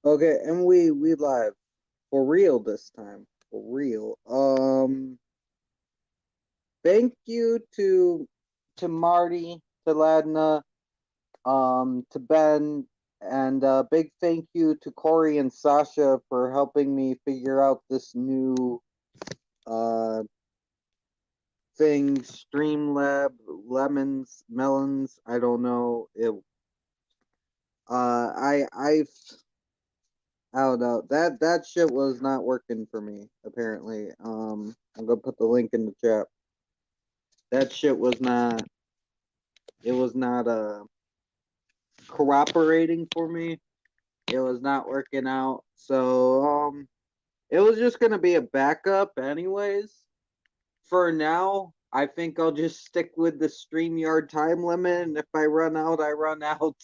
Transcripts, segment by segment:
Okay, and we live for real this time. For real. Thank you to Marty, to Ladna, to Ben, and big thank you to Cory and Sacha for helping me figure out this new uh thing, Streamlab, lemons, melons. I don't know. I don't know. That shit was not working for me. Apparently, I'm gonna put the link in the chat. That shit was not. It was not cooperating for me. It was not working out. So it was just gonna be a backup, anyways. For now, I think I'll just stick with the StreamYard time limit, and if I run out, I run out.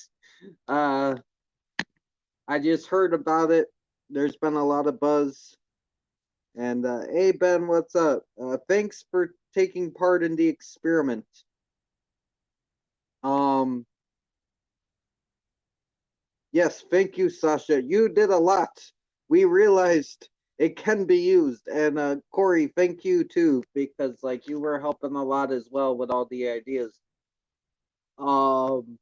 Uh, I just heard about it. There's been a lot of buzz. And hey Ben, what's up? Thanks for taking part in the experiment. Um, yes, thank you, Sasha. You did a lot. We realized it can be used, and Cory, thank you too, because like you were helping a lot as well with all the ideas. Um,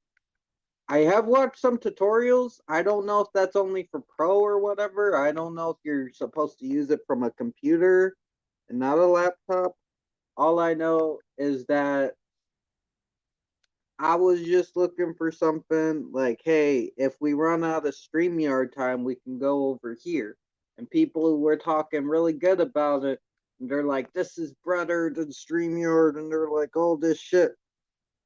I have watched some tutorials. I don't know if that's only for pro or whatever. I don't know if you're supposed to use it from a computer and not a laptop. All I know is that I was just looking for something like, hey, if we run out of StreamYard time, we can go over here. And people were talking really good about it. And they're like, this is better than StreamYard. And they're like, all this shit.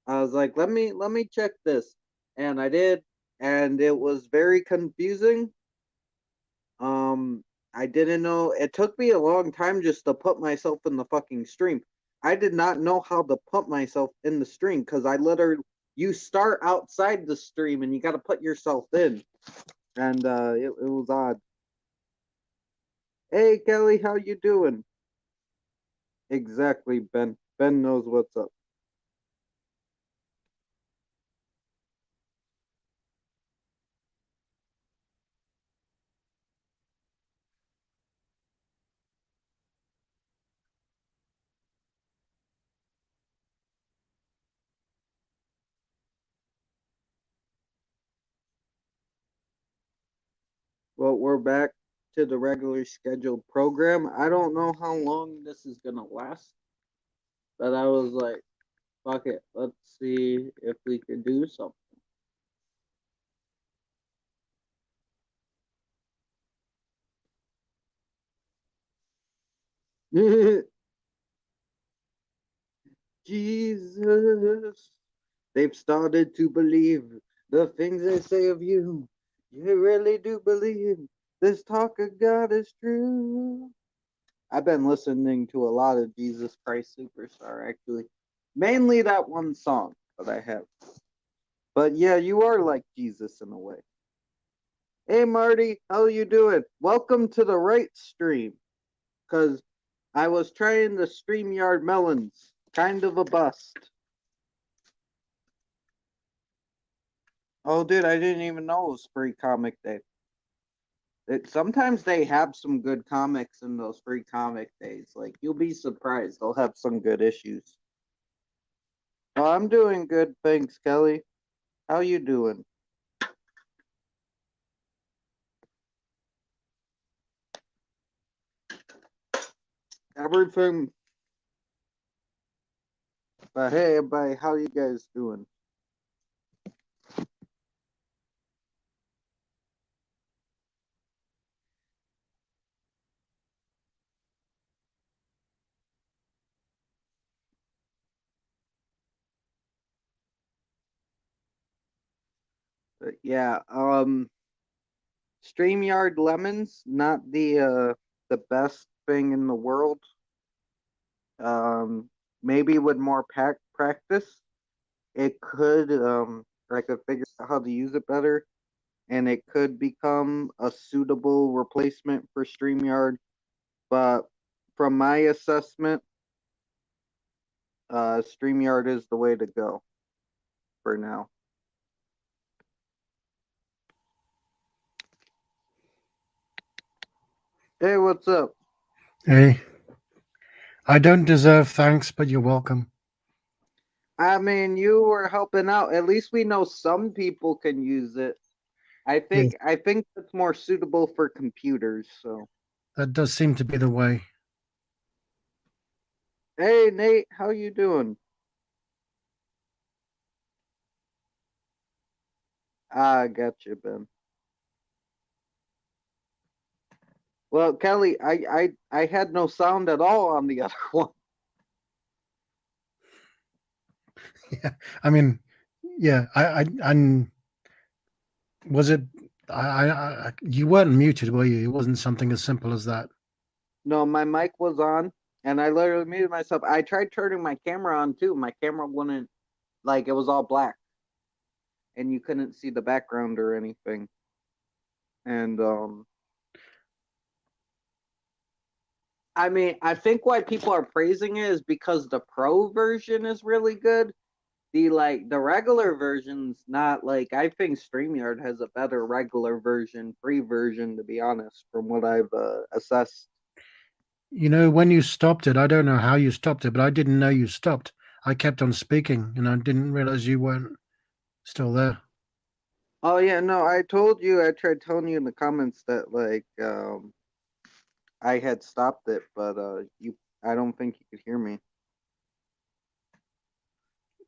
I was like, let me check this. And I did. And it was very confusing. Um, I didn't know. It took me a long time just to put myself in the fucking stream. I did not know how to put myself in the stream because I literally you start outside the stream and you got to put yourself in, and it was odd. Hey Kelly, how you doing? Exactly, Ben. Ben knows what's up. Well, we're back to the regular scheduled program. I don't know how long this is gonna last, but I was like, fuck it, let's see if we can do something. Jesus, they've started to believe the things they say of you. You really do believe this talk of God is true. I've been listening to a lot of Jesus Christ Superstar, actually. Mainly that one song that I have. But yeah, you are like Jesus in a way. Hey Marty, how you doing? Welcome to the right stream. Cause I was trying the StreamYard Melons. Kind of a bust. Oh, dude, I didn't even know it was free comic day. Sometimes they have some good comics in those free comic days. Like you'll be surprised, they'll have some good issues. Oh, I'm doing good, thanks, Kelly. How you doing? Everything. But hey, everybody, how you guys doing? But yeah, StreamYard Lemons, not the best thing in the world. Maybe with more practice, it could I could figure out how to use it better and it could become a suitable replacement for StreamYard. But from my assessment, StreamYard is the way to go for now. Hey, what's up? Hey, I don't deserve thanks, but you're welcome. I mean, you were helping out. At least we know some people can use it. Yeah, I think it's more suitable for computers. So, that does seem to be the way. hey, Nate, how you doing? I got you, Ben. Well, Kelly, I had no sound at all on the other one. Yeah, I mean, yeah, and was it? You weren't muted, were you? It wasn't something as simple as that. No, my mic was on, and I literally muted myself. I tried turning my camera on too. My camera wouldn't, like, it was all black, and you couldn't see the background or anything. And I mean, I think why people are praising it is because the pro version is really good. The regular version's not like I think StreamYard has a better regular version, free version to be honest, from what I've assessed. You know, when you stopped it, I don't know how you stopped it, but I didn't know you stopped. I kept on speaking, and I didn't realize you weren't still there. Oh yeah, no, I told you I tried telling you in the comments that I had stopped it, but you I don't think you could hear me.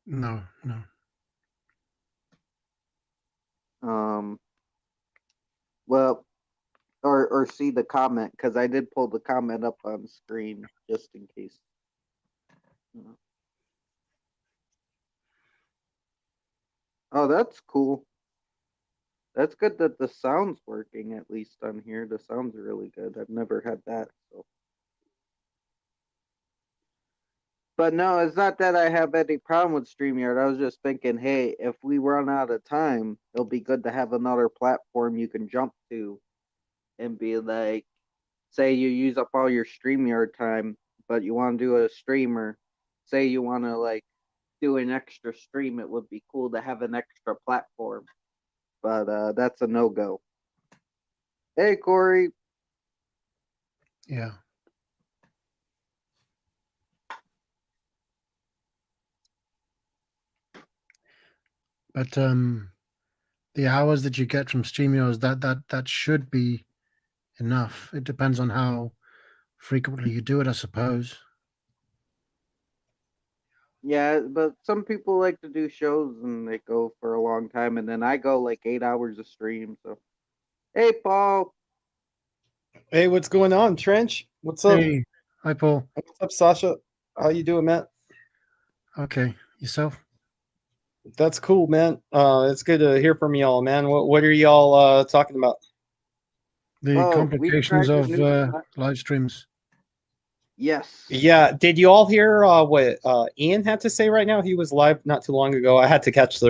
No, no. Um well or see the comment because I did pull the comment up on screen just in case. Oh, that's cool. That's good that the sound's working at least on here. The sound's really good. I've never had that. So, but no, it's not that I have any problem with StreamYard. I was just thinking, hey, if we run out of time, it'll be good to have another platform you can jump to and be like, say you use up all your StreamYard time, but you want to do a streamer. Say you want to like do an extra stream. It would be cool to have an extra platform, but that's a no go. Hey, Cory. Yeah, but the hours that you get from StreamYard, that should be enough. It depends on how frequently you do it, I suppose. Yeah, but some people like to do shows and they go for a long time, and then I go like 8 hours a stream. So, hey, Paul. Hey, what's going on, Trench? What's up? Hey, hi Paul. What's up, Sasha? How you doing, man? Okay, yourself? That's cool, man. It's good to hear from y'all, man. What are y'all talking about? The Oh, we complications tried the of new. live streams. Yes. Yeah, did you all hear what Ian had to say right now? He was live not too long ago. I had to catch the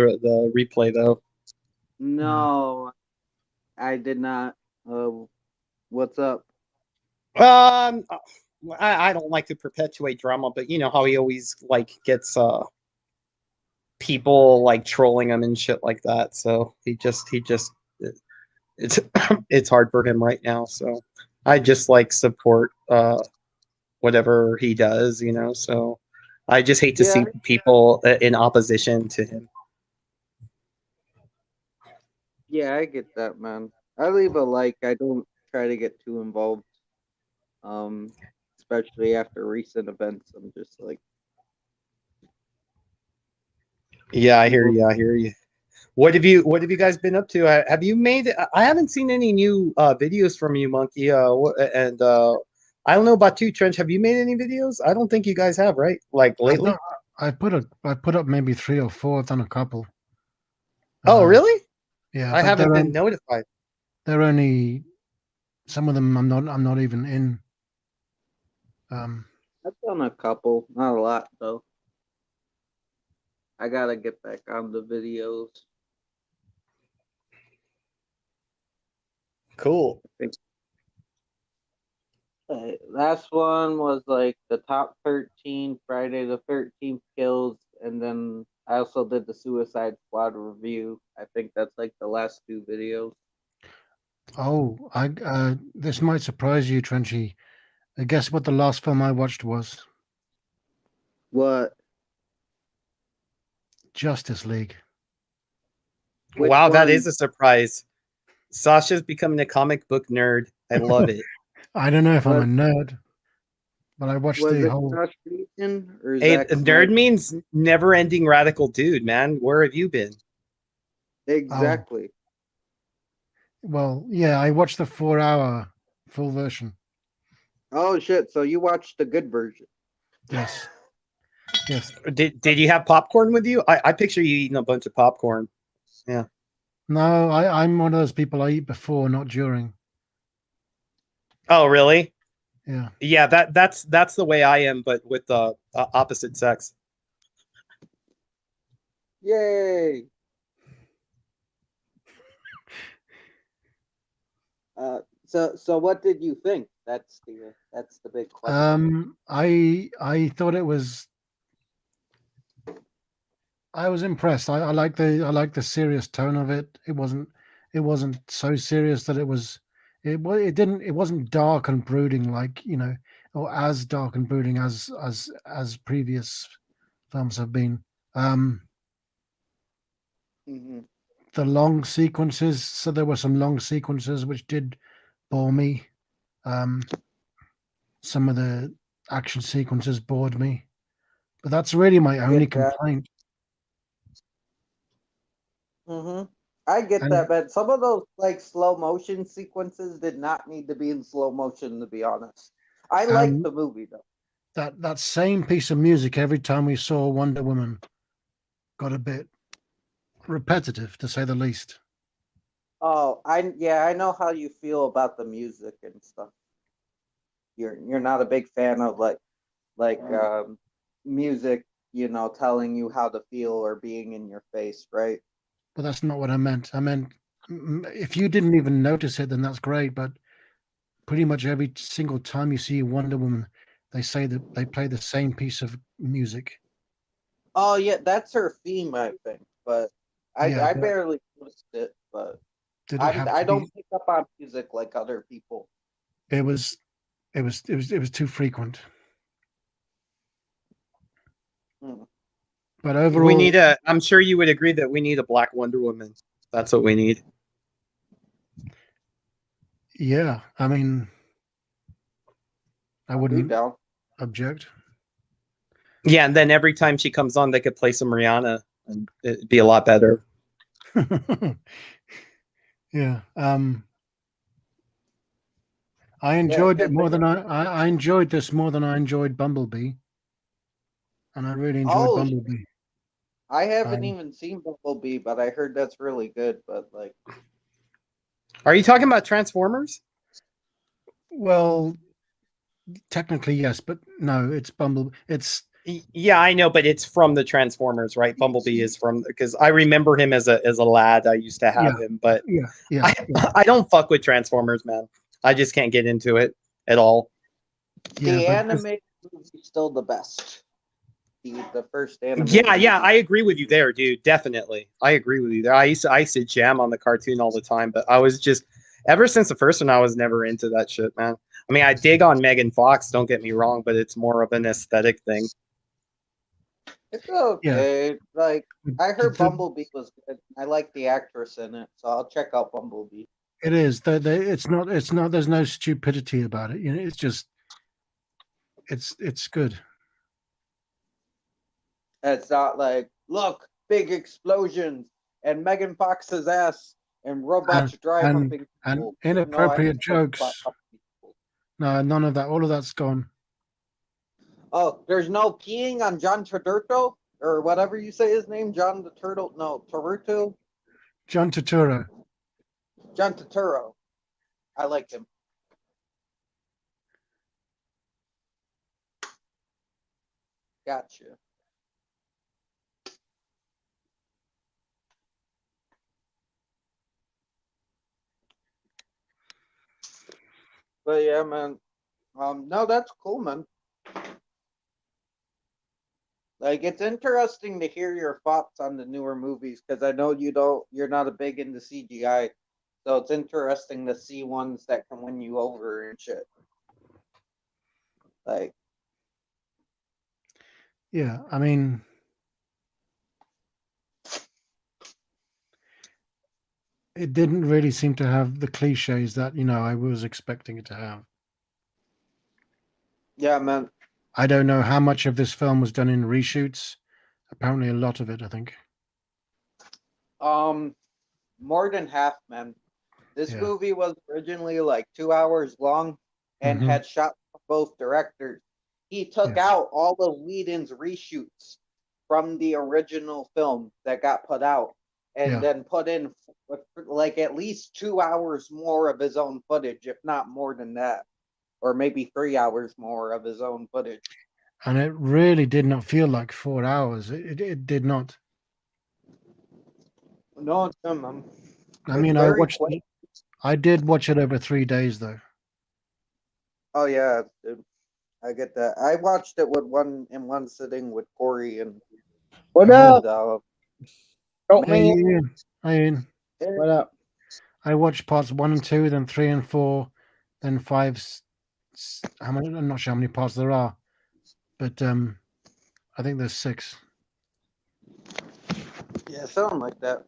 replay though. Hmm. No, I did not. What's up? Um, I don't like to perpetuate drama, but you know how he always like gets people like trolling him and shit like that. So he just it's it's hard for him right now. So I just like support whatever he does, you know. So I just hate to Yeah, see people in opposition to him. yeah, I get that, man. I leave a like. I don't try to get too involved. Um, especially after recent events. I'm just like Yeah, I hear people. you. I hear you. What have you guys been up to? Have you made? I haven't seen any new videos from you, Monkey. And I don't know about you, Trench. Have you made any videos? I don't think you guys have, right? Like I've done. lately. I put up maybe three or four. I've done a couple. Oh, Uh, really? yeah, I but haven't been notified. they're only some of them. I'm not even in. Um, I've done a couple, not a lot though. I gotta get back on the videos. Cool. I think last one was like the top 13 Friday the 13th kills, and then I also did the Suicide Squad review. I think that's like the last two videos. Oh, this might surprise you, Trenchy. Guess what the last film I watched was? What? Justice League. Which Wow, that one? is a surprise. Sasha's becoming a comic book nerd. I love it. I don't know if I'm a Was nerd, but I watched was the it whole. Josh Whedon or Hey, Zack nerd Snyder? means never-ending radical dude, man. Where have you been? Oh, Exactly. well, yeah, I watched the 4 hour full version. Oh shit! So you watched the good version? Yes, yes. Did you have popcorn with you? I picture you eating a bunch of popcorn. Yeah. No, I'm one of those people I eat before, not during. Oh, really? Yeah. Yeah, that's the way I am, but with the opposite sex. Yay! So what did you think? That's the big question. I thought it was. I was impressed. I like the serious tone of it. It wasn't so serious that it was. It didn't. It wasn't dark and brooding like or as dark and brooding as previous films have been. Um, Hmm. the long sequences. So there were some long sequences which did bore me. Um, some of the action sequences bored me, but that's really my I only get that. complaint. Hmm. I get And that, but some of those like slow motion sequences did not need to be in slow motion. To be honest, I like and the movie though. that same piece of music every time we saw Wonder Woman got a bit repetitive, to say the least. Oh, I know how you feel about the music and stuff. You're not a big fan of like music, telling you how to feel or being in your face, right? But that's not what I meant. I meant if you didn't even notice it, then that's great. But pretty much every single time you see Wonder Woman, they say that they play the same piece of music. Oh yeah, that's her theme, I think. But I Yeah, I but barely noticed it, but did it I'm have I to don't be? pick up on music like other people. It was, it was too frequent. Hmm. But We need overall, a. I'm sure you would agree that we need a Black Wonder Woman. That's what we need. yeah, I mean, I I'll be wouldn't down. object. Yeah, and then every time she comes on, they could play some Rihanna, and it'd be a lot better. Yeah. I Yeah, enjoyed it because more than I enjoyed this more than I enjoyed Bumblebee, and I really enjoyed oh, Bumblebee. I haven't Um, even seen Bumblebee, but I heard that's really good. But like, Are you talking about Transformers? well, technically yes, but no, it's Bumblebee. Yeah, I know, but it's from the Transformers, right? Bumblebee is from because I remember him as a lad. I used to Yeah, have him, but yeah, I yeah, I don't fuck with Transformers, man. I just can't get into it at all. yeah. the But this, animated movie's still the best. The first Yeah, animated yeah, movie. I agree with you there, dude. Definitely, I agree with you there. I used to jam on the cartoon all the time, but I was just ever since the first one, I was never into that shit, man. I mean, I dig on Megan Fox. Don't get me wrong, but it's more of an aesthetic thing. It's yeah, okay. Like I heard the, Bumblebee was good. I like the actress in it, so I'll check out Bumblebee. it is. It's not. There's no stupidity about it. It's just. It's good. It's not like look, big explosions and Megan Fox's ass and robots And dry and humping and people. No, I inappropriate know robot jokes. humping people. No, none of that. All of that's gone. Oh, there's no peeing on John Turturro or whatever you say his name, John the Turtle. No, Turturro, John Turturro. John Turturro. I like him. Gotcha. But yeah, man. No, that's cool, man. Like it's interesting to hear your thoughts on the newer movies because I know you're not a big into CGI. So it's interesting to see ones that can win you over and shit. Like, Yeah, I mean, it didn't really seem to have the cliches that I was expecting it to have. yeah, man. I don't know how much of this film was done in reshoots. Apparently, a lot of it. I think. Um, more than half, man. This Yeah. movie was originally like 2 hours long and Hmm. had shot from both directors. He took Yes. out all of Whedon's reshoots from the original film that got put out and Yeah. then put in like at least 2 hours more of his own footage, if not more than that, or maybe 3 hours more of his own footage. And it really did not feel like 4 hours. It did not. No, I it's mean, I very watched quick. it. I did watch it over 3 days, though. Oh yeah, dude, I get that. I watched it with one sitting with Cory What Oh, up, and dope hey, man? Ian. Hi, Ian. it, What up? I watched parts 1 and 2, then 3 and 4, then five. How many? I'm not sure how many parts there are, but I think there's 6. yeah, something like that.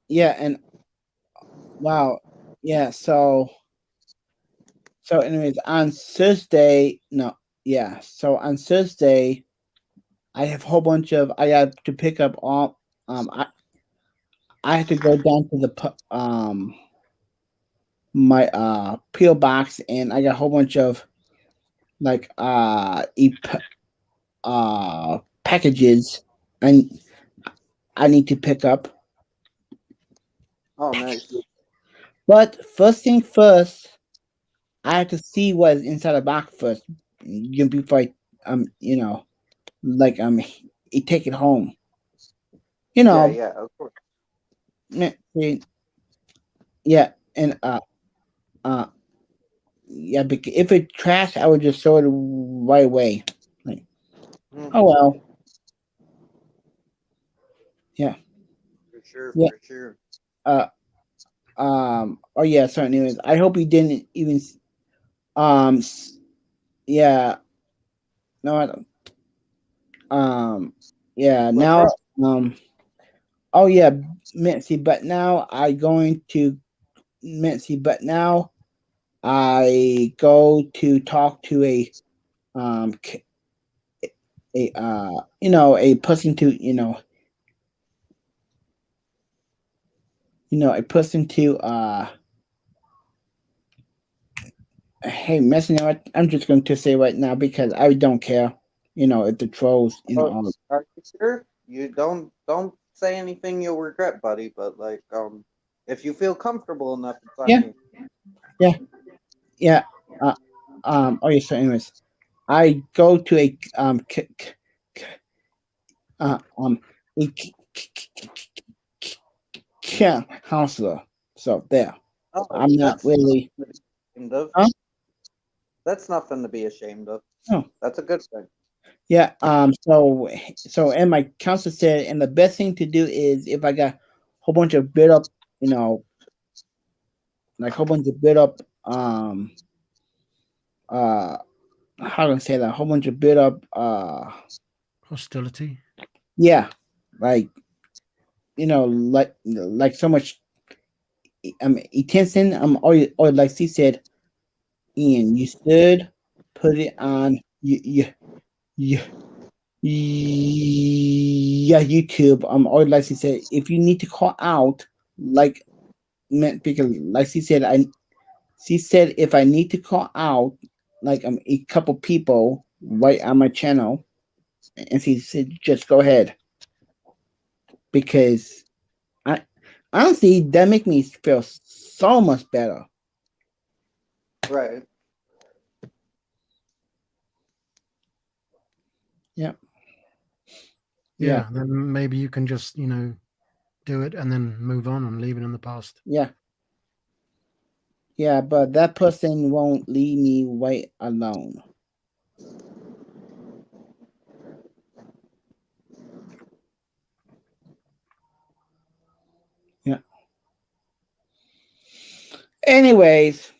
Yeah, and wow, yeah. So, anyways, on Thursday, no, yeah. So on Thursday, I have a whole bunch of. I have to pick up all. I have to go down to my PO box, and I got a whole bunch of like packages, and I need to pick up. Oh, nice. But first thing first, I have to see what is inside the box first, before I like you take it home. You Yeah, know, yeah, of course. see, yeah, and uh, yeah. Because if it's trash, I would just throw it right away. Like, Mm, oh well, yeah, for sure, yeah. for sure. Uh, Oh yeah. So, anyways, I hope he didn't even. Um, yeah. No, I don't. Yeah. What's Now. that? Um. Oh yeah, Mitzi. But now I going to Mitzi. But now I go to talk to um a person to a person to hey, messing what I'm just going to say right now because I don't care, if the trolls, Oh, are you sure? You don't say anything you'll regret, buddy. But like, if you feel comfortable enough, it's on yeah, you. yeah, yeah. Uh, oh yeah. So, anyways, I go to a uh, um a counselor. So there, Oh, I'm not that's really. nothing to be ashamed of. Huh? That's nothing to be ashamed of. No. That's a good thing. Yeah. And my counselor said, and the best thing to do is if I got a whole bunch of built up, like a whole bunch of built up, uh, how do I say that? A whole bunch of built up, Hostility. yeah, like like so much, attention. Or like she said, Ian, you should put it on you. Yeah, YouTube. Or like she said, if you need to call out, like, because like she said, if I need to call out, like, a couple people right on my channel, and she said, just go ahead, because I honestly that make me feel so much better. Right. Yeah, yeah, Yeah. Then maybe you can just do it and then move on and leave it in the past. yeah, yeah. But that person won't leave me right alone. Yeah. Anyways,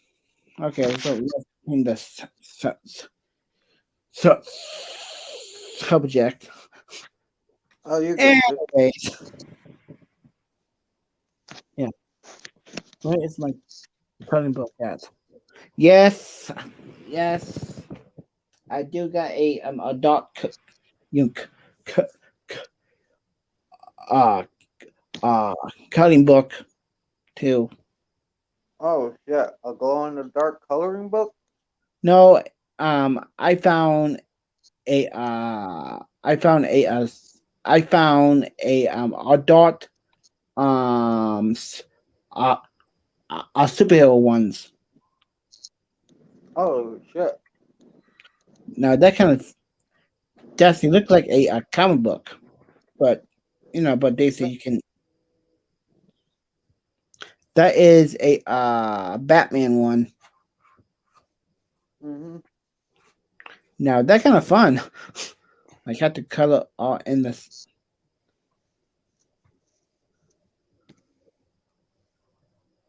okay, so let's in the su- subject. Oh, you're good. Dude. Anyways, yeah, where is my coloring book at? Yes, yes, I do got a dot you know, c- c- uh coloring book too. Oh shit, a glow in the dark coloring book. No, I found a I found a dot uh superhero ones. Oh shit. Now that kind of definitely look like a comic book, but but they say you can. That is a Batman one. Mm-hmm. Now that kind of fun. Like had to color all in this.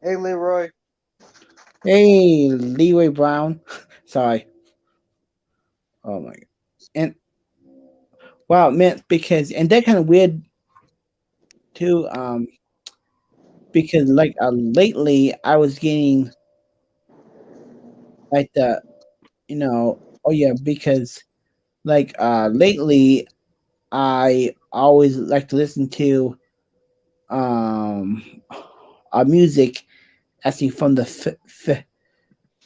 Hey Leroy. Hey, Leroy Brown. Sorry. Oh my god. And wow, man, because and that kind of weird too. Because like lately I was getting like the oh yeah, because like lately I always like to listen to um music actually from the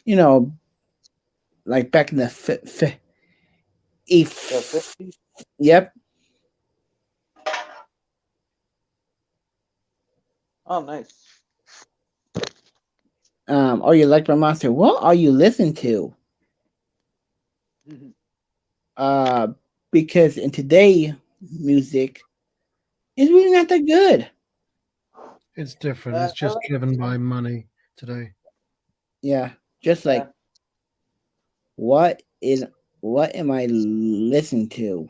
you know like back in the The if 50s. yep. Oh, nice. Oh, you like my monster? What are you listening to? Uh, because in today music is really not that good. It's different. It's I just like driven some. by money today. Yeah, just Yeah, like what is what am I listening to?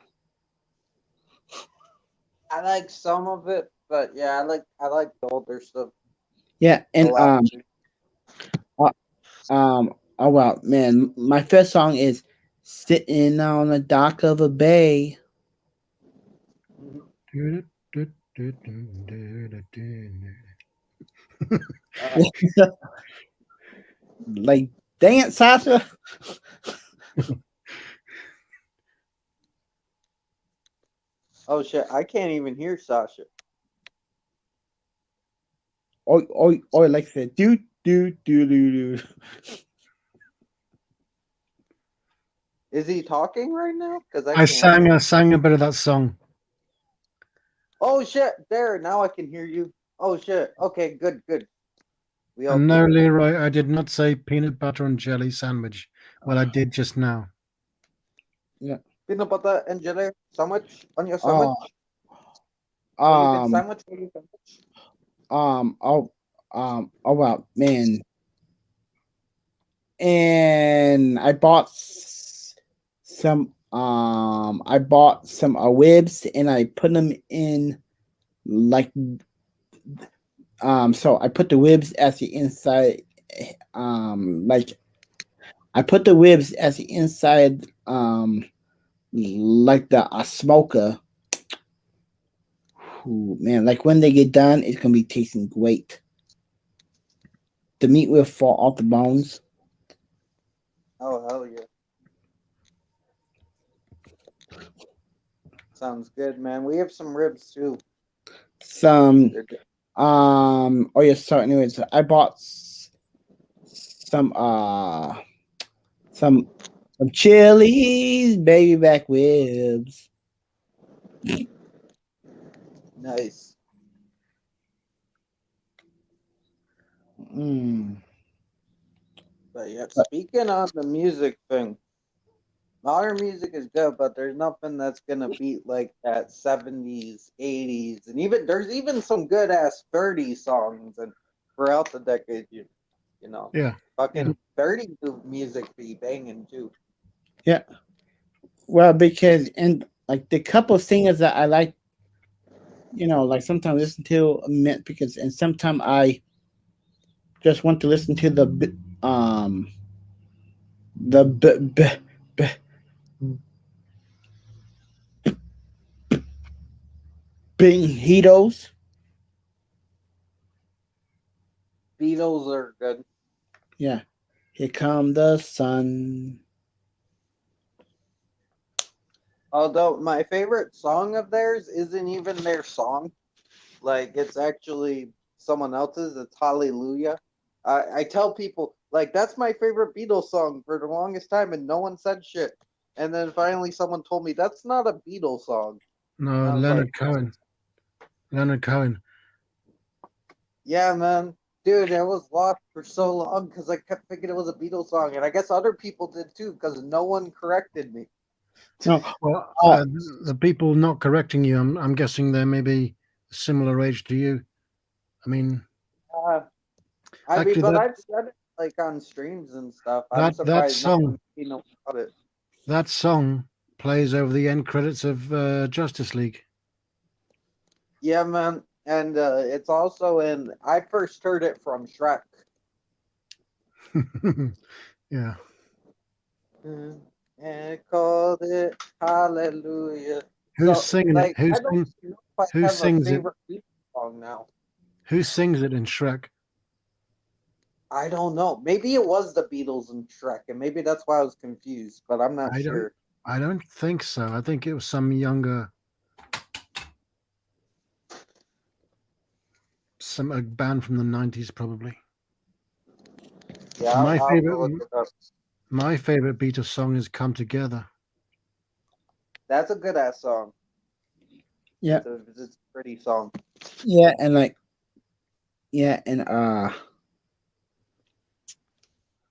I like some of it, but yeah, I like the older stuff. Yeah, The and last two. uh, oh wow, man, my first song is "Sitting on the Dock of a Bay." Mhm. Uh, Like, dang it, Sasha. oh shit, I can't even hear Sasha. Or like I said, do. Is he talking right now? Cause I I can't. sang a bit of that song. Oh shit, there. Now I can hear you. Oh shit. Okay, good, good. We And no, okay. Leroy, I did not say peanut butter and jelly sandwich. Well, I did just now. Yeah. Peanut butter and jelly sandwich on your Uh, sandwich. Oh, you did um, sandwich? What you sandwich? oh, wow, man. And I bought some ribs and I put them in like so I put the ribs as the inside like I put the ribs as the inside like the smoker. Ooh, man, like when they get done, it's gonna be tasting great. The meat will fall off the bones. Oh hell yeah. Sounds good, man. We have some ribs too. Some They're good. oh yeah, sorry. Anyways, I bought some some chilies, baby back ribs. Nice. Mm. But yeah, speaking on the music thing, modern music is good, but there's nothing that's gonna beat like that 70s, 80s, and even there's even some good ass 30s songs and throughout the decade, you know. Yeah, yeah. Fucking 30s music be banging too. Yeah, well, because and like the couple of singers that I like, like sometimes listen to because and sometimes just want to listen to the Beatles. Beatles are good. Yeah. Here come the sun. Although my favorite song of theirs isn't even their song. Like it's actually someone else's. It's Hallelujah. I tell people like that's my favorite Beatles song for the longest time, and no one said shit. And then finally, someone told me that's not a Beatles song. And No, I was Leonard like, Cohen. Leonard Cohen. yeah, man, dude, I was lost for so long because I kept thinking it was a Beatles song, and I guess other people did too because no one corrected me. No. Well, Oh, the people not correcting you, I'm guessing they're maybe a similar age to you. I mean, Uh, I mean, actually, but I've said it like on streams and stuff. I'm that surprised no song one knows about it. that song plays over the end credits of Justice League. Yeah, man, and it's also in. I first heard it from Shrek. Yeah. And called it Hallelujah. Who's So, singing it? like, I don't know if I Who have a sings it? favorite Beatles song now. Who sings it in Shrek? I don't know. Maybe it was the Beatles and Shrek, and maybe that's why I was confused. But I'm not I don't. sure. I don't think so. I think it was some younger, some a band from the '90s, probably. Yeah, My I'll have to look favorite, it up. my favorite Beatles song is "Come Together." That's a good ass song. yeah, It's a pretty song. yeah, and like, yeah, and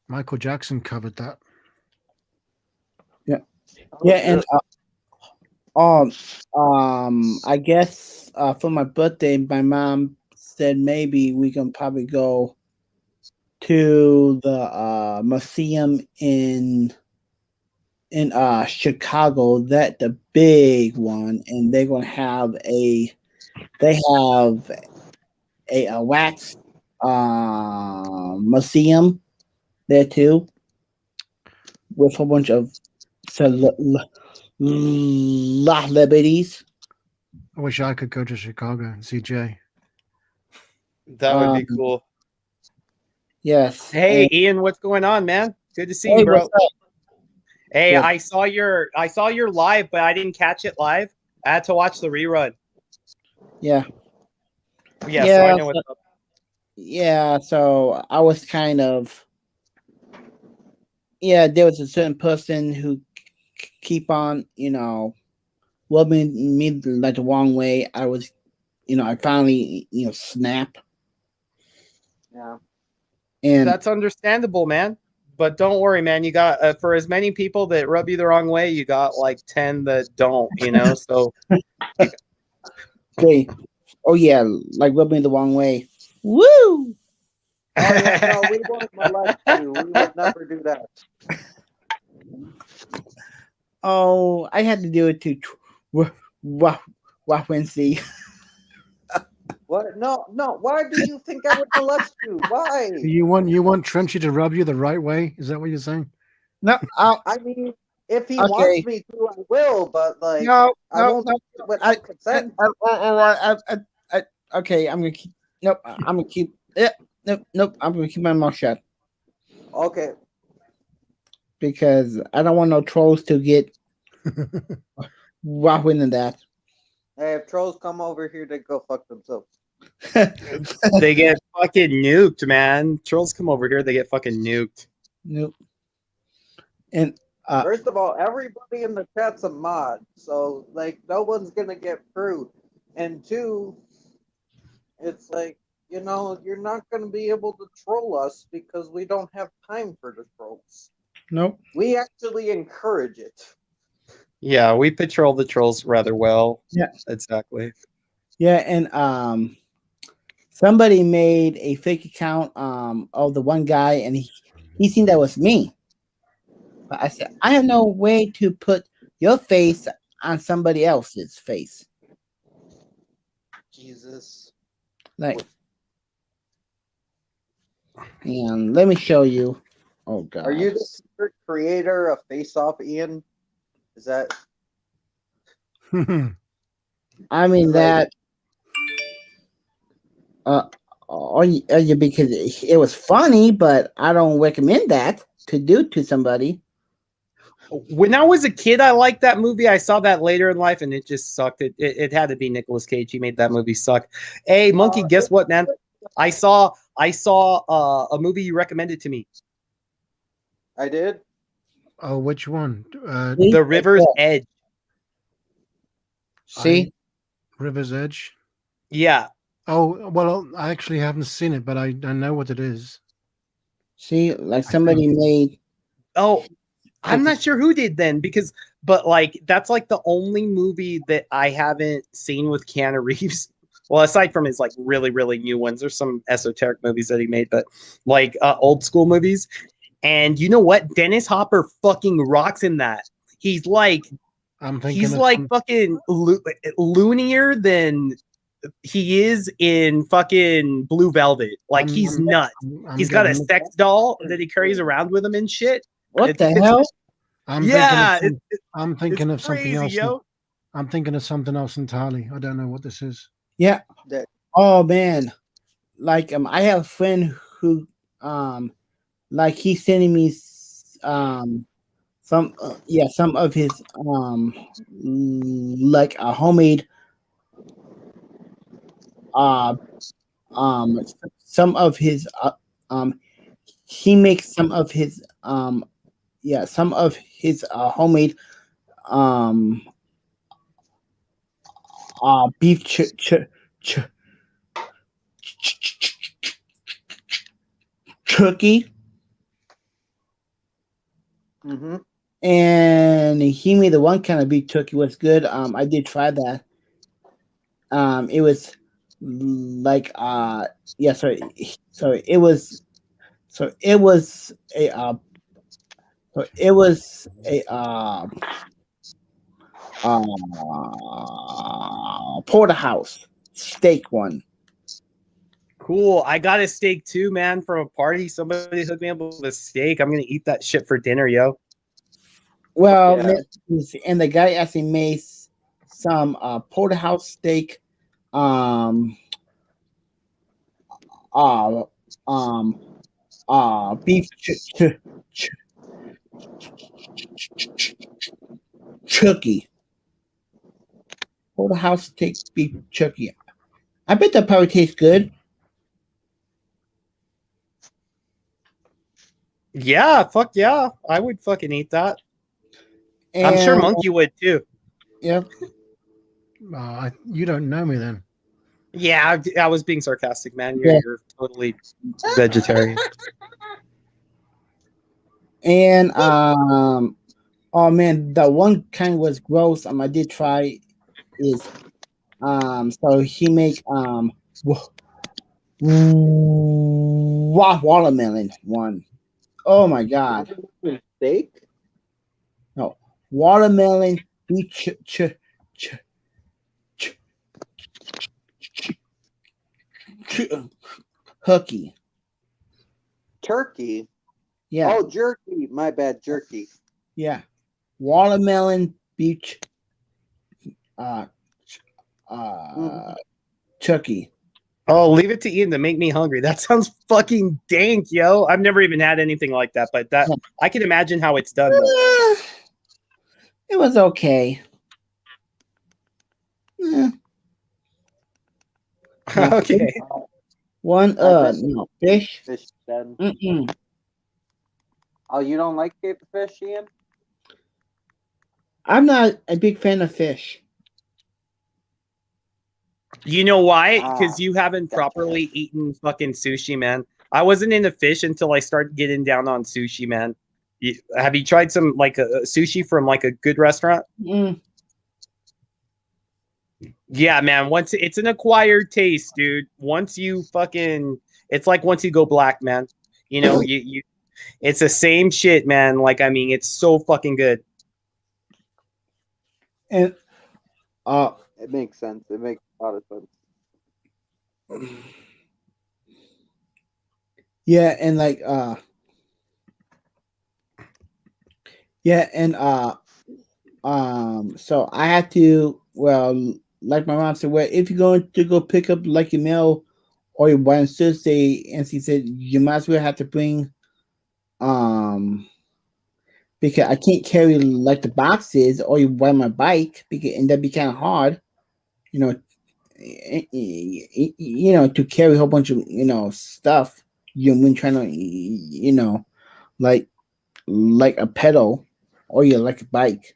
Michael Jackson covered that. yeah, Oh, yeah, and shit. I guess for my birthday, my mom said maybe we can probably go to the museum in Chicago, that the big one, and they're gonna have a wax museum there too, with a bunch of celebrities. I wish I could go to Chicago and see Jay. That would be Um, cool. yes. Hey, And, Ian, what's going on, man? Good to see hey, you, what's bro. up? Hey, Good. I saw your live, but I didn't catch it live. I had to watch the rerun. Yeah. Yeah, so I Yeah. know what's up. Yeah. So I was kind of, yeah, there was a certain person who keep on, rubbing me like the wrong way. I was, I finally, snap. Yeah. And That's understandable, man. But don't worry, man. You got for as many people that rub you the wrong way, you got like 10 that don't. So they, oh yeah, like rubbing me the wrong way. Woo! Oh yeah. No, we won't molest you. We would never do that. Oh, I had to do it to Wednesday. What? No, no. Why do you think I would molest you? Why? You want Trenchy to rub you the right way? Is that what you're saying? No, I mean, if he wants okay. me to, I will. But like, No, I no, won't no. do it without consent. Okay, I'm gonna keep. Nope, I'm gonna keep. Yeah, nope. I'm gonna keep my mouth shut Okay. because I don't want no trolls to get whopping in that. Hey, if trolls come over here, they go fuck themselves. they get fucking nuked, man. Trolls come over here, they get fucking nuked. Nope. And First of all, everybody in the chat's a mod, so like no one's gonna get through. And two, it's like you're not gonna be able to troll us because we don't have time for the trolls. nope. We actually encourage it. Yeah, we patrol the trolls rather well. Yeah. Exactly. Yeah, and somebody made a fake account of the one guy, and he seen that was me. But I said I have no way to put your face on somebody else's face. Jesus. Like, And let me show you. Oh God. Are you the secret creator of Face Off, Ian? Is that I mean Right. that. Because it was funny, but I don't recommend that to do to somebody. When I was a kid, I liked that movie. I saw that later in life, and it just sucked. It had to be Nicolas Cage. He made that movie suck. Hey, Monkey, guess what, man? I saw a movie you recommended to me, I did? Oh, which one? See? The River's Edge. See? River's Edge. Yeah. Oh, well, I actually haven't seen it, but I know what it is. See, like somebody made. Oh, I'm not sure who did then but like that's like the only movie that I haven't seen with Keanu Reeves. Well, aside from his like really, really new ones, there's some esoteric movies that he made, but like old school movies. And you know what? Dennis Hopper fucking rocks in that. He's like I'm thinking he's of like fucking loonier than he is in fucking Blue Velvet. Like I'm- he's I'm- nuts. I'm He's got a getting- sex doll that he carries around with him and shit. What the It's- hell? I'm Yeah, thinking of, I'm thinking it's of something crazy, else. yo. I'm thinking of something else entirely. I don't know what this is. Yeah. That Oh man. Like I have a friend who like he's sending me some some of his like a homemade uh some of his he makes some of his some of his homemade um beef turkey, mm-hmm. and he made the one kind of beef turkey was good. I did try that. It was like sorry, it was a porterhouse steak one. Cool. I got a steak too, man, from a party. Somebody hooked me up with a steak. I'm gonna eat that shit for dinner, yo. Well, Yeah. and the guy actually made some porterhouse steak, um, uh, beef chucky. Porterhouse steak beef chucky. I bet that probably tastes good. Yeah, fuck yeah. I would fucking eat that. I'm sure And Monkey would too. yeah, You don't know me then. Yeah, I was being sarcastic, man. Yeah. You're totally vegetarian. and oh man, the one kind was gross. I did try is so he make watermelon one. Oh my god. Steak? No. Watermelon beef hooky. Turkey? Yeah. Oh, jerky. My bad, jerky. Yeah. Watermelon beef turkey. Oh, leave it to Ian to make me hungry. That sounds fucking dank, yo. I've never even had anything like that, but that I can imagine how it's done. Though. It was okay. Okay. One I fish. Fish then. Mm-mm. Oh, you don't like fish, Ian? I'm not a big fan of fish. You know why? Ah, Because you haven't gotcha. properly eaten fucking sushi, man. I wasn't into fish until I started getting down on sushi, man. Have you tried some like a sushi from like a good restaurant? Mm. Yeah, man. Once it's an acquired taste, dude. Once you fucking, it's like once you go black, man. You know, you it's the same shit, man. Like, I mean, it's so fucking good. And It makes sense. It makes a lot of sense. Yeah, and yeah, and so I had to, well, like my mom said, well, if you're going to go pick up like your mail or your on Thursday, and she said you might as well have to bring um because I can't carry like the boxes or you ride my bike because and that'd be kind of hard, you know, to carry a whole bunch of stuff you when trying to like a pedal or you like a bike.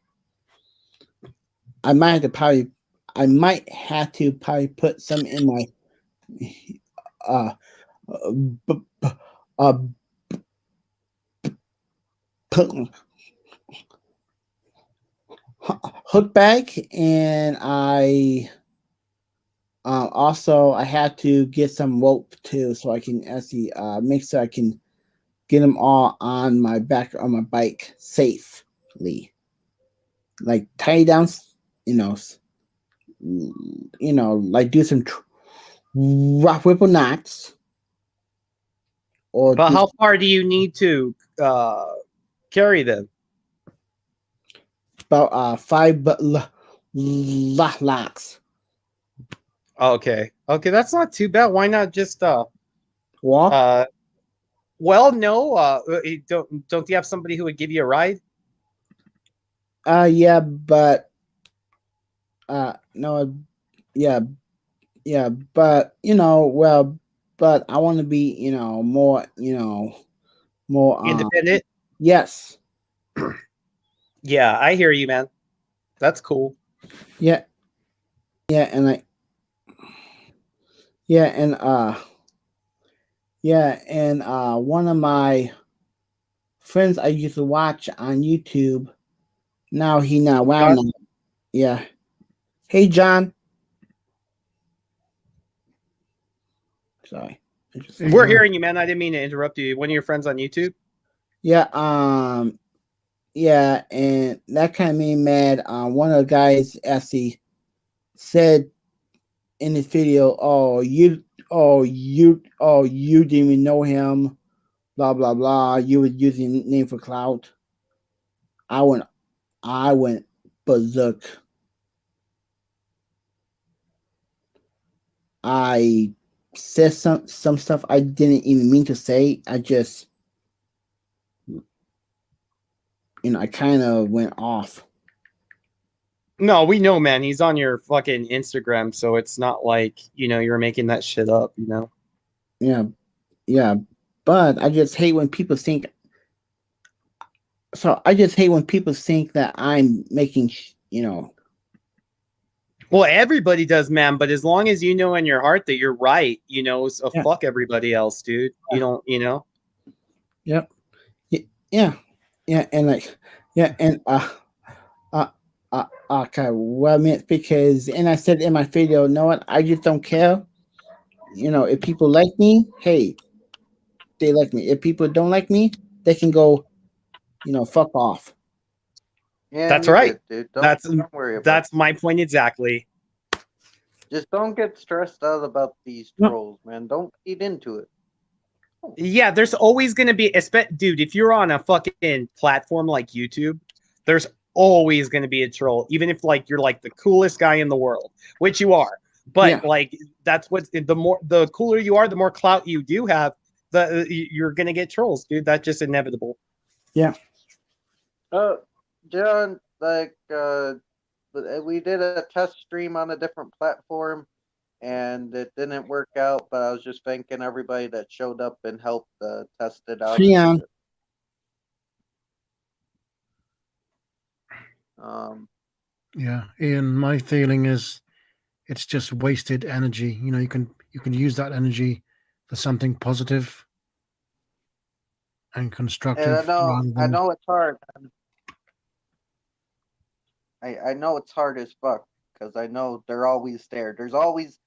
I might have to probably I might have to probably put some in my uh, b- b- uh put hook bag, and also I had to get some rope too, so I can actually make sure I can get them all on my back on my bike safely, like tie down, you know, like do some rock whipple knots or But do how far do you need to carry them? about five locks. Okay. Okay, that's not too bad. Why not just Walk. uh well, no, don't you have somebody who would give you a ride? Yeah, but no, yeah, yeah, but well, but I want to be, more, more. Independent? Yes, Yeah, I hear you, man. That's cool. yeah, yeah, and yeah, and yeah, and one of my friends I used to watch on YouTube. Now he not around John, now. Yeah. Hey, John. Sorry. I just Hey, we're John. hearing you, man. I didn't mean to interrupt you. One of your friends on YouTube? Yeah. Yeah, and that kind of made me mad. One of the guys actually said in his video, you didn't even know him, blah blah blah. You were using name for clout. I went, I went berserk. I said some stuff I didn't even mean to say. I just, I kind of went off. No, we know, man. He's on your fucking Instagram, so it's not like, you're making that shit up, Yeah, yeah, but I just hate when people think. So I just hate when people think that I'm making, Well, everybody does, man, but as long as you know in your heart that you're right, so yeah, fuck everybody else, dude. You don't. yeah, yeah, yeah, and yeah, and uh, okay, well, I mean, because, and I said in my video, you know what? I just don't care. If people like me, hey, they like me. If people don't like me, they can go, fuck off. Yeah, That's you right. did, dude. That's Don't worry about it. that's my point exactly. Just don't get stressed out about these No, trolls, man. Don't feed into it. Yeah, there's always going to be, dude, if you're on a fucking platform like YouTube, there's always going to be a troll, even if like you're like the coolest guy in the world, which you are. But yeah, like that's what the cooler you are, the more clout you do have, you're going to get trolls, dude. That's just inevitable. yeah. Uh, John, we did a test stream on a different platform, and it didn't work out. But I was just thanking everybody that showed up and helped test it out and Freon. shit. Um, Yeah, Ian. My feeling is it's just wasted energy. You can use that energy for something positive and and constructive rather I than. know it's hard. I know it's hard as fuck because I know they're always there. There's always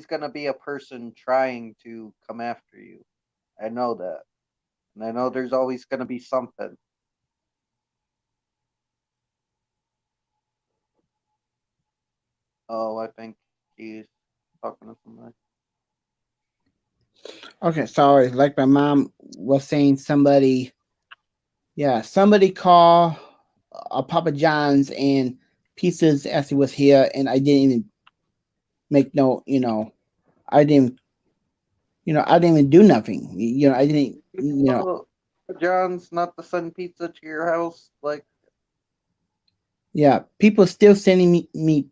gonna be a person trying to come after you. I know that, and I know there's always gonna be something. Oh, I think he's talking to somebody. Okay, sorry. Like my mom was saying, somebody call Papa John's and pizzas as he was here, and I didn't even make no. I didn't. I didn't even do nothing. I didn't. John's not to send pizza to your house, like. Yeah, people still sending me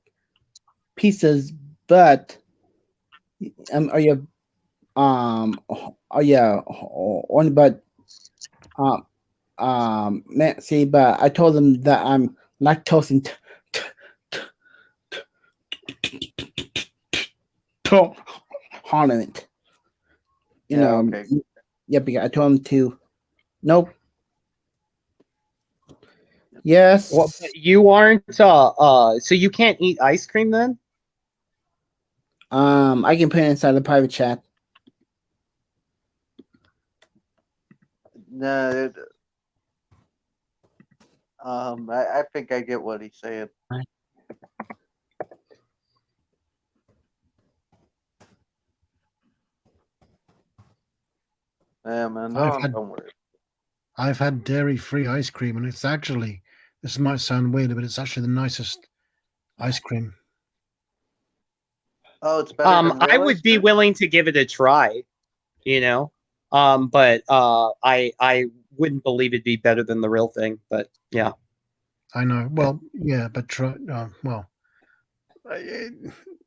pizzas, but are you oh yeah, only but see, but I told them that I'm lactose intolerant. Okay. Yeah, because I told them to. Nope. Yes. Well, but you aren't. So you can't eat ice cream then? I can put it inside the private chat. No. I think I get what he's saying. Yeah, man. Don't worry. I've had dairy-free ice cream, and it's actually, this might sound weird, but it's actually the nicest ice cream. Oh, it's better than real I would ice be cream? willing to give it a try, but I wouldn't believe it'd be better than the real thing. But yeah, I know. Well, yeah, but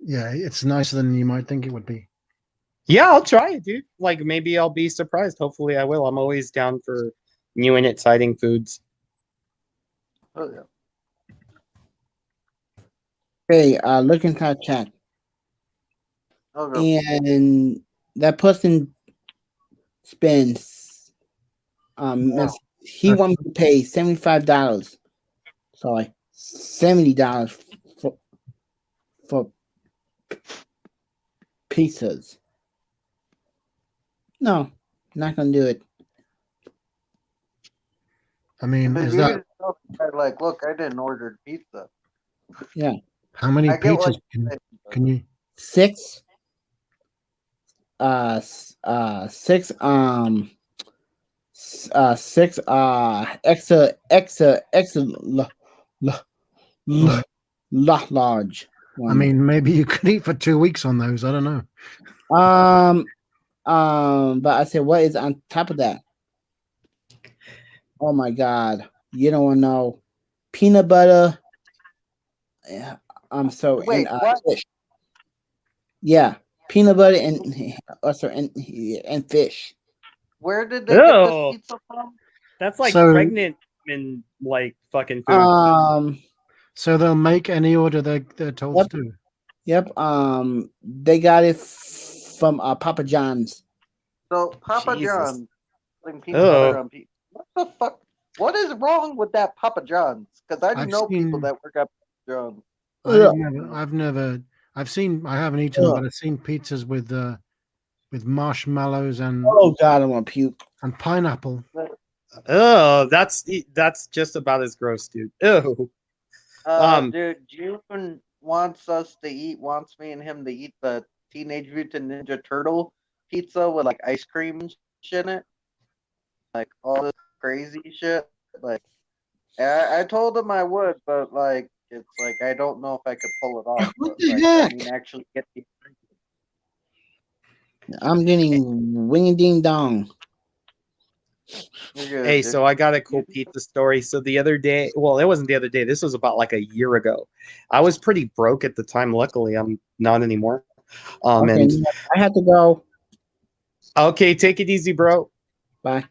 yeah, it's nicer than you might think it would be. yeah, I'll try it, dude. Like maybe I'll be surprised. Hopefully, I will. I'm always down for new and exciting foods. Oh yeah. Hey, look inside chat. Okay. And that person spends he That's- wanted to pay $75. Sorry, $70 for pizzas. No, not gonna do it. I mean, But is you that can tell the guy, like, look, I didn't order pizza. Yeah, how many I get what pizzas you're saying, but- can you? 6 6 6 large one. I mean, maybe you could eat for 2 weeks on those. I don't know. But I said, what is on top of that? Oh my god, you don't want to know. Peanut butter. Yeah, Wait, what? fish. Yeah, peanut butter and and fish. Where did they get this Oh, pizza from? that's like So- pregnant and like fucking food. So they'll make any order they're told Yep. to do. Yep. They got it from Papa John's. So Papa Jesus. John's putting peanut butter Oh. on pizza. What the fuck? What is wrong with that Papa John's? Because I I've know people seen- that work at Papa John's. I haven't eaten them, but I've seen pizzas with marshmallows and Oh god, I want to puke. pineapple. Oh, that's just about as gross, dude. Ew. Dude, June wants me and him to eat the Teenage Mutant Ninja Turtle pizza with like ice cream and shit in it. Like all this crazy shit. Like, I told him I would, but like, it's like I don't know if I could pull it off. What but, the like, heck? I mean, actually get the. I'm getting wing ding dong. You're good, Hey, dude. so I got a cool pizza story. So the other day, well, it wasn't the other day. This was about like a year ago. I was pretty broke at the time. Luckily, I'm not anymore. Okay, And I have to go. okay, take it easy, bro. Bye.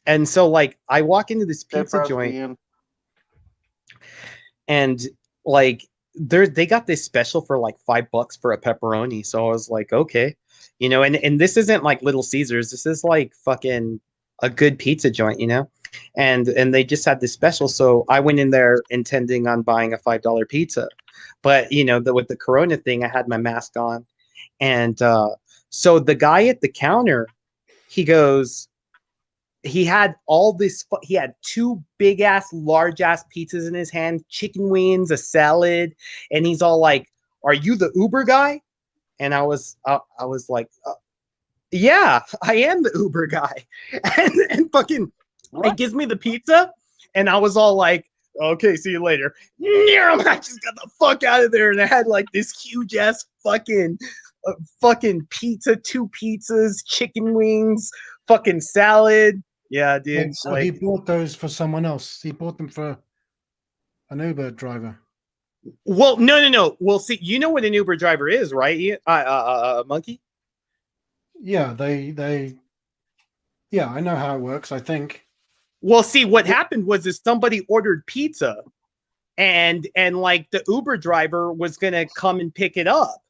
And so, like, I walk into this Stay pizza proud, joint, Ian. and like, they got this special for like $5 for a pepperoni. So I was like, okay, and this isn't like Little Caesars. This is like fucking a good pizza joint. And they just had this special. So I went in there intending on buying a $5 pizza, but with the Corona thing, I had my mask on, and so the guy at the counter, he goes. He had he had 2 big ass, large ass pizzas in his hand, chicken wings, a salad, and he's all like, "Are you the Uber guy?" And I was like, Yeah, I am the Uber guy. And fucking, it gives me the pizza. And I was all like, okay, see you later. I just got the fuck out of there. And I had like this huge ass fucking pizza, 2 pizzas, chicken wings, fucking salad. Yeah, dude. And so he bought those for someone else. He bought them for an Uber driver. Well, no. Well, see, you know what an Uber driver is, right? Monkey? Yeah, yeah, I know how it works, I think. Well, see, what happened was somebody ordered pizza and like the Uber driver was gonna come and pick it up.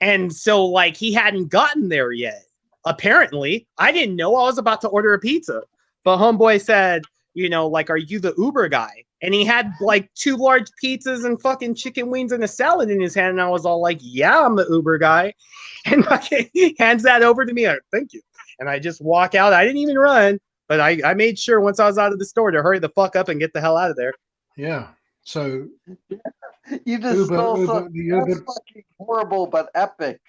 And so like he hadn't gotten there yet. Apparently, I didn't know I was about to order a pizza. But homeboy said, like, are you the Uber guy? And he had like 2 large pizzas and fucking chicken wings and a salad in his hand. And I was all like, yeah, I'm the Uber guy. And he hands that over to me. Thank you. And I just walk out. I didn't even run, but I made sure once I was out of the store to hurry the fuck up and get the hell out of there. Yeah. So you just stole that's fucking horrible but epic.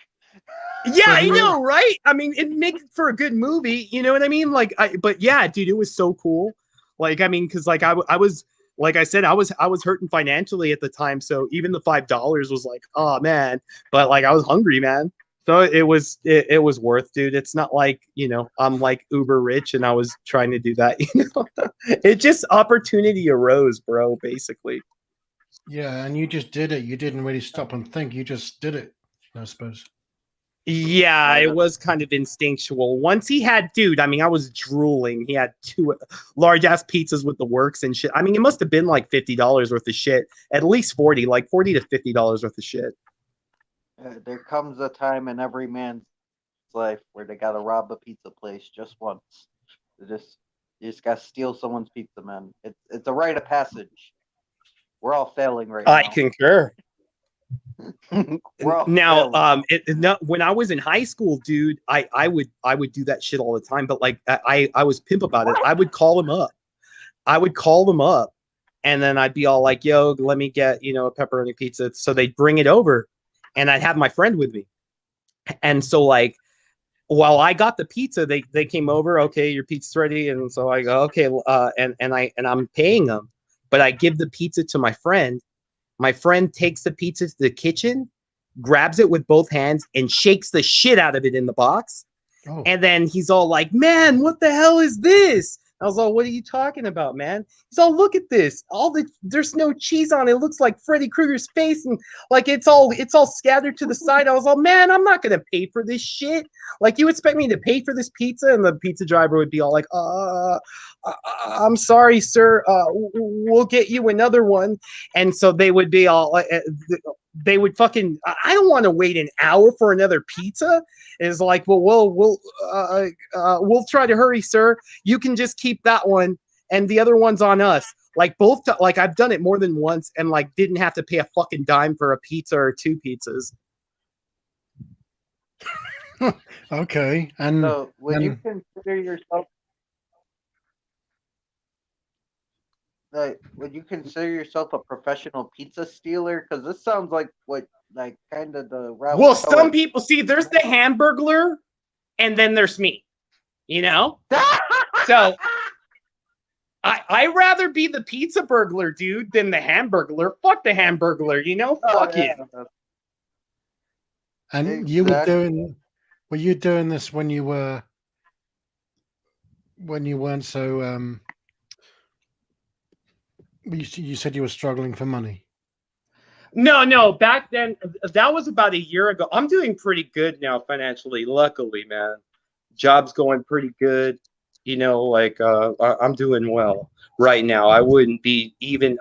Yeah, I know, right? I mean, it makes for a good movie, you know what I mean? Like, but yeah, dude, it was so cool. Like, I mean, because like I was, like I said, I was hurting financially at the time, so even the $5 was like, oh man. But like, I was hungry, man. So it was worth, dude. It's not like I'm like uber rich and I was trying to do that. It just opportunity arose, bro. Basically. Yeah, and you just did it. You didn't really stop and think. You just did it, I suppose. Yeah, it was kind of instinctual. Once he had, dude, I mean, I was drooling. He had 2 large ass pizzas with the works and shit. I mean, it must have been like $50 worth of shit. At least 40, like $40 to $50 worth of shit. There comes a time in every man's life where they gotta rob a pizza place just once. You just gotta steal someone's pizza, man. It's a rite of passage. We're all failing right now. I concur. Now, when I was in high school, dude, I would do that shit all the time. But like, I was pimp about it. I would call them up, and then I'd be all like, "Yo, let me get a pepperoni pizza." So they'd bring it over, and I'd have my friend with me. And so like, while I got the pizza, they came over. Okay, your pizza's ready, and so I go, okay, and I'm paying them, but I give the pizza to my friend. My friend takes the pizza to the kitchen, grabs it with both hands, and shakes the shit out of it in the box. Oh. And then he's all like, man, what the hell is this? I was all, what are you talking about, man? He's all, look at this. There's no cheese on it. It looks like Freddy Krueger's face, and like it's all scattered to the side. I was all, man, I'm not gonna pay for this shit. Like, you expect me to pay for this pizza? And the pizza driver would be all like, I'm sorry, sir. We'll get you another one. And so they would be all like, they would fucking, I don't want to wait an hour for another pizza. It's like, well, we'll try to hurry, sir. You can just keep that one, and the other one's on us. Like like I've done it more than once, and like didn't have to pay a fucking dime for a pizza or 2 pizzas. Okay, and so you consider yourself would you consider yourself a professional pizza stealer? Because this sounds like kind of the route. Well, some people see there's the Hamburglar, and then there's me. So I rather be the pizza burglar, dude, than the Hamburglar. Fuck the Hamburglar, fuck it. And exactly. were you doing this when you weren't so you said you were struggling for money? No, back then, that was about a year ago. I'm doing pretty good now financially, luckily, man. Job's going pretty good. I'm doing well right now. I wouldn't even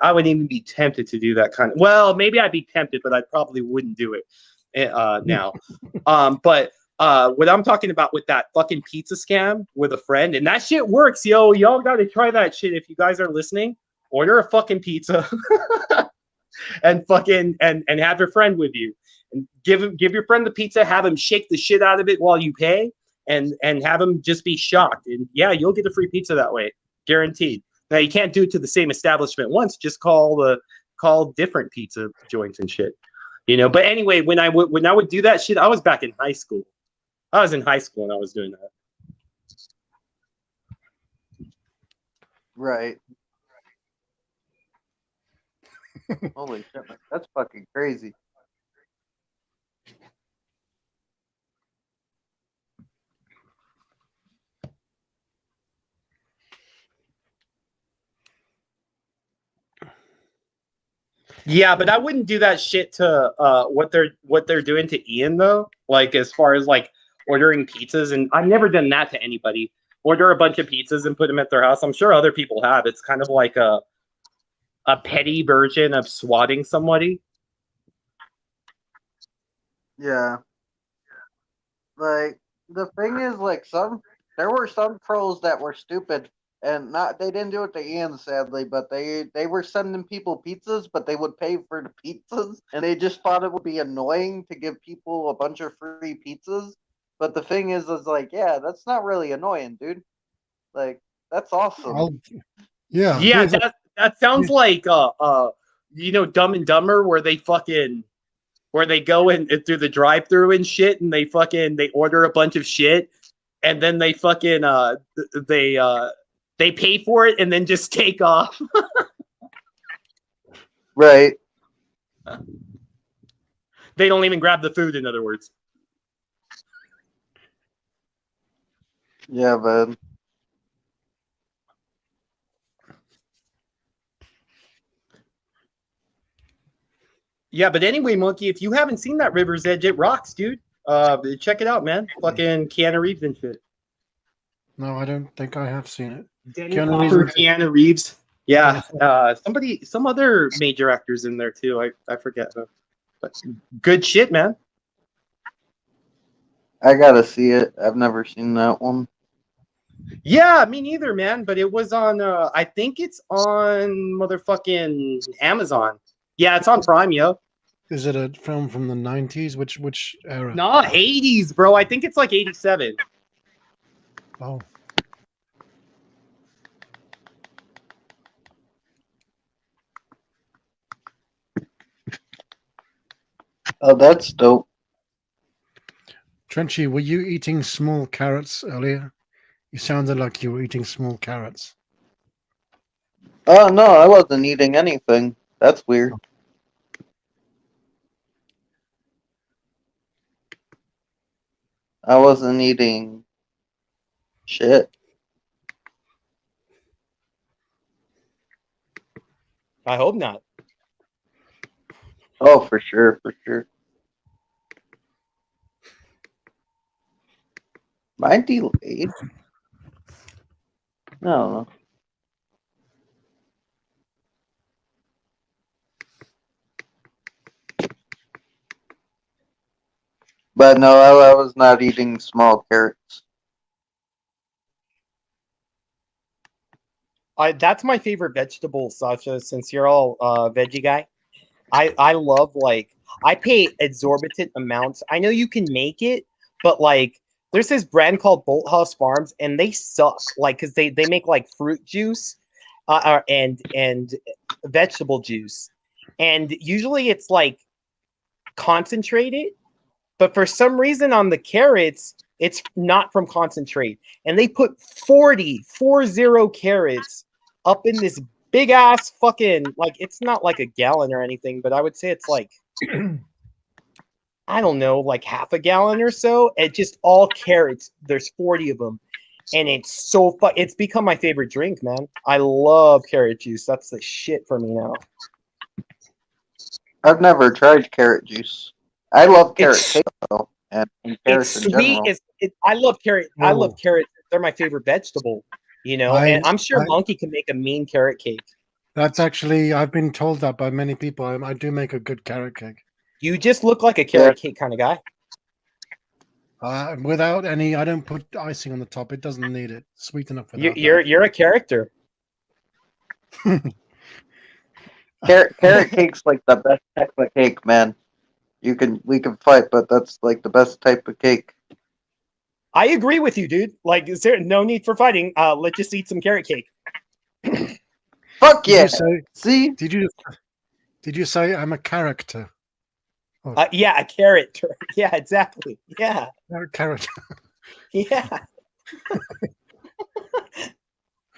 be tempted to do that kind of, well, maybe I'd be tempted, but I probably wouldn't do it now. But what I'm talking about with that fucking pizza scam with a friend, and that shit works, yo. Y'all got to try that shit if you guys are listening. Order a fucking pizza and fucking and have your friend with you, and give your friend the pizza, have him shake the shit out of it while you pay, and have him just be shocked. And yeah, you'll get a free pizza that way, guaranteed. Now you can't do it to the same establishment once, just call different pizza joints and shit. But anyway, when I would do that shit, I was back in high school. I was in high school when I was doing that. Right. Holy shit, man. That's fucking crazy. Yeah, but I wouldn't do that shit to what they're doing to Ian though. Like as far as like ordering pizzas, and I've never done that to anybody. Order a bunch of pizzas and put them at their house. I'm sure other people have. It's kind of like a petty version of swatting somebody. Yeah. Like the thing is, like there were some trolls that were stupid and they didn't do it to Ian sadly, but they were sending people pizzas, but they would pay for the pizzas, and they just thought it would be annoying to give people a bunch of free pizzas. But the thing is like, yeah, that's not really annoying, dude. Like that's awesome. Yeah. Yeah, that sounds like Dumb and Dumber, where they go in through the drive-through and shit, and they order a bunch of shit, and then they they pay for it and then just take off. Right. They don't even grab the food, in other words. Yeah, man. Yeah, but anyway, Monkey, if you haven't seen that River's Edge, it rocks, dude. Check it out, man. Fucking Keanu Reeves and shit. No, I don't think I have seen it. Keanu Reeves. Yeah, some other major actors in there too. I forget, but good shit, man. I gotta see it. I've never seen that one. Yeah, me neither, man. But it was on. I think it's on motherfucking Amazon. Yeah, it's on Prime, yo. Is it a film from the 90s? Which era? No, 80s, bro. I think it's like 87. Oh. Oh, that's dope. Trenchy, were you eating small carrots earlier? You sounded like you were eating small carrots. Oh, no, I wasn't eating anything. That's weird. I wasn't eating shit. I hope not. Oh, for sure, for sure. Mine delayed? No. But no, I was not eating small carrots. That's my favorite vegetable, Sacha, since you're all veggie guy. I love, like, I pay exorbitant amounts. I know you can make it, but like there's this brand called Bolthouse Farms, and they suck, like, because they make like fruit juice and vegetable juice, and usually it's like concentrated, but for some reason on the carrots it's not from concentrate, and they put 40 carrots up in this big ass fucking, like, it's not like a gallon or anything, but I would say it's like I don't know, like half a gallon or so. It just all carrots. There's 40 of them, and it's so fun. It's become my favorite drink, man. I love carrot juice. That's the shit for me now. I've never tried carrot juice. I love carrot cake though, and carrots It's in sweet. general. I love carrot. I love Oh. carrots. They're my favorite vegetable. And I'm sure Monkey can make a mean carrot cake. That's actually, I've been told that by many people. I do make a good carrot cake. You just look like a carrot cake kind of guy. Without any, I don't put icing on the top. It doesn't need it. Sweet enough without You're a character. Carrot cake's like the best type of cake, man. We can fight, but that's like the best type of cake. I agree with you, dude. Like, is there no need for fighting? Let's just eat some carrot cake. Fuck yeah! Did you say, See? Did you say I'm a character? Yeah, a carrot. Yeah, exactly. Yeah, Carrot. yeah.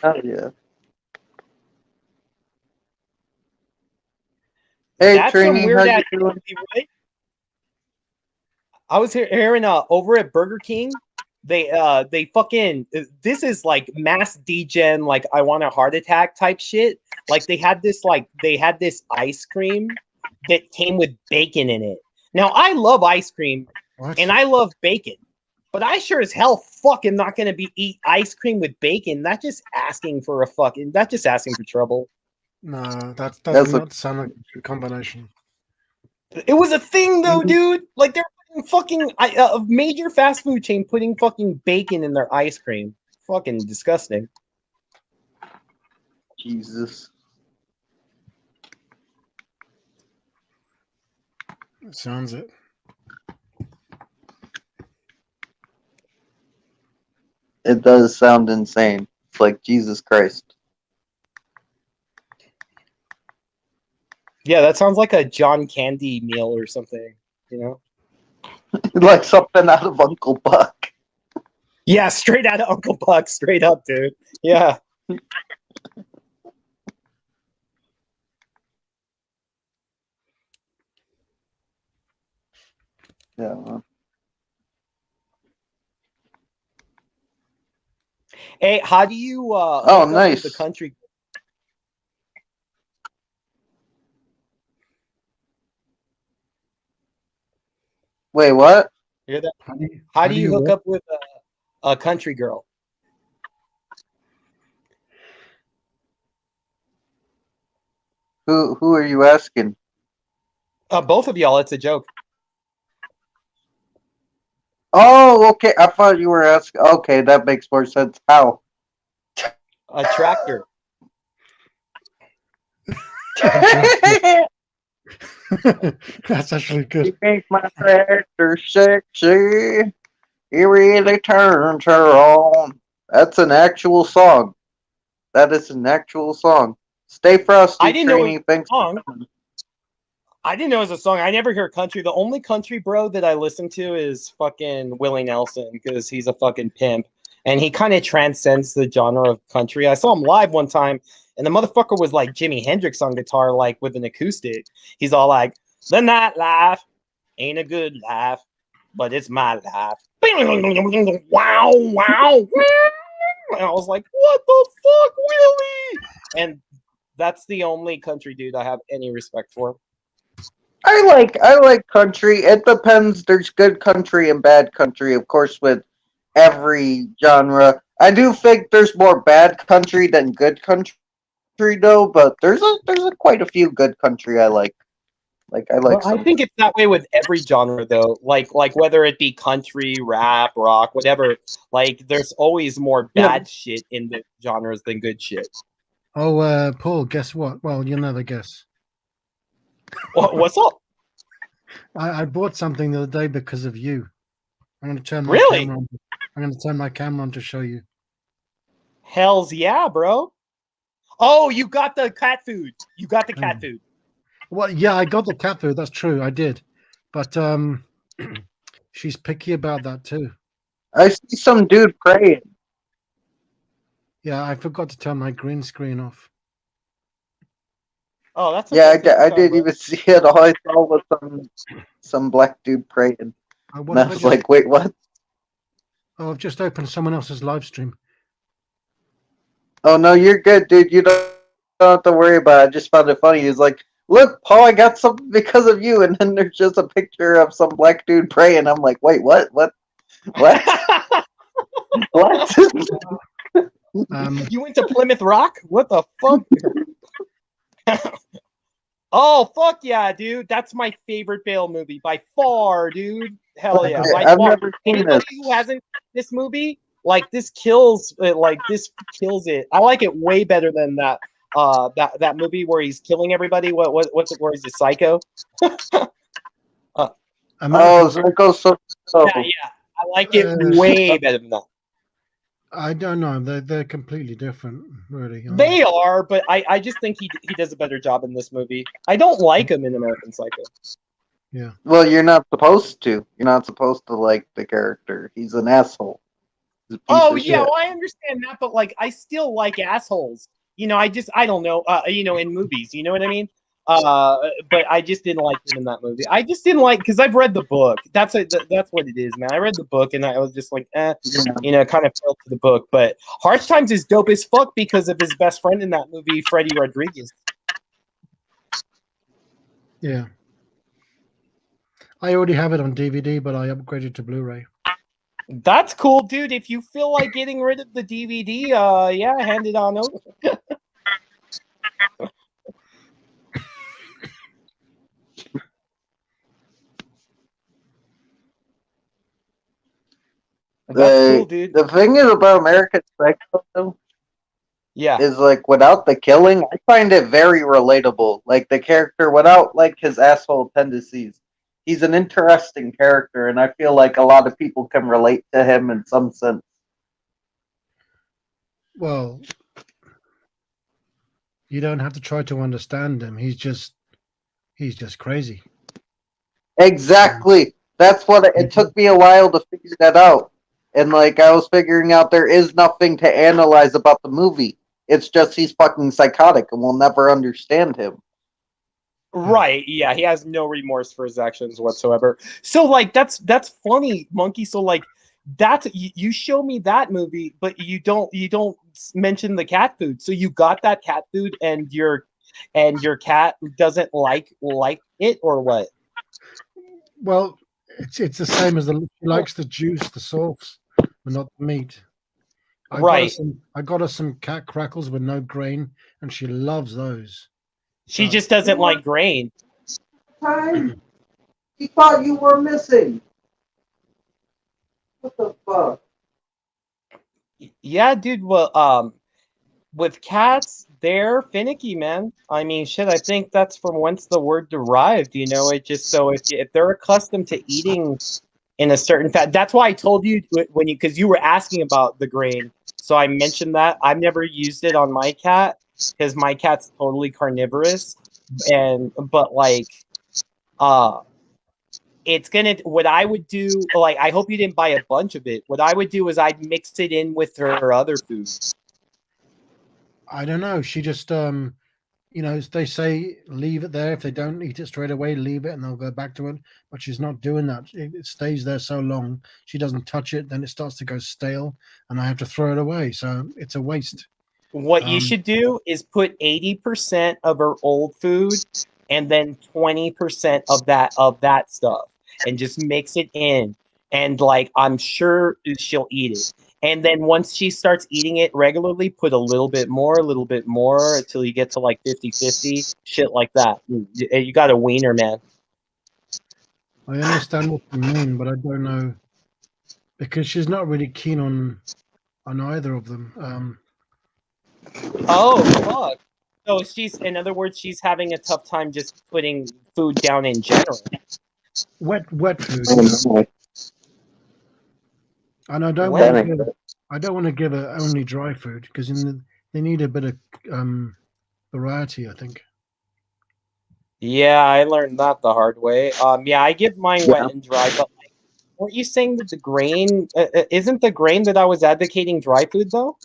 Oh yeah. Hey That's some Trini, how weird you ass doing? movie, right? I was hearing over at Burger King. They fucking this is like mass degen, like I want a heart attack type shit. Like they had this ice cream that came with bacon in it. Now I love ice cream What? and I love bacon, but I sure as hell fucking not gonna eat ice cream with bacon. That's just asking for trouble. No, that does That's not sound like a good combination. It was a thing though, dude. Like they're fucking a major fast food chain putting fucking bacon in their ice cream. Fucking disgusting. Jesus. Sounds it. It does sound insane. It's like Jesus Christ. Yeah, that sounds like a John Candy meal or something, you know? Like something out of Uncle Buck. Yeah, straight out of Uncle Buck, straight up, dude. Yeah. Yeah. Well. Hey, how do you hook Oh, up with nice. the country? Wait, what? Hear that? How do do you you hook what? up with a country girl? Who are you asking? Both of y'all, it's a joke. Oh, okay. I thought you were asking. Okay, that makes more sense. How? A tractor. That's actually You good. make my tractor sexy. He really turns her on. That's an actual song. That is an actual song. Stay frosty, I didn't know it was Trini. Thanks. a song. I didn't know it was a song. I never hear country. The only country bro that I listen to is fucking Willie Nelson because he's a fucking pimp. And he kind of transcends the genre of country. I saw him live one time, and the motherfucker was like Jimi Hendrix on guitar, like with an acoustic. He's all like, "The night life ain't a good life, but it's my life." Wow, wow, wow. And I was like, "What the fuck, Willie?" And that's the only country dude I have any respect for. I like country. It depends. There's good country and bad country, of course, with every genre. I do think there's more bad country than good country though, but there's quite a few good country I like. Like I Well, like I some. think it's that way with every genre, though. Like whether it be country, rap, rock, whatever. Like, there's always more bad shit in the genres than good shit. Oh, Paul, guess what? Well, you'll never guess. What's up? I bought something the other day because of you. I'm going to turn my Really? camera on. I'm going to turn my camera on to show you. Hell's yeah, bro. Oh, you got the cat food. You got the cat food. Well, yeah, I got the cat food. That's true. I did, but she's picky about that too. I see some dude praying. Yeah, I forgot to turn my green screen off. Oh, that's Yeah, okay. Take your I time, didn't bro. even see it. All I saw was some black dude praying, and What I if I was just? like, "Wait, what?" Oh, I've just opened someone else's live stream. Oh no, you're good, dude. You don't have to worry about it. I just found it funny. He's like, "Look, Paul, I got something because of you," and then there's just a picture of some black dude praying. I'm like, "Wait, what? What? What? What?" You went to Plymouth Rock? What the fuck? Oh, fuck yeah, dude. That's my favorite Bale movie by far, dude. Hell yeah, by I've far. never seen Anybody this. who hasn't this movie, like this kills it. I like it way better than that movie where he's killing everybody. What's it where he's a psycho? Oh, Psycho. So. Yeah. I like it way better than that. I don't know. They're completely different, really. They are, but I just think he does a better job in this movie. I don't like him in American Psycho. Yeah. Well, you're not supposed to. You're not supposed to like the character. He's an asshole. He's a piece Oh of yeah, shit. well, I understand that, but like I still like assholes. I don't know, in movies, you know what I mean? But I just didn't like him in that movie. I just didn't like because I've read the book. That's what it is, man. I read the book and I was just like, kind of fell to the book. But Harsh Times is dope as fuck because of his best friend in that movie, Freddie Rodriguez. Yeah. I already have it on DVD, but I upgraded to Blu-ray. That's cool, dude. If you feel like getting rid of the DVD, hand it on over. That's cool, dude. The thing is about American Psycho though, Yeah. is like without the killing, I find it very relatable. Like the character without like his asshole tendencies. He's an interesting character and I feel like a lot of people can relate to him in some sense. Well, you don't have to try to understand him. He's just crazy. Exactly. That's what it took me a while to figure that out. And like I was figuring out there is nothing to analyze about the movie. It's just he's fucking psychotic and we'll never understand him. Right. Yeah, he has no remorse for his actions whatsoever. So like that's funny, Monkey. So like that's you show me that movie, but you don't mention the cat food. So you got that cat food and your cat doesn't like it or what? Well, it's the same as she likes the juice, the sauce, but not the meat. Right. I got her some cat crackles with no grain, and she loves those. She just doesn't like grain. Time? He thought you were missing. What the fuck? Yeah, dude. Well, with cats, they're finicky, man. I mean, shit. I think that's from whence the word derived. It just so if they're accustomed to eating in a certain fat, that's why I told you because you were asking about the grain. So I mentioned that I've never used it on my cat because my cat's totally carnivorous, but like, it's gonna. What I would do, like, I hope you didn't buy a bunch of it. What I would do is I'd mix it in with her other food. I don't know. She just they say leave it there. If they don't eat it straight away, leave it and they'll go back to it. But she's not doing that. It stays there so long. She doesn't touch it. Then it starts to go stale and I have to throw it away. So it's a waste. What you should do is put 80% of her old food and then 20% of that stuff and just mix it in. And like, I'm sure she'll eat it. And then once she starts eating it regularly, put a little bit more until you get to like 50-50, shit like that. You got a wiener, man. I understand what you mean, but I don't know because she's not really keen on either of them. Oh, fuck. So in other words, she's having a tough time just putting food down in general. Wet food. And I don't want to give her only dry food because they need a bit of variety, I think. Yeah, I learned that the hard way. Yeah, I give mine wet and dry, but like, weren't you saying that the grain isn't the grain that I was advocating dry food though?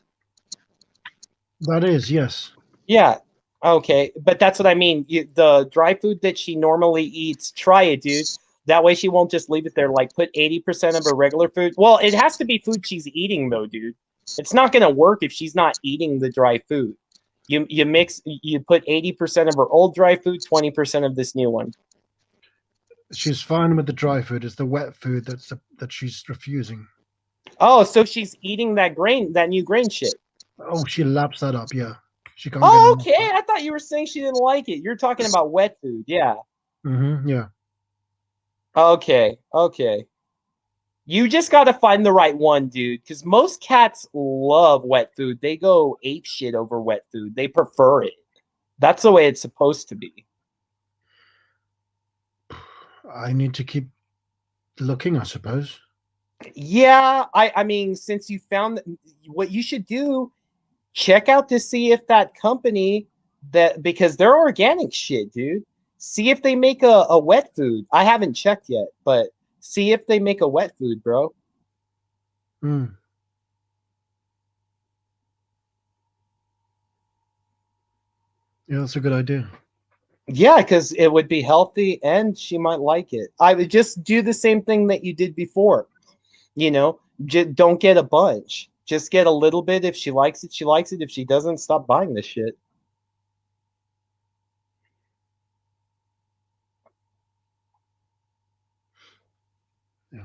That is, yes. Yeah. Okay, but that's what I mean. The dry food that she normally eats, try it, dude. That way she won't just leave it there. Like put 80% of her regular food. Well, it has to be food she's eating though, dude. It's not gonna work if she's not eating the dry food. You put 80% of her old dry food, 20% of this new one. She's fine with the dry food. It's the wet food that she's refusing. Oh, so she's eating that new grain shit. Oh, she laps that up, yeah. She can't Oh, okay. I thought you were saying she didn't like it. You're talking about wet food, yeah. Yeah. Okay. You just got to find the right one, dude, because most cats love wet food. They go ape shit over wet food. They prefer it. That's the way it's supposed to be. I need to keep looking, I suppose. Yeah, I mean, since you found what you should do, check out to see if that company because they're organic shit, dude. see if they make a wet food. I haven't checked yet, but see if they make a wet food, bro. Hmm. Yeah, that's a good idea. Yeah, because it would be healthy and she might like it. I would just do the same thing that you did before. You know, don't get a bunch. Just get a little bit. If she likes it, she likes it. If she doesn't, stop buying this shit. Yeah.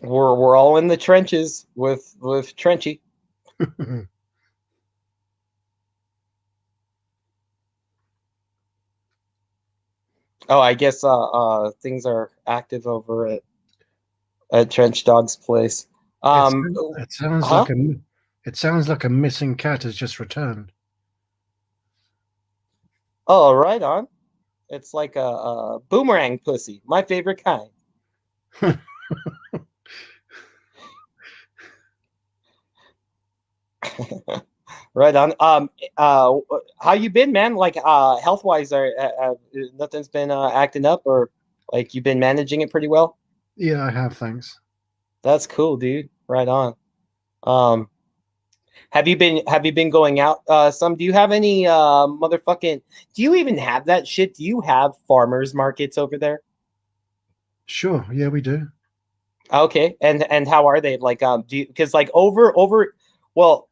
We're all in the trenches with Trenchy. Oh, I guess things are active over at Trench Dog's place. It sounds Huh? like a missing cat has just returned. Oh, right on. It's like a boomerang pussy, my favorite kind. Right on. How you been, man? Like, health wise, nothing's been acting up, or like you've been managing it pretty well? Yeah, I have, thanks. That's cool, dude. Right on. Um, have you been going out some? Do you have any motherfucking? Do you even have that shit? Do you have farmers markets over there? Sure, yeah, we do. Okay, and how are they? Like, do you, because like over, well,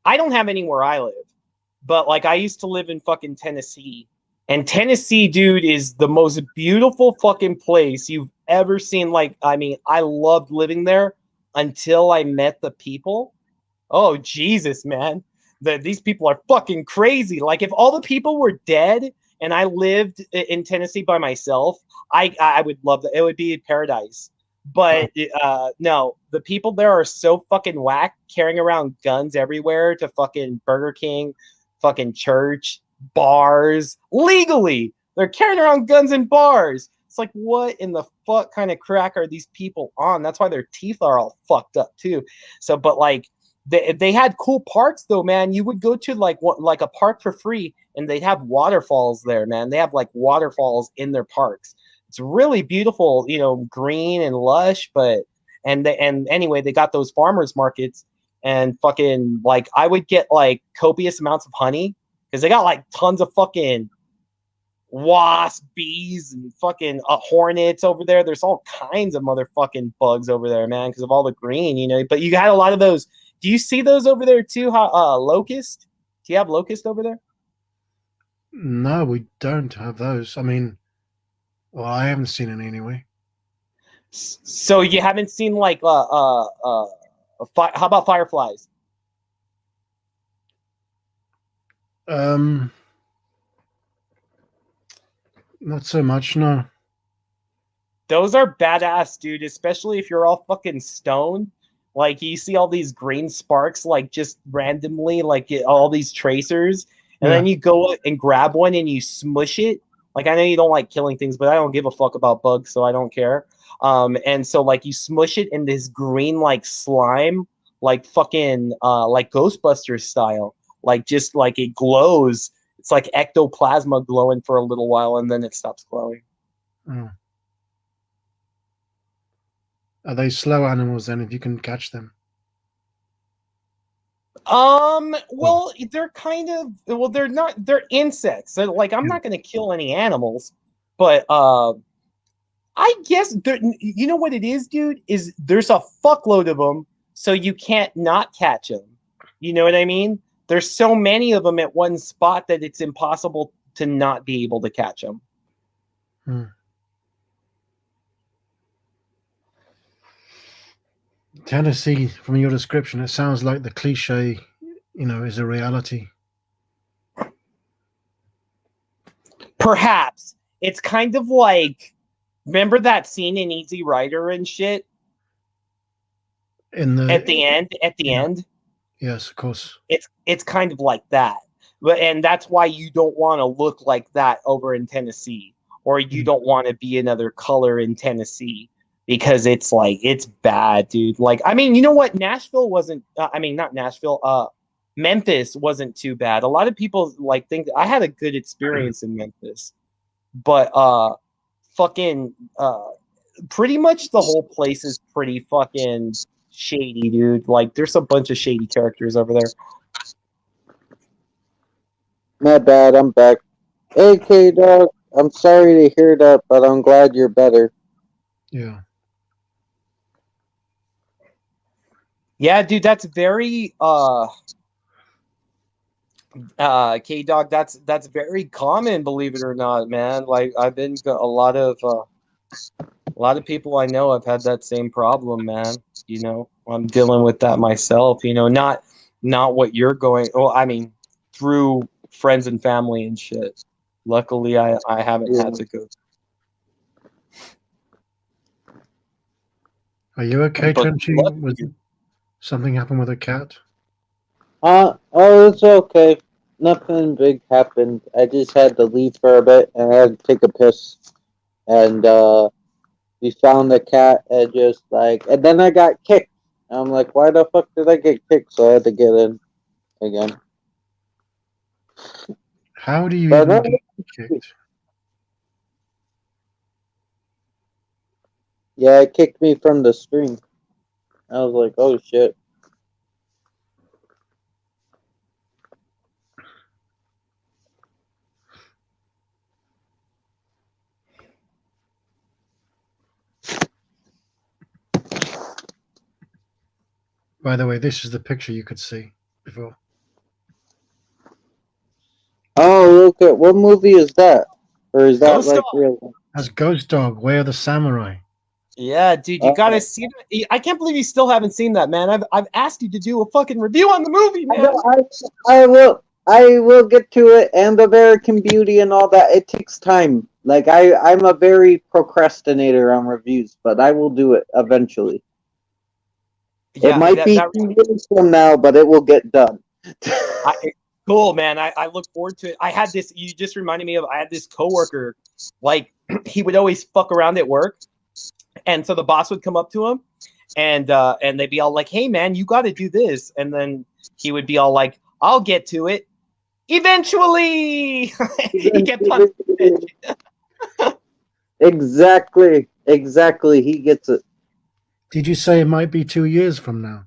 I don't have any where I live, but like I used to live in fucking Tennessee, and Tennessee, dude, is the most beautiful fucking place you've ever seen. Like, I mean, I loved living there until I met the people. Oh Jesus, man, these people are fucking crazy. Like, if all the people were dead and I lived in Tennessee by myself, I would love that. It would be paradise. But no, the people there are so fucking whack, carrying around guns everywhere to fucking Burger King, fucking church, bars, legally. They're carrying around guns in bars. It's like, what in the fuck kind of crack are these people on? That's why their teeth are all fucked up too. So, but like, they had cool parks though, man. You would go to like a park for free, and they'd have waterfalls there, man. They have like waterfalls in their parks. It's really beautiful, you know, green and lush. But and anyway, they got those farmers markets, and fucking like I would get like copious amounts of honey because they got like tons of fucking wasps, bees, and fucking hornets over there. There's all kinds of motherfucking bugs over there, man, because of all the green, you know. But you got a lot of those. Do you see those over there too? How locust? Do you have locust over there? No, we don't have those. I mean, well, I haven't seen any anyway. So you haven't seen like how about fireflies? Um, Not so much, no. Those are badass, dude, especially if you're all fucking stoned. Like you see all these green sparks, like just randomly, like all these tracers, and Yeah. then you go and grab one and you smush it. Like I know you don't like killing things, but I don't give a fuck about bugs, so I don't care. And so like you smush it in this green like slime, like fucking like Ghostbusters style, like just like it glows. It's like ectoplasma glowing for a little while, and then it stops glowing. Oh. Are they slow animals then if you can catch them? Well, they're kind of, well, they're not, they're insects. They're like, I'm Yeah. not going to kill any animals, but I guess you know what it is, dude, is there's a fuckload of them, so you can't not catch them. You know what I mean? There's so many of them at one spot that it's impossible to not be able to catch them. Hmm. Tennessee, from your description, it sounds like the cliche, is a reality. Perhaps it's kind of like, remember that scene in Easy Rider and shit In the at the end? At the Yeah. end, Yes, of course. it's kind of like that. And that's why you don't want to look like that over in Tennessee, or you don't want to be another color in Tennessee because it's like it's bad, dude. Like, I mean, you know what? Nashville wasn't. I mean, not Nashville. Memphis wasn't too bad. A lot of people like think I had a good experience in Memphis, but fucking pretty much the whole place is pretty fucking shady, dude. Like, there's a bunch of shady characters over there. My bad, I'm back. Hey, K-Dog, I'm sorry to hear that, but I'm glad you're better. Yeah. Yeah, dude, that's very K-Dog, that's very common, believe it or not, man. Like, I've been a lot of people I know have had that same problem, man. You know, I'm dealing with that myself, you know, not what you're going, well, I mean, through friends and family and shit. Luckily, I haven't had to go. Are you okay, But Trenchie? luckily- Was something happened with a cat? Oh, it's okay. Nothing big happened. I just had to leave for a bit and I had to take a piss. And, we found the cat and just like, and then I got kicked. I'm like, why the fuck did I get kicked? So I had to get in again. How do you But even no, get kicked? yeah, it kicked me from the stream. I was like, oh shit. By the way, this is the picture you could see before. Oh, look at what movie is that? Or is that Ghost like Dog. real? That's Ghost Dog, Way of the Samurai. Yeah, dude, you gotta see that. I can't believe you still haven't seen that, man. I've asked you to do a fucking review on the movie, man. I will get to it, and American Beauty and all that. It takes time. Like I'm a very procrastinator on reviews, but I will do it eventually. Yeah, It might be 2 years from now, but it will get done. cool, man. I look forward to it. I had this. You just reminded me of. I had this coworker. Like, he would always fuck around at work, and so the boss would come up to him, and they'd be all like, "Hey, man, you got to do this," and then he would be all like, "I'll get to it eventually." He kept on. Exactly. He gets it. Did you say it might be 2 years from now?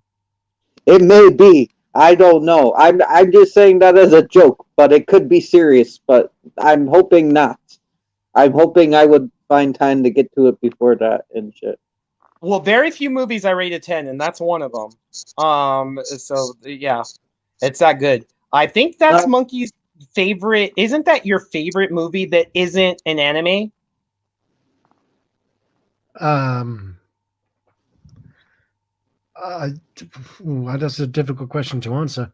It may be. I don't know. I'm just saying that as a joke, but it could be serious. But I'm hoping not. I'm hoping I would find time to get to it before that and shit. Well, very few movies I rate a 10, and that's one of them. So yeah, it's that good. I think that's Monkey's favorite. Isn't that your favorite movie that isn't an anime? That's a difficult question to answer.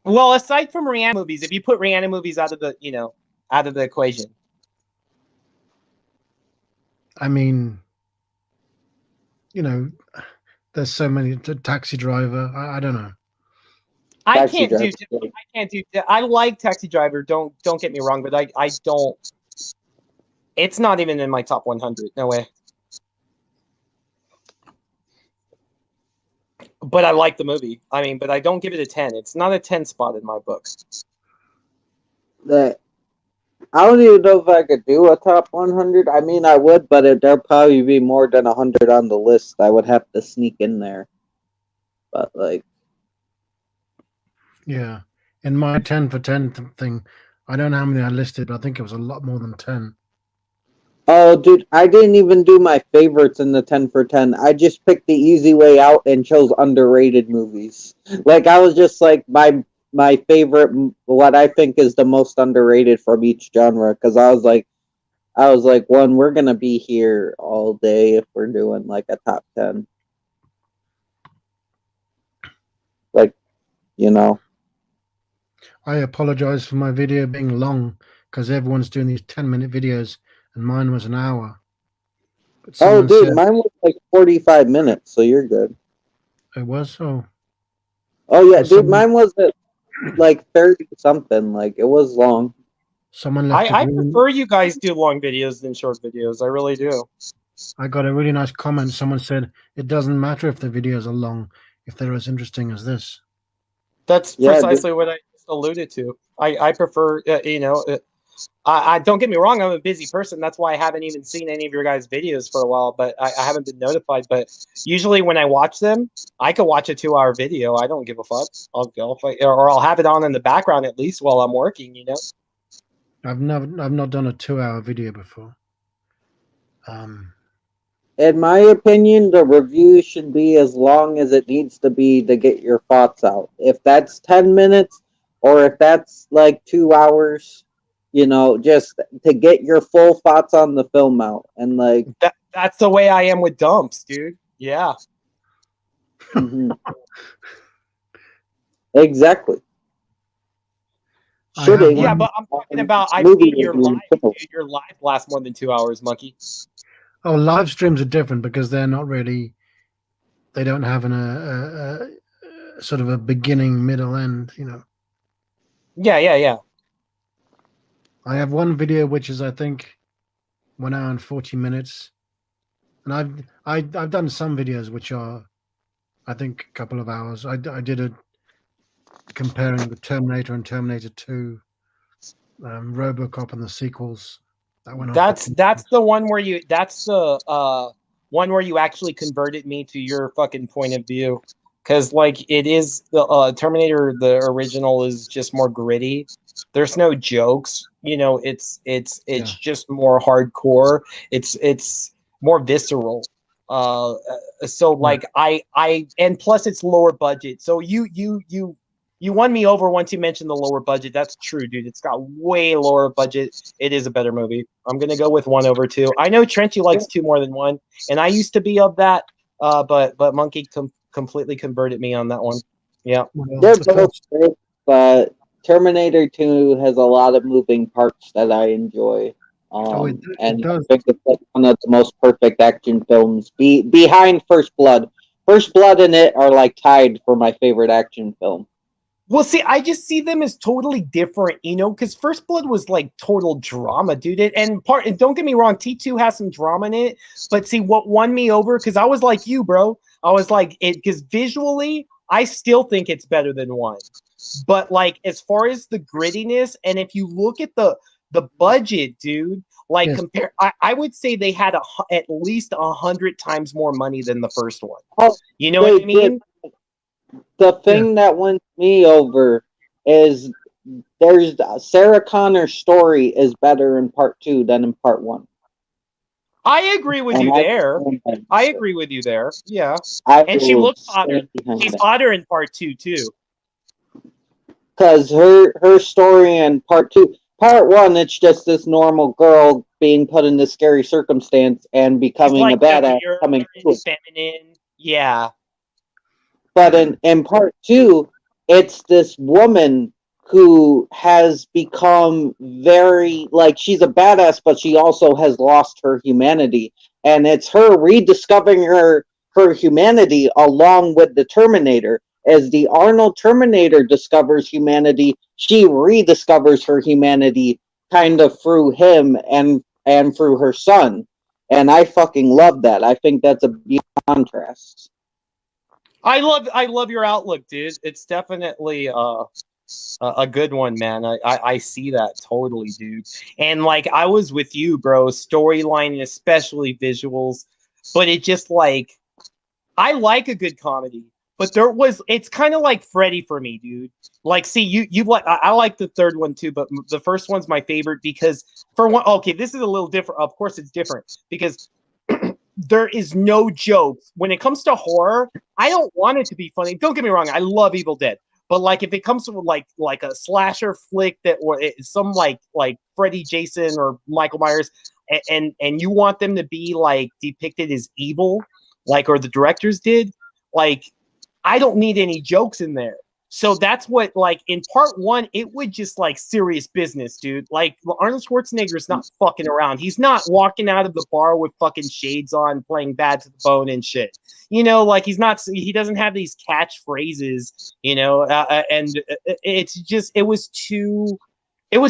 Well, aside from Rihanna movies, if you put Rihanna movies out of the equation, I mean, there's so many. Taxi Driver. I don't know. I can't do. I like Taxi Driver. Don't get me wrong, but I don't. It's not even in my top 100. No way. But I like the movie. I mean, but I don't give it a 10. It's not a 10 spot in my book. I don't even know if I could do a top 100. I mean, I would, but there'll probably be more than 100 on the list. I would have to sneak in there. But, like... Yeah. In my 10 for 10 thing, I don't know how many I listed, but I think it was a lot more than 10. Oh, dude, I didn't even do my favorites in the 10 for 10. I just picked the easy way out and chose underrated movies. Like, I was just like, my favorite, what I think is the most underrated from each genre, because I was like, one, we're going to be here all day if we're doing, like, a top 10. Like, I apologize for my video being long, because everyone's doing these 10-minute videos, and mine was an hour. Oh, dude, mine was like 45 minutes, so you're good. It was? Oh. Oh, yeah, dude, mine was like 30 something. Like it was long. Someone left a I really, prefer you guys do long videos than short videos. I really do. I got a really nice comment. Someone said it doesn't matter if the videos are long if they're as interesting as this. That's Yeah, precisely what I just alluded to. I prefer, I don't get me wrong. I'm a busy person. That's why I haven't even seen any of your guys' videos for a while. But I haven't been notified. But usually when I watch them, I could watch a 2-hour video. I don't give a fuck. I'll go, or I'll have it on in the background at least while I'm working. I've not done a 2-hour video before. in my opinion, the review should be as long as it needs to be to get your thoughts out. If that's 10 minutes or if that's like 2 hours, just to get your full thoughts on the film out. And like, That's the way I am with dumps, dude. Yeah. mhm. Exactly. I Should have it? Yeah, one. but I'm talking about I've Movie seen your review live. film. Dude, your live lasts more than 2 hours, monkey. Oh, live streams are different because they're not really. They don't have a sort of a beginning, middle, end. Yeah. I have one video which is I think 1 hour and 40 minutes, and I've done some videos which are I think a couple of hours. I did a comparing the Terminator and Terminator 2, RoboCop and the sequels. That went on for That's the one where you. That's the one where you actually converted me to your fucking point of view. Because like it is the Terminator, the original is just more gritty. There's no jokes. It's Yeah. just more hardcore. It's more visceral. So like I and plus it's lower budget. So you won me over once you mentioned the lower budget. That's true, dude. It's got way lower budget. It is a better movie. I'm gonna go with 1/2. I know Trenchy likes 2 more than 1, and I used to be of that. But Monkey completely converted me on that one. Yeah. Well, They're the both first, great, but Terminator 2 has a lot of moving parts that I enjoy. it And I does. think it's like one of the most perfect action films behind First Blood. First Blood and it are like tied for my favorite action film. Well, see, I just see them as totally different, because First Blood was like total drama, dude. And don't get me wrong, T2 has some drama in it, but see what won me over, because I was like you, bro. I was like it because visually, I still think it's better than 1. But like as far as the grittiness, and if you look at the budget, dude, like Yes. compare, I would say they had at least 100 times more money than the first one. Oh, You know what I mean? the thing that wins me over is there's Sarah Connor's story is better in part 2 than in part 1. I agree with you there. I agree. agree with you there. Yeah. I And she will looks hotter. stand behind She's that. hotter in part 2 too. Because her story in part 1, it's just this normal girl being put in this scary circumstance and She's becoming like a badass demure coming and to it. feminine. Yeah. But in part 2, it's this woman who has become very, like, she's a badass, but she also has lost her humanity. And it's her rediscovering her humanity along with the Terminator. As the Arnold Terminator discovers humanity, she rediscovers her humanity kind of through him and through her son. And I fucking love that. I think that's a beautiful contrast. I love your outlook, dude. It's definitely a good one, man. I see that totally, dude. And like I was with you, bro. Storyline and especially visuals, but it just like I like a good comedy, but it's kind of like Freddy for me, dude. Like, see, you like I like the third one too, but the first one's my favorite because for one, okay, this is a little different. Of course, it's different because there is no jokes when it comes to horror. I don't want it to be funny. Don't get me wrong, I love Evil Dead, but like if it comes to like a slasher flick that or some like Freddy, Jason, or Michael Myers, and you want them to be like depicted as evil, like or the directors did, like I don't need any jokes in there. So that's what, like, in part one, it would just like serious business, dude. Like, Arnold Schwarzenegger's not fucking around. He's not walking out of the bar with fucking shades on, playing Bad to the Bone and shit. You know, like he doesn't have these catchphrases, you know, and it's just, it was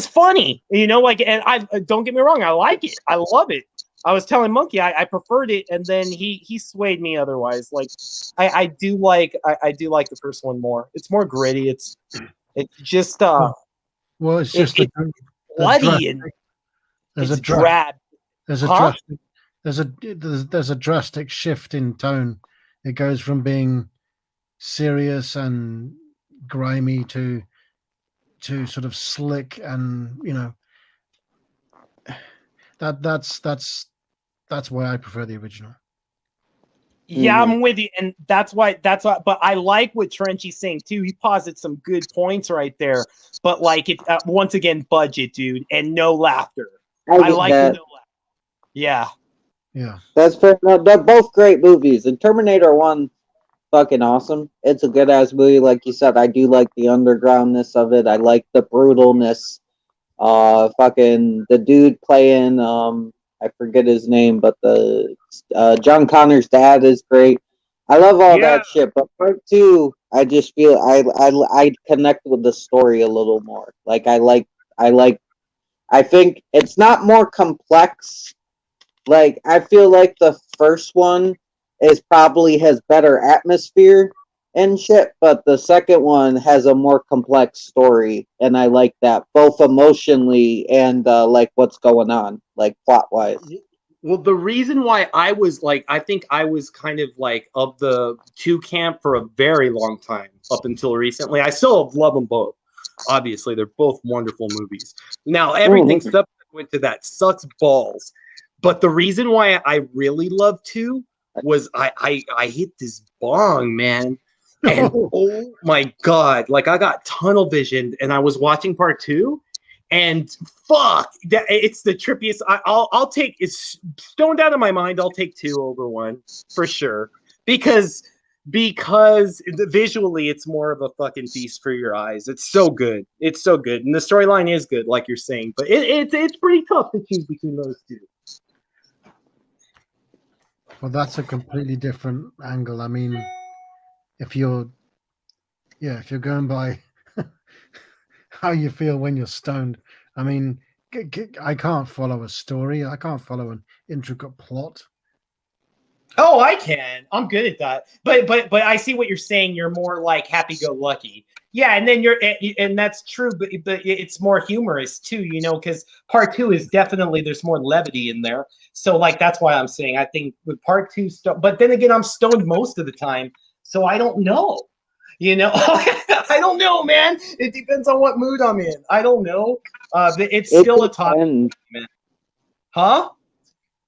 funny, you know, like, and I don't get me wrong, I like it. I love it. I was telling Monkey I preferred it, and then he swayed me otherwise. Like I do like the first one more. It's more gritty. It's just well, it's just it's bloody and there's it's a drab. there's a Huh? there's a drastic shift in tone. It goes from being serious and grimy to sort of slick, and you know that's why I prefer the original. Yeah, I'm with you, and that's why. But I like what Trenchy's saying too. He posits some good points right there. But like, if once again, budget, dude, and no laughter. I like that. no laughter. Yeah. Yeah, That's fair. No, they're both great movies. And Terminator 1, fucking awesome. It's a good ass movie, like you said. I do like the undergroundness of it. I like the brutalness. Fucking the dude playing I forget his name, but the John Connor's dad is great. I love all Yeah. that shit. But part two, I just feel I connect with the story a little more. Like I think it's not more complex. Like I feel like the first one is probably has better atmosphere and shit, but the second one has a more complex story, and I like that both emotionally and like what's going on, like plot wise. Well, the reason why I was like, I think I was kind of like of the two camp for a very long time up until recently. I still love them both. Obviously, they're both wonderful movies. Now, everything subsequent to that sucks balls. But the reason why I really love two was I hit this bong, man. And oh my God, like I got tunnel visioned and I was watching part two. And fuck, it's the trippiest. I'll take it's stoned out of my mind. I'll take two over one for sure because visually it's more of a fucking feast for your eyes. It's so good. It's so good, and the storyline is good, like you're saying. But it's pretty tough to choose between those two. well, that's a completely different angle. I mean, if you're going by how you feel when you're stoned, I mean, I can't follow a story. I can't follow an intricate plot. Oh, I can. I'm good at that. But I see what you're saying. You're more like happy-go-lucky. Yeah, and then and that's true. But it's more humorous too, you know, because part two is definitely there's more levity in there. So like that's why I'm saying I think with part two, but then again, I'm stoned most of the time, so I don't know. You know, I don't know, man. It depends on what mood I'm in. I don't know. It's It still a top, depends. man. Huh?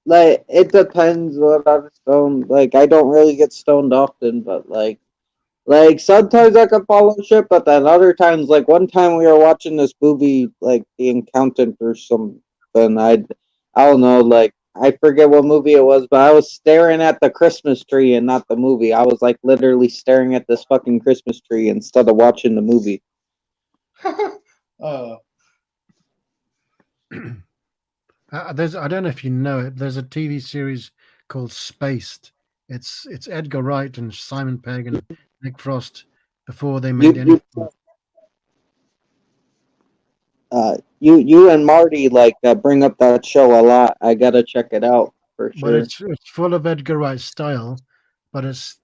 Like it depends what I'm stoned. Like I don't really get stoned often, but like sometimes I can follow shit, but then other times, like one time we were watching this movie, like The Accountant or something. I don't know, like I forget what movie it was, but I was staring at the Christmas tree and not the movie. I was like literally staring at this fucking Christmas tree instead of watching the movie. I don't know if you know it. There's a TV series called Spaced. It's Edgar Wright and Simon Pegg and Nick Frost before they made You anything. you and Marty like bring up that show a lot. I gotta check it out for But sure. it's full of Edgar Wright style, but it's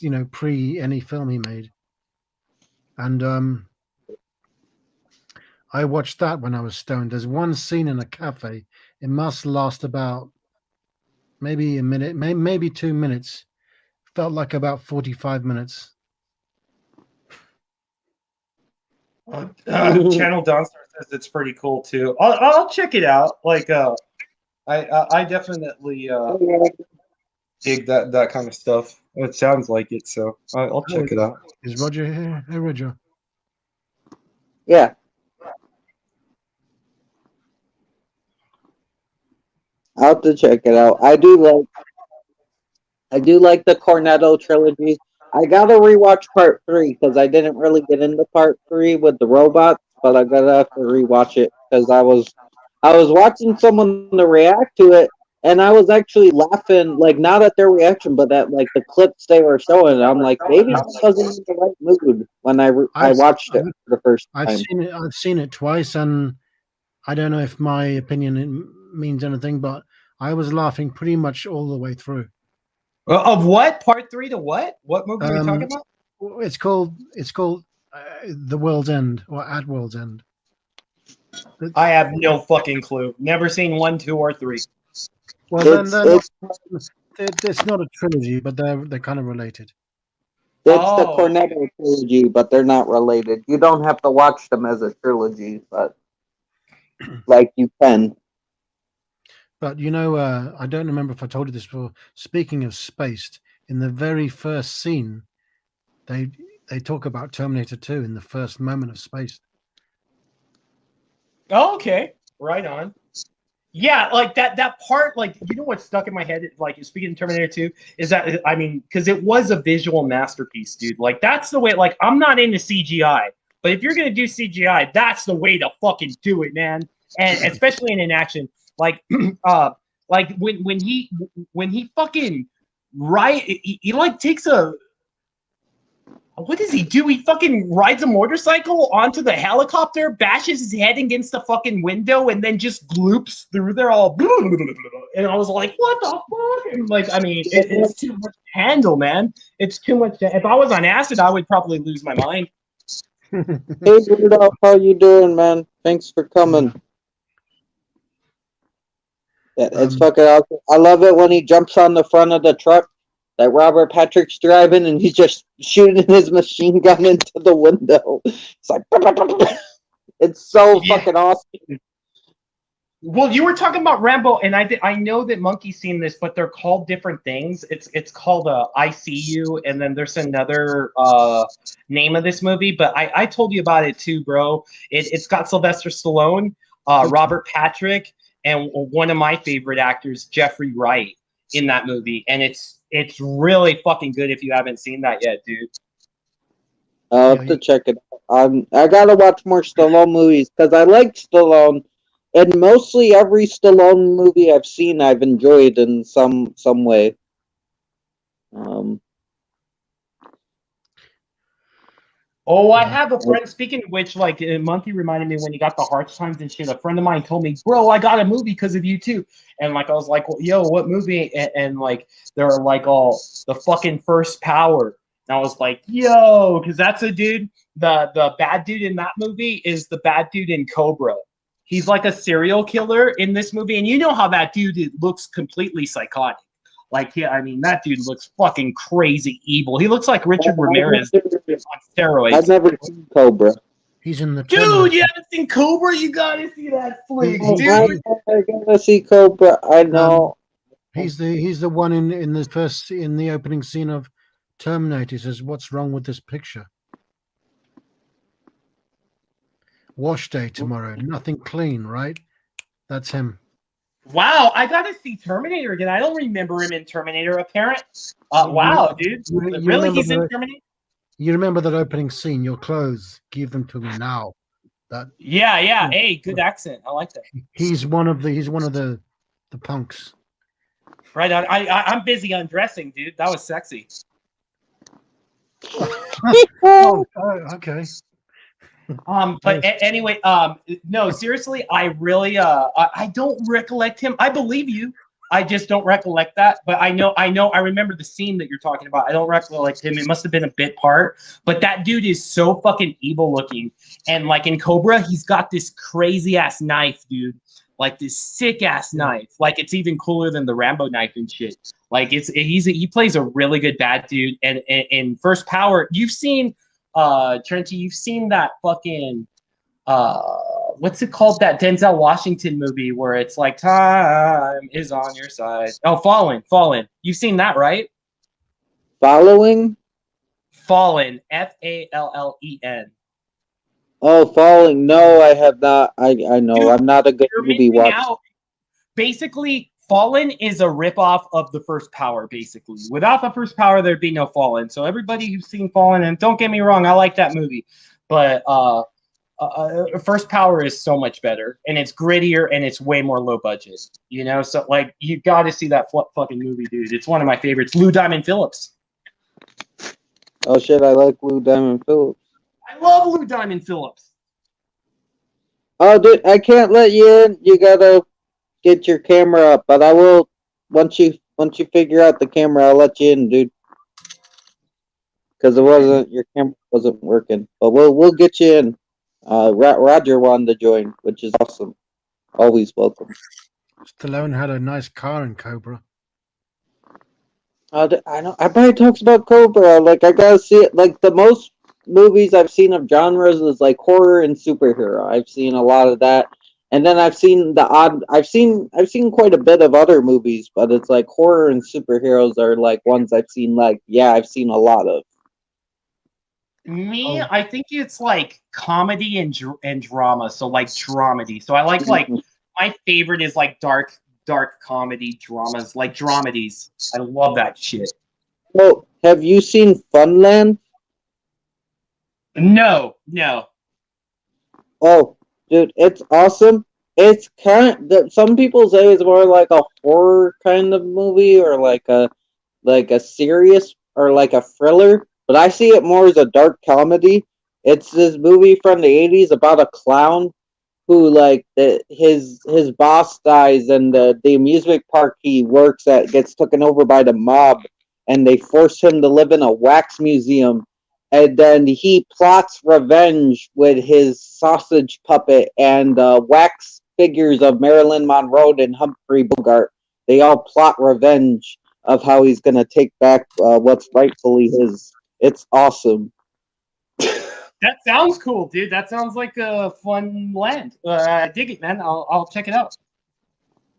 you know pre any film he made. And I watched that when I was stoned. There's one scene in a cafe. It must last about maybe a minute, maybe 2 minutes. Felt like about 45 minutes. Channel Dawnstar says it's pretty cool too. I'll check it out. Like I definitely dig that kind of stuff. It sounds like it, so I'll check it out. Is Roger here? Hey, Roger. Yeah. I'll have to check it out. I do like the Cornetto trilogy. I gotta rewatch part 3 because I didn't really get into part 3 with the robots, but I gotta have to rewatch it because I was watching someone to react to it, and I was actually laughing, like not at their reaction, but at like the clips they were showing. I'm like, maybe I wasn't in the right mood when I I've watched it for the first I've time. seen it. I've seen it twice, and I don't know if my opinion means anything, but I was laughing pretty much all the way through. Of what? Part 3 to what? What movie are we talking Um, about? it's called The World's End or At World's End. I have no fucking clue. Never seen 1, 2, or 3. Well, then It's they're not. it's It's not a trilogy, but they're kind of related. it's the Oh, Cornetto trilogy, but they're not related. You don't have to watch them as a trilogy, but like you can. But I don't remember if I told you this before. Speaking of Spaced, in the very first scene, they they talk about Terminator 2 in the first moment of Spaced. oh, okay. Right on. Yeah, like that part, like you know what stuck in my head, like speaking of Terminator 2, is that I mean, because it was a visual masterpiece, dude. Like that's the way. Like I'm not into CGI, but if you're gonna do CGI, that's the way to fucking do it, man. And especially in an action, like like when he fucking he like takes a what does he do? He fucking rides a motorcycle onto the helicopter, bashes his head against the fucking window, and then just gloops through there all. And I was like, what the fuck? And like, I mean, it's too much to handle, man. It's too much. If I was on acid, I would probably lose my mind. Hey Rudolph, how you doing, man? Thanks for coming. Yeah, it's fucking awesome. I love it when he jumps on the front of the truck that Robert Patrick's driving and he's just shooting his machine gun into the window. It's like it's so Yeah. fucking awesome. Well, you were talking about Rambo, and I know that Monkey's seen this, but they're called different things. It's called I See You, and then there's another name of this movie. But I told you about it too, bro. It's got Sylvester Stallone, Robert Patrick, and one of my favorite actors, Jeffrey Wright, in that movie, and it's really fucking good if you haven't seen that yet, dude. I'll have to check it out. I gotta watch more Stallone movies because I like Stallone, and mostly every Stallone movie I've seen I've enjoyed in some way. Oh, I have a friend. Speaking of which, like Monkey reminded me when he got the hard times and shit. A friend of mine told me, "Bro, I got a movie because of you too." And like I was like, well, "Yo, what movie?" And like they're like all the fucking First Power. And I was like, "Yo," because that's a dude. The bad dude in that movie is the bad dude in Cobra. He's like a serial killer in this movie, and you know how that dude looks completely psychotic. Like, yeah, I mean, that dude looks fucking crazy evil. He looks like Richard Ramirez on steroids. I've never seen Cobra. He's in the Dude, you haven't seen Cobra? You gotta see that flick, I dude. gotta see Cobra. I know. He's the one in the opening scene of Terminator. He says, "What's wrong with this picture? Wash day tomorrow. Nothing clean, right?" That's him. Wow, I gotta see Terminator again. I don't remember him in Terminator. Apparent. Wow, dude. You Really, remember he's in Terminator? You remember that opening scene? Your clothes, give them to me now. That Yeah. Hey, good accent. I like that. he's one of the punks. Right on. I'm busy undressing, dude. That was sexy. Oh, okay. But anyway, no, seriously, I really, I don't recollect him. I believe you. I just don't recollect that. But I remember the scene that you're talking about. I don't recollect him. It must have been a bit part. But that dude is so fucking evil looking. And like in Cobra, he's got this crazy ass knife, dude. Like this sick ass knife. Like it's even cooler than the Rambo knife and shit. Like he plays a really good bad dude. And in First Power, you've seen Trenty, you've seen that fucking what's it called, that Denzel Washington movie where it's like time is on your side. Oh, Fallen. You've seen that, right? Following? Fallen, Fallen. Oh, Falling. No, I have not. I know. Dude, I'm not a good you're movie missing watcher. out. Basically, Fallen is a ripoff of the first Power, basically. Without the first Power, there'd be no Fallen. So everybody who's seen Fallen, and don't get me wrong, I like that movie, but first Power is so much better, and it's grittier, and it's way more low budget. You know, so like you got to see that fucking movie, dude. It's one of my favorites. Lou Diamond Phillips. Oh shit, I like Lou Diamond Phillips. I love Lou Diamond Phillips. Oh, dude, I can't let you in. You gotta get your camera up, but I will once you figure out the camera. I'll let you in, dude. Because your camera wasn't working, but we'll get you in. Roger wanted to join, which is awesome. Always welcome. Stallone had a nice car in Cobra. I know. Everybody talks about Cobra. Like I gotta see it. Like the most movies I've seen of genres is like horror and superhero. I've seen a lot of that, and then I've seen the odd. I've seen quite a bit of other movies, but it's like horror and superheroes are like ones I've seen. Like I've seen a lot of. Me, I think it's like comedy and drama. So like dramedy. So I like my favorite is like dark comedy dramas, like dramedies. I love that shit. Well, have you seen Funland? No. Oh, dude, it's awesome. It's some people say it's more like a horror kind of movie or like a serious or like a thriller, but I see it more as a dark comedy. It's this movie from the 80s about a clown who like his boss dies and the amusement park he works at gets taken over by the mob and they force him to live in a wax museum, and then he plots revenge with his sausage puppet and wax figures of Marilyn Monroe and Humphrey Bogart. They all plot revenge of how he's gonna take back what's rightfully his. It's awesome. That sounds cool, dude. That sounds like a fun land. I dig it, man. I'll check it out.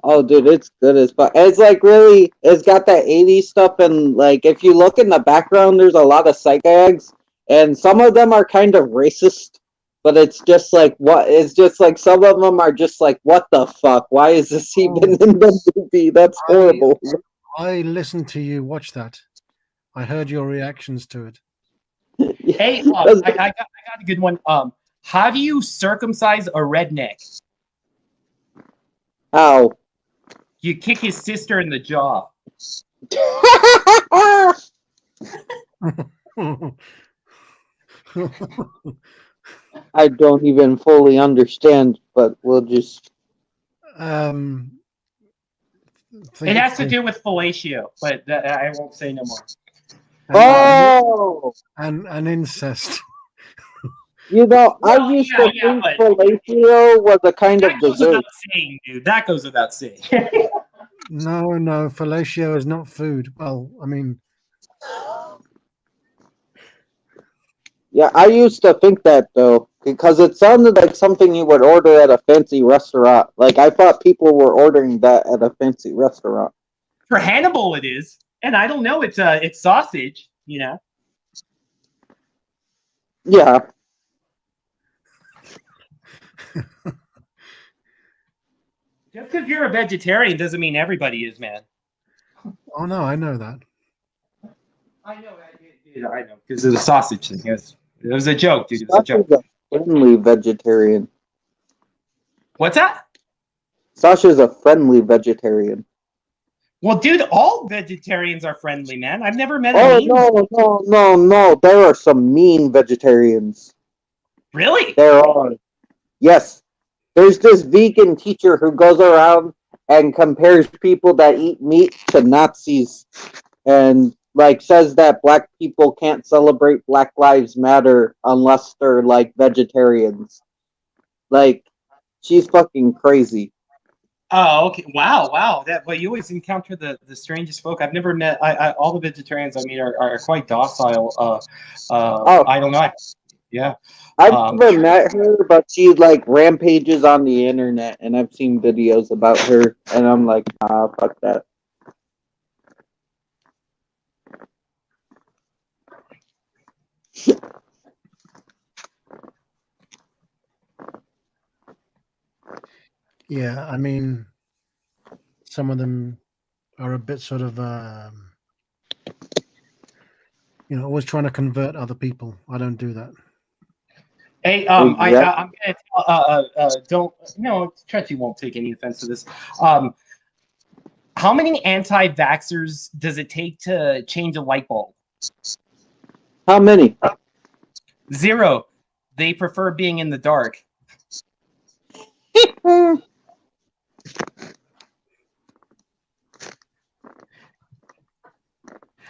Oh, dude, it's good as fuck. It's like really, it's got that 80s stuff, and like if you look in the background, there's a lot of psych eggs, and some of them are kind of racist, but it's just like what? It's just like some of them are just like, what the fuck? Why is this even in the movie? That's horrible. I listened to you watch that. I heard your reactions to it. Hey, I got a good one. How do you circumcise a redneck? How? You kick his sister in the jaw. I don't even fully understand, but we'll just. It has to do with fellatio, but I won't say no more. Oh! And incest. You know, Well, I used yeah, to yeah, think but- fellatio was a kind of That goes dessert. without saying, dude. That goes without saying. No, fellatio is not food. Well, I mean, Yeah, I used to think that though, because it sounded like something you would order at a fancy restaurant. Like I thought people were ordering that at a fancy restaurant. For Hannibal, it is, and I don't know. It's sausage, you know. Yeah. Just because you're a vegetarian doesn't mean everybody is, man. oh no, I know that. I know, dude. I know because of the sausage thing. It was a joke, dude. It was a joke. Sasha's a friendly vegetarian. What's that? Sasha's a friendly vegetarian. Well, dude, all vegetarians are friendly, man. I've never met a Oh mean. no! There are some mean vegetarians. Really? There are. Yes. There's this vegan teacher who goes around and compares people that eat meat to Nazis and like says that black people can't celebrate Black Lives Matter unless they're like vegetarians. Like she's fucking crazy. Oh, okay. Wow. But you always encounter the strangest folk. I've never met. All the vegetarians I meet are quite docile. I don't know. Yeah. I've never met her, but she like rampages on the internet, and I've seen videos about her, and I'm like, fuck that. Yeah, I mean, some of them are a bit sort of, always trying to convert other people. I don't do that. Hey, I'm gonna don't no, Trenchy won't take any offense to this. How many anti-vaxxers does it take to change a light bulb? How many? 0. They prefer being in the dark.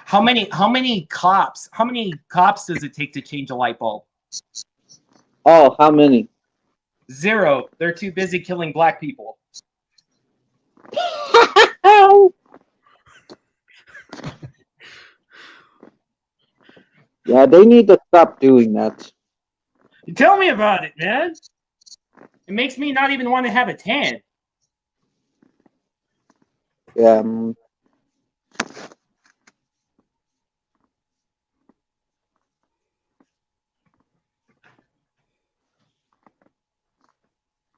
How many cops does it take to change a light bulb? Oh, how many? 0. They're too busy killing black people. Yeah, they need to stop doing that. Tell me about it, man. It makes me not even want to have a tan. Yeah.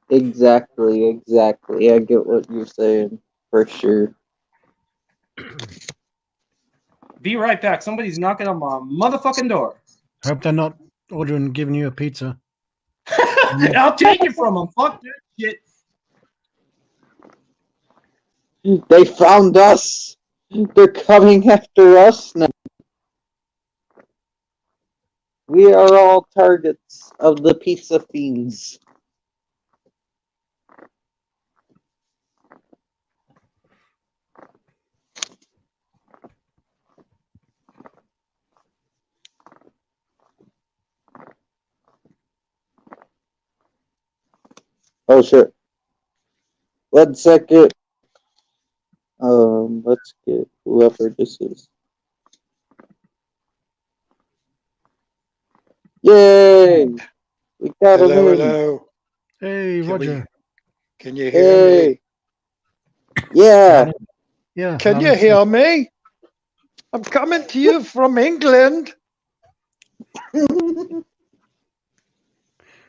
Exactly. I get what you're saying for sure. Be right back. Somebody's knocking on my motherfucking door. Hope they're not giving you a pizza. I'll take it from them. Fuck that shit. They found us. They're coming after us now. We are all targets of the pizza fiends. Oh shit. 1 second. Let's get whoever this is. Yay! We got him in. Hello. Hey, Can Roger. Can you hear Hey. me? Yeah. Yeah. Can you hear me? I'm coming to you from England.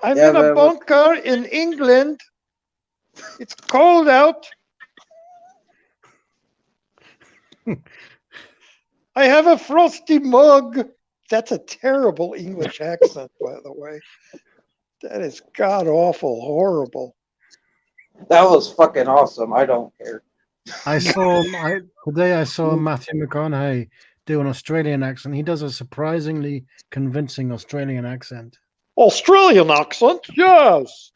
I'm Yeah, in a man, bunker in England. It's cold out. I have a frosty mug. That's a terrible English accent, by the way. That is god awful, horrible. That was fucking awesome. I don't care. Today I saw Matthew McConaughey do an Australian accent. He does a surprisingly convincing Australian accent. Australian accent? Yes.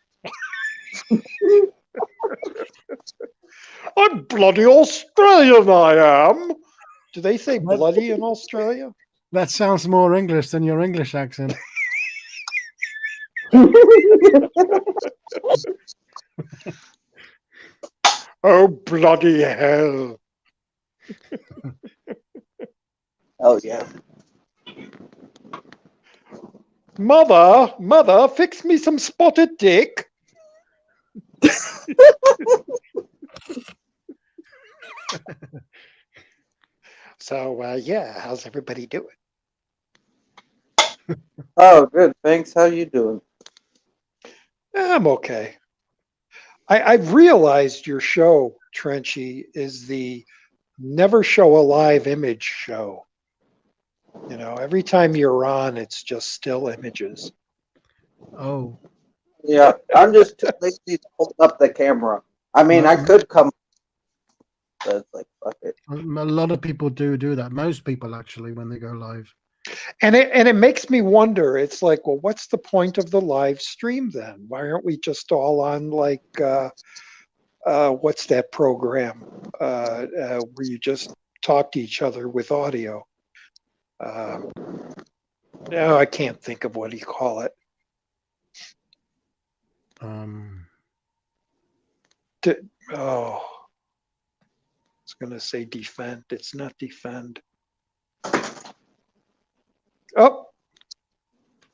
I'm bloody Australian, I am. Do they say bloody in Australia? That sounds more English than your English accent. Oh, bloody hell. Oh yeah. Mother, fix me some spotted dick. So, yeah, how's everybody doing? Oh, good. Thanks. How you doing? I'm okay. I've realized your show, Trenchy, is the never show a live image show. You know, every time you're on, it's just still images. Oh, Yeah, I'm just too lazy to hold up the camera. I mean, I could come, but it's like fuck it. a lot of people do that. Most people actually, when they go live. And it makes me wonder. It's like, well, what's the point of the live stream then? Why aren't we just all on like what's that program where you just talk to each other with audio? No, I can't think of what you call it. I was going to say defend. It's not defend. Oh,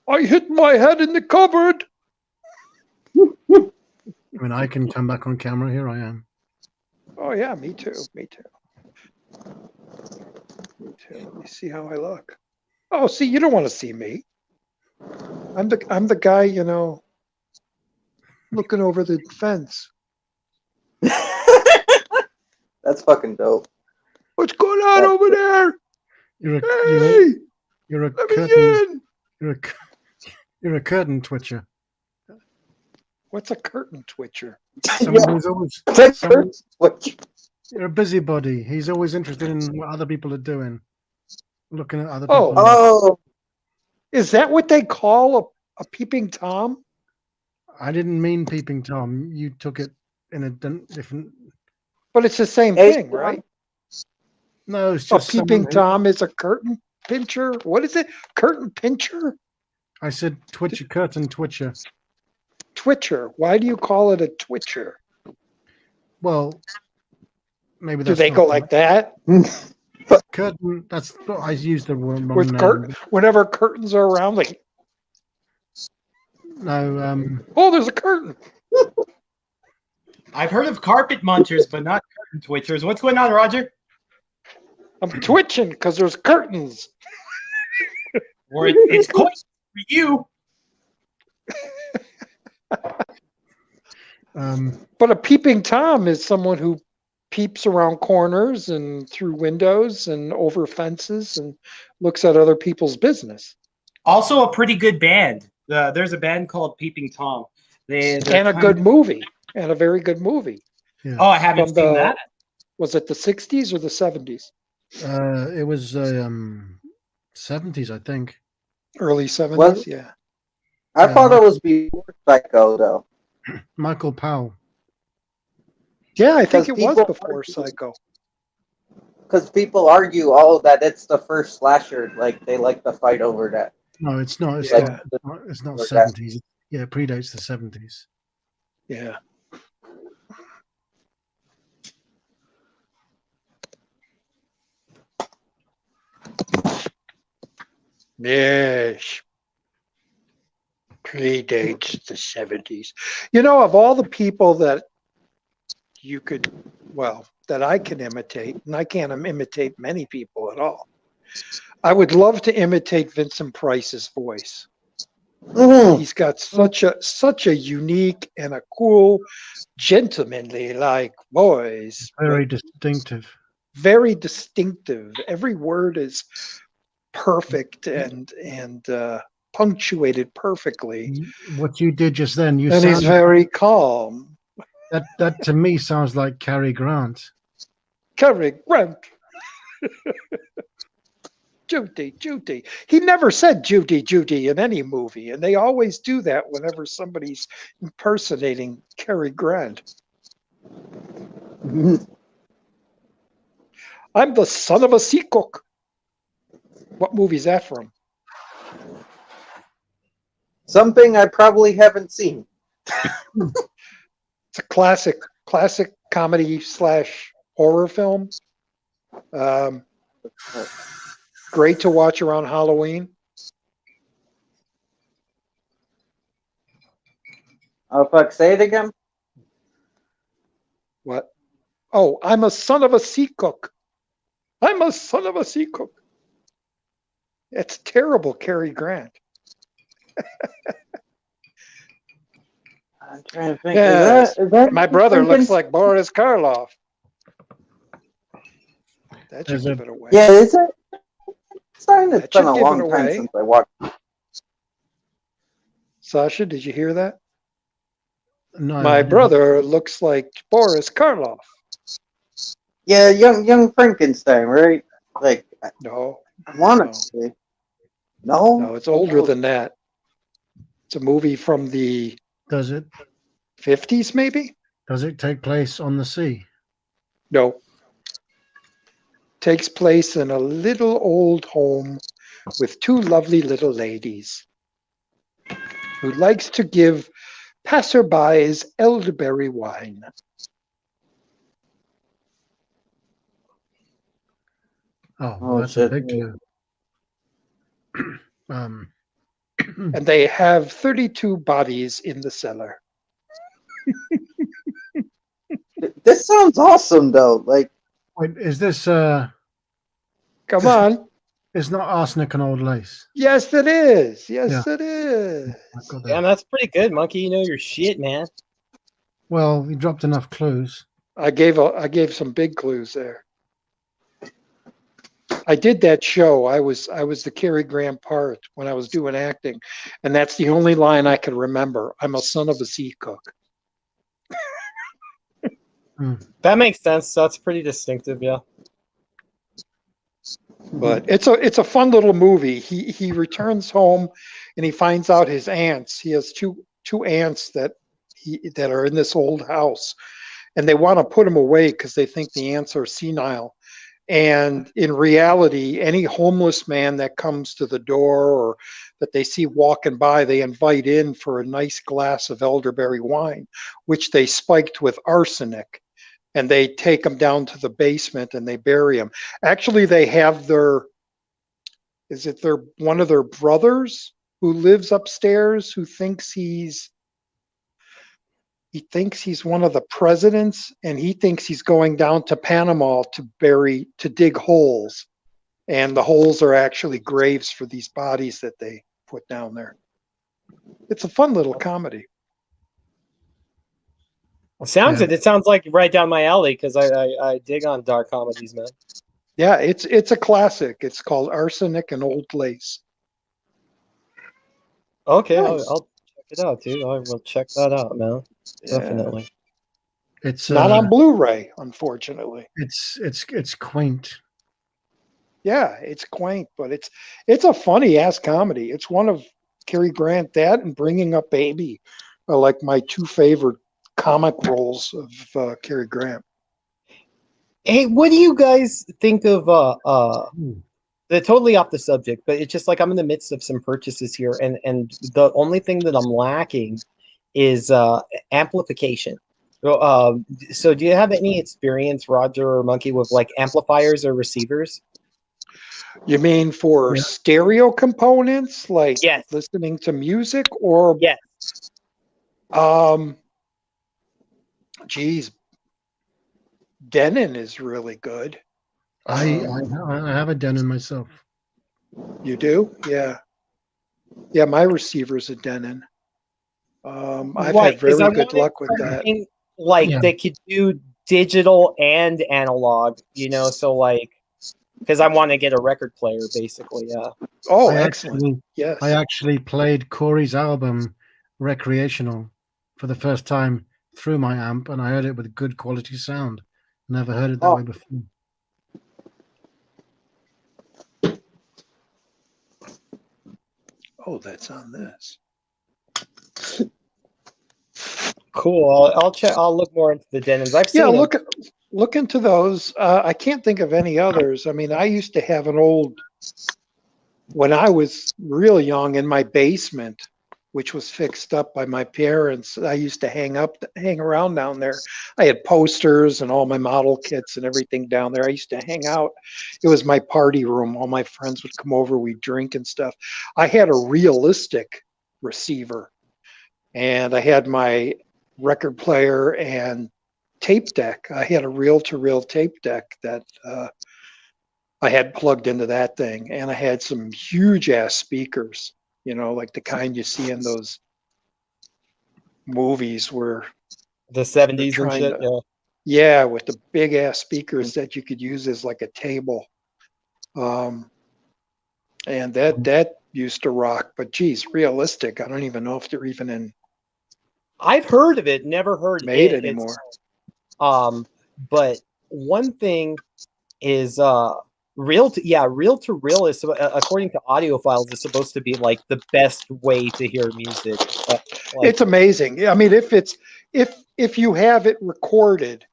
I hit my head in the cupboard. I mean, I can come back on camera. Here I am. Oh yeah, me too. Let me see how I look. Oh, see, you don't want to see me. I'm the guy, you know, looking over the fence. That's fucking dope. What's going on over there? You're a Hey, you're a let me curtain in. you're a curtain twitcher. What's a curtain twitcher? Someone who's always That's someone, what you- you're a busybody. He's always interested in what other people are doing, looking at other Oh. people. Oh, Is that what they call a peeping Tom? I didn't mean peeping Tom. You took it in a different. But it's the same Hey, thing, right? No, it's A just someone peeping who, Tom is a curtain pincher. What is it? Curtain pincher? I said twitcher, curtain twitcher. Twitcher. Why do you call it a twitcher? Well, maybe Do that's they not go like that? curtain. That's I used the wrong With name. whenever curtains are around, like, No, oh, there's a curtain. I've heard of carpet munchers, but not curtain twitchers. What's going on, Roger? I'm twitching because there's curtains. Or it's coin for you. But a peeping Tom is someone who peeps around corners and through windows and over fences and looks at other people's business. Also, a pretty good band. There's a band called Peeping Tom. They're And a kind good of- movie. And a very good movie. yeah. Oh, I haven't From seen the- that. Was it the 60s or the 70s? It was 70s, I think. Early 70s, Was- yeah. I thought it was before Psycho, though. Michael Powell. Yeah, I think Because it was people before argue- Psycho. Because people argue, oh, that it's the first slasher. Like, they like to fight over that. No, it's not. It's Yeah. not. It's not Or that. 70s. Yeah, it predates the 70s. Yeah. Yes. Predates the 70s. You know, of all the people that you could, well, that I can imitate, and I can't imitate many people at all, I would love to imitate Vincent Price's voice. Mhm. He's got such a unique and a cool, gentlemanly like voice. Very but distinctive. very distinctive. Every word is perfect and punctuated perfectly. What you did just then, you And he's sound very calm. that to me sounds like Cary Grant. Cary Grant. Judy. He never said Judy in any movie, and they always do that whenever somebody's impersonating Cary Grant. I'm the son of a sea cook. What movie's that from? Something I probably haven't seen. It's a classic comedy / horror film. Great to watch around Halloween. Oh, fuck, say it again? What? Oh, I'm a son of a sea cook. I'm a son of a sea cook. It's terrible, Cary Grant. I'm trying to think. Yes. Is that My brother thinking? looks like Boris Karloff. That should There's a- give it away. Yeah, is it? It's been That a should give long it time away. since I watched. Sasha, did you hear that? No, I My didn't. brother looks like Boris Karloff. Yeah, young Frankenstein, right? Like, No, I want No. to say. No? no, it's older than that. It's a movie from the Does it? 50s, maybe? Does it take place on the sea? No. Takes place in a little old home with two lovely little ladies who likes to give passerbys elderberry wine. Oh, Oh, that's shit. a big clue. um, And they have 32 bodies in the cellar. This sounds awesome, though. Like, wait, is this? Come on. It's not arsenic and old lace. Yes, it is. Yes, Yeah. it is. I've got that. Damn, that's pretty good, Monkey. You know your shit, man. Well, we dropped enough clues. I gave some big clues there. I did that show. I was the Cary Grant part when I was doing acting, and that's the only line I can remember. I'm a son of a sea cook. That makes sense. That's pretty distinctive, yeah. But it's a fun little movie. He returns home and he finds out his aunts. He has two aunts that are in this old house, and they want to put him away because they think the aunts are senile. And in reality, any homeless man that comes to the door or that they see walking by, they invite in for a nice glass of elderberry wine, which they spiked with arsenic. And they take him down to the basement and they bury him. Actually, they have one of their brothers who lives upstairs who thinks he's one of the presidents, and he thinks he's going down to Panama to dig holes. And the holes are actually graves for these bodies that they put down there. It's a fun little comedy. It sounds like right down my alley because I dig on dark comedies, man. Yeah, it's a classic. It's called Arsenic and Old Lace. Okay, Nice. I'll check it out, dude. I will check that out, man. Yeah. Definitely. It's Not on Blu-ray, unfortunately. It's quaint. Yeah, it's quaint, but it's a funny ass comedy. It's one of Cary Grant, that and Bringing Up Baby are like my two favorite comic roles of Cary Grant. Hey, what do you guys think of they're totally off the subject, but it's just like I'm in the midst of some purchases here, and the only thing that I'm lacking is amplification. So do you have any experience, Roger or Monkey, with like amplifiers or receivers? You mean for stereo components, like Yes. listening to music, or Yes. Geez, Denon is really good. I have a Denon myself. You do? Yeah. Yeah, my receiver's a Denon. I've had very good luck with that. Like Yeah. they could do digital and analog, so like, because I want to get a record player, basically, yeah. Oh, excellent. Yes. I actually played Cory's album recreational for the first time through my amp, and I heard it with good quality sound. Never heard it that way before. Oh, that's on this. Cool. I'll check. I'll look more into the Denons. I've seen them. Look into those. I can't think of any others. I mean, I used to have an old, when I was real young, in my basement, which was fixed up by my parents. I used to hang around down there. I had posters and all my model kits and everything down there. I used to hang out. It was my party room. All my friends would come over. We'd drink and stuff. I had a realistic receiver, and I had my record player and tape deck. I had a reel-to-reel tape deck that I had plugged into that thing, and I had some huge ass speakers, like the kind you see in those movies where the 70s and shit. Yeah, with the big ass speakers that you could use as like a table. And that used to rock. But geez, realistic, I don't even know if they're even in. I've heard of it, never heard made it anymore. But one thing is reel to reel is, according to audiophiles, is supposed to be like the best way to hear music. It's amazing. I mean, if you have it recorded,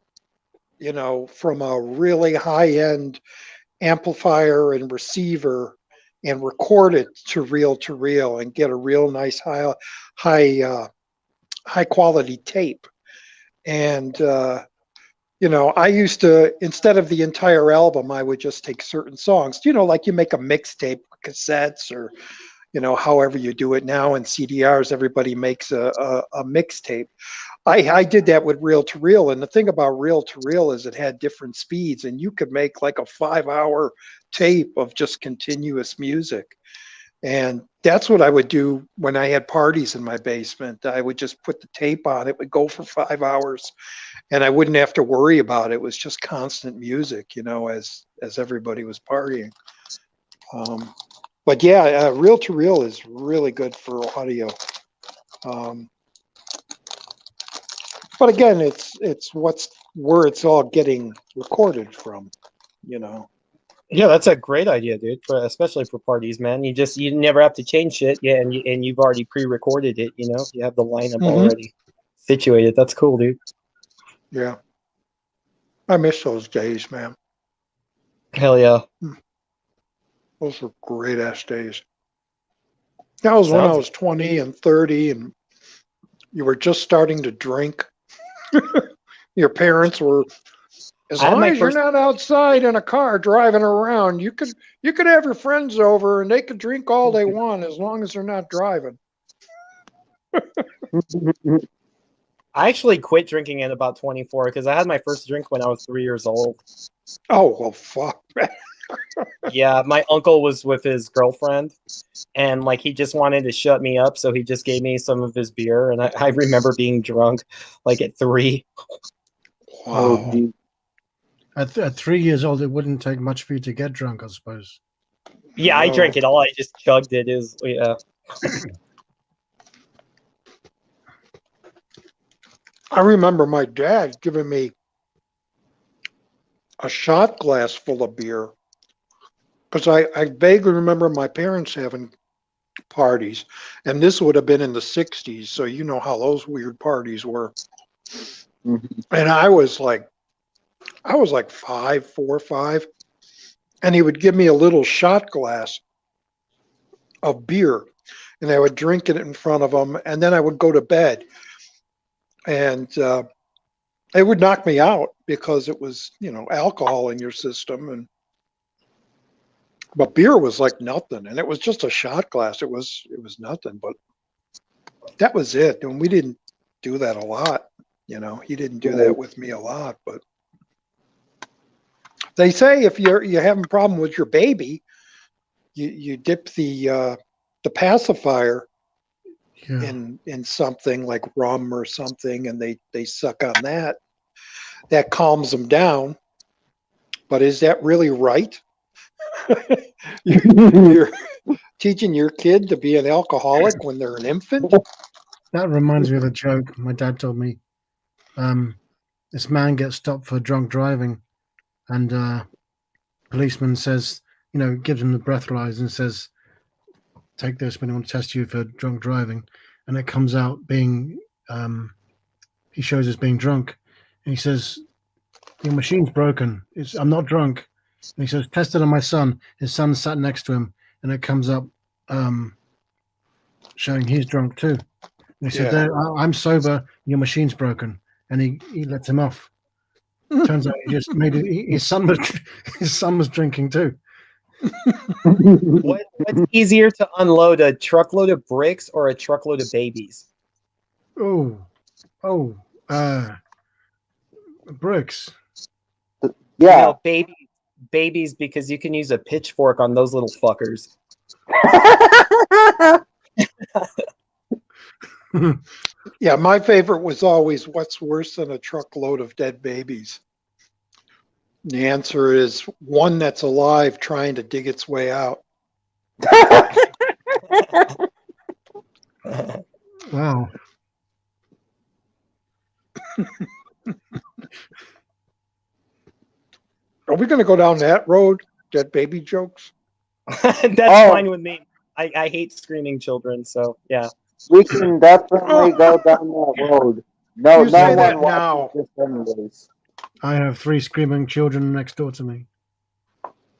from a really high end amplifier and receiver, and record it to reel and get a real nice high quality tape. And I used to, instead of the entire album, I would just take certain songs, like you make a mixtape, cassettes, or however you do it now in CDRs. Everybody makes a mixtape. I did that with reel to reel, and the thing about reel to reel is it had different speeds, and you could make like a 5-hour tape of just continuous music. And that's what I would do when I had parties in my basement. I would just put the tape on. It would go for 5 hours, and I wouldn't have to worry about it. It was just constant music, as everybody was partying. But yeah, reel to reel is really good for audio. But again, it's where it's all getting recorded from. Yeah, that's a great idea, dude. Especially for parties, man. You never have to change shit. Yeah, and you've already pre-recorded it. You have the lineup already situated. That's cool, dude. Yeah, I miss those days, man. Hell yeah. Those were great ass days. That was when I was 20 and 30, and you were just starting to drink. Your parents were, as long as you're not outside in a car driving around, you could have your friends over and they could drink all they want as long as they're not driving. I actually quit drinking at about 24 because I had my first drink when I was 3 years old. Oh, well, fuck, man. Yeah, my uncle was with his girlfriend, and he just wanted to shut me up, so he just gave me some of his beer, and I remember being drunk at 3. Wow. At 3 years old, it wouldn't take much for you to get drunk, I suppose. Yeah, I drank it all. I just chugged it. Yeah. I remember my dad giving me a shot glass full of beer, because I vaguely remember my parents having parties, and this would have been in the 60s, so you know how those weird parties were. And I was like 4 or 5, and he would give me a little shot glass of beer, and I would drink it in front of him, and then I would go to bed, and it would knock me out because it was alcohol in your system, but beer was like nothing, and it was just a shot glass. It was nothing, but that was it. And we didn't do that a lot. He didn't do that with me a lot, but they say if you're having a problem with your baby, you dip the pacifier in something like rum or something, and they suck on that. That calms them down. But is that really right? You're teaching your kid to be an alcoholic when they're an infant? That reminds me of a joke my dad told me. This man gets stopped for drunk driving, and policeman says, gives him the breathalyzer and says, "Take this when I want to test you for drunk driving." And it comes out being, he shows us being drunk, and he says, "Your machine's broken. I'm not drunk." And he says, "Test it on my son." His son sat next to him, and it comes up showing he's drunk too. And he said, "I'm sober. Your machine's broken," and he lets him off. Turns out he just made it. His son was drinking too. What's easier to unload, a truckload of bricks or a truckload of babies? Bricks. Yeah. Babies, because you can use a pitchfork on those little fuckers. Yeah, my favorite was always, what's worse than a truckload of dead babies? The answer is one that's alive trying to dig its way out. Wow. Are we going to go down that road? Dead baby jokes? That's fine with me. I hate screaming children, so yeah. We can definitely go down that road. No, You say that one now. watches this anyways. I have 3 screaming children next door to me.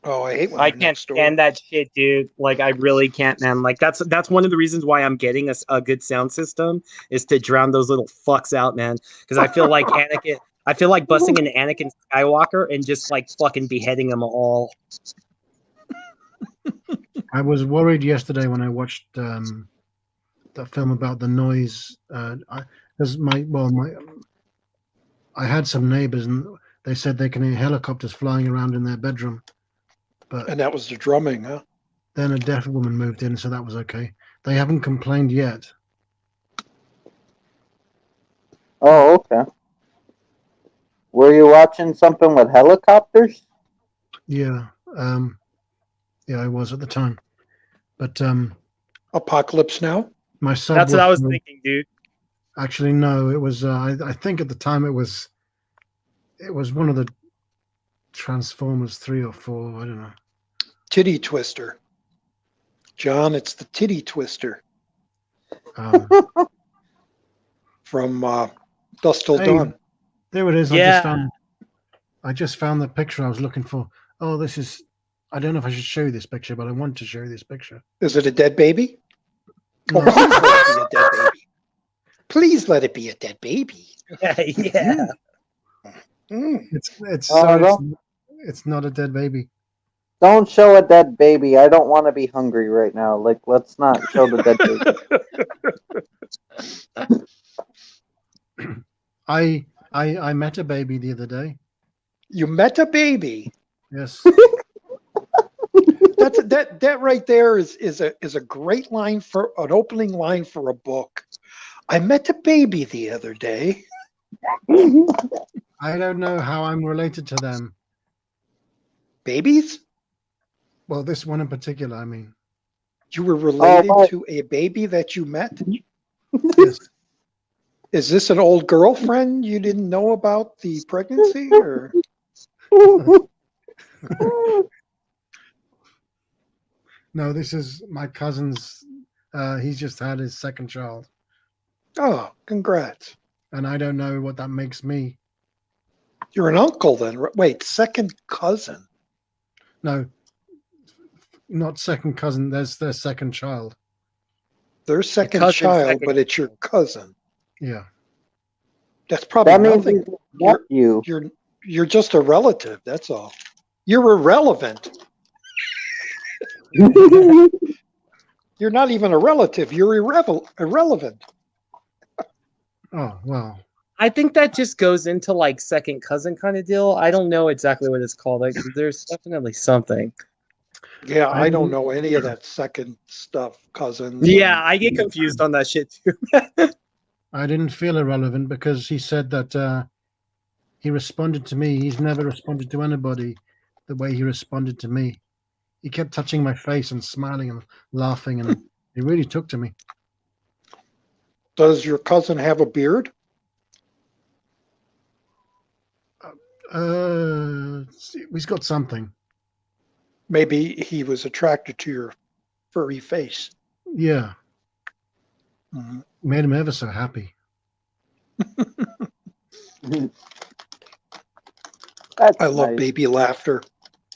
Oh, I hate when I they're can't next door. stand that shit, dude. I really can't, man. That's one of the reasons why I'm getting a good sound system, is to drown those little fucks out, man. Because I feel like Anakin. I feel like busting into Anakin Skywalker and just fucking beheading them all. I was worried yesterday when I watched that film about the noise. I had some neighbors and they said they can hear helicopters flying around in their bedroom. And that was the drumming, huh? Then a deaf woman moved in, so that was okay. They haven't complained yet. Oh, okay. Were you watching something with helicopters? Yeah, yeah, I was at the time. But Apocalypse Now? my sub That's what I was was thinking, dude. actually no. It was I think at the time it was one of the Transformers 3 or 4. I don't know. Titty Twister. John, it's the Titty Twister Um, from Dusk Till Hey. Dawn. there it is. Yeah. I just found the picture I was looking for. Oh, this is. I don't know if I should show you this picture, but I want to show you this picture. Is it a dead baby? No. Oh, please let it be a dead baby. Please let it be a dead baby. Yeah. Mm. It's not a dead baby. Don't show a dead baby. I don't want to be hungry right now. Like, let's not show the dead baby. I met a baby the other day. You met a baby. Yes. That right there is a great line for an opening line for a book. I met a baby the other day. I don't know how I'm related to them. Babies? Well, this one in particular, I mean. You were related my- to a baby that you met? Yes. Is this an old girlfriend you didn't know about the pregnancy? Or No, this is my cousin's. He's just had his second child, oh, congrats. and I don't know what that makes me. You're an uncle then. Wait, second cousin. No, not second cousin. There's their second child. Their second cousin's child, second but it's your cousin. Yeah. That's probably That means nothing. he's met you. You're just a relative. That's all. You're irrelevant. You're not even a relative. You're irrelevant. Oh well. I think that just goes into like second cousin kind of deal. I don't know exactly what it's called. Like, there's definitely something. Yeah, I don't I'm- know any of that second stuff, cousins. Yeah, I get confused on that shit too. I didn't feel irrelevant because he said that he responded to me. He's never responded to anybody the way he responded to me. He kept touching my face and smiling and laughing, and he really took to me. Does your cousin have a beard? He's got something. Maybe he was attracted to your furry face. Yeah, Mhm. made him ever so happy. That's I love nice. baby laughter.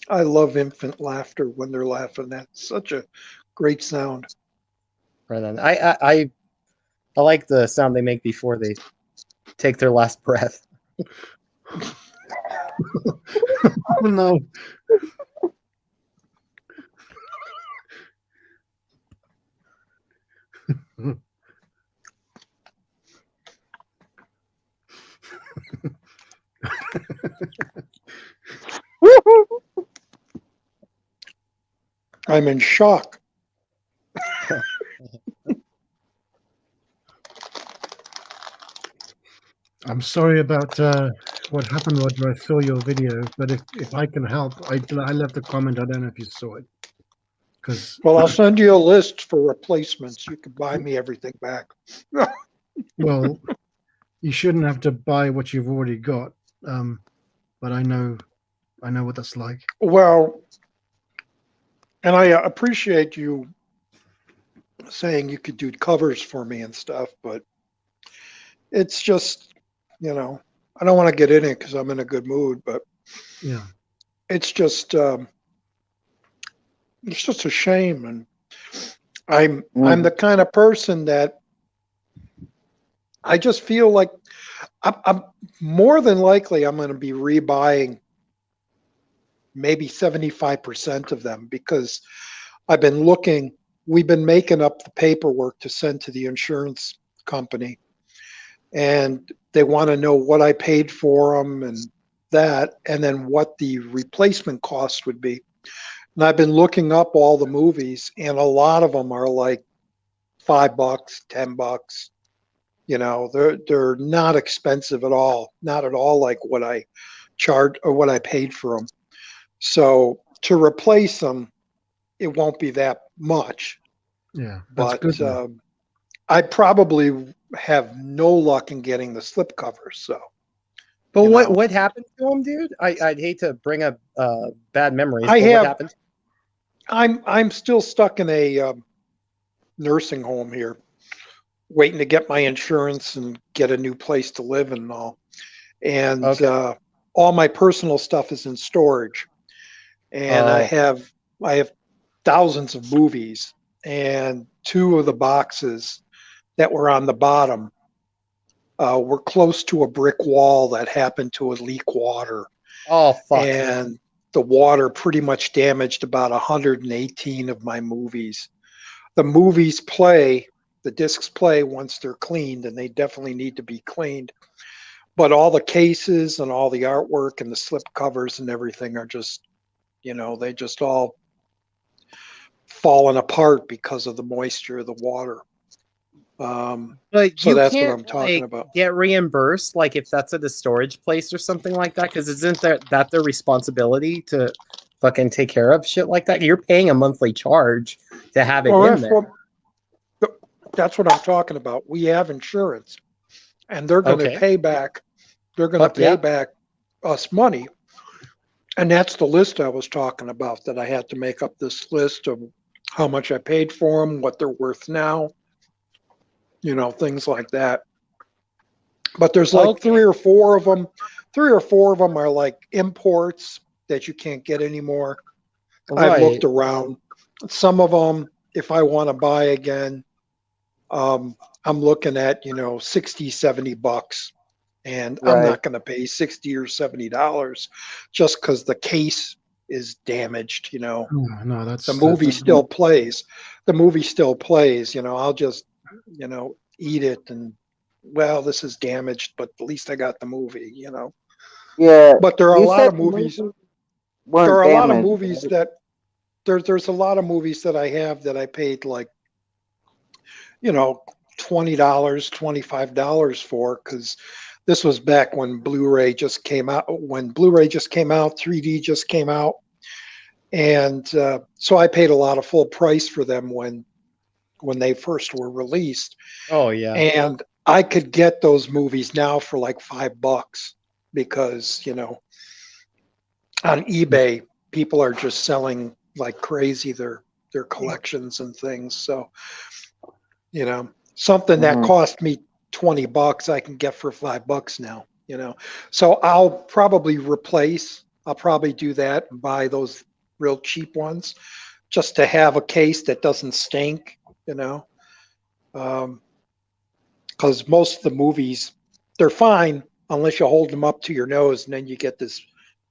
I love infant laughter when they're laughing. That's such a great sound. Right on. I like the sound they make before they take their last breath. Oh no. I'm in shock. I'm sorry about what happened, Roger. I saw your video, but if I can help, I left a comment. I don't know if you saw it. Because, Well, I'll send you a list for replacements. You can buy me everything back. well, you shouldn't have to buy what you've already got. But I know what that's like. Well, and I appreciate you saying you could do covers for me and stuff, but it's just, I don't want to get in it because I'm in a good mood, but Yeah. it's just a shame. And I'm the kind of person that I just feel like I'm more than likely I'm going to be rebuying maybe 75% of them because we've been making up the paperwork to send to the insurance company, and they want to know what I paid for them and that, and then what the replacement cost would be. And I've been looking up all the movies, and a lot of them are like $5, $10. You know, they're not expensive at all. Not at all like what I charged or what I paid for them. So to replace them, it won't be that much. Yeah, that's But good. Man. I probably have no luck in getting the slipcovers. So, But you know. what happened to him, dude? I'd hate to bring up bad memories. I but have- what happened? I'm still stuck in a nursing home here, waiting to get my insurance and get a new place to live and all. And Okay. all my personal stuff is in storage, and I Oh. have thousands of movies, and two of the boxes that were on the bottom were close to a brick wall that happened to leak water, Oh fuck. and the water pretty much damaged about 118 of my movies. The movies play, the discs play once they're cleaned, and they definitely need to be cleaned. But all the cases and all the artwork and the slip covers and everything are just, they just all fallen apart because of the moisture of the water. But So you that's what can't I'm talking like about. get reimbursed, like if that's at a storage place or something like that, because isn't that their responsibility to fucking take care of shit like that? You're paying a monthly charge to have it Well, in there. that's what I'm talking about. We have insurance, and they're going to Okay. pay back. They're going to Fuck pay yeah. back us money. And that's the list I was talking about, that I had to make up this list of how much I paid for them, what they're worth now, things like that. But there's like Okay. three or four of them are like imports that you can't get anymore. I've Right. looked around. Some of them, if I want to buy again, I'm looking at, $60, $70. And I'm Right. not going to pay $60 or $70 just because the case is damaged. Oh, no, that's The movie that's- still plays. The movie still plays. I'll just, eat it and, well, this is damaged, but at least I got the movie. Yeah. But there are a You lot said of movies. weren't There are a lot of damaged, movies right? that there's a lot of movies that I have that I paid like, $20, $25 for, because this was back when Blu-ray just came out. When Blu-ray just came out, 3D just came out, and so I paid a lot of full price for them when they first were released. Oh yeah. And I could get those movies now for like $5 because on eBay people are just selling like crazy their collections and things. So something that Mhm. cost me $20 I can get for $5 now. So I'll probably do that and buy those real cheap ones just to have a case that doesn't stink. Because most of the movies, they're fine unless you hold them up to your nose and then you get this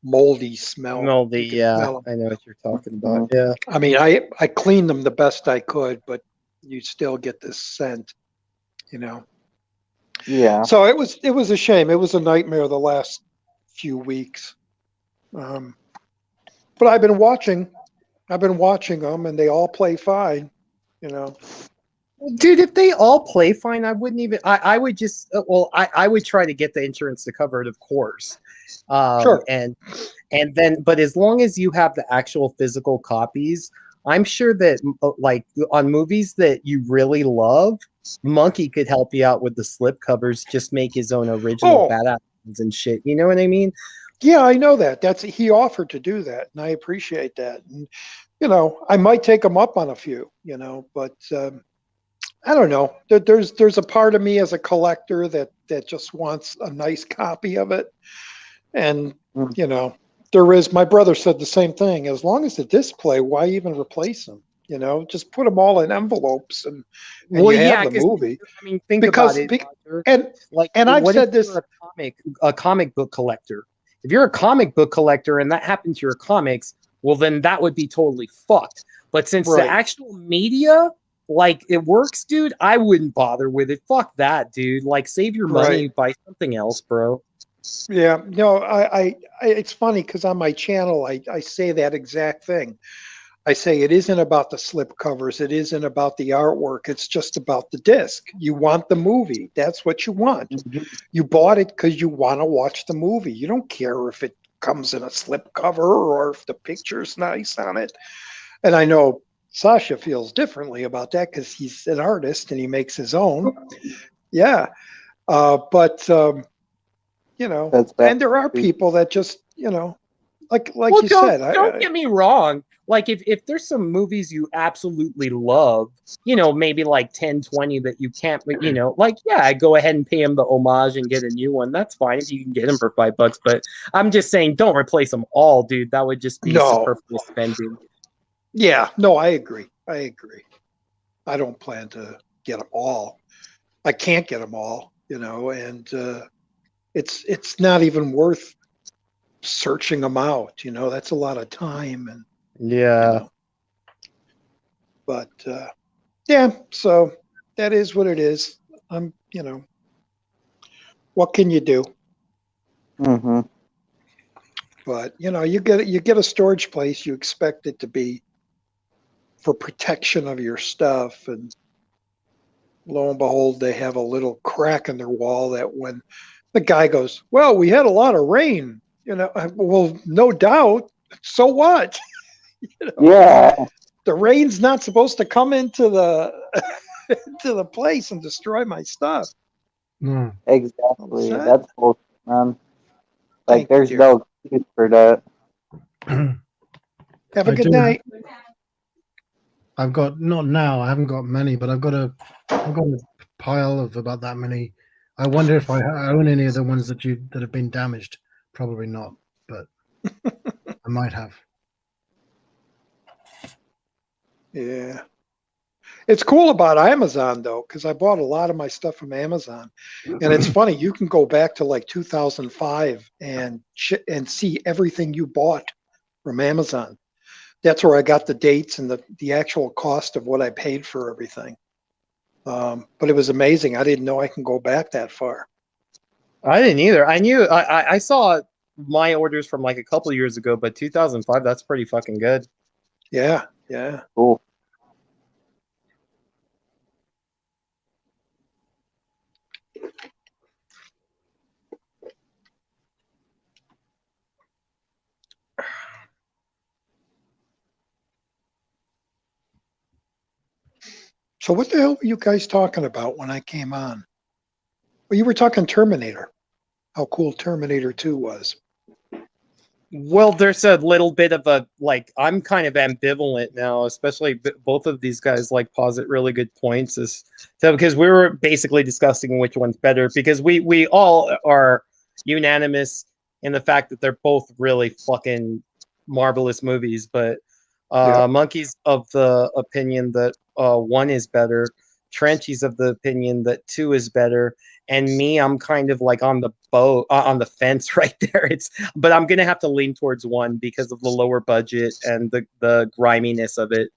moldy smell. Moldy, You can yeah. smell 'em. I know what you're talking about. Yeah. I mean, I cleaned them the best I could, but you still get this scent. Yeah. So it was a shame. It was a nightmare the last few weeks. But I've been watching them, and they all play fine. Dude, if they all play fine, I wouldn't even. I would just. I would try to get the insurance to cover it, of course. Sure. And then, but as long as you have the actual physical copies, I'm sure that like on movies that you really love, Monkey could help you out with the slip covers. Just make his own original Oh. badass and shit. You know what I mean? Yeah, I know that. He offered to do that, and I appreciate that. And I might take him up on a few. But I don't know. There's a part of me as a collector that just wants a nice copy of it, and there is. My brother said the same thing. As long as the disc play, why even replace them? Just put them all in envelopes and Well, you yeah, have the 'cause, movie. I mean, think Because about it. Roger. and Like, I've what said if this. you're a comic book collector? If you're a comic book collector and that happened to your comics, well, then that would be totally fucked. But since Right. the actual media, like, it works, dude, I wouldn't bother with it. Fuck that, dude. Like, save your money, buy something else, bro. Yeah, no, I it's funny because on my channel I say that exact thing. I say it isn't about the slip covers. It isn't about the artwork. It's just about the disc. You want the movie. That's what you want. Mhm. You bought it because you want to watch the movie. You don't care if it comes in a slip cover or if the picture's nice on it. And I know Sacha feels differently about that because he's an artist and he makes his own. Yeah. But you know, That's bad. and there are people that just, you know, like Well, you don't said, don't get me wrong. Like if there's some movies you absolutely love, you know, maybe like 10, 20 that you can't, you know, like yeah, go ahead and pay him the homage and get a new one. That's fine if you can get him for $5. But I'm just saying, don't replace them all, dude. That would just be No. superfluous spending. yeah, no, I agree. I agree. I don't plan to get them all. I can't get them all, you know, and it's not even worth searching them out. You know, that's a lot of time, and you Yeah. know, but yeah, so that is what it is. You know, what can you do? Mm-hmm. But you know, you get a storage place, you expect it to be for protection of your stuff, and lo and behold, they have a little crack in their wall that when the guy goes, well, we had a lot of rain, you know, well, no doubt. So what? You know, Yeah. the rain's not supposed to come into the to the place and destroy my stuff. No. Exactly. That- That's bullshit, man. Thank Like, there's you. no excuse for that. Have a I good do. night. I've got not now. I haven't got many, but I've got a pile of about that many. I wonder if I own any of the ones that have been damaged. Probably not, but I might have. Yeah. It's cool about Amazon though, because I bought a lot of my stuff from Amazon, and it's funny. You can go back to like 2005 and see everything you bought from Amazon. That's where I got the dates and the actual cost of what I paid for everything. But it was amazing. I didn't know I can go back that far. I didn't either. I knew I saw my orders from like a couple years ago, but 2005, that's pretty fucking good. Yeah, yeah. Cool. So what the hell were you guys talking about when I came on? Well, you were talking Terminator. How cool Terminator 2 was. Well, there's a little bit of a like I'm kind of ambivalent now, especially both of these guys like posit really good points because we were basically discussing which one's better because we all are unanimous in the fact that they're both really fucking marvelous movies, but Yeah. Monkey's of the opinion that one is better, Trenchy's of the opinion that two is better, and me, I'm kind of like on the boat, on the fence right there. But I'm gonna have to lean towards one because of the lower budget and the griminess of it.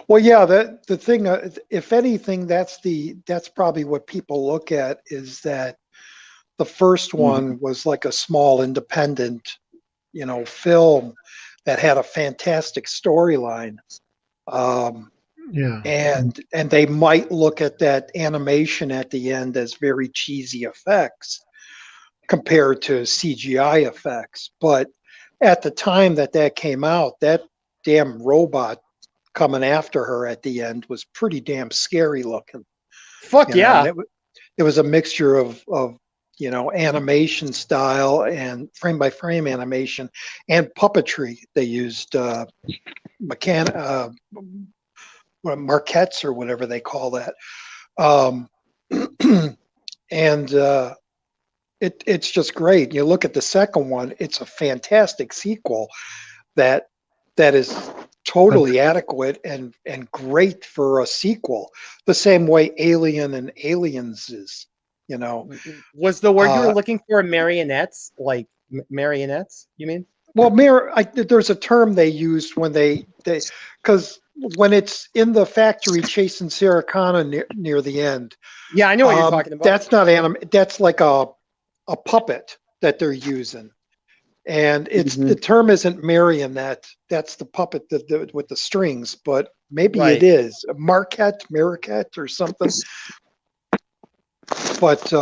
Well, yeah, the thing, if anything, that's probably what people look at is that the first one was like a small independent, you know, film that had a fantastic storyline. Yeah. And they might look at that animation at the end as very cheesy effects compared to CGI effects. But at the time that came out, that damn robot coming after her at the end was pretty damn scary looking. Fuck You know, yeah. and it was a mixture of you know, animation style and frame by frame animation and puppetry. They used marquettes or whatever they call that. And it's just great. You look at the second one; it's a fantastic sequel that is totally adequate and great for a sequel. The same way Alien and Aliens is. You know, Was the word you were looking for marionettes? Like marionettes? You mean? well, there's a term they used when they because when it's in the factory chasing Sarah Connor near the end. Yeah, I know what you're talking about. That's not that's like a puppet that they're using. And the term isn't marionette. That's the puppet with the strings, but maybe Right. it is a marquette or something. But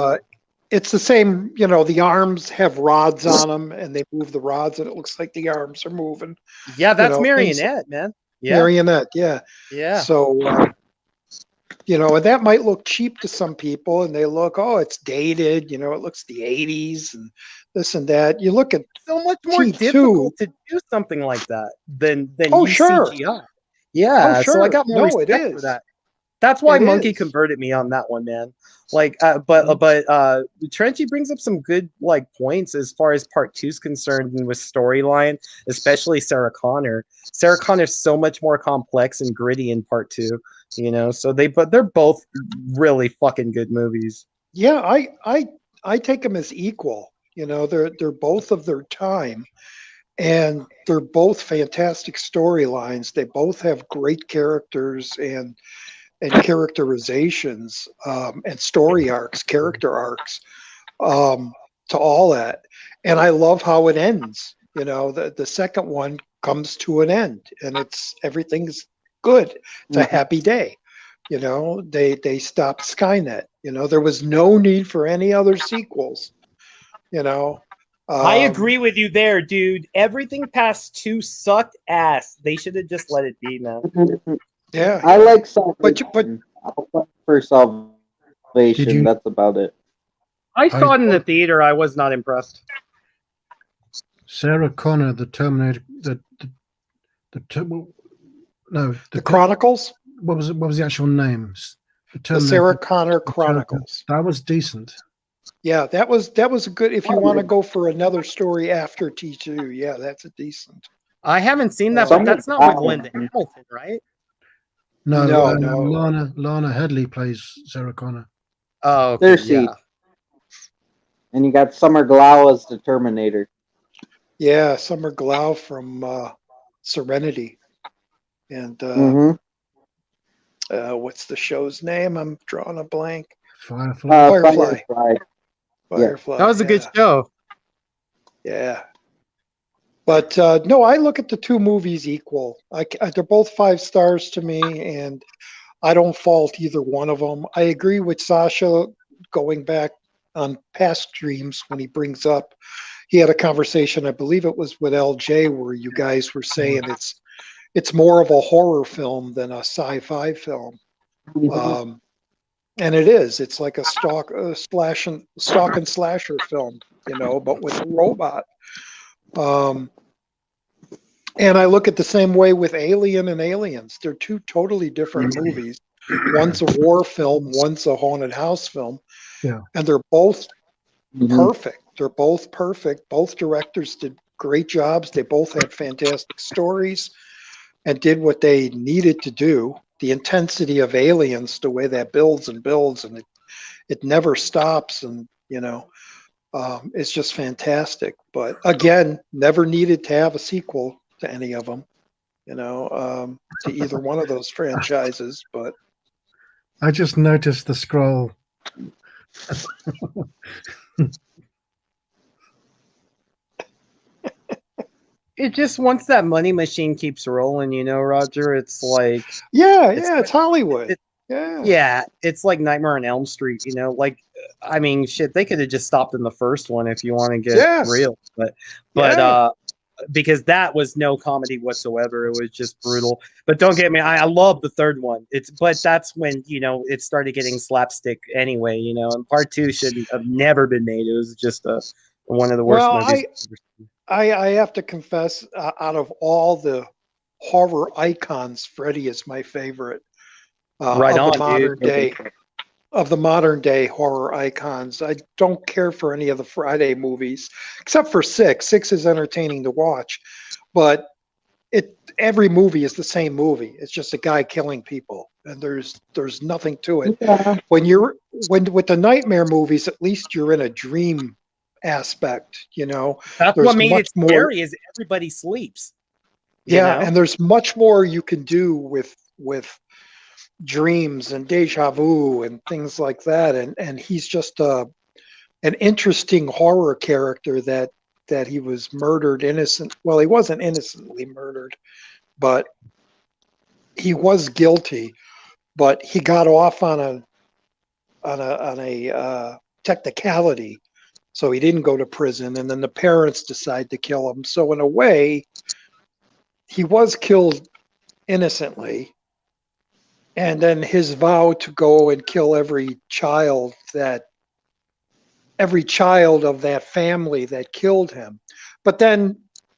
it's the same. You know, the arms have rods on them, and they move the rods, and it looks like the arms are moving. Yeah, that's know, things- marionette, man. Yeah. Marionette, yeah. Yeah. So, you know, and that might look cheap to some people, and they look, oh, it's dated. You know, it looks the '80s and this and that. You look at So much more T2. difficult to do something like that than Oh, use sure. CGI. Yeah, Oh, so I sure. got more No, it respect for is. that. That's why It Monkey is. converted me on that one, man. Like, but Trenchy brings up some good like points as far as part 2's concerned, and with storyline, especially Sarah Connor. Sarah Connor's so much more complex and gritty in part 2, you know. So they're both really fucking good movies. Yeah, I take them as equal. You know, they're both of their time, and they're both fantastic storylines. They both have great characters and characterizations, and story arcs, character arcs, to all that. And I love how it ends. You know, the second one comes to an end, and everything's good. It's a happy day. You know, they stopped Skynet. You know, there was no need for any other sequels. You know, I agree with you there, dude. Everything past 2 sucked ass. They should have just let it be, man. Yeah, I like Salvation. but I'll play for Salvation. That's about it. I saw it in the theater. I was not impressed. Sarah Connor, the Terminator, the Chronicles. What was it? What was the actual name? The Sarah Connor Chronicles. That was decent. Yeah, that was a good. If you want to go for another story after T2, yeah, that's a decent. I haven't seen that, but that's not with Linda Hamilton, right? No, no. Lana Headley plays Sarah Connor. Oh, okay, There's yeah. And you got Summer Glau as the Terminator. Yeah, Summer Glau from Serenity, and what's the show's name? I'm drawing a blank. Firefly. Firefly. That was a good show. Yeah. But no, I look at the two movies equal. They're both 5 stars to me, and I don't fault either one of them. I agree with Sacha going back on past streams when he brings up. He had a conversation, I believe it was with LJ, where you guys were saying it's more of a horror film than a sci-fi film. And it is. It's like a stalk and slasher film, you know, but with a robot. And I look at the same way with Alien and Aliens. They're two totally different movies. One's a war film, one's a haunted house film. Yeah. And they're both perfect. They're both perfect. Both directors did great jobs. They both had fantastic stories and did what they needed to do. The intensity of Aliens, the way that builds and builds, and it never stops, and you know, it's just fantastic. But again, never needed to have a sequel to any of them, you know, to either one of those franchises. But I just noticed the scroll. It just once that money machine keeps rolling, you know, Roger, it's like it's Hollywood. Yeah, it's like Nightmare on Elm Street, you know, like I mean, shit, they could have just stopped in the first one if you want to get real, but because that was no comedy whatsoever, it was just brutal. But don't get me, I love the third one. But that's when, you know, it started getting slapstick anyway, you know, and part 2 should have never been made. It was just one of the worst movies. I have to confess, out of all the horror icons, Freddy is my favorite. Right of on, the modern dude. day. Of the modern day horror icons, I don't care for any of the Friday movies except for 6. 6 is entertaining to watch, but every movie is the same movie. It's just a guy killing people, and there's nothing to it. Yeah. When with the nightmare movies, at least you're in a dream aspect, you know. That's There's what made much it more- scary is everybody sleeps. you Yeah, know? and there's much more you can do with dreams and deja vu and things like that. And he's just an interesting horror character that that he was murdered innocent. Well, he wasn't innocently murdered, but he was guilty. But he got off on a technicality, so he didn't go to prison. And then the parents decide to kill him. So in a way, he was killed innocently. And then his vow to go and kill every child of that family that killed him. But then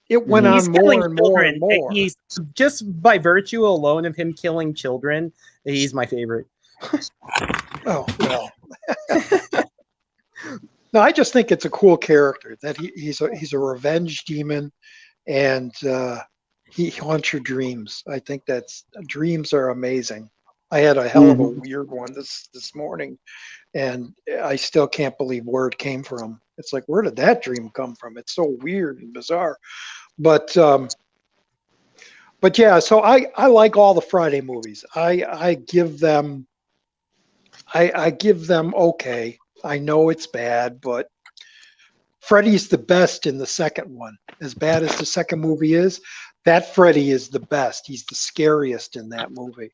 it went He's on killing more and more children. and more. He's just by virtue alone of him killing children. He's my favorite. Oh, well. No, I just think it's a cool character that he's a revenge demon, and he haunts your dreams. I think dreams are amazing. I had a hell of a weird one this morning, and I still can't believe where it came from. It's like, where did that dream come from? It's so weird and bizarre. But yeah, so I like all the Friday movies. I give them okay. I know it's bad, but Freddy's the best in the second one. As bad as the second movie is, that Freddy is the best. He's the scariest in that movie.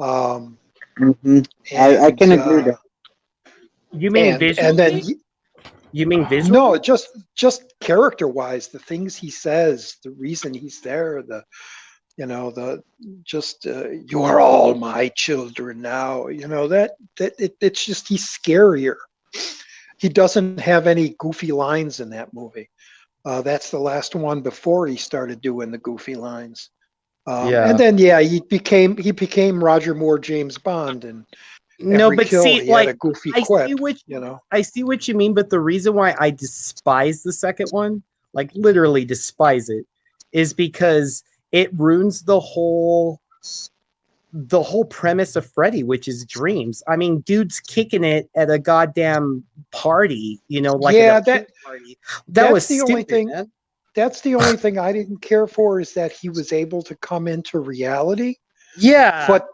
I can agree with that. You mean visually? And then you mean visually? No, just character wise, the things he says, the reason he's there, you are all my children now. It's just he's scarier. He doesn't have any goofy lines in that movie. That's the last one before he started doing the goofy lines. And then he became Roger Moore, James Bond, and no, but kill, see, he like had a goofy I quip, I see what you mean, but the reason why I despise the second one, like literally despise it, is because it ruins the whole premise of Freddy, which is dreams. I mean, dude's kicking it at a goddamn party, like at a party. That was the stupid, only thing. Man. That's the only thing I didn't care for, is that he was able to come into reality. Yeah. But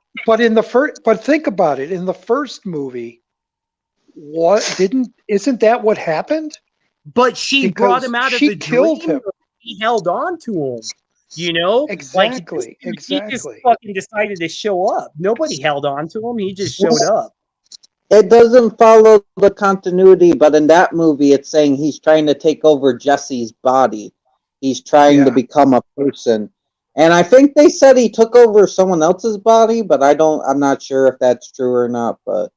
think about it. In the first movie, isn't that what happened? But she brought him out of the dream. She killed him. He held on to him. Exactly. He just fucking decided to show up. Nobody held on to him. He just showed up. It doesn't follow the continuity, but in that movie, it's saying he's trying to take over Jesse's body. He's trying to become a person. And I think they said he took over someone else's body, but I'm not sure if that's true or not. But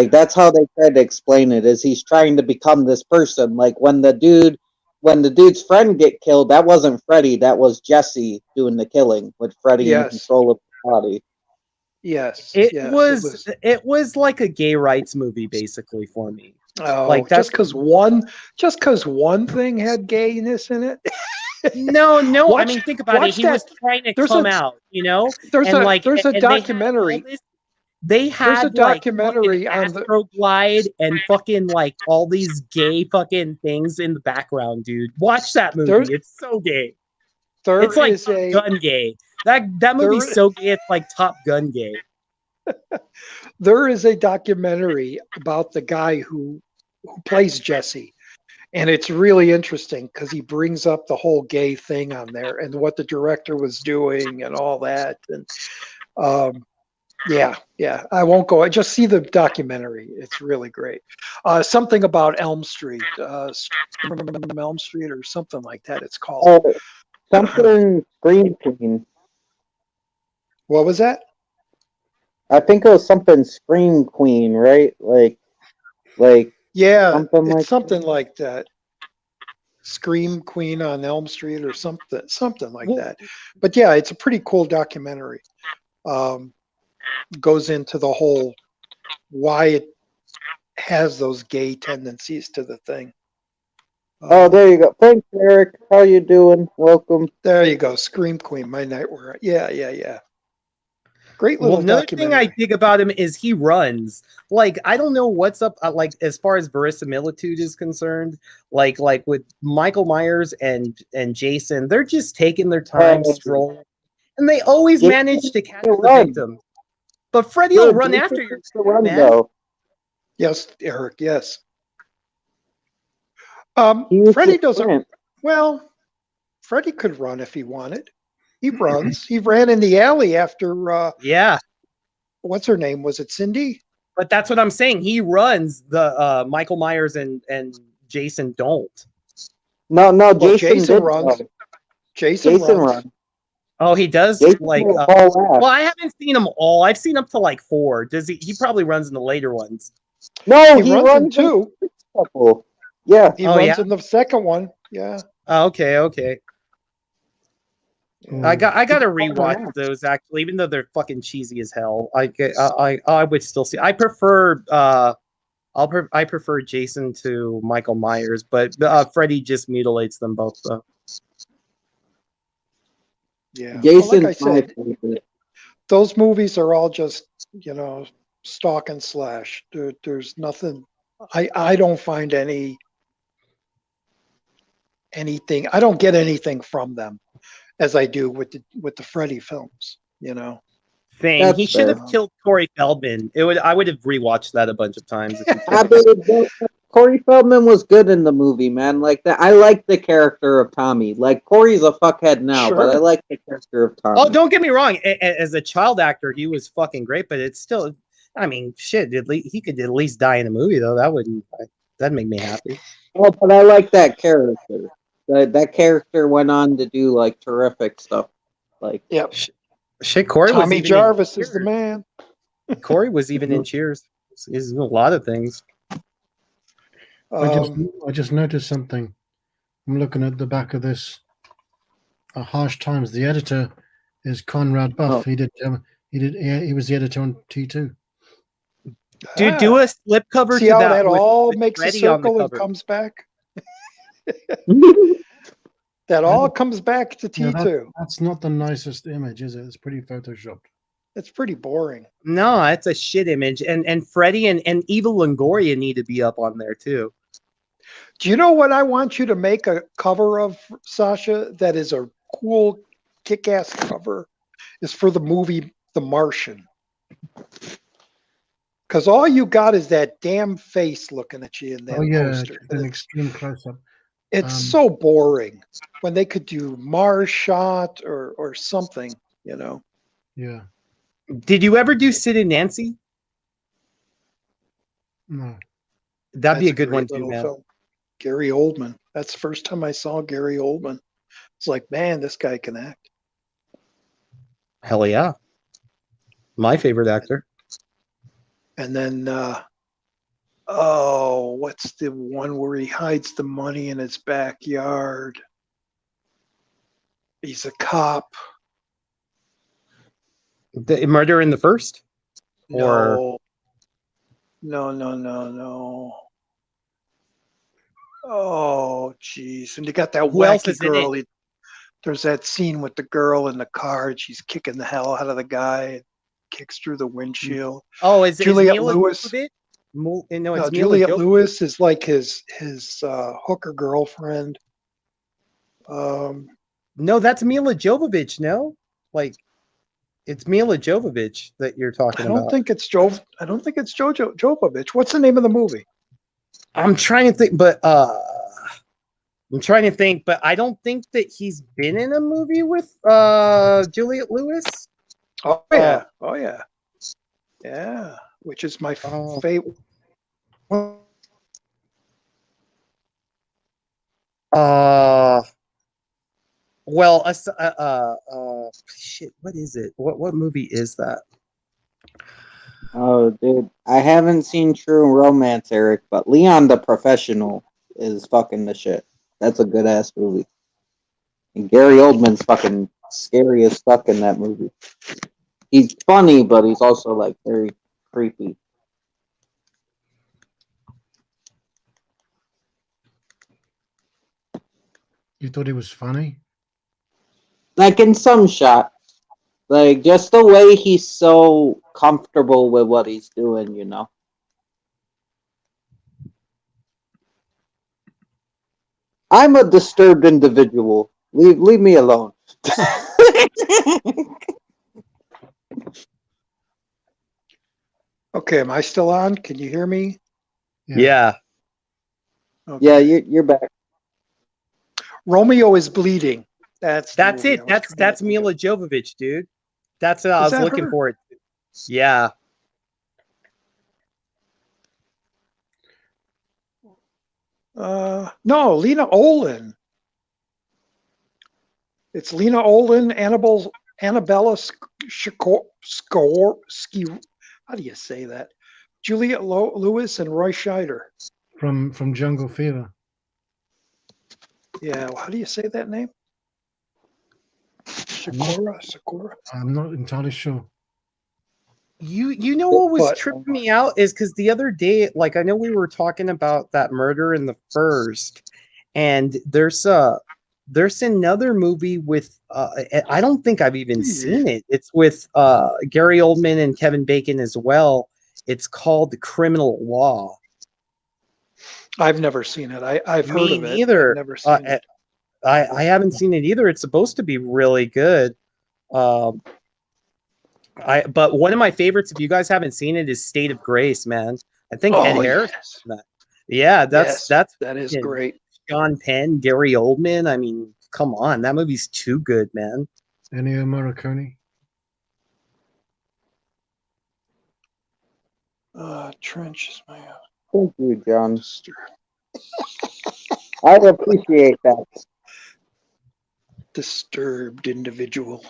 that's how they tried to explain it, is he's trying to become this person. Like when the dude's friend get killed, that wasn't Freddy, that was Jesse doing the killing with Freddy in control of the body. Yes. It was like a gay rights movie basically for me. Oh, like just because one thing had gayness in it. No. I mean, think about it. He was trying to come out, There's a documentary. They had a documentary like on Astroglide and fucking like all these gay fucking things in the background, dude. Watch that movie. It's so gay. It's like Top Gun gay. That movie's so gay. It's like Top Gun gay. There is a documentary about the guy who plays Jesse. And it's really interesting because he brings up the whole gay thing on there and what the director was doing and all that. And I won't go. I just see the documentary. It's really great. Something about Elm Street, Elm Street or something like that. It's called something Scream Queen. What was that? I think it was something Scream Queen, right? Like yeah, something like that. Scream Queen on Elm Street or something like that. But yeah, it's a pretty cool documentary. Goes into the whole why it has those gay tendencies to the thing. There you go. Thanks, Eric. How you doing? Welcome. There you go. Scream Queen, My Nightmare. Yeah. Great little another documentary. thing I dig about him is he runs. Like, I don't know what's up, like, as far as verisimilitude is concerned. Like with Michael Myers and Jason, they're just taking their time, strolling. And they always manage to catch the victim. But Freddy will run after you, man. Yes, Eric, yes. He used Freddy to doesn't. sprint. Well, Freddy could run if he wanted. He runs. He ran in the alley after Yeah, what's her name? Was it Cindy? but that's what I'm saying. He runs. The Michael Myers and Jason don't. No, Well, Jason Jason did runs. run. Jason Jason runs. run. Oh, he does. Jason Like, will fall well, out. I haven't seen them all. I've seen up to like 4. Does he? He probably runs in the later ones. No, He he runs in runs 2. a couple. Yeah. He Oh, runs yeah? in the second one. Yeah. Oh, okay. Oh, I gotta He's rewatch falling out. those actually, even though they're fucking cheesy as hell. I would still see. I prefer Jason to Michael Myers, but Freddy just mutilates them both though. Yeah. Well, like Jason's I my said, favorite. those movies are all just, stalk and slash. There's nothing. I don't find anything. I don't get anything from them as I do with the Freddy films. Thing. That's He should have fair. killed Corey Feldman. I would have rewatched that a bunch of times. If he I killed him. mean, Corey Feldman was good in the movie, man. Like that, I like the character of Tommy. Like Corey's a fuckhead now, but I Sure. like the character of Tommy. Oh, don't get me wrong. As a child actor, he was fucking great, but it's still. I mean, shit. He could at least die in a movie though. That'd make me happy. Oh, but I like that character. That character went on to do like terrific stuff. Like Yep. Shit, Corey was Tommy even Jarvis in is the Cheers. man. Corey was even in Cheers. He's in a lot of things. I just noticed something. I'm looking at the back of this. Harsh Times. The editor is Conrad Buff. Oh. He was the editor on T2. Dude, do a slip cover See to how that. that with all makes a Freddy on the circle and cover. comes back? That all comes back to Yeah, T2. that's not the nicest image, is it? It's pretty photoshopped. It's pretty boring. No, it's a shit image. And Freddy and Eva Longoria need to be up on there too. Do you know what I want you to make a cover of, Sasha? That is a cool, kick-ass cover. Is for the movie The Martian. Because all you got is that damn face looking at you in that poster. An extreme close-up. It's so boring when they could do Mars shot or something, Yeah. Did you ever do Sid and Nancy? No. That'd be That's a good great one too, little man. film. Gary Oldman. That's the first time I saw Gary Oldman. It's like, man, this guy can act. Hell yeah. My favorite actor. And then, what's the one where he hides the money in his backyard? He's a cop. The Murder in the First? Or No. Oh, jeez. And you got that Who else wacky is in girl. There's that scene with the girl in the car, and she's kicking the hell out of the guy, and kicks through the windshield. is Juliette Mila Lewis. Jovovich? No, it's No, Mila Juliette Jovovich. Lewis is like his hooker girlfriend. No, that's Mila Jovovich, no? Like, it's Mila Jovovich that you're talking I don't about. think it's Jojo Jovovich. What's the name of the movie? I'm trying to think, but I don't think that he's been in a movie with Juliette Lewis. Oh yeah, yeah. Which is my favorite. Well, shit. What is it? What movie is that? Oh, dude, I haven't seen True Romance, Eric, but Leon the Professional is fucking the shit. That's a good ass movie. And Gary Oldman's fucking scary as fuck in that movie. He's funny, but he's also like very creepy. You thought he was funny? Like in some shots. Like just the way he's so comfortable with what he's doing, you know. I'm a disturbed individual. Leave me alone. Okay, am I still on? Can you hear me? Yeah. Okay. Yeah, you're back. Romeo is bleeding. That's the That's movie it. I was That's trying to think of. Mila Jovovich, dude. That's what I Is was that looking her? for. Yeah. No, Lena Olin. It's Lena Olin, Annabella how do you say that? Juliette Lewis and Roy Scheider. From Jungle Fever. Yeah, how do you say that name? Sakura. I'm not entirely sure. You know what was But tripping me out is because the other day, like I know we were talking about that murder in the first, and there's another movie with I don't think I've even seen it. It's with Gary Oldman and Kevin Bacon as well. It's called Criminal Law. I've never seen it. I've heard Me of it. neither. I've never seen it. I haven't seen it either. It's supposed to be really good. But one of my favorites, if you guys haven't seen it, is State of Grace, man. I think Ed Oh, Harris. yes. Yeah, Yes, that's that is fucking great. Sean Penn, Gary Oldman. I mean, come on, that movie's too good, man. Ennio Morricone. Trench is my Thank you, John. sister. I appreciate that. Disturbed individual.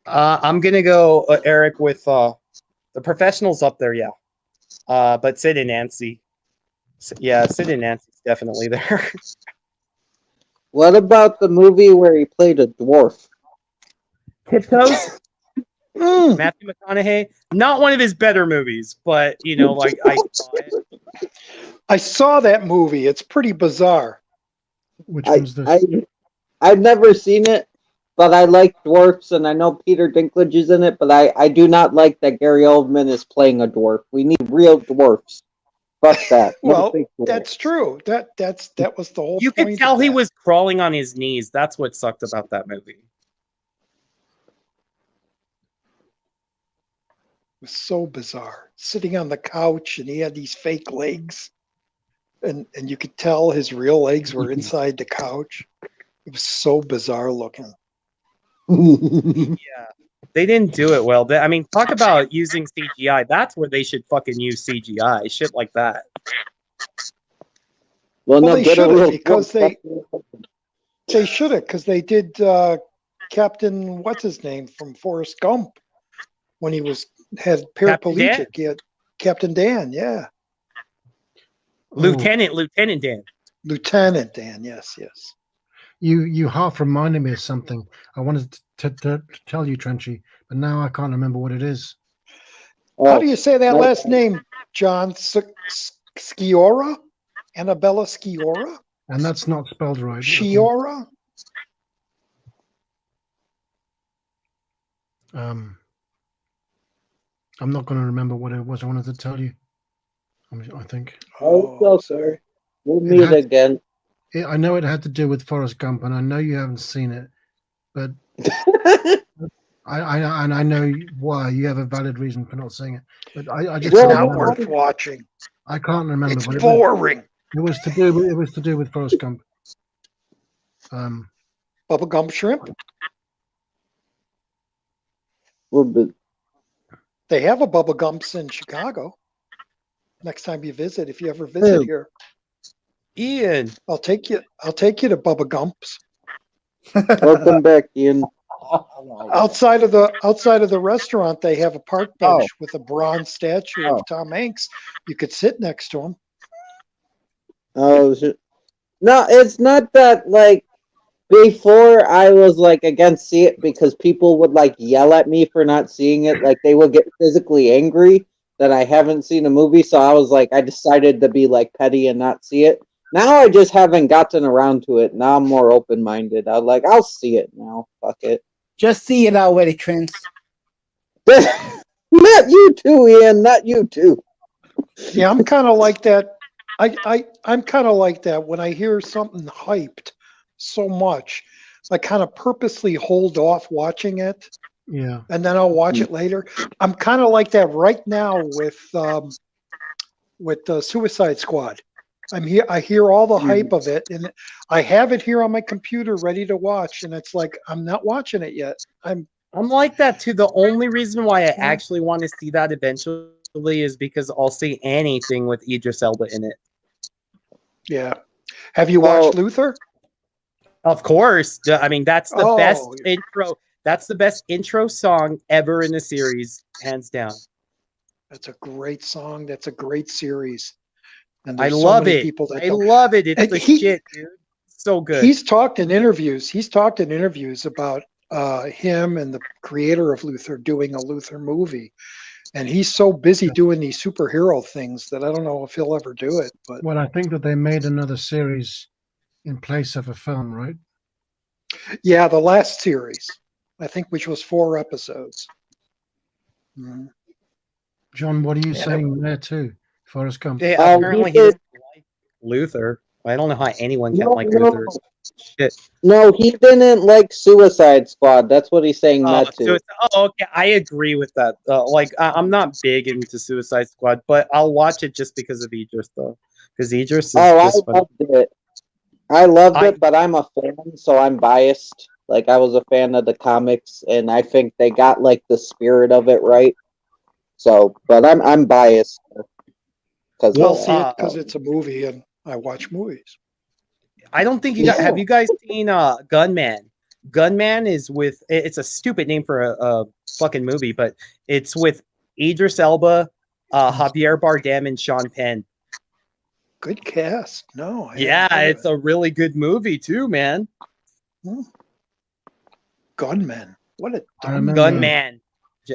I'm gonna go, Eric, with the Professionals up there, yeah. But Sid and Nancy, yeah, Sid and Nancy's definitely there. What about the movie where he played a dwarf? Tiptoes, Matthew McConaughey, not one of his better movies, but you know, like I saw it. I saw that movie. It's pretty bizarre. Which one's this? I've never seen it, but I like dwarfs, and I know Peter Dinklage is in it, but I do not like that Gary Oldman is playing a dwarf. We need real dwarfs. Fuck that. No Well, fake dwarfs. that's true. That was the whole You point. could tell of he that. was crawling on his knees. That's what sucked about that movie. It was so bizarre. Sitting on the couch, and he had these fake legs, and you could tell his real legs were inside the couch. It was so bizarre looking. Yeah, they didn't do it well. I mean, talk about using CGI. That's where they should fucking use CGI. Shit like that. Well, no, they get a should have real because dwarf. they should have because they did Captain what's his name from Forrest Gump when he had paraplegic. He had Captain Dan, yeah. Lieutenant Dan. Lieutenant Dan, yes. You half reminded me of something. I wanted to tell you, Trenchy, but now I can't remember what it is. How do you say that last name, John? Sciorra? Annabella Sciorra? And that's not spelled right. Sciorra? I'm not going to remember what it was I wanted to tell you. I think. Oh, sorry. We'll meet again. I know it had to do with Forrest Gump, and I know you haven't seen it, but I know why. You have a valid reason for not seeing it, but I just it's not worth watching. I can't remember. It's boring. It was to do with Forrest Gump. Bubba Gump Shrimp. They have a Bubba Gumps in Chicago. Next time you visit, if you ever visit here. Ian, I'll take you to Bubba Gump's. Welcome back, Ian. Outside of the restaurant, they have a park bench with a bronze statue of Tom Hanks. You could sit next to him. Oh, no, it's not that, like, before I was, like, against see it because people would, like, yell at me for not seeing it. Like, they would get physically angry that I haven't seen a movie, so I was like, I decided to be, like, petty and not see it. Now I just haven't gotten around to it. Now I'm more open-minded. I'm like, I'll see it now. Fuck it. Just see it already, Trent. Not you too, Ian. Not you too. Yeah, I'm kind of like that. I'm kind of like that when I hear something hyped so much. I kind of purposely hold off watching it Yeah. and then I'll watch it later. I'm kind of like that right now with Suicide Squad. I hear all the hype of it, and I have it here on my computer ready to watch, and it's like I'm not watching it yet. I'm like that too. The only reason why I actually want to see that eventually is because I'll see anything with Idris Elba in it. Yeah. Have you watched Luther? Of course. I mean, that's the best Oh. intro. That's the best intro song ever in a series, hands down. That's a great song. That's a great series. And I there's so love many it. people that I don't. love it. It's And the shit, dude. So good. He's talked in interviews. He's talked in interviews about him and the creator of Luther doing a Luther movie. And he's so busy doing these superhero things that I don't know if he'll ever do it. But Well, I think that they made another series in place of a film, right? yeah, the last series, I think, which was 4 episodes. Mhm. John, what are you Yeah. saying there too? Forrest Gump. Yeah, apparently he doesn't like Luther. I don't know how anyone can't like Luther. Shit. No, he didn't like Suicide Squad. That's what he's saying. Oh, Not to. okay. I agree with that. I'm not big into Suicide Squad, but I'll watch it just because of Idris, though. Because Idris is I just funny. loved it. I loved it, but I'm a fan, so I'm biased. Like I was a fan of the comics, and I think they got like the spirit of it right. So, but I'm biased because I'll see it because it's a movie, and I watch movies. I don't think you got. Have you guys seen Gunman? Gunman is with. It's a stupid name for a fucking movie, but it's with Idris Elba, Javier Bardem, and Sean Penn. Good cast. No. Yeah, it's a really good movie too, man. Gunman. What a Gunman.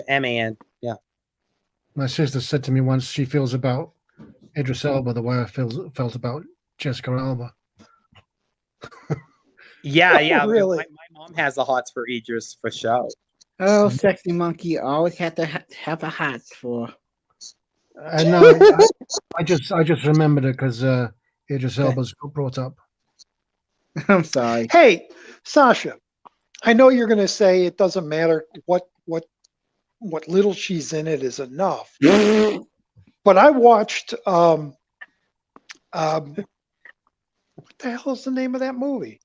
M-A-N. Yeah. My sister said to me once she feels about Idris Elba the way I felt about Jessica Alba. Yeah. Really? My mom has the hots for Idris for sure. Oh, sexy monkey, always have to have a hat for. No, I just remembered it because Idris Elba's got brought up. I'm sorry. Hey, Sasha, I know you're going to say it doesn't matter what little she's in it is enough. But I watched what the hell is the name of that movie?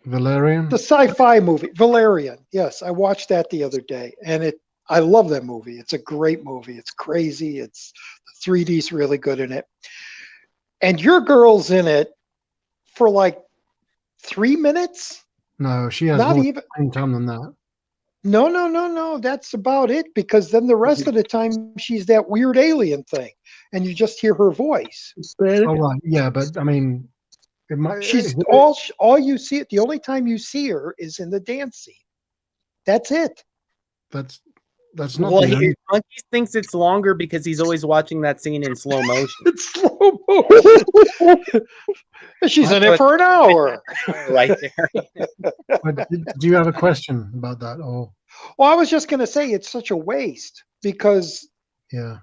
Valerian? The sci-fi movie, Valerian. Yes, I watched that the other day, and I love that movie. It's a great movie. It's crazy. It's 3D's really good in it. And your girl's in it for like 3 minutes? No, she has Not more even screen time than that. No. That's about it, because then the rest of the time she's that weird alien thing, and you just hear her voice. Oh, right. Yeah, but I mean, She's all you see. The only time you see her is in the dance scene. That's it. That's not. Well, Monkey thinks it's longer because he's always watching that scene in slow motion. It's slow motion. She's in it for an hour. Right there. But do you have a question about that? Or Well, I was just going to say it's such a waste because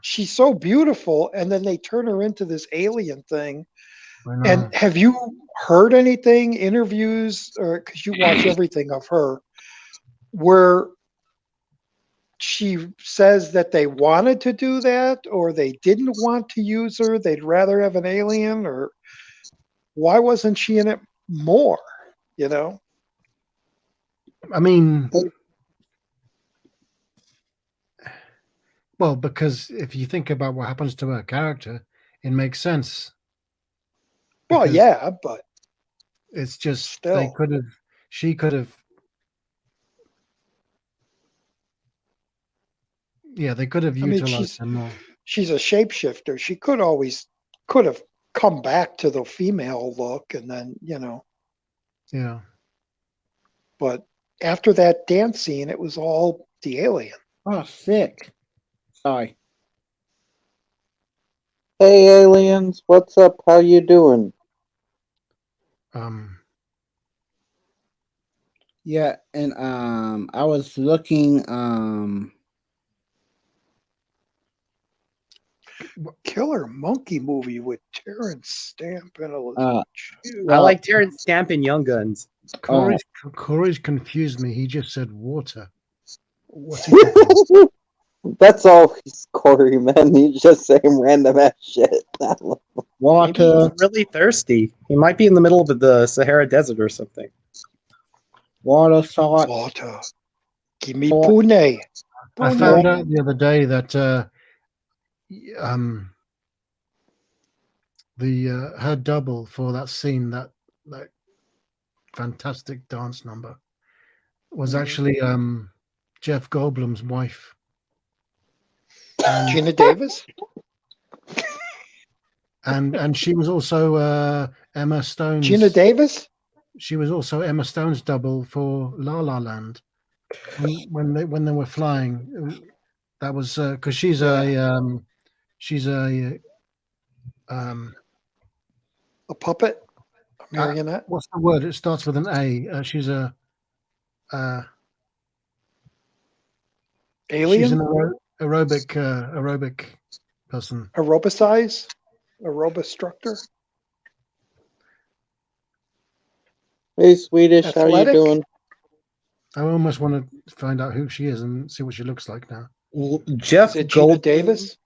she's so beautiful, and then they turn her into this alien thing. And have you heard anything, interviews, or because you watch everything of her, where she says that they wanted to do that, or they didn't want to use her, they'd rather have an alien, or why wasn't she in it more? You know? I mean, well, because if you think about what happens to her character, it makes sense. Well, yeah, but it's just still. She could have. Yeah, they could have utilized her more. She's a shapeshifter. She could have come back to the female look, and then Yeah. But after that dance scene, it was all the alien. Oh, sick. Sorry. Hey, aliens, what's up? How you doing? Yeah, and I was looking Killer Monkey movie with Terrence Stamp and I like Terrence Stamp and Young Guns. Cory's confused me. He just said water. What's he talking That's always Cory, man. He's just saying random ass shit. Maybe Water, he's really thirsty. He might be in the middle of the Sahara Desert or something. water, salt. Water. Give me Salt. Pune. I Pune. found out the other day that her double for that scene, that fantastic dance number, was actually Jeff Goldblum's wife. Gina Davis. And she was also Emma Stone's. Gina Davis. She was also Emma Stone's double for La La Land when they were flying. That was because she's a puppet. A marionette. what's the word? It starts with an A. She's a Alien. she's an aerobic person. Aerobicize. Aerobistructor. Hey, Swedish, how you Athletic? doing? I almost want to find out who she is and see what she looks like now. Jeff Is it Gina Goldblum, Davis?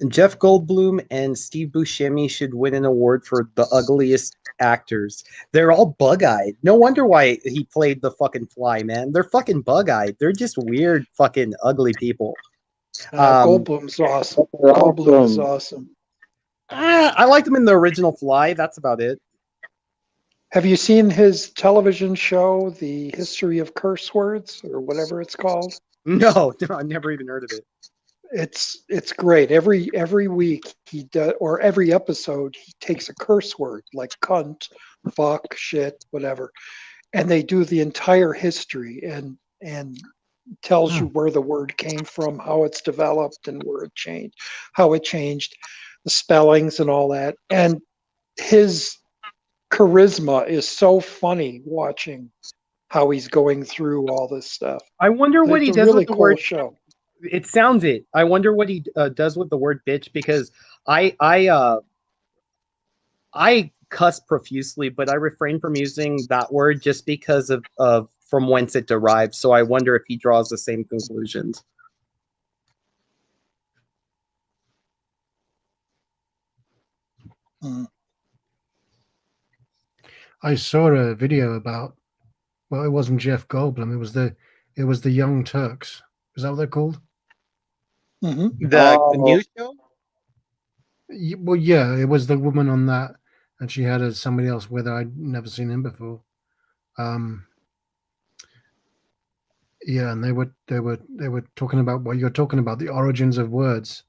Jeff Goldblum and Steve Buscemi should win an award for the ugliest actors. They're all bug-eyed. No wonder why he played the fucking fly, man. They're fucking bug-eyed. They're just weird, fucking ugly people. Goldblum's awesome. They're Goldblum is awesome. awesome. I liked him in the original Fly. That's about it. Have you seen his television show, The History of Curse Words, or whatever it's called? No, I never even heard of it. It's great. Every week he does, or every episode he takes a curse word like cunt, fuck, shit, whatever, and they do the entire history and tells you where the word came from, how it's developed, and where it changed, how it changed, the spellings and all that. And his charisma is so funny watching how he's going through all this stuff. I wonder what he It's a does really with the cool word. show. It sounds it. I wonder what he does with the word bitch, because I cuss profusely, but I refrain from using that word just because of from whence it derives. So I wonder if he draws the same conclusions. I saw a video about. Well, it wasn't Jeff Goldblum. It was the Young Turks. Is that what they're called? Mm-hmm. The new show? Well, yeah, it was the woman on that, and she had somebody else with her. I'd never seen him before. Yeah, and they were talking about what you're talking about, the origins of words.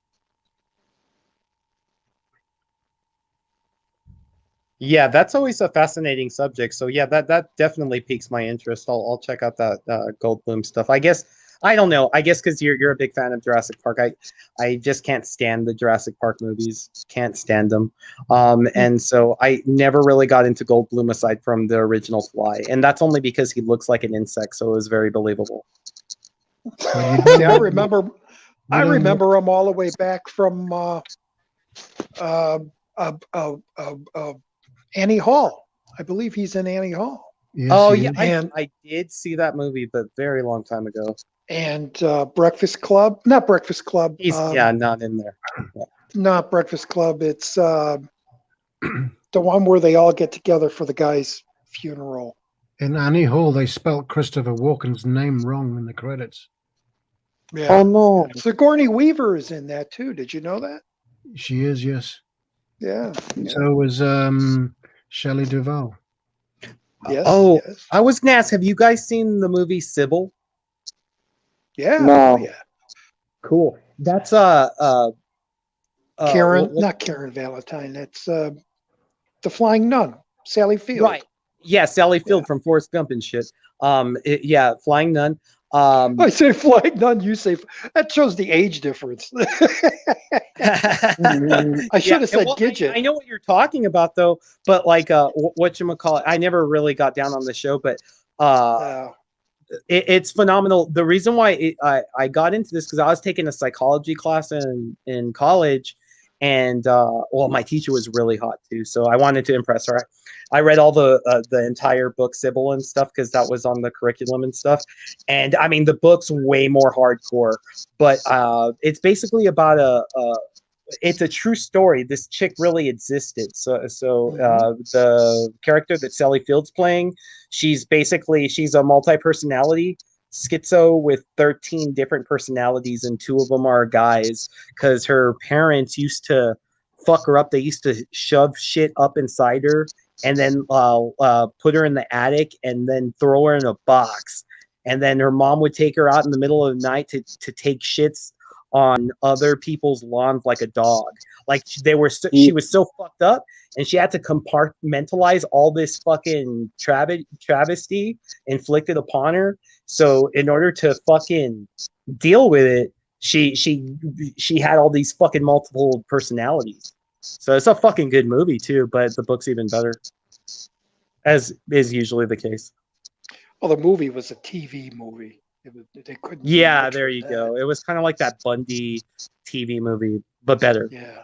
Yeah, that's always a fascinating subject. So yeah, that definitely piques my interest. I'll check out that Goldblum stuff. I guess I don't know. I guess because you're a big fan of Jurassic Park. I just can't stand the Jurassic Park movies. Can't stand them. And so I never really got into Goldblum aside from the original Fly, and that's only because he looks like an insect, so it was very believable. See, I remember him all the way back from Annie Hall. I believe he's in Annie Hall. Yes, Oh he yeah, is. I did see that movie, but very long time ago. And Breakfast Club, not Breakfast Club. He's not in there. Yeah. Not Breakfast Club. It's the one where they all get together for the guy's funeral. In Annie Hall, they spelt Christopher Walken's name wrong in the credits. Yeah. Oh no! Sigourney Weaver is in that too. Did you know that? She is, yes. Yeah. So was Shelley Duvall. Yes. Oh, yes. I was gonna ask, have you guys seen the movie Sybil? Yeah. No. Oh, yeah. Cool. That's Karen, not Karen Valentine. It's the Flying Nun, Sally Field. right. Yeah, Sally Field from Forrest Gump and shit. Yeah, Flying Nun. I say Flying Nun. You say that shows the age difference. I should have said Gidget. I know what you're talking about though, but like whatchamacallit, I never really got down on the show, but it's phenomenal. The reason why I got into this because I was taking a psychology class in college, And well, my teacher was really hot too, so I wanted to impress her. I read all the entire book Sybil and stuff because that was on the curriculum and stuff. And I mean, the book's way more hardcore, but it's basically about it's a true story. This chick really existed. So the character that Sally Field's playing, she's a multi-personality schizo with 13 different personalities, and 2 of them are guys because her parents used to fuck her up. They used to shove shit up inside her and then put her in the attic and then throw her in a box. And then her mom would take her out in the middle of the night to take shits on other people's lawns like a dog. Like she was so fucked up, and she had to compartmentalize all this fucking travesty inflicted upon her. So in order to fucking deal with it, she had all these fucking multiple personalities. So it's a fucking good movie too, but the book's even better, as is usually the case. Well, the movie was a TV movie. They couldn't. do Yeah, much there with you that. go. It was kind of like that Bundy TV movie, but better. Yeah,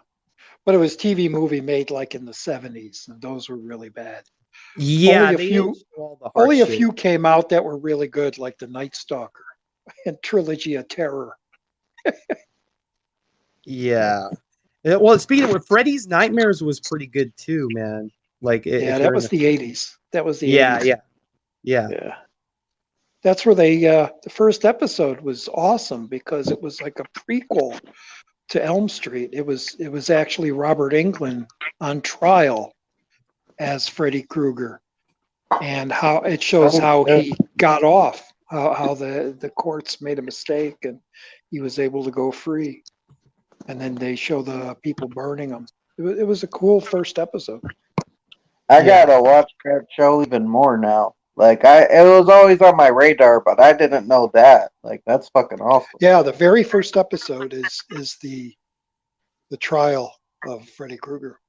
but it was TV movie made like in the 70s, and those were really bad. Yeah, Only a they few- didn't show all the hard Only a shit. few came out that were really good, like The Night Stalker and Trilogy of Terror. Yeah. Well, speaking of Freddy's Nightmares was pretty good too, man. Like, Yeah, that was the 80s. That was the yeah, 80s. yeah. Yeah. That's where the first episode was awesome because it was like a prequel to Elm Street. It was actually Robert Englund on trial as Freddy Krueger, and how it shows how he got off, how the courts made a mistake and he was able to go free. And then they show the people burning him. It was a cool first episode. I gotta watch that show even more now. Like it was always on my radar, but I didn't know that. Like that's fucking awesome. Yeah, the very first episode is the trial of Freddy Krueger.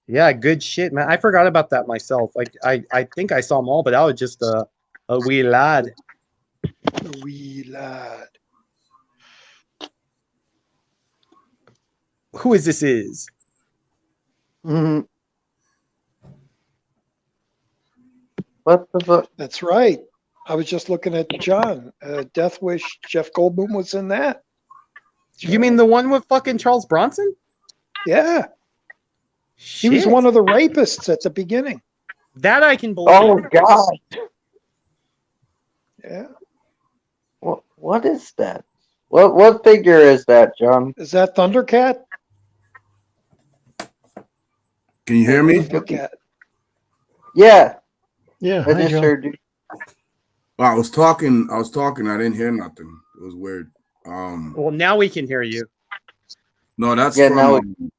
Yeah, good shit, man. I forgot about that myself. Like, I think I saw them all, but I was just a wee lad. A wee lad. Who is this? Is Mhm. What the fuck? That's right. I was just looking at John. Death Wish. Jeff Goldblum was in that. you mean the one with fucking Charles Bronson? Yeah, he was Shit. one of the rapists at the beginning. That I can believe. Oh God! Yeah, What is that? What figure is that, John? is that Thundercat? Can you hear me? Thundercat. Yeah, Yeah, I hi, just John. heard you. Well, I was talking. I didn't hear nothing. It was weird. Well, now we can hear you. No, that's Yeah, from. now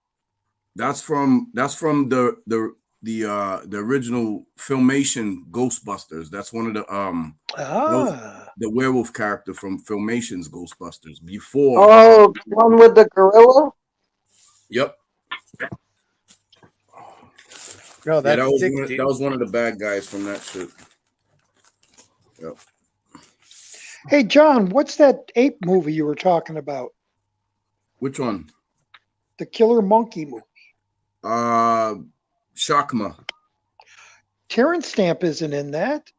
That's from the original Filmation Ghostbusters. That's one of the werewolf character from Filmation's Ghostbusters. Before. Oh, one with the gorilla. Yep. Bro, Yeah, that's that was sick, one, dude. that was one of the bad guys from that shit. Yep. Hey, John, what's that ape movie you were talking about? Which one? The Killer Monkey movie. Shakma. Terrence Stamp isn't in that.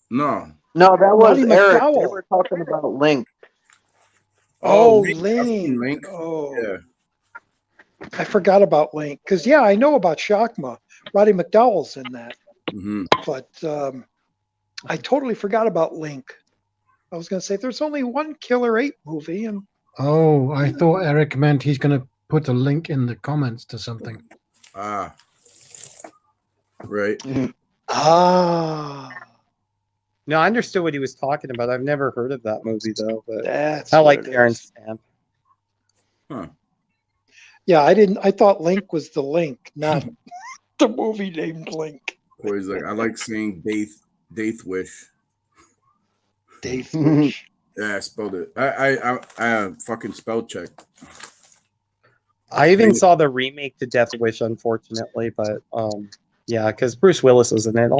No. No, that was Marty Eric. McDowell. They were talking about Link. Oh, Link. I've seen Link. Link. Oh, Yeah. I forgot about Link. Because, yeah, I know about Shakma. Roddy McDowell's in that. Mm-hmm. But I totally forgot about Link. I was going to say, there's only one Killer Ape movie. And Oh, I thought Eric meant he's going to put a link in the comments to something. Ah. Right. No, I understood what he was talking about. I've never heard of that movie though, but that's I what like it Terrence is. Stamp. Huh. Yeah, I thought Link was the Link, not the movie named Link. Or he's like, I like saying Daith Wish. Dave Wish. Yeah, I spelled it. I fucking spell check. I even saw the remake to Death Wish, unfortunately, but yeah, because Bruce Willis was in it.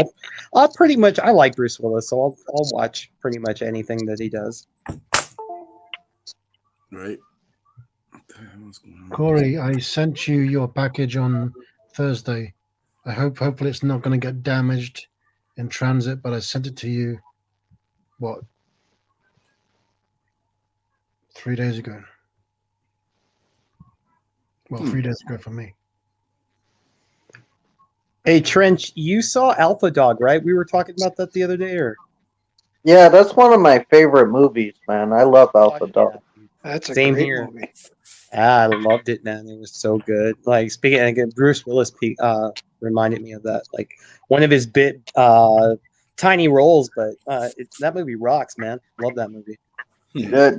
I'll pretty much I like Bruce Willis, so I'll watch pretty much anything that he does. Right. the hell is going on? Corey, I sent you your package on Thursday. Hopefully it's not going to get damaged in transit, but I sent it to you, what, 3 days ago? Well, 3 days ago for me. Hey Trench, you saw Alpha Dog, right? We were talking about that the other day, or Yeah, that's one of my favorite movies, man. I love Alpha Dog. That's a Same great here. movie. I loved it, man. It was so good. Like speaking again, Bruce Willis reminded me of that. Like one of his tiny roles, but that movie rocks, man. Love that movie.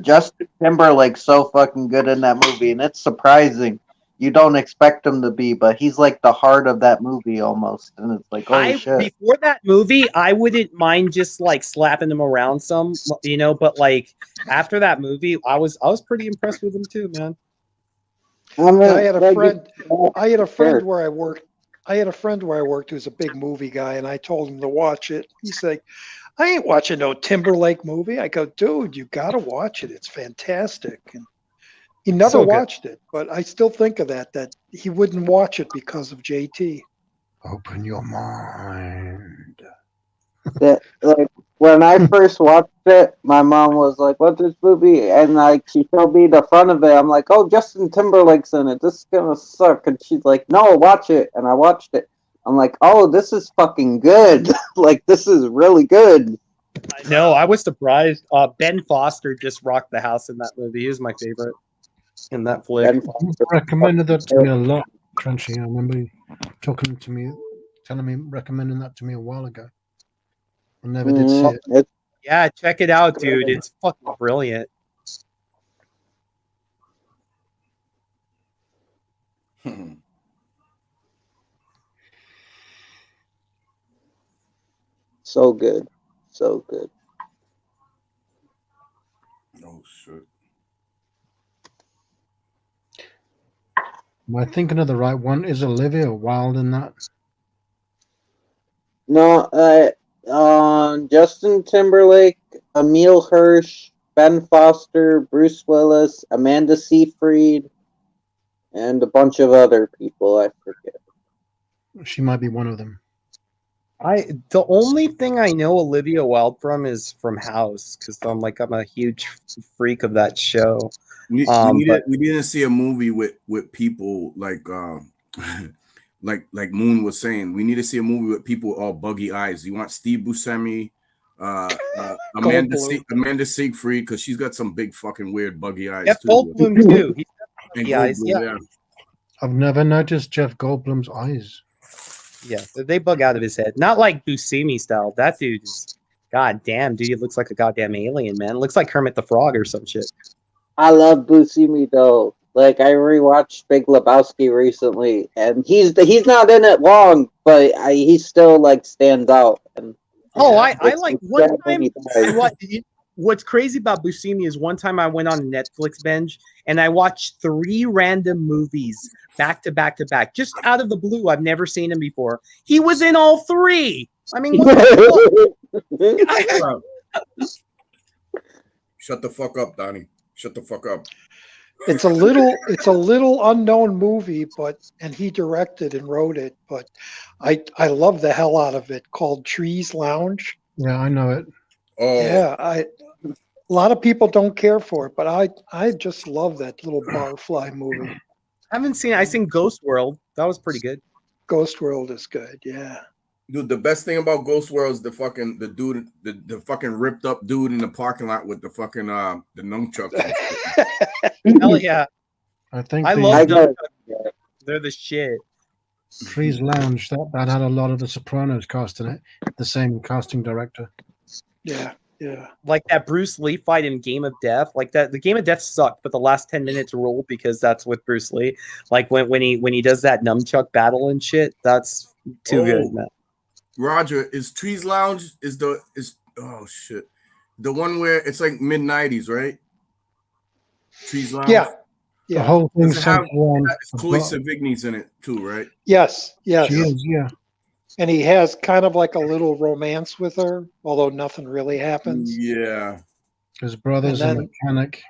Justin Timberlake's so fucking good in that movie, and it's surprising. You don't expect him to be, but he's like the heart of that movie almost, and it's like, holy shit. Before that movie, I wouldn't mind just like slapping him around some, but like after that movie, I was pretty impressed with him too, man. I had a friend where I worked. I had a friend where I worked who's a big movie guy, and I told him to watch it. He's like, I ain't watching no Timberlake movie. I go, dude, you got to watch it. It's fantastic. And he never So good. watched it, but I still think of that he wouldn't watch it because of JT. Open your mind. That, like, when I first watched it, my mom was like, "What's this movie?" And like she showed me the front of it. I'm like, "Oh, Justin Timberlake's in it. This is gonna suck." And she's like, "No, watch it." And I watched it. I'm like, "Oh, this is fucking good. Like, this is really good." No, I was surprised. Ben Foster just rocked the house in that movie. He was my favorite in that flick. And You recommended that to me a lot, Crunchy. I remember you recommending that to me a while ago. I never did see it. Yeah, check it out, dude. It's fucking brilliant. So good. So good. Oh shit. Am I thinking of the right one? Is Olivia Wilde in that? No, Justin Timberlake, Emile Hirsch, Ben Foster, Bruce Willis, Amanda Seyfried, and a bunch of other people. I forget. She might be one of them. The only thing I know Olivia Wilde from is from House, because I'm a huge freak of that show. We didn't see a movie with people like like Moon was saying. We need to see a movie with people with all buggy eyes. You want Steve Buscemi, Amanda Seyfried, because she's got some big fucking weird buggy eyes Jeff too. Goldblum too. He's got buggy eyes. Goldblum, Yeah. I've never noticed Jeff Goldblum's eyes. Yeah, they bug out of his head. Not like Buscemi style. That dude is, god damn, dude, he looks like a goddamn alien, man. Looks like Kermit the Frog or some shit. I love Buscemi though. Like I rewatched Big Lebowski recently, and he's not in it long, but he still like stands out. And I like one time. What's crazy about Buscemi is one time I went on a Netflix binge and I watched 3 random movies back to back to back, just out of the blue. I've never seen him before. He was in all 3. I mean, what the fuck? Shut the fuck up, Donnie. Shut the fuck up. It's a little unknown movie, and he directed and wrote it, but I love the hell out of it, called Trees Lounge. Yeah, I know it. Oh yeah, a lot of people don't care for it, but I just love that little barfly movie. I haven't seen it. I seen Ghost World. That was pretty good. Ghost World is good, yeah. Dude, the best thing about Ghost World is the fucking ripped up dude in the parking lot with the fucking the nunchucks. Hell yeah. I think I love them. They're the shit. Trees Lounge, that had a lot of the Sopranos cast in it. The same casting director. Yeah. Like that Bruce Lee fight in Game of Death. Like that, the Game of Death sucked, but the last 10 minutes ruled because that's with Bruce Lee. Like when he does that nunchuck battle and shit, that's too good, man. Roger, is Trees Lounge oh shit, the one where it's like mid-90s, right? Trees Lounge. Yeah. The whole thing Chloe Sevigny's in it too, right? Yes. She is, yeah. And he has kind of like a little romance with her, although nothing really happens. Yeah. His brother's a mechanic.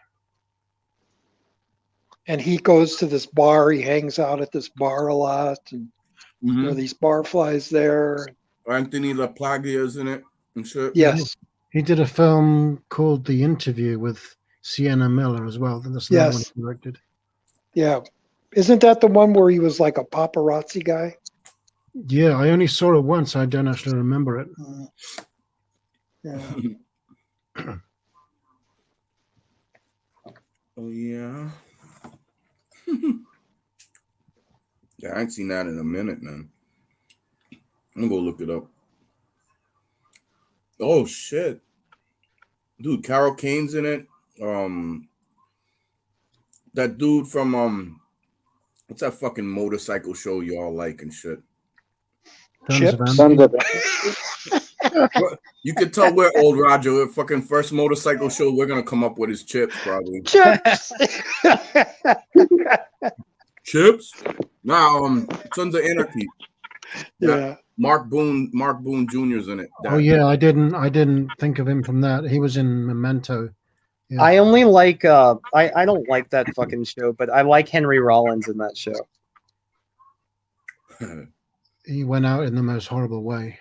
and he goes to this bar. He hangs out at this bar a lot, and these barflies there. Anthony LaPaglia is in it and shit. Yes. He did a film called The Interview with Sienna Miller as well. That's another one he directed. Yeah. Isn't that the one where he was like a paparazzi guy? Yeah, I only saw it once. I don't actually remember it. Yeah. Oh yeah. Yeah, I ain't seen that in a minute, man. I'm gonna go look it up. Oh shit. Dude, Carol Kane's in it. That dude from what's that fucking motorcycle show y'all like and shit? Chips. You can tell we're old, Roger. The fucking first motorcycle show we're gonna come up with is Chips, probably. Chips. Chips? Nah, Sons of Anarchy. Yeah. Mark Boone Jr.'s in it. Oh yeah, I didn't think of him from that. He was in Memento. Yeah. I only like I don't like that fucking show, but I like Henry Rollins in that show. He went out in the most horrible way.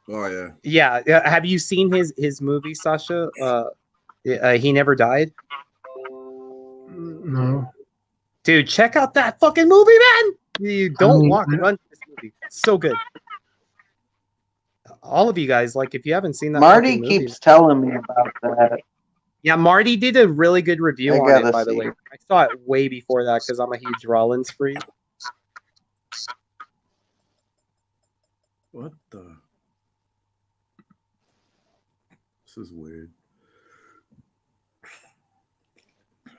Oh yeah. Yeah. Have you seen his movie, Sacha? He Never Died. No. Dude, check out that fucking movie, man. You don't walk and run to this movie. It's so good. All of you guys, like, if you haven't seen that, Marty fucking movie, keeps telling me about that. yeah, Marty did a really good review I on gotta it, by the see way. it. I saw it way before that because I'm a huge Rollins freak. What the? This is weird.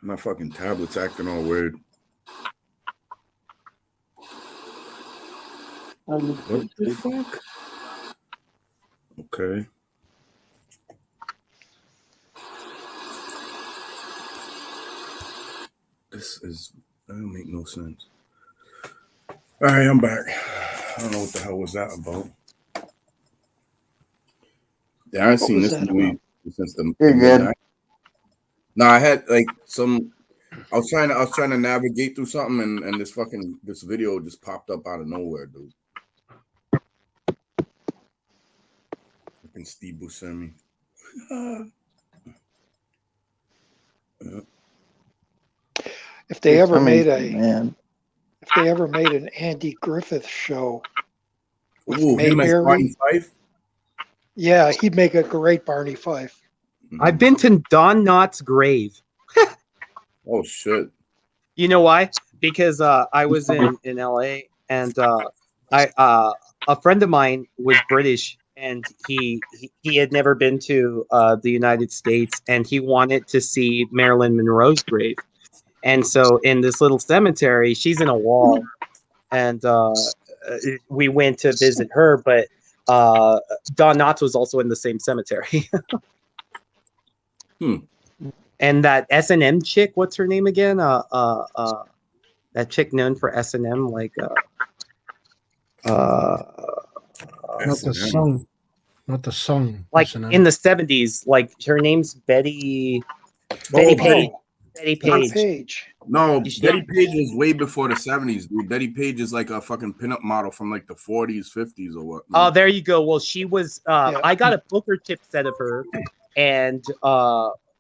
My fucking tablet's acting all weird. What the fuck? Okay. That don't make no sense. All right, I'm back. I don't know what the hell was that about. Yeah, I haven't seen this movie since the midnight. No, I had like some. I was trying to navigate through something, and this video just popped up out of nowhere, dude. Fucking Steve Buscemi. If they ever made an Andy Griffith show with Mayberry, yeah, he'd make a great Barney Fife. I've been to Don Knotts' grave. Oh shit! You know why? Because I was in LA, and a friend of mine was British, and he had never been to the United States, and he wanted to see Marilyn Monroe's grave. And so in this little cemetery, she's in a wall, and we went to visit her, but Don Knotts was also in the same cemetery. And that S&M chick, what's her name again? That chick known for S&M, like not the song. Like S&M. in the 70s, like her name's Betty Page. Betty Page. No, Betty Page was way before the 70s, dude. Betty Page is like a fucking pinup model from like the 40s, 50s, or what. Oh, there you go. Well, she was. I got a poker chip set of her, and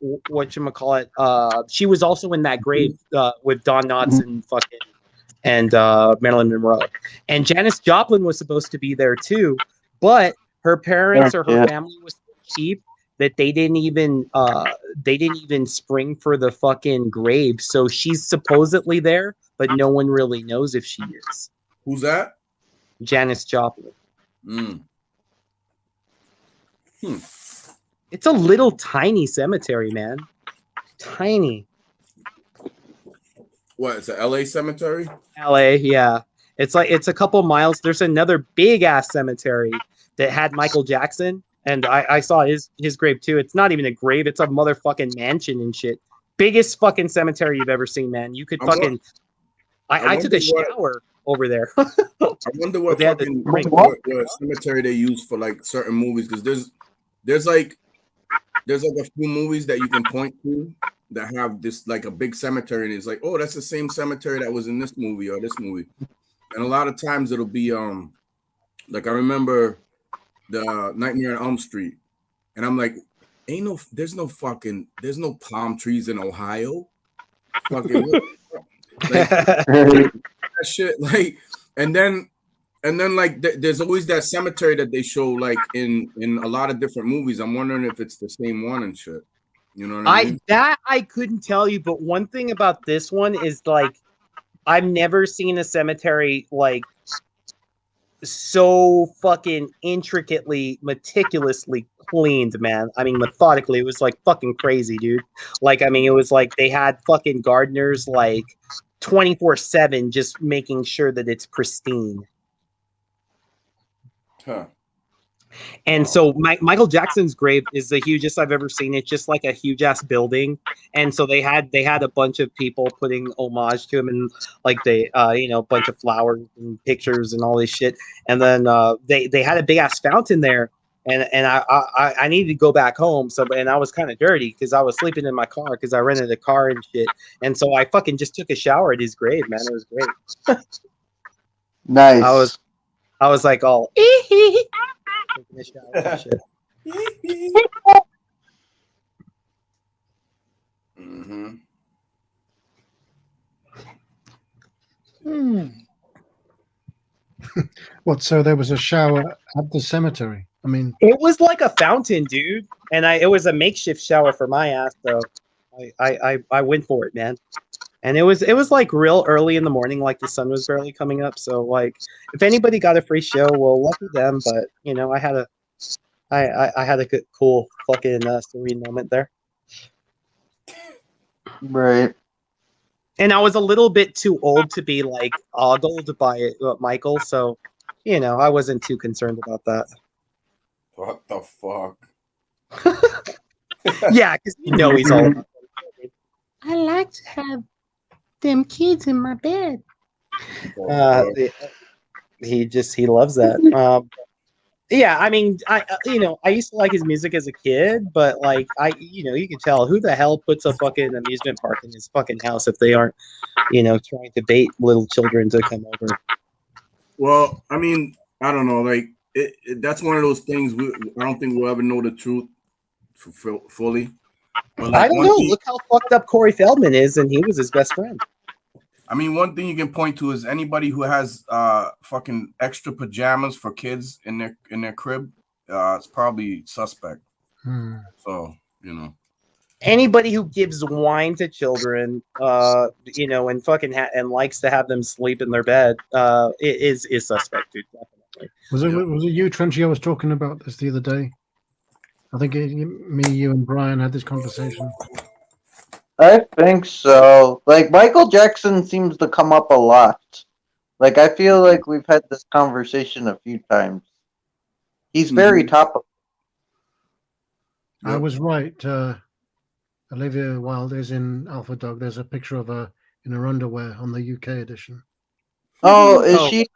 whatchamacallit, she was also in that grave with Don Knotts and Marilyn Monroe, and Janis Joplin was supposed to be there too, but her parents or her family was so cheap that they didn't even spring for the fucking grave. So she's supposedly there, but no one really knows if she is. Who's that? Janis Joplin. It's a little tiny cemetery, man. Tiny. What? It's a LA cemetery? LA, yeah. It's a couple miles. There's another big ass cemetery that had Michael Jackson. And I saw his grave too. It's not even a grave. It's a motherfucking mansion and shit. Biggest fucking cemetery you've ever seen, man. You could fucking... I took a shower over there. I wonder what cemetery they use for like certain movies. Because there's like a few movies that you can point to that have this like a big cemetery, and it's like, oh, that's the same cemetery that was in this movie or this movie. And a lot of times it'll be like I remember the Nightmare on Elm Street, and I'm like, there's no palm trees in Ohio. Fucking like that shit, like, and then like there's always that cemetery that they show like in a lot of different movies. I'm wondering if it's the same one and shit. You know what I mean? I couldn't tell you, but one thing about this one is like I've never seen a cemetery like so fucking intricately, meticulously cleaned, man. I mean, methodically, it was like fucking crazy, dude. Like, I mean, it was like they had fucking gardeners like 24/7 just making sure that it's pristine. Huh. And so Michael Jackson's grave is the hugest I've ever seen. It's just like a huge ass building. And so they had a bunch of people putting homage to him, and like they a bunch of flowers and pictures and all this shit. And then they had a big ass fountain there. And I needed to go back home. And I was kind of dirty because I was sleeping in my car because I rented a car and shit. And so I fucking just took a shower at his grave, man. It was great. Nice. I was like all taking a shower and shit. Mm-hmm. What? So there was a shower at the cemetery? I mean, It was like a fountain, dude, and it was a makeshift shower for my ass. So I went for it, man. And it was like real early in the morning, like the sun was barely coming up. So like, if anybody got a free show, well, lucky them. But you know, I had a good, cool, fucking serene moment there. Right. And I was a little bit too old to be like ogled by Michael, so you know, I wasn't too concerned about that. What the fuck? Yeah, because you know he's all about it. I like to have them kids in my bed. He loves that. Yeah, I mean, I used to like his music as a kid, but like you can tell who the hell puts a fucking amusement park in his fucking house if they aren't, trying to bait little children to come over. Well, I mean, I don't know, like that's one of those things I don't think we'll ever know the truth fully. But like, I don't know. Look how fucked up Corey Feldman is, and he was his best friend. I mean, one thing you can point to is anybody who has fucking extra pajamas for kids in their crib, it's probably suspect. So, anybody who gives wine to children, and fucking and likes to have them sleep in their bed, is suspect, dude. Definitely. was it you, Trenchy? I was talking about this the other day. I think you and Brian had this conversation. I think so. Like, Michael Jackson seems to come up a lot. Like, I feel like we've had this conversation a few times. He's very topical. I was right. Olivia Wilde is in Alpha Dog. There's a picture of her in her underwear on the UK edition. Oh, is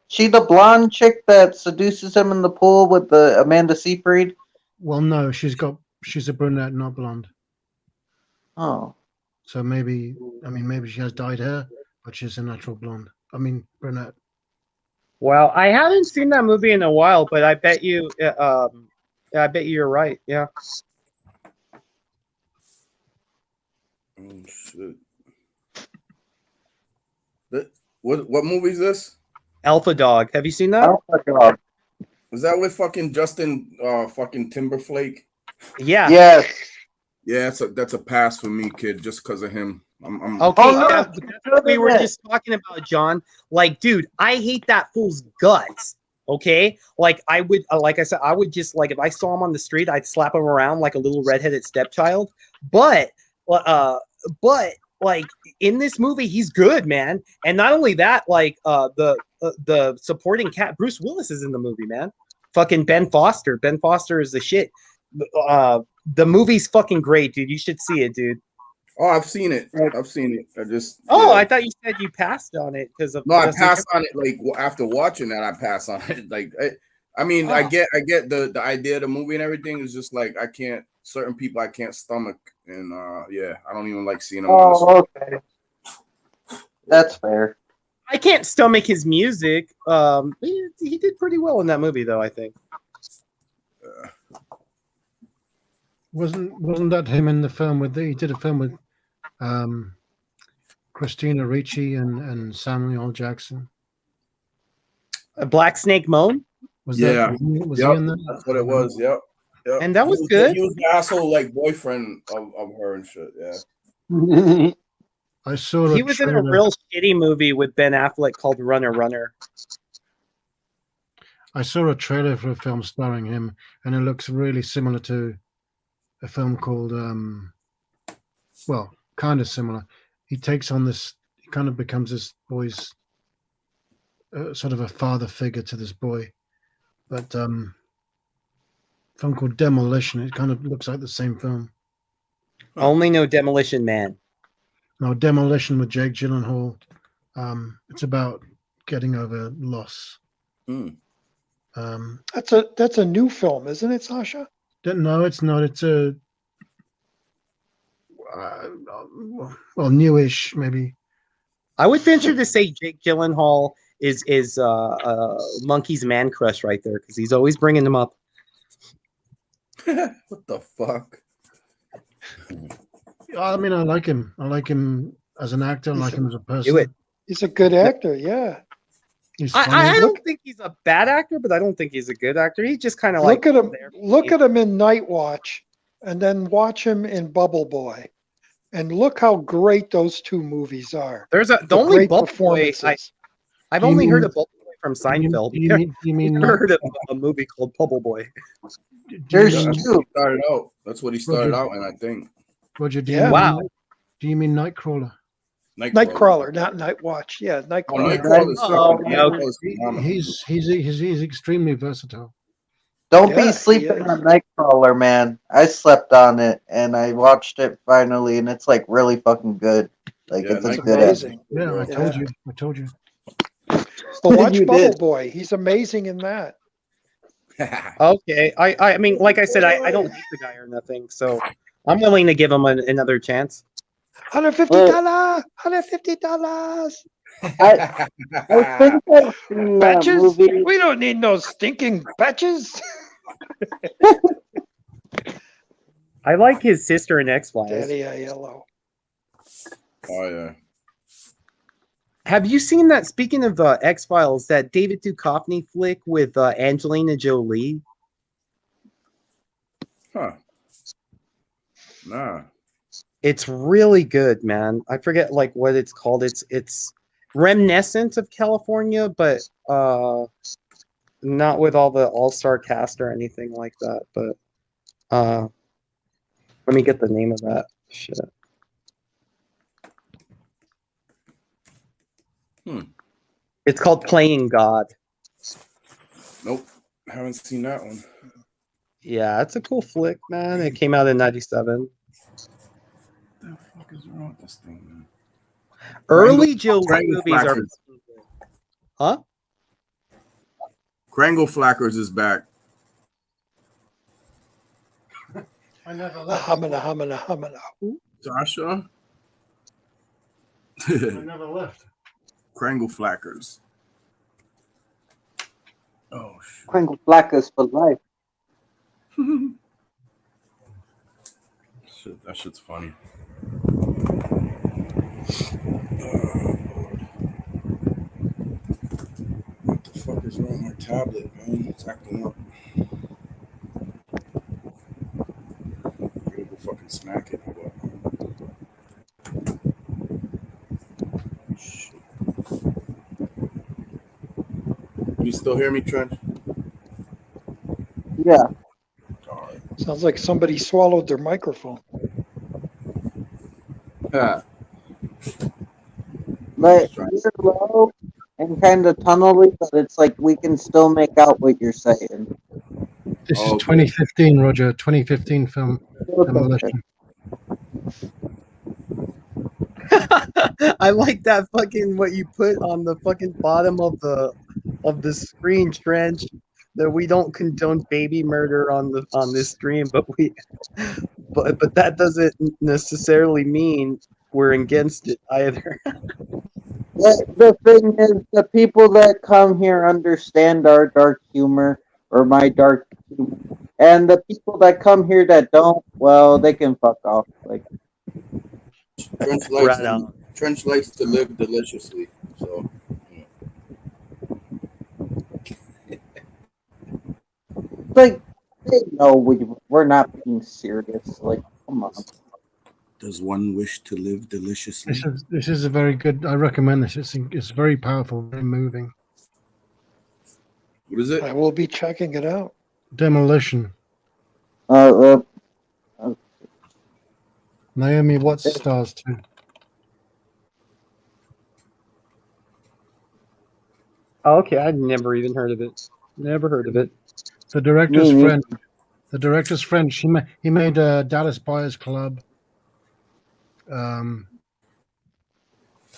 she the blonde chick that seduces him in the pool with the Amanda Seyfried? Well, no, she's a brunette, not blonde. Oh. So maybe she has dyed hair, but she's a natural blonde. I mean, brunette. Well, I haven't seen that movie in a while, but I bet you, you're right. Yeah. Oh shit! What movie is this? Alpha Dog. Have you seen that? Alpha Dog. Was that with fucking Justin fucking Timberflake? Yeah. Yes. Yeah, that's a pass for me, kid, just because of him. I'm Okay, Oh, no, that's what we were just talking about, John. Like, dude, I hate that fool's guts. Okay, like I would, like I said, I would just like if I saw him on the street, I'd slap him around like a little redheaded stepchild. But like in this movie, he's good, man. And not only that, like the supporting cat Bruce Willis is in the movie, man. Fucking Ben Foster. Ben Foster is the shit. The movie's fucking great, dude. You should see it, dude. Oh, I've seen it. I just. Oh, yeah. I thought you said you passed on it because of. No, I passed on it. Like after watching that, I passed on it. Like, I mean, I get the idea of the movie and everything. Is just like I can't certain people I can't stomach, and yeah, I don't even like seeing them on the Oh, screen. okay. That's fair. I can't stomach his music. He did pretty well in that movie, though. I think. Wasn't that him in the film with he did a film with Christina Ricci and Samuel L. Jackson? Black Snake Moan. Was Yeah. was Yep, he in that? that's what it was. Yep. Yep. And that was He good. He was the asshole like boyfriend of her and shit. Yeah. I saw He was in a real shitty movie with Ben Affleck called Runner Runner. I saw a trailer for a film starring him, and it looks really similar to a film called, well, kind of similar. He takes on this, he kind of becomes this boy's sort of a father figure to this boy. But film called Demolition. It kind of looks like the same film. I only know Demolition Man. No, Demolition with Jake Gyllenhaal. It's about getting over loss. That's a new film, isn't it, Sasha? No, it's not. It's a well, newish maybe. I would venture to say Jake Gyllenhaal is Monkey's man crush right there because he's always bringing him up. What the fuck? I mean, I like him. I like him as an actor. I like him as a person. Do it. He's a good actor, yeah. He's I funny. don't think he's a bad actor, but I don't think he's a good actor. He's just kind of like Look at him. there. Look at him in Night Watch, and then watch him in Bubble Boy, and look how great those two movies are. There's the The only great Bubble Boy. performances. I've Do you only heard mean- of Bubble Boy from Seinfeld. You mean Never heard of a movie called Bubble Boy. There's Yeah, that's two. what he started out. That's what he started out in, I think. Roger? Do Yeah. you Wow. mean, do you mean Nightcrawler? Nightcrawler, not Night Watch. Yeah, Oh, Nightcrawler. Nightcrawler is Oh, fucking- yeah, okay. Nightcrawler's phenomenal. He's extremely versatile. Don't Yeah, be he sleeping is. on Nightcrawler, man. I slept on it and I watched it finally, and it's like really fucking good. Like Yeah, it's a It's good amazing. Yeah, I Yeah. told you. I told you. But watch You Bubble did. Boy. He's amazing in that. Okay, I mean, like I said, I don't hate the guy or nothing, so I'm willing to give him another chance. $150. $150. I think I've seen that Batches? movie. We don't need no stinking batches. I like his sister in X-Files. Daddy Aiello. Oh yeah. Have you seen that? Speaking of X-Files, that David Duchovny flick with Angelina Jolie? Huh. Nah. It's really good, man. I forget like what it's called. It's reminiscent of California, but not with all the all-star cast or anything like that. But let me get the name of that shit. It's called Playing God. Nope. Haven't seen that one. Yeah, it's a cool flick, man. It came out in '97. What the fuck is wrong with this thing, man? Early Jolie Triangle movies are. Flackers. Huh? Krangle Flackers is back. I never Hamana. Sasha? never left. Krangle Flackers. Oh shit. Kringle Blackers for life. Shit, that shit's funny. What the fuck is wrong with my tablet, man? It's acting up. I'm gonna go fucking smack it. Shit. You still hear me, Trent? Yeah. All right. Sounds like somebody swallowed their microphone. But you're low and kind of tunnely, but it's like we can still make out what you're saying. This is Okay. 2015, Roger. 2015 film. Demolition. I like that fucking what you put on the fucking bottom of the screen, Trench. that we don't condone baby murder on this stream, but that doesn't necessarily mean we're against it either. The thing is, the people that come here understand our dark humor or my dark humor, and the people that come here that don't, well, they can fuck off. Like, Trench likes to live deliciously, so. like they know we're not being serious. Like, come on. Does one wish to live deliciously? This is a very good. I recommend this. It's very powerful, very moving. What is it? I will be checking it out. Demolition. Naomi Watts stars too. Oh, okay, I'd never even heard of it. Never heard of it. The director's friend. The director's friend. He made Dallas Buyers Club.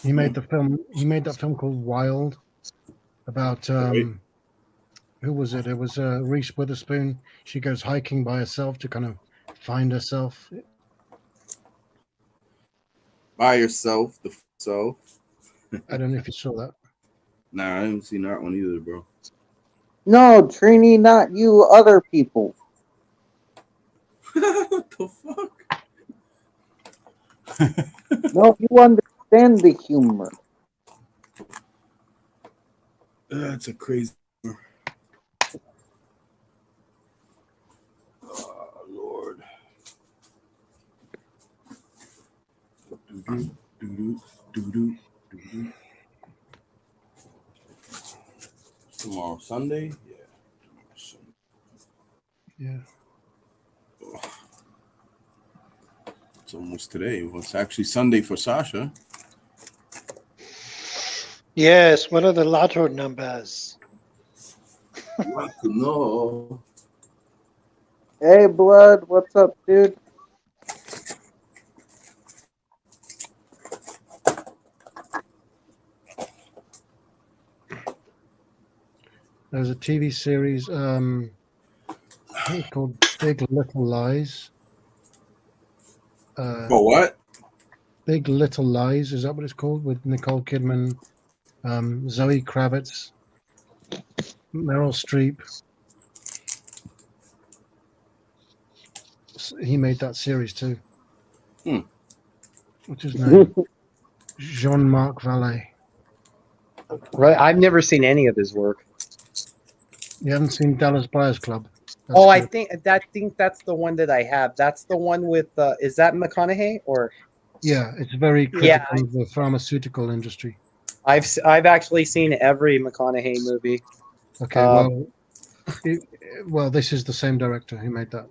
He made the film. He made that film called Wild, about who was it? It was Reese Witherspoon. She goes hiking by herself to kind of find herself. By yourself, the self. I don't know if you saw that. Nah, I haven't seen that one either, bro. No, Trini, not you. Other people. What the fuck? No, you understand the humor. That's a crazy. Oh, Lord. Tomorrow, Sunday? Yeah. Tomorrow, Sunday. Yeah. Oh. It's almost today. Well, it's actually Sunday for Sacha. Yes, what are the lotto numbers? Want to know? Hey, Blood, what's up, dude? There's a TV series. I think it's called Big Little Lies. Oh, what? Big Little Lies, is that what it's called? With Nicole Kidman, Zoe Kravitz, Meryl Streep. He made that series too. What's his name? Jean-Marc Vallée. Right, I've never seen any of his work. You haven't seen Dallas Buyers Club? That's good. I think that's the one that I have. That's the one with is that McConaughey or? Yeah, it's very critical of the pharmaceutical industry. I've actually seen every McConaughey movie. Okay, well, this is the same director who made that.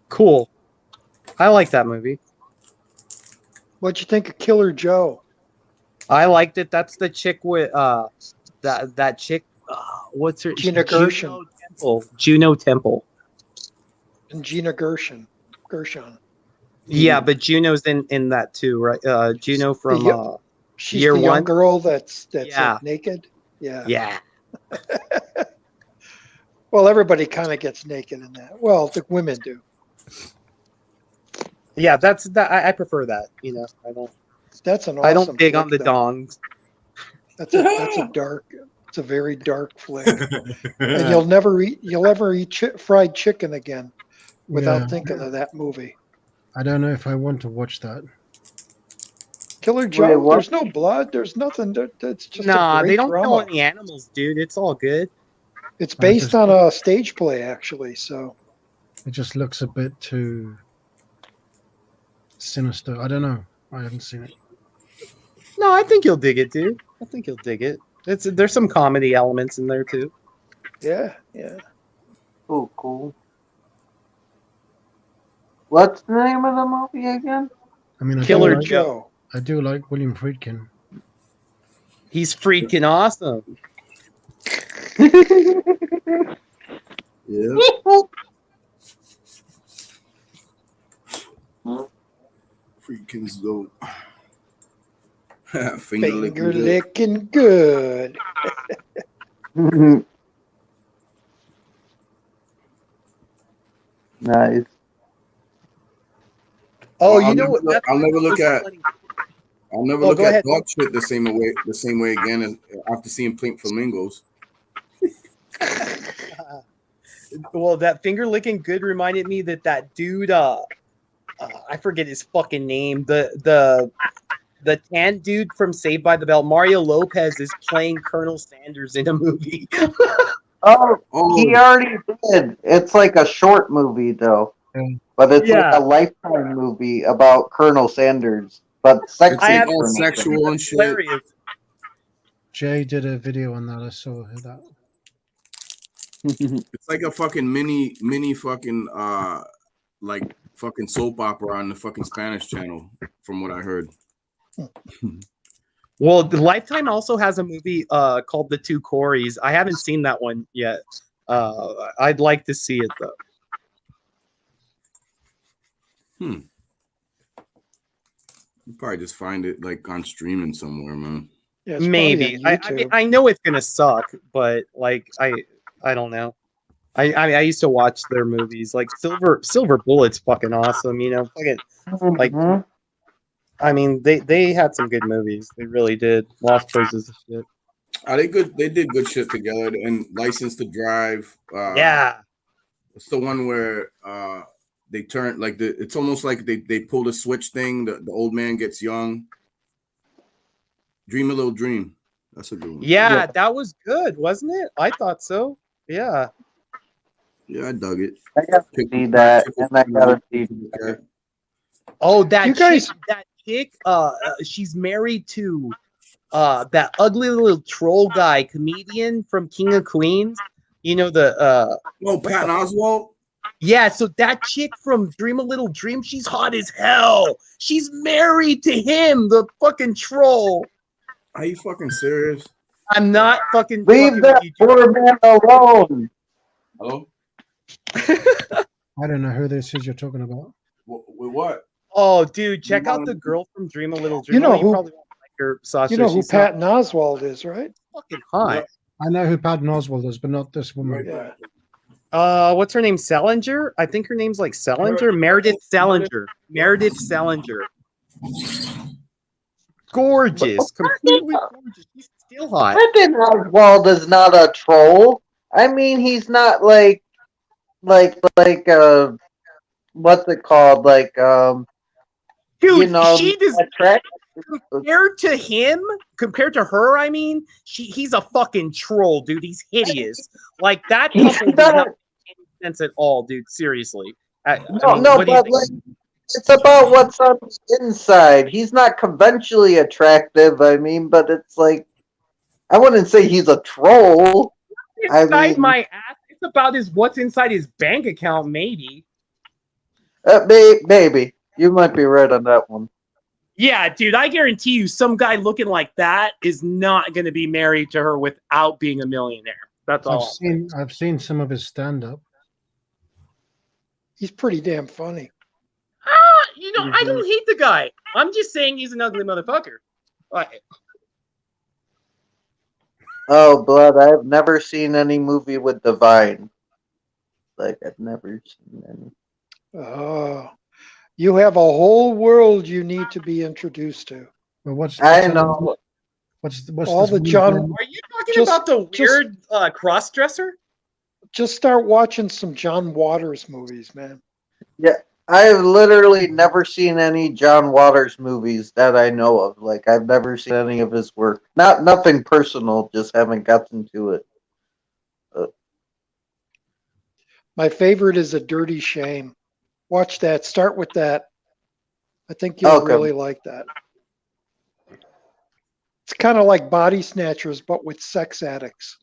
Cool. I like that movie. What'd you think of Killer Joe? I liked it. That's the chick with that chick. What's her? Gina Gershon. Juno Temple. And Gina Gershon. Yeah, but Juno's in that too, right? Juno from she's Year the young One. girl that's like naked. Yeah. Yeah. Well, everybody kind of gets naked in that. Well, the women do. Yeah, that's that. I prefer that. You know, I don't. That's an awesome. I don't dig on the though. dongs. That's a dark. It's a very dark flick, and you'll ever eat fried chicken again without thinking of that movie. I don't know if I want to watch that. Killer Joe. There's no blood. There's nothing. It's just a great they don't drama. kill any animals, dude. It's all good. It's based on a stage play, actually. So it just looks a bit too sinister. I don't know. I haven't seen it. No, I think you'll dig it, dude. I think you'll dig it. There's some comedy elements in there too. Yeah. Oh, cool. What's the name of the movie again? I mean, Killer Joe. I do like William Friedkin. He's freaking awesome. Yeah. Friedkin's dope. Finger licking good. Nice. Oh, Well, you know what? I'll never look at. funny. I'll never Oh, look go at ahead. dog shit the same way again as after seeing pink flamingos. Well, that finger licking good reminded me that dude. I forget his fucking name. The tan dude from Saved by the Bell, Mario Lopez, is playing Colonel Sanders in a movie. Oh, Oh, he already did. It's like a short movie though, but it's like Yeah. a Lifetime movie about Colonel Sanders, but it's sexy I like have all Colonel Sanders. sexual and shit. Hilarious. Jay did a video on that. I saw that. It's like a fucking mini fucking like fucking soap opera on the fucking Spanish channel, from what I heard. Well, the Lifetime also has a movie called The Two Corys. I haven't seen that one yet. I'd like to see it though. You probably just find it like on streaming somewhere, man. Yeah, it's Maybe. probably on I mean, YouTube. I know it's gonna suck, but like I don't know. I used to watch their movies. Like Silver Bullet's fucking awesome. You know, fucking like. Mhm. I mean, they had some good movies. They really did. Lost Boys of shit. They good. They did good shit together. And License to Drive. Yeah. It's the one where they turn like it's almost like they pull a switch thing. The old man gets young. Dream a Little Dream. That's a good one. Yeah, that was good, wasn't it? I thought so. Yeah. Yeah, I dug it. I gotta see that, and I gotta see. Oh, that You guys- chick, she's married to that ugly little troll guy, comedian from King of Queens. You know the Oh, Patton Oswalt. yeah, so that chick from Dream a Little Dream, she's hot as hell. She's married to him, the fucking troll. Are you fucking serious? I'm not fucking Leave fucking that with you, poor man alone. Hello? I don't know who this is you're talking about. With what? Oh, dude, check out the girl from Dream a Little Dream. You know Oh, who- probably won't like her, Sacha. You know who She's not Patton Oswalt is, right? fucking hot. Yep. I know who Patton Oswalt is, but not this woman. Yeah. What's her name? Salinger? I think her name's like Salinger. Meredith Salinger. Meredith Salinger. Gorgeous. Completely gorgeous. She's still hot. Brendan Oswald is not a troll. I mean, he's not like what's it called? Like Dude, you know, she does attract. compared to her, I mean, he's a fucking troll, dude. He's hideous. Like that He's couple does not- not make any sense at all, dude. Seriously. I No, mean, no, what do you but think? like, it's about what's on the inside. He's not conventionally attractive. I mean, but it's like, I wouldn't say he's a troll. I Inside mean- my ass, it's about what's inside his bank account, maybe. Maybe you might be right on that one. Yeah, dude, I guarantee you, some guy looking like that is not going to be married to her without being a millionaire. That's all. I've seen some of his stand up. He's pretty damn funny. You know, I don't hate the guy. I'm just saying he's an ugly motherfucker. Like, Oh, blood! I've never seen any movie with Divine. Like I've never seen any. Oh, you have a whole world you need to be introduced to. But what's I that- know. What's All this the woman's John- name? are you talking Just- about the just- weird cross-dresser? Just start watching some John Waters movies, man. I've literally never seen any John Waters movies that I know of. Like I've never seen any of his work. Nothing personal, just haven't gotten to it. My favorite is A Dirty Shame. Watch that. Start with that. I think you'll Okay. really like that. It's kind of like Body Snatchers, but with sex addicts.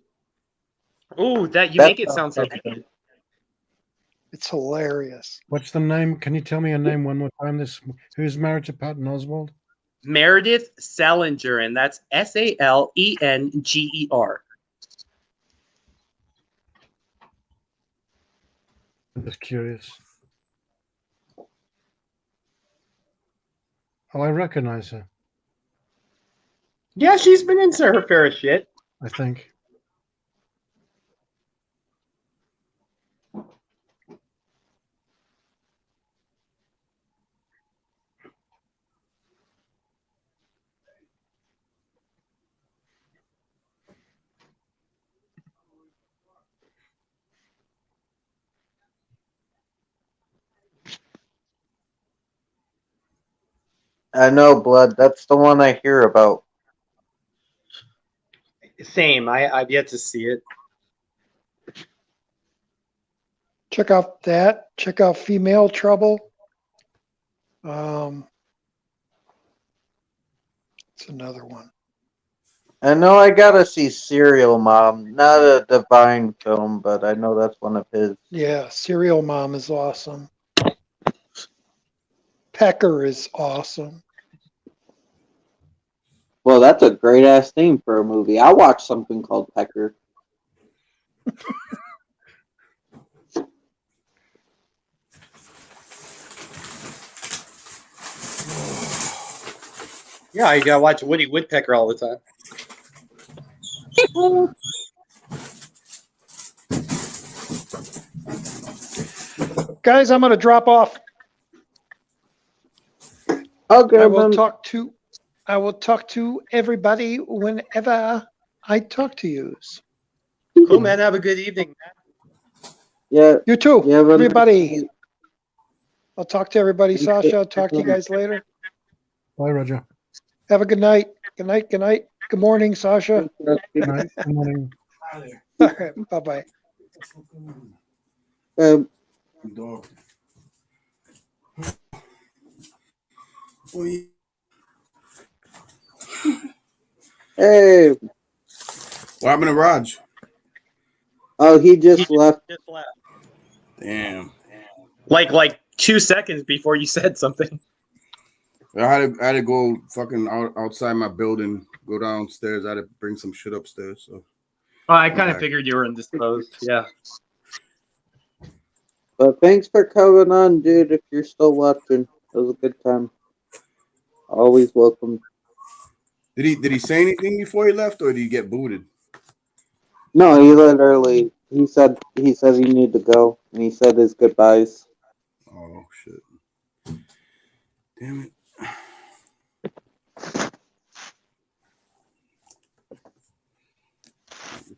Ooh, that you That make it sound so sounds good. It's hilarious. What's the name? Can you tell me a name one more time? Who's married to Patton Oswalt? Meredith Salinger, and that's Salenger. I'm just curious. Oh, I recognize her. Yeah, she's been into her fair shit. I think. I know, Blood. That's the one I hear about. Same. I've yet to see it. Check out that. Check out Female Trouble. It's another one. I know I gotta see Serial Mom. Not a Divine film, but I know that's one of his. Yeah, Serial Mom is awesome. Pecker is awesome. Well, that's a great ass name for a movie. I watched something called Pecker. Yeah, you gotta watch Woody Woodpecker all the time. Guys, I'm gonna drop off. Okay, I will then. talk to everybody whenever I talk to you. Cool, man. Have a good evening. Yeah. You too, Yeah, but everybody. I'll talk to everybody. Sasha, I'll talk to you guys later. Bye, Roger. Have a good night. Good night. Good night. Good morning, Sasha. Good night. Good morning. All right. Bye-bye. Dog. Oh, yeah. Hey. What happened to Raj? Oh, he just left. Damn. Like 2 seconds before you said something. I had to go fucking outside my building, go downstairs. I had to bring some shit upstairs. So Oh, I kind of figured you were indisposed. Yeah. But thanks for coming on, dude. If you're still watching, it was a good time. Always welcome. Did he say anything before he left, or did he get booted? No, he left early. He said he needed to go, and he said his goodbyes. Oh shit! Damn it!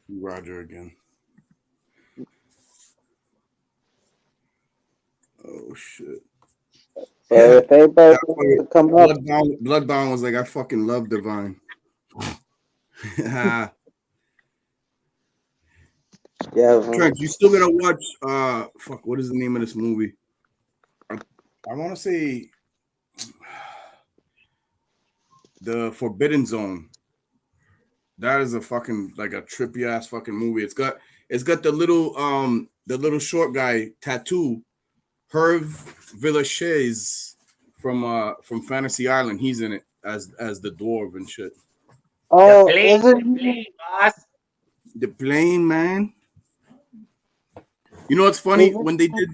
Roger again. Oh shit! If anybody wants to come up, Bloodbound was like, I fucking love Divine. yeah. Trent, you still gotta watch. Fuck, what is the name of this movie? I want to say The Forbidden Zone. That is a fucking like a trippy ass fucking movie. It's got the little short guy tattoo, Herve Villachez from Fantasy Island. He's in it as the dwarf and shit. Oh, the plane, man. You know what's funny? When they did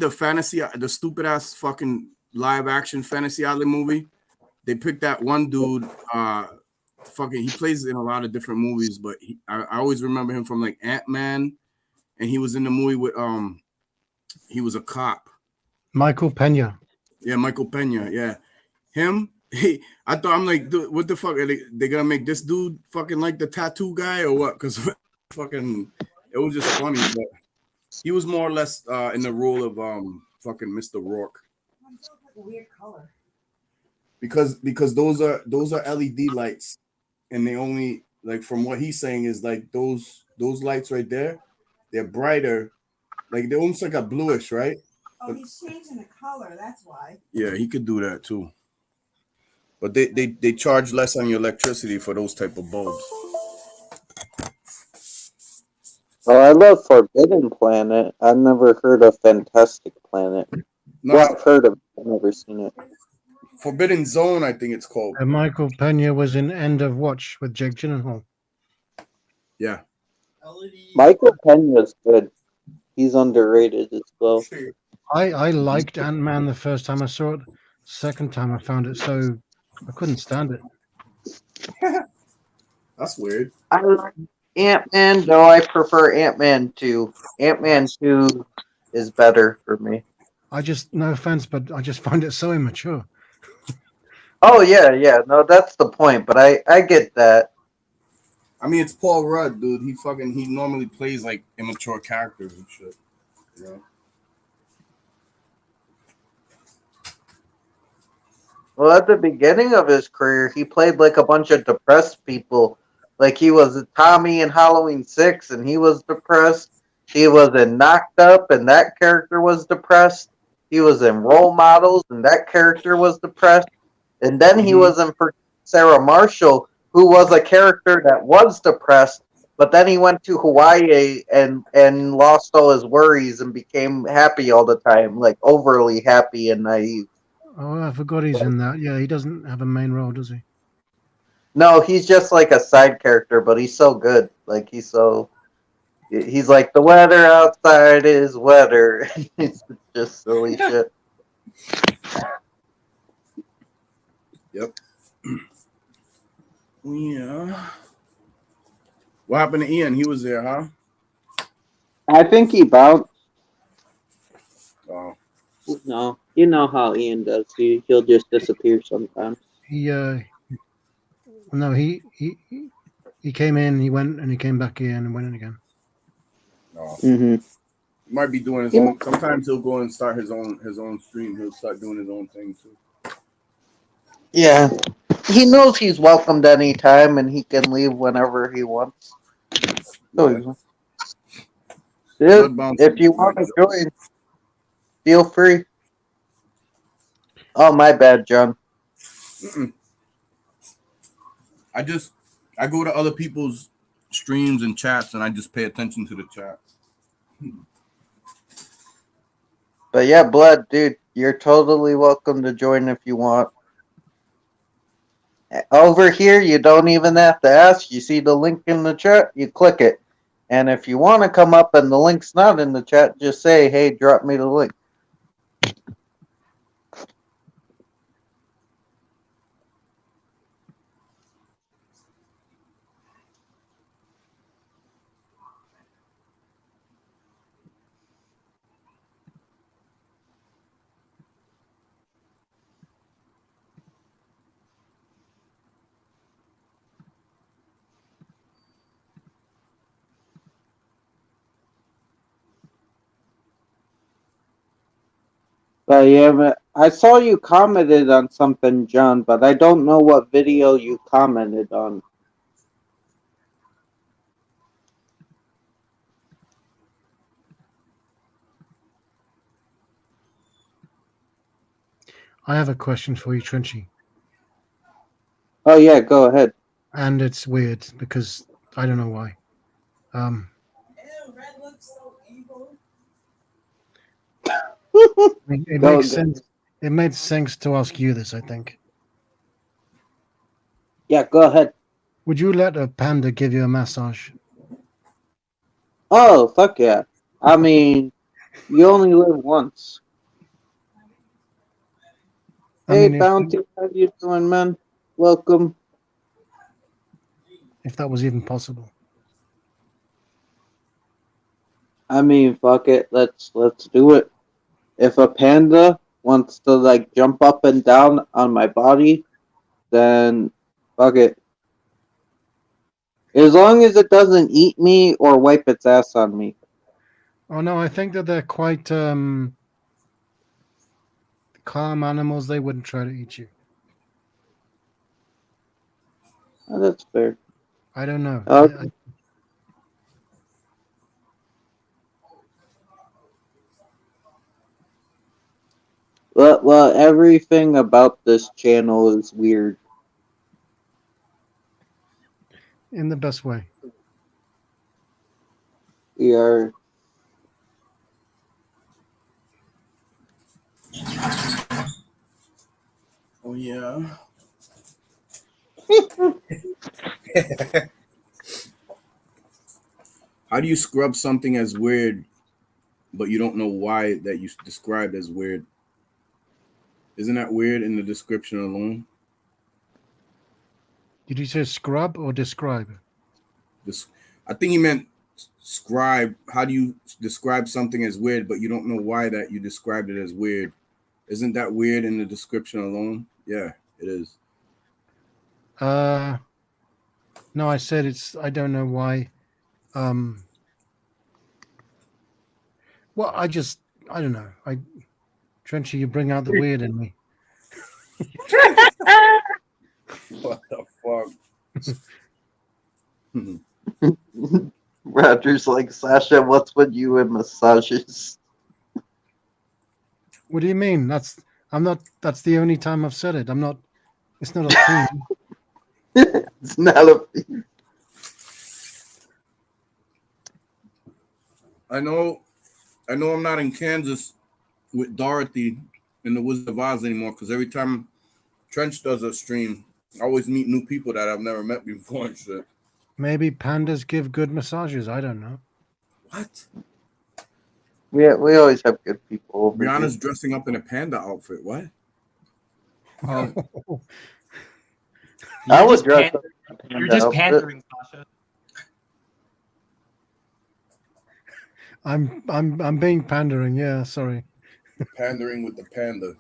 the stupid ass fucking live action Fantasy Island movie, they picked that one dude. He plays in a lot of different movies, but I always remember him from like Ant-Man, and he was in the movie with he was a cop. Michael Pena. Yeah, Michael Pena. Yeah, him. I'm like, dude, what the fuck? Are they gonna make this dude fucking like the tattoo guy or what? Because fucking, it was just funny, but he was more or less in the role of fucking Mr. Rourke. Weird color. Because those are LED lights, and they only, like, from what he's saying is like those lights right there, they're brighter, like they're almost like a bluish, right? Oh, he's changing the color. That's why. Yeah, he could do that too. But they charge less on your electricity for those type of bulbs. Oh, I love Forbidden Planet. I've never heard of Fantastic Planet. No, well, I've heard of it. I've never seen it. Forbidden Zone, I think it's called. And Michael Pena was in End of Watch with Jake Gyllenhaal. Yeah. Michael Pena's good. He's underrated as well. I liked Ant-Man the first time I saw it. Second time I found it so I couldn't stand it. That's weird. I like Ant-Man, though I prefer Ant-Man 2. Ant-Man 2 is better for me. I just, no offense, but I just find it so immature. Oh, yeah. No, that's the point, but I get that. I mean, it's Paul Rudd, dude. He normally plays like immature characters and shit. You know? Well, at the beginning of his career, he played like a bunch of depressed people. Like he was Tommy in Halloween 6, and he was depressed. He was in Knocked Up, and that character was depressed. He was in Role Models, and that character was depressed. And then he was in Sarah Marshall, who was a character that was depressed. But then he went to Hawaii and lost all his worries and became happy all the time, like overly happy and naive. Oh, I forgot he's in that. Yeah, he doesn't have a main role, does he? No, he's just like a side character, but he's so good. Like he's like the weather outside is wetter. It's just silly shit. Yep. Yeah. What happened to Ian? He was there, huh? I think he bounced. Oh. No, you know how Ian does. He'll just disappear sometimes. No, he came in, he went, and he came back in and went in again. No. Mm-hmm. He might be doing his own. Sometimes he'll go and start his own stream. He'll start doing his own thing too. Yeah. He knows he's welcomed anytime and he can leave whenever he wants. So, if you want to join, feel free. Oh, my bad, John. Mm-mm. I go to other people's streams and chats and I just pay attention to the chat. But yeah, Blood, dude, you're totally welcome to join if you want. Over here, you don't even have to ask. You see the link in the chat, you click it. And if you want to come up and the link's not in the chat, just say, hey, drop me the link. But yeah, I saw you commented on something, John, but I don't know what video you commented on. I have a question for you, Trenchy. Oh yeah, go ahead. And it's weird because I don't know why. It Go, makes go. sense. It made sense to ask you this, I think. Yeah, go ahead. Would you let a panda give you a massage? Oh, fuck yeah. I mean, you only live once. Hey, Bounty, how you doing, man? Welcome. If that was even possible. I mean, fuck it. Let's do it. If a panda wants to like jump up and down on my body, then fuck it. As long as it doesn't eat me or wipe its ass on me. Oh no, I think that they're quite calm animals. They wouldn't try to eat you. Oh, that's fair. I don't know. Well, everything about this channel is weird. In the best way. We are. Oh yeah. How do you scrub something as weird, but you don't know why that you described as weird? Isn't that weird in the description alone? Did you say scrub or describe? I think he meant scribe. How do you describe something as weird, but you don't know why that you described it as weird? Isn't that weird in the description alone? Yeah, it is. No, I said it's. I don't know why. Well, I don't know. Trenchy, you bring out the weird in me. What the fuck? Roger's like, Sasha, what's with you and massages? What do you mean? That's the only time I've said it. It's not a theme. It's not a. I know I'm not in Kansas with Dorothy in the Wizard of Oz anymore because every time Trench does a stream, I always meet new people that I've never met before and shit. Maybe pandas give good massages. I don't know. What? We always have good people over here. Rihanna's dressing up in a panda outfit. What? I You're would just dress pan- up in a You're panda just outfit. pandering, Sasha. I'm being pandering. Yeah, sorry. Pandering with the panda.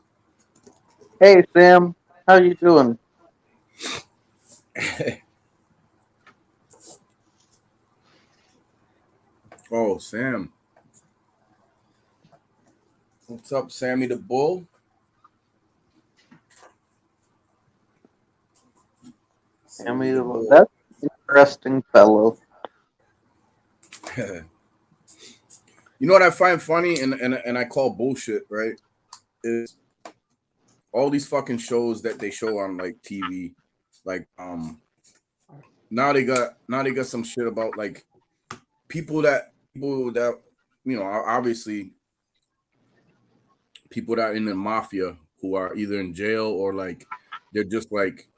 Hey Sam, how you doing? Oh, Sam. What's up, Sammy the Bull? Sammy, that's an interesting fellow. You know what I find funny and I call bullshit, right? Is all these fucking shows that they show on like TV, like now they got some shit about like people that you know, obviously people that are in the mafia who are either in jail or like they're just like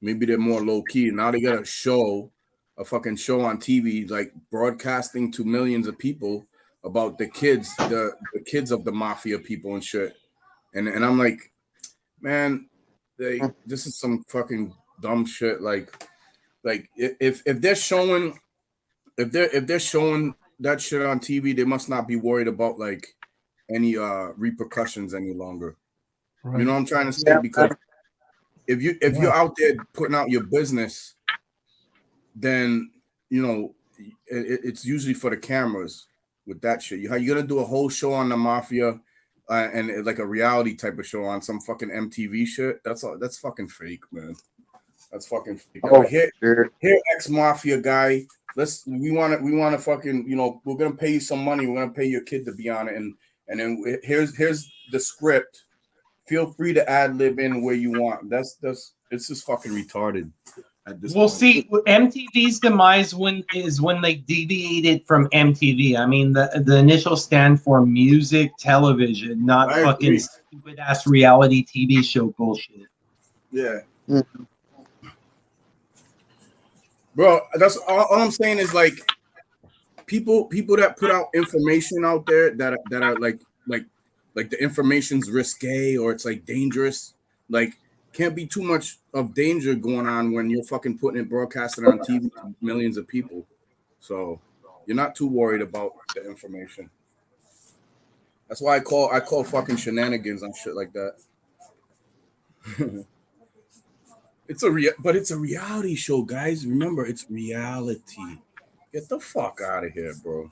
maybe they're more low key. Now they got a fucking show on TV, like broadcasting to millions of people about the kids of the mafia people and shit. And I'm like, man, this is some fucking dumb shit. Like if they're showing that shit on TV, they must not be worried about like any repercussions any longer. Right. You know what I'm trying to say? Yeah. Because if you're out there putting out your business, then you know it's usually for the cameras with that shit. How you gonna do a whole show on the mafia and like a reality type of show on some fucking MTV shit? That's fucking fake, man. That's fucking fake. Oh, Here, sure. ex-mafia guy. We want to fucking, you know, we're gonna pay you some money. We're gonna pay your kid to be on it, and then here's the script. Feel free to ad lib in where you want. It's just fucking retarded. At this Well, point. see, MTV's demise when they deviated from MTV. I mean, the initial stand for music television, not I fucking agree. stupid ass reality TV show bullshit. Yeah. Mm-hmm. Bro, that's all I'm saying is like people that put out information out there that are like the information's risque or it's like dangerous, like can't be too much of danger going on when you're fucking putting it broadcasting on TV to millions of people. So you're not too worried about the information. That's why I call fucking shenanigans on shit like that. It's a reality show, guys. Remember, it's reality. Get the fuck out of here, bro.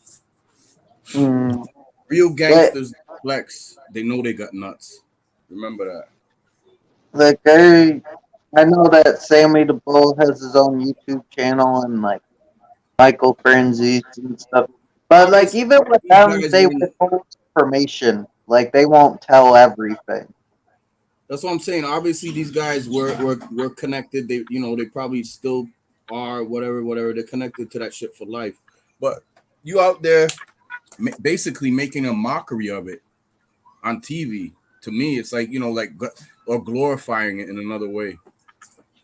Mm. Real gangsters flex. They know they got nuts. Remember that. Like I know that Sammy the Bull has his own YouTube channel and like Michael Frenzies and stuff. But like even with them, they withhold information. Like they won't tell everything. That's what I'm saying. Obviously, these guys were connected. They they probably still are whatever. They're connected to that shit for life. But you out there basically making a mockery of it on TV. To me, it's like or glorifying it in another way.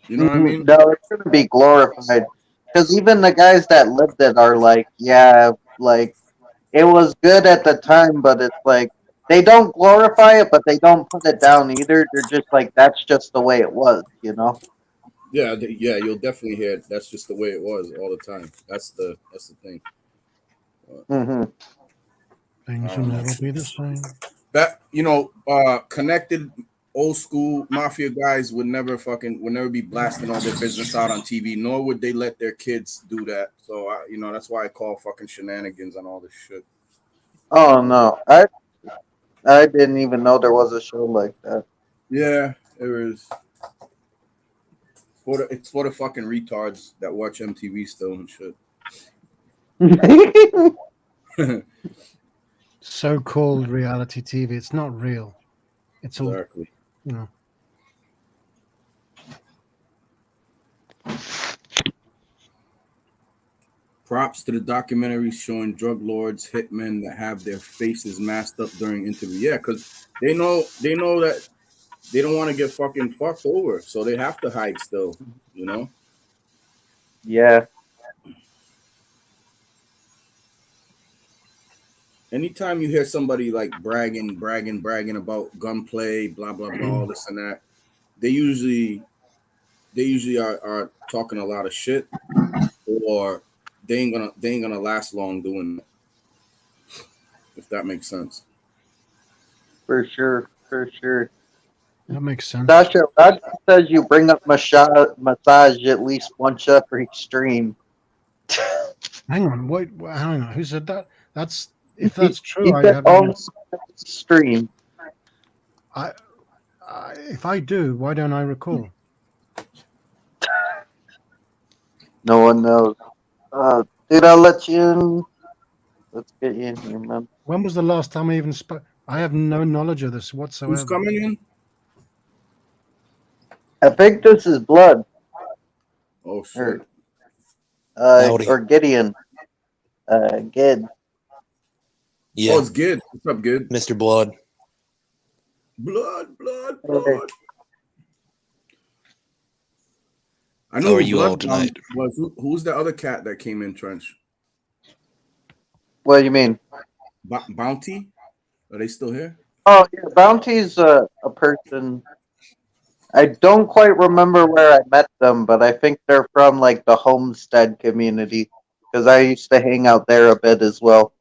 You know what I mean? No, it shouldn't be glorified. Because even the guys that lived it are like, yeah, like it was good at the time, but it's like they don't glorify it, but they don't put it down either. They're just like, that's just the way it was, you know? Yeah, you'll definitely hear it. That's just the way it was all the time. That's the thing. Mm-hmm. Things will never be the same. That connected old school mafia guys would never be blasting all their business out on TV, nor would they let their kids do that. So that's why I call fucking shenanigans on all this shit. Oh no, I didn't even know there was a show like that. Yeah, It's for the fucking retards that watch MTV still and shit. So-called reality TV. It's not real. It's all, Exactly. you know. Props to the documentaries showing drug lords, hitmen that have their faces masked up during interview. Yeah, because they know that they don't want to get fucking fucked over, so they have to hide still. You know. Yeah. Anytime you hear somebody like bragging about gunplay, blah blah blah, all this and that, they usually are talking a lot of shit, or they ain't gonna last long doing it. If that makes sense. For sure. That makes sense. Sacha, Roger says you bring up massage at least once every stream. Hang on, wait, hang on. Who said that? If that's true, He I said have. only stream. If I do, why don't I recall? No one knows. Dude, I'll let you in. Let's get you in here, man. When was the last time I even spoke? I have no knowledge of this whatsoever. Who's coming in? I think this is Blood. Oh shit. Or Gideon. Gid. Yeah. Oh, it's Gid. What's up, Gid? Mr. Blood. Blood. Okay. I know How are who you Blood all tonight? was. Who's the other cat that came in, Trench? What do you mean? Bounty? Are they still here? Oh, yeah, Bounty's a person. I don't quite remember where I met them, but I think they're from like the Homestead community because I used to hang out there a bit as well.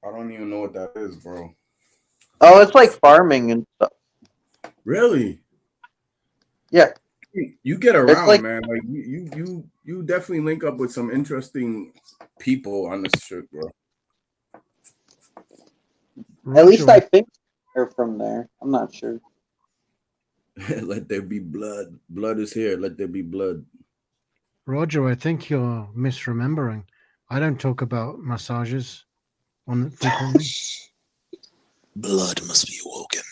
I don't even know what that is, bro. Oh, it's like farming and stuff. Really? Yeah. You get around, like- man. Like you definitely link up with some interesting people on this shit, bro. At least I think they're from there. I'm not sure. Let there be blood. Blood is here. Let there be blood. Roger, I think you're misremembering. I don't talk about massages on frequently. Blood must be awoken.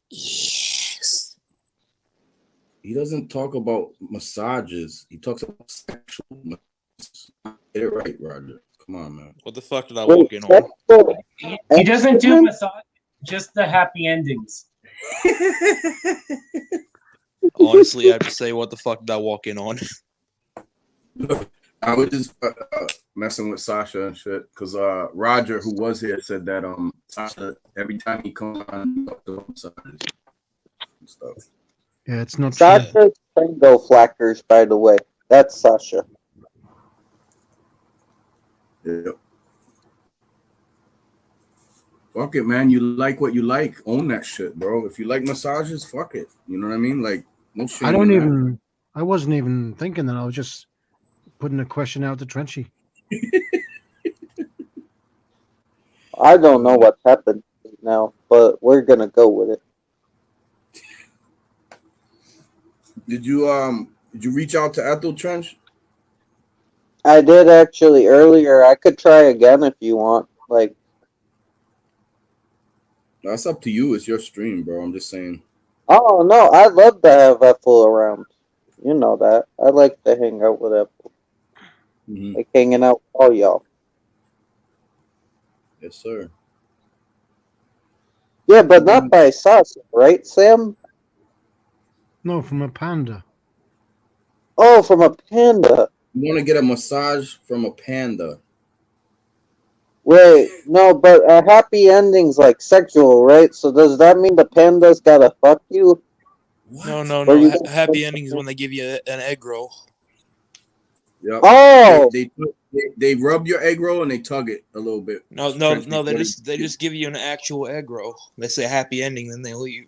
Yes. He doesn't talk about massages. He talks about sexual massages. Get it right, Roger. Come on, man. What the fuck did I walk in on? He doesn't do massage, just the happy endings. Honestly, I have to say, what the fuck did I walk in on? I was just messing with Sacha and shit because Roger, who was here, said that Sacha every time he comes on, he talks about massages and stuff. Yeah, it's not true. Sasha's Tango Flackers, by the way. That's Sacha. Yeah. Fuck it, man. You like what you like. Own that shit, bro. If you like massages, fuck it. You know what I mean? Like, no shit. I wasn't even thinking that. I was just putting a question out to Trenchy. I don't know what's happened now, but we're gonna go with it. Did you reach out to Ethel, Trench? I did actually earlier. I could try again if you want. Like, That's up to you. It's your stream, bro. I'm just saying. oh no, I'd love to have Ethel around. You know that. I like to hang out with Ethel. Mm-hmm. Like hanging out with all y'all. Yes, sir. Yeah, but not by Sacha, right, Sam? No, from a panda. Oh, from a panda. You want to get a massage from a panda? Wait, no, but a happy ending's like sexual, right? So does that mean the panda's gotta fuck you? What? No. Or you- Happy ending is when they give you an egg roll. Yep. Oh, They rub your egg roll and they tug it a little bit. No. Trench They before just give you an actual egg roll. They say happy ending, then they leave.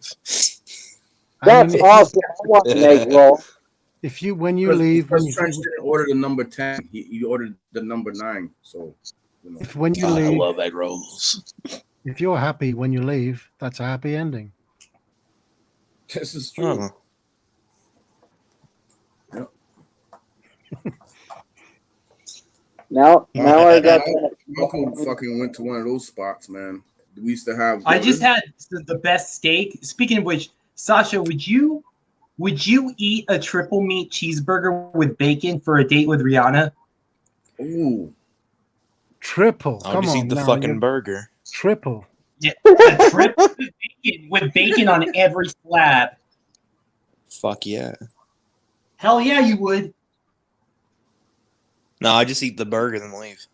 that's awesome. I want an egg roll. When you leave, Because Trench didn't order the number 10. He ordered the number 9. So, you know. when you God, I leave, love egg rolls. If you're happy when you leave, that's a happy ending. This is true. Oh. Yep. Now I got My uncle fucking went to one of those spots, man. We used to have. I just had the best steak. Speaking of which, Sasha, would you eat a triple meat cheeseburger with bacon for a date with Rihanna? Ooh. Triple. I'll Come just on eat the now, fucking you're- burger. Triple. Yeah, a triple with bacon on every slab. Fuck yeah. Hell yeah, you would. No, I just eat the burger and leave.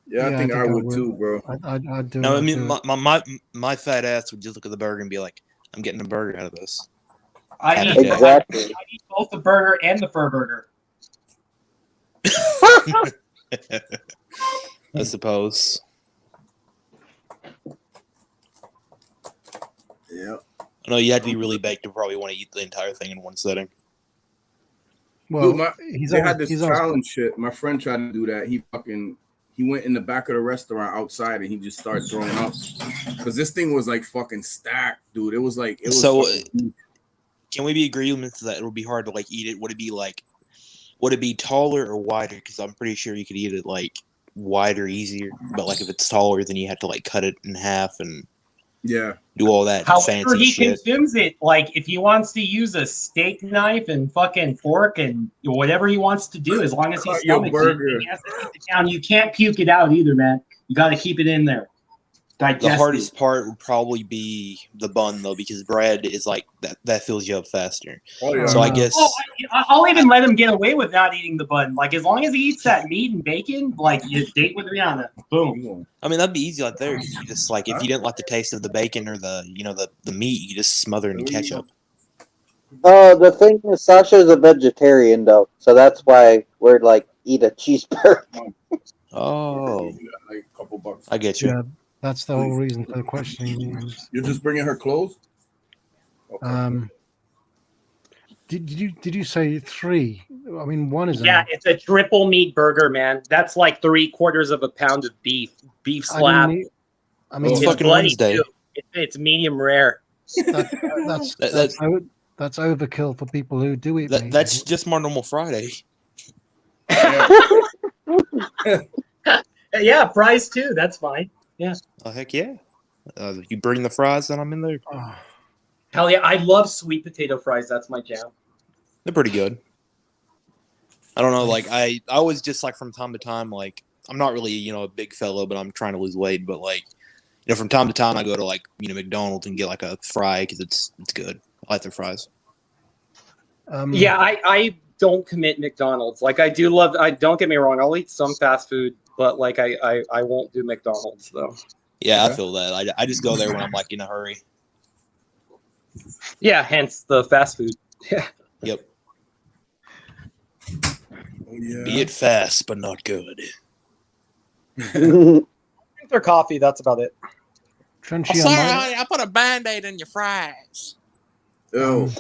Yeah, I think I would too, bro. I'd do No, it. I mean I'd do it. my fat ass would just look at the burger and be like, "I'm getting a burger out of this." I Happy eat, day. Exactly. I eat both the burger and the fur burger. I suppose. Yeah. I know you have to be really baked to probably want to eat the entire thing in one sitting. Well, Dude, they had this challenge shit. My friend tried to do that. He went in the back of the restaurant outside and he just started throwing up because this thing was like fucking stacked, dude. It was like So, fucking- can we be agreements that it would be hard to like eat it? Would it be taller or wider? Because I'm pretty sure you could eat it like wider, easier. But like if it's taller, then you have to like cut it in half and yeah, do all that However fancy he shit. consumes it, like if he wants to use a steak knife and fucking fork and whatever he wants to do, as long as he's Cut your stomach burger. he has to keep it down. You can't puke it out either, man. You got to keep it in there. Digest The it. hardest part would probably be the bun though, because bread is like that fills you up faster. Oh yeah. So I guess Oh, I'll even let him get away with not eating the bun. Like as long as he eats that meat and bacon, like you date with Rihanna. Boom. I mean that'd be easy out there because you just like if you didn't like the taste of the bacon or the meat, you just smother it in ketchup. The thing is, Sasha's a vegetarian though, so that's why we're like eat a cheeseburger. Oh, like a couple bucks. I get you. Yeah, that's the whole reason for the questioning. You're just bringing her clothes. Okay. Did you say 3? I mean, 1 is Yeah, enough. it's a triple meat burger, man. That's like 3/4 of a pound of beef slab. I mean, It's It's fucking bloody, Wednesday. too. It's medium rare. that's overkill for people who do eat meat. That's just my normal Friday. Yeah, fries too. That's fine. Yeah. Oh heck yeah! You bring the fries, then I'm in there. Hell yeah, I love sweet potato fries. That's my jam. They're pretty good. I don't know, like I always just like from time to time, like I'm not really a big fellow, but I'm trying to lose weight. But like from time to time, I go to like McDonald's and get like a fry because it's good. I like their fries. Yeah, I don't commit McDonald's. Like I do love. Don't get me wrong. I'll eat some fast food, but like I won't do McDonald's though. Yeah, I feel that. I just go there when I'm like in a hurry. Yeah, hence the fast food. Yeah. Yep. Oh, yeah. Be it fast, but not good. Drink their coffee. That's about it. Trenchy, I put a Band-Aid in your fries. Ew.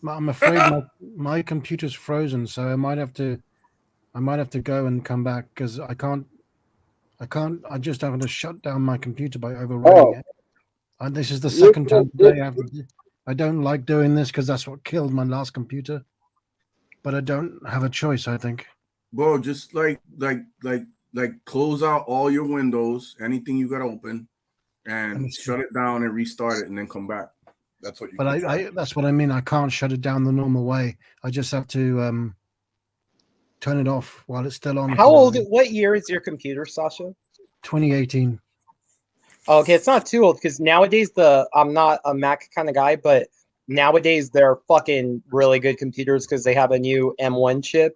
I'm afraid my computer's frozen, so I might have to go and come back because I can't. I just have to shut down my computer by overriding it. And this is the second time today I don't like doing this because that's what killed my last computer. But I don't have a choice, I think. Bro, just like close out all your windows, anything you got open, and shut it down and restart it, and then come back. That's what you. But that's what I mean. I can't shut it down the normal way. I just have to turn it off while it's still on. How old? What year is your computer, Sasha? 2018. Okay, it's not too old because nowadays I'm not a Mac kind of guy, but nowadays they're fucking really good computers because they have a new M1 chip,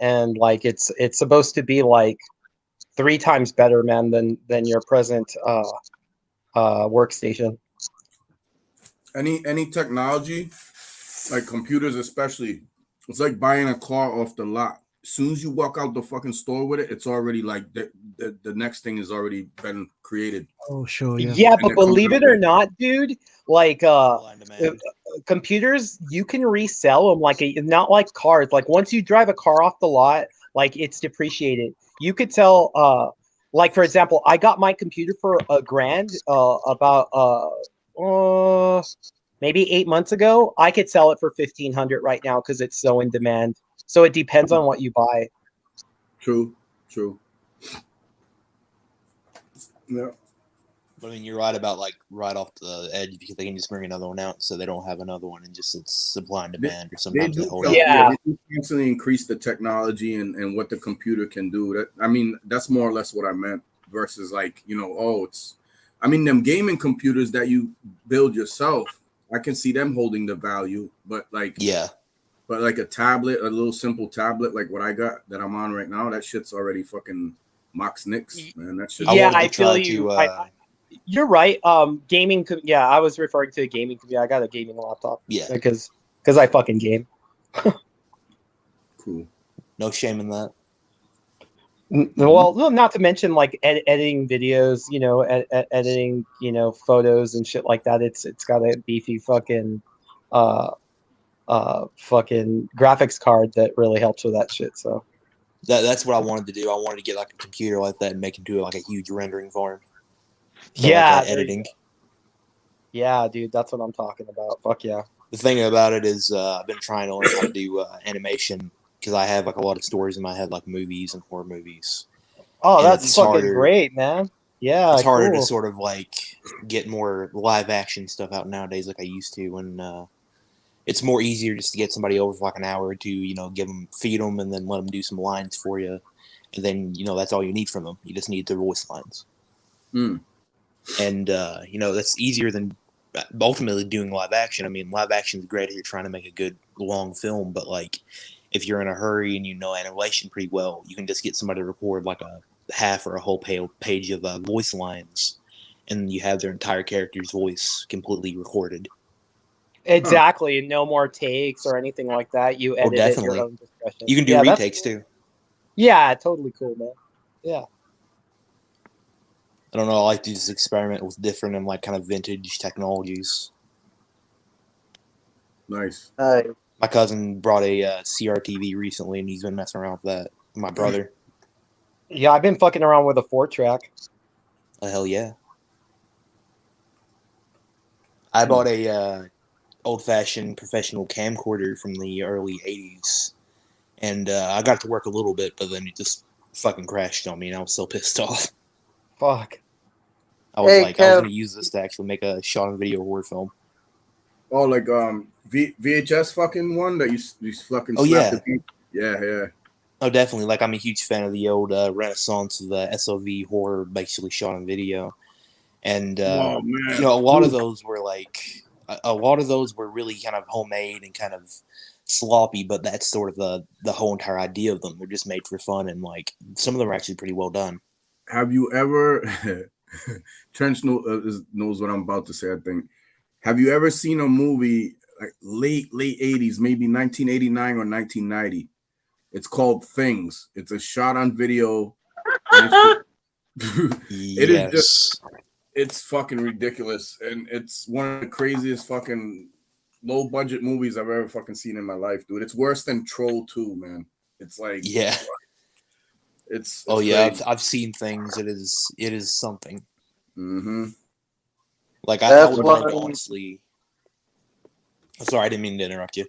and like it's supposed to be like 3 times better, man, than your present workstation. Any technology, like computers especially, it's like buying a car off the lot. soon as you walk out the fucking store with it, it's already like the next thing has already been created. Oh, sure, yeah. Yeah, And but it comes believe out it or with- not, dude, like Supply and demand. computers, you can resell them like not like cars. Like once you drive a car off the lot, like it's depreciated. You could tell like for example, I got my computer for $1,000 about maybe 8 months ago. I could sell it for 1,500 right now because it's so in demand. So it depends on what you buy. True. Yeah. But I mean, you're right about like right off the edge because they can just bring another one out, so they don't have another one, and just it's supply and demand, or They sometimes they do, hold Yeah. out. yeah, they do constantly increase the technology and what the computer can do. That I mean, that's more or less what I meant. Versus like, you know, I mean, them gaming computers that you build yourself, I can see them holding the value, but like a tablet, a little simple tablet like what I got that I'm on right now, that shit's already fucking Mox Nix, man. That shit. Yeah, wanted to I feel try you. to, You're right. Gaming. Yeah, I was referring to a gaming computer. I got a gaming laptop. Yeah. because I fucking game. Cool. No shame in that. Well, not to mention like editing videos, you know, editing, you know, photos and shit like that. It's got a beefy fucking fucking graphics card that really helps with that shit. So That's what I wanted to do. I wanted to get like a computer like that and make it do like a huge rendering farm. For, yeah, like, editing. Yeah, dude, that's what I'm talking about. Fuck yeah. The thing about it is, I've been trying to learn how to do animation because I have like a lot of stories in my head, like movies and horror movies. Oh, And that's it's fucking harder- great, man. Yeah, It's harder cool. to sort of like get more live action stuff out nowadays, like I used to, and it's more easier just to get somebody over for like an hour or two, you know, feed them, and then let them do some lines for you, and then you know that's all you need from them. You just need their voice lines, and you know that's easier than ultimately doing live action. I mean, live action is great if you're trying to make a good long film, but like if you're in a hurry and you know animation pretty well, you can just get somebody to record like a half or a whole page of voice lines, and you have their entire character's voice completely recorded. Exactly. No more takes or anything like that. You edit it at definitely. your own discretion. You can do Yeah, that's retakes cool. too. Yeah, totally cool, man. Yeah. I don't know. I like to just experiment with different and like kind of vintage technologies. Nice. My cousin brought a CRTV recently, and he's been messing around with that. My brother. Yeah, I've been fucking around with a 4-track. Hell yeah. I bought a old-fashioned professional camcorder from the early 80s, and I got it to work a little bit, but then it just fucking crashed on me, and I was so pissed off. Fuck. I was Hey, like, I was Kev. going to use this to actually make a shot-on-video horror film. Oh, like VHS fucking one that you fucking Oh, snap yeah. the yeah. Oh, definitely. Like, I'm a huge fan of the old renaissance of the SOV horror, basically shot on video. And, Oh, man. you know, a lot of Dude. those were like, a lot of those were really kind of homemade and kind of sloppy, but that's sort of the whole entire idea of them. They're just made for fun, and like some of them are actually pretty well done. Have you ever Trench knows what I'm about to say, I think. Have you ever seen a movie like late 80s, maybe 1989 or 1990? It's called Things. It's a shot on video. It is just, it's fucking ridiculous, and it's one of the craziest fucking low budget movies I've ever fucking seen in my life, dude. It's worse than Troll 2, man. It's like, yeah. It's Oh yeah, crazy. I've seen Things. It is something. Mm-hmm. Like I That's would what like honestly. Sorry, I didn't mean to interrupt you.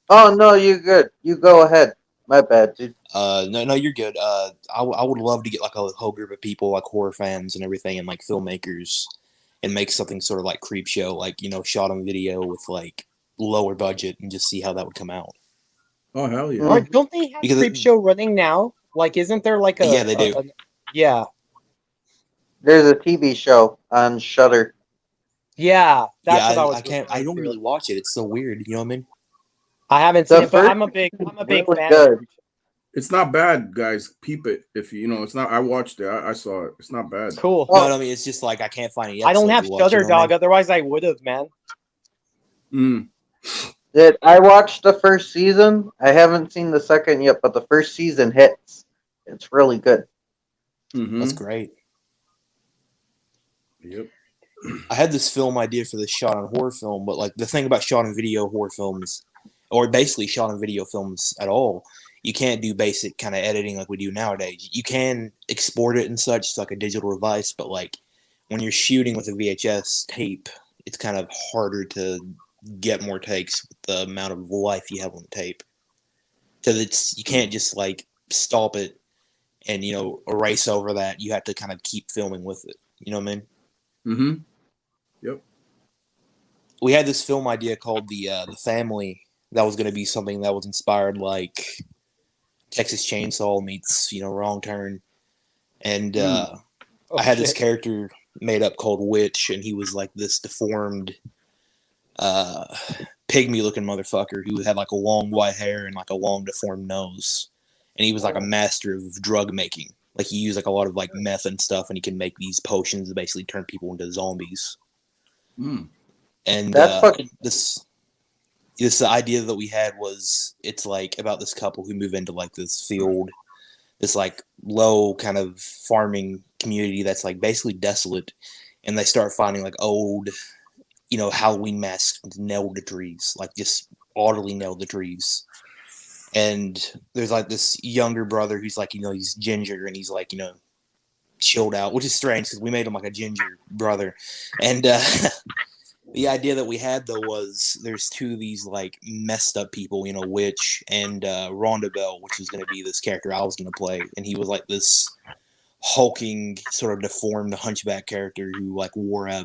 Oh no, you're good. You go ahead. My bad, dude. No, you're good. I would love to get like a whole group of people, like horror fans and everything, and like filmmakers, and make something sort of like Creep Show, like, you know, shot on video with like lower budget, and just see how that would come out. Oh hell yeah! Or don't they have Because Creep Show running now? Like, isn't there like a? Yeah, they do. Yeah, There's a TV show on Shudder. yeah. That's what I was. I can't. I don't really watch it. It's so weird. You know what I mean? I haven't The seen it, but first I'm a big really fan. good. Of Creep Show. It's not bad, guys. Peep it if you know. It's not. I watched it. I saw it. It's not bad. Cool. No, I mean it's just like I can't find any. I don't have episodes to watch, Shudder, you know what I dog. Otherwise, I would have, man. Mm. I watched the first season. I haven't seen the second yet, but the first season hits. It's really good. That's Mm-hmm. great. Yep. I had this film idea for this shot on horror film, but like the thing about shot on video horror films, or basically shot on video films at all, you can't do basic kind of editing like we do nowadays. You can export it and such, like a digital device, but like when you're shooting with a VHS tape, it's kind of harder to get more takes with the amount of life you have on the tape. Because you can't just like stop it and erase over that. You have to kind of keep filming with it. You know what I mean? Mm-hmm. Yep. We had this film idea called the Family. That was going to be something that was inspired like Texas Chainsaw meets Wrong Turn, and I had this character made up called Witch, and he was like this deformed, pygmy looking motherfucker who had like a long white hair and like a long deformed nose, and he was like a master of drug making. Like he used like a lot of like meth and stuff, and he can make these potions that basically turn people into zombies. Mm. And That's fucking. this idea that we had was it's like about this couple who move into like this field, this like low kind of farming community that's like basically desolate, and they start finding like old, Halloween masks nailed to trees, like just oddly nailed to trees. And there's like this younger brother who's like, he's ginger and he's like, chilled out, which is strange because we made him like a ginger brother. And the idea that we had though was there's two of these like messed up people, Witch and Rhonda Bell, which was going to be this character I was going to play, and he was like this hulking, sort of deformed hunchback character who like wore a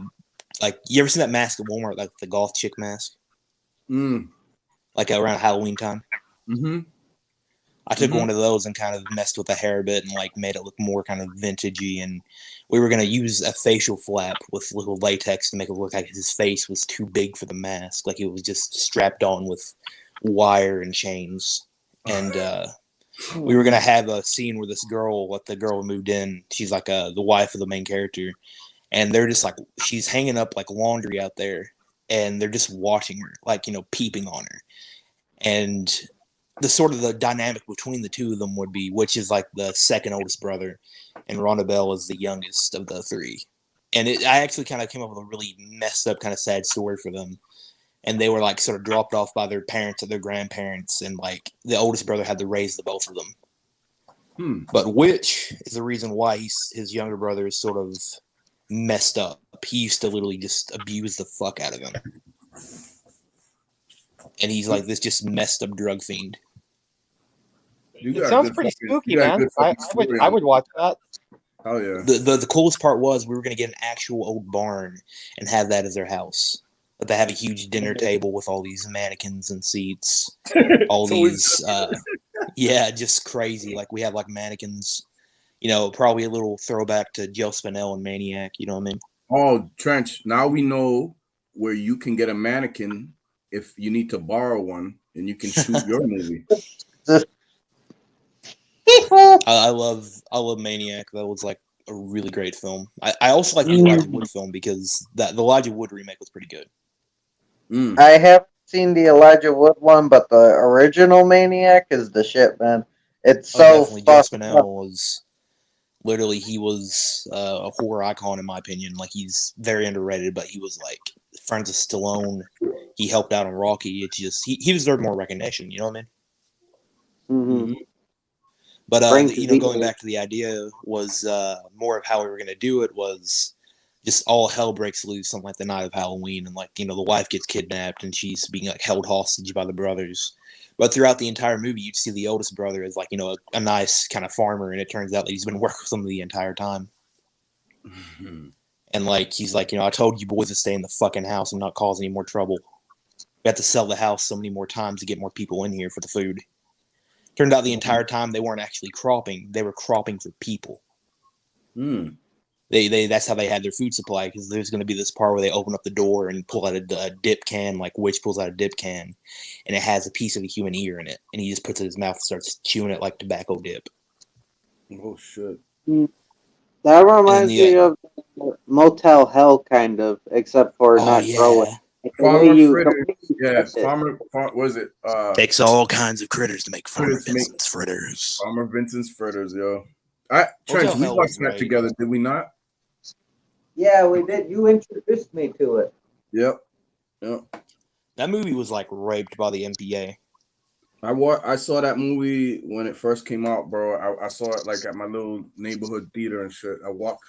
you ever seen that mask at Walmart, like the goth chick mask, like around Halloween time? Mm-hmm. I took one of those and kind of messed with the hair a bit and like made it look more kind of vintagey, and we were going to use a facial flap with little latex to make it look like his face was too big for the mask, like it was just strapped on with wire and chains. And we were going to have a scene where this girl, like the girl who moved in, she's like the wife of the main character, and they're just like, she's hanging up like laundry out there, and they're just watching her, like, peeping on her. And the dynamic between the two of them would be, which is like the second oldest brother, and Rhonda Bell is the youngest of the three. And I actually kind of came up with a really messed up, kind of sad story for them. And they were like sort of dropped off by their parents or their grandparents, and like the oldest brother had to raise the both of them. But Witch is the reason why his younger brother is sort of messed up. He used to literally just abuse the fuck out of him. And he's like this just messed up drug fiend. It sounds pretty spooky, man. I would watch that. Oh yeah. The coolest part was we were going to get an actual old barn and have that as their house. But they have a huge dinner table with all these mannequins and seats. All these, just crazy. Like we have like mannequins. Probably a little throwback to Joe Spinell and Maniac. You know what I mean? Oh, Trench. Now we know where you can get a mannequin if you need to borrow one, and you can shoot your movie. I love Maniac. That was like a really great film. I also like the Elijah Wood film because the Elijah Wood remake was pretty good. I haven't seen the Elijah Wood one, but the original Maniac is the shit, man. It's so definitely. Joe Spinell was literally, he was a horror icon in my opinion. Like he's very underrated, but he was like friends with Stallone. He helped out on Rocky. It's just he deserved more recognition. You know what I mean? But going back to the idea was more of how we were going to do it was just all hell breaks loose on like the night of Halloween, and like the wife gets kidnapped and she's being like held hostage by the brothers. But throughout the entire movie, you'd see the oldest brother as like a nice kind of farmer, and it turns out that he's been working with them the entire time. And like he's like, I told you boys to stay in the fucking house and not cause any more trouble. We have to sell the house so many more times to get more people in here for the food. Turned out the entire time they weren't actually cropping; they were cropping for people. That's how they had their food supply, because there's going to be this part where they open up the door and pull out a dip can, like Witch pulls out a dip can, and it has a piece of a human ear in it, and he just puts it in his mouth and starts chewing it like tobacco dip. Oh shit! That reminds me of Motel Hell, kind of, except for not growing. Like the way Farmer you, the fritters. way you Yeah, said it. farmer. Was it? Takes all kinds of critters to make Farmer Critters to make- Vincent's fritters. Farmer Vincent's fritters, yo. Trench, Hotel we Hell watched was that right. together, did we not? Yeah, we did. You introduced me to it. Yep. That movie was like raped by the MPA. I saw that movie when it first came out, bro. I saw it like at my little neighborhood theater and shit. I walked.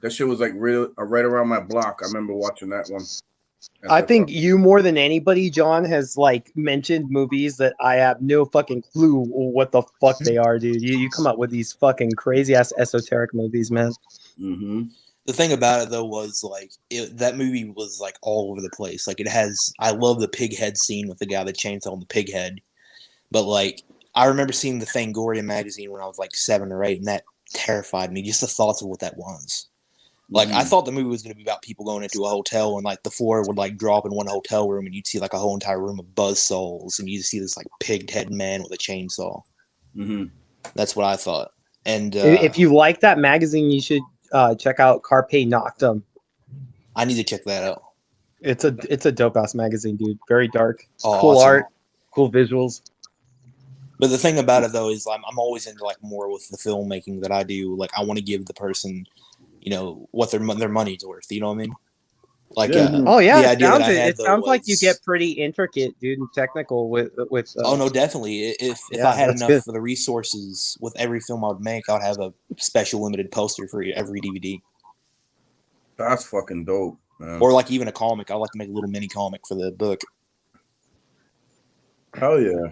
That shit was like right around my block. I remember watching that one. I think you more than anybody, John, has like mentioned movies that I have no fucking clue what the fuck they are, dude. You come up with these fucking crazy ass esoteric movies, man. Mm-hmm. The thing about it though was like that movie was like all over the place. Like it has, I love the pig head scene with the guy that chainsawed the pig head, but like I remember seeing the Fangoria magazine when I was like 7 or 8, and that terrified me. Just the thoughts of what that was. Like I thought the movie was going to be about people going into a hotel and like the floor would like drop in one hotel room and you'd see like a whole entire room of buzzsaws and you'd see this like pig head man with a chainsaw. Mm-hmm. That's what I thought. And if you like that magazine, you should check out Carpe Noctem. I need to check that out. It's a dope ass magazine, dude. Very dark, Oh, cool awesome. art, cool visuals. But the thing about it though is I'm always into like more with the filmmaking that I do. Like I want to give the person, you know, what their money's worth. You know what I mean? Like, oh yeah, the idea that I had, it sounds like you was- get pretty intricate, dude, and technical with. Oh no, definitely. If yeah, I had that's enough good. for the resources with every film I would make, I'd have a special limited poster for every DVD, That's fucking dope, man. or like even a comic. I'd like to make a little mini comic for the book. Hell yeah.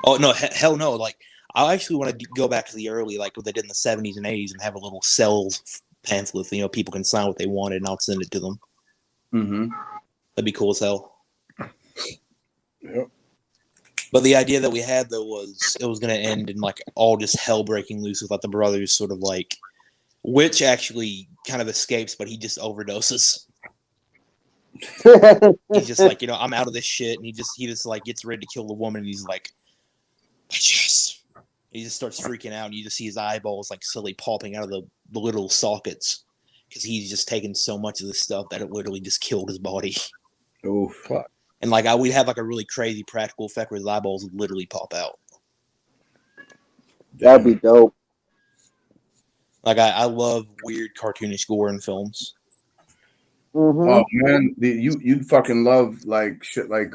Oh no, hell no! Like I actually want to go back to the early, like what they did in the 70s and 80s, and have a little sales pamphlet. You know, people can sign what they wanted, and I'll send it to them. Mm-hmm. That'd be cool as hell. Yep. But the idea that we had though was it was going to end in like all just hell breaking loose with like the brothers sort of like, which actually kind of escapes, but he just overdoses. He's just like, you know, I'm out of this shit, and he just like gets ready to kill the woman, and he's like, yes. He just starts freaking out, and you just see his eyeballs like slowly popping out of the little sockets because he's just taken so much of this stuff that it literally just killed his body. Oh fuck! And like we'd have like a really crazy practical effect where his eyeballs would literally pop out. That'd be dope. Like I love weird cartoonish gore in films. Mm-hmm. Oh man, you'd fucking love like shit like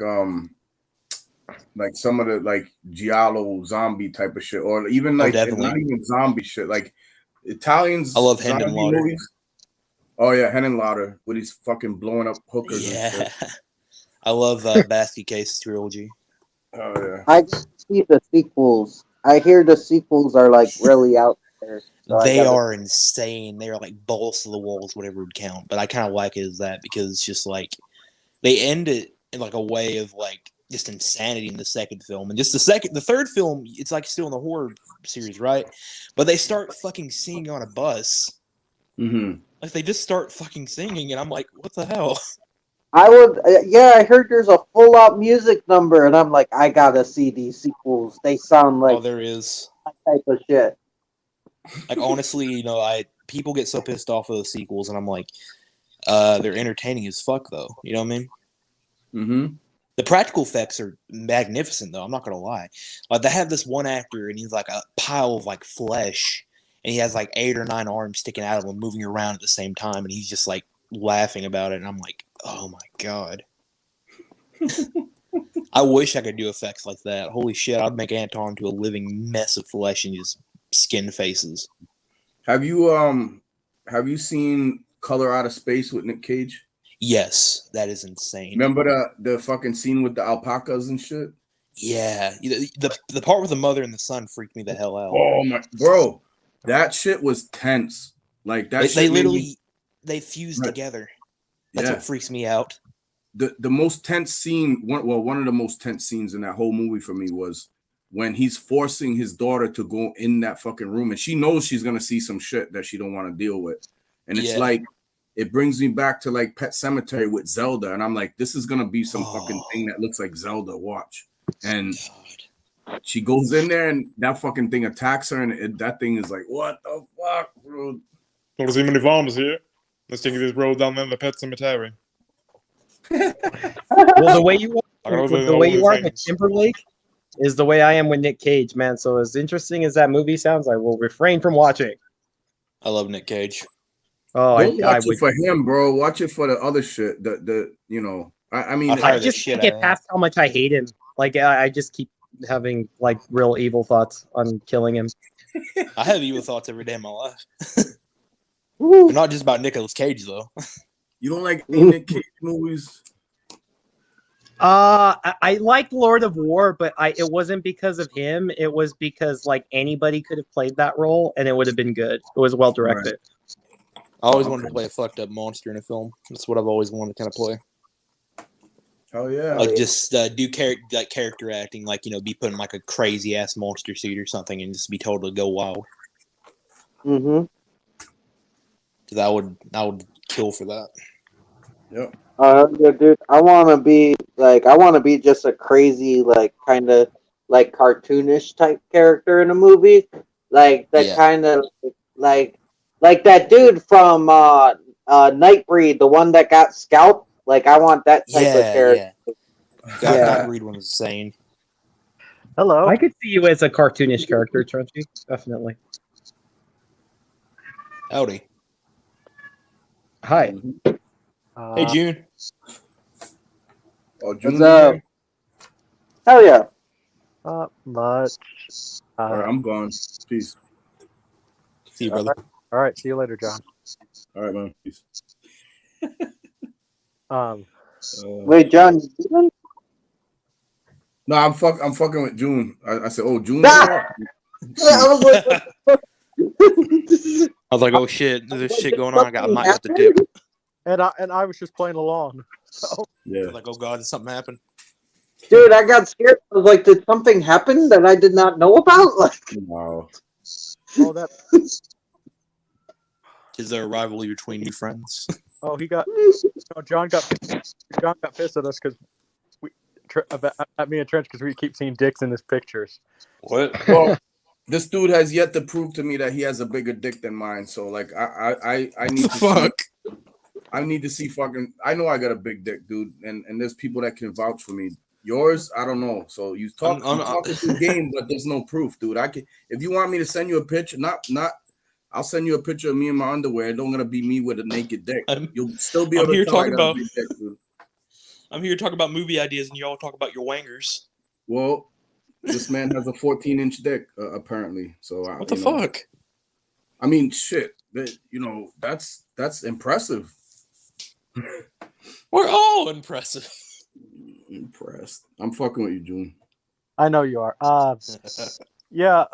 some of the like giallo zombie type of shit, or even like definitely. not even zombie shit, like Italians. I love zombie Hendenlotter. movies. Oh yeah, Hendenlotter with his fucking blowing up hookers and Yeah, shit. I love Basket Case trilogy. Oh yeah. I see the sequels. I hear the sequels are like really out there. So They I gotta- are insane. They are like balls to the walls, whatever would count. But I kind of like it as that because it's just like they end it in like a way of like just insanity in the second film, and just the third film, it's like still in the horror series, right? But they start fucking singing on a bus. Mm-hmm. Like they just start fucking singing, and I'm like, what the hell? I would, yeah, I heard there's a full out music number, and I'm like, I gotta see these sequels. They sound like Oh, there is. that type of shit. Like honestly, you know, people get so pissed off of the sequels, and I'm like, they're entertaining as fuck, though. You know what I mean? Mm-hmm. The practical effects are magnificent, though. I'm not gonna lie. Like they have this one actor, and he's like a pile of like flesh, and he has like 8 or 9 arms sticking out of him, moving around at the same time, and he's just like laughing about it, and I'm like, oh my god. I wish I could do effects like that. Holy shit, I'd make Anton into a living mess of flesh and just skin faces. Have you seen Color Out of Space with Nick Cage? Yes, that is insane. Remember the fucking scene with the alpacas and shit? Yeah, the part with the mother and the son freaked me the hell out. Oh my bro, that shit was tense. Like that. They literally they fused Right. together. That's Yeah. what freaks me out. The most tense scene, one of the most tense scenes in that whole movie for me was when he's forcing his daughter to go in that fucking room, and she knows she's gonna see some shit that she don't want to deal with, and it's Yeah. like it brings me back to like Pet Cemetery with Zelda, and I'm like, this is gonna be some fucking thing that looks like Zelda. Watch, and she goes in there, and that fucking thing attacks her, and that thing is like, what the fuck, bro? Don't see many farmers here. Let's take this road down there to the pet cemetery. Well, the way you I gotta are, do the all way you the are with things. Timberlake is the way I am with Nick Cage, man. So as interesting as that movie sounds, I will refrain from watching. I love Nick Cage. Oh, Don't I watch would. it for him, bro. Watch it for the other shit. I mean, I'll fire I the just shit can't out of get him. past how much I hate him. Like I just keep having like real evil thoughts on killing him. I have evil thoughts every day of my life. But not just about Nicolas Cage though. you don't like any Nick Cage movies? I like Lord of War, but it wasn't because of him. It was because like anybody could have played that role and it would have been good. It was well directed. I always wanted Okay. to play a fucked up monster in a film. That's what I've always wanted to kind of play. Hell yeah. Like just do character acting, like be put in like a crazy ass monster suit or something, and just be told to go wild. Mm-hmm. Because I would kill for that. Yep. Yeah, dude, I want to be just a crazy, like, kind of, like, cartoonish type character in a movie. Like, that Yeah. kind of, like that dude from Nightbreed, the one that got scalped. Like, I want that type of character. God, Yeah. that Reed one was insane. Hello. I could see you as a cartoonish character, Trunchy. Definitely. Howdy. Hi. Hey, June. Oh, June. What's up? Hell yeah. Not much. All right, I'm gone. Peace. See you, brother. All right. See you later, John. All right, man. Peace. Wait, John, you leaving? No, I'm fucking with June. I said, oh, June. Ah! I was like, I was like, oh shit, there's shit going on. I might have to dip. And I was just playing along. So Yeah. I was like, oh god, did something happen? dude, I got scared. I was like, did something happen that I did not know about? Like, Wow. oh that Is there a rivalry between you friends? oh he got John got pissed at us because at me and Trench because we keep seeing dicks in his pictures. What? Well, this dude has yet to prove to me that he has a bigger dick than mine. So like, I need to Fuck. I need to see fucking. I know I got a big dick, dude, and there's people that can vouch for me. Yours, I don't know. So you talk, I'm talking through game, but there's no proof, dude. I can. If you want me to send you a picture, I'll send you a picture of me in my underwear. It don't gonna be me with a naked dick. You'll still be I'm able to here tell I talking got a about- big dick, dude. I'm here to talk about movie ideas, and you all talk about your wangers. Well, this man has a 14-inch dick, apparently. So What the fuck? I mean, shit. That's impressive. We're all impressive. Impressed. I'm fucking with you, June. I know you are. Yeah.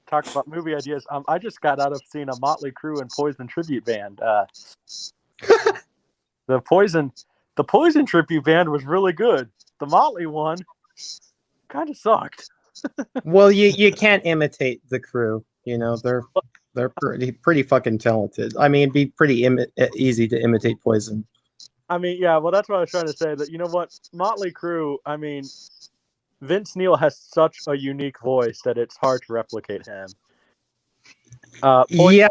Talk about movie ideas. I just got out of seeing a Motley Crue and Poison tribute band. The Poison tribute band was really good. The Motley one kind of sucked. Well, you can't imitate the crew. You know they're pretty fucking talented. I mean, it'd be pretty easy to imitate Poison. I mean, yeah. Well, that's what I was trying to say. That you know what, Motley Crue. I mean, Vince Neil has such a unique voice that it's hard to replicate him. Yeah,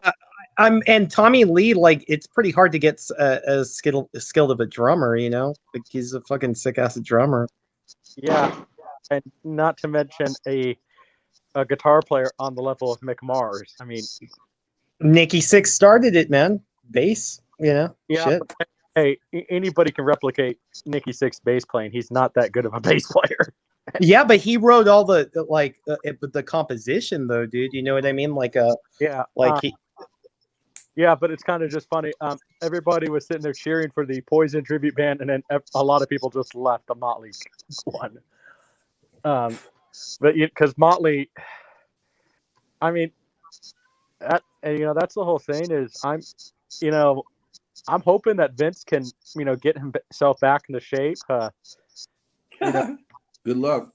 and Tommy Lee, like it's pretty hard to get as skilled of a drummer. You know, like he's a fucking sick ass drummer. Yeah, and not to mention a guitar player on the level of Mick Mars. I mean, Nikki Sixx started it, man. Bass, you know. yeah. Shit. Hey, anybody can replicate Nikki Sixx bass playing. He's not that good of a bass player. Yeah, but he wrote all the the composition though, dude. You know what I mean? Like yeah, yeah, but it's kind of just funny. Everybody was sitting there cheering for the Poison tribute band, and then a lot of people just left the Motley one. But because Motley, I mean, that's the whole thing. Is I'm hoping that Vince can get himself back into shape. Good luck.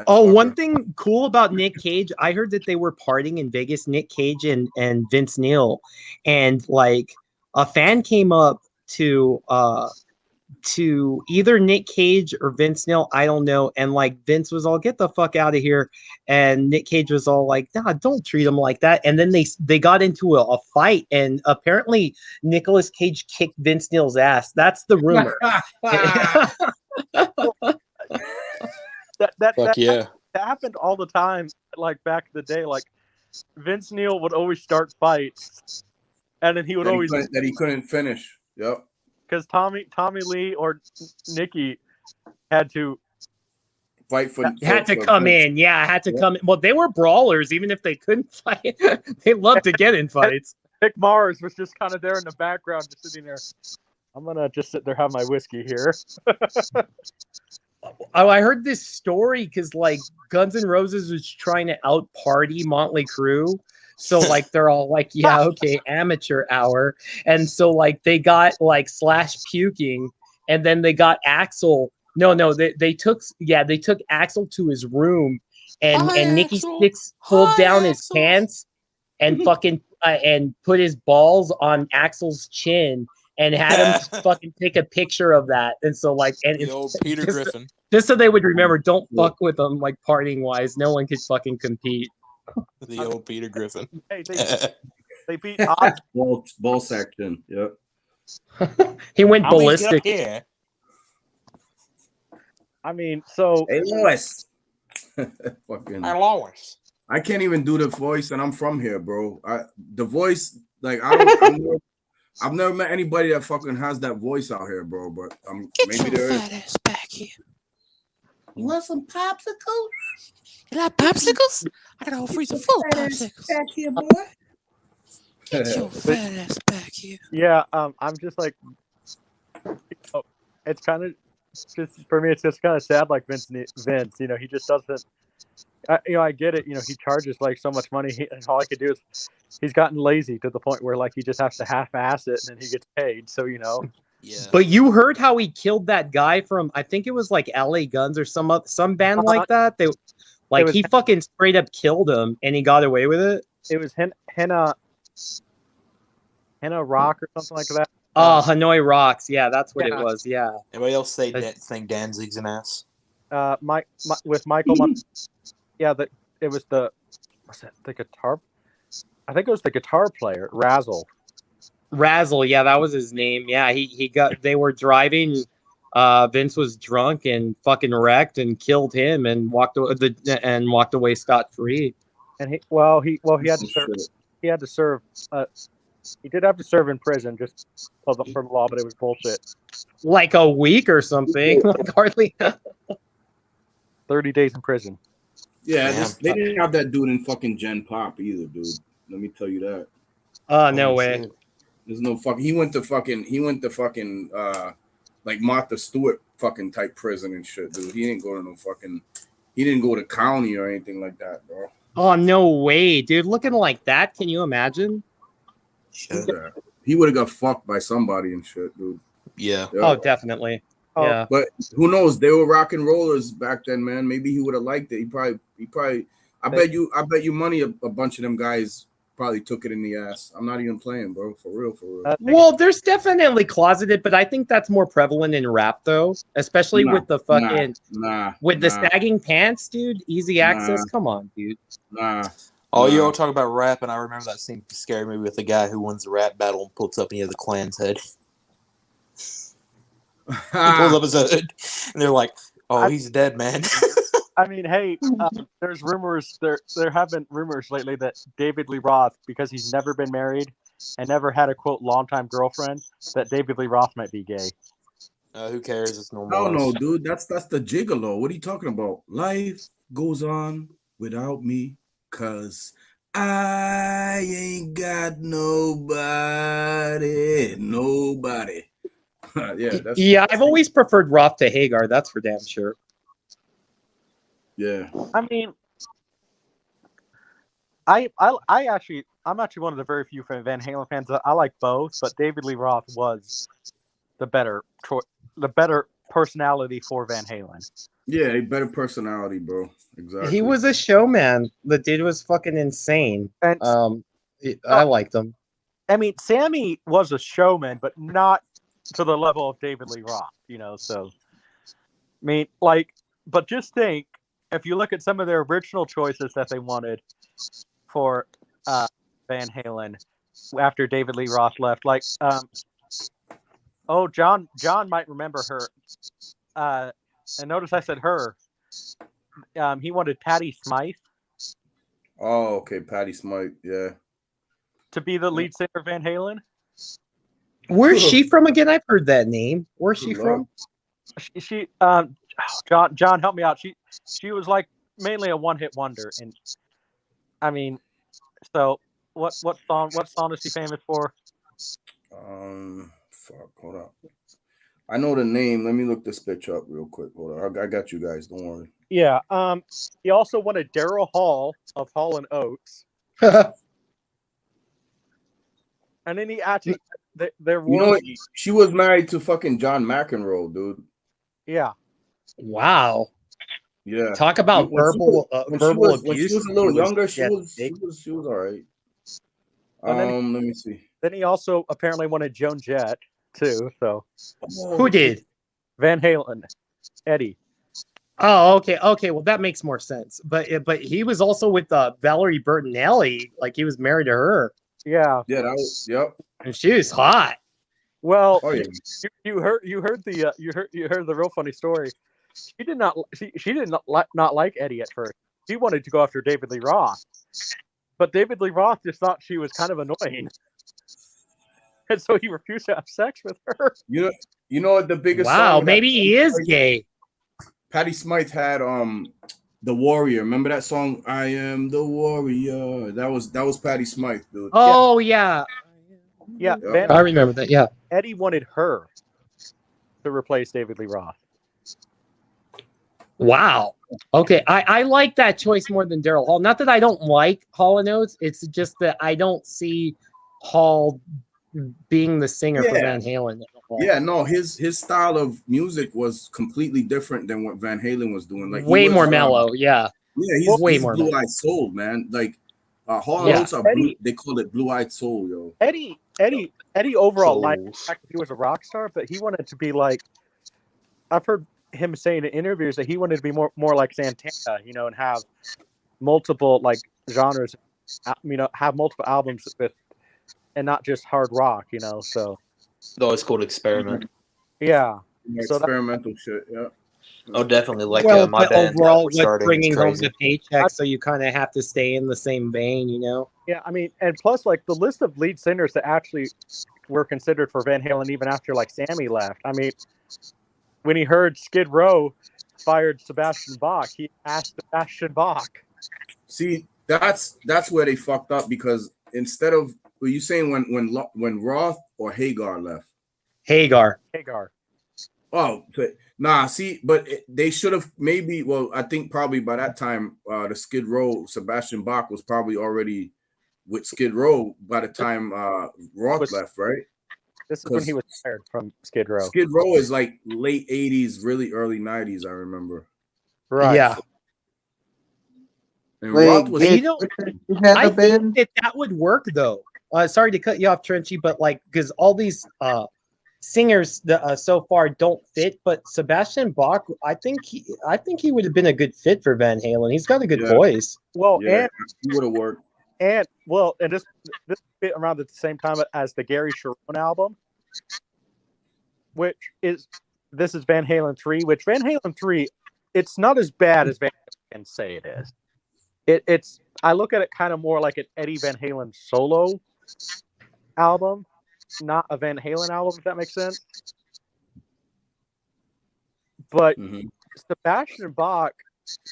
One thing cool about Nick Cage, I heard that they were partying in Vegas, Nick Cage and Vince Neil, and like a fan came up to to either Nick Cage or Vince Neil, I don't know. And like Vince was all, get the fuck out of here, and Nick Cage was all like, nah, don't treat him like that. And then they got into a fight, and apparently Nicolas Cage kicked Vince Neil's ass. That's the rumor. That happened all the time. Like back in the day, like Vince Neil would always start fights, and then he would always that he couldn't finish. Yep. Because Tommy Lee or Nikki had to fight for had to come in. Yeah, had to come in. Well, they were brawlers, even if they couldn't fight. They loved to get in fights. Mick Mars was just kind of there in the background, just sitting there. I'm gonna just sit there, have my whiskey here. Oh, I heard this story because like Guns N' Roses was trying to out party Motley Crue. So like they're all like, yeah, okay, amateur hour. And so like they got like Slash puking, and then they got Axl. No, they took Axl to his room, and Nikki Sixx pulled down his pants and fucking and put his balls on Axl's chin and had him fucking take a picture of that. And so like, and the old Peter Griffin. Just so they would remember, don't fuck with them like partying wise. No one could fucking compete. The old Peter Griffin. Hey, they beat ball section. Yep. He went ballistic. I mean, so hey Lois. Fucking. Hey Lois. I can't even do the voice, and I'm from here, bro. The voice, like I've never met anybody that fucking has that voice out here, bro. But maybe there is. Fat ass back here. You want some popsicles? You like popsicles? I got a whole freezer full of popsicles. Back here, boy. Get your fat ass back here. Yeah, I'm just like, it's kind of just for me. It's just kind of sad. Like Vince, he just doesn't. I get it. He charges like so much money, and all I could do is he's gotten lazy to the point where like he just has to half-ass it, and then he gets paid. So Yeah. But you heard how he killed that guy from, I think it was like LA Guns or some band like that. He fucking straight up killed him, and he got away with it. It was Henna Rock or something like that. Oh, Hanoi Rocks. Yeah, that's what it was. Yeah. Anybody else think Danzig's an ass? With Michael. Yeah, it was the guitar. I think it was the guitar player, Razzle. Razzle, yeah, that was his name. Yeah, they were driving. Vince was drunk and fucking wrecked and killed him and walked away scot free. And he had to serve. He had to serve. He did have to serve in prison just from law, but it was bullshit. Like a week or something. Like hardly. 30 days in prison. Yeah, they didn't have that dude in fucking Gen Pop either, dude. Let me tell you that. No way. There's no fucking. He went to fucking like Martha Stewart fucking type prison and shit, dude. He didn't go to no fucking. He didn't go to county or anything like that, bro. Oh no way, dude! Looking like that, can you imagine? Yeah. He would have got fucked by somebody and shit, dude. Yeah. Oh, definitely. Yeah. But who knows? They were rock and rollers back then, man. Maybe he would have liked it. He probably. I bet you money a bunch of them guys probably took it in the ass. I'm not even playing, bro. For real. Well, there's definitely closeted, but I think that's more prevalent in rap, though. Especially with the fucking the sagging pants, dude. Easy access. Come on, dude. You all talk about rap, and I remember that scene scary movie with the guy who wins the rap battle and pulls up any of the Klan's head. He pulls up his hood, and they're like, "Oh, he's dead, man." I mean, hey, there's rumors. There have been rumors lately that David Lee Roth, because he's never been married and never had a quote longtime girlfriend, that David Lee Roth might be gay. Who cares? It's normal. Oh no, dude. That's the gigolo. What are you talking about? Life goes on without me, 'cause I ain't got nobody. Yeah, I've always preferred Roth to Hagar. That's for damn sure. Yeah. I mean, I'm actually one of the very few Van Halen fans that I like both, but David Lee Roth was the better personality for Van Halen. Yeah, a better personality, bro. Exactly. He was a showman. The dude was fucking insane. And I liked him. I mean, Sammy was a showman, but not to the level of David Lee Roth, so I mean, like, but just think, if you look at some of their original choices that they wanted for Van Halen after David Lee Roth left, like John might remember her, and notice I said her. He wanted Patti Smythe. Oh, okay, Patti Smythe, yeah. To be the lead singer of Van Halen. Where's she from again? I've heard that name. Where's she from? She John, help me out. She was like mainly a one-hit wonder, and I mean, so what song is she famous for? Fuck, hold up. I know the name. Let me look this bitch up real quick. Hold on, I got you guys. Don't worry. Yeah. He also wanted Daryl Hall of Hall and Oates. And then he actually, there was, she was married to fucking John McEnroe, dude. Yeah. Wow. Yeah. Talk about verbal abuse. When she was a little younger, she was all right. Let me see. Then he also apparently wanted Joan Jett too. So who did? Van Halen, Eddie. Oh, okay. Well, that makes more sense. But he was also with Valerie Bertinelli. Like, he was married to her. Yeah. Yeah, that was, yep. And she was hot. Well, you heard the real funny story. She did not like Eddie at first. She wanted to go after David Lee Roth, but David Lee Roth just thought she was kind of annoying, and so he refused to have sex with her. You know what the biggest wow, song maybe he is gay. Patti Smythe had The Warrior. Remember that song? I am the warrior. That was Patti Smythe, dude. Oh yeah. Yeah, I remember that. Yeah. Eddie wanted her to replace David Lee Roth. Wow. Okay, I like that choice more than Daryl Hall. Not that I don't like Hall and Oates. It's just that I don't see Hall being the singer for Van Halen. Yeah, no, his style of music was completely different than what Van Halen was doing. Like way more mellow. Yeah. Yeah, he's way more blue-eyed soul, man. Like Hall and Oates are they call it blue-eyed soul, yo. Eddie overall liked the fact that he was a rock star, but he wanted to be like, I've heard him saying in interviews that he wanted to be more like Santana, and have multiple like genres, have multiple albums with, and not just hard rock, so. It's always called experiment. Yeah. Experimental shit, yeah. Oh, definitely. Like my band. Overall, what's bringing home the paycheck, so you kind of have to stay in the same vein, Yeah, I mean, and plus, like, the list of lead singers that actually were considered for Van Halen even after, like, Sammy left. I mean, when he heard Skid Row fired Sebastian Bach, he asked Sebastian Bach. See, that's where they fucked up, because instead of, were you saying when Roth or Hagar left? Hagar. Oh, nah. See, but they should have maybe. Well, I think probably by that time, the Skid Row Sebastian Bach was probably already with Skid Row by the time Roth left, right? This is when he was fired from Skid Row. Skid Row is like late '80s, really early '90s. I remember. Right. Yeah. And Roth was. I think that would work though. Sorry to cut you off, Trenchy, but like, because all these singers so far don't fit, but Sebastian Bach, I think he would have been a good fit for Van Halen. He's got a good voice. Well, and he would have worked. And this fit around at the same time as the Gary Sharon album, which is Van Halen 3. Which Van Halen 3, it's not as bad as Van Halen can say it is. It's I look at it kind of more like an Eddie Van Halen solo album, not a Van Halen album, if that makes sense. But Sebastian Bach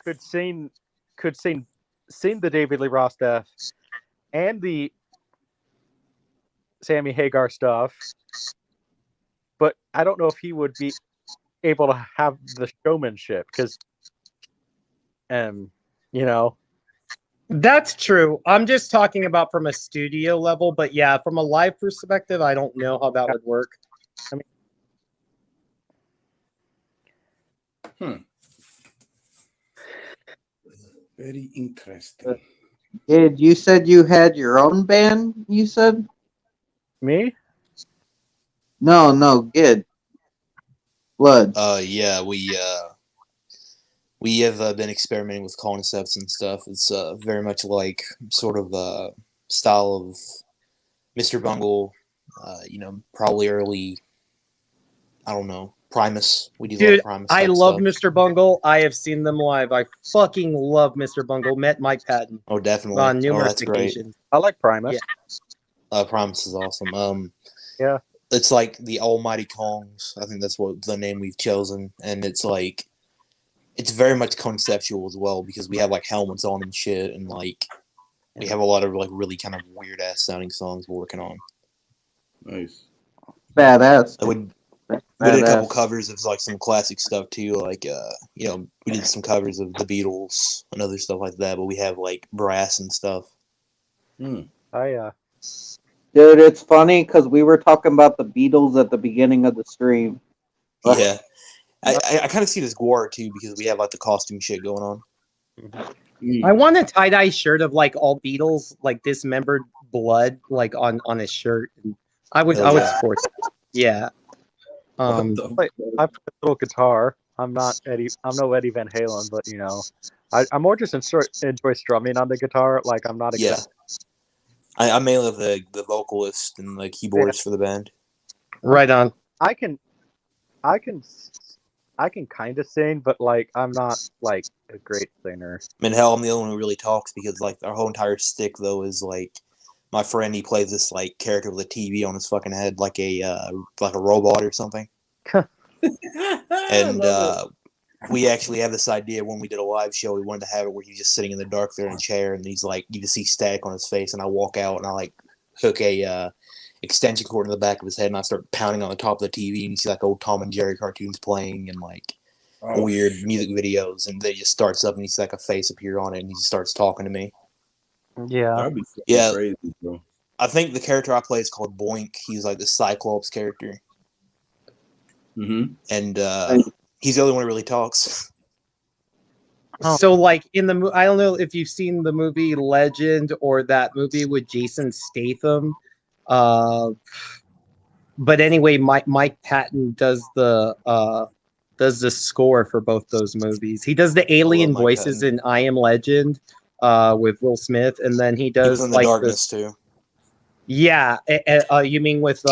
could sing the David Lee Roth stuff and the Sammy Hagar stuff, but I don't know if he would be able to have the showmanship because, That's true. I'm just talking about from a studio level, but yeah, from a live perspective, I don't know how that would work. I mean, Very interesting. You said you had your own band, you said? Me? No, good. Blood. Yeah, we have been experimenting with concepts and stuff. It's very much like sort of style of Mr. Bungle. Probably early. I don't know. Primus. We do a lot Dude, of Primus. I type love stuff. Mr. Bungle. I have seen them live. I fucking love Mr. Bungle. Met Mike Patton Oh, definitely. on numerous that's great. occasions. I like Primus. Yeah. Primus is awesome. Yeah. It's like the Almighty Kongs. I think that's what the name we've chosen, and it's like it's very much conceptual as well because we have like helmets on and shit, and like we have a lot of like really kind of weird ass sounding songs we're working on. Nice. Badass. We did a couple covers of like some classic stuff too, like we did some covers of the Beatles and other stuff like that. But we have like brass and stuff. Hmm. Dude, it's funny because we were talking about the Beatles at the beginning of the stream. Yeah, I kind of see this Gwar too because we have like the costume shit going on. I want a tie-dye shirt of like all Beatles, like dismembered blood, like on his shirt. I would support that. Yeah. I play a little guitar. I'm no Eddie Van Halen, but I more just enjoy strumming on the guitar. Like I'm not exactly. I mainly the vocalist and the keyboardist for the band. Right on. I can kind of sing, but like I'm not like a great singer. I mean, hell, I'm the only one who really talks because like our whole entire stick though is like my friend. He plays this like character with a TV on his fucking head, like a robot or something. And we actually have this idea when we did a live show. We wanted to have it where he's just sitting in the dark there in a chair, and he's like, you just see static on his face, and I walk out and I like hook a extension cord in the back of his head, and I start pounding on the top of the TV, and you see like old Tom and Jerry cartoons playing and like weird music videos, and then it just starts up, and you see like a face appear on it, and he just starts talking to me. Yeah, that'd be crazy, bro. I think the character I play is called Boink. He's like the Cyclops character. Mm-hmm. And he's the only one who really talks. So, like in the I don't know if you've seen the movie Legend or that movie with Jason Statham, but anyway, Mike Patton does the score for both those movies. He does the alien voices in I Am Legend with Will Smith, and then he does in the like darkness this. too. Yeah, you mean with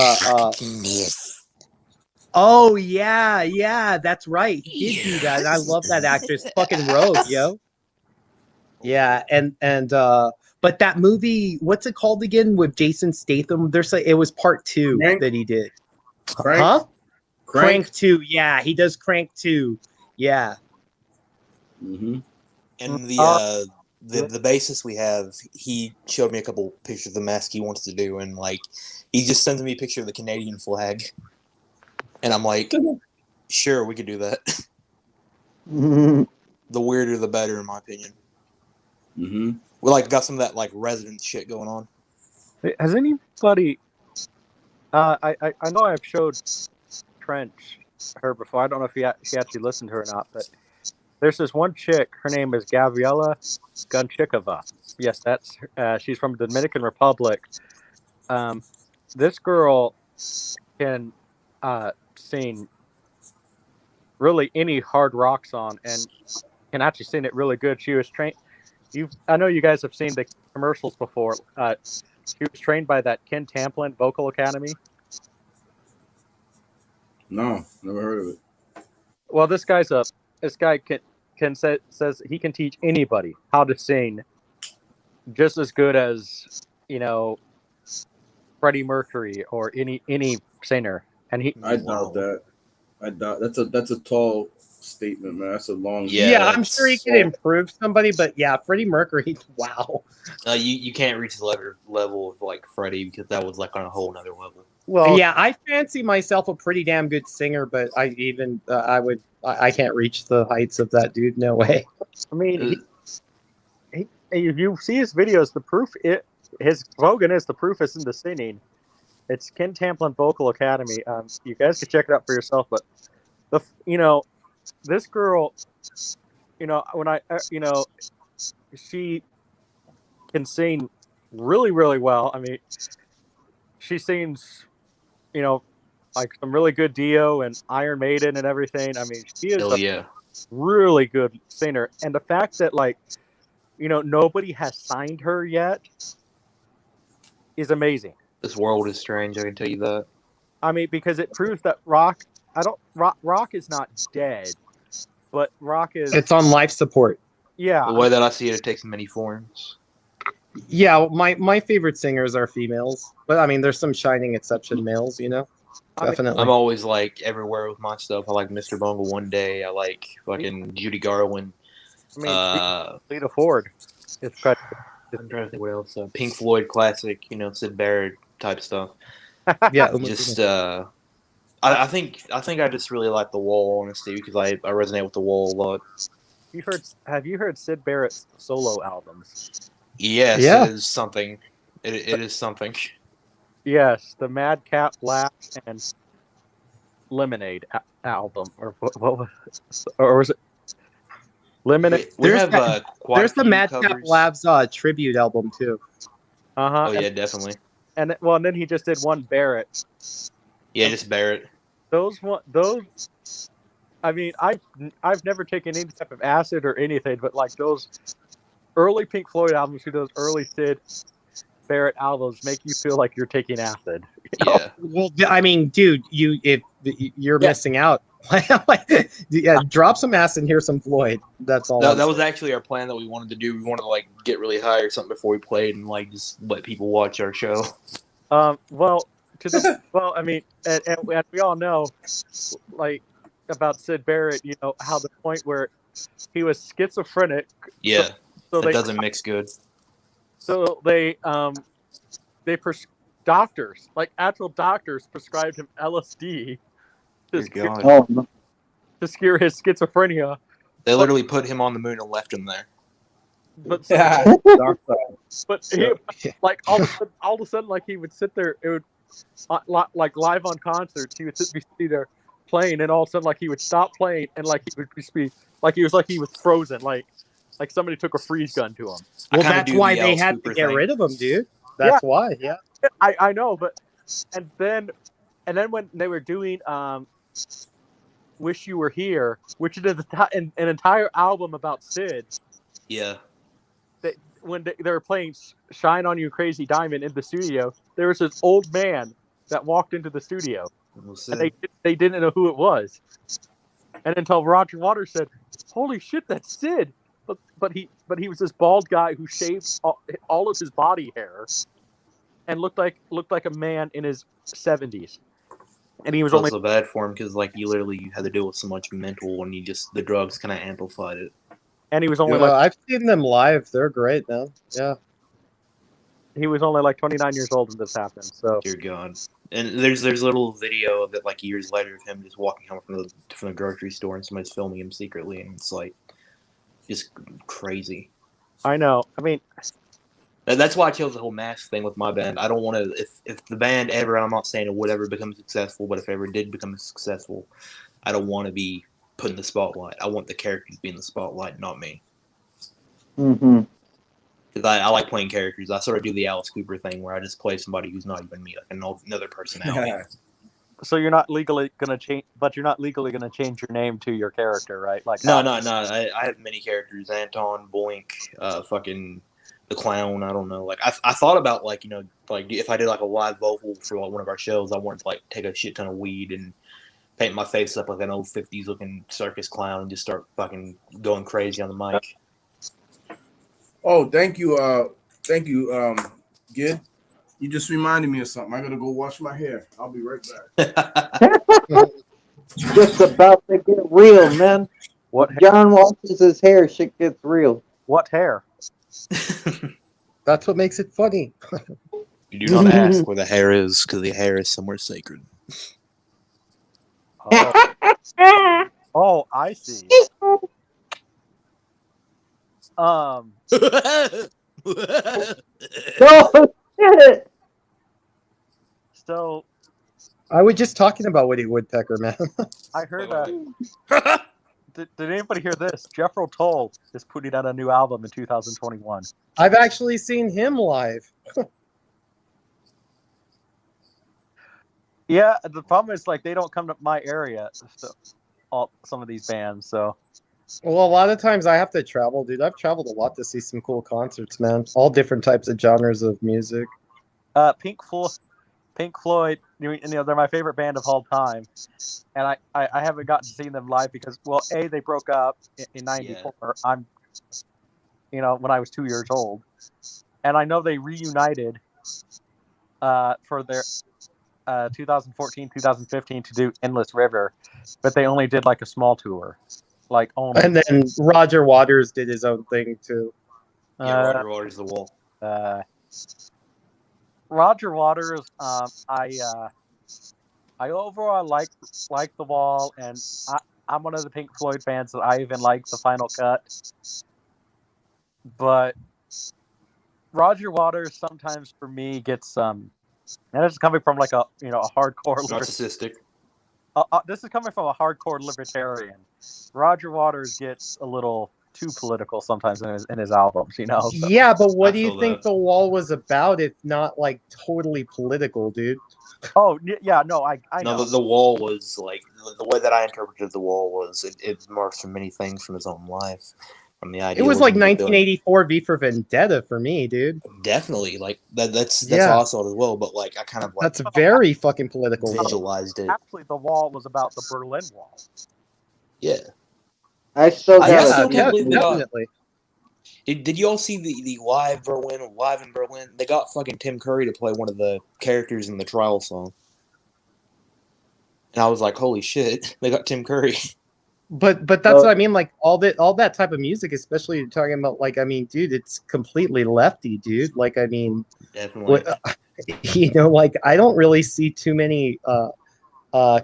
Oh yeah, that's right. He did do that, and I love that actress. Fucking rogue, yo. Yeah, and but that movie, what's it called again with Jason Statham? There's it was part 2 that he did. Crank? Crank 2. Yeah, he does Crank 2. Yeah. Mm-hmm. And the bassist we have, he showed me a couple pictures of the mask he wants to do, and like he just sends me a picture of the Canadian flag. And I'm like, sure, we could do that. The weirder, the better, in my opinion. Mm-hmm. We like got some of that like resident shit going on. Has anybody? I know I've showed Trench her before. I don't know if he actually listened to her or not, but there's this one chick. Her name is Gabriela Gunchikova. Yes, that's she's from the Dominican Republic. This girl can sing really any hard rock song and can actually sing it really good. She was trained. I know you guys have seen the commercials before. She was trained by that Ken Tamplin Vocal Academy. No, never heard of it. Well, this guy says he can teach anybody how to sing just as good as Freddie Mercury or any singer. And I doubt that. I doubt that's a tall statement, man. That's a long. Yeah, I'm sure he could improve somebody, but yeah, Freddie Mercury. Wow. You can't reach the level of like Freddie because that was like on a whole nother level. Well, yeah, I fancy myself a pretty damn good singer, but I can't reach the heights of that dude. No way. I mean, if you see his videos, his slogan is "The proof is in the singing." It's Ken Tamplin Vocal Academy. You guys can check it out for yourself. But this girl, she can sing really, really well. I mean, she sings, like some really good Dio and Iron Maiden and everything. I mean, she is Hell a yeah. really good singer, and the fact that like nobody has signed her yet is amazing. This world is strange. I can tell you that. I mean, because it proves that rock is not dead, but rock is It's on life support. yeah. The way that I see it, it takes many forms. Yeah, my favorite singers are females, but I mean, there's some shining exception males, I mean, Definitely. I'm always like everywhere with my stuff. I like Mr. Bungle one day. I like fucking Judy Garland. I mean, Lita Ford is credited. I'm trying to think what else. Pink Floyd classic, Sid Barrett type stuff. Yeah, Just I think I just really like The Wall, honestly, because I resonate with The Wall a lot. Have you heard Sid Barrett's solo albums? Yes, Yeah. it is something. It is something. Yes, the Madcap Laughs and Lemonade album, or what was it? Lemonade. We There's have quite there's a the few Madcap covers. Labs tribute album too. Oh yeah, definitely. And then he just did one Barrett. Yeah, just Barrett. Those. I mean, I've never taken any type of acid or anything, but like those early Pink Floyd albums, those early Sid Barrett albums, make you feel like you're taking acid. Yeah. Well, I mean, dude, you're missing out. Yeah, drop some acid and hear some Floyd. That's all. That was actually our plan that we wanted to do. We wanted to like get really high or something before we played and like just let people watch our show. Well, I mean, and we all know, like, about Sid Barrett, how the point where he was schizophrenic. Yeah, so that doesn't mix good. So they doctors, like actual doctors, prescribed him LSD to cure his schizophrenia. They literally put him on the moon and left him there. But Yeah. but he, like all of a sudden, like he would sit there. It would like live on concerts. He would be there playing, and all of a sudden, like he would stop playing, and like he would be like he was frozen, like somebody took a freeze gun to him. Well, that's why they had to get rid of him, dude. That's why. Yeah. I know, but and then when they were doing "Wish You Were Here," which is an entire album about Sid. Yeah. When they were playing "Shine on You, Crazy Diamond" in the studio, there was this old man that walked into the studio, and they didn't know who it was, and until Roger Waters said, "Holy shit, that's Sid!" But he was this bald guy who shaved all of his body hair, and looked like a man in his 70s, and he was only so bad for him because like you had to deal with so much mental, and the drugs kind of amplified it. And he was only I've seen them live. They're great, man. Yeah. He was only like 29 years old when this happened. So Dear God. And there's a little video of it like years later of him just walking home from the grocery store and somebody's filming him secretly, and it's like just crazy. I know. I mean, that's why I chose the whole mask thing with my band. I don't want to. If the band ever, I'm not saying it would ever become successful, but if it ever did become successful, I don't want to be put in the spotlight. I want the characters to be in the spotlight, not me. Mm-hmm. Because I like playing characters. I sort of do the Alice Cooper thing where I just play somebody who's not even me, like another personality. So you're not legally gonna change, but you're not legally gonna change your name to your character, right? Like No. I have many characters: Anton, Boink, fucking the clown. I don't know. Like I thought about like like if I did like a live vocal for like one of our shows, I wanted to like take a shit ton of weed and paint my face up like an old 50s looking circus clown and just start fucking going crazy on the mic. Oh, thank you, Gid. You just reminded me of something. I gotta go wash my hair. I'll be right back. Just about to get real, man. What John washes his hair, shit gets real. What hair? That's what makes it funny. You do not ask where the hair is, because the hair is somewhere sacred. Oh, I see. Oh, shit. So I was just talking about Woody Woodpecker, man. I heard. Did anybody hear this? Jethro Tull is putting out a new album in 2021. I've actually seen him live. Yeah, the problem is like they don't come to my area. So, some of these bands. So Well, a lot of times I have to travel, dude. I've traveled a lot to see some cool concerts, man. All different types of genres of music. Pink Floyd, they're my favorite band of all time, and I haven't gotten to see them live because, well, they broke up in '94. Yeah. I'm, when I was 2 years old, and I know they reunited for their 2014, 2015 to do Endless River, but they only did like a small tour, like only. And then Roger Waters did his own thing too. Yeah, Roger Waters' The Wall. Roger Waters, I overall like The Wall, and I'm one of the Pink Floyd fans that I even like the Final Cut. But Roger Waters sometimes for me gets and this is coming from like a hardcore narcissistic. This is coming from a hardcore libertarian. Roger Waters gets a little too political sometimes in his albums, So. Yeah, but what I do you feel think that. The Wall was about if not like totally political, dude? Oh yeah, no, I No, know. the Wall was like the way that I interpreted The Wall was it marks from many things from his own life, from the It idea. was like 1984 V for Vendetta for me, dude. Definitely, like that's Yeah. how I saw it as well. But like I kind of like That's very fucking political. visualized it. Actually, The Wall was about the Berlin Wall. Yeah, I still I got still it. can't believe they got. Definitely. Did you all see the live in Berlin? They got fucking Tim Curry to play one of the characters in the Trial song, and I was like, holy shit, they got Tim Curry. But that's what I mean, like all that type of music, especially you're talking about, like, I mean, dude, it's completely lefty, dude. Like, I mean, Definitely. like I don't really see too many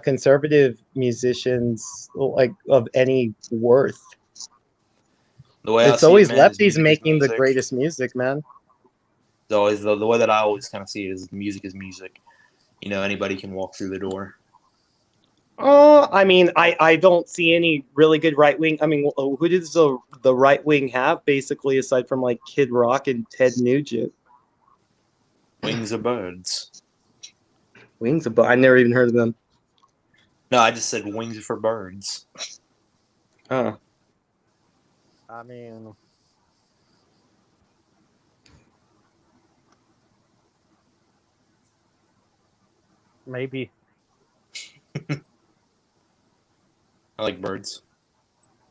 conservative musicians like of any worth. The way It's I see always it, man, is lefties music is making the music. greatest music, man. It's always the way that I always kind of see it is music is music. Anybody can walk through the door. I mean, I don't see any really good right wing. I mean, who does the right wing have basically aside from like Kid Rock and Ted Nugent? Wings of Birds. Wings of Birds. I never even heard of them. No, I just said wings for birds. Oh. I mean, maybe. I like birds.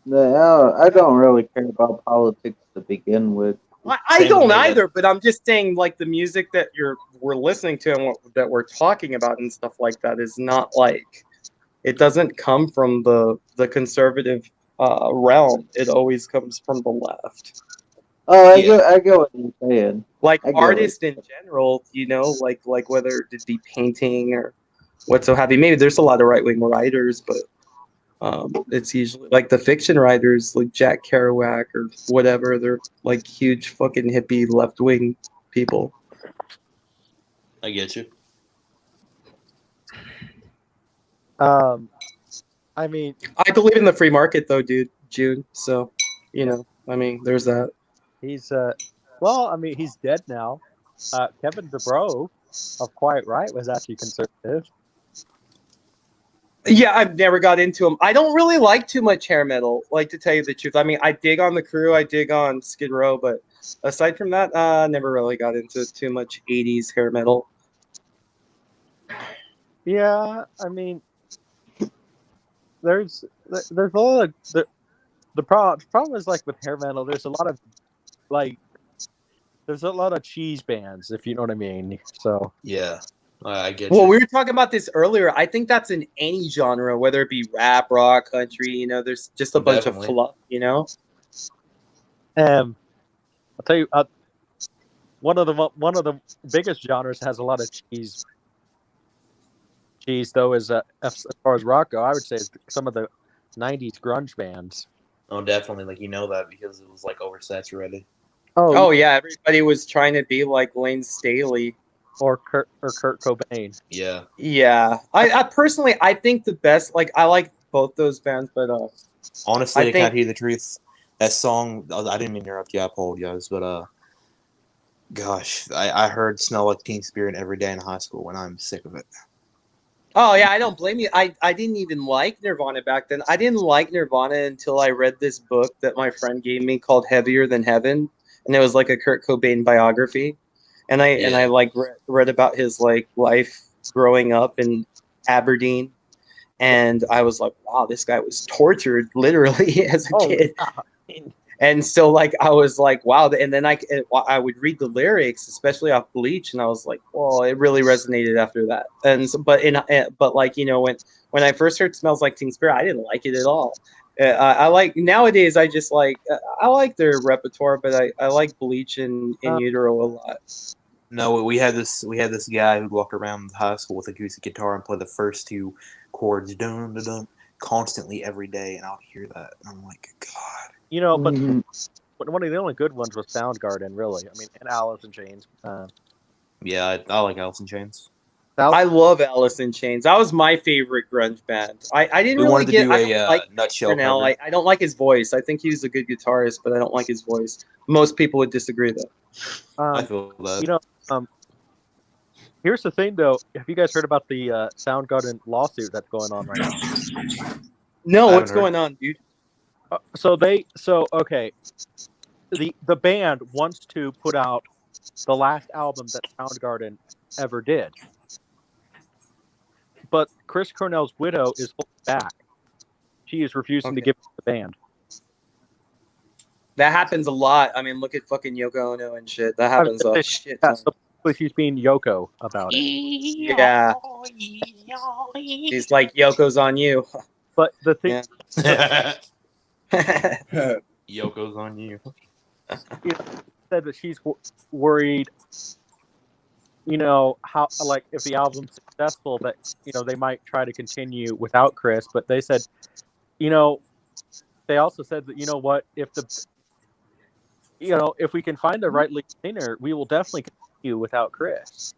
No, I don't really care about politics to begin with. I Same don't with me, either, but I'm just saying, like, the music that we're listening to and that we're talking about and stuff like that is not like, it doesn't come from the conservative realm. It always comes from the left. Oh, I get what you're saying. Like I get artists it. in general, like whether it be painting or what so have you. Maybe there's a lot of right wing writers, but it's usually like the fiction writers, like Jack Kerouac or whatever. They're like huge fucking hippie left wing people. I get you. I mean, I believe in the free market, though, dude. June. So, I mean, there's that. he's he's dead now. Kevin DeBro of Quiet Riot was actually conservative. Yeah, I've never got into them. I don't really like too much hair metal, like, to tell you the truth. I mean, I dig on The Crew, I dig on Skid Row, but aside from that, never really got into too much 80s hair metal. Yeah, I mean, there's a lot of the problem is like with hair metal. There's a lot of cheese bands, if you know what I mean. So yeah, I get Well, you. we were talking about this earlier. I think that's in any genre, whether it be rap, rock, country. There's just a bunch Definitely. of fluff. I'll tell you, one of the biggest genres that has a lot of cheese. Cheese though is as far as rock go, I would say is some of the '90s grunge bands. Oh, definitely. Like that because it was like oversaturated. Oh yeah, everybody was trying to be like Lane Staley or Kurt Cobain. Yeah. Yeah, I personally I think the best, like, I like both those bands, but honestly, I can't hear the truth. That song, I didn't mean to interrupt you. I apologize, but gosh, I heard "Smell Like Teen Spirit" every day in high school, and I'm sick of it. Oh yeah, I don't blame you. I didn't even like Nirvana back then. I didn't like Nirvana until I read this book that my friend gave me called Heavier Than Heaven, and it was like a Kurt Cobain biography. And I like read about his like life growing up in Aberdeen, and I was like, wow, this guy was tortured literally as a kid. And so, like, I was like, wow. And then I would read the lyrics, especially off Bleach, and I was like, well, it really resonated after that. And so, but like, you know, when I first heard "Smells Like Teen Spirit," I didn't like it at all. I like nowadays. I just like I like their repertoire, but I like Bleach and In Utero a lot. No, we had this guy who'd walk around high school with a acoustic guitar and play the first two chords dun dun dun constantly every day, and I'll hear that, and I'm like, God. You know, but one of the only good ones was Soundgarden, really. I mean, and Alice in Chains. Yeah, I like Alice in Chains. I love Alice in Chains. That was my favorite grunge band. I didn't really wanted to get. do I a don't like nutshell Cornell. cover. I don't like his voice. I think he's a good guitarist, but I don't like his voice. Most people would disagree though. I feel that. You know, here's the thing though. Have you guys heard about the Soundgarden lawsuit that's going on right now? No, what's going on, dude? Okay. The band wants to put out the last album that Soundgarden ever did. But Chris Cornell's widow is holding back. She is refusing to give it to the band. That happens a lot. I mean, look at fucking Yoko Ono and shit. That happens a shit ton. So she's being Yoko about it. Yeah. She's like, Yoko's on you. But the thing... Yoko's on you. You know, said that she's worried, you know, how, like, if the album's successful, that, you know, they might try to continue without Chris. But they said, you know, they also said that, you know what, if we can find the right lead singer, we will definitely continue without Chris.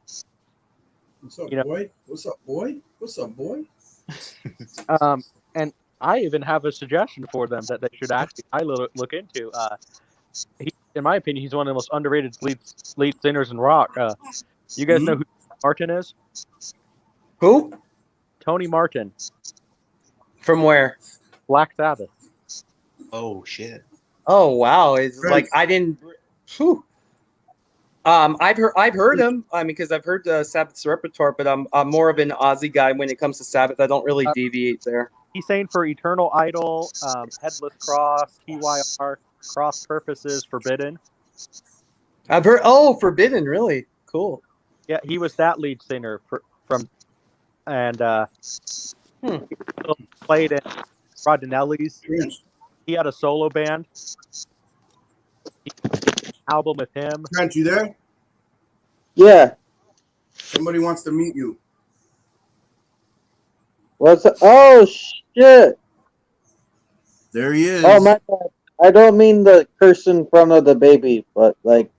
What's up, boy? What's up, boy? What's up, boy? And I even have a suggestion for them that they should actually look into. In my opinion, he's one of the most underrated lead singers in rock. You guys know who Martin is? Who? Tony Martin. From where? Black Sabbath. Oh shit. Oh wow! It's like I didn't. Whew. I've heard him. I mean, because I've heard Sabbath's repertoire, but I'm more of an Ozzy guy when it comes to Sabbath. I don't really deviate there. He's saying for Eternal Idol, Headless Cross, TYR, Cross Purposes, Forbidden. I've heard. Oh, Forbidden, really cool. Yeah, he was that lead singer played in Rodinelli's. He had a solo band. Album with him. Trent, you there? Yeah. Somebody wants to meet you. What's it? Oh shit! There he is. Oh my god! I don't mean the curse in front of the baby, but like,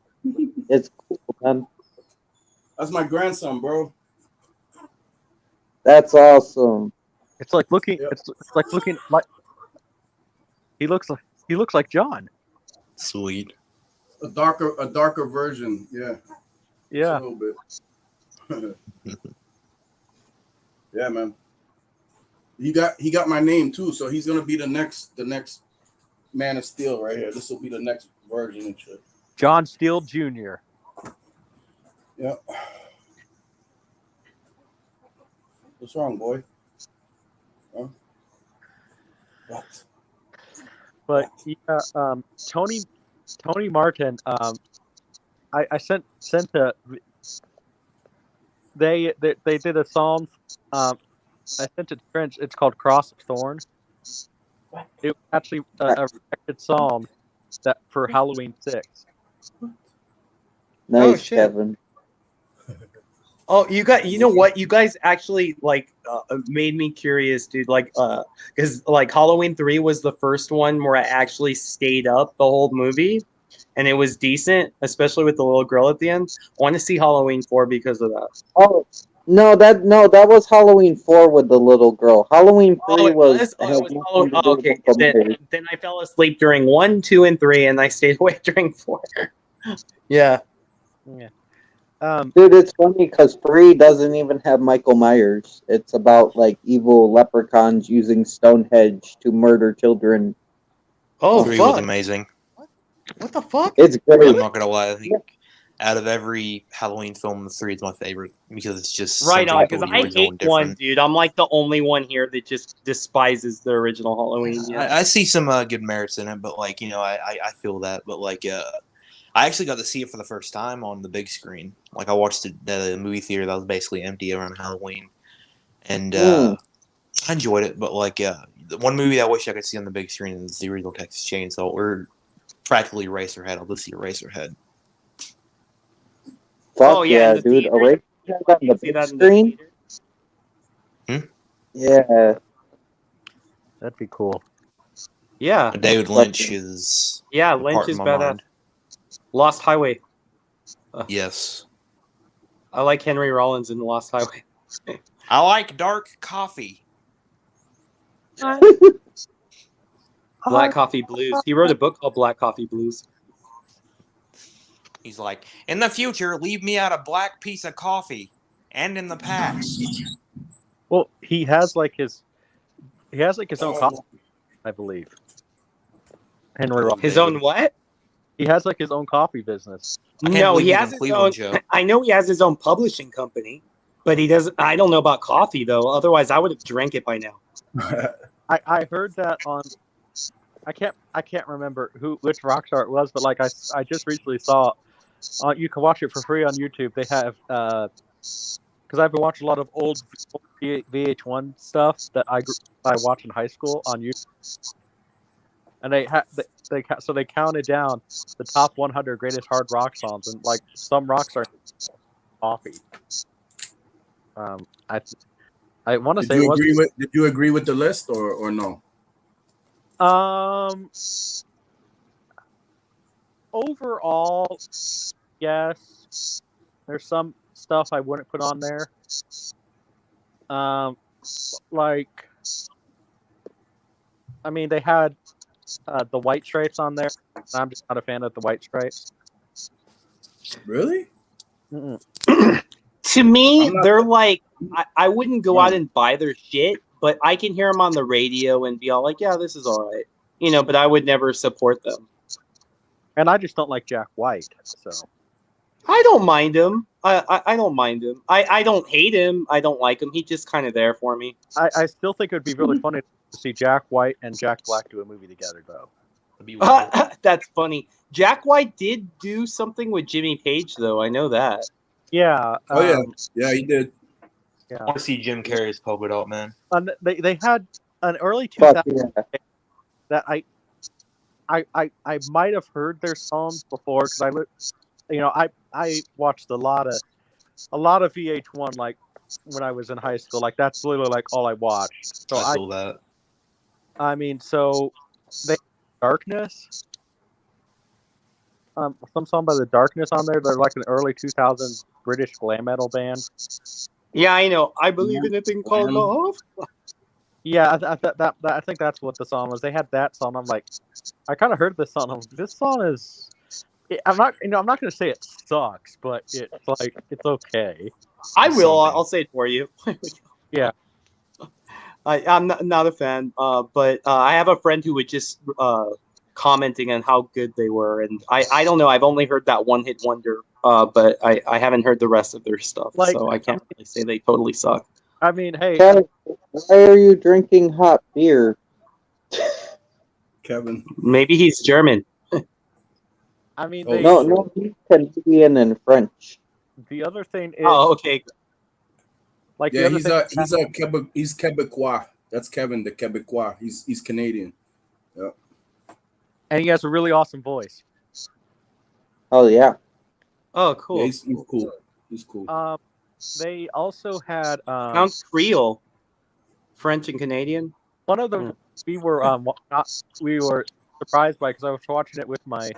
it's cool, man. That's my grandson, bro. That's awesome. It's like looking. Yep. It's like looking like. He looks like John. Sweet. A darker version, yeah. Yeah. Just a little bit. Yeah, man. He got my name too, so he's gonna be the next Man of Steel right here. This will be the next version and shit. John Steele Jr. Yeah. What's wrong, boy? Huh? What? But yeah, Tony Martin. I sent a. They did a song. I sent it to French. It's called Cross of Thorn. It was actually a recorded song that for Halloween 6. Nice, Kevin. Oh, you know what? You guys actually like made me curious, dude. Like, because like Halloween 3 was the first one where I actually stayed up the whole movie, and it was decent, especially with the little girl at the end. I want to see Halloween 4 because of that. Oh no, that was Halloween 4 with the little girl. Halloween 3 was. Okay. Then I fell asleep during 1, 2, and 3, and I stayed awake during 4. Yeah. Yeah. Dude, it's funny because 3 doesn't even have Michael Myers. It's about like evil leprechauns using Stonehenge to murder children. Oh, 3 was fuck. amazing. What the fuck? It's great. I'm not gonna lie. I think out of every Halloween film, 3 is my favorite because it's just Right on, something because totally I original hate and different. 1, dude. I'm like the only one here that just despises the original Halloween. Yeah. I see some good merits in it, but like I feel that. But like I actually got to see it for the first time on the big screen. Like I watched it at a movie theater that was basically empty around Halloween, and I enjoyed it. But like the one movie I wish I could see on the big screen is the original Texas Chainsaw, or practically Eraserhead. I'll just see Eraserhead. Fuck yeah, dude. Eraserhead on the big screen? Yeah. That'd be cool. Yeah. David Lynch is Yeah, a Lynch part is in my badass. mind. Lost Highway. Yes. I like Henry Rollins in The Lost Highway. I like dark coffee. Black Coffee Blues. He wrote a book called Black Coffee Blues. He's like, in the future, leave me out a black piece of coffee, and in the past. Well, he has like his own coffee, I believe. Henry Rollins. His own what? He has like his own coffee business. No, he has his own. I know he has his own publishing company, but he doesn't. I don't know about coffee though. Otherwise, I would have drank it by now. I heard that on. I can't remember which rock star it was, but like I just recently saw. You can watch it for free on YouTube. They have because I've been watching a lot of old VH1 stuff that I watched in high school on YouTube, and they counted down the top 100 greatest hard rock songs, and like some rocks are coffee. I want to say. Did you agree with the list or no? Overall, yes. There's some stuff I wouldn't put on there. Like, I mean, they had the White Stripes on there. I'm just not a fan of the White Stripes. Really? To me, they're like, I wouldn't go out and buy their shit, but I can hear them on the radio and be all like, yeah, this is all right. You know, but I would never support them. And I just don't like Jack White, so. I don't mind him. I don't mind him. I don't hate him. I don't like him. He's just kind of there for me. I still think it would be really funny to see Jack White and Jack Black do a movie together, though. That's funny. Jack White did do something with Jimmy Page, though. I know that. Yeah. Yeah, he did. Yeah. I want to see Jim Carrey's Polka Dot Man. They had an early 2000s that I might have heard their songs before because I watched a lot of VH1 like when I was in high school. Like that's literally like all I watched. So I saw that. I mean, so they Darkness. Some song by the Darkness on there. They're like an early 2000s British glam metal band. Yeah, I know. I believe in a thing called love. Yeah, I think that's what the song was. They had that song. I'm like, I kind of heard this song. I'm like, this song is. I'm not going to say it sucks, but it's like it's okay. I will. I'll say it for you. Yeah. I'm not a fan, but I have a friend who would just commenting on how good they were, and I don't know. I've only heard that one hit wonder, but I haven't heard the rest of their stuff, so I can't really say they totally suck. I mean, hey, Kevin, why are you drinking hot beer? Kevin, maybe he's German. I mean, no, he's Canadian and French. The other thing is, okay. Like yeah, he's Quebecois. That's Kevin, the Quebecois. He's Canadian. Yeah. And he has a really awesome voice. Oh yeah. Oh, cool. Yeah, he's cool. He's cool. They also had sounds Creole, French and Canadian. One of them we were surprised by because I was watching it with my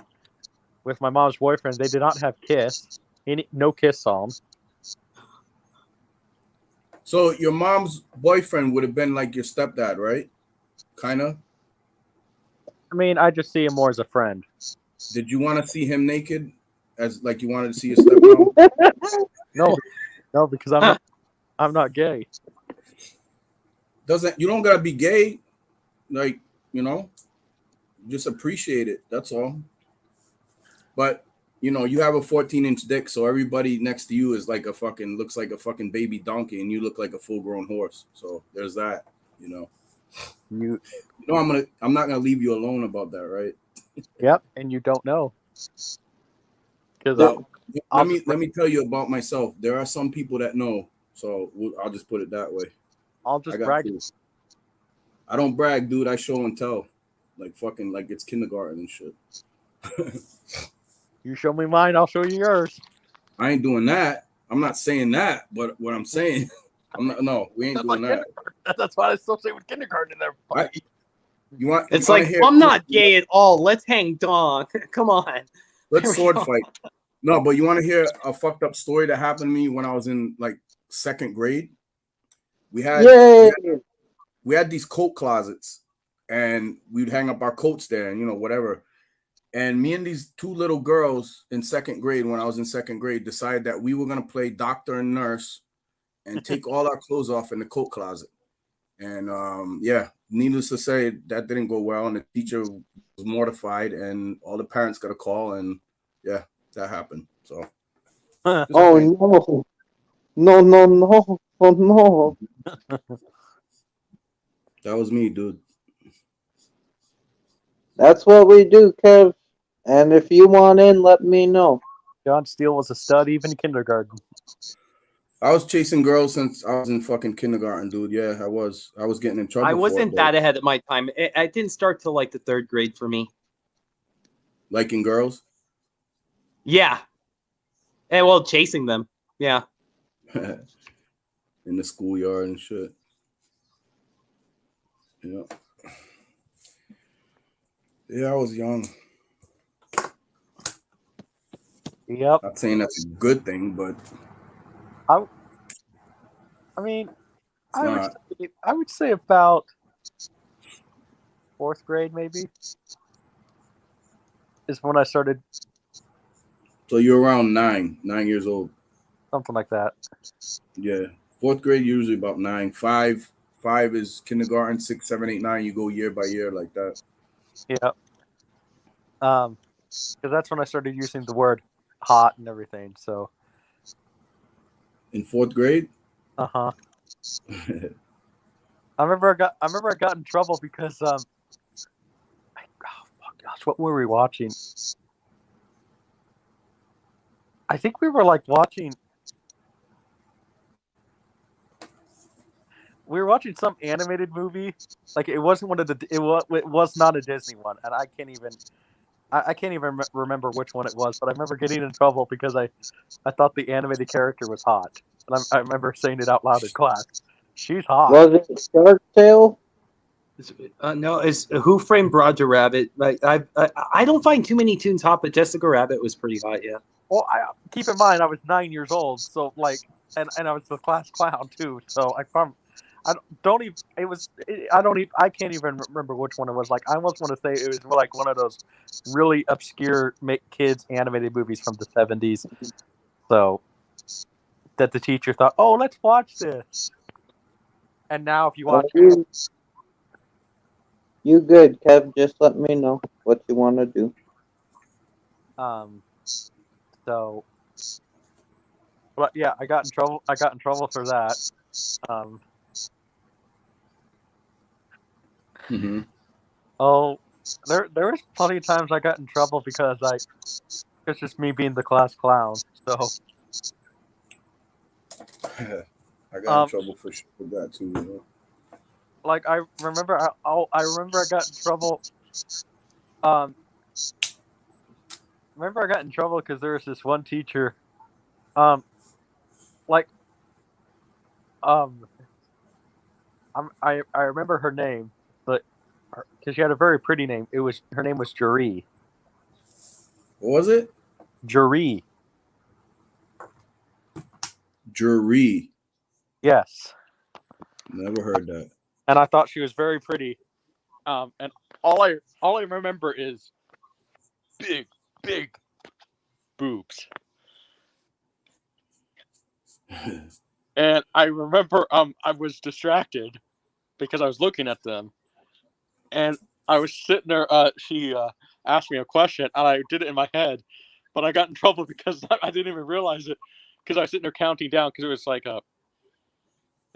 mom's boyfriend. They did not have Kiss. No Kiss song. So your mom's boyfriend would have been like your stepdad, right? Kinda. I mean, I just see him more as a friend. Did you want to see him naked? as like you wanted to see your stepmom? No, because I'm not gay. You don't gotta be gay, like, you know, just appreciate it. That's all. But you know, you have a 14-inch dick, so everybody next to you is like looks like a fucking baby donkey, and you look like a full-grown horse. So there's that, you know. You know, I'm not gonna leave you alone about that, right? Yep, and you don't know. Because well, let me tell you about myself. There are some people that know, so I'll just put it that way. I'll just brag. I don't brag, dude. I show and tell, like it's kindergarten and shit. You show me mine, I'll show you yours. I ain't doing that. I'm not saying that, but what I'm saying, no, we ain't doing that. That's why I still say with kindergarten in there. It's like, I'm not gay at all. Let's hang dong. Come on. Let's sword fight. No, but you want to hear a fucked up story that happened to me when I was in like 2nd grade? We had these coat closets, and we'd hang up our coats there, and whatever. And me and these 2 little girls in 2nd grade, when I was in 2nd grade, decided that we were gonna play doctor and nurse, and take all our clothes off in the coat closet. And needless to say, that didn't go well, and the teacher was mortified, and all the parents got a call, and yeah, that happened. So, oh no! That was me, dude. That's what we do, Kev. And if you want in, let me know. John Steele was a stud even in kindergarten. I was chasing girls since I was in fucking kindergarten, dude. Yeah, I was getting in trouble. I wasn't that ahead of my time. I didn't start till like the 3rd grade for me. Liking girls? Yeah. And well, chasing them. Yeah. In the schoolyard and shit. Yeah. Yeah, I was young. Yep. Not saying that's a good thing, but I mean, I would say about 4th grade maybe is when I started. So you're around 9 years old. Something like that. Yeah. 4th grade usually about 9. 5 is kindergarten. 6, 7, 8, 9. You go year by year like that. Yeah. Because that's when I started using the word hot and everything. So. In 4th grade. I remember I got in trouble because what were we watching? I think we were watching some animated movie. Like it wasn't one of the it was not a Disney one, and I can't even remember which one it was. But I remember getting in trouble because I thought the animated character was hot, and I remember saying it out loud in class. She's hot. Was it Shark Tale? No, it's Who Framed Roger Rabbit. Like I don't find too many tunes hot, but Jessica Rabbit was pretty hot. Yeah. Well, keep in mind I was 9 years old, so and I was the class clown too. So I can't even remember which one it was. Like I almost want to say it was like one of those really obscure kids animated movies from the 70s. So that the teacher thought, "Oh, let's watch this." And now, if you watch, you good, Kev? Just let me know what you want to do. So, but yeah, I got in trouble. I got in trouble for that. Mm-hmm. Oh, there was plenty of times I got in trouble because it's just me being the class clown. So I got in trouble for that too. You know? Like I remember I got in trouble. Remember I got in trouble because there was this one teacher. I remember her name, but because she had a very pretty name. Her name was Jury. What was it? Jury. Jury. Yes. Never heard that. And I thought she was very pretty. And all I remember is big boobs. And I remember I was distracted because I was looking at them, and I was sitting there. She asked me a question, and I did it in my head, but I got in trouble because I didn't even realize it because I was sitting there counting down because it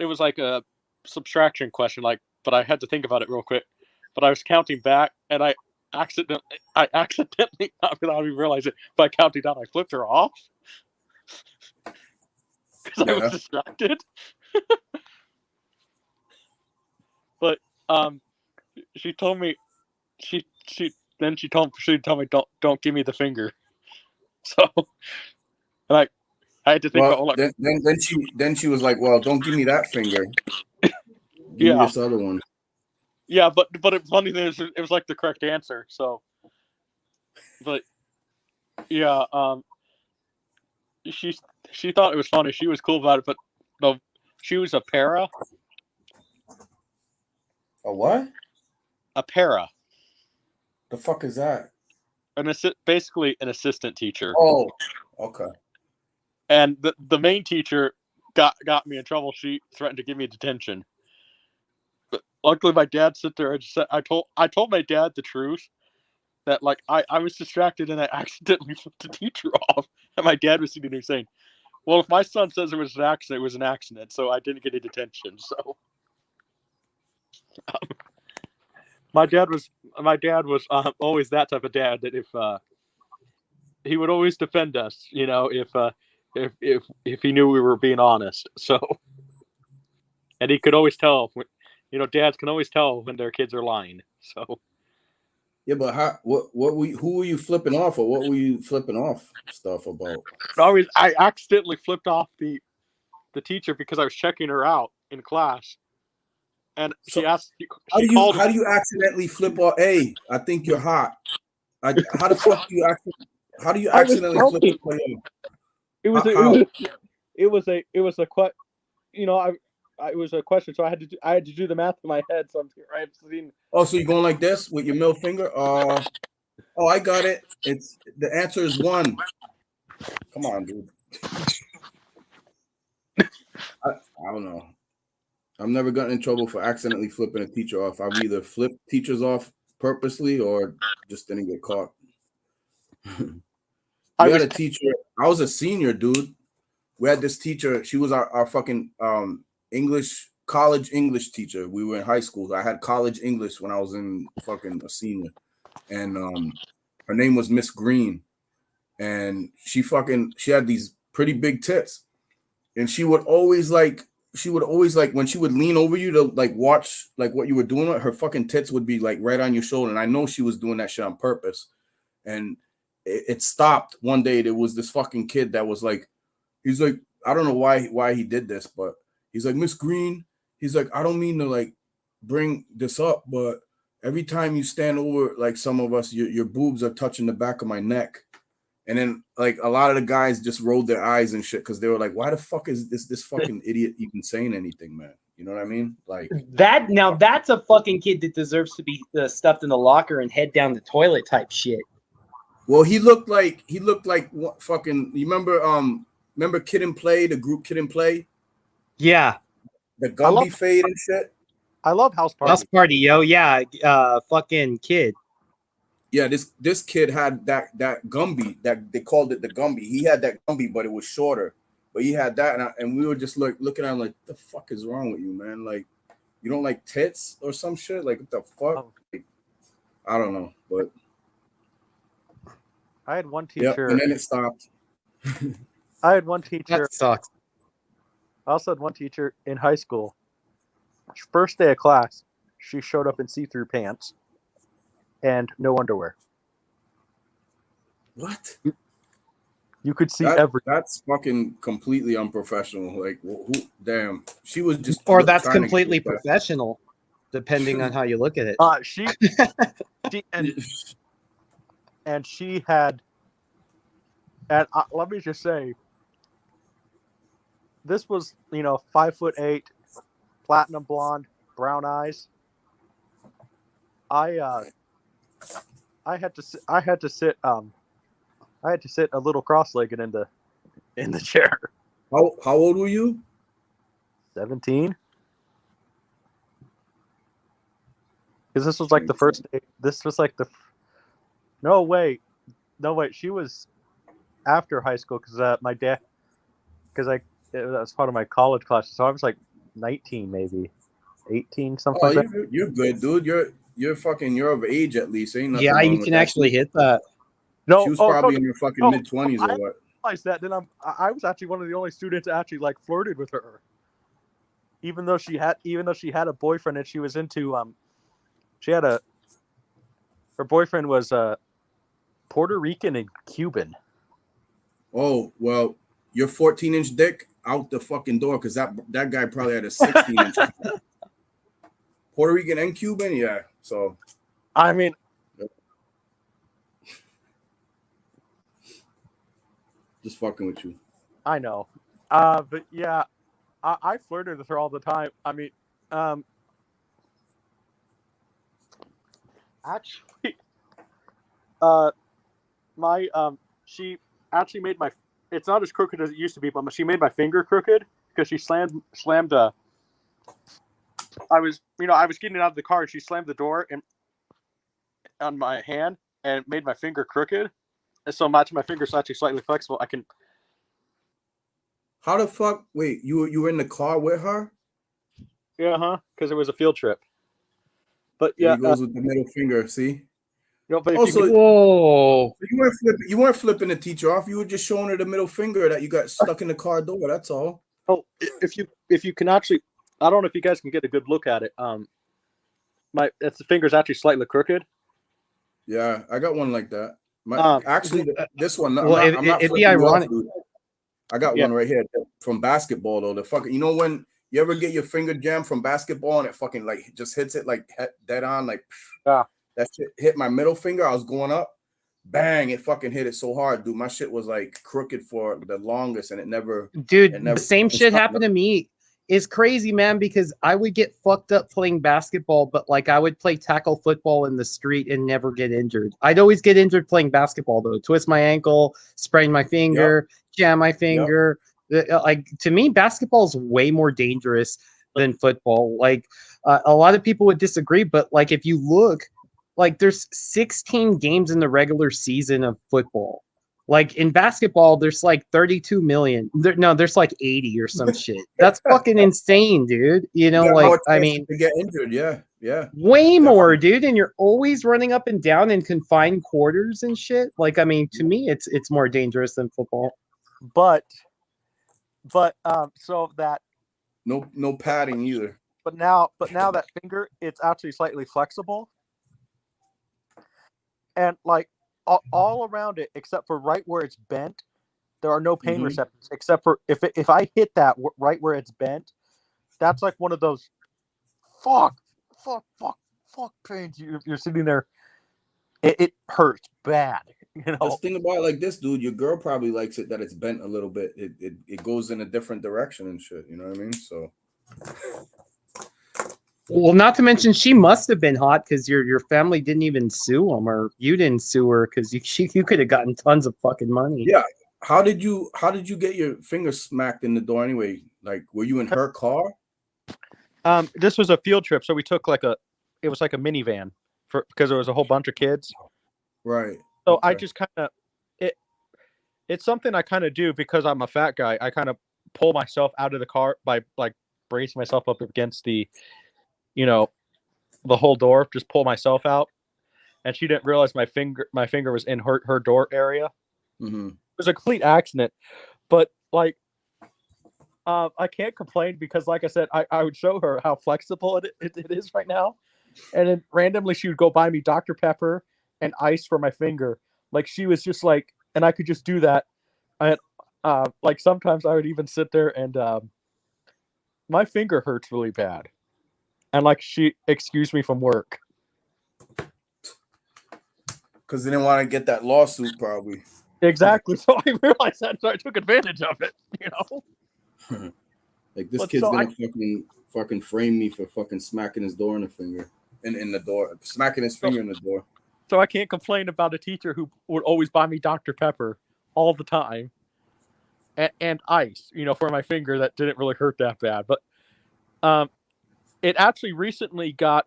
was like a subtraction question, but I had to think about it real quick. But I was counting back, and I accidentally, not without even realizing it, by counting down, I flipped her off because I was distracted. But she told me she told me don't give me the finger. So, and I had to think about all that. Then she was like, well, don't give me that finger. Give me this other one. Yeah, but it's funny thing is it was like the correct answer. So, but yeah, she thought it was funny. She was cool about it, but no, she was a para. A what? A para. The fuck is that? Basically an assistant teacher. Oh, okay. And the main teacher got me in trouble. She threatened to give me detention. But luckily, my dad sit there and said, I told my dad the truth that like I was distracted and I accidentally flipped the teacher off. And my dad was sitting there saying, "Well, if my son says it was an accident, it was an accident. So I didn't get a detention." So my dad was always that type of dad that if he would always defend us, if he knew we were being honest. So, and he could always tell, dads can always tell when their kids are lying. So, yeah, but who were you flipping off, or what were you flipping off stuff about? I accidentally flipped off the teacher because I was checking her out in class, and she asked. How do you accidentally flip off? Hey, I think you're hot. How the fuck do you accidentally flip off? It was a question, so I had to do the math in my head. So I'm sitting. Oh, so you're going like this with your middle finger? Oh, I got it. The answer is 1. Come on, dude. I don't know. I've never gotten in trouble for accidentally flipping a teacher off. I've either flipped teachers off purposely or just didn't get caught. We had a teacher. I was a senior, dude. We had this teacher. She was our fucking college English teacher. We were in high school. I had college English when I was in fucking a senior. And her name was Miss Green. And she had these pretty big tits. And she would always like when she would lean over you to like watch like what you were doing, her fucking tits would be like right on your shoulder. And I know she was doing that shit on purpose. And it stopped one day. There was this fucking kid that was like, he's like, I don't know why he did this, but he's like, Miss Green, he's like, I don't mean to like bring this up, but every time you stand over like some of us, your boobs are touching the back of my neck. And then like a lot of the guys just rolled their eyes and shit because they were like, why the fuck is this fucking idiot even saying anything, man? You know what I mean? Like that. Now that's a fucking kid that deserves to be stuffed in the locker and head down the toilet type shit. Well, he looked like what fucking. You remember Kid and Play, the group Kid and Play? Yeah, the Gumby fade and shit. I love House Party. House Party, yo, yeah, fucking kid. Yeah, this kid had that Gumby, that they called it the Gumby. He had that Gumby, but it was shorter. But he had that, and we were just like looking at him like, the fuck is wrong with you, man? Like, you don't like tits or some shit? Like, what the fuck? Like, I don't know, but I had one teacher. Yep, and then it stopped. I had one teacher. That sucks. I also had one teacher in high school. First day of class, she showed up in see-through pants and no underwear. What? You could see everything. That's fucking completely unprofessional. Like, who? Damn, she was just. Or that's completely professional, depending on how you look at it. And she had. And let me just say, this was 5'8", platinum blonde, brown eyes. I had to sit I had to sit a little cross-legged in the chair. How old were you? 17. Because this was like the first day. This was like the. No wait. She was after high school because my dad. Because that was part of my college class, so I was like 19, maybe 18, something Oh, like that. you're good, dude. You're of age at least. Ain't nothing Yeah, wrong you with can that. actually hit that. No, She was probably in her fucking mid-20s or what? I realized that. Then I was actually one of the only students that actually like flirted with her, even though she had a boyfriend and she was into her boyfriend was Puerto Rican and Cuban. Oh well, your 14-inch dick out the fucking door because that guy probably had a 16-inch. Puerto Rican and Cuban, yeah. So I mean, just fucking with you. I know, but yeah, I flirted with her all the time. I mean, actually, she actually made my. It's not as crooked as it used to be, but she made my finger crooked because she slammed. I was getting out of the car and she slammed the door on my hand and made my finger crooked. And so my finger's actually slightly flexible. I can. How the fuck? Wait, you were in the car with her? Yeah, because it was a field trip. But There yeah, he goes with the middle finger. See. but if Also, whoa! You weren't flipping the teacher off. You were just showing her the middle finger that you got stuck in the car door. That's all. Oh, if you can actually, I don't know if you guys can get a good look at it. The finger's actually slightly crooked. Yeah, I got one like that. This one. Well, I'm not it'd be flipping you off, ironic. dude. I got one right here from basketball though. The fucking, you know when you ever get your finger jammed from basketball and it fucking like just hits it like dead on, like that shit hit my middle finger. I was going up, bang! It fucking hit it so hard, dude. My shit was like crooked for the longest, and it never. Dude, the same shit happened to me. It's crazy, man, because I would get fucked up playing basketball, but like I would play tackle football in the street and never get injured. I'd always get injured playing basketball though. Twist my ankle, sprain my finger, jam my finger. Like to me, basketball is way more dangerous than football. Like a lot of people would disagree, but like if you look, like there's 16 games in the regular season of football. Like in basketball, there's like 32 million. There's like 80 or some shit. That's fucking insane, dude. You know, like I mean, to get injured, yeah, way more, dude. And you're always running up and down in confined quarters and shit. Like, I mean, to me, it's more dangerous than football. But so that no padding either. But now that finger, it's actually slightly flexible, and like. All around it, except for right where it's bent, there are no pain receptors. Except for if I hit that right where it's bent, that's like one of those fuck pains. You're sitting there, it hurts bad. You know. Just think about it like this, dude. Your girl probably likes it that it's bent a little bit. It goes in a different direction and shit. You know what I mean? So. Well, not to mention she must have been hot because your family didn't even sue them, or you didn't sue her because you could have gotten tons of fucking money. Yeah. How did you get your finger smacked in the door anyway? Like, were you in her car? This was a field trip, so we took it was like a minivan because there was a whole bunch of kids. Right. So okay. I just kind of it's something I kind of do because I'm a fat guy. I kind of pull myself out of the car by like bracing myself up against the whole door, just pull myself out. And she didn't realize my finger was in her door area. Mm-hmm. It was a complete accident, but like, I can't complain because like I said, I would show her how flexible it is right now. And then randomly she would go buy me Dr. Pepper and ice for my finger. Like she was just like, and I could just do that. Like sometimes I would even sit there and, my finger hurts really bad. And like she excused me from work because they didn't want to get that lawsuit, probably. Exactly. So I realized that, so I took advantage of it. Like this kid's gonna fucking frame me for fucking smacking his door in the finger, in the door, smacking his finger in the door. So I can't complain about a teacher who would always buy me Dr. Pepper all the time. And ice, for my finger that didn't really hurt that bad. But it actually recently got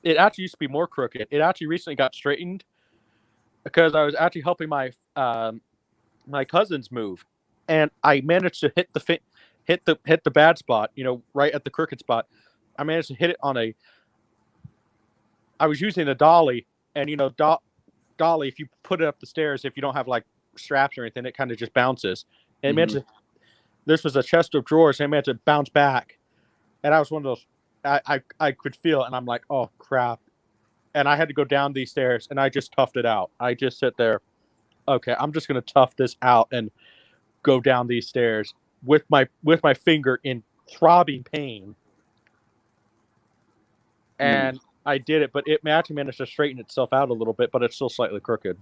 it actually used to be more crooked. It actually recently got straightened because I was actually helping my my cousins move, and I managed to hit the bad spot, right at the crooked spot. I managed to hit it on I was using a dolly, and dolly, if you put it up the stairs, if you don't have like straps or anything, it kind of just bounces. And it meant to, this was a chest of drawers, and it meant to bounce back. And I was one of those, I could feel it, and I'm like, oh crap. And I had to go down these stairs, and I just toughed it out. I just sit there, okay, I'm just gonna tough this out and go down these stairs with my finger in throbbing pain. And I did it, but it actually managed to straighten itself out a little bit, but it's still slightly crooked.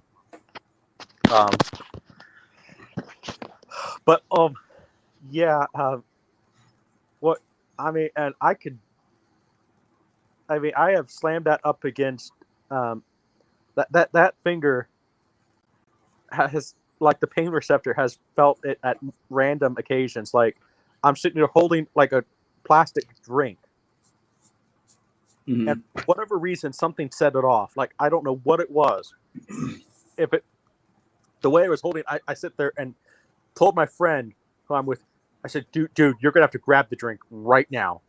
But yeah. What I mean, and I have slammed that up against that finger has, like, the pain receptor has felt it at random occasions. Like, I'm sitting there holding like a plastic drink. And for whatever reason, something set it off. Like, I don't know what it was. The way I was holding, I sit there and told my friend who I'm with, I said, dude, you're going to have to grab the drink right now.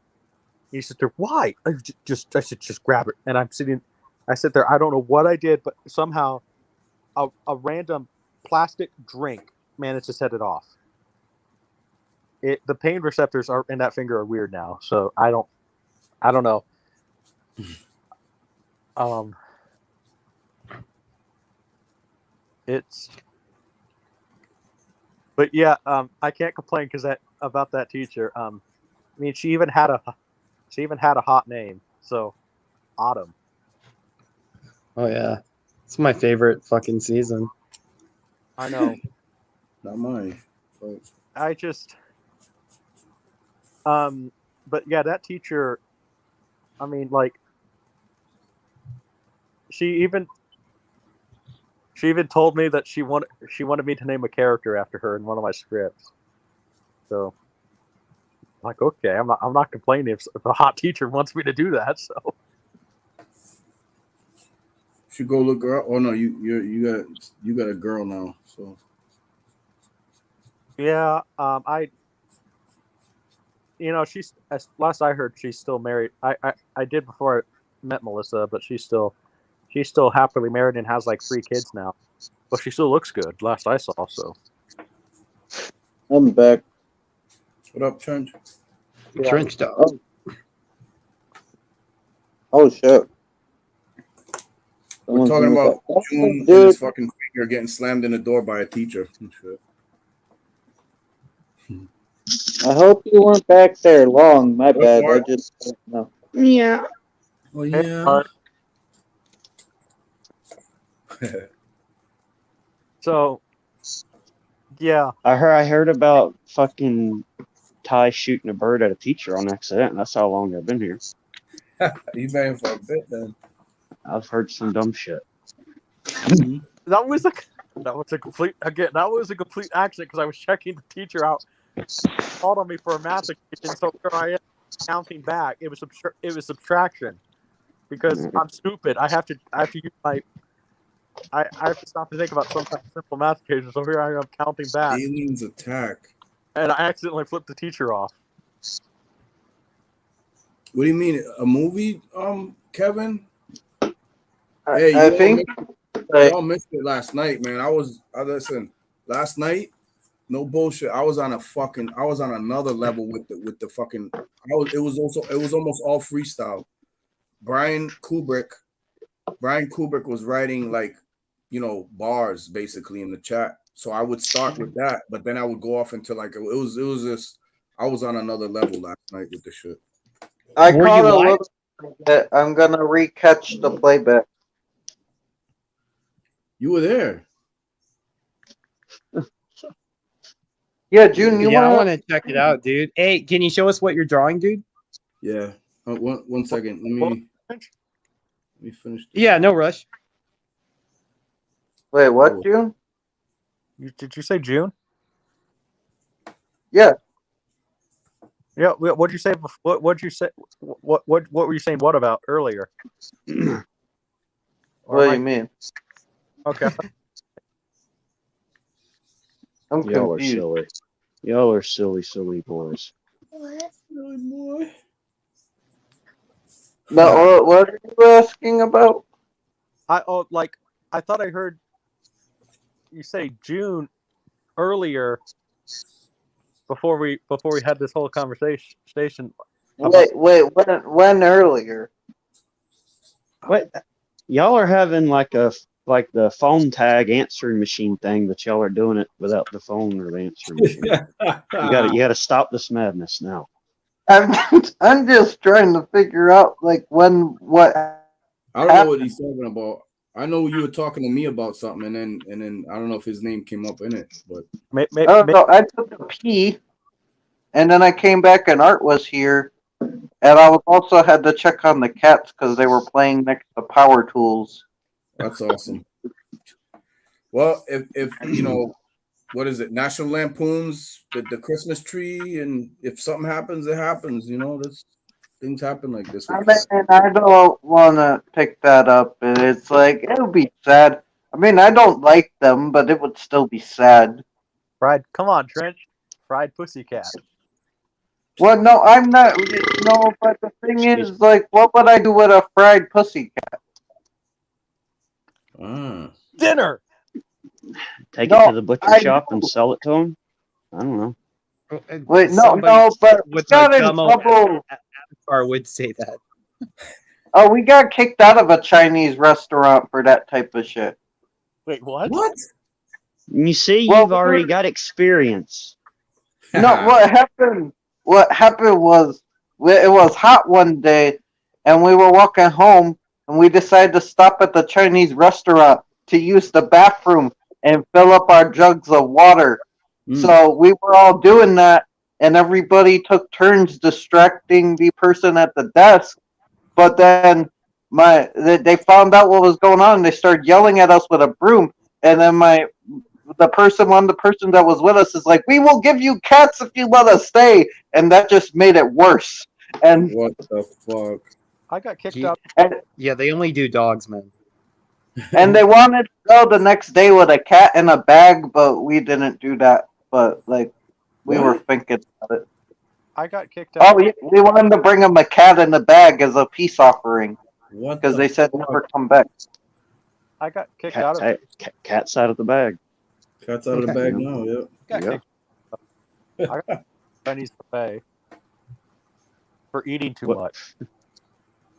He said, why? I said, just grab it. And I sit there, I don't know what I did, but somehow a random plastic drink managed to set it off. The pain receptors are in that finger are weird now. So I don't know. But yeah, I can't complain about that teacher. I mean, she even had a hot name. So, Autumn. Oh yeah, it's my favorite fucking season. I know. Not mine. But... I just, but yeah, that teacher. I mean, like, she even told me that she wanted me to name a character after her in one of my scripts. So, like, okay, I'm not complaining if a hot teacher wants me to do that. So, should go look her up. Oh no, you got a girl now. So yeah, she's, as last I heard, she's still married. I did before I met Melissa, but she's still happily married and has like 3 kids now. But she still looks good, last I saw. So I'm back. what up, Trench? yeah. Trench dog. Oh shit. We're talking about June and his fucking finger getting slammed in the door by a teacher and shit. I hope you weren't back there long. My bad. I just don't know. Yeah. Oh yeah. So, yeah. I heard about fucking Ty shooting a bird at a teacher on accident. That's how long I've been here. You been for a bit then. I've heard some dumb shit. That was a complete accident because I was checking the teacher out. Called on me for a math equation, so here I am counting back. It was subtraction because I'm stupid. I have to use my. I have to stop and think about some simple math equations. So here I am counting back. Aliens attack. And I accidentally flipped the teacher off. What do you mean? A movie, Kevin? I think y'all missed it last night, man. Listen, last night, no bullshit. I was on another level with the fucking. It was almost all freestyle. Brian Kubrick was writing, like, bars basically in the chat. So I would start with that, but then I would go off into, like, it was just, I was on another level last night with the shit. I caught a little bit. I'm gonna recatch the playback. You were there. Yeah, June. I want to check it out, dude. Hey, can you show us what you're drawing, dude? Yeah. One second. Let me. Let me finish this. Yeah, no rush. Wait, what, June? Did you say June? Yeah. Yeah. What'd you say? What'd you say? What were you saying? What about earlier? What do you mean? Okay. I'm Y'all are confused. silly. Y'all are silly boys. Silly boy. No, what are you asking about? I thought I heard you say June earlier before we had this whole conversation. Wait, when earlier? What? Y'all are having like the phone tag answering machine thing, but y'all are doing it without the phone or the answering machine. You gotta stop this madness now. I'm just trying to figure out like what I don't know what he's talking about. I know you were talking to me about something, and then I don't know if his name came up in it, but I don't know. I took a pee, and then I came back, and Art was here, and I also had to check on the cats because they were playing next to power tools. that's awesome. Well, if you know, what is it? National Lampoon's the Christmas tree, and if something happens, it happens. You know, things happen like this. I mean, I don't want to pick that up, and it's like it would be sad. I mean, I don't like them, but it would still be sad. Come on, Trent. Fried pussycat. Well, no, I'm not. No, but the thing is, like, what would I do with a fried pussycat? Dinner. Take it to the butcher shop and sell it to them. I don't know. Wait, no, but we got in trouble. Avatar would say that. Oh, we got kicked out of a Chinese restaurant for that type of shit. Wait, what? What? You see, you've already got experience. No, what happened? What happened was it was hot one day, and we were walking home, and we decided to stop at the Chinese restaurant to use the bathroom and fill up our jugs of water. So we were all doing that, and everybody took turns distracting the person at the desk. But then they found out what was going on. And they started yelling at us with a broom, and then one of the person that was with us is like, "We will give you cats if you let us stay," and that just made it worse. And what the fuck? I got kicked out. Yeah, they only do dogs, man. And they wanted to go the next day with a cat in a bag, but we didn't do that. But like, we were thinking about it. I got kicked out. Oh, we wanted to bring them a cat in a bag as a peace offering. What? Because they said never come back. I got kicked out of it. Cat's out of the bag. Cat's out of the bag now. Yeah. I got Chinese buffet for eating too much.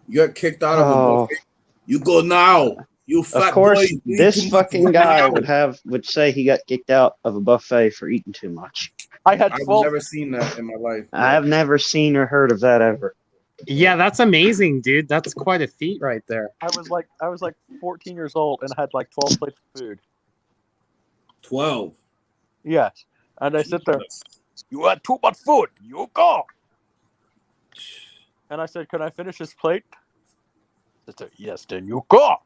You got kicked out of the buffet. You go now. You fat Of course, boy. this fucking guy would say he got kicked out of a buffet for eating too much. I've never seen that in my life. I've never seen or heard of that ever. Yeah, that's amazing, dude. That's quite a feat right there. I was like 14 years old and had like 12 plates of food. 12. Yes, and I sit there. You had too much food. You go. And I said, "Can I finish this plate?" I said, "Yes." Then you go.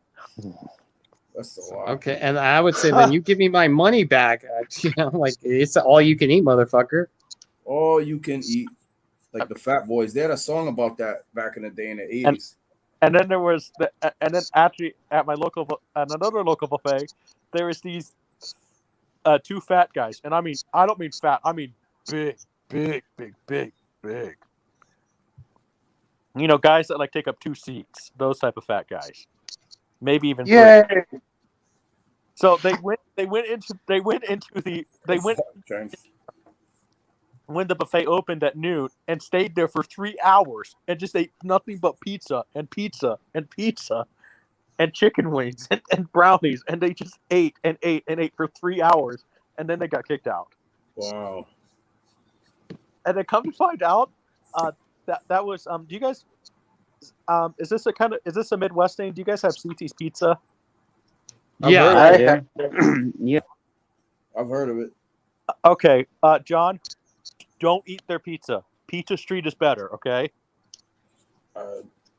That's a lot. Okay, and I would say then you give me my money back. You know, like it's all you can eat, motherfucker. All you can eat, like the Fat Boys. They had a song about that back in the day in the 80s. And then there was and then actually at another local buffet, there was these two fat guys, and I mean I don't mean fat, I mean big. You know, guys that like take up 2 seats, those type of fat guys, maybe even 3. So they went when the buffet opened at noon and stayed there for 3 hours and just ate nothing but pizza and pizza and pizza and chicken wings and brownies, and they just ate and ate and ate for 3 hours, and then they got kicked out. Wow. And then come to find out, that was do you guys is this a Midwest thing? Do you guys have CT's Pizza? Yeah. Yeah. I've heard of it. Okay, John, don't eat their pizza. Pizza Street is better, okay?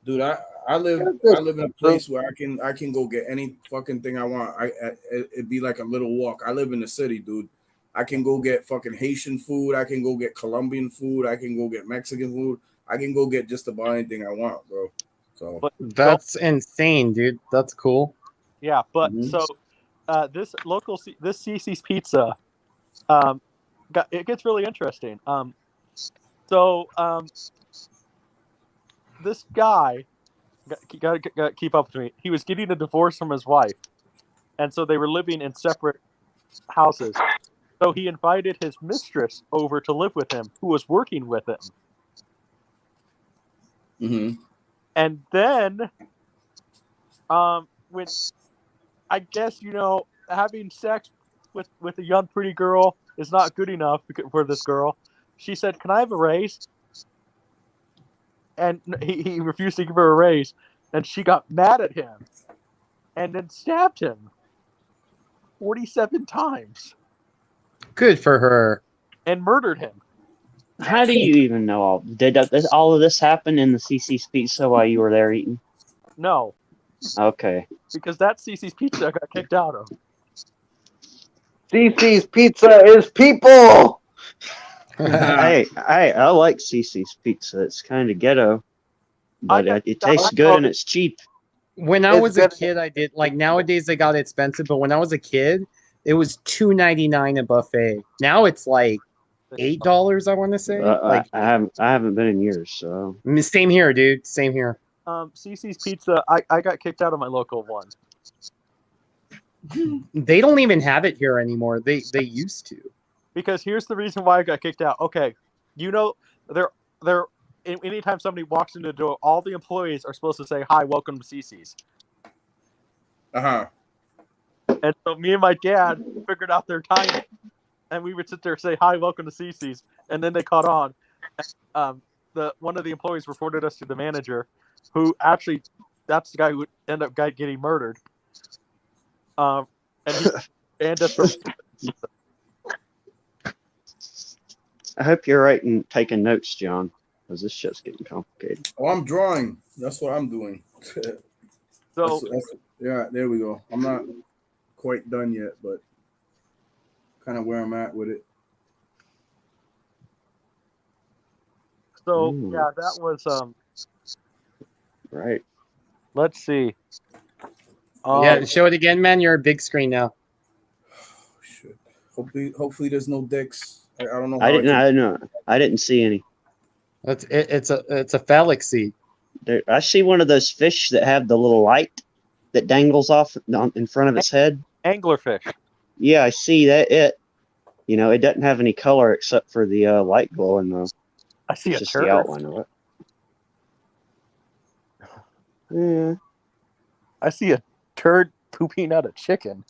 Dude, I live in a place where I can go get any fucking thing I want. It'd be like a little walk. I live in the city, dude. I can go get fucking Haitian food. I can go get Colombian food. I can go get Mexican food. I can go get just about anything I want, bro. So But That's insane, dude. That's cool. yeah, but Mhm. so this this CC's Pizza, it gets really interesting. This guy got to keep up with me. He was getting a divorce from his wife, and so they were living in separate houses. So he invited his mistress over to live with him, who was working with him. Mm-hmm. And then, when I guess having sex with a young pretty girl is not good enough for this girl, she said, "Can I have a raise?" And he refused to give her a raise, and she got mad at him, and then stabbed him 47 times Good for her. and murdered him. How do you even know all? Did all of this happen in the CC's Pizza while you were there eating? No, Okay. because that CC's Pizza I got kicked out of. CC's Pizza is people. Hey, I like CC's Pizza. It's kind of ghetto, but it tastes good and it's cheap. When I It's was a good. kid, I did like nowadays they got expensive, but when I was a kid, it was $2.99 a buffet. Now it's like $8. I want to say. Like I haven't been in years, so same here, dude. Same here. CC's Pizza, I got kicked out of my local one. They don't even have it here anymore. They used to. Because here's the reason why I got kicked out. Okay, they're anytime somebody walks into the door, all the employees are supposed to say, "Hi, welcome to CC's." Uh-huh. And so me and my dad figured out their timing, and we would sit there and say, "Hi, welcome to CC's," and then they caught on. One of the employees reported us to the manager, who actually that's the guy who would end up getting murdered. And he banned us from. I hope you're taking notes, John, because this shit's getting complicated. Oh, I'm drawing. That's what I'm doing. So yeah, there we go. I'm not quite done yet, but kind of where I'm at with it. So Ooh. yeah, that was Right. Let's see. Yeah, show it again, man. You're a big screen now. Oh, shit. Hopefully there's no dicks. I don't know. I didn't see any. It's a phallic seed. I see one of those fish that have the little light that dangles off in front of its head. Anglerfish. Yeah, I see that. It doesn't have any color except for the light glow in the. I see just turd. the outline of it. Yeah. I see a turd pooping out a chicken.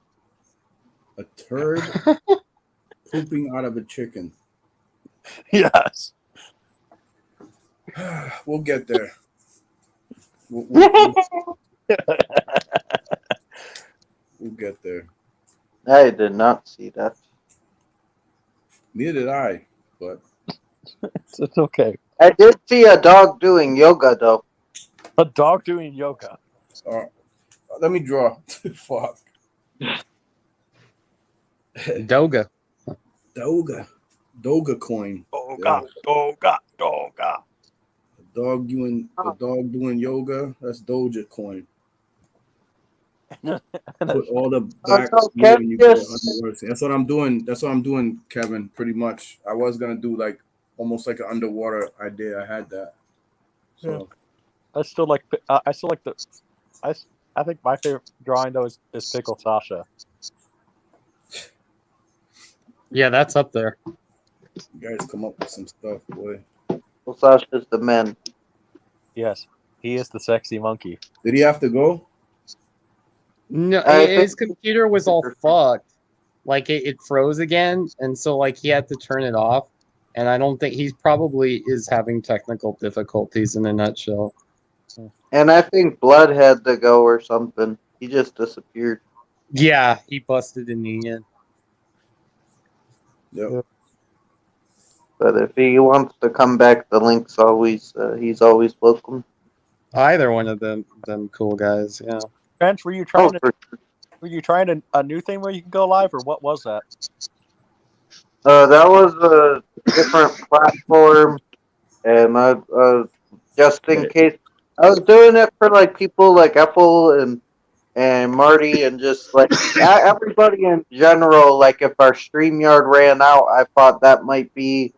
A turd pooping out of a chicken. Yes. We'll get there. We'll get there. I did not see that. Neither did I, but it's okay. I did see a dog doing yoga, though. A dog doing yoga. Let me draw. Fuck. Doga. Doga coin. Doga. A dog doing yoga. That's Doja coin. Put all the blacks when you get underwater. That's what I'm doing. That's what I'm doing, Kevin. Pretty much. I was gonna do like almost like an underwater idea. I had that. So yeah. I still like the. I think my favorite drawing though is Pickle Sacha. Yeah, that's up there. You guys come up with some stuff, boy. Well, Sasha's the man. Yes, he is the sexy monkey. Did he have to go? No, his computer was all fucked. Like it froze again, and so like he had to turn it off. And I don't think he probably is having technical difficulties in a nutshell. And I think Blood had to go or something. He just disappeared. Yeah, he busted in the end. Yep. But if he wants to come back, the link's always he's always welcome. either one of them cool guys. Yeah. Trench, were you trying a new thing where you can go live, or what was that? That was a different platform, and just in case, I was doing it for like people like Apple and Marty and just like everybody in general. Like if our StreamYard ran out, I thought that might be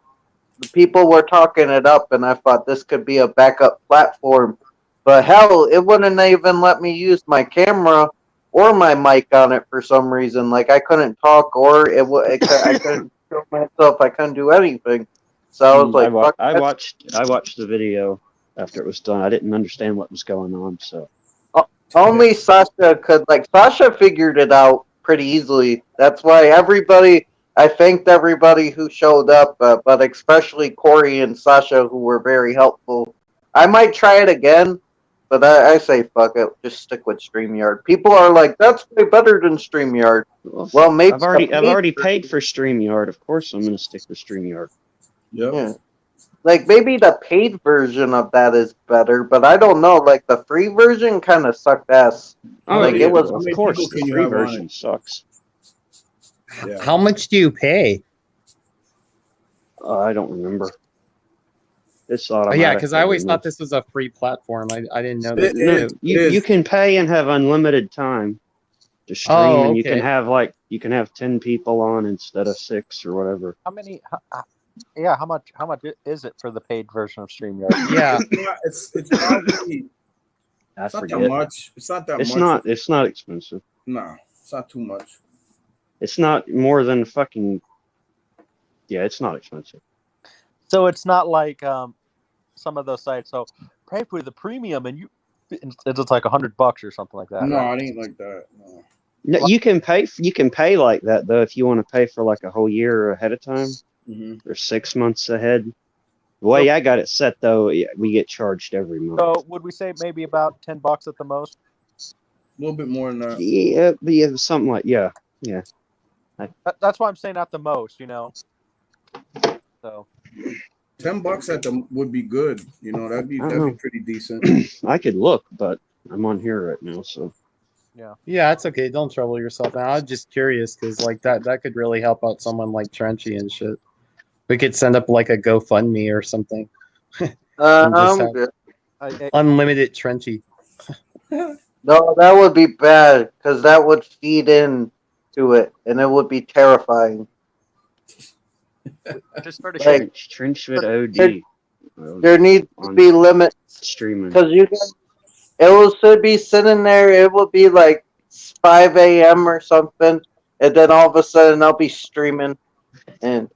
the people were talking it up, and I thought this could be a backup platform. But hell, it wouldn't even let me use my camera or my mic on it for some reason. Like I couldn't talk, or I couldn't show myself. I couldn't do anything. So I was like, fuck I that. watched the video after it was done. I didn't understand what was going on, so Only Sacha could. Like Sacha figured it out pretty easily. That's why I thanked everybody who showed up, but especially Cory and Sacha, who were very helpful. I might try it again, but I say fuck it. Just stick with StreamYard. People are like, that's way better than StreamYard. Well, maybe I've already paid for StreamYard. Of course, I'm going to stick with StreamYard. Yep. Yeah. Like maybe the paid version of that is better, but I don't know. Like the free version kind of sucked ass. Oh, like yeah, it was. of course, the free version sucks. Yeah. How much do you pay? I don't remember. It's automatic. Yeah, because I always every thought month. this was a free platform. I didn't know It that. is. You can pay and have unlimited time to stream, Oh, and you can okay. have 10 people on instead of 6 or whatever. How many? Yeah, how much is it for the paid version of StreamYard? Yeah. It's probably I it's not forget. that much. It's not that It's much. not expensive. No, it's not too much. It's not more than fucking. Yeah, it's not expensive. So it's not like some of those sites. So pay for the premium, and it's like $100 or something like that. No, right? it ain't like that. No. No, you can pay like that though if you want to pay for like a whole year ahead of time or 6 months ahead. The way I got it set though, we get charged every month. So would we say maybe about $10 at the most? A little bit more than that. Yeah, something like yeah. That's why I'm saying at the most, you know. So $10 at them would be good. You know, that'd be pretty decent. I could look, but I'm on here right now, so. Yeah, it's okay. Don't trouble yourself. Now, I was just curious because like that could really help out someone like Trenchy and shit. We could send up like a GoFundMe or something. I'm good. Unlimited Trenchy. No, that would be bad because that would feed in to it, and it would be terrifying. Just for the Like, Trenchwood OD. there needs to be limits streaming because you guys, it will should be sitting there. It will be like 5 a.m. or something, and then all of a sudden I'll be streaming, and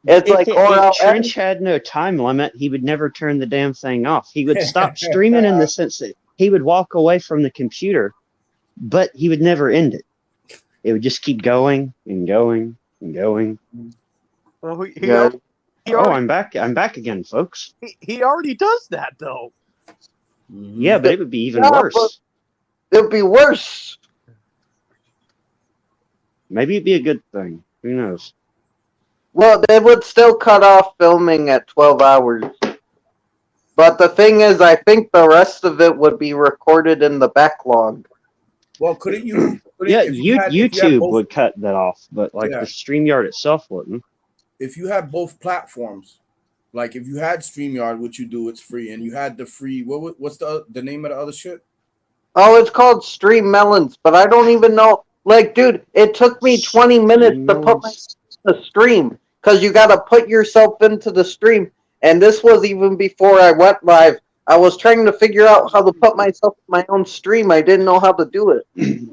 it's like if Trench had no time limit, he would never turn the damn thing off. He would stop streaming in the sense that he would walk away from the computer, but he would never end it. It would just keep going and going and going. Well, I'm back. I'm back again, folks. He already does that though. Yeah, but it would be even worse. It'd be worse. Maybe it'd be a good thing. Who knows? Well, they would still cut off filming at 12 hours. But the thing is, I think the rest of it would be recorded in the backlog. Well, couldn't you? YouTube would cut that off, but like the StreamYard itself wouldn't. If you had both platforms, like if you had StreamYard, which you do, it's free, and you had the free. What's the name of the other shit? Oh, it's called Stream Melons, but I don't even know. Like, dude, it took me 20 minutes to put myself in the stream because you got to put yourself into the stream. And this was even before I went live. I was trying to figure out how to put myself in my own stream. I didn't know how to do it.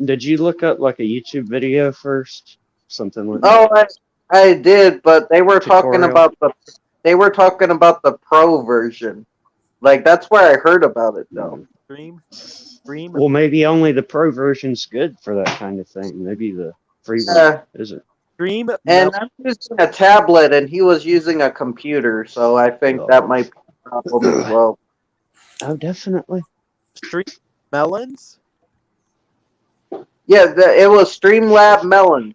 Did you look up like a YouTube video first? Something like that? Oh, I did, but they were talking about the pro version. Like that's where I heard about it though. Stream. Well, maybe only the pro version's good for that kind of thing. Maybe the free one isn't. Stream. And I'm using a tablet, and he was using a computer, so I think that might be a problem as well. Oh, definitely. Stream Melons. Yeah, it was Streamlab Melon.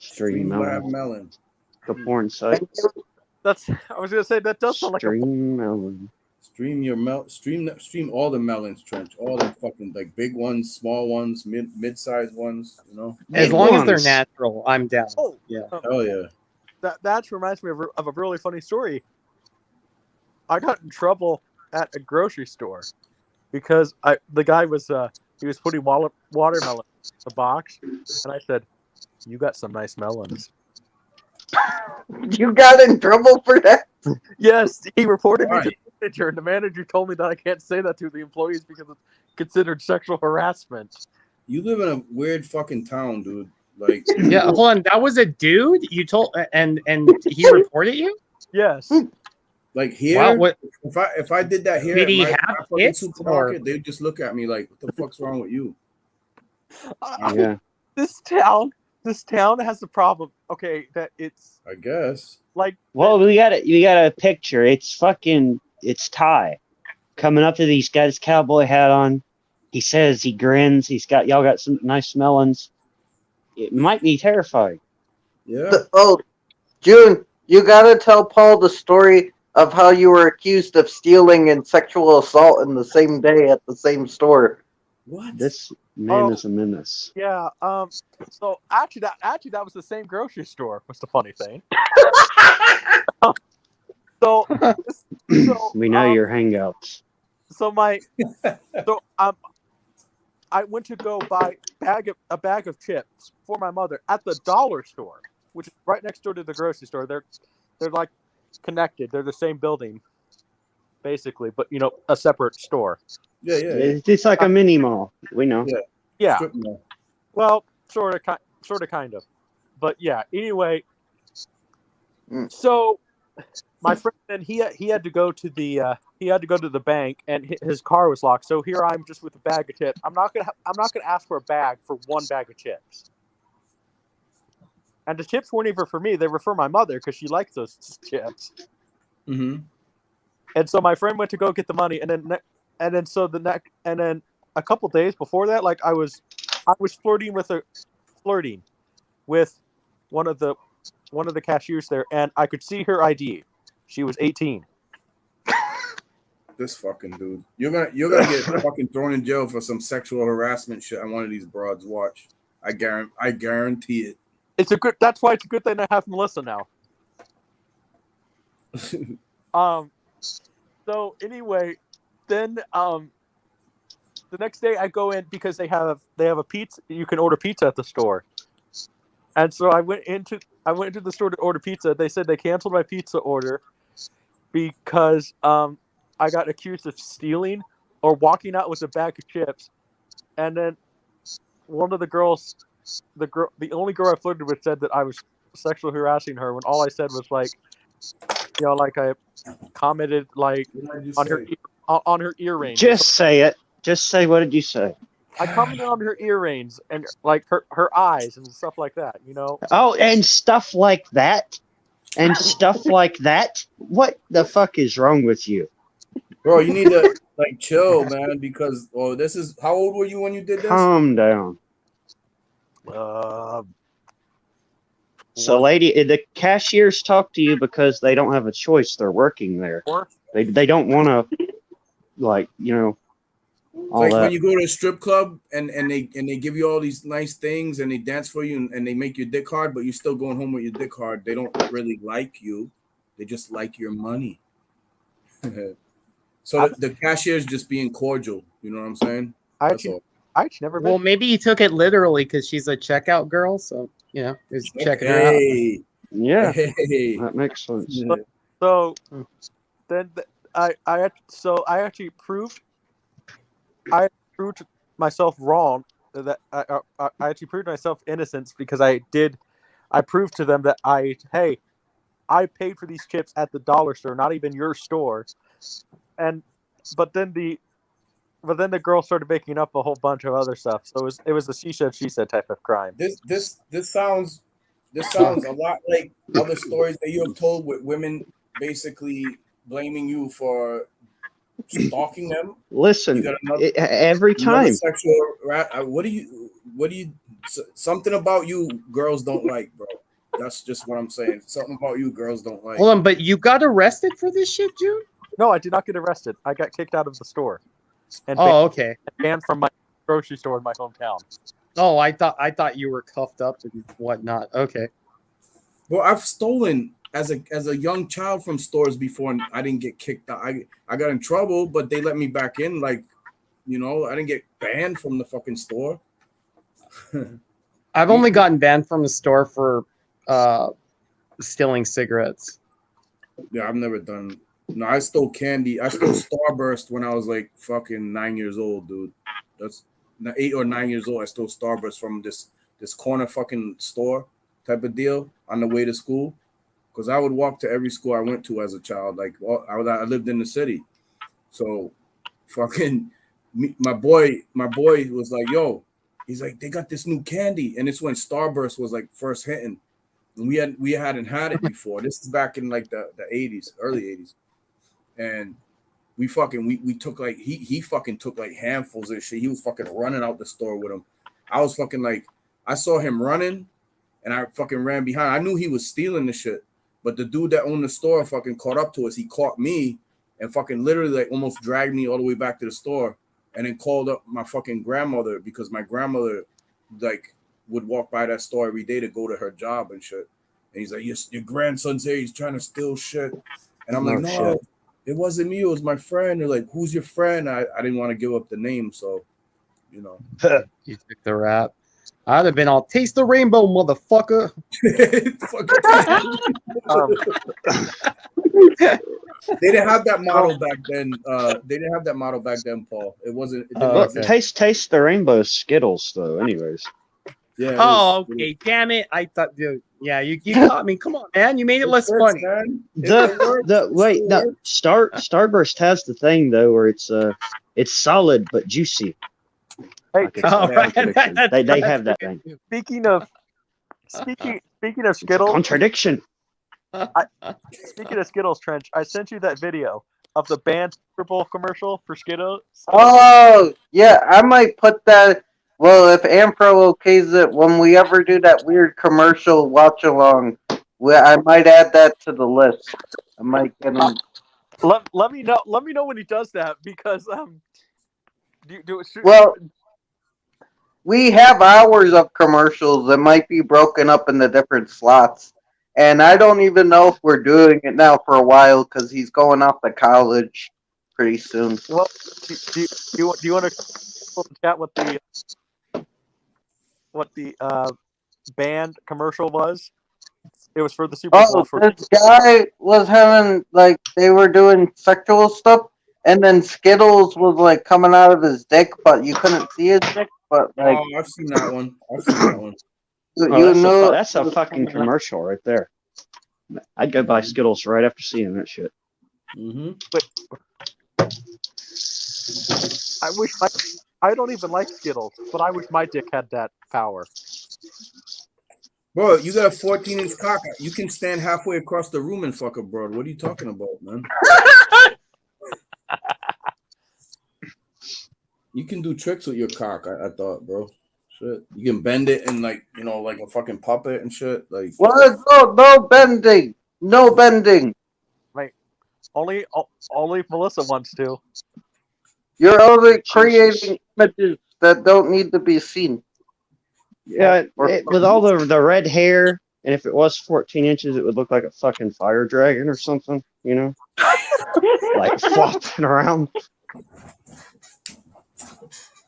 Streamlab Melon. The porn site. I was gonna say that does sound like Stream Melon. Stream all the melons, Trench. All the fucking like big ones, small ones, mid-sized ones. You know. As Big long as they're ones. natural, I'm down. Oh, Yeah. Hell yeah. that reminds me of a really funny story. I got in trouble at a grocery store because the guy was he was putting watermelon in the box, and I said, "You got some nice melons." You got in trouble for that? Yes, he reported me Why? to the manager, and the manager told me that I can't say that to the employees because it's considered sexual harassment. You live in a weird fucking town, dude. Like, Yeah, hold on. That was a dude you told, and he reported you. Yes. like here, Wow, what if I did that here did at he my have fucking hits supermarket, or? they'd just look at me like, "What the fuck's wrong with you?" Yeah. This town has the problem. Okay, that it's I guess. like Well, we got a picture. It's Ty coming up to these guys, cowboy hat on. He says he grins. Y'all got some nice melons. It might be terrifying. Yeah. June, you gotta tell Paul the story of how you were accused of stealing and sexual assault in the same day at the same store. What? This man Oh. is a menace. yeah. So actually that was the same grocery store. Was the funny thing. So We know your hangouts. I went to go buy a bag of chips for my mother at the dollar store, which is right next door to the grocery store. They're like connected. They're the same building, basically, but a separate store. Yeah. It's like a mini mall. We know. Yeah. Strip mall. Well, sort of, kind of, but yeah. Anyway, so my friend then he had to go to the bank, and his car was locked. So here I'm just with a bag of chips. I'm not gonna ask for a bag for one bag of chips. And the chips weren't even for me; they were for my mother because she likes those chips. Mm-hmm. And so my friend went to go get the money, and then a couple days before that, like I was flirting with one of the cashiers there, and I could see her ID. She was 18. This fucking dude. You're gonna get fucking thrown in jail for some sexual harassment shit on one of these broads. Watch. I guarantee it. That's why it's a good thing I have Melissa now. So anyway, then the next day I go in because they have a pizza. You can order pizza at the store. And so I went into the store to order pizza. They said they canceled my pizza order because I got accused of stealing or walking out with a bag of chips. And then one of the girls, the only girl I flirted with, said that I was sexually harassing her when all I said was like I commented like on her earrings. Just say it. Just say, what did you say? I commented on her earrings and like her eyes and stuff like that. Oh, and stuff like that. And stuff like that. What the fuck is wrong with you? Bro, you need to like chill, man, because this is how old were you when you did this? Calm down. So, lady, the cashiers talk to you because they don't have a choice. They're working there. They don't want to, all like that. when you go to a strip club and they give you all these nice things and they dance for you and they make your dick hard, but you're still going home with your dick hard. They don't really like you. They just like your money. So the cashier's just being cordial. You know what I'm saying? I never. Well, maybe you took it literally because she's a checkout girl, so just checking her out. Yeah, hey. That makes sense. So then I actually proved myself wrong. That I actually proved myself innocence because I proved to them that I paid for these chips at the dollar store, not even your store. But then the girl started making up a whole bunch of other stuff. So it was a she said type of crime. This sounds a lot like other stories that you have told with women basically blaming you for stalking them. Listen, every time. Sexual, what do you? Something about you girls don't like, bro. That's just what I'm saying. Something about you girls don't like. Hold on, but you got arrested for this shit, June? No, I did not get arrested. I got kicked out of the store and Oh, okay. banned from my grocery store in my hometown. Oh, I thought you were cuffed up and whatnot. Okay. Well, I've stolen as a young child from stores before, and I didn't get kicked out. I got in trouble, but they let me back in. Like, you know, I didn't get banned from the fucking store. I've only gotten banned from a store for stealing cigarettes. Yeah, I've never done. No, I stole candy. I stole Starburst when I was like fucking 9 years old, dude. That's 8 or 9 years old. I stole Starburst from this corner fucking store type of deal on the way to school, because I would walk to every school I went to as a child. Like, I lived in the city, so fucking my boy was like, yo, he's like, they got this new candy, and it's when Starburst was like first hitting, and we hadn't had it before. This is back in like the 80s, early 80s, and we took like he fucking took like handfuls of shit. He was fucking running out the store with him. I was fucking like, I saw him running, and I fucking ran behind. I knew he was stealing the shit, but the dude that owned the store fucking caught up to us. He caught me and fucking literally like almost dragged me all the way back to the store, and then called up my fucking grandmother, because my grandmother like would walk by that store every day to go to her job and shit. And he's like, your grandson's here. He's trying to steal shit. And I'm like, no, it wasn't me. It was my friend. They're like, who's your friend? I didn't want to give up the name, so you know. You took the rap. I'd have been all taste the rainbow, motherfucker. They didn't have that model back then. Paul. It wasn't. It didn't exist. Taste the rainbow Skittles, though. Anyways. Yeah. Oh, okay. Damn it! I thought, dude. Yeah, you caught me. Come on, man. You made it less funny. Starburst has the thing though where it's solid but juicy. Hey, they have that thing. Speaking of Skittles, contradiction. Speaking of Skittles, Trench, I sent you that video of the banned Super Bowl commercial for Skittles. Oh yeah, I might put that. Well, if Ampro okays it, when we ever do that weird commercial watch along, I might add that to the list. I might get him. Let me know. Let me know when he does that, because Well, we have hours of commercials that might be broken up into different slots, and I don't even know if we're doing it now for a while because he's going off to college pretty soon. Well, do you want to chat what the band commercial was? It was for the Super Bowl. This guy was having, like, they were doing sexual stuff, and then Skittles was like coming out of his dick, but you couldn't see his dick. But like, I've seen that one. That's a fucking commercial right there. I'd go buy Skittles right after seeing that shit. Mm-hmm. I don't even like Skittles, but I wish my dick had that power. Bro, you got a 14-inch cock. You can stand halfway across the room and fuck a broad. What are you talking about, man? You can do tricks with your cock, I thought, bro. Shit. You can bend it and, like, you know, like a fucking puppet and shit. Like, what? No bending. No bending. Like, only Melissa wants to. You're only creating images that don't need to be seen. Yeah, with all the red hair, and if it was 14 inches, it would look like a fucking fire dragon or something, you know? Like flopping around.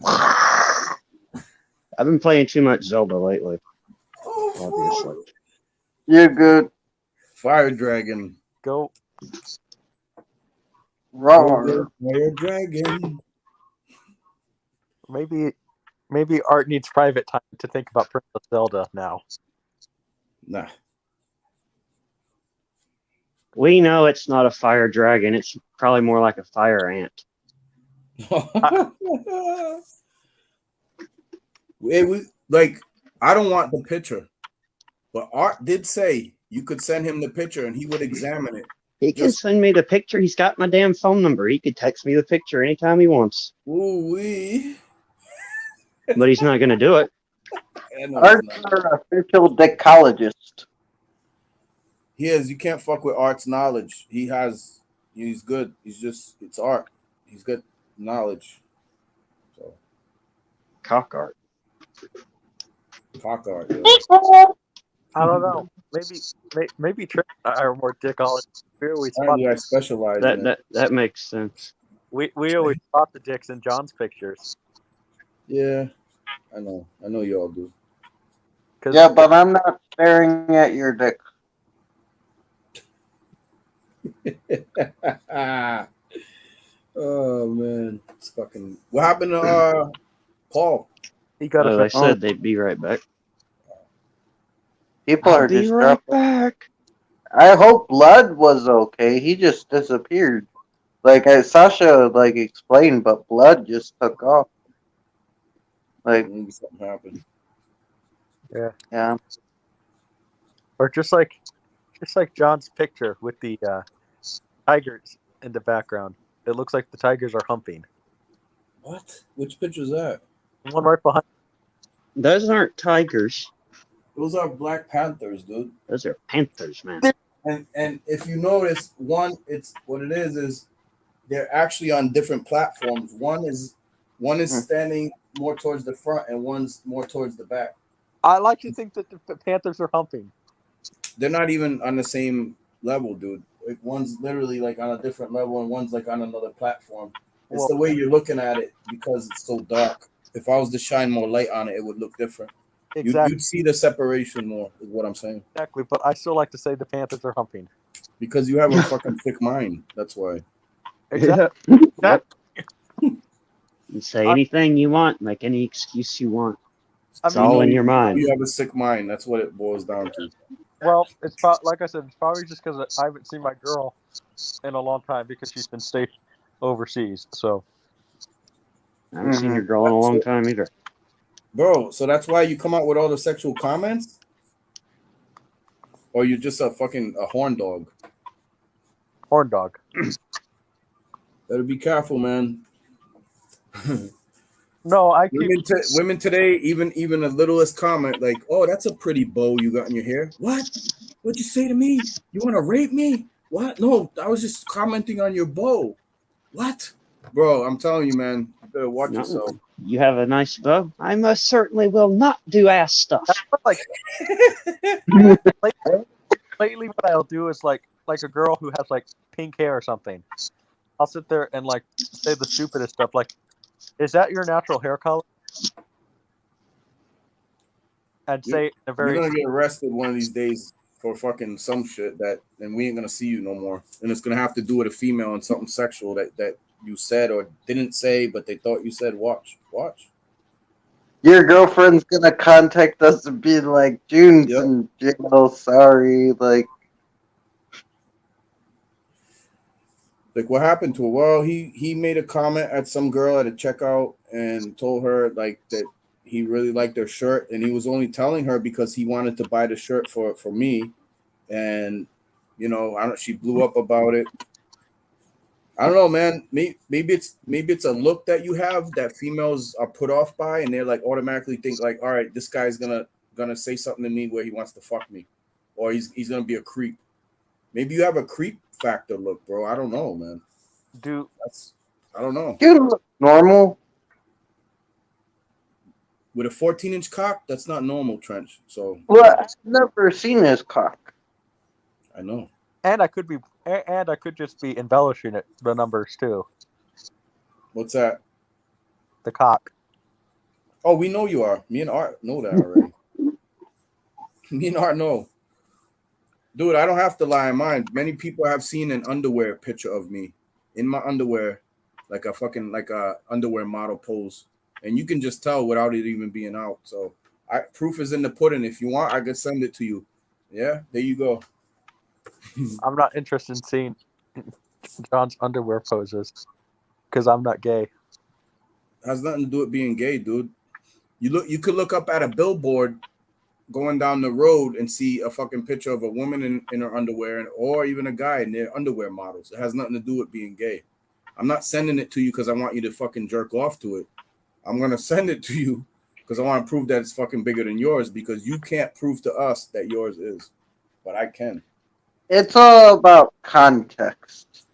I've been playing too much Zelda lately. Obviously. You're good. Fire dragon. Go. Roar. Fire dragon. Maybe Art needs private time to think about Princess Zelda now. Nah. We know it's not a fire dragon. It's probably more like a fire ant. I don't want the picture, but Art did say you could send him the picture and he would examine it. He can send me the picture. He's got my damn phone number. He could text me the picture anytime he wants. Ooh-wee. But he's not going to do it. Art's our official dickologist. He is. You can't fuck with Art's knowledge. He has, He's good. It's art. He's got knowledge. So Cock art. cock art. Yeah. I don't know. Maybe Trent and I are more dickology. We always spot Apparently, I specialize in it. That makes sense. we always spot the dicks in John's pictures. Yeah, I know you all do. Yeah, but I'm not staring at your dick. Oh man, it's fucking. What happened to Paul? He got They said they'd be right back. People I'll are be just right dropping. back. I hope Blood was okay. He just disappeared. Like Sasha explained, but Blood just took off. Like maybe something happened. Yeah. Or just like John's picture with the tigers in the background. It looks like the tigers are humping. What? Which picture is that? The one right behind. Those aren't tigers. Those are Black Panthers, dude. Those are panthers, man. And if you notice, it's what it is they're actually on different platforms. One is standing more towards the front, and one's more towards the back. I like to think that the panthers are humping. They're not even on the same level, dude. Like one's literally like on a different level, and one's like on another platform. It's the way you're looking at it because it's so dark. If I was to shine more light on it, it would look different. Exactly. You'd see the separation more, is what I'm saying. Exactly, but I still like to say the panthers are humping. Because you have a fucking thick mind. That's why. Exactly. Yep. You say anything you want, make any excuse you want. It's all in your mind. You have a sick mind. That's what it boils down to. Well, it's like I said, it's probably just because I haven't seen my girl in a long time because she's been stationed overseas. So I haven't seen your girl in a long time either. Bro, so that's why you come out with all the sexual comments? Or you're just a horn dog? Horn dog. Better be careful, man. No, women today, even the littlest comment, like, "Oh, that's a pretty bow you got in your hair." What? What'd you say to me? You want to rape me? What? No, I was just commenting on your bow. What? Bro, I'm telling you, man, you better watch yourself. You have a nice bow. I most certainly will not do ass stuff. Like lately, what I'll do is like a girl who has like pink hair or something. I'll sit there and like say the stupidest stuff, like, "Is that your natural hair color?" And say in a very. You're gonna get arrested one of these days for fucking some shit and we ain't gonna see you no more. And it's gonna have to do with a female and something sexual that you said or didn't say, but they thought you said. Watch. Your girlfriend's gonna contact us and be like, "June's in jail. Sorry." Like what happened to her? Well, he made a comment at some girl at a checkout and told her like that he really liked her shirt, and he was only telling her because he wanted to buy the shirt for me. And she blew up about it. I don't know, man. Maybe it's a look that you have that females are put off by, and they're like automatically think like, all right, this guy's gonna say something to me where he wants to fuck me, or he's gonna be a creep. Maybe you have a creep factor look, bro. I don't know, man. I don't know. You look normal. With a 14-inch cock, that's not normal, Trench. So well, I've never seen his cock. I know. And I could just be embellishing the numbers too. What's that? The cock. Oh, we know you are. Me and Art know that already. Me and Art know. Dude, I don't have to lie in mine. Many people have seen an underwear picture of me in my underwear, like a underwear model pose. And you can just tell without it even being out. So proof is in the pudding. If you want, I could send it to you. Yeah, there you go. I'm not interested in seeing John's underwear poses because I'm not gay. Has nothing to do with being gay, dude. You could look up at a billboard going down the road and see a fucking picture of a woman in her underwear or even a guy in their underwear models. It has nothing to do with being gay. I'm not sending it to you because I want you to fucking jerk off to it. I'm going to send it to you because I want to prove that it's fucking bigger than yours, because you can't prove to us that yours is. But I can. It's all about context.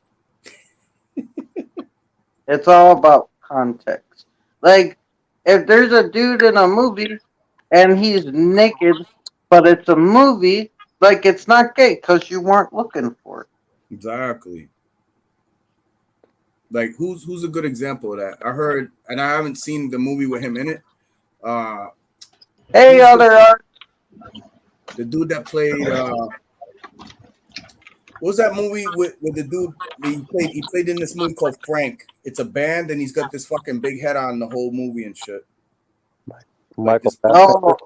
It's all about context. Like, if there's a dude in a movie and he's naked, but it's a movie, like, it's not gay because you weren't looking for it. Exactly. Like who's a good example of that? I heard, and I haven't seen the movie with him in it. Hey, other art. The dude that played what was that movie with the dude that he played in this movie called Frank. It's a band and he's got this fucking big head on the whole movie and shit. Michael Oh,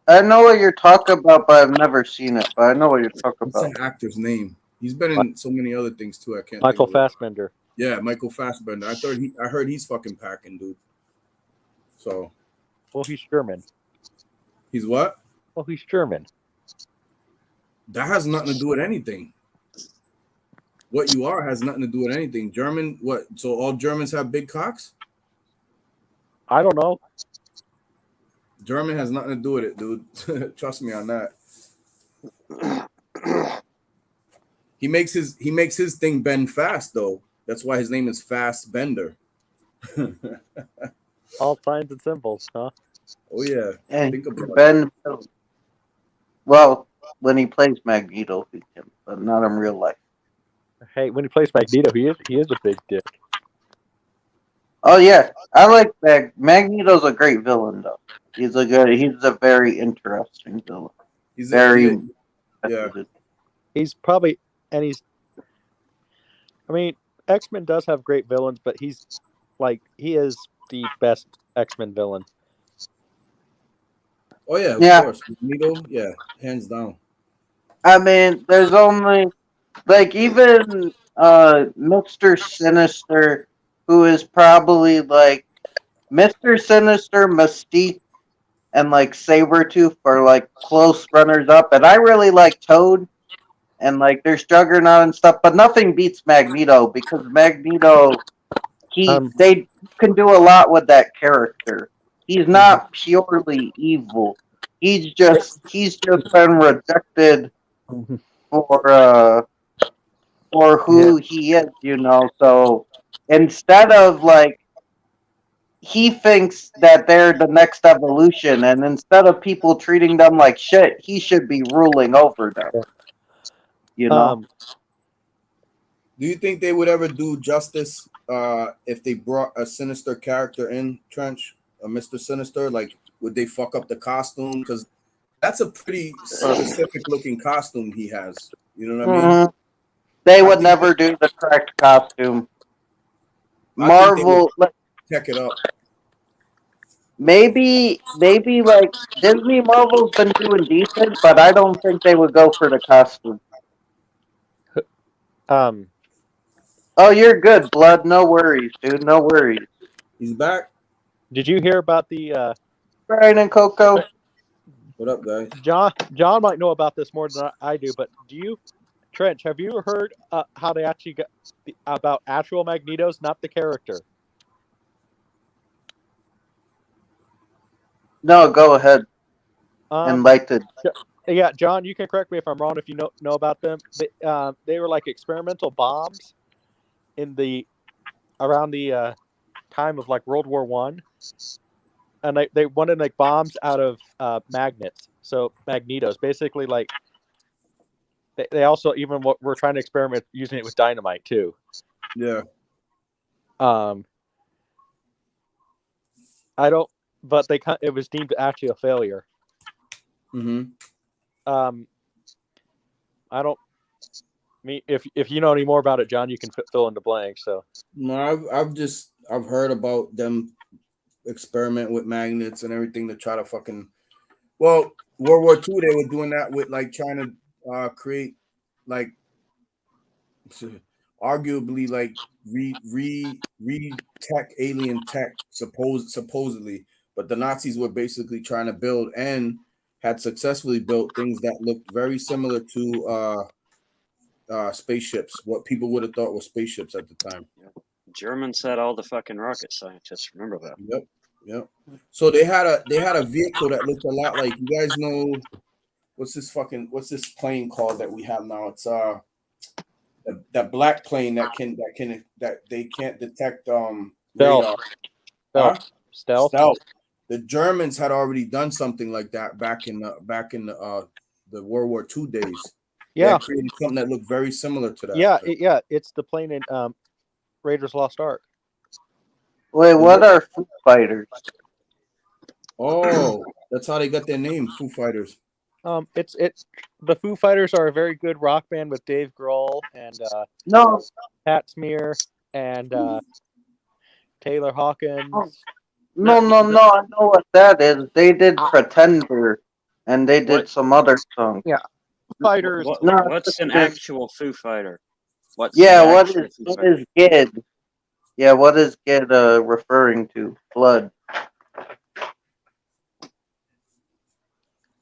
I know what you're talking about, but I've never seen it. But I know what you're talking What's about. that actor's name? He's been in so many other things too. I can't. Michael think of it. Fassbender. Yeah, Michael Fassbender. I heard he's fucking packing, dude. So. Well, he's German. He's what? Well, he's German. That has nothing to do with anything. What you are has nothing to do with anything. German, what? So all Germans have big cocks? I don't know. German has nothing to do with it, dude. Trust me on that. He makes his thing bend fast though. That's why his name is Fast Bender. All signs and symbols, huh? Oh yeah. And Think about Ben, well, when he plays Magneto, he can, but not in real life. Hey, when he plays Magneto, he is a big dick. Oh yeah, I like Magneto's a great villain though. He's a very interesting villain. He's very, yeah. He's probably, and he's. I mean, X-Men does have great villains, but he is the best X-Men villain. Oh yeah, of course. Magneto, yeah, hands down. I mean, there's only like even Mr. Sinister, who is probably like Mr. Sinister, Mystique, and like Sabretooth are like close runners up, and I really like Toad, and like there's Juggernaut and stuff, but nothing beats Magneto because Magneto they can do a lot with that character. He's not purely evil. He's just been rejected for who he is, you know. So instead of like he thinks that they're the next evolution, and instead of people treating them like shit, he should be ruling over them. You know. Do you think they would ever do justice if they brought a Sinister character in, Trench, a Mr. Sinister? Like, would they fuck up the costume? Because that's a pretty specific looking costume he has. You know what I mean? They would never do the correct costume. Marvel, check it up. Maybe like Disney, Marvel's been doing decent, but I don't think they would go for the costume. Oh, you're good, Blood. No worries, dude. No worries. He's back. Did you hear about the Brian and Coco? What up, guys? John might know about this more than I do, but do you, Trench? Have you heard how they actually got about actual Magnetos, not the character? No, go ahead. Enlightened. Yeah, John, you can correct me if I'm wrong if you know about them. They were like experimental bombs in around the time of like World War I, and they wanted to make bombs out of magnets, so magnetos. Basically, like they also even were trying to experiment using it with dynamite too. Yeah. I don't, but it was deemed actually a failure. Mm-hmm. I don't. If you know any more about it, John, you can fill in the blanks. So no, I've heard about them experiment with magnets and everything to try to fucking. Well, World War II, they were doing that with like trying to create like arguably like re tech alien tech supposedly, but the Nazis were basically trying to build and had successfully built things that looked very similar to spaceships, what people would have thought were spaceships at the time. Germans had all the fucking rocket scientists. Remember that? Yep. So they had a vehicle that looked a lot like, you guys know what's this plane called that we have now? It's that that black plane that they can't detect Stealth. radar. Huh? Stealth. The Germans had already done something like that back in the World War II days. They Yeah. had created something that looked very similar to that. Yeah, it's the plane in Raiders Lost Ark. Wait, what are Foo Fighters? Oh, that's how they got their name, Foo Fighters. It's the Foo Fighters are a very good rock band with Dave Grohl and No, Pat Smear and Taylor Hawkins. no. I know what that is. They did Pretender, and they did some other songs. Yeah, Fighters. What's an actual Foo Fighter? What is Gid? Yeah, what is Gid referring to? Blood.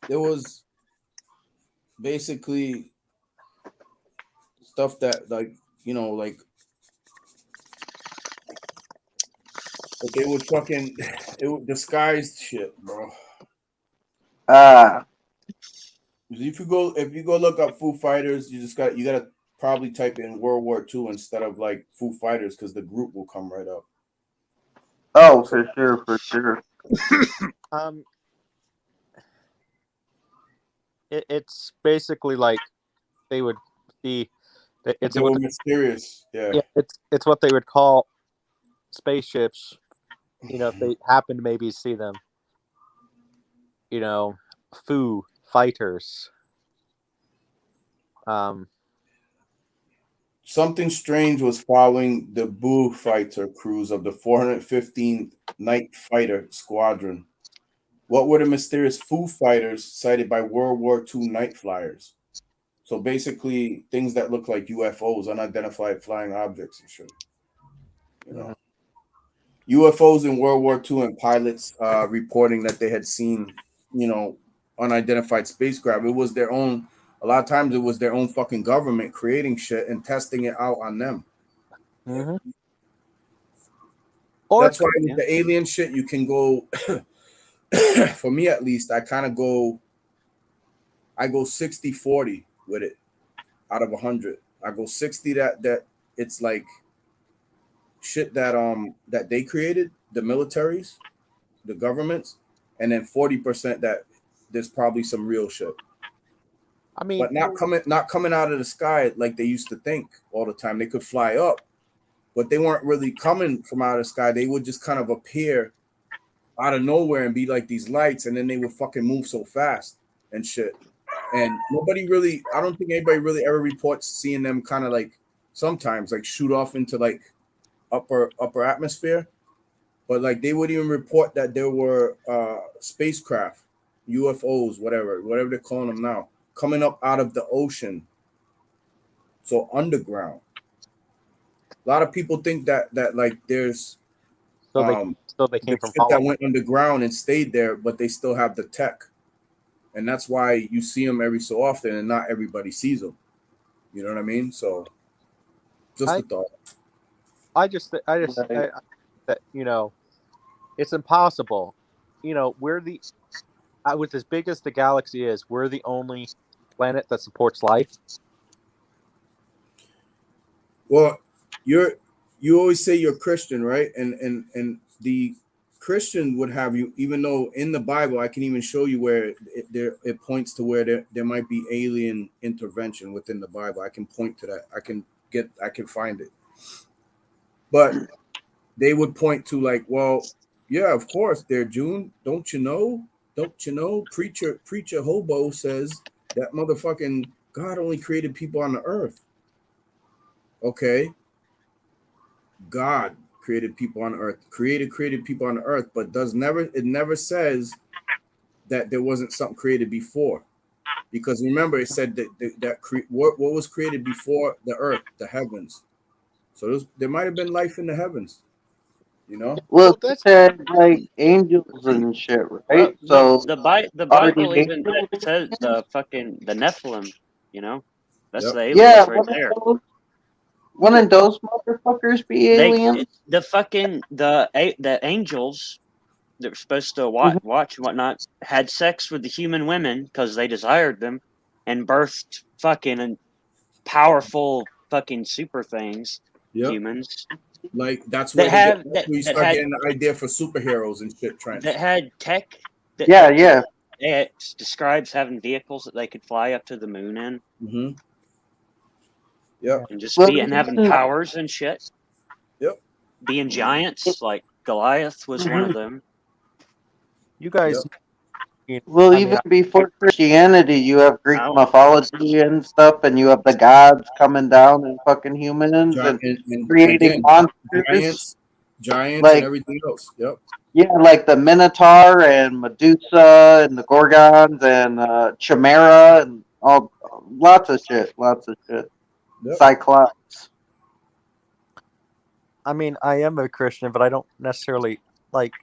There was basically stuff that like but they would fucking disguised shit, bro. If you go look up Foo Fighters, you gotta probably type in World War II instead of like Foo Fighters because the group will come right up. Oh, for sure. It's basically like they would see. It's they were mysterious. Yeah. It's what they would call spaceships. If they happen to maybe see them. Foo Fighters. Something strange was following the Boo Fighter crews of the 415th Night Fighter Squadron. What were the mysterious Foo Fighters cited by World War II night flyers? So basically, things that look like UFOs, unidentified flying objects and shit. UFOs in World War II and pilots reporting that they had seen, unidentified spacecraft. It was their own. A lot of times, it was their own fucking government creating shit and testing it out on them. Mm-hmm. That's why with the alien shit, you can go. For me, at least, I go 60-40 with it out of 100. I go 60 that it's like shit that they created, the militaries, the governments, and then 40% that there's probably some real shit. I mean, but not coming out of the sky like they used to think all the time. They could fly up, but they weren't really coming from out of the sky. They would just kind of appear out of nowhere and be like these lights, and then they would fucking move so fast and shit. And I don't think anybody really ever reports seeing them kind of like sometimes like shoot off into like upper atmosphere, but like they would even report that there were spacecraft, UFOs, whatever they're calling them now, coming up out of the ocean, so underground. A lot of people think that like there's they came from that went underground and stayed there, but they still have the tech, and that's why you see them every so often, and not everybody sees them. You know what I mean? So, just a thought. I just that it's impossible. We're with as big as the galaxy is, we're the only planet that supports life. Well, you always say you're Christian, right? And the Christian would have you, even though in the Bible I can even show you where it points to where there might be alien intervention within the Bible. I can point to that. I can find it. But they would point to like, well, yeah, of course they're June. Don't you know? Preacher hobo says that motherfucking God only created people on the earth. Okay. God created people on earth, created people on the earth, but it never says that there wasn't something created before. Because remember, it said what was created before the earth, the heavens. So there might have been life in the heavens, Well, that's like angels and shit, right? Well, So the Bible even says the Nephilim. That's the aliens right there. Wouldn't those motherfuckers be aliens? The angels that were supposed to watch and whatnot had sex with the human women because they desired them, and birthed fucking powerful fucking super things, Yep. humans Like that's that where have that's where you that start had getting the idea for superheroes and shit. Trench. that had tech that Yeah, yeah. it describes having vehicles that they could fly up to the moon in Mm-hmm. Yep. and just Well, be and having even- powers and shit. Yep. Being giants, like Goliath was one of them. You guys, Well, I mean, even before Christianity, you have Greek I don't- mythology and stuff, and you have the gods coming down and fucking humans and And creating again, monsters. giants, Like- and everything else. Yep. Yeah, like the Minotaur and Medusa and the Gorgons and Chimera and all lots of shit. Yep. Cyclops. I mean, I am a Christian, but I don't necessarily like.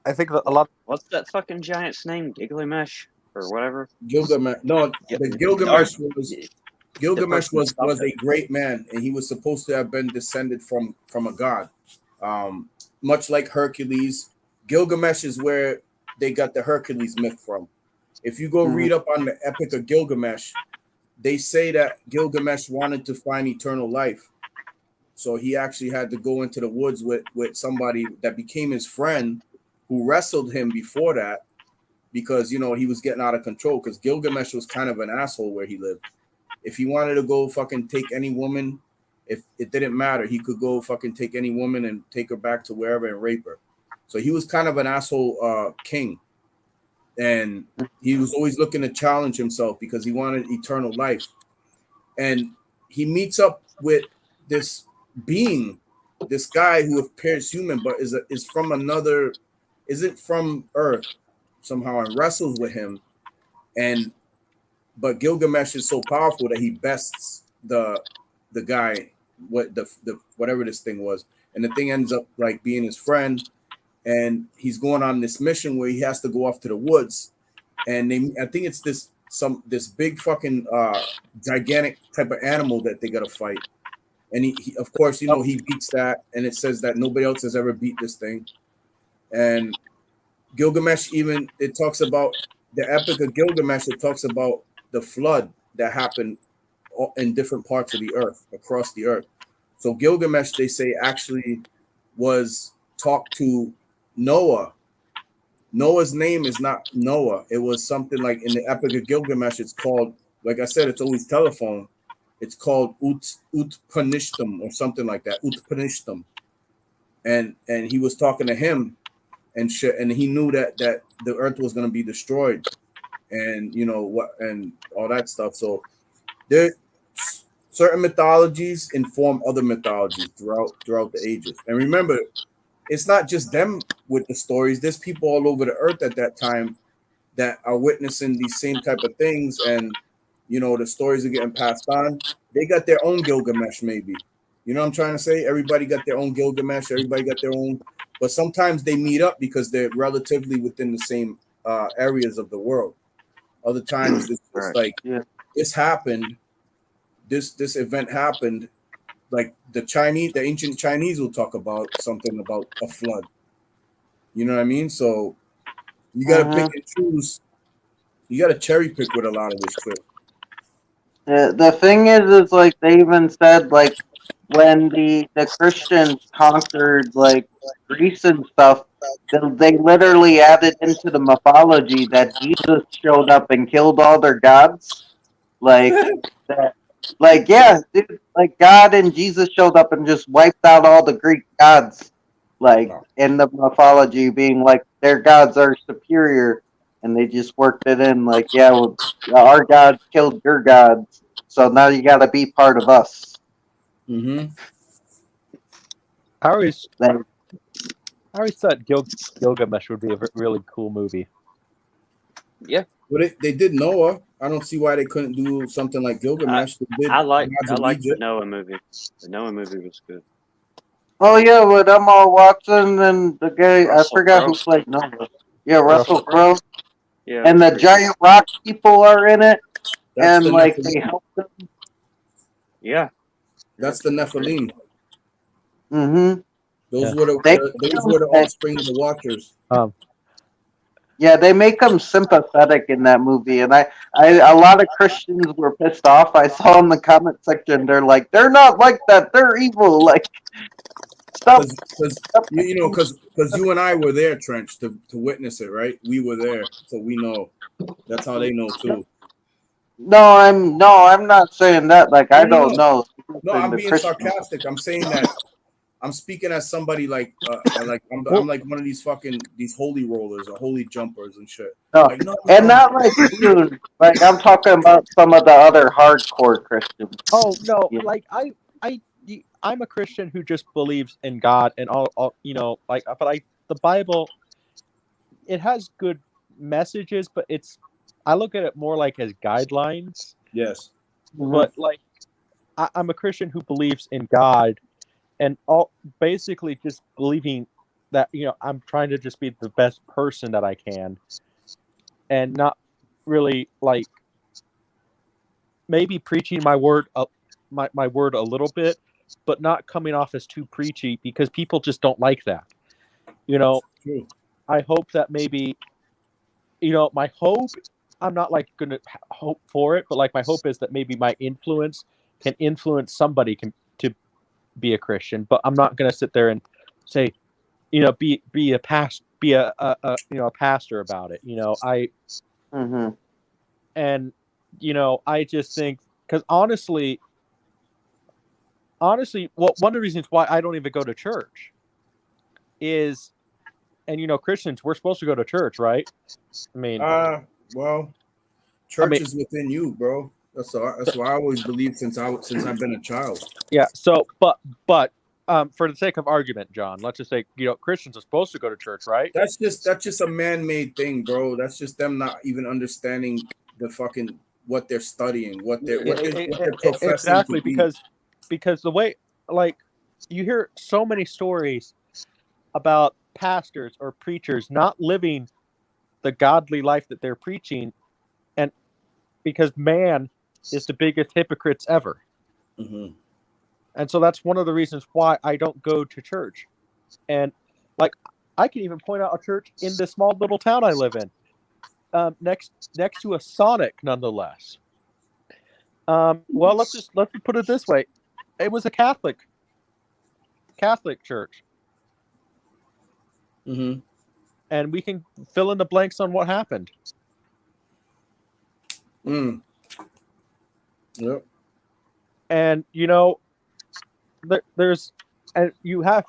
I think that a lot. What's that fucking giant's name? Gilgamesh or whatever. Gilgamesh. No, the Gilgamesh was Stop a great man, and he was supposed to have been descended from a god. Much like Hercules, Gilgamesh is where they got the Hercules myth from. If you go read up on the Epic of Gilgamesh, they say that Gilgamesh wanted to find eternal life. So he actually had to go into the woods with somebody that became his friend who wrestled him before that because, you know, he was getting out of control because Gilgamesh was kind of an asshole where he lived. If he wanted to go fucking take any woman, if it didn't matter, he could go fucking take any woman and take her back to wherever and rape her. So he was kind of an asshole king. And he was always looking to challenge himself because he wanted eternal life. And he meets up with this being, this guy who appears human, but is from another, isn't from Earth somehow, and wrestles with him. But Gilgamesh is so powerful that he bests the guy, what the whatever this thing was, and the thing ends up like being his friend. And he's going on this mission where he has to go off to the woods, and I think it's this big fucking gigantic type of animal that they gotta fight. And he of course, you know, he beats that, and it says that nobody else has ever beat this thing. And Gilgamesh, even it talks about the Epic of Gilgamesh. It talks about the flood that happened in different parts of the earth, across the earth. So Gilgamesh, they say, actually was talked to Noah. Noah's name is not Noah. It was something like in the Epic of Gilgamesh, it's called, like I said, it's always telephone. It's called Utpanishtam or something like that. Utpanishtam. And he was talking to him and shit, and he knew that the earth was going to be destroyed, and you know what, and all that stuff. So there, certain mythologies inform other mythologies throughout the ages. And remember, it's not just them with the stories. There's people all over the earth at that time that are witnessing these same type of things, and you know the stories are getting passed on. They got their own Gilgamesh, maybe. You know what I'm trying to say? Everybody got their own Gilgamesh. Everybody got their own. But sometimes they meet up because they're relatively within the same areas of the world. Other times it's just like this happened, this event happened. Like the ancient Chinese will talk about something about a flood. You know what I mean? So you got to pick and choose. You got to cherry pick with a lot of this shit. The thing is like they even said like when the Christians conquered like Greece and stuff, they literally added into the mythology that Jesus showed up and killed all their gods. Like that, like yeah, dude, like God and Jesus showed up and just wiped out all the Greek gods. Like in the mythology, being like their gods are superior, and they just worked it in. Like yeah, well, our God killed your gods, so now you got to be part of us. Mm-hmm. I always thought Gilgamesh would be a really cool movie. Yeah. But they did Noah. I don't see why they couldn't do something like Gilgamesh. I like the Egypt. Noah movie. The Noah movie was good. Oh yeah, with Emma Watson and the guy Russell I forgot Crowe. who played Noah. Yeah, Russell Crowe. Yeah, And the pretty giant rock people are in it, That's and the like Nephilim. they help them. Yeah. That's the Nephilim. Mm-hmm. Those were the offspring of the Watchers. Yeah, they make them sympathetic in that movie, and a lot of Christians were pissed off. I saw in the comment section, they're like, they're not like that. They're evil. Like, stop. Because because you and I were there, Trench, to witness it, right? We were there, so we know. That's how they know too. No, I'm not saying that. Like, I don't know. No, I'm The being Christians. sarcastic. I'm saying that I'm speaking as somebody like I'm like one of these holy rollers or holy jumpers and shit. No, Like, no. and not like you. Like, I'm talking about some of the other hardcore Christians. Oh no, Yeah. like I'm a Christian who just believes in God and all like, but the Bible, it has good messages, but I look at it more like as guidelines. Yes. But like I'm a Christian who believes in God and basically just believing that I'm trying to just be the best person that I can, and not really like maybe preaching my word my word a little bit, but not coming off as too preachy because people just don't like that. True. I hope that maybe my hope, I'm not like gonna hope for it, but like my hope is that maybe my influence can influence somebody to be a Christian. But I'm not gonna sit there and say, be a pastor about it. And I just think, because honestly, one of the reasons why I don't even go to church is, and Christians, we're supposed to go to church, right? I mean, well, church is within you, bro. That's what I always believed since I've been a child. Yeah. So, but for the sake of argument, John, let's just say Christians are supposed to go to church, right? That's just a man-made thing, bro. That's just them not even understanding the fucking what they're studying, what they're professing. Exactly, because the way, like, you hear so many stories about pastors or preachers not living the godly life that they're preaching, and because man is the biggest hypocrites ever. Mm-hmm. And so that's one of the reasons why I don't go to church. And like, I can even point out a church in this small little town I live in, next to a Sonic, nonetheless. Well, let's put it this way: it was a Catholic church. Mm-hmm. And we can fill in the blanks on what happened. Yep. And there's, and you have,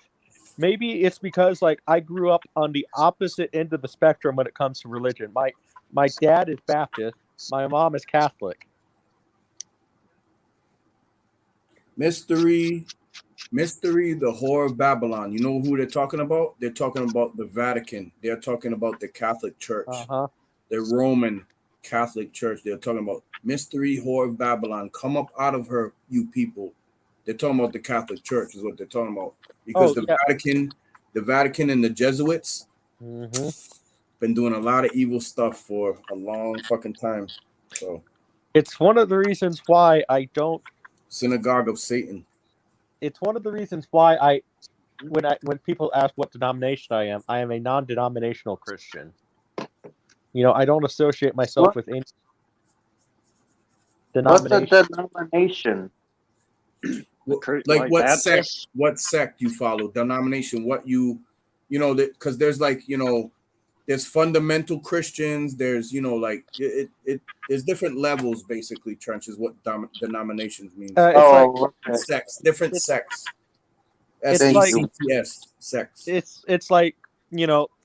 maybe it's because like I grew up on the opposite end of the spectrum when it comes to religion. My dad is Baptist, my mom is Catholic. Mystery, the Whore of Babylon. You know who they're talking about? They're talking about the Vatican. They're talking about the Catholic Church. The Roman Catholic Church. They're talking about Mystery, Whore of Babylon. Come up out of her, you people. They're talking about the Catholic Church is what they're talking about. Because the Vatican and the Jesuits been doing a lot of evil stuff for a long fucking time. So it's one of the reasons why I don't. Synagogue of Satan. It's one of the reasons why when people ask what denomination I am a non-denominational Christian. I don't associate myself with any denomination. What's a denomination? Like what sect you follow? Denomination, what because there's like, there's fundamental Christians, there's there's different levels, basically. Trench is what denominations means. Sects, different sects. SECTS, sects. It's like,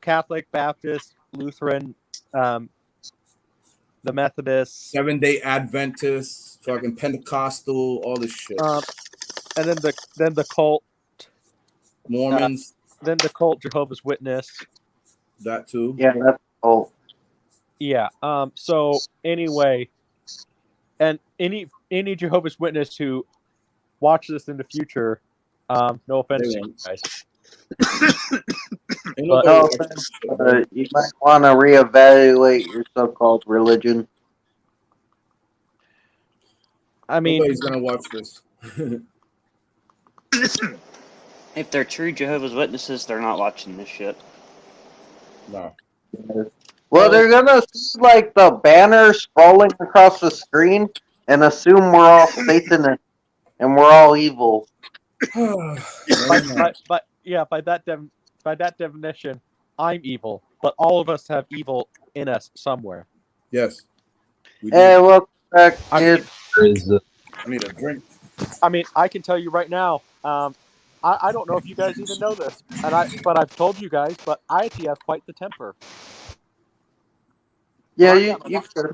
Catholic, Baptist, Lutheran, the Methodists, Seventh-day Adventists, fucking Pentecostal, all this shit. And then the cult, Mormons. Then the cult Jehovah's Witness. That too. Yeah, that's cult. Yeah. So anyway, and any Jehovah's Witness who watch this in the future, no offense to you guys. You might want to reevaluate your so-called religion. I mean, nobody's gonna watch this. If they're true Jehovah's Witnesses, they're not watching this shit. No. Well, So, they're gonna see like the banner scrolling across the screen and assume we're all Satanists and we're all evil. But yeah, by that definition, I'm evil, but all of us have evil in us somewhere. Yes, we Hey, do. welcome back, I mean, kid. I need a drink. I mean, I can tell you right now. I don't know if you guys even know this, but I've told you guys, but I actually have quite the temper. Yeah, But you could.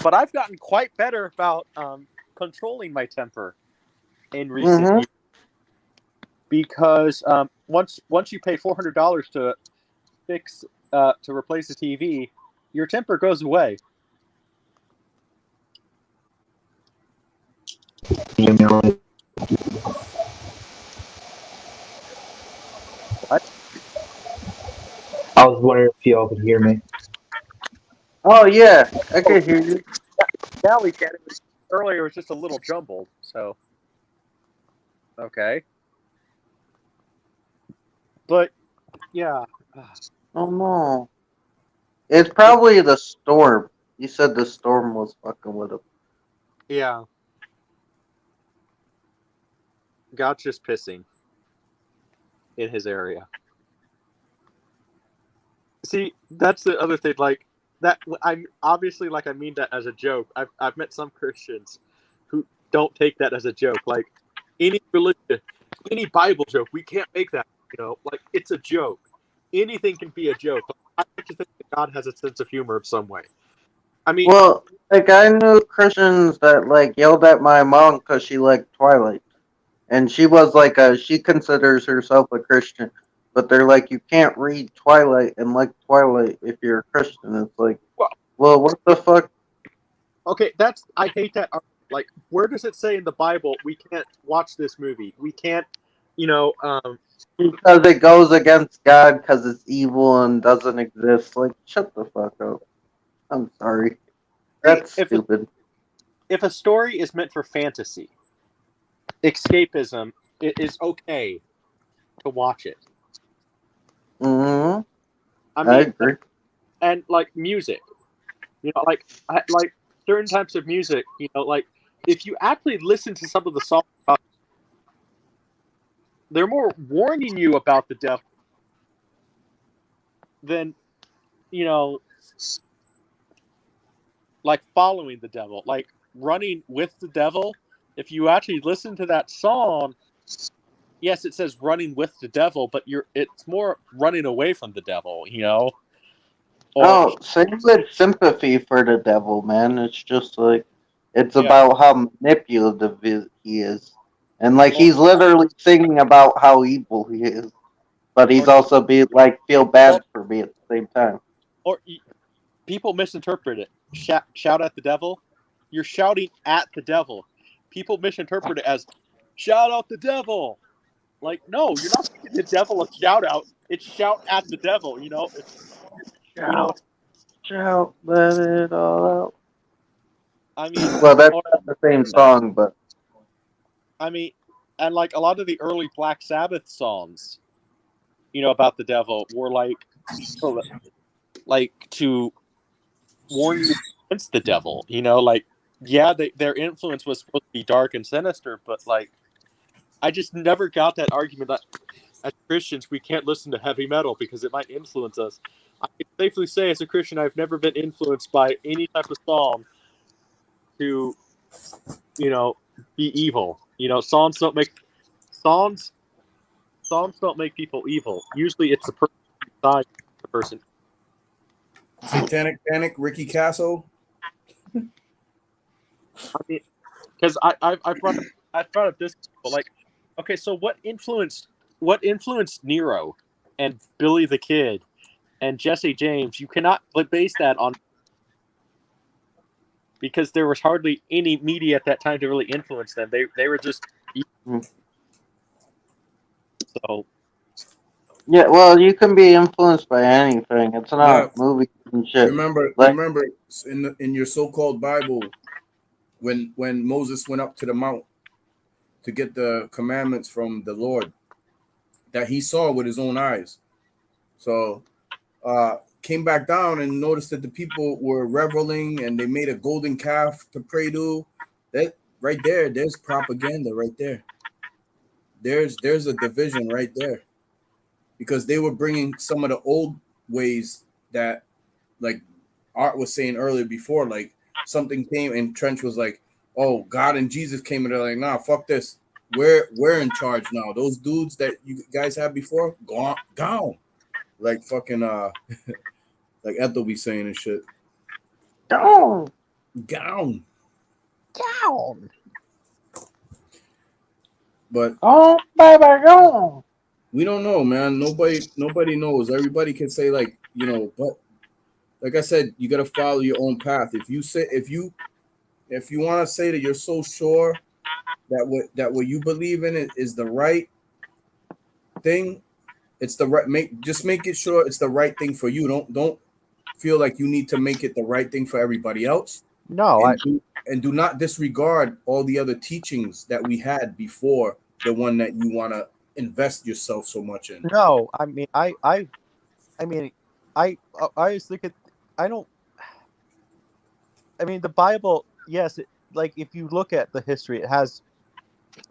but I've gotten quite better about controlling my temper in recent Mm-hmm. years because once you pay $400 to fix to replace the TV, your temper goes away. What? I was wondering if y'all could hear me. Oh yeah, I can hear you. Now we can. Earlier it was just a little jumbled. So okay, but yeah. Oh no, it's probably the storm. You said the storm was fucking with him. Yeah. God's just pissing in his area. See, that's the other thing. Like that, I'm obviously like I mean that as a joke. I've met some Christians who don't take that as a joke. Like any religion, any Bible joke, we can't make that. You know, like it's a joke. Anything can be a joke. I like to think that God has a sense of humor of some way. I mean, Well, like I knew Christians that like yelled at my mom because she liked Twilight, and she was like she considers herself a Christian, but they're like you can't read Twilight and like Twilight if you're a Christian. It's like, well, what the fuck? okay, I hate that. Like, where does it say in the Bible we can't watch this movie? We can't, you know, Because it goes against God because it's evil and doesn't exist. Like, shut the fuck up. I'm sorry. That's stupid. if a story is meant for fantasy, escapism, it is okay to watch it. Mm-hmm. I mean, agree. and like music, you know, like certain types of music, you know, like if you actually listen to some of the songs, they're more warning you about the devil than, you know, like following the devil, like running with the devil. If you actually listen to that song, yes, it says running with the devil, but it's more running away from the devil, you know. Or Same with sympathy for the devil, man. It's just like it's yeah. about how manipulative he is, and like Or- he's literally singing about how evil he is, but he's also be like feel bad for me at the same time. or people misinterpret it. Shout at the devil. You're shouting at the devil. People misinterpret it as shout out the devil. Like, no, you're not giving the devil a shout out. It's shout at the devil. You know, Shout, let it all out. I mean, Well, that's not the same song, but I mean, and like a lot of the early Black Sabbath songs, you know, about the devil were like to warn you against the devil. You know, like yeah, their influence was supposed to be dark and sinister, but like I just never got that argument that as Christians we can't listen to heavy metal because it might influence us. I can safely say as a Christian I've never been influenced by any type of song to, you know, be evil. You know, songs don't make people evil. Usually it's the person inside the person. Satanic Panic, Ricky Castle. I mean, because I brought up this, but like, okay, so what influenced Nero and Billy the Kid and Jesse James? You cannot base that on because there was hardly any media at that time to really influence them. They were just so. yeah. Well, you can be influenced by anything. It's not movies and shit. Remember in your so-called Bible when Moses went up to the mount to get the commandments from the Lord that he saw with his own eyes. So came back down and noticed that the people were reveling and they made a golden calf to pray to. That right there, there's propaganda right there. There's a division right there, because they were bringing some of the old ways that, like Art was saying earlier before, like something came and Trench was like, oh, God and Jesus came and they're like, nah, fuck this. We're in charge now. Those dudes that you guys had before, gone. Like fucking like Ethel be saying and shit. Down. Gone. Down. But Oh, baby, go. we don't know, man. Nobody knows. Everybody can say, like, you know, but like I said, you gotta follow your own path. If you want to say that you're so sure that what you believe in is the right thing, it's the right just make it sure it's the right thing for you. Don't feel like you need to make it the right thing for everybody else. No, and do not disregard all the other teachings that we had before the one that you want to invest yourself so much in. No, I mean, I always look at. I don't. I mean, the Bible. Yes, like if you look at the history, it has. I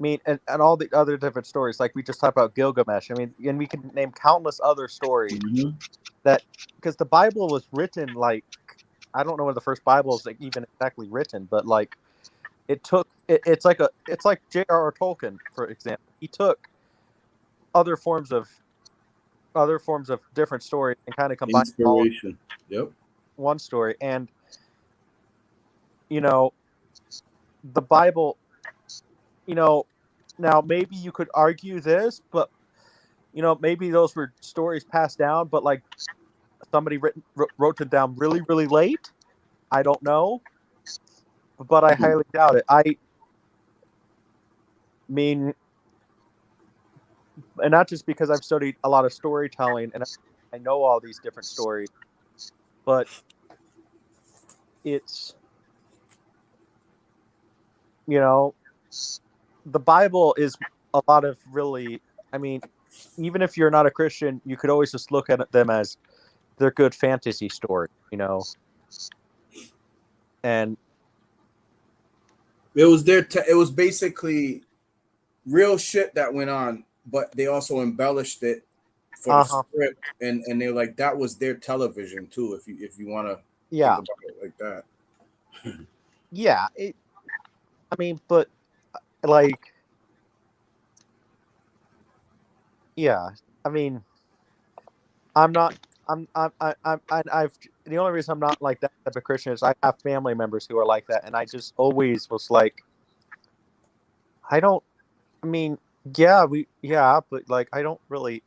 mean, and all the other different stories, like we just talked about Gilgamesh. I mean, and we can name countless other stories that, because the Bible was written like, I don't know when the first Bible is like even exactly written, but like it took it's like J.R.R. Tolkien, for example. He took other forms of different stories and kind of combined all Inspiration. Yep. one story. And you know, the Bible, you know, now maybe you could argue this, but you know, maybe those were stories passed down, but like somebody wrote it down really, really late. I don't know, but I highly doubt it. I mean, and not just because I've studied a lot of storytelling and I know all these different stories, but it's, you know, the Bible is a lot of really, I mean, even if you're not a Christian, you could always just look at them as they're good fantasy stories, you know. And it was it was basically real shit that went on, but they also embellished it for the script, and they're like, that was their television too, if you want to think about it like that. Yeah, I mean, but like, yeah, I mean, I've the only reason I'm not like that type of Christian is I have family members who are like that, and I just always was like, I mean, but like I don't really.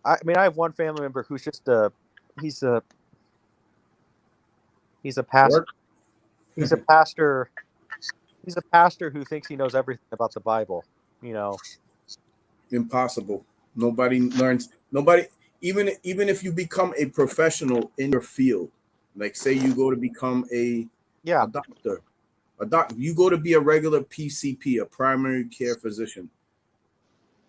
I mean, I have one family member who's just he's a pastor. He's a pastor. He's a pastor who thinks he knows everything about the Bible. You know, impossible. Nobody learns. Nobody, even if you become a professional in your field, like say you go to become a doctor, you go to be a regular PCP, a primary care physician.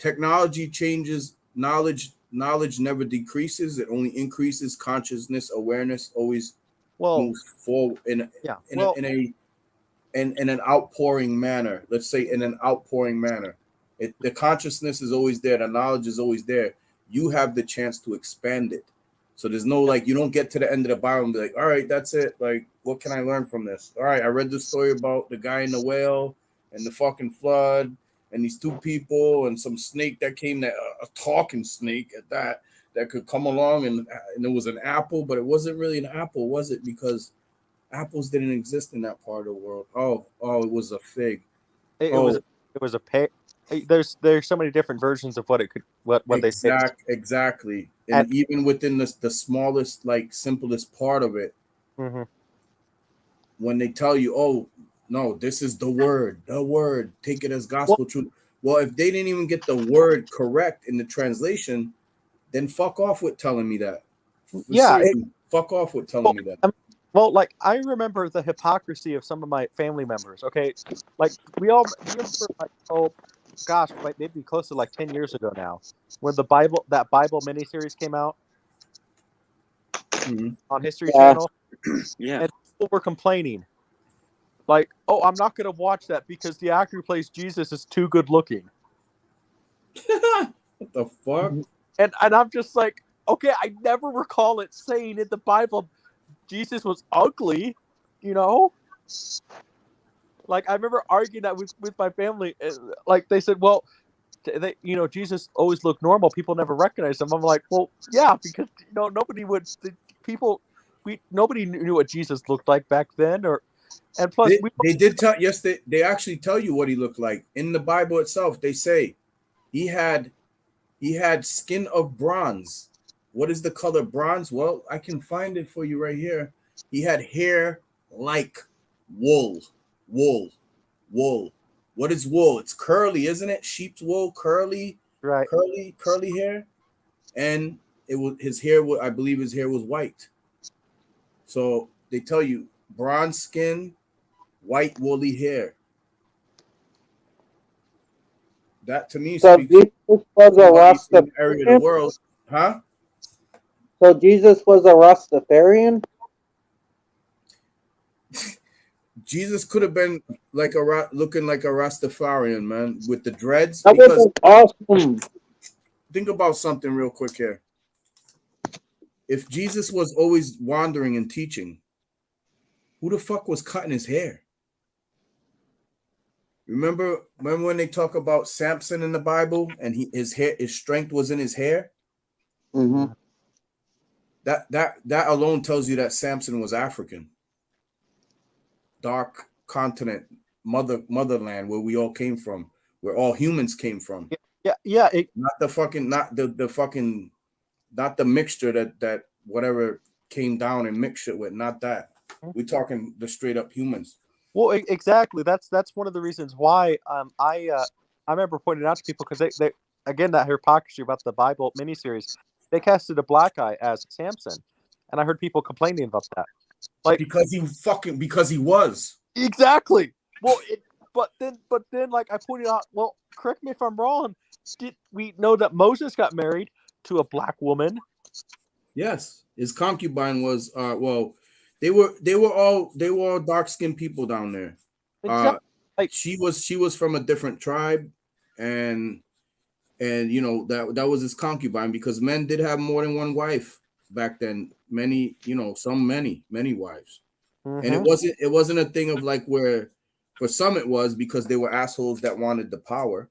Technology changes, knowledge never decreases, it only increases. Consciousness, awareness always moves forward in an outpouring manner. Let's say in an outpouring manner. The consciousness is always there, the knowledge is always there. You have the chance to expand it. So there's no, like, you don't get to the end of the Bible and be like, all right, that's it. Like, what can I learn from this? All right, I read the story about the guy in the whale and the fucking flood and these two people and some snake that came, that a talking snake at that could come along, and it was an apple, but it wasn't really an apple, was it? Because apples didn't exist in that part of the world. Oh, it was a fig. It was a pear. There's so many different versions of what it could what they say. Exactly. And even within the smallest, like, simplest part of it, when they tell you, oh no, this is the word, take it as gospel truth. Well, if they didn't even get the word correct in the translation, then fuck off with telling me that. Fuck off with telling me that. Well, like, I remember the hypocrisy of some of my family members. Okay, like we remember, like, oh gosh, like maybe close to like 10 years ago now, when that Bible miniseries came out. on History Yeah. Channel, Yeah. and people were complaining, like, "Oh, I'm not going to watch that because the actor who plays Jesus is too good looking." What the fuck? And I'm just like, okay, I never recall it saying in the Bible Jesus was ugly, you know? Like, I remember arguing that with my family. Like, they said, well, Jesus always looked normal. People never recognized him. I'm like, well, yeah, because, nobody nobody knew what Jesus looked like back then. And plus, They did tell, yes, they actually tell you what he looked like. In the Bible itself, they say he had skin of bronze. What is the color bronze? Well, I can find it for you right here. He had hair like wool. What is wool? It's curly, isn't it? Sheep's wool, curly, right? Curly hair. And his hair, I believe his hair was white. So they tell you bronze skin, white woolly hair. That to me So speaks Jesus was a to the area of the Rastafarian? world, huh? So Jesus was a Rastafarian? Jesus could have been like looking like a Rastafarian, man, with the dreads. That Because was awesome. think about something real quick here. If Jesus was always wandering and teaching, who the fuck was cutting his hair? Remember when they talk about Samson in the Bible and his strength was in his hair? Mm-hmm. That alone tells you that Samson was African. Dark continent, motherland, where we all came from, where all humans came from. Yeah. Not the mixture that whatever came down and mixed it with. Not that. We're talking the straight up humans. Well, exactly. That's one of the reasons why I remember pointing out to people, because they again, that hypocrisy about the Bible miniseries, they casted a black guy as Samson, and I heard people complaining about that. Like, because he was. Exactly. Well, but then, like I pointed out, well, correct me if I'm wrong. Did we know that Moses got married to a black woman? Yes, his concubine was they were all dark-skinned people down there. Exactly. She was from a different tribe, and that was his concubine, because men did have more than one wife back then. Many wives. Mm-hmm. And it wasn't a thing of like where for some it was because they were assholes that wanted the power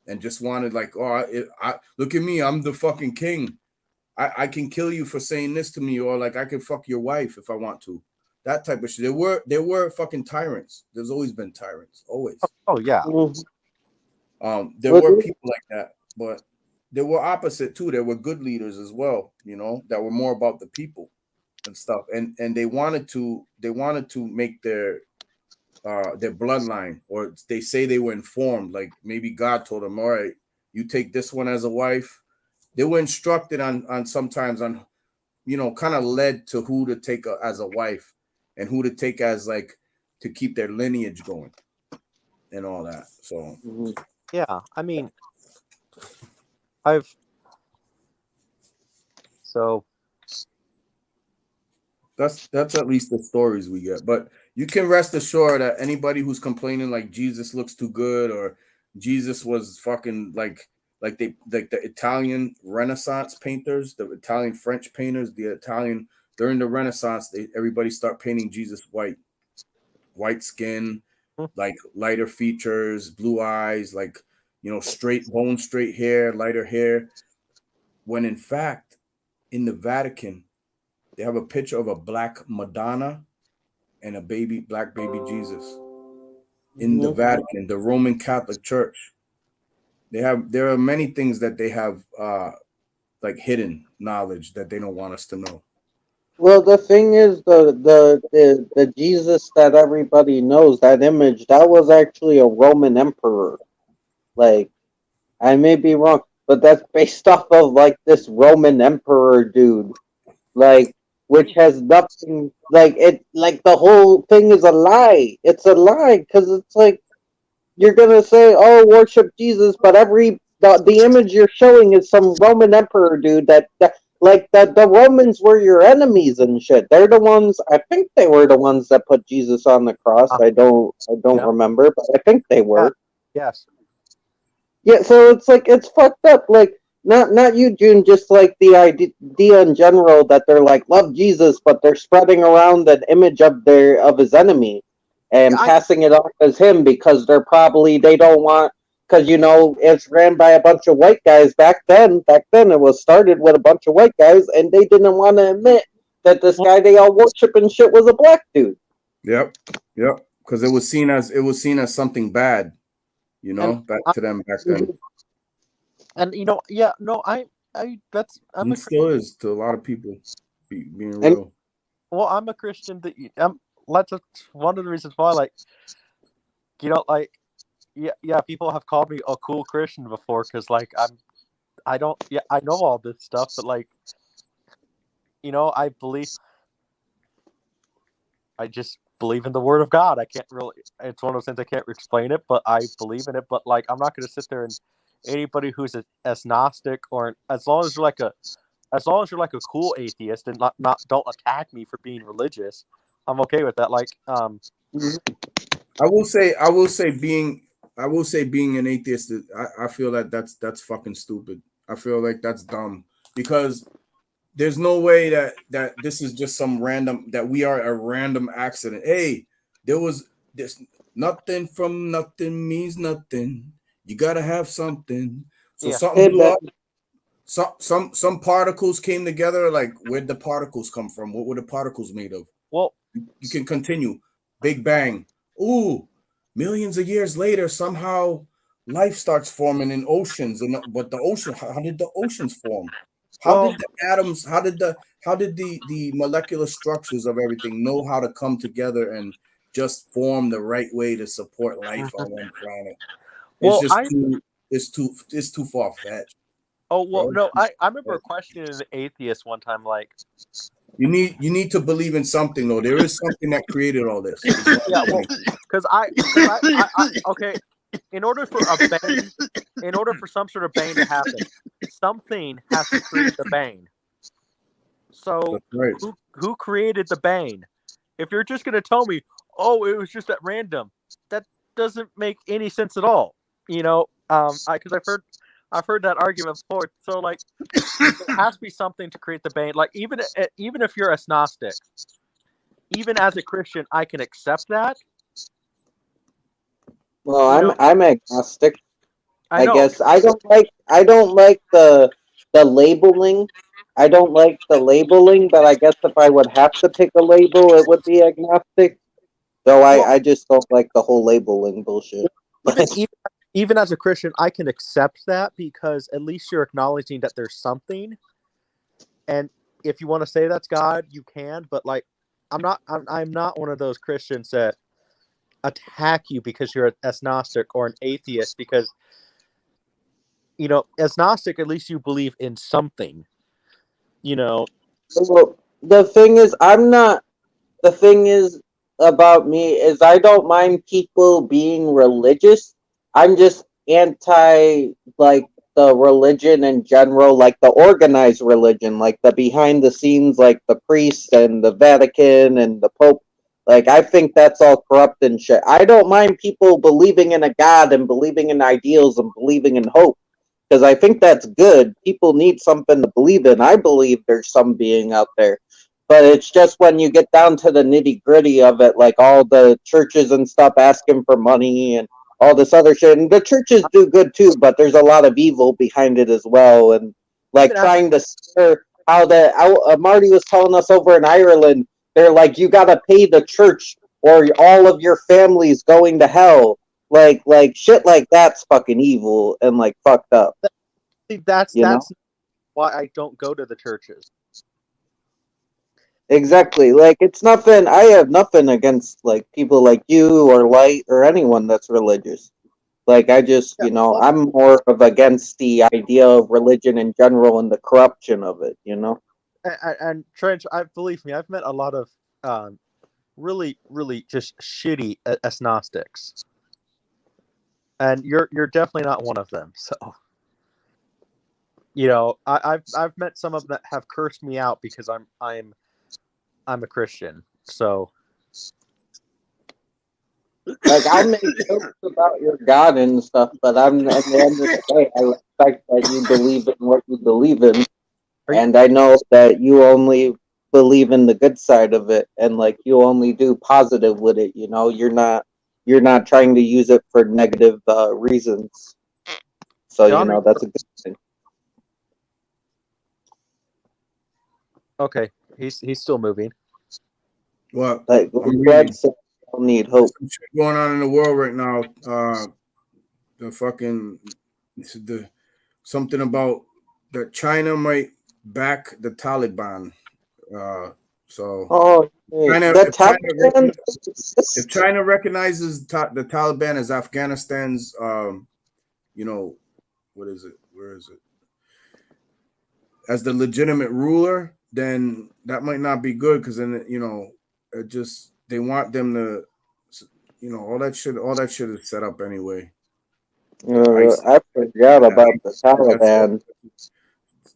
and just wanted like, look at me, I'm the fucking king. I can kill you for saying this to me, or like I can fuck your wife if I want to. That type of shit. There were fucking tyrants. There's always been tyrants, always. Oh yeah. There were people like that, but there were opposite too. There were good leaders as well, that were more about the people and stuff. And they wanted to make their bloodline, or they say they were informed, like maybe God told them, all right, you take this one as a wife. They were instructed on sometimes on, kind of led to who to take as a wife and who to take as like to keep their lineage going and all that. So yeah, I mean, that's at least the stories we get. But you can rest assured that anybody who's complaining like Jesus looks too good, or Jesus was fucking like the Italian Renaissance painters, the Italian French painters, during the Renaissance, everybody start painting Jesus white skin, like lighter features, blue eyes, like straight hair, lighter hair. When in fact, in the Vatican, they have a picture of a black Madonna and a black baby Jesus in the Vatican, the Roman Catholic Church. There are many things that they have like hidden knowledge that they don't want us to know. Well, the thing is, the Jesus that everybody knows, that image, that was actually a Roman emperor. Like, I may be wrong, but that's based off of like this Roman emperor dude, like, which has nothing, like the whole thing is a lie. It's a lie because it's like you're gonna say, "Oh, worship Jesus," but the image you're showing is some Roman emperor dude that like the Romans were your enemies and shit. They're the ones. I think they were the ones that put Jesus on the cross. I don't Yeah. remember, but I think they were. Yes. Yeah, so it's like it's fucked up. Like not you, June. Just like the idea in general that they're like love Jesus, but they're spreading around an image of his enemy and passing it off as him because they don't want, because it's ran by a bunch of white guys back then. Back then it was started with a bunch of white guys, and they didn't want to admit that this guy they all worship and shit was a black dude. Yep. Because it was seen as something bad, back to them back then. And It still is to a lot of people, being real. Well, I'm a Christian. That's one of the reasons why, people have called me a cool Christian before because, I know all this stuff, but I just believe in the Word of God. I can't really. It's one of those things I can't explain it, but I believe in it. But I'm not going to sit there and anybody who's as Gnostic or as long as you're like a cool atheist and not don't attack me for being religious, I'm okay with that. I will say being an atheist, I feel that's fucking stupid. I feel like that's dumb because there's no way that this is just some random, that we are a random accident. Hey, there's nothing from nothing means nothing. You gotta have something. So something blew up. Some particles came together. Like, where'd the particles come from? What were the particles made of? Well, you can continue. Big Bang. Ooh, millions of years later, somehow life starts forming in oceans. But the ocean, how did the oceans form? How did the atoms? How did the molecular structures of everything know how to come together and just form the right way to support life on one planet? It's too far fetched. Oh well, no, I remember questioning an atheist one time. You need to believe in something though. There is something that created all this. Yeah, well, because okay. In order for some sort of bane to happen, something has to create the bane. So right. who created the bane? If you're just gonna tell me, oh, it was just at random, that doesn't make any sense at all. Because I've heard that argument before. So there has to be something to create the bane. Even if you're a Gnostic, even as a Christian, I can accept that. Well, I'm agnostic. I know. guess I don't like the labeling. I don't like the labeling, but I guess if I would have to pick a label, it would be agnostic. Though I just don't like the whole labeling bullshit. Even as a Christian, I can accept that because at least you're acknowledging that there's something. And if you want to say that's God, you can. But I'm not one of those Christians that attack you because you're an agnostic or an atheist, because as Gnostic, at least you believe in something. Well, the thing is about me is I don't mind people being religious. I'm just anti the religion in general, like the organized religion, like the behind the scenes, like the priests and the Vatican and the Pope. I think that's all corrupt and shit. I don't mind people believing in a God and believing in ideals and believing in hope, because I think that's good. People need something to believe in. I believe there's some being out there. But it's just when you get down to the nitty gritty of it, like all the churches and stuff asking for money and all this other shit. And the churches do good too, but there's a lot of evil behind it as well. And trying to scare how Marty was telling us over in Ireland, they're like, you got to pay the church or all of your family's going to hell. Like shit like that's fucking evil and fucked up. That's why I don't go to the churches. Exactly. It's nothing. I have nothing against people like you or Light or anyone that's religious. I just, I'm more of against the idea of religion in general and the corruption of it. And Trench, believe me, I've met a lot of really, really just shitty agnostics, and you're definitely not one of them. So you know, I've met some of them that have cursed me out because I'm a Christian. So Like I'll make jokes about your God and stuff, but I'm at the end of the day, I respect that you believe in what you believe in, and I know that you only believe in the good side of it, and like you only do positive with it. You know, you're not trying to use it for negative reasons. So you know that's a good thing. okay, he's still moving. Well, Like I'm Greg reading. said, people need hope. Some shit going on in the world right now. The fucking the something about that China might back the Taliban. So Oh, China, the China, Taliban. if China recognizes the Taliban as Afghanistan's, you know, what is it? Where is it? As the legitimate ruler, then that might not be good because then you know, it just they want them to, you know, all that shit is set up anyway. I forgot about the Taliban.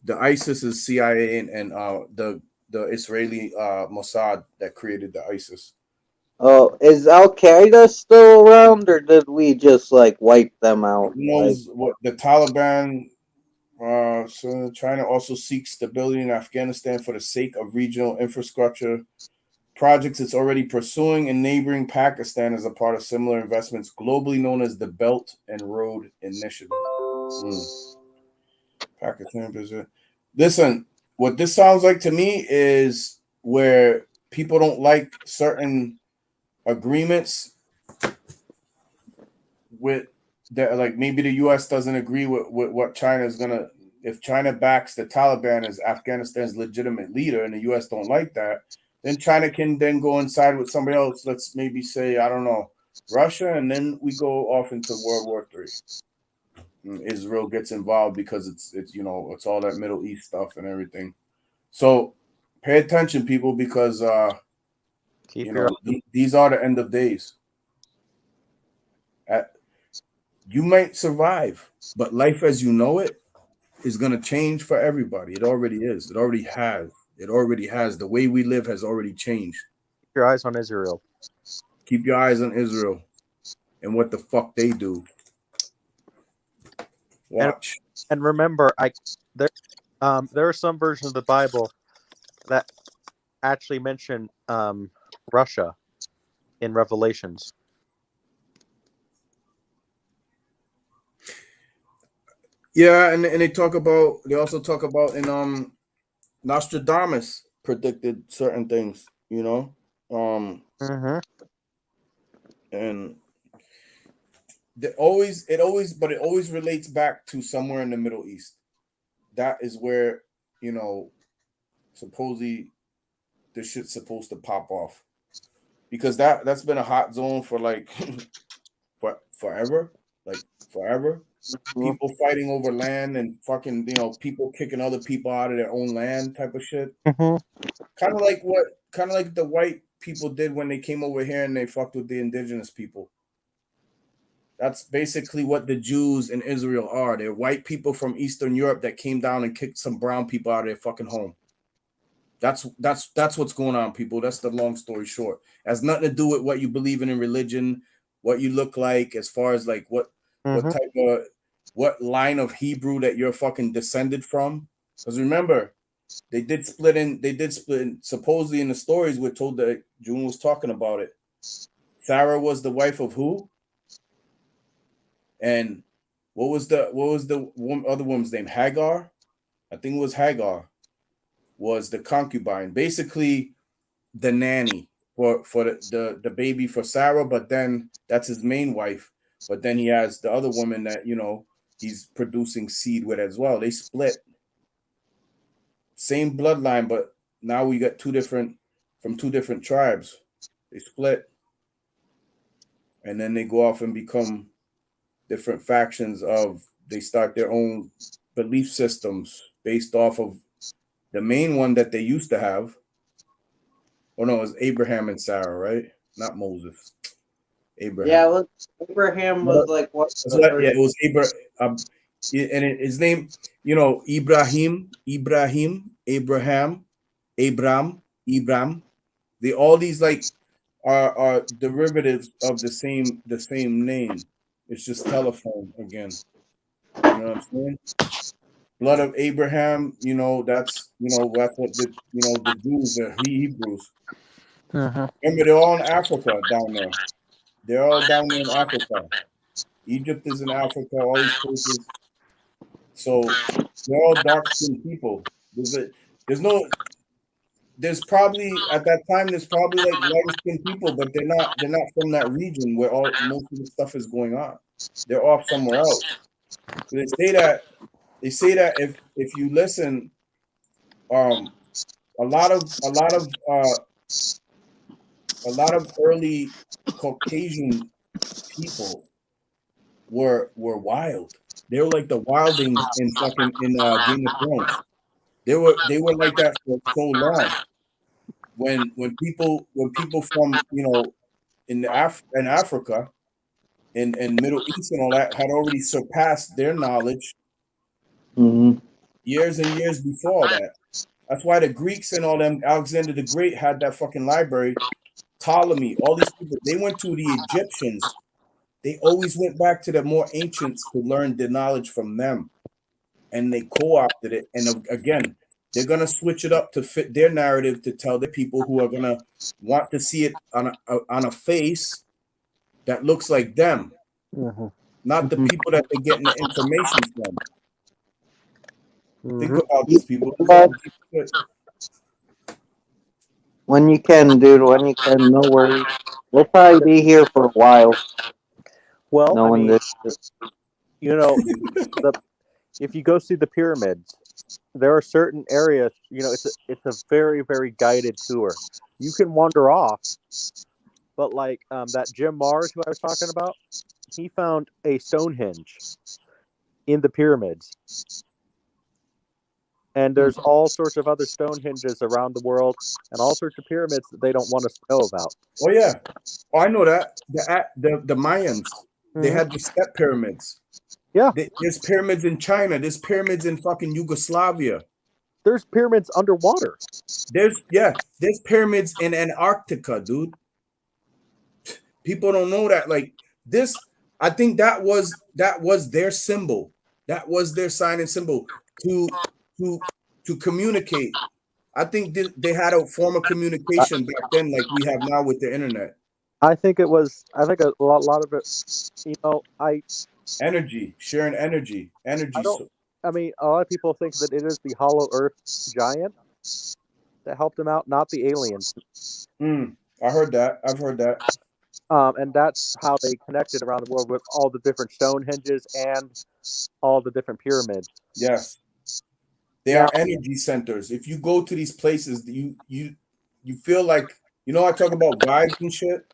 The ISIS is CIA and the Israeli Mossad that created the ISIS. Oh, is Al Qaeda still around, or did we just like wipe them out? Who knows what the Taliban? So China also seeks stability in Afghanistan for the sake of regional infrastructure projects it's already pursuing in neighboring Pakistan as a part of similar investments globally known as the Belt and Road Initiative. Pakistan visit. Listen, what this sounds like to me is where people don't like certain agreements with that, like maybe the U.S. doesn't agree with what China is gonna. If China backs the Taliban as Afghanistan's legitimate leader, and the U.S. don't like that, then China can then go inside with somebody else. Let's maybe say I don't know Russia, and then we go off into World War III. Israel gets involved because it's you know it's all that Middle East stuff and everything. So pay attention, people, because you know these are the end of days. You might survive, but life as you know it is going to change for everybody. It already is. It already has. It already has. The way we live has already changed. Keep your eyes on Israel. Keep your eyes on Israel and what the fuck they do. Watch. And remember, there are some versions of the Bible that actually mention Russia in Revelations. Yeah, and they also talk about in Nostradamus predicted certain things, you know. And it always relates back to somewhere in the Middle East. That is where, you know, supposedly this shit's supposed to pop off. Because that's been a hot zone for like forever. Like forever. People fighting over land and fucking, you know, people kicking other people out of their own land type of shit. Kind of like the white people did when they came over here and they fucked with the indigenous people. That's basically what the Jews in Israel are. They're white people from Eastern Europe that came down and kicked some brown people out of their fucking home. That's what's going on, people. That's the long story short. It has nothing to do with what you believe in religion, what you look like, as far as like what type of what line of Hebrew that you're fucking descended from. Because remember, they did split in. Supposedly in the stories, we're told that June was talking about it. Sarah was the wife of who? And what was the other woman's name? Hagar? I think it was Hagar. Was the concubine, basically the nanny for the baby for Sarah, but then that's his main wife. But then he has the other woman that, you know, he's producing seed with as well. They split. Same bloodline, but now we got two different tribes. They split. And then they go off and become different factions they start their own belief systems based off of the main one that they used to have. Oh no, it was Abraham and Sarah, right? Not Moses. Abraham. Yeah, Abraham was like what? It was Abraham. his name, Ibrahim, Abraham. They all these like are derivatives of the same name. It's just telephone again. You know what I'm saying? Blood of Abraham. That's that's what the Jews, the Hebrews. Remember, they're all in Africa down there. They're all down there in Africa. Egypt is in Africa. All these places. So they're all dark-skinned people. There's probably at that time there's probably like light-skinned people, but they're not from that region where most of the stuff is going on. They're off somewhere else. They say that if you listen, a lot of early Caucasian people were wild. They were like the wildings in Game of Thrones. They were like that for so long. When people from in Africa and Middle East and all that had already surpassed their knowledge years and years before that. That's why the Greeks and all them, Alexander the Great had that fucking library. Ptolemy, all these people, they went to the Egyptians. They always went back to the more ancients to learn the knowledge from them, and they co-opted it. And again, they're gonna switch it up to fit their narrative to tell the people who are gonna want to see it on a face that looks like them, not the people that they're getting the information from. Think about these people. When you can, dude. When you can, no worries. We'll probably be here for a while. Well, knowing this. If you go see the pyramids, there are certain areas. It's a very, very guided tour. You can wander off, but like that Jim Mars who I was talking about, he found a Stonehenge in the pyramids. And there's all sorts of other Stonehenges around the world and all sorts of pyramids that they don't want us to know about. Oh yeah, I know that. The Mayans, they had the step pyramids. Yeah. There's pyramids in China. There's pyramids in fucking Yugoslavia. There's pyramids underwater. There's pyramids in Antarctica, dude. People don't know that. Like this, I think that was their symbol. That was their sign and symbol to communicate. I think they had a form of communication back then, like we have now with the internet. I think a lot of it, energy, sharing energy. A lot of people think that it is the Hollow Earth giant that helped them out, not the aliens. I heard that. I've heard that. And that's how they connected around the world with all the different Stonehenges and all the different pyramids. Yes. They are energy centers. If you go to these places, you feel like, I talk about vibes and shit.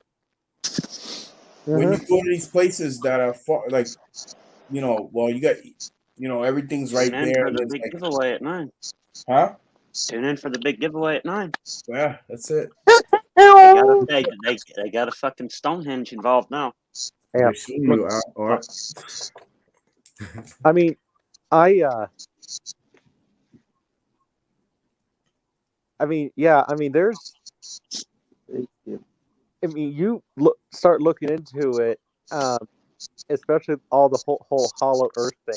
When you go to these places that are far, like, well, you got, everything's right Tune in there. for the big giveaway at 9. Huh? Tune in for the big giveaway at 9. Yeah, that's it. They got a fucking Stonehenge involved now. Yeah. You start looking into it, especially all the whole Hollow Earth thing.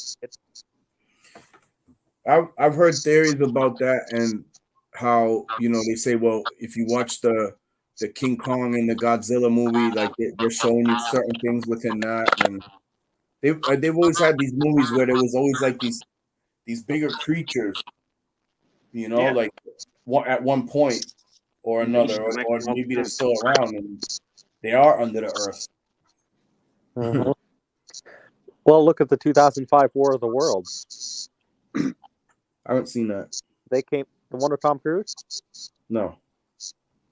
I've heard theories about that and how they say, well, if you watch the King Kong and the Godzilla movie, like they're showing you certain things within that, and they've always had these movies where there was always like these bigger creatures, like at one point or another, or maybe they're still around and they are under the earth. Well, look at the 2005 War of the Worlds. I haven't seen that. The one with Tom Cruise? No.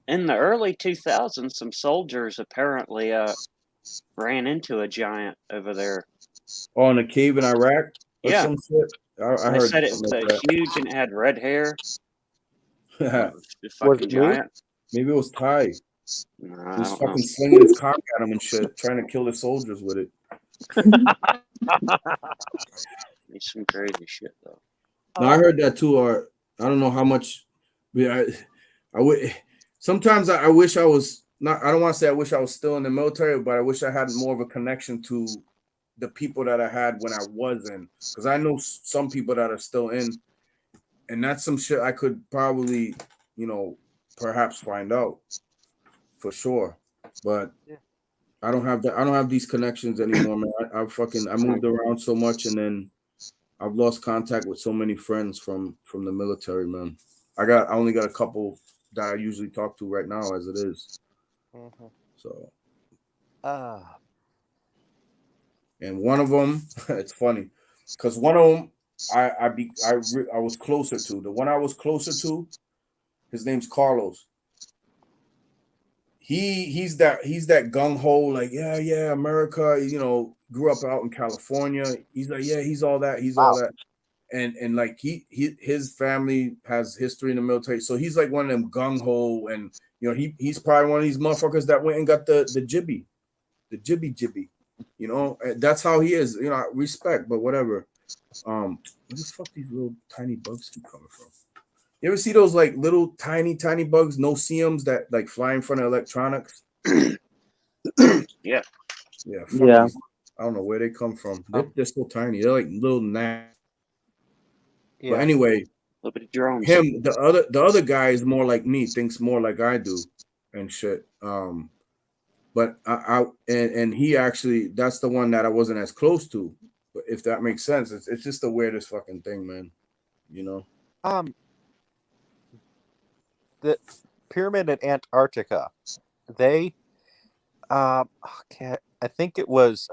In the early 2000s, some soldiers apparently ran into a giant over there. Oh, in a cave in Iraq? Yeah. Some shit? I They heard said it was huge and it had red hair. Was it giant. Maybe it was Ty. He was fucking slinging his cock at him and shit, trying to kill the soldiers with it. It's some crazy shit though. No, I heard that too. Or I don't know how much. I would. Sometimes I wish I was not. I don't want to say I wish I was still in the military, but I wish I had more of a connection to the people that I had when I was in, because I know some people that are still in, and that's some shit I could probably, perhaps find out for sure. But I don't have that. I don't have these connections anymore, man. I moved around so much, and then I've lost contact with so many friends from the military, man. I only got a couple that I usually talk to right now as it is. Mm-hmm. So. And one of them, it's funny, because one of them I was closer to. The one I was closer to, his name's Carlos. He's that gung ho, like yeah America, grew up out in California. He's like he's all that, and like his family has history in the military, so he's like one of them gung ho, and he's probably one of these motherfuckers that went and got the jibby. That's how he is. Respect, but whatever. Where the fuck these little tiny bugs keep coming from? You ever see those like little tiny bugs, no seums that like fly in front of electronics? Yeah. These, I don't know where they come from. They're so tiny. They're like little gnats. Yeah. But anyway, drones. him, the other guy is more like me, thinks more like I do, and shit. But and he actually, that's the one that I wasn't as close to. But if that makes sense, it's just the weirdest fucking thing, man. The pyramid in Antarctica, they, I think it was,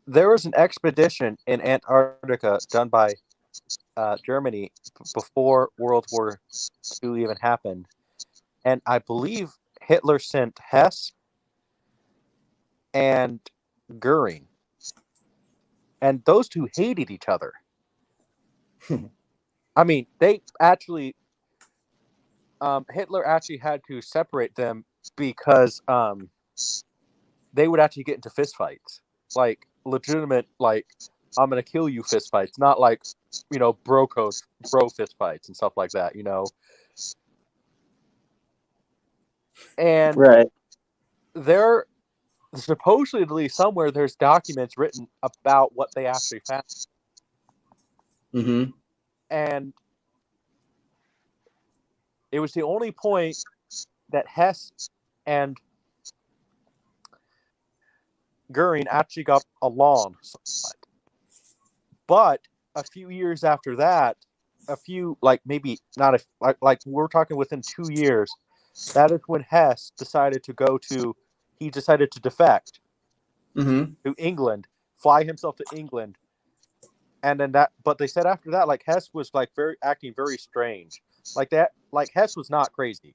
there was an expedition in Antarctica done by Germany before World War II even happened, and I believe Hitler sent Hess and Goering, and those two hated each other. I mean, they actually, Hitler actually had to separate them because they would actually get into fistfights, like legitimate, like I'm gonna kill you fistfights, not like bro fistfights and stuff like that, And right. There, supposedly somewhere there's documents written about what they actually found. Mm-hmm. And it was the only point that Hess and Goering actually got along. But a few years after that, maybe not like we're talking within 2 years, that is when Hess decided to defect to England, fly himself to England. And then but they said after that, like Hess was like acting very strange. Like Hess was not crazy.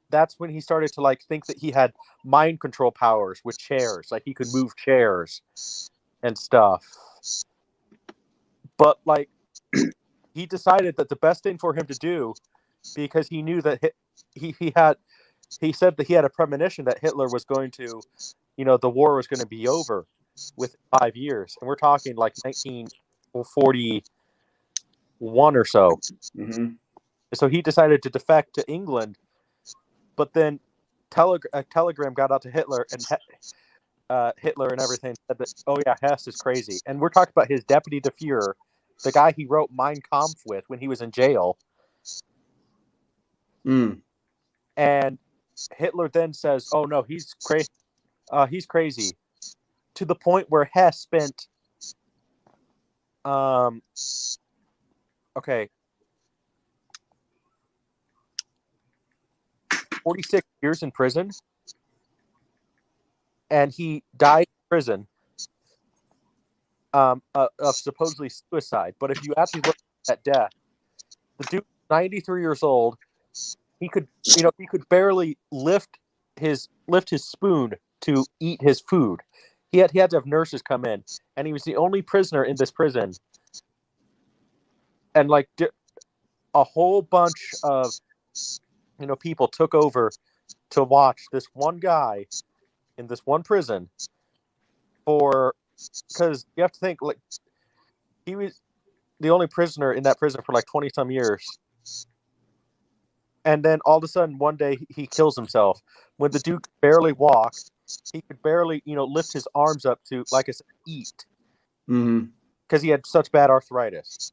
That's when he started to like think that he had mind control powers with chairs, like he could move chairs and stuff. But like he decided that the best thing for him to do, because he knew that he said that he had a premonition that Hitler was going to, the war was going to be over with 5 years, and we're talking like 1941 or so. Mm-hmm. So he decided to defect to England, but then a telegram got out to Hitler, and Hitler and everything said that, oh yeah, Hess is crazy. And we're talking about his deputy de Fuhrer, the guy he wrote Mein Kampf with when he was in jail. And Hitler then says, oh no, he's crazy. He's crazy. To the point where Hess spent 46 years in prison, and he died in prison of supposedly suicide. But if you actually look at death, the dude, 93 years old, he could barely lift his spoon to eat his food. He had to have nurses come in, and he was the only prisoner in this prison. And like a whole bunch of people took over to watch this one guy in this one prison for because you have to think like he was the only prisoner in that prison for like 20 some years, and then all of a sudden one day he kills himself when the dude could barely walk. He could barely lift his arms up to, like I said, eat because he had such bad arthritis.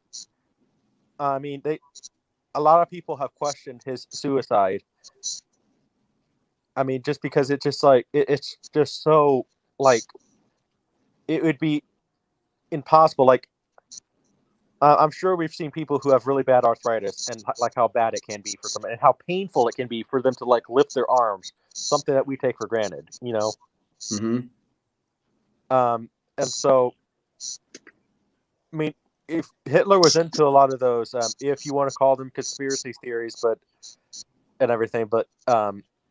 I mean, a lot of people have questioned his suicide. I mean, just because it's just like it's just so like it would be impossible. Like I'm sure we've seen people who have really bad arthritis and like how bad it can be for them and how painful it can be for them to like lift their arms, something that we take for granted, And so, I mean, if Hitler was into a lot of those, if you want to call them conspiracy theories, and everything, but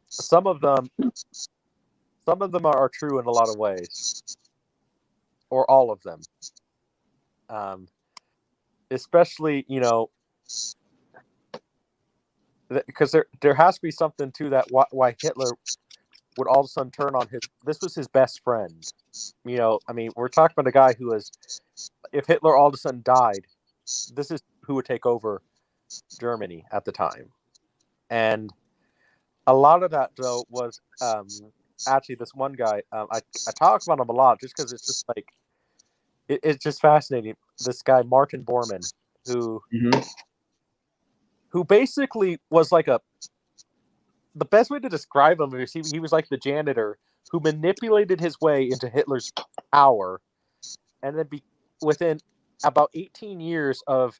some of them are true in a lot of ways, or all of them. Especially, because there has to be something to that. Why Hitler would all of a sudden turn on this was his best friend. I mean, we're talking about a guy who was, if Hitler all of a sudden died, this is who would take over Germany at the time. And a lot of that, though, was actually this one guy. I talk about him a lot just because it's just like, it's just fascinating. This guy, Martin Bormann, who basically was like the best way to describe him is he was like the janitor who manipulated his way into Hitler's power, and then within about 18 years of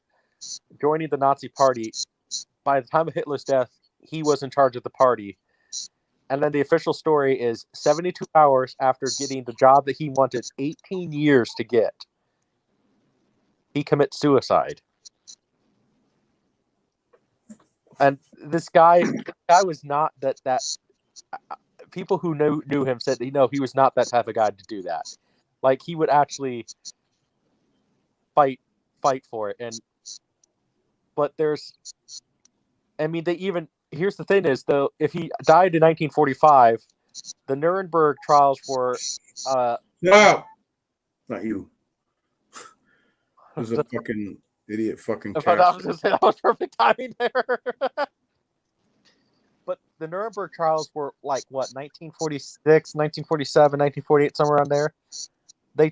joining the Nazi Party, by the time of Hitler's death, he was in charge of the party. And then the official story is 72 hours after getting the job that he wanted 18 years to get, he commits suicide. And this guy was not that people who knew him said he was not that type of guy to do that. Like, he would actually fight for it. But here's the thing is, though, if he died in 1945, the Nuremberg trials were no, not you. There's a fucking idiot fucking cat. I was gonna say that was perfect timing there. But the Nuremberg trials were like what, 1946, 1947, 1948, somewhere around there. They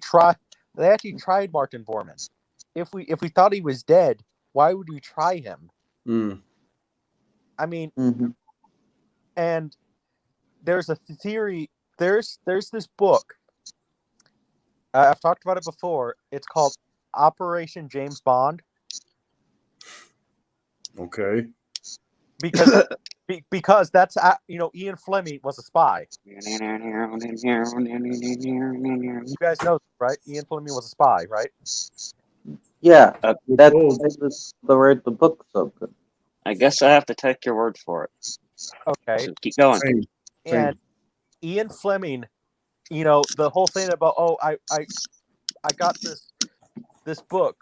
actually tried Martin Bormann. If we thought he was dead, why would we try him? I mean, and there's a theory. There's this book. I've talked about it before. It's called Operation James Bond. Okay. Because that's Ian Fleming was a spy. You guys know, right? Ian Fleming was a spy, right? Yeah, that's the word the book so good. I guess I have to take your word for it. Okay. So keep going. And Ian Fleming, the whole thing about I got this book.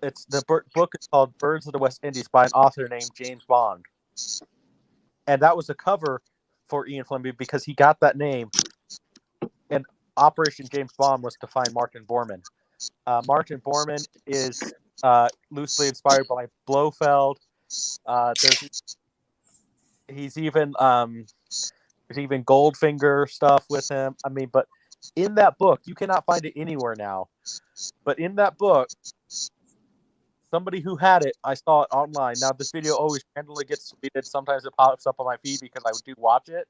It's the book is called Birds of the West Indies by an author named James Bond, and that was the cover for Ian Fleming because he got that name. And Operation James Bond was to find Martin Bormann. Martin Bormann is loosely inspired by Blofeld. He's even there's even Goldfinger stuff with him. I mean, but in that book, you cannot find it anywhere now. But in that book, somebody who had it, I saw it online. Now, this video always randomly gets deleted. Sometimes it pops up on my feed because I do watch it.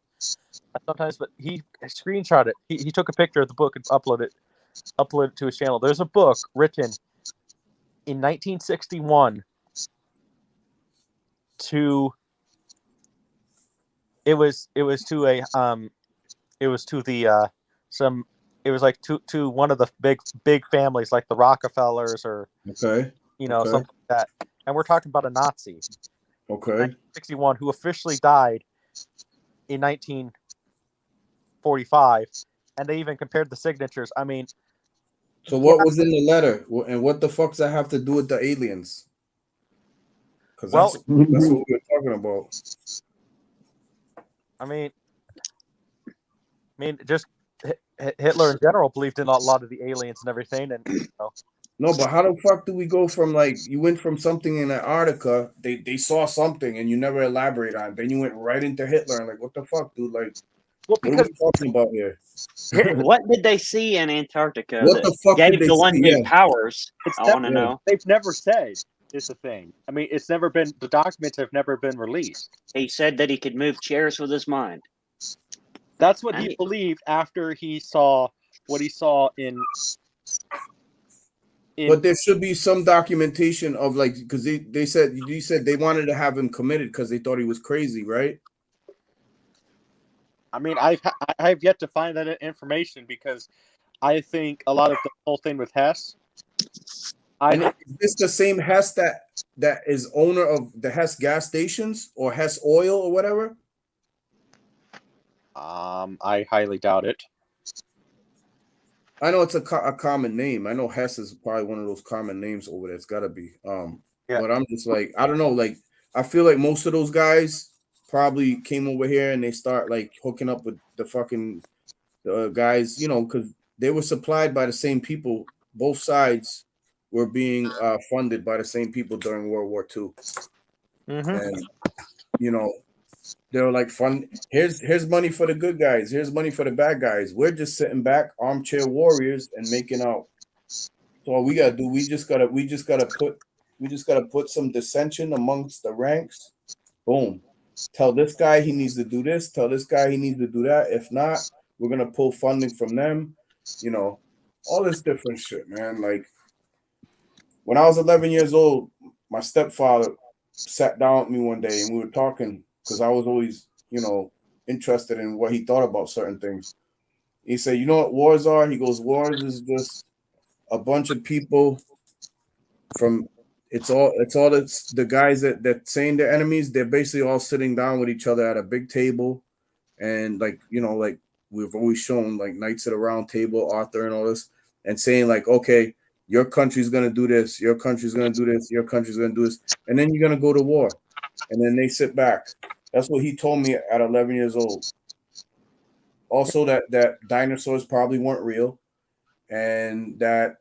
Sometimes, but he screenshot it. He took a picture of the book and uploaded it to his channel. There's a book written in 1961 to one of the big families like the Rockefellers or something like that. And we're talking about a Nazi. Okay. 1961 who officially died in 1945, and they even compared the signatures. I mean, so what was in the letter, and what the fuck does that have to do with the aliens? Because that's what we're talking about. I mean, just Hitler in general believed in a lot of the aliens and everything, and No, but how the fuck do we go from like you went from something in Antarctica, they saw something and you never elaborate on it. Then you went right into Hitler and like what the fuck, dude? Like well, what are we talking about here? What did they see in Antarctica What the fuck that did gave they the see? London Yeah. powers? it's I want to never, know. they've never said is the thing. I mean, it's never been, the documents have never been released. He said that he could move chairs with his mind. That's what And he he- believed after he saw what he saw in But there should be some documentation of like because they said you said they wanted to have him committed because they thought he was crazy, right? I mean, I've yet to find that information because I think a lot of the whole thing with Hess. And is this the same Hess that is owner of the Hess gas stations or Hess oil or whatever? I highly doubt it. I know it's a common name. I know Hess is probably one of those common names over there. It's got to be. Yeah. But I'm just like, I don't know. Like, I feel like most of those guys probably came over here and they start like hooking up with the fucking guys, you know, because they were supplied by the same people. Both sides were being funded by the same people during World War II. Mm-hmm. And, you know, they were like, "Fun. Here's money for the good guys. Here's money for the bad guys. We're just sitting back, armchair warriors, and making out. So all we gotta do, we just gotta put some dissension amongst the ranks. Boom. Tell this guy he needs to do this. Tell this guy he needs to do that. If not, we're gonna pull funding from them. You know, all this different shit, man. Like when I was 11 years old, my stepfather sat down with me one day and we were talking. Because I was always, you know, interested in what he thought about certain things. He said, "You know what wars are?" He goes, "Wars is just a bunch of people from it's the guys that saying they're enemies. They're basically all sitting down with each other at a big table, and like you know, like we've always shown like Knights of the Round Table, Arthur, and all this, and saying like, okay, your country's gonna do this, your country's gonna do this, your country's gonna do this, and then you're gonna go to war, and then they sit back." That's what he told me at 11 years old. Also, that dinosaurs probably weren't real, and that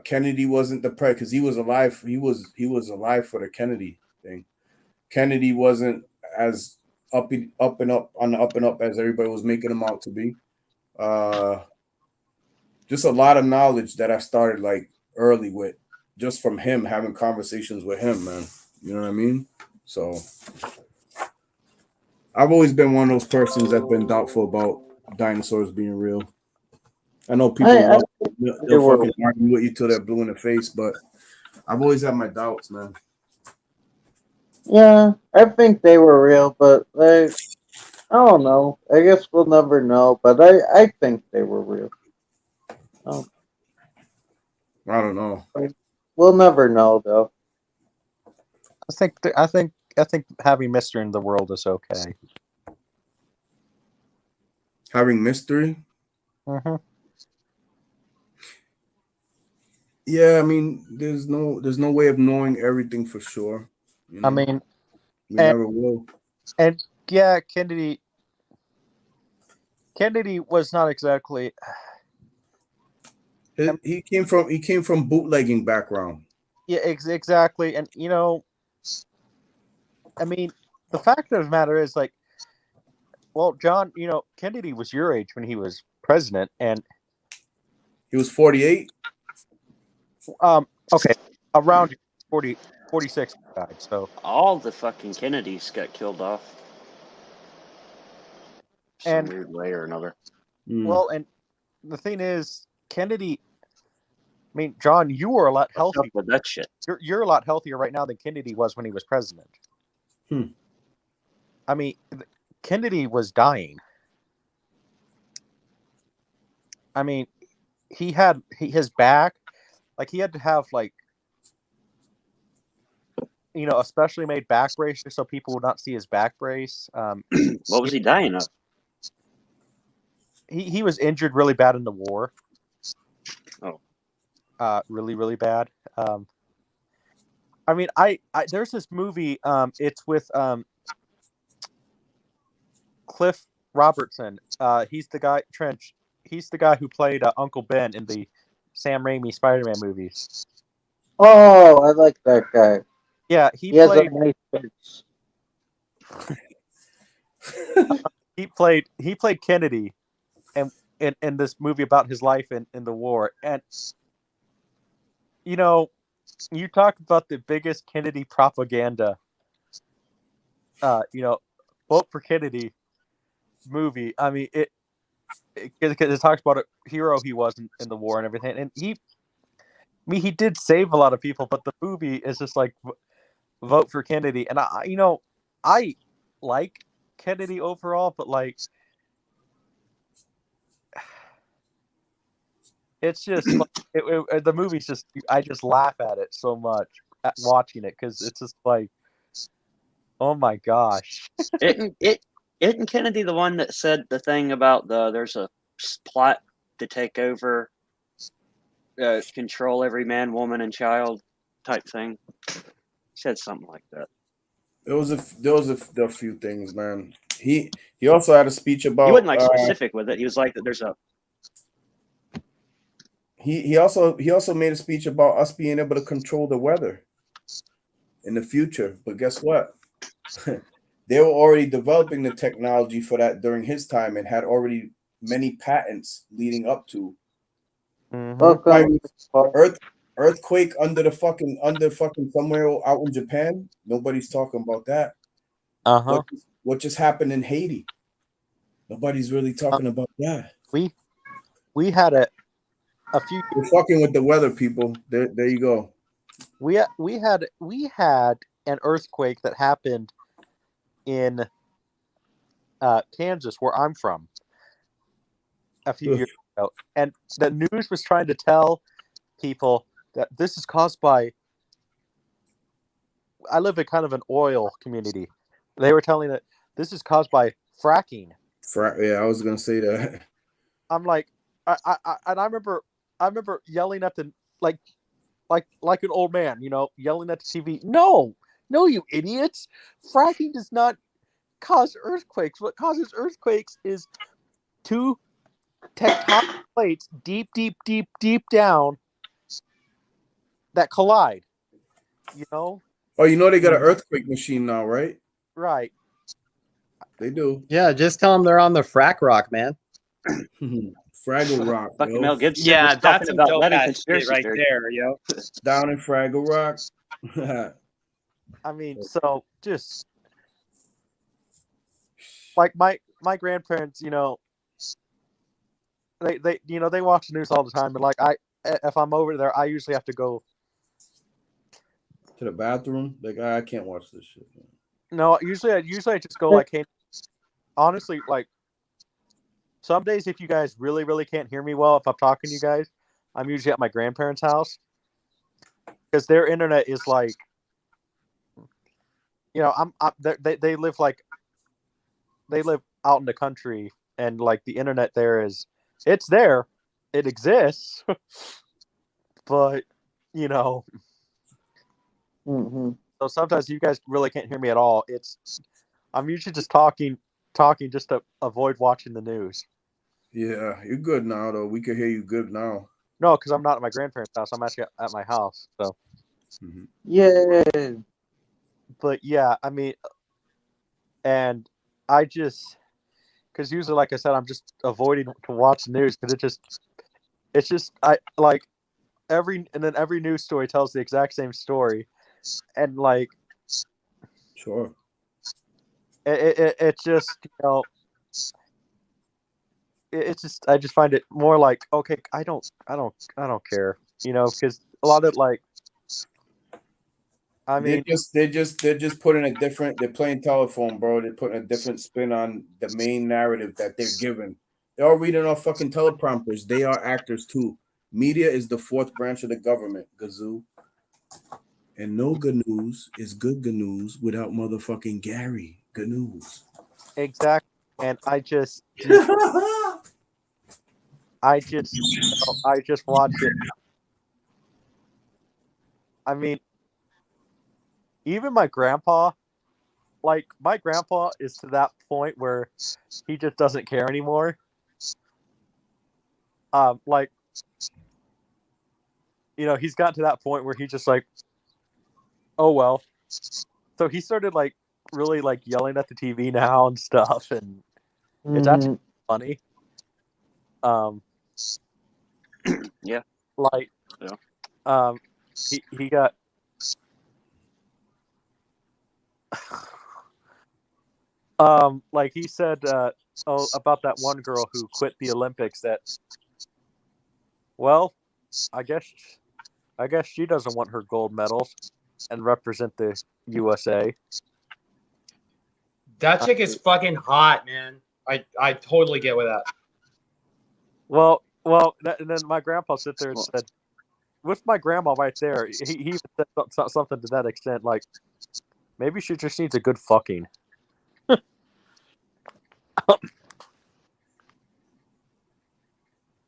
Kennedy wasn't the president because he was alive. He was alive for the Kennedy thing. Kennedy wasn't as up and up as everybody was making him out to be. Just a lot of knowledge that I started like early with, just from him having conversations with him, man. You know what I mean? So. I've always been one of those persons that's been doubtful about dinosaurs being real. I know people they'll fucking argue with you till they're blue in the face, but I've always had my doubts, man. Yeah, I think they were real, but I don't know. I guess we'll never know, but I think they were real. Oh. I don't know. We'll never know, though. I think having mystery in the world is okay. Having mystery? Mm-hmm. Yeah, I mean, there's no way of knowing everything for sure. You know? I mean, we never will. And yeah, Kennedy was not exactly. He came from bootlegging background. Yeah, exactly, and you know, I mean, the fact of the matter is, like, well, John, you know, Kennedy was your age when he was president, and he was 48. Okay, around 40, 46 died. So all the fucking Kennedys got killed off. Some weird way or another. Well, and the thing is, Kennedy. I mean, John, you were a lot healthier with that shit. You're a lot healthier right now than Kennedy was when he was president. I mean, Kennedy was dying. I mean, he had his back, like he had to have like, you know, a specially made back brace so people would not see his back brace. What was he dying of? He was injured really bad in the war. Oh. Really, really bad. I mean, I there's this movie. It's with Cliff Robertson. He's the guy Trench. He's the guy who played Uncle Ben in the Sam Raimi Spider-Man movies. Oh, I like that guy. Yeah, He has a nice face. he played Kennedy, and in this movie about his life in the war. And you know, you talk about the biggest Kennedy propaganda. Vote for Kennedy movie. I mean, it talks about a hero he was in the war and everything. And he did save a lot of people, but the movie is just like vote for Kennedy. And I like Kennedy overall, but like, it's just like, the movie's just, I just laugh at it so much at watching it because it's just like, oh my gosh. Isn't Kennedy the one that said the thing about there's a plot to take over, control every man, woman, and child type thing? He said something like that. There was a few things, man. He also had a speech about. He wasn't like specific with it. He was like that. There's a. He also made a speech about us being able to control the weather in the future. But guess what? They were already developing the technology for that during his time and had already many patents leading up to. Welcome. Earthquake under fucking somewhere out in Japan. Nobody's talking about that. What just happened in Haiti? Nobody's really talking about that. We had a few. You're fucking with the weather, people. There you go. We had an earthquake that happened in Kansas, where I'm from, a few years ago, and the news was trying to tell people that this is caused by. I live in kind of an oil community. They were telling that this is caused by fracking. Yeah, I was gonna say that. I'm like, I remember yelling at the like an old man, yelling at the TV. No, you idiots! Fracking does not cause earthquakes. What causes earthquakes is two tectonic plates deep down that collide. Oh, they got an earthquake machine now, right? Right. They do. Yeah, just tell them they're on the frack rock, man. Fraggle Rock. Fucking yo. Mel Gibson. Yeah, was that's talking some about dope letting ass shit conspiracy right theories. there, yo. Down in Fraggle Rock. I mean, so just like my grandparents, they watch the news all the time, and like if I'm over there, I usually have to go to the bathroom. Like I can't watch this shit. Man. No, usually I just go like, hey, honestly, like some days if you guys really, really can't hear me well, if I'm talking to you guys, I'm usually at my grandparents' house because their internet is like, they live out in the country, and like the internet there it's there, it exists, but Mm-hmm. So sometimes you guys really can't hear me at all. I'm usually just talking just to avoid watching the news. Yeah, you're good now, though. We can hear you good now. No, because I'm not at my grandparents' house. I'm actually at my house. So. Mm-hmm. Yeah. But yeah, I mean, and I just, because usually, like I said, I'm just avoiding to watch the news because it's just I like every news story tells the exact same story, and like, sure, it just it's just I just find it more like, okay, I don't care, because a lot of like, I mean, they're just putting a different. They're playing telephone, bro. They're putting a different spin on the main narrative that they're given. They're all reading off fucking teleprompters. They are actors too. Media is the fourth branch of the government, Gazoo. And no news is good news without motherfucking Gary Gnews. Exactly, and I just watch it. I mean, even my grandpa is to that point where he just doesn't care anymore. Like, he's gotten to that point where he's just like, oh well. So he started like really like yelling at the TV now and stuff, and it's actually funny. Yeah. Like, Yeah. he got. Like he said, about that one girl who quit the Olympics. That, well, I guess she doesn't want her gold medals and represent the USA. That chick is fucking hot, man. I totally get with that. Well, and then my grandpa sit there and said, with my grandma right there, he even said something to that extent, like, maybe she just needs a good fucking.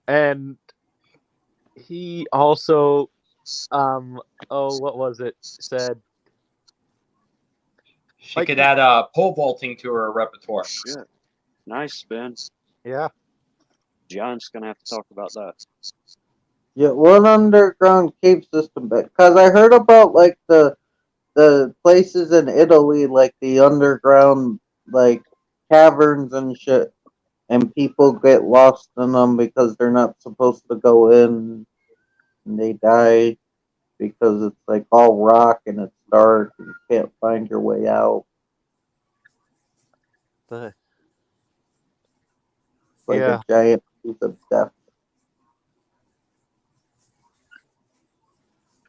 And he also, what was it? Said she could add pole vaulting to her repertoire. Yeah. Nice, Ben. Yeah. John's gonna have to talk about that. Yeah, what underground cave system? Because I heard about like the places in Italy, like the underground like caverns and shit, and people get lost in them because they're not supposed to go in, and they die because it's like all rock and it's dark and you can't find your way out. It's like a giant piece of death.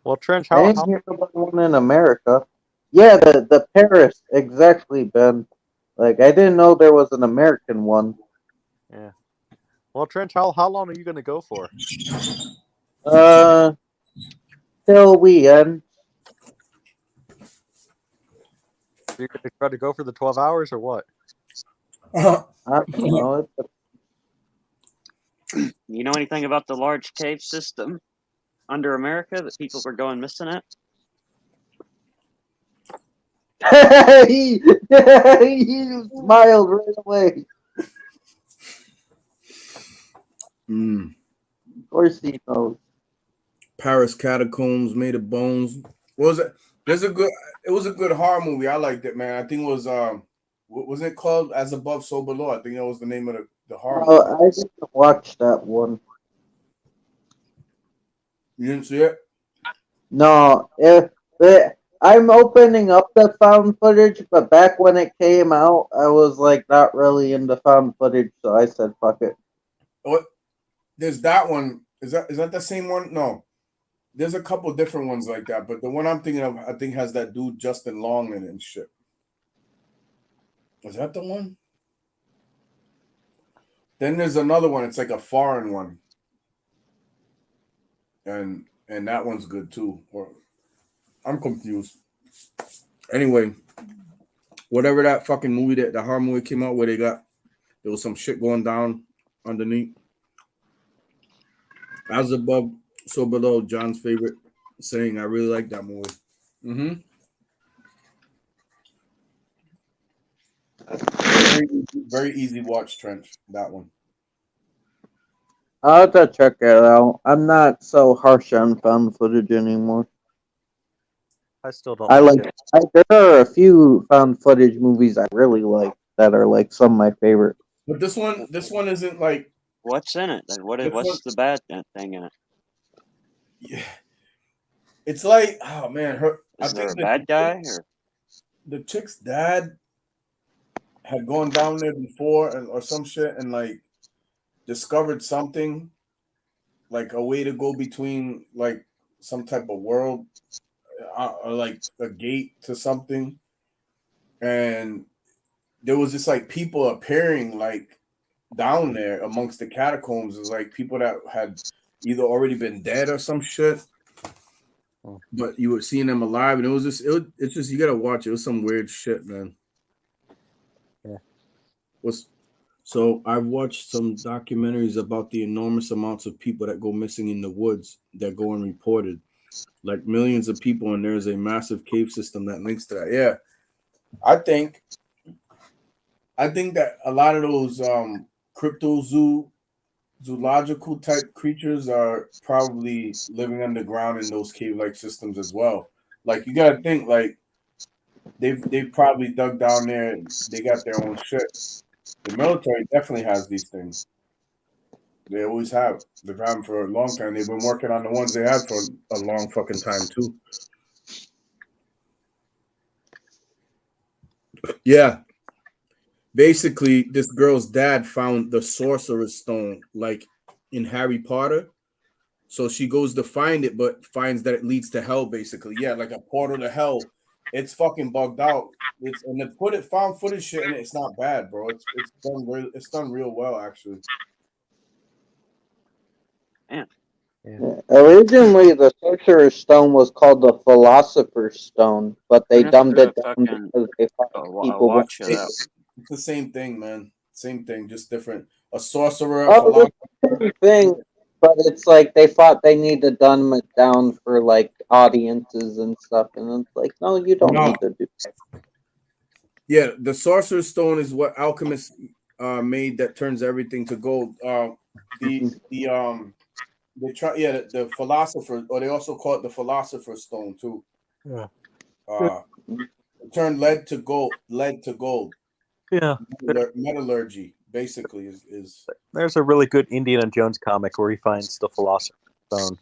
Well, Trench, I didn't hear about one in America. Yeah, the Paris, exactly, Ben. Like, I didn't know there was an American one. Yeah. Well, Trench, how long are you going to go for? Till we end. You're going to try to go for the 12 hours or what? I don't know. You know anything about the large cave system under America that people were going missing at? he smiled right away. Of course he knows. Paris Catacombs, Made of Bones. What was it? It was a good horror movie. I liked it, man. I think it was what was it called? As Above, So Below. I think that was the name of the horror movie. I didn't watch that one. You didn't see it? No, I'm opening up the found footage, but back when it came out, I was like not really into found footage, so I said fuck it. What? There's that one. Is that the same one? No. There's a couple different ones like that, but the one I'm thinking of, I think, has that dude Justin Long in it and shit. Was that the one? Then there's another one. It's like a foreign one, and that one's good too. Or I'm confused. Anyway, whatever that fucking movie that the horror movie came out where there was some shit going down underneath. As Above, So Below, John's favorite saying. I really like that movie. Very easy watch, Trench. That one. I'll have to check it out. I'm not so harsh on found footage anymore. I still don't. There are a few found footage movies I really like that are like some of my favorite. But this one isn't like. What's in it? What's the bad thing in it? Yeah, it's like, oh man, Is there a bad guy or the chick's dad had gone down there before or some shit and like discovered something, like a way to go between like some type of world or like a gate to something, and there was just like people appearing like down there amongst the catacombs. Is like people that had either already been dead or some shit, but you were seeing them alive, and it's just you gotta watch it. It was some weird shit, man. Yeah. So I've watched some documentaries about the enormous amounts of people that go missing in the woods that go unreported, like millions of people, and there's a massive cave system that links to that. Yeah, I think that a lot of those crypto zoo zoological type creatures are probably living underground in those cave-like systems as well. Like you gotta think, like they've probably dug down there. And they got their own shit. The military definitely has these things. They always have. They've had them for a long time. They've been working on the ones they had for a long fucking time too. Yeah. Basically, this girl's dad found the Sorcerer's Stone, like in Harry Potter. So she goes to find it, but finds that it leads to hell. Basically, yeah, like a portal to hell. It's fucking bugged out. And they found footage shit, and it's not bad, bro. It's done real well actually. Yeah. Originally, the Sorcerer's Stone was called the Philosopher's Stone, but they dumbed it down because they thought people would. It's the same thing, man. Same thing, just different. A sorcerer, a Oh, philosopher. the same thing, but it's like they thought they need to dumb it down for like audiences and stuff, and it's like, no, you don't No. need to do that. Yeah, the Sorcerer's Stone is what alchemists made that turns everything to gold. The philosopher, or they also call it the Philosopher's Stone too. Yeah. Turn lead to gold. Yeah. Metallurgy basically is. There's a really good Indiana Jones comic where he finds the Philosopher's Stone.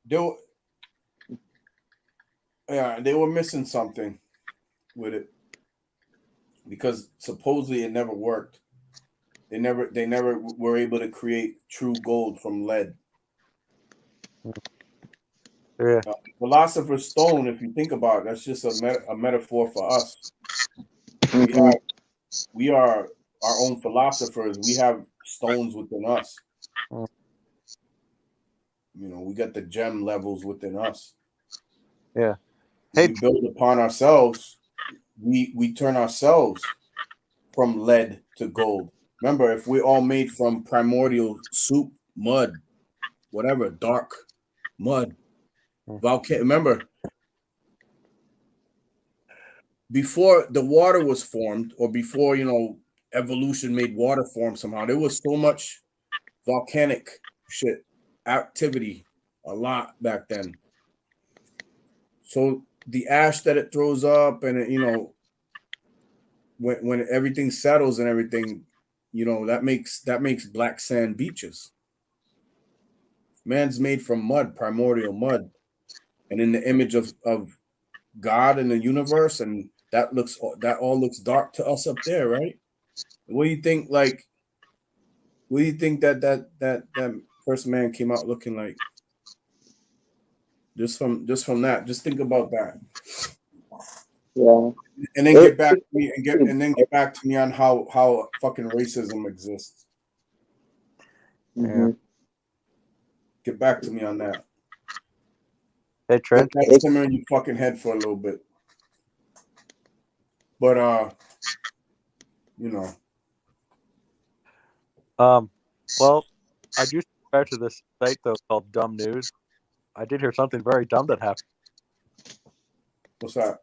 They were missing something with it because supposedly it never worked. They never were able to create true gold from lead. Yeah. Philosopher's Stone, if you think about it, that's just a metaphor for us. We are our own philosophers. We have stones within us. You know, we got the gem levels within us. Yeah. We build upon ourselves. We turn ourselves from lead to gold. Remember, if we're all made from primordial soup, mud, whatever, dark mud, remember, before the water was formed, or before, evolution made water form somehow, there was so much volcanic shit activity, a lot back then. So the ash that it throws up, and it, when everything settles and everything, that makes black sand beaches. Man's made from mud, primordial mud, and in the image of God and the universe, and that all looks dark to us up there, right? What do you think? Like, what do you think that first man came out looking like? Just from that, just think about that. Yeah. And then get back to me get back to me on how fucking racism exists. Yeah. Get back to me on that. Hey, Trent. Let that simmer in your fucking head for a little bit. But Well, I do subscribe to this site though called Dumb News. I did hear something very dumb that happened. What's that?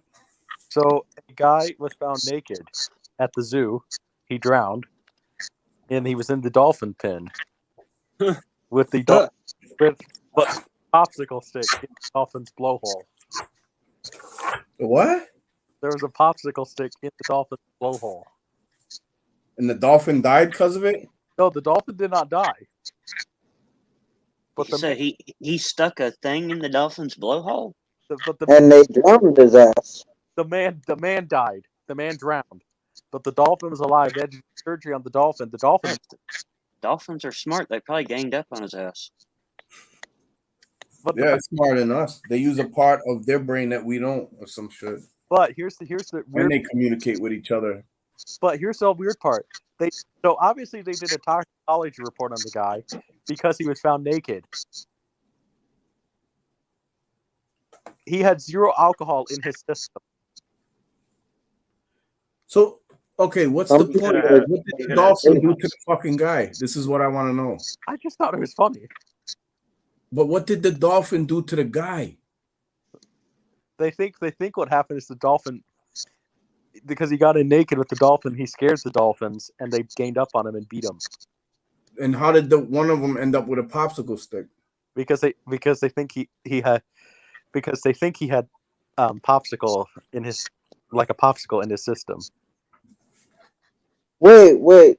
So a guy was found naked at the zoo. He drowned, and he was in the dolphin pen with the popsicle stick in the dolphin's blowhole. What? There was a popsicle stick in the dolphin's blowhole. And the dolphin died because of it? No, the dolphin did not die. But So he stuck a thing in the dolphin's blowhole? And they drowned his ass. The man died. The man drowned. But the dolphin was alive. They had to do surgery on the dolphin. The dolphin. Dolphins are smart. They probably ganged up on his ass. But it's smarter than us. They use a part of their brain that we don't, or some shit. But here's the weird. And they communicate with each other. But here's the weird part. So obviously they did a toxicology report on the guy because he was found naked. He had 0 alcohol in his system. So, okay, what's the point? What did the dolphin do to the fucking guy? This is what I want to know. I just thought it was funny. But what did the dolphin do to the guy? They think what happened is the dolphin because he got in naked with the dolphin. He scared the dolphins, and they gained up on him and beat him. And how did one of them end up with a popsicle stick? Because they think he had popsicle in his like a popsicle in his system. Wait. What?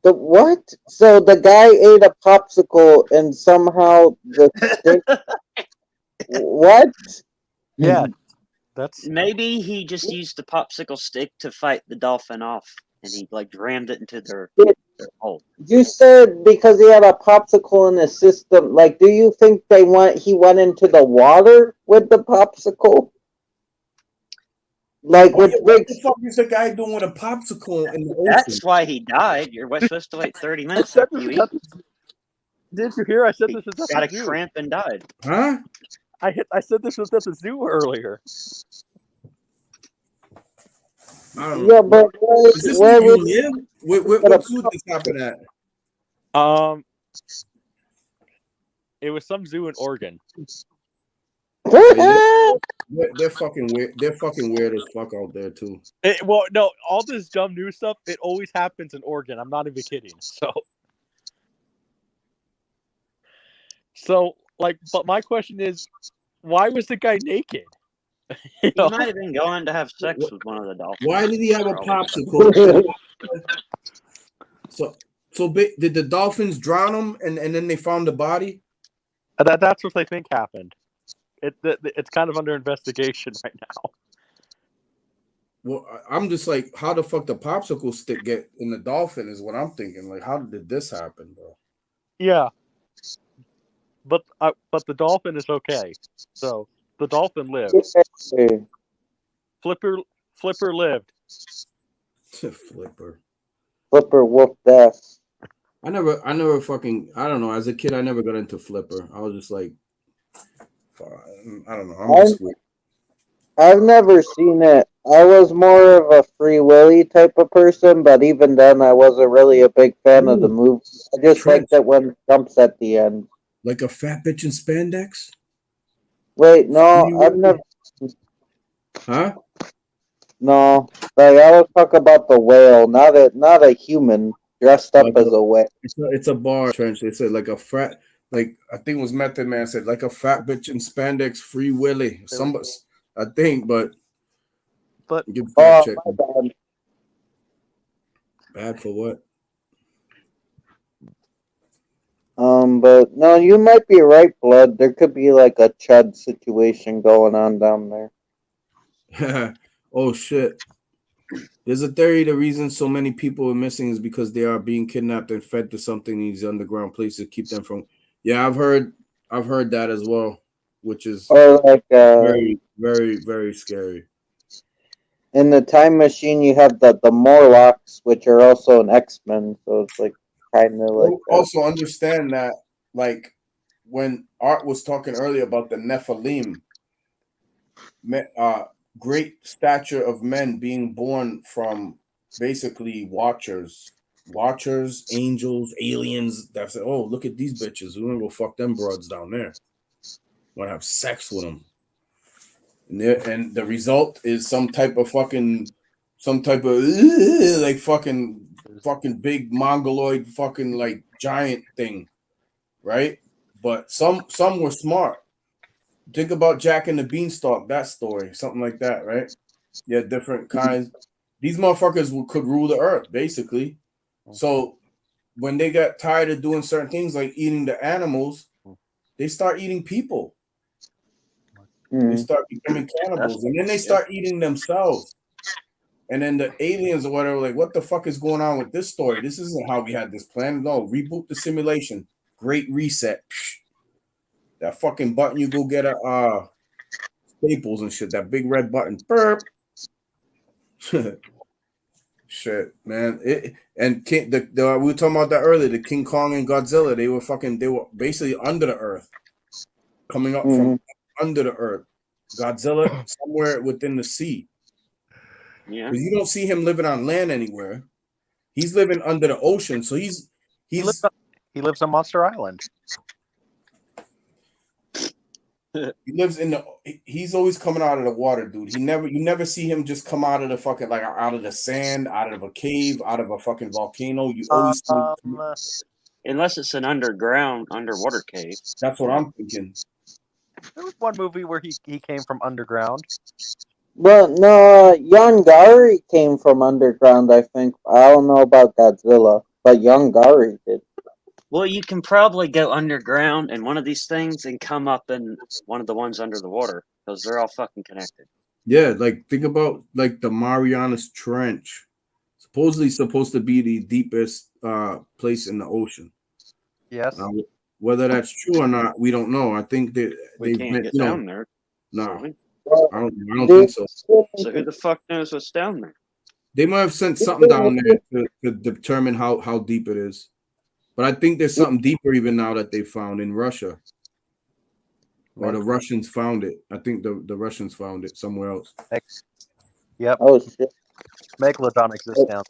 The what? So the guy ate a popsicle and somehow the stick. What? Yeah, that's Maybe he just used the popsicle stick to fight the dolphin off, and he like rammed it into their hole. You said because he had a popsicle in his system. Like, do you think he went into the water with the popsicle? Like, What the fuck is the guy doing with a popsicle in the ocean? That's why he died. You're supposed to wait 30 minutes after you eat. Did you hear? I said this was at Got the a zoo. cramp and died. Huh? I said this was at the zoo earlier. I don't know. Yeah, but Is this where you live? What zoo did this happen at? It was some zoo in Oregon. They're fucking weird. They're fucking weird as fuck out there too. Well, no, all this dumb news stuff, it always happens in Oregon. I'm not even kidding. So, like, but my question is, why was the guy naked? He might have been going to have sex with one of the dolphins. Why did he have a popsicle? Did the dolphins drown him and then they found the body? That's what they think happened. It's kind of under investigation right now. Well, I'm just like, how the fuck the popsicle stick get in the dolphin is what I'm thinking. Like, how did this happen, bro? Yeah, but the dolphin is okay. So the dolphin lived. Flipper lived. Flipper whooped ass. I never fucking, I don't know. As a kid, I never got into Flipper. I was just like, I don't know. I'm just weird. I've never seen it. I was more of a Free Willy type of person, but even then, I wasn't really a big fan of the movie. I just liked it when it jumps at the end. Like a fat bitch in spandex? Wait, no, I've never. Huh? No, like I was talking about the whale, not a human dressed up as a whale. It's a bar trench. They said like a fat, like I think it was Method Man said like a fat bitch in spandex, Free Willy. Somebody, I think, but my bad. Bad for what? But no, you might be right, Blood. There could be like a chud situation going on down there. Oh shit. There's a theory the reason so many people are missing is because they are being kidnapped and fed to something in these underground places to keep them from. Yeah, I've heard that as well, which is like very, very, very scary. In the time machine, you have the Morlocks, which are also an X-Men, so it's like kind of like. Also understand that, like when Art was talking earlier about the Nephilim, great stature of men being born from basically watchers, angels, aliens. That say, oh, look at these bitches. We're gonna go fuck them broads down there. We're gonna have sex with them. And the result is some type of like fucking big mongoloid fucking like giant thing, right? But some were smart. Think about Jack and the Beanstalk, that story, something like that, right? Yeah, different kinds. These motherfuckers could rule the earth, basically. So when they got tired of doing certain things like eating the animals, they start eating people. They start becoming cannibals, and then they start eating themselves. And then the aliens or whatever, like, what the fuck is going on with this story? This isn't how we had this plan. No, reboot the simulation. Great reset. That fucking button you go get at Staples and shit. That big red button. Burp. Shit, man. We were talking about that earlier. The King Kong and Godzilla. They were basically under the earth, coming up from under the earth. Godzilla somewhere within the sea. Yeah, because you don't see him living on land anywhere. He's living under the ocean, so he lives on Monster Island. He lives in the. He's always coming out of the water, dude. You never see him just come out of the fucking like out of the sand, out of a cave, out of a fucking volcano. You always see him. Unless it's an underwater cave. That's what I'm thinking. There was one movie where he came from underground. Well, no, Yongari came from underground, I think. I don't know about Godzilla, but Yongari did. Well, you can probably go underground in one of these things and come up in one of the ones under the water because they're all fucking connected. Yeah, like think about like the Marianas Trench. Supposedly supposed to be the deepest place in the ocean. Yes. Whether that's true or not, we don't know. I think that We can't get down there. No, can we? I don't think so. So who the fuck knows what's down there? They might have sent something down there to determine how deep it is. But I think there's something deeper even now that they found in Russia. Or the Russians found it. I think the Russians found it somewhere else. Yep. Oh shit. Megalodon exists down.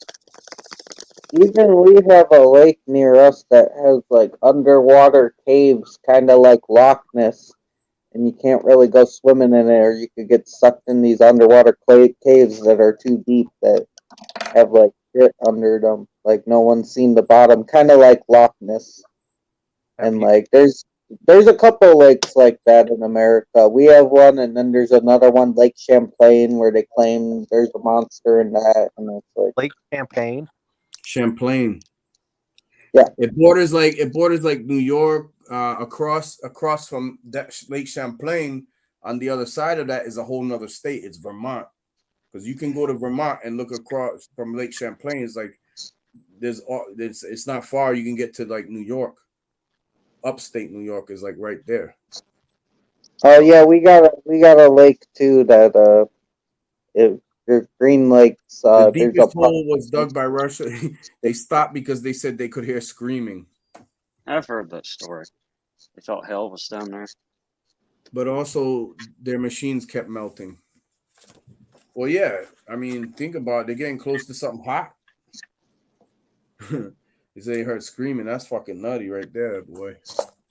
Even we have a lake near us that has like underwater caves, kind of like Loch Ness, and you can't really go swimming in it, or you could get sucked in these underwater caves that are too deep that have like shit under them, like no one's seen the bottom, kind of like Loch Ness. And like there's a couple lakes like that in America. We have one, and then there's another one, Lake Champlain, where they claim there's a monster in that, and it's like Lake Champlain. Champlain. Yeah. It borders like New York. Across from that Lake Champlain, on the other side of that is a whole nother state. It's Vermont. Because you can go to Vermont and look across from Lake Champlain. It's like it's not far. You can get to like New York. Upstate New York is like right there. oh yeah, we got a lake too that Green Lakes. The There's deepest hole was dug by Russia. They stopped because they said they could hear screaming. I've heard that story. They thought hell was down there. But also their machines kept melting. Well, yeah. I mean, think about it. They're getting close to something hot. They say they heard screaming. That's fucking nutty right there, boy.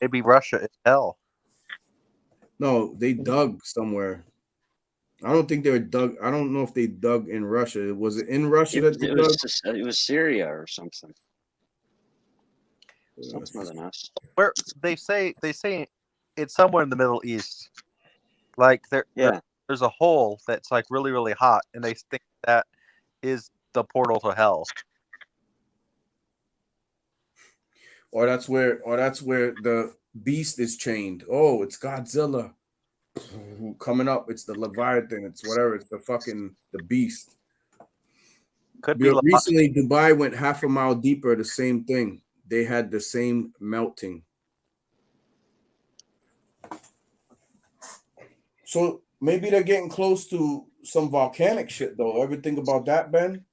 Maybe Russia is hell. No, they dug somewhere. I don't think they were dug. I don't know if they dug in Russia. Was it in Russia that they dug? It was Syria or something. That's more than us. Where they say it's somewhere in the Middle East. Like there's a hole that's like really, really hot, and they think that is the portal to hell. Or that's where the beast is chained. Oh, it's Godzilla coming up. It's the Leviathan. It's whatever. It's the beast. Could be recently, Dubai went half a mile deeper. The same thing. They had the same melting. So maybe they're getting close to some volcanic shit, though. Ever think about that, Ben?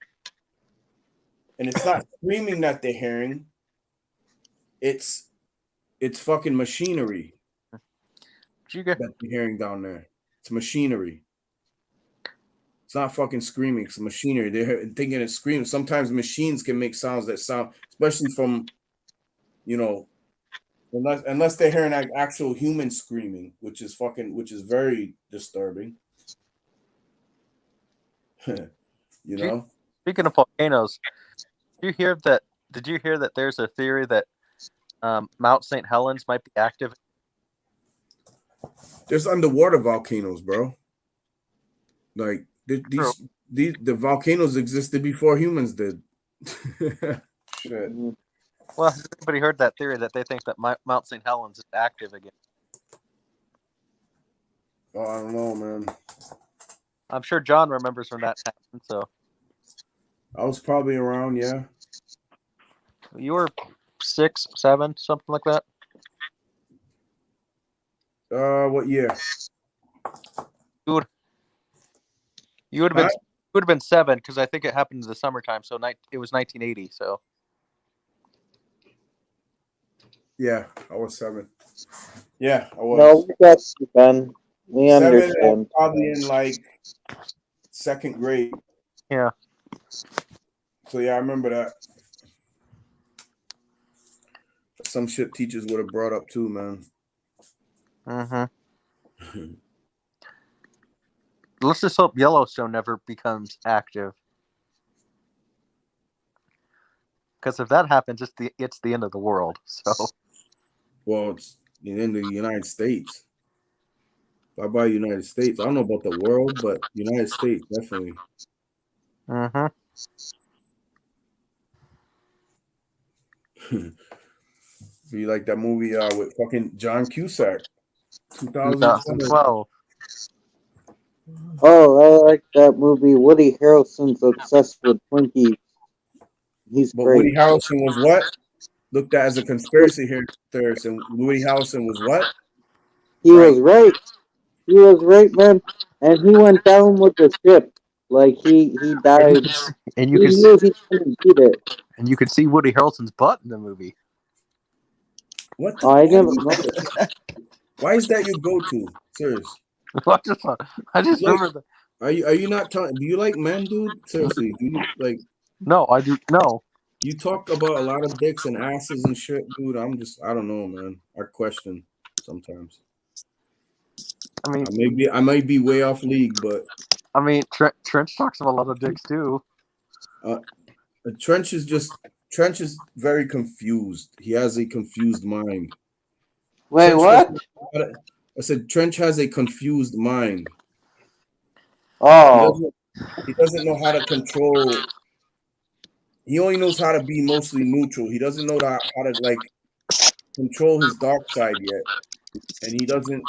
And it's not screaming that they're hearing. It's fucking machinery that they're hearing down there. It's machinery. It's not fucking screaming. It's machinery. They're thinking it's screaming. Sometimes machines can make sounds that sound, especially from, unless they're hearing actual human screaming, which is very disturbing. Speaking of volcanoes, did you hear that there's a theory that Mount St. Helens might be active? There's underwater volcanoes, bro. Like the volcanoes existed before humans did. Shit. Well, has anybody heard that theory that they think that Mount St. Helens is active again? Oh, I don't know, man. I'm sure John remembers when that happened. So I was probably around, yeah. You were 6, 7, something like that. What year? You would have been 7 because I think it happened in the summertime. So it was 1980. So yeah, I was 7. Yeah, I was. No, we got you, Ben. We 7, understand. probably in like 2nd grade. Yeah. So yeah, I remember that. Some shit teachers would have brought up too, man. Mm-hmm. Let's just hope Yellowstone never becomes active. Because if that happens, it's the end of the world. So, Well, it's in the United States. Bye bye, United States. I don't know about the world, but United States definitely. mm-hmm. Be like that movie with fucking John Cusack, 2012. 2012. Oh, I like that movie. Woody Harrelson's obsessed with Twinkies. He's But great. Woody Harrelson was what? Looked at as a conspiracy theorist, and Woody Harrelson was what? He was right. He was right, man. And he went down with the ship. Like he died. And He you can knew he couldn't beat it. and you could see Woody Harrelson's butt in the movie. What? Oh, I never noticed. Why is that your go-to? Serious. I just Like, remember are you not talking? Do you like men, dude? Seriously, do you like? No, I do. No, You talk about a lot of dicks and asses and shit, dude. I don't know, man. I question sometimes. I mean, I might be way off league, but Trench talks about a lot of dicks too. Trench is very confused. He has a confused mind. Wait, what? I said Trench has a confused mind. Oh. He doesn't know how to control. He only knows how to be mostly neutral. He doesn't know how to like control his dark side yet, and he doesn't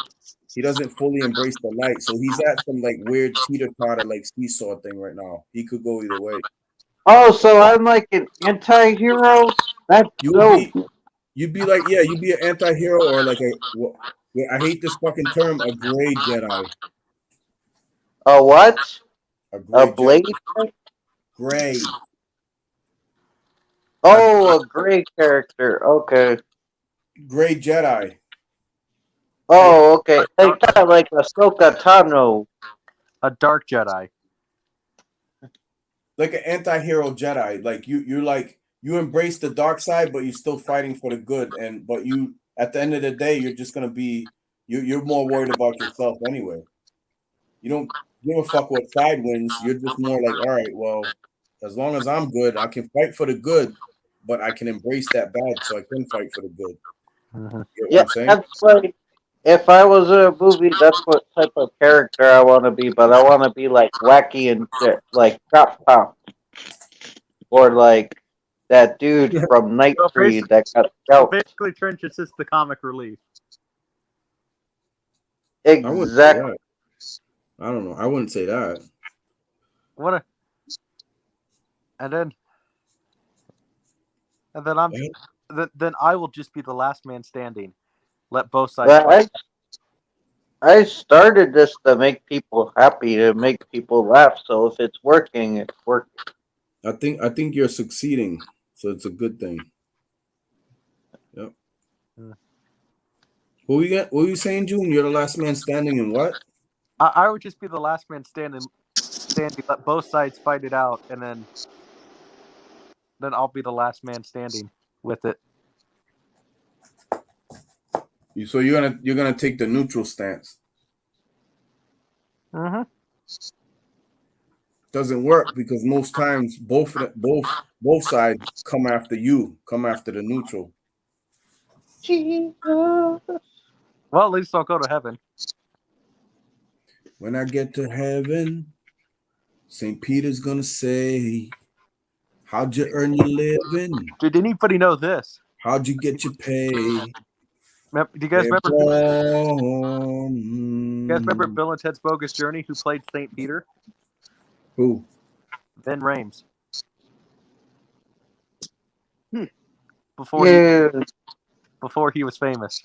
fully embrace the light. So he's at some like weird teeter-totter like seesaw thing right now. He could go either way. Oh, so I'm like an anti-hero? That's dope. You'd be like, yeah, you'd be an anti-hero or like I hate this fucking term, a gray Jedi. A what? A blade? Gray. Oh, a gray character. Okay. Gray Jedi. Oh, okay. Like that, like Ahsoka Tano. A dark Jedi. Like an anti-hero Jedi. Like you embrace the dark side, but you're still fighting for the good. But you at the end of the day, you're just gonna be you're more worried about yourself anyway. You don't give a fuck what side wins. You're just more like, all right, well, as long as I'm good, I can fight for the good, but I can embrace that bad so I can fight for the good. Mm-hmm. You know Yeah, what I'm saying? that's like if I was in a movie, that's what type of character I want to be. But I want to be like wacky and shit, like Chop Top, or like that dude from Night Tree that got scalped. Basically, Trench is just the comic relief. Exactly. I don't know. I wouldn't say that. And then I will just be the last man standing. Let both sides fight. I started this to make people happy, to make people laugh. So if it's working, it's working. I think you're succeeding, so it's a good thing. Yep. What were you saying, June? You're the last man standing in what? I would just be the last man standing, let both sides fight it out, and then I'll be the last man standing with it. So you're gonna take the neutral stance. Mm-hmm. Doesn't work because most times both sides come after you, come after the neutral. Jesus. Well, at least I'll go to heaven. When I get to heaven, St. Peter's gonna say, "How'd you earn your living? Did anybody know this? How'd you get your pay?" Do you guys remember Bill and Ted's Bogus Journey? Who played St. Peter? Who? Vin Rames. Before he was famous.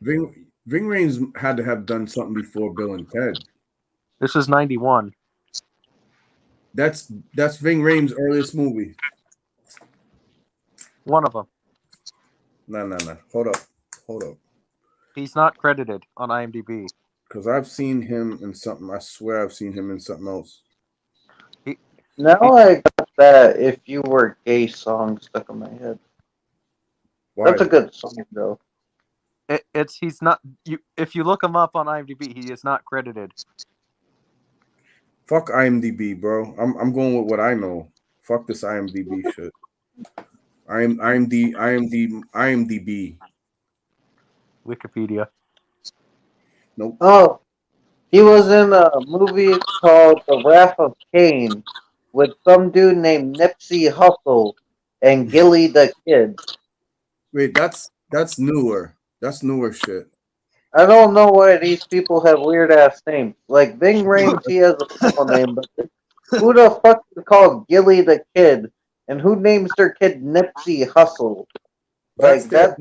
Ving Rhames had to have done something before Bill and Ted. This was 91. That's Ving Rhames' earliest movie. One of them. No. Hold up. He's not credited on IMDb. Because I've seen him in something. I swear I've seen him in something else. Now I got that "If You Were Gay" song stuck in my head. Why? That's a good song, though. He's not you. If you look him up on IMDb, he is not credited. Fuck IMDb, bro. I'm going with what I know. Fuck this IMDb shit. IMDb. Wikipedia. Nope. Oh, he was in a movie called The Wrath of Cain with some dude named Nipsey Hussle and Gilly the Kid. Wait, that's newer. That's newer shit. I don't know why these people have weird ass names. Like Ving Rhames, he has a cool name, but who the fuck is called Gilly the Kid? And who names their kid Nipsey Hussle? That's Like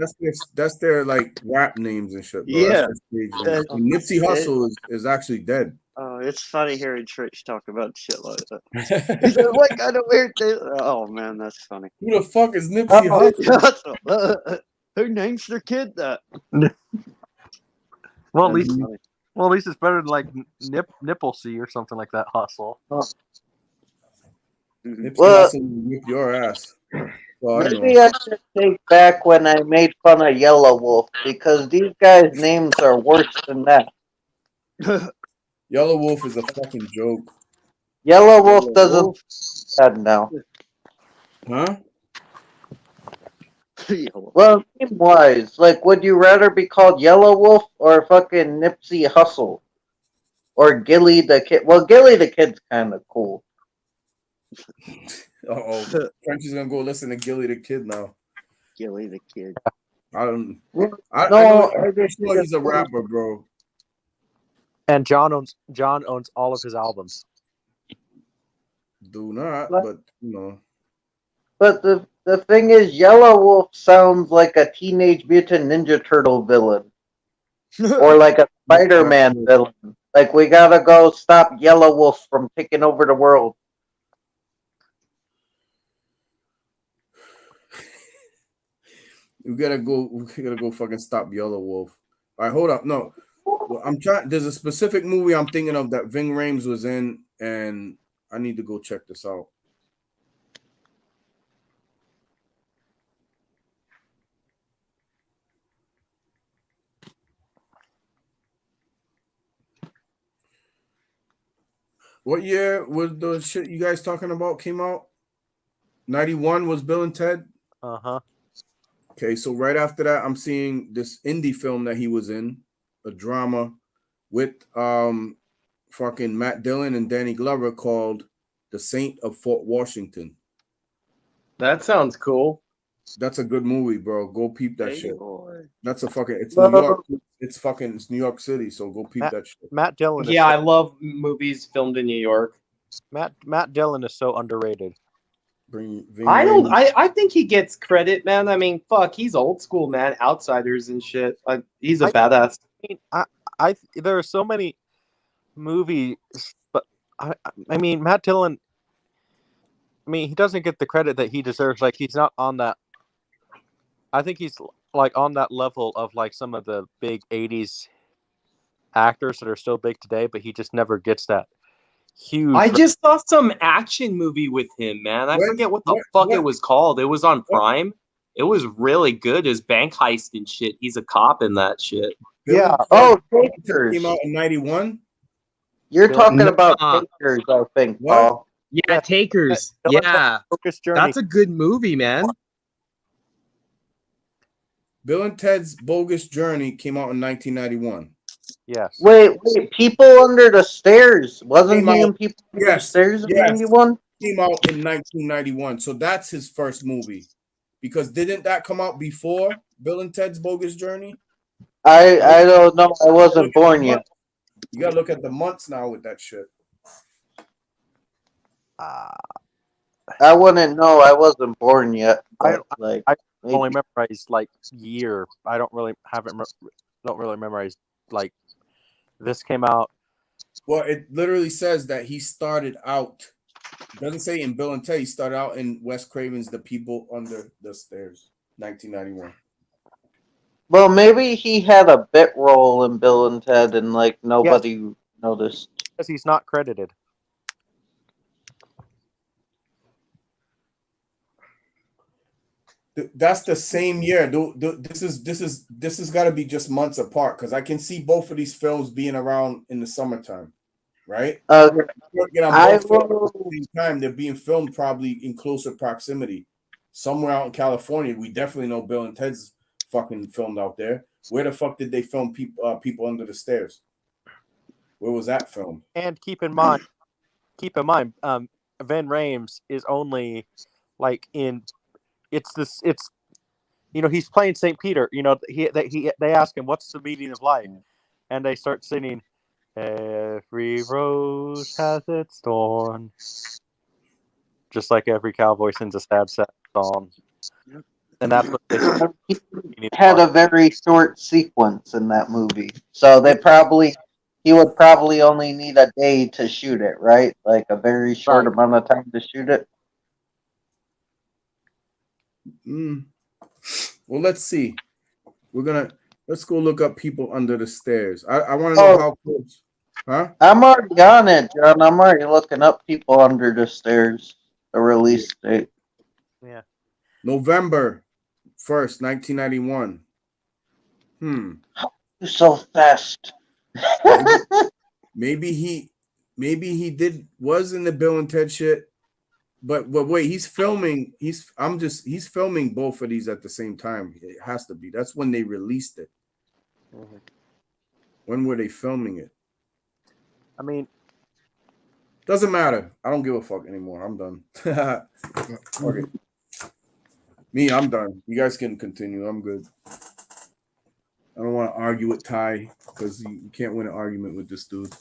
that's their like rap names and shit, bro. Yeah. That's their stage names. And Nipsey Hussle is actually dead. Oh, it's funny hearing Trish talk about shit like that. He said, "What kind of weird thing?" Oh man, that's funny. Who the fuck is Nipsey Hussle? Who names their kid that? Well, at That's least, funny. well, at least it's better than like Nipplesy or something like that. Hustle. Nipsey Well- Hussle will whip your ass. Well, I maybe know. I should take back when I made fun of Yellow Wolf because these guys' names are worse than that. Yellow Wolf is a fucking joke. Yellow Wolf doesn't bad now. Huh? Well, name wise, like, would you rather be called Yellow Wolf or fucking Nipsey Hussle? Or Gilly the Kid? Well, Gilly the Kid's kind of cool. Uh-oh. Frenchie's gonna go listen to Gilly the Kid now. Gilly the Kid. I don't No, I I just know he's a rapper, bro. And John owns all of his albums. Do not, What? but you know. But the thing is, Yellow Wolf sounds like a Teenage Mutant Ninja Turtle villain. Or like a Spider-Man villain. Like, we gotta go stop Yellow Wolf from taking over the world. We gotta go fucking stop Yellow Wolf. All right, hold up. No. Well, I'm trying. There's a specific movie I'm thinking of that Ving Rhames was in, and I need to go check this out. What year was the shit you guys talking about came out? 91 was Bill and Ted. Uh-huh. Okay, so right after that, I'm seeing this indie film that he was in, a drama with fucking Matt Dillon and Danny Glover called The Saint of Fort Washington. That sounds cool. That's a good movie, bro. Go peep that Hey, shit. boy. That's a fucking it's New York. It's New York City, so go peep that shit. Matt Dillon. Yeah, I love movies filmed in New York. Matt Dillon is so underrated. I think he gets credit, man. I mean, fuck, he's old school, man. Outsiders and shit. He's a badass. I there are so many movies, but I mean Matt Dillon. I mean, he doesn't get the credit that he deserves. Like, he's not on that. I think he's like on that level of like some of the big '80s actors that are still big today, but he just never gets that huge. I just saw some action movie with him, man. I forget what the fuck it was called. It was on Prime. It was really good. It was bank heist and shit. He's a cop in that shit. Yeah. Oh, Takers. Came out in 91. You're talking about Takers, I think, Paul. Yeah, Takers. Yeah. That's a good movie, man. Bill and Ted's Bogus Journey came out in 1991. Yes. Wait, People Under the Stairs. Wasn't he in People Under the Yes, Stairs in yes. 91? Came out in 1991. So that's his first movie. Because didn't that come out before Bill and Ted's Bogus Journey? I don't know. I wasn't born yet. You gotta look at the months now with that shit. I wouldn't know. I wasn't born yet. But, I only memorize like year. I don't really memorize like this came out. Well, it literally says that he started out. It doesn't say in Bill and Ted. He started out in Wes Craven's The People Under the Stairs, 1991. Well, maybe he had a bit role in Bill and Ted, and like nobody noticed. Because he's not credited. That's the same year. This is got to be just months apart because I can see both of these films being around in the summertime, right? Working on both films at the same time. They're being filmed probably in closer proximity, somewhere out in California. We definitely know Bill and Ted's fucking filmed out there. Where the fuck did they film people under the stairs? Where was that filmed? And keep in mind, Van Rames is only like in. It's he's playing St. Peter. They ask him what's the meaning of life, and they start singing, "Every rose has its thorn," just like every cowboy sings a sad song. And that's what they had a very short sequence in that movie, so he would probably only need a day to shoot it, right? Like a very short amount of time to shoot it. Well, let's see. Let's go look up people under the stairs. I want to know how close. Huh? I'm already on it, John. I'm already looking up people under the stairs. The release date. Yeah. November 1st, 1991. You're so fast. Maybe he was in the Bill and Ted shit. But wait, he's filming. He's filming both of these at the same time. It has to be. That's when they released it. Mm-hmm. When were they filming it? I mean, doesn't matter. I don't give a fuck anymore. I'm done. Okay. Me, I'm done. You guys can continue. I'm good. I don't want to argue with Ty because you can't win an argument with this dude.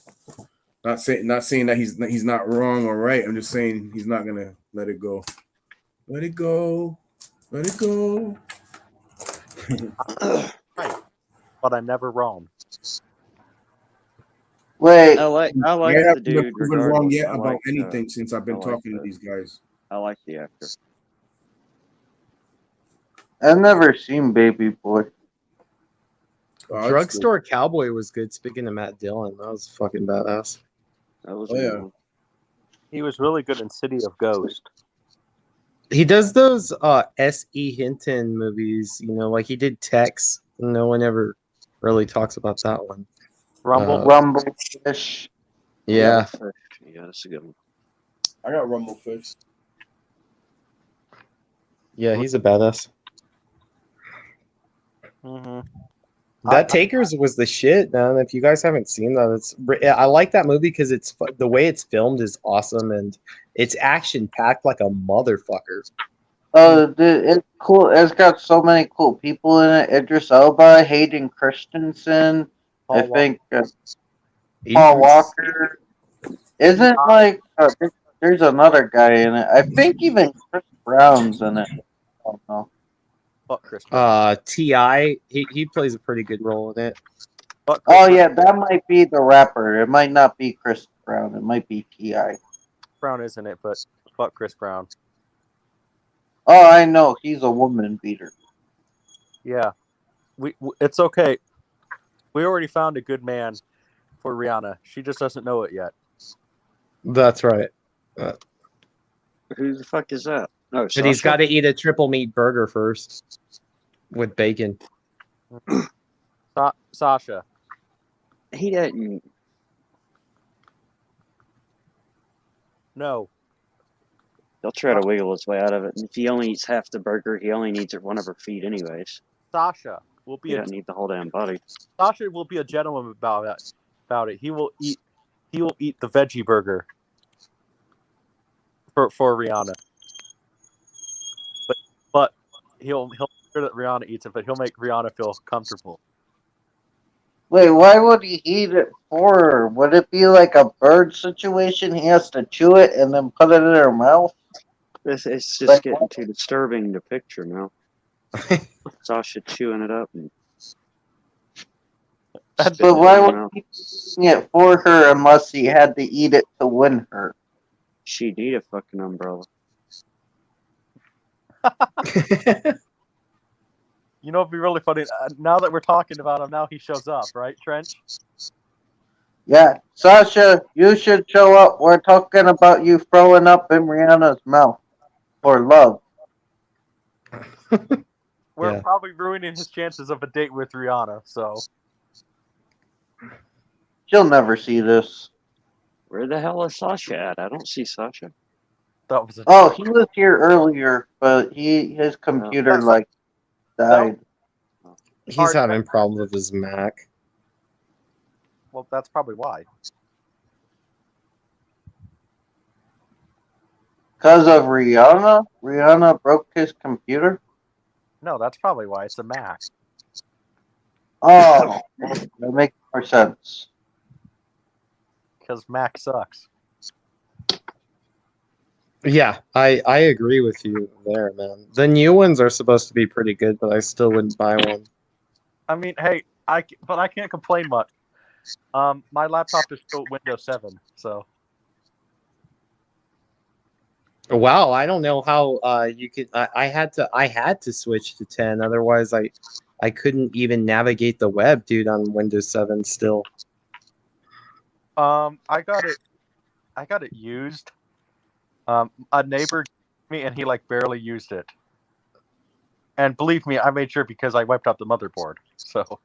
Not saying that he's not wrong or right. I'm just saying he's not gonna let it go. Let it go. Let it go. Right. But I'm never wrong. Wait. I like the the dude. Proven wrong yet I about like, anything since I've been I like talking to the- these guys. I like the actor. I've never seen Baby Boy. Oh, Drugstore Cowboy was good. Speaking of Matt Dillon, that was fucking badass. That was Oh, a good yeah. one. He was really good in City of Ghost. He does those S.E. Hinton movies, like he did Tex. No one ever really talks about that one. Rumblefish. Yeah. Yeah, that's a good one. I got Rumblefish. Yeah, he's a badass. Mm-hmm. That Takers was the shit, man. If you guys haven't seen that, I like that movie because the way it's filmed is awesome and it's action packed like a motherfucker. Dude, it's cool. It's got so many cool people in it. Idris Elba, Hayden Christensen. I think Paul Walker. Isn't there's another guy in it. I think even Chris Brown's in it. I don't know. Chris T.I. He plays a pretty good role in it. Oh yeah, that might be the rapper. It might not be Chris Brown. It might be T.I. Brown isn't it? But fuck Chris Brown. Oh, I know. He's a woman beater. Yeah, it's okay. We already found a good man for Rihanna. She just doesn't know it yet. That's right. Who the fuck is that? Oh, But he's Sacha? got to eat a triple meat burger first with bacon. Sacha. He didn't. No. He'll try to wiggle his way out of it. And if he only eats half the burger, he only needs one of her feet, anyways. Sasha will be He doesn't need the whole damn body. Sasha will be a gentleman about it. He will eat the veggie burger for Rihanna. But he'll make sure that Rihanna eats it, but he'll make Rihanna feel comfortable. Wait, why would he eat it for her? Would it be like a bird situation? He has to chew it and then put it in her mouth? It's just Like getting what? too disturbing to picture now. Sasha chewing it up. But why would he be eating it for her unless he had to eat it to win her? She'd eat a fucking umbrella. You know, it'd be really funny. Now that we're talking about him, now he shows up, right, Trench? Yeah, Sasha, you should show up. We're talking about you throwing up in Rihanna's mouth for love. We're Yeah. probably ruining his chances of a date with Rihanna. So She'll never see this. Where the hell is Sasha at? I don't see Sasha. that was a Oh, he was here earlier, but his computer like died. He's having problems with his Mac. well. That's probably why. Because of Rihanna? Rihanna broke his computer? No, that's probably why. It's a Mac. Oh, that makes more sense. Because Mac sucks. Yeah, I agree with you there, man. The new ones are supposed to be pretty good, but I still wouldn't buy one. I mean, hey, but I can't complain much. My laptop is still Windows 7, so Wow, I don't know how you could. I had to switch to 10, otherwise I couldn't even navigate the web, dude, on Windows 7 still. I got it used. A neighbor gave me, and he like barely used it. And believe me, I made sure because I wiped out the motherboard. So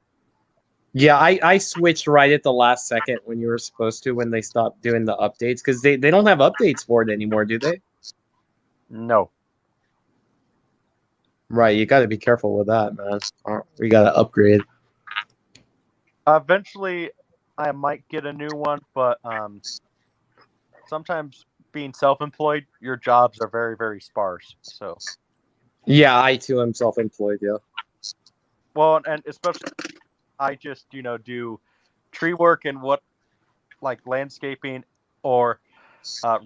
Yeah, I switched right at the last second when you were supposed to, when they stopped doing the updates, because they don't have updates for it anymore, do they? no. Right, you got to be careful with that, man. We got to upgrade. Eventually, I might get a new one, but sometimes being self-employed, your jobs are very, very sparse. So Yeah, I too am self-employed. Yeah. well, and especially I just do tree work and like landscaping or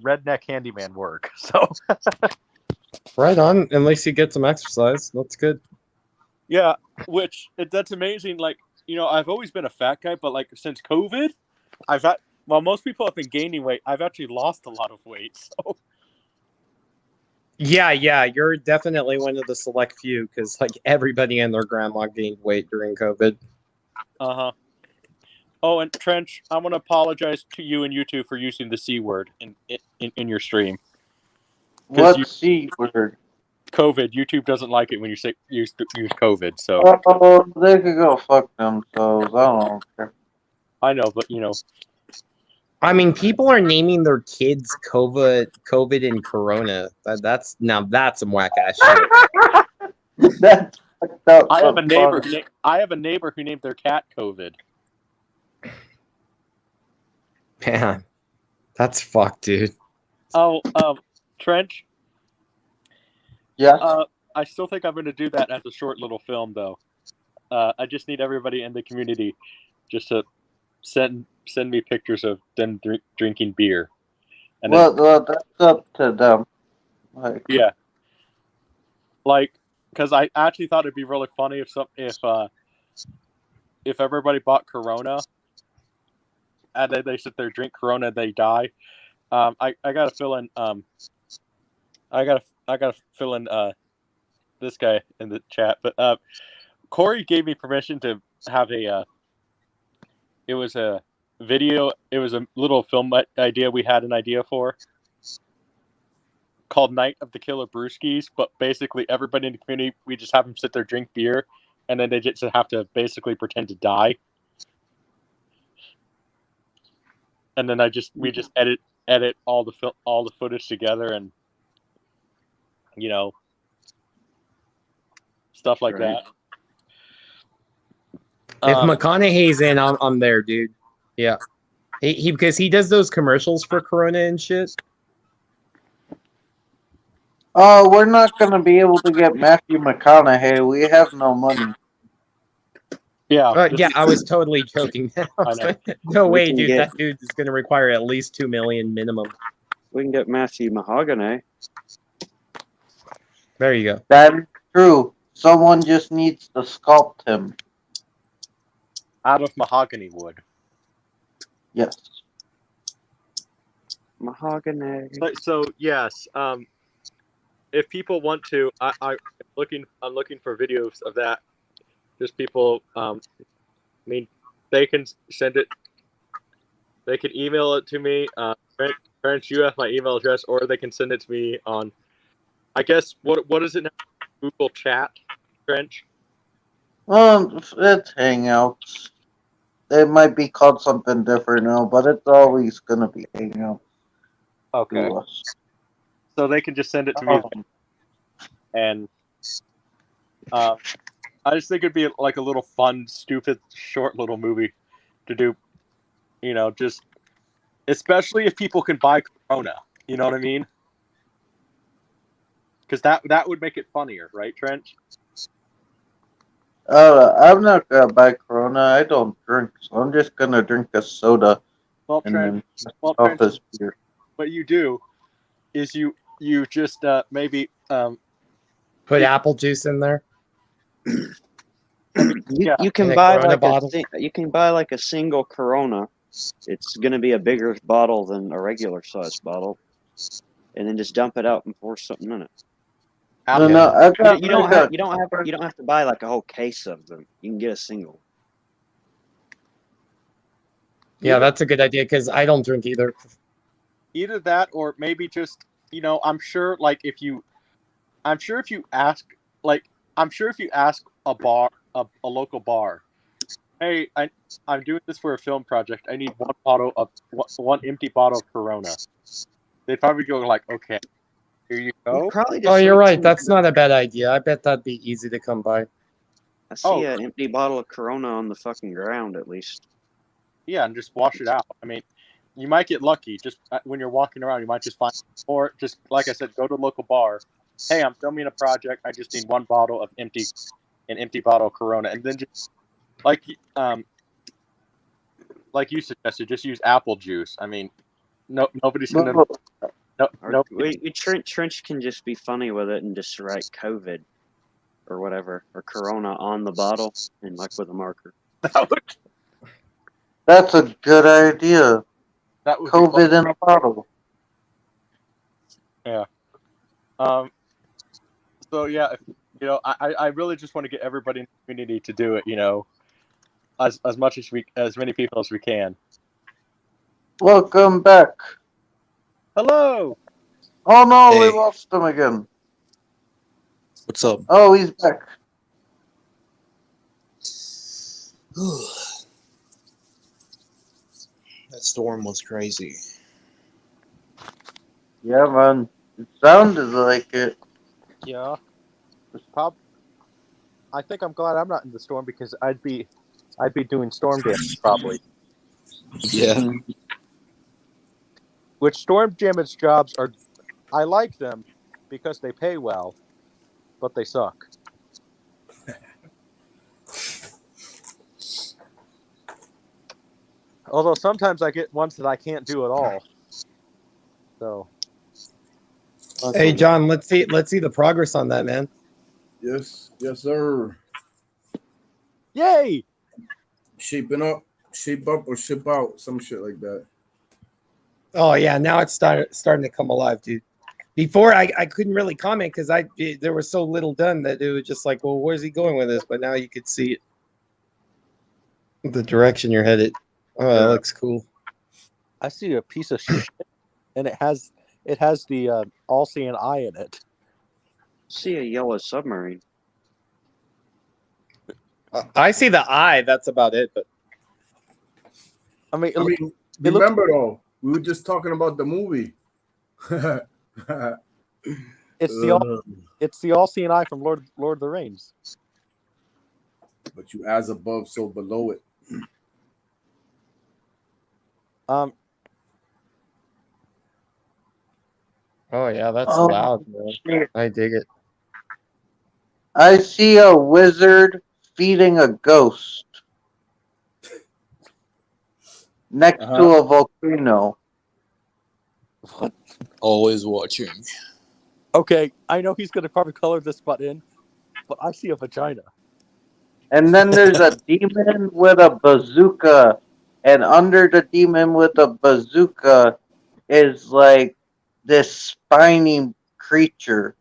redneck handyman work. So Right on. At least you get some exercise. That's good. yeah, that's amazing. Like I've always been a fat guy, but like since COVID, most people have been gaining weight. I've actually lost a lot of weight. So Yeah, you're definitely one of the select few, because like everybody and their grandma gained weight during COVID. uh-huh. Oh, and Trench, I want to apologize to you and you two for using the C word in your stream. What C word? COVID. YouTube doesn't like it when you use COVID. So Oh, they could go fuck themselves. I don't care. I know, but I mean, people are naming their kids COVID and Corona. That's some whack ass shit. That's fucked up. I have a neighbor. Fun. I have a neighbor who named their cat COVID. Man, that's fucked, dude. Oh, Trench. Yeah. I still think I'm going to do that as a short little film, though. I just need everybody in the community just to send me pictures of them drinking beer. And well, that's up to them. Like, yeah, like because I actually thought it'd be really funny if everybody bought Corona and then they sit there drink Corona and they die. I gotta fill in I gotta fill in this guy in the chat, but Cory gave me permission to have it was a video, it was a little film idea we had an idea for called Night of the Killer Brewskis, but basically everybody in the community, we just have them sit there, drink beer, and then they just have to basically pretend to die. And then we just edit all the footage together, and stuff like that. If McConaughey's in, I'm there, dude. Yeah, he because he does those commercials for Corona and shit. oh, we're not gonna be able to get Matthew McConaughey. We have no money. Yeah. Yeah, I was totally joking. No We way, can dude. get- That dude is gonna require at least $2 million minimum. We can get Matthew Mahogany. There you go. That is true. Someone just needs to sculpt him. Out of mahogany wood. Yes. Mahogany. So yes, if people want to, I'm looking for videos of that. Just people, I mean, they can send it. They can email it to me. Parents, you have my email address, or they can send it to me on. I guess what is it now? Google Chat, Trench? It's Hangouts. It might be called something different now, but it's always gonna be Hangouts Okay. to us. So they can just send it to me, and I just think it'd be like a little fun, stupid, short little movie to do. You know, just especially if people can buy Corona. You know what I mean? Because that would make it funnier, right, Trench? I'm not gonna buy Corona. I don't drink, so I'm just gonna drink a soda Well, and Trench, then well, off Trench, as beer. what you do is you just maybe Put apple juice in there. You, you In can a buy Corona like bottle. you can buy like a single Corona. It's going to be a bigger bottle than a regular size bottle, and then just dump it out and pour something in it. No, I've got You don't like have you don't have to buy like a whole case of them. You can get a single. Yeah, that's a good idea because I don't drink either. either that or maybe just I'm sure if you ask a bar a local bar, hey, I'm doing this for a film project, I need one empty bottle of Corona, they'd probably go like, okay, here you go. Oh, you're right. That's not a bad idea. I bet that'd be easy to come by. I see an empty bottle of Corona on the fucking ground at least. Yeah, and just wash it out. I mean, you might get lucky. Just when you're walking around, you might just find, or just like I said, go to a local bar. Hey, I'm filming a project. I just need one bottle of an empty bottle of Corona, and then just like you suggested, just use apple juice. I mean, nobody's gonna. No. Trench can just be funny with it and just write COVID or whatever or Corona on the bottle and like with a marker. That's a good idea. That would COVID in a bottle. Yeah. So yeah, I really just want to get everybody in the community to do it. As much as many people as we can. Welcome back. Hello. Oh no, we Hey. lost him again. What's up? Oh, he's back. That storm was crazy. Yeah, man. It sounded like it. Yeah. I think I'm glad I'm not in the storm because I'd be doing storm damage probably. Yeah. Which storm damage jobs are? I like them because they pay well, but they suck. Although sometimes I get ones that I can't do at all. So. Hey, John, let's see the progress on that, man. Yes, sir. Yay! Shape up, or ship out, some shit like that. Oh yeah, now it's starting to come alive, dude. Before I couldn't really comment because there was so little done that it was just like, well, where's he going with this? But now you could see it, the direction you're headed. Oh, that looks cool. I see a piece of shit, and it has the all-seeing eye in it. See a yellow submarine. I see the eye. That's about it. But I mean, remember though, we were just talking about the movie. It's the all-seeing eye from Lord of the Rings. But you as above, so below it. Oh yeah, that's Oh, loud, man. I dig it. I see a wizard feeding a ghost next to a volcano. What? Always watching. Okay, I know he's going to probably color this butt in, but I see a vagina. And then there's a demon with a bazooka, and under the demon with a bazooka is like this spiny creature.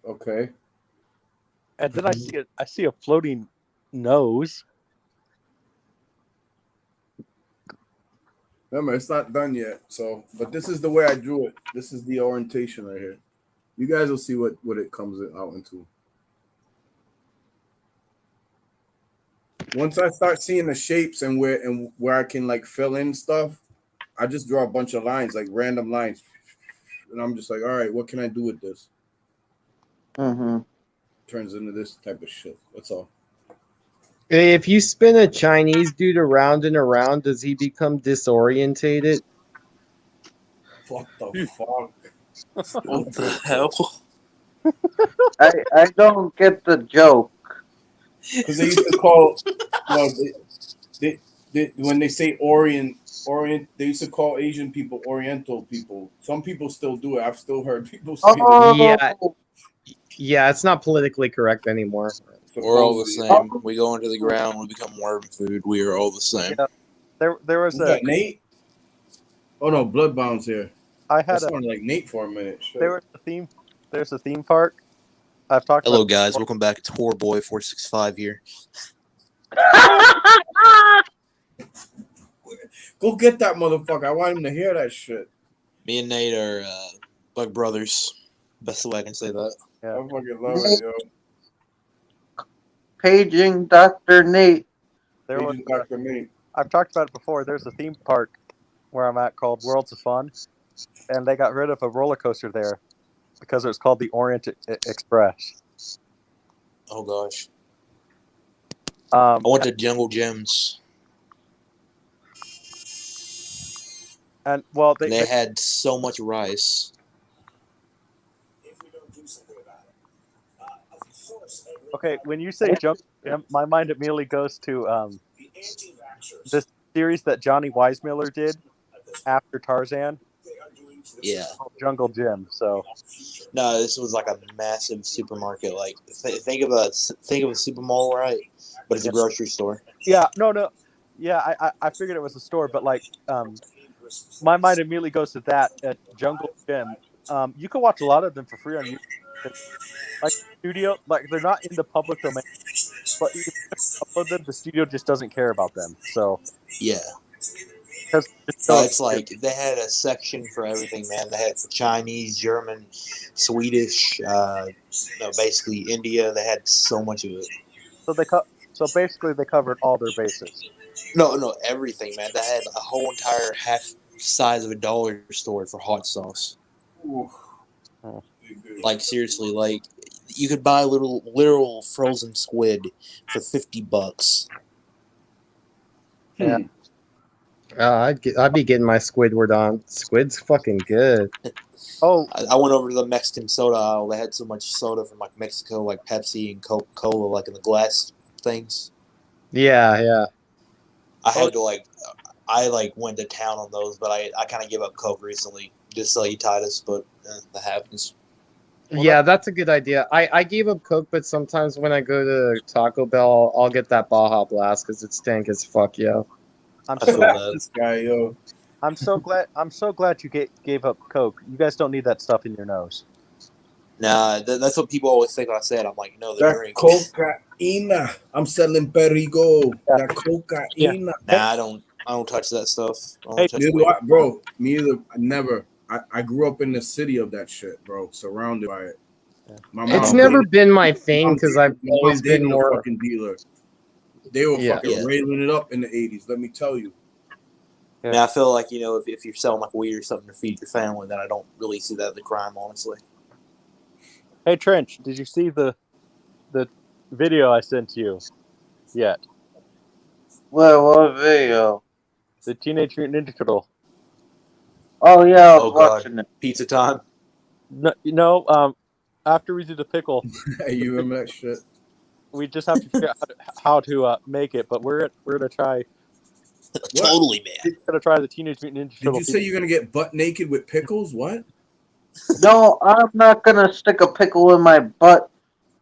Okay. And then I see a floating nose. Remember, it's not done yet. So, but this is the way I drew it. This is the orientation right here. You guys will see what it comes out into. Once I start seeing the shapes and where I can like fill in stuff, I just draw a bunch of lines, like random lines, and I'm just like, all right, what can I do with this? Mm-hmm. Turns into this type of shit. That's all. If you spin a Chinese dude around and around, does he become disorientated? What the fuck? What the hell? I don't get the joke. Because they used to call they when they say Orient, they used to call Asian people Oriental people. Some people still do it. I've still heard people say that. Yeah, it's not politically correct anymore. We're all the same. We go into the ground, we become worm food. We are all the same. Yeah. There was Who's that, Nate? Oh no, Bloodbound's here. I had that sounded like Nate for a minute. Shit. There's a theme park. I've talked Hello about guys, welcome back. It's Horrorboy465 here. Go get that motherfucker. I want him to hear that shit. Me and Nate are like brothers. Best way I can say that. I fucking love it, yo. Paging Dr. Nate. Dr. Nate. I've talked about it before. There's a theme park where I'm at called Worlds of Fun, and they got rid of a roller coaster there because it was called the Orient Express. Oh gosh. I went to Jungle Gyms. And well, they had so much rice. Okay, when you say Jungle Gym, my mind immediately goes to this series that Johnny Weissmuller did after Tarzan. Yeah. Jungle Gym. So. No, this was like a massive supermarket. Like think of a super mall, right? But it's a grocery store. Yeah. No. Yeah, I figured it was a store, but like, my mind immediately goes to that at Jungle Gym. You can watch a lot of them for free on YouTube. Like studio, like they're not in the public domain, but if you upload them, the studio just doesn't care about them. So yeah, because it's like they had a section for everything, man. They had for Chinese, German, Swedish, basically India. They had so much of it. So basically they covered all their bases. No, everything, man. They had a whole entire half size of a dollar store for hot sauce. Ooh. Like seriously, like you could buy a literal frozen squid for $50. Yeah. I'd be getting my Squidward on. Squid's fucking good. Oh, I went over to the Mexican soda aisle. They had so much soda from like Mexico, like Pepsi and Coca-Cola, like in the glass things. Yeah. I had to I went to town on those, but I kind of gave up Coke recently. Just so you Titus, but that happens. Yeah, that's a good idea. I gave up Coke, but sometimes when I go to Taco Bell, I'll get that Baja Blast because it's dank as fuck, yo. I'm I feel that. This guy, yo. I'm so glad you gave up Coke. You guys don't need that stuff in your nose. Nah, that's what people always think when I say it. I'm like, no, the That drink. cocaína. I'm selling perigo. That cocaína. Yeah. Nah, I don't touch that stuff. Bro, me either. Never. I grew up in the city of that shit, bro. Surrounded by it. My It's mom never dated- been my thing mom because dated- I've my mom always been dated a more. fucking dealer. They were Yeah. fucking railing it up in the 80s. Let me tell you. I mean, I feel like, if you're selling like weed or something to feed your family, then I don't really see that as a crime, honestly. Hey Trench, did you see the video I sent you yet? What video? The Teenage Mutant Ninja Turtle. Oh yeah, I was Oh, God. watching it. Pizza time. No, after we do the pickle, Hey, you remember that shit? we just have to figure out how to make it. But we're gonna try. Totally, man. We're gonna try the Teenage Mutant Ninja Did Turtle. you say you're gonna get butt naked with pickles? What? No, I'm not gonna stick a pickle in my butt.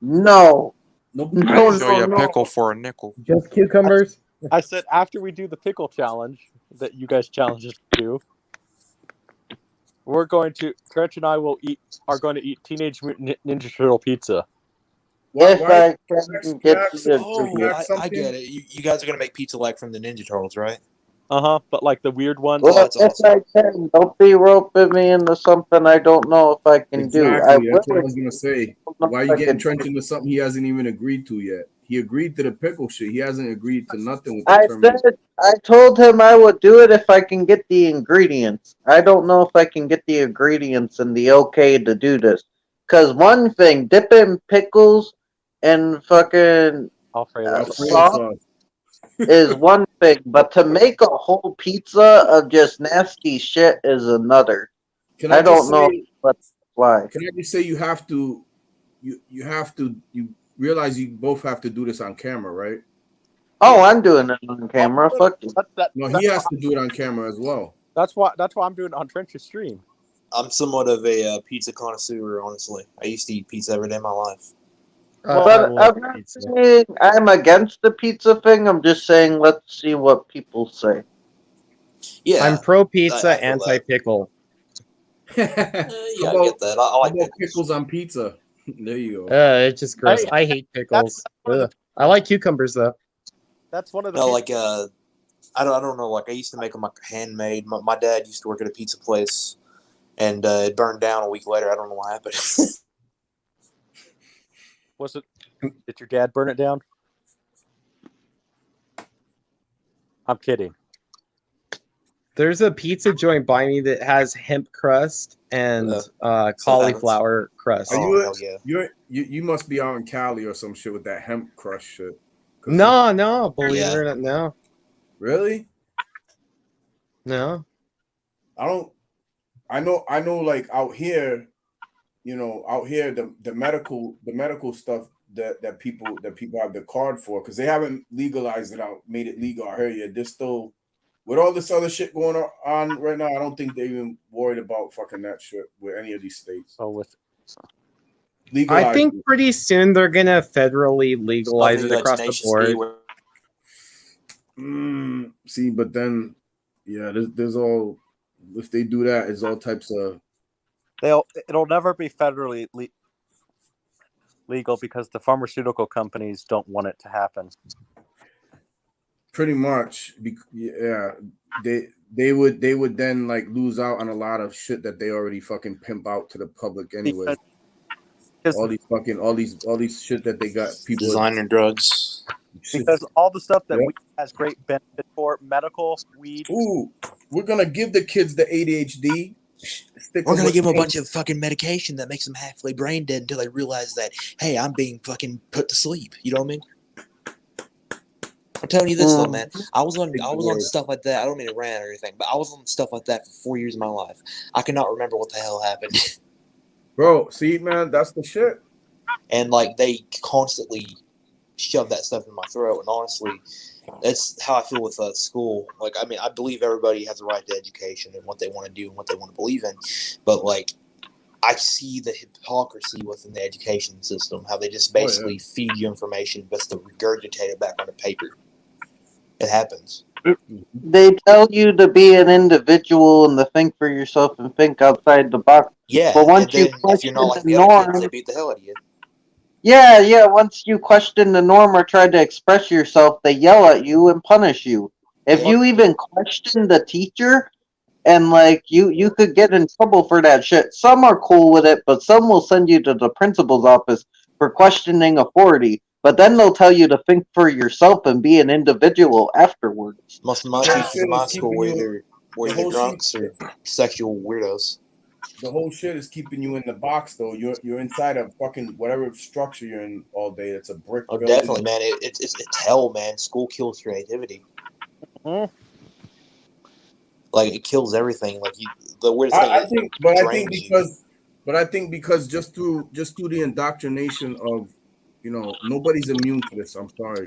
No. No. No. for a nickel. Just cucumbers? I said after we do the pickle challenge that you guys challenged us to do, Trench and I are going to eat Teenage Mutant Ninja Turtle pizza. If I can get the I get it. You guys are going to make pizza like from the Ninja Turtles, right? But like the weird ones. Well, if I can, don't be roping me into something I don't know if I can do. I Exactly. That's what I will. was gonna say. don't know Why are if you I getting can Trench do. into something he hasn't even agreed to yet? He agreed to the pickle shit. He hasn't agreed to nothing with the I terminal. said I told him I would do it if I can get the ingredients. I don't know if I can get the ingredients and the okay to do this. Cause one thing, dipping pickles and fucking Alfredo Alfredo sauce sauce. is one thing, but to make a whole pizza of just nasty shit is another. Can I I just don't know say? what why. Can I just say you have to? You have to. You realize you both have to do this on camera, right? Oh, I'm doing it on camera. Fuck you. No, he has to do it on camera as well. That's why I'm doing it on Trench's stream. I'm somewhat of a pizza connoisseur, honestly. I used to eat pizza every day of my life. But I'm not saying I'm against the pizza thing. I'm just saying let's see what people say. Yeah, I'm pro I pizza, feel anti pickle. Yeah, I get that. I like How about pickles on pizza? There you go. It's just gross. I hate pickles. Ugh. I like cucumbers though. That's one of the. No, like I don't know. Like I used to make them like handmade. My dad used to work at a pizza place, and it burned down a week later. I don't know what happened. Was it? Did your dad burn it down? I'm kidding. There's a pizza joint by me that has hemp crust and cauliflower crust. Are you must be out in Cali or some shit with that hemp crust shit. No, believe it or not, no. Really? No. I know like out here, the medical stuff that people have the card for, because they haven't legalized it out, made it legal out here yet. They're still with all this other shit going on right now. I don't think they're even worried about fucking that shit with any of these states. Oh, with legalize I think pretty soon they're gonna federally legalize it Nothing across that's the board. See, but then, yeah, there's all. If they do that, it's all types of. It'll never be federally legal because the pharmaceutical companies don't want it to happen. Pretty much, yeah. They would then like lose out on a lot of shit that they already fucking pimp out to the public anyway. All these shit that they got people designer drugs. Because all the stuff that weed has great benefit for, medical weed. Ooh, we're gonna give the kids the ADHD. We're gonna give them a bunch of fucking medication that makes them halfway brain dead until they realize that, hey, I'm being fucking put to sleep. You know what I mean? I'm telling you this though, man. I was on stuff like that. I don't mean to rant or anything, but I was on stuff like that for 4 years of my life. I cannot remember what the hell happened. Bro, see, man, that's the shit. And like they constantly shove that stuff in my throat, and honestly, that's how I feel with school. Like, I mean, I believe everybody has a right to education and what they want to do and what they want to believe in, but like, I see the hypocrisy within the education system. How they just basically feed you information just to regurgitate it back on the paper. It happens. They tell you to be an individual and to think for yourself and think outside the box. Yeah, but once and you then if question you're not like the the other kids, they norm, beat the hell out of you. yeah, once you question the norm or try to express yourself, they yell at you and punish you. If you even question the teacher, and like you could get in trouble for that shit. Some are cool with it, but some will send you to the principal's office for questioning authority. But then they'll tell you to think for yourself and be an individual afterwards. Most of my teachers in my school were either drunks or sexual weirdos. The whole shit is keeping you in the box, though. You're inside a fucking whatever structure you're in all day. It's a brick. Oh, building. definitely, man. It's hell, man. School kills creativity. Like it kills everything. Like the weird thing. I think because just through the indoctrination of, nobody's immune to this. I'm sorry.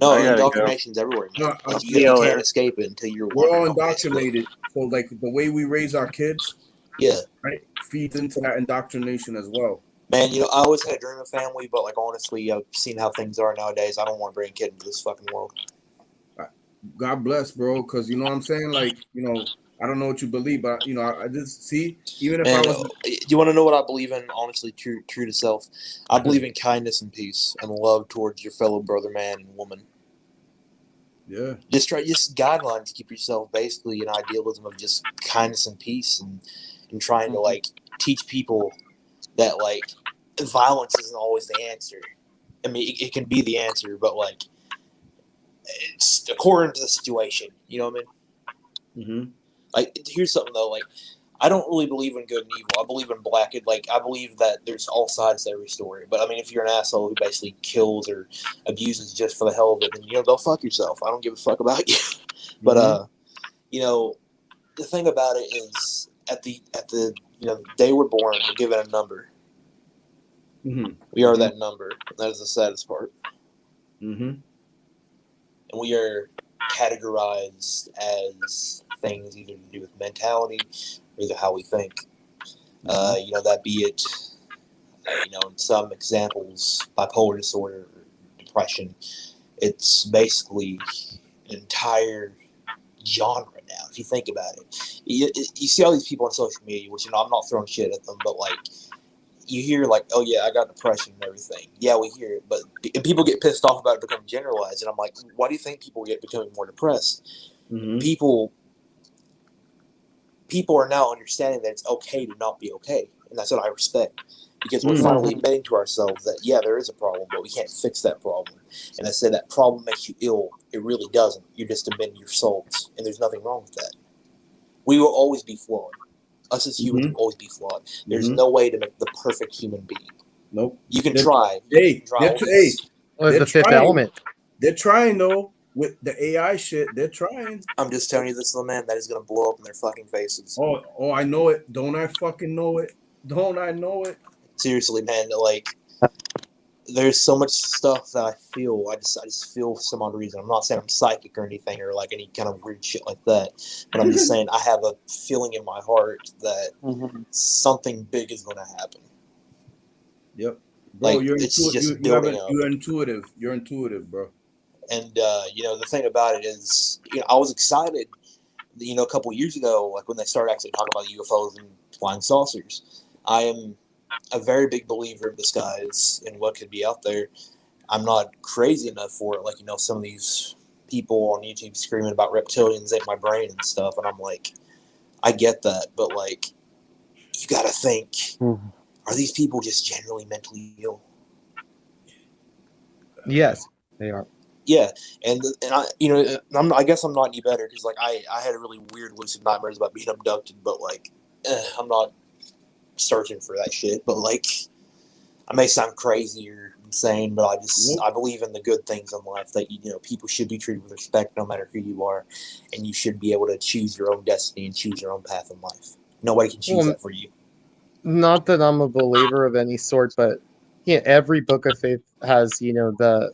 No, indoctrination's everywhere. Man. No, you can't escape it until you're. We're all indoctrinated. So like the way we raise our kids, right, feeds into that indoctrination as well. Man, I always had a dream of family, but like honestly, I've seen how things are nowadays. I don't want to bring a kid into this fucking world. God bless, bro, because you know what I'm saying. Like, I don't know what you believe, but I just see. Even if I was, you want to know what I believe in? Honestly, true to self, I believe in kindness and peace and love towards your fellow brother, man and woman. Yeah. Just guidelines to keep yourself basically an idealism of just kindness and peace, and trying to like teach people that like violence isn't always the answer. I mean, it can be the answer, but like it's according to the situation. You know what I mean? Mm-hmm. Like, here's something though. Like, I don't really believe in good and evil. I believe in black and like I believe that there's all sides to every story. But I mean, if you're an asshole who basically kills or abuses just for the hell of it, then go fuck yourself. I don't give a fuck about you. But the thing about it is at the the day we're born, we're given a number. Mm-hmm. We are that number. And that is the saddest part. Mm-hmm. And we are categorized as things either to do with mentality or either how we think. That be it, in some examples, bipolar disorder or depression. It's basically an entire genre now, if you think about it. You see all these people on social media, which, I'm not throwing shit at them, but, like, you hear, like, oh, yeah, I got depression and everything. Yeah, we hear it, but people get pissed off about it becoming generalized, and I'm like, why do you think people get becoming more depressed? Mm-hmm. People are now understanding that it's okay to not be okay, and that's what I respect, because we're finally admitting to ourselves that, yeah, there is a problem, but we can't fix that problem. And I said that problem makes you ill. It really doesn't. You're just admitting your faults, and there's nothing wrong with that. We will always be flawed. Us as humans will always be flawed. There's no way to make the perfect human being. Nope. You can try. They're the Fifth trying. Element. They're trying though with the AI shit. They're trying. I'm just telling you, this little man that is gonna blow up in their fucking faces. Oh, I know it. Don't I fucking know it? Don't I know it? Seriously, man. Like, there's so much stuff that I feel. I just feel for some odd reason. I'm not saying I'm psychic or anything or like any kind of weird shit like that. But I'm just saying I have a feeling in my heart that something big is going to happen. Yep. Bro, Like, it's just building up. You're intuitive. You're intuitive, bro. And, the thing about it is, I was excited, a couple years ago, like when they started actually talking about UFOs and flying saucers. I am a very big believer of the skies and what could be out there. I'm not crazy enough for it. Like, some of these people on YouTube screaming about reptilians ate my brain and stuff. And I'm like, I get that. But, like, you got to think, are these people just generally mentally ill? Yes, they are. Yeah, and I, I guess I'm not any better because, like, I had a really weird lucid nightmares about being abducted, but, like, I'm not searching for that shit. But, like, I may sound crazy or insane, but I believe in the good things in life that, people should be treated with respect no matter who you are, and you should be able to choose your own destiny and choose your own path in life. Nobody can choose that for you. Not that I'm a believer of any sort, but every book of faith has, the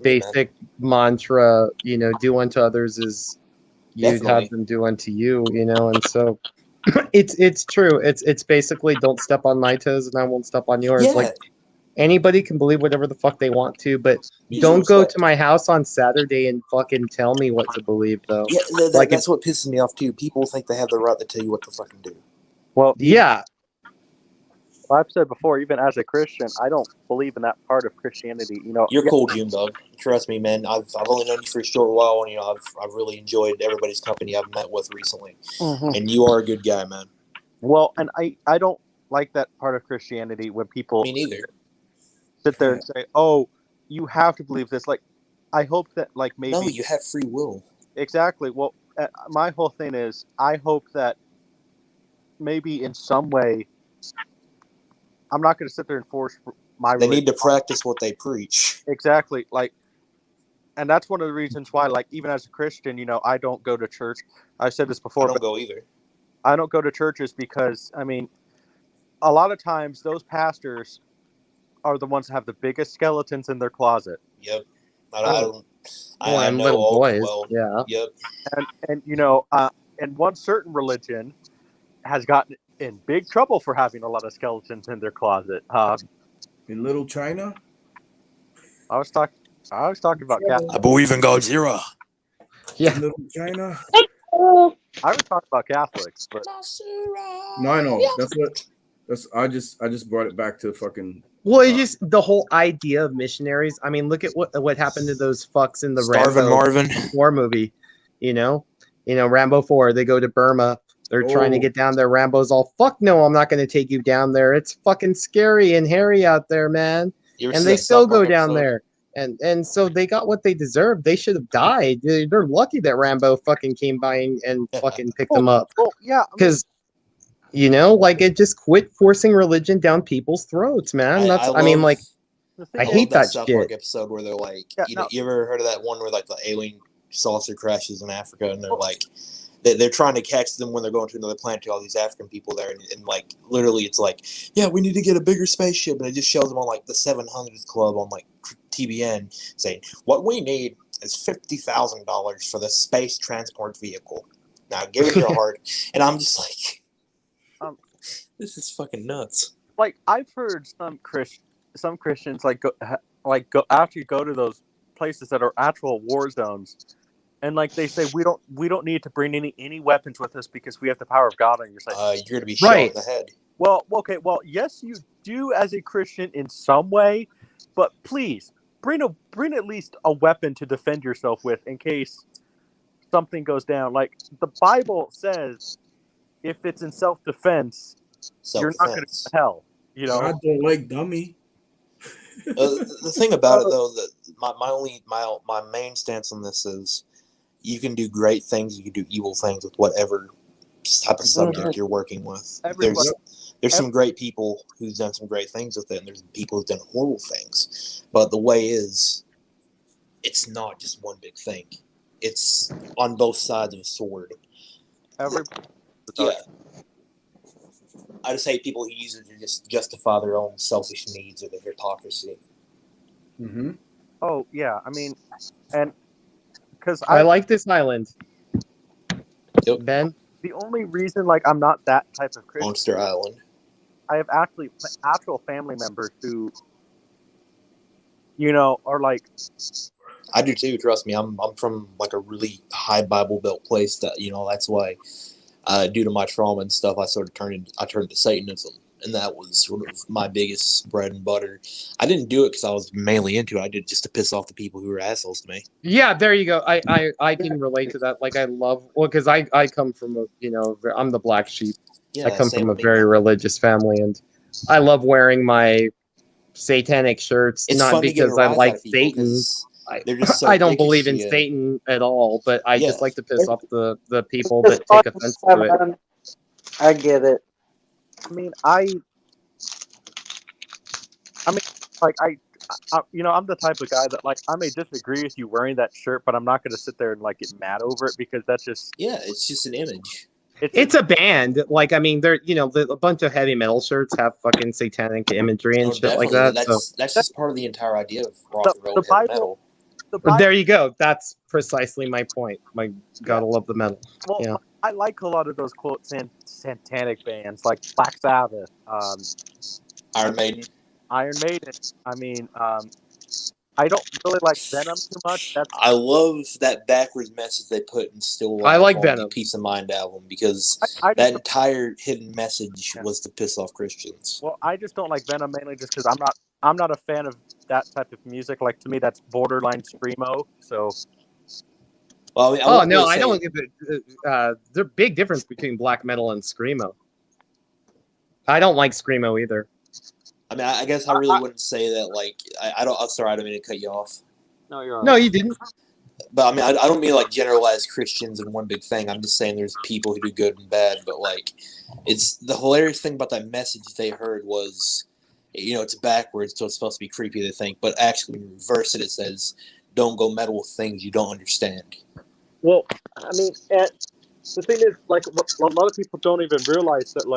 basic mantra, do unto others as you'd have them do unto you, and so it's true. It's basically don't step on my toes and I won't step on yours. Yeah. Like, anybody can believe whatever the fuck they want to, but don't go to my house on Saturday and fucking tell me what to believe, though. Yeah, that's what pisses me off too. People think they have the right to tell you what to fucking do. Well, yeah. I've said before, even as a Christian, I don't believe in that part of Christianity. You're cool, June Dog. Trust me, man. I've only known you for a short while, and I've really enjoyed everybody's company I've met with recently. And you are a good guy, man. Well, and I don't like that part of Christianity when people me neither sit there and say, "Oh, you have to believe this." Like, I hope that maybe no, you have free will. Exactly. Well, my whole thing is I hope that maybe in some way. I'm not going to sit there and force my religion. They need to practice what they preach. Exactly. And that's one of the reasons why, even as a Christian, I don't go to church. I've said this before. I don't go either. I don't go to churches because, a lot of times those pastors are the ones that have the biggest skeletons in their closet. Yep. I know little boys. Well. Yeah. Yep. And one certain religion has gotten in big trouble for having a lot of skeletons in their closet. In Little China? I was talking about Catholics. I believe in Godzilla. Yeah. In Little China? I was talking about Catholics, but no, I know. I just brought it back to fucking. Well, it's just the whole idea of missionaries. I mean, look at what happened to those fucks in the Starvin' Rambo Marvin. 4 movie. You know, Rambo 4. They go to Burma. They're trying to get down there. Rambo's all, fuck no, I'm not going to take you down there. It's fucking scary and hairy out there, man. And they still go down there. And so they got what they deserved. They should have died. They're lucky that Rambo fucking came by and fucking picked them up. Well, yeah. Because, it just quit forcing religion down people's throats, man. I hate that South shit. Park episode where they're like, you ever heard of that one where like the alien saucer crashes in Africa and they're like, they're trying to catch them when they're going to another planet to all these African people there, and like literally it's like, yeah, we need to get a bigger spaceship, and it just shows them on like the 700th Club on like TBN saying what we need is $50,000 for the space transport vehicle. Now give it your heart, and I'm just like, this is fucking nuts. Like I've heard some Christians go after you go to those places that are actual war zones. And like they say, we don't need to bring any weapons with us because we have the power of God on your side. You're gonna be shot in the head. Well, okay. Well, yes, you do as a Christian in some way, but please bring at least a weapon to defend yourself with in case something goes down. Like the Bible says, if it's in self-defense, you're not going to go to hell. I don't like dummy. The thing about it though, that my main stance on this is, you can do great things, you can do evil things with whatever type of subject you're working with. There's some great people who've done some great things with it, and there's people who've done horrible things. But the way is, it's not just one big thing. It's on both sides of a sword. Yeah. I just hate people who use it to just justify their own selfish needs or their hypocrisy. Mm-hmm. Oh yeah, I mean, and because I like this island. Yep. Ben, the only reason I'm not that type of Christian, Monster Island. I have actual family members who, are like. I do too. Trust me, I'm from like a really high Bible Belt place that that's why, due to my trauma and stuff, I turned to Satanism, and that was sort of my biggest bread and butter. I didn't do it because I was mainly into it. I did it just to piss off the people who were assholes to me. Yeah, there you go. I can relate to that. Like I love because I come from I'm the black sheep. Yeah, I come from a very religious family, and I love wearing my satanic shirts. It's not fun because to I get a rise like out of people, Satan. 'cause they're just so I don't thick as believe in shit. Satan at all, but I Yeah. just like to piss off the people that take offense to it. I get it. I mean, I'm the type of guy that I may disagree with you wearing that shirt, but I'm not going to sit there and get mad over it because that's just it's just an image. It's a band. They're a bunch of heavy metal shirts have fucking satanic imagery and shit like that. That's just part of the entire idea of rock and roll and heavy metal. There you go. That's precisely my point. My gotta love the metal. Well, yeah. I like a lot of those quote satanic bands like Black Sabbath, Iron Maiden. I mean, I don't really like Venom too much. I love that backwards message they put in Still Life I like on Venom. the Peace of Mind album because that entire hidden message was to piss off Christians. Well, I just don't like Venom mainly just because I'm not a fan of that type of music. Like to me, that's borderline screamo. So. Well, I don't. There's a big difference between black metal and screamo. I don't like screamo either. I mean, I guess I really wouldn't say that. I don't. I'm sorry, I don't mean to cut you off. No, you're all right. No, you didn't. But I mean, I don't mean generalize Christians in one big thing. I'm just saying there's people who do good and bad. But it's the hilarious thing about that message they heard was, it's backwards, so it's supposed to be creepy. They think, but actually, when you reverse it, it says, "Don't go meddle with things you don't understand." Well, I mean, the thing is, what a lot of people don't even realize that,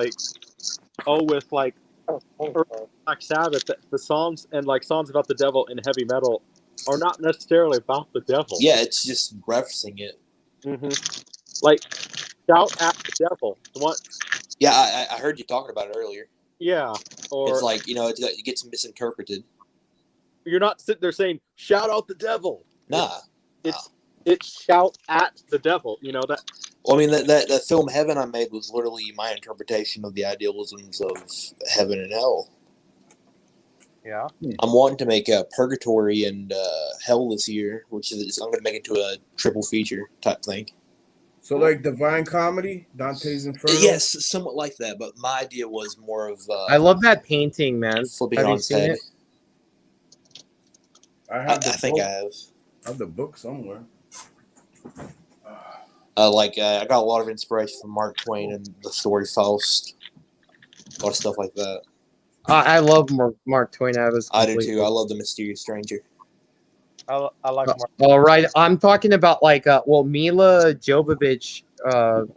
with Black Sabbath, the songs and songs about the devil in heavy metal are not necessarily about the devil. Yeah, it's just referencing it. Mm-hmm. Shout at the devil. Yeah, I heard you talking about it earlier. Yeah, or it's it gets misinterpreted. You're not sitting there saying "shout out the devil." Nah, it's shout at the devil. Well, I mean, that film Heaven I made was literally my interpretation of the idealisms of heaven and hell. Yeah. I'm wanting to make a Purgatory and Hell this year, which is I'm going to make it to a triple feature type thing. So like Divine Comedy, Dante's Inferno. Yes, somewhat like that, but my idea was more of I love that painting, man. flipping Have it you on its seen head. it? I think I have. I have the book somewhere. I got a lot of inspiration from Mark Twain and the story Faust, a lot of stuff like that. I love Mark Twain. I do too. I love The Mysterious Stranger. I like Mark. All right, I'm talking about Mila Jovovich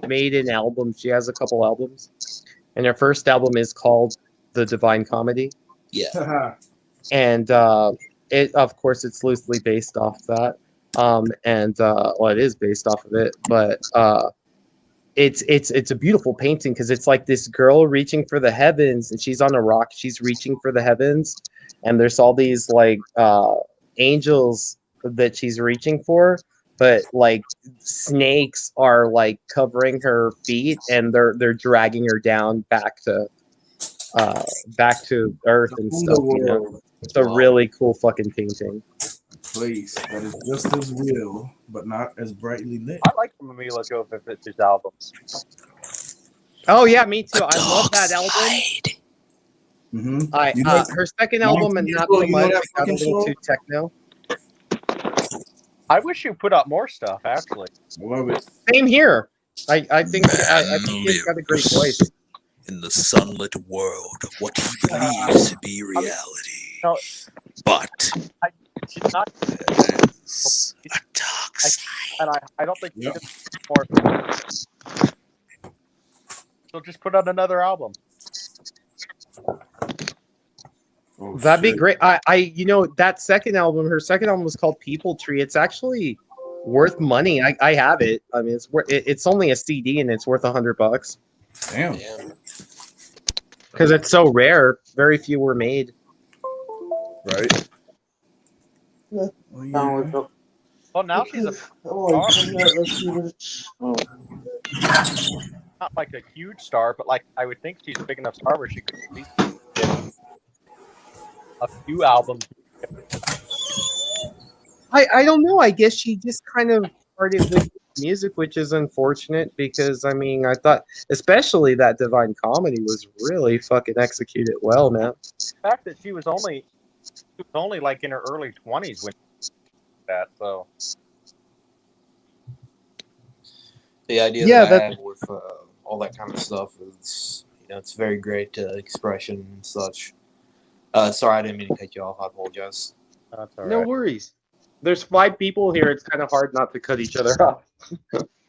made an album. She has a couple albums, and her first album is called The Divine Comedy. Yeah. And it, of course, it's loosely based off that. It is based off of it, but it's a beautiful painting because it's like this girl reaching for the heavens, and she's on a rock. She's reaching for the heavens, and there's all these angels that she's reaching for, but like snakes are like covering her feet, and they're dragging her down back to Earth and stuff. You know, it's a really cool fucking painting. Place that is just as real, but not as brightly lit. I like Mila Jovovich's albums. Oh yeah, me too. I love that album. Mm-hmm. Her second album, and not so much. It got a little too techno. I wish you put out more stuff. Actually, I love it. Same here. I think she's got a great voice. In the sunlit world of what he believes to be reality. No, but she's not. There's a dark side. And I don't think she's more. She'll just put out another album. Oh, That'd be great. That second album, her second album was called People Tree. It's actually worth money. I have it. I mean, it's only a CD and it's worth $100. Damn. Because it's so rare. Very few were made. Right. Well, now she's not like a huge star, but like I would think she's a big enough star where she could at least get a few albums. I don't know. I guess she just kind of started with music, which is unfortunate because I mean I thought especially that Divine Comedy was really fucking executed well, man. The fact that she was only like in her early 20s when that, so the idea that I have with all that kind of stuff is, it's very great expression and such. Sorry, I didn't mean to cut you off. I apologize. That's all right. No worries. There's 5 people here. It's kind of hard not to cut each other off.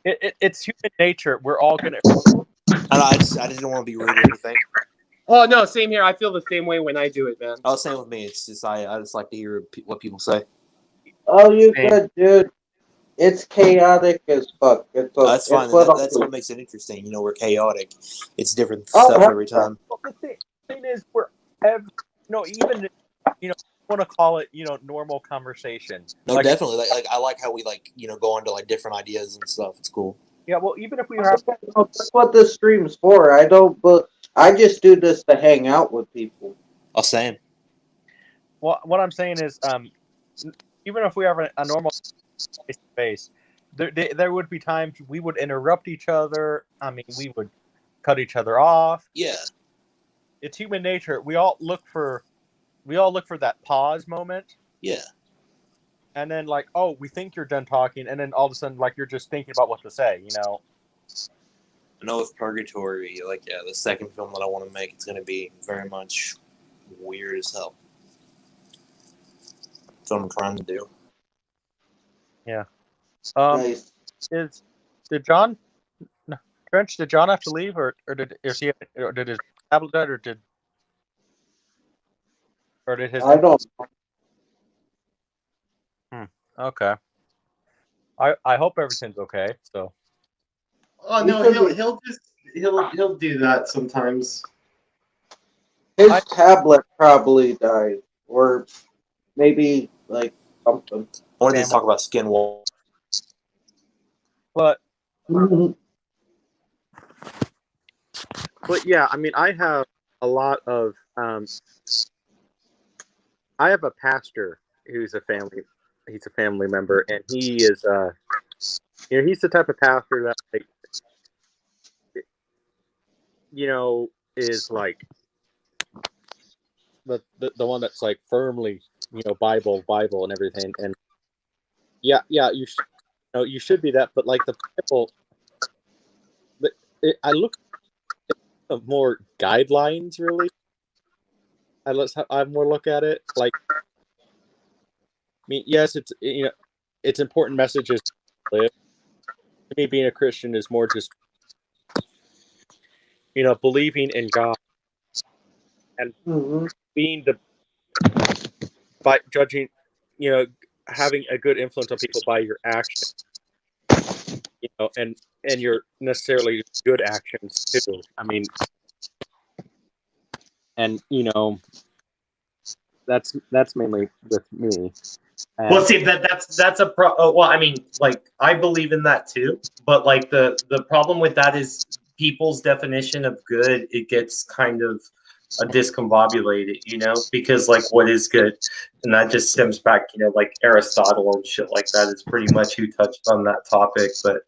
It's human nature. We're all gonna. I didn't want to be rude or anything. Oh no, same here. I feel the same way when I do it, man. Oh, same with me. It's just I just like to hear what people say. Oh, you good, dude. It's chaotic as fuck. That's fine. That's what makes it interesting. We're chaotic. It's different stuff every time. Well, the thing is, even want to call it, normal conversation. No, definitely. Like I like how we go on to different ideas and stuff. It's cool. Yeah, well, even if we have, that's what this stream's for. I just do this to hang out with people. Oh, same. Well, what I'm saying is, even if we have a normal face, there would be times we would interrupt each other. I mean, we would cut each other off. Yeah, it's human nature. We all look for that pause moment. Yeah. And then we think you're done talking, and then all of a sudden you're just thinking about what to say. I know with Purgatory, the second film that I want to make, it's going to be very much weird as hell. That's what I'm trying to do. Yeah. Nice. Did John have to leave, or did his tablet dead, or did his? I don't. Okay. I hope everything's okay. So. Oh no, he'll do that sometimes. His tablet probably died, or maybe something. I wanted to talk about skin wall. But But yeah, I mean, I have a lot of. I have a pastor who's a family. He's a family member, and he is. He's the type of pastor that, like, is like the one that's like firmly, Bible and everything. And yeah, you should be that. But like the Bible, I look at more guidelines really. I more look at it like, I mean, yes, it's important messages to live. To me, being a Christian is more just believing in God and being by judging, having a good influence on people by your actions, and your necessarily good actions too. I mean, and that's mainly with me. Well, see, that's a pro. Well, I mean, like, I believe in that too, but like the problem with that is people's definition of good. It gets kind of discombobulated, because like what is good, and that just stems back, like Aristotle and shit like that is pretty much who touched on that topic. But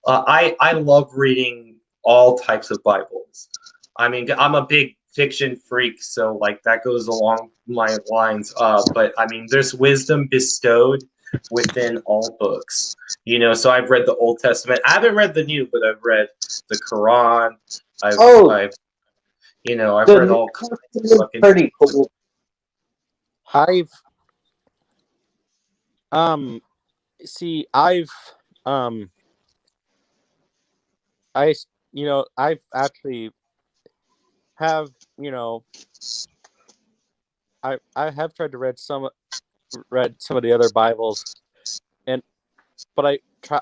I love reading all types of Bibles. I mean, I'm a big fiction freak, so like that goes along my lines. But I mean, there's wisdom bestowed within all books. So I've read the Old Testament. I haven't read the New, but I've read the Quran. I've read all kinds of fucking. Pretty cool. I've I've actually have I have tried to read some of the other Bibles, but I try,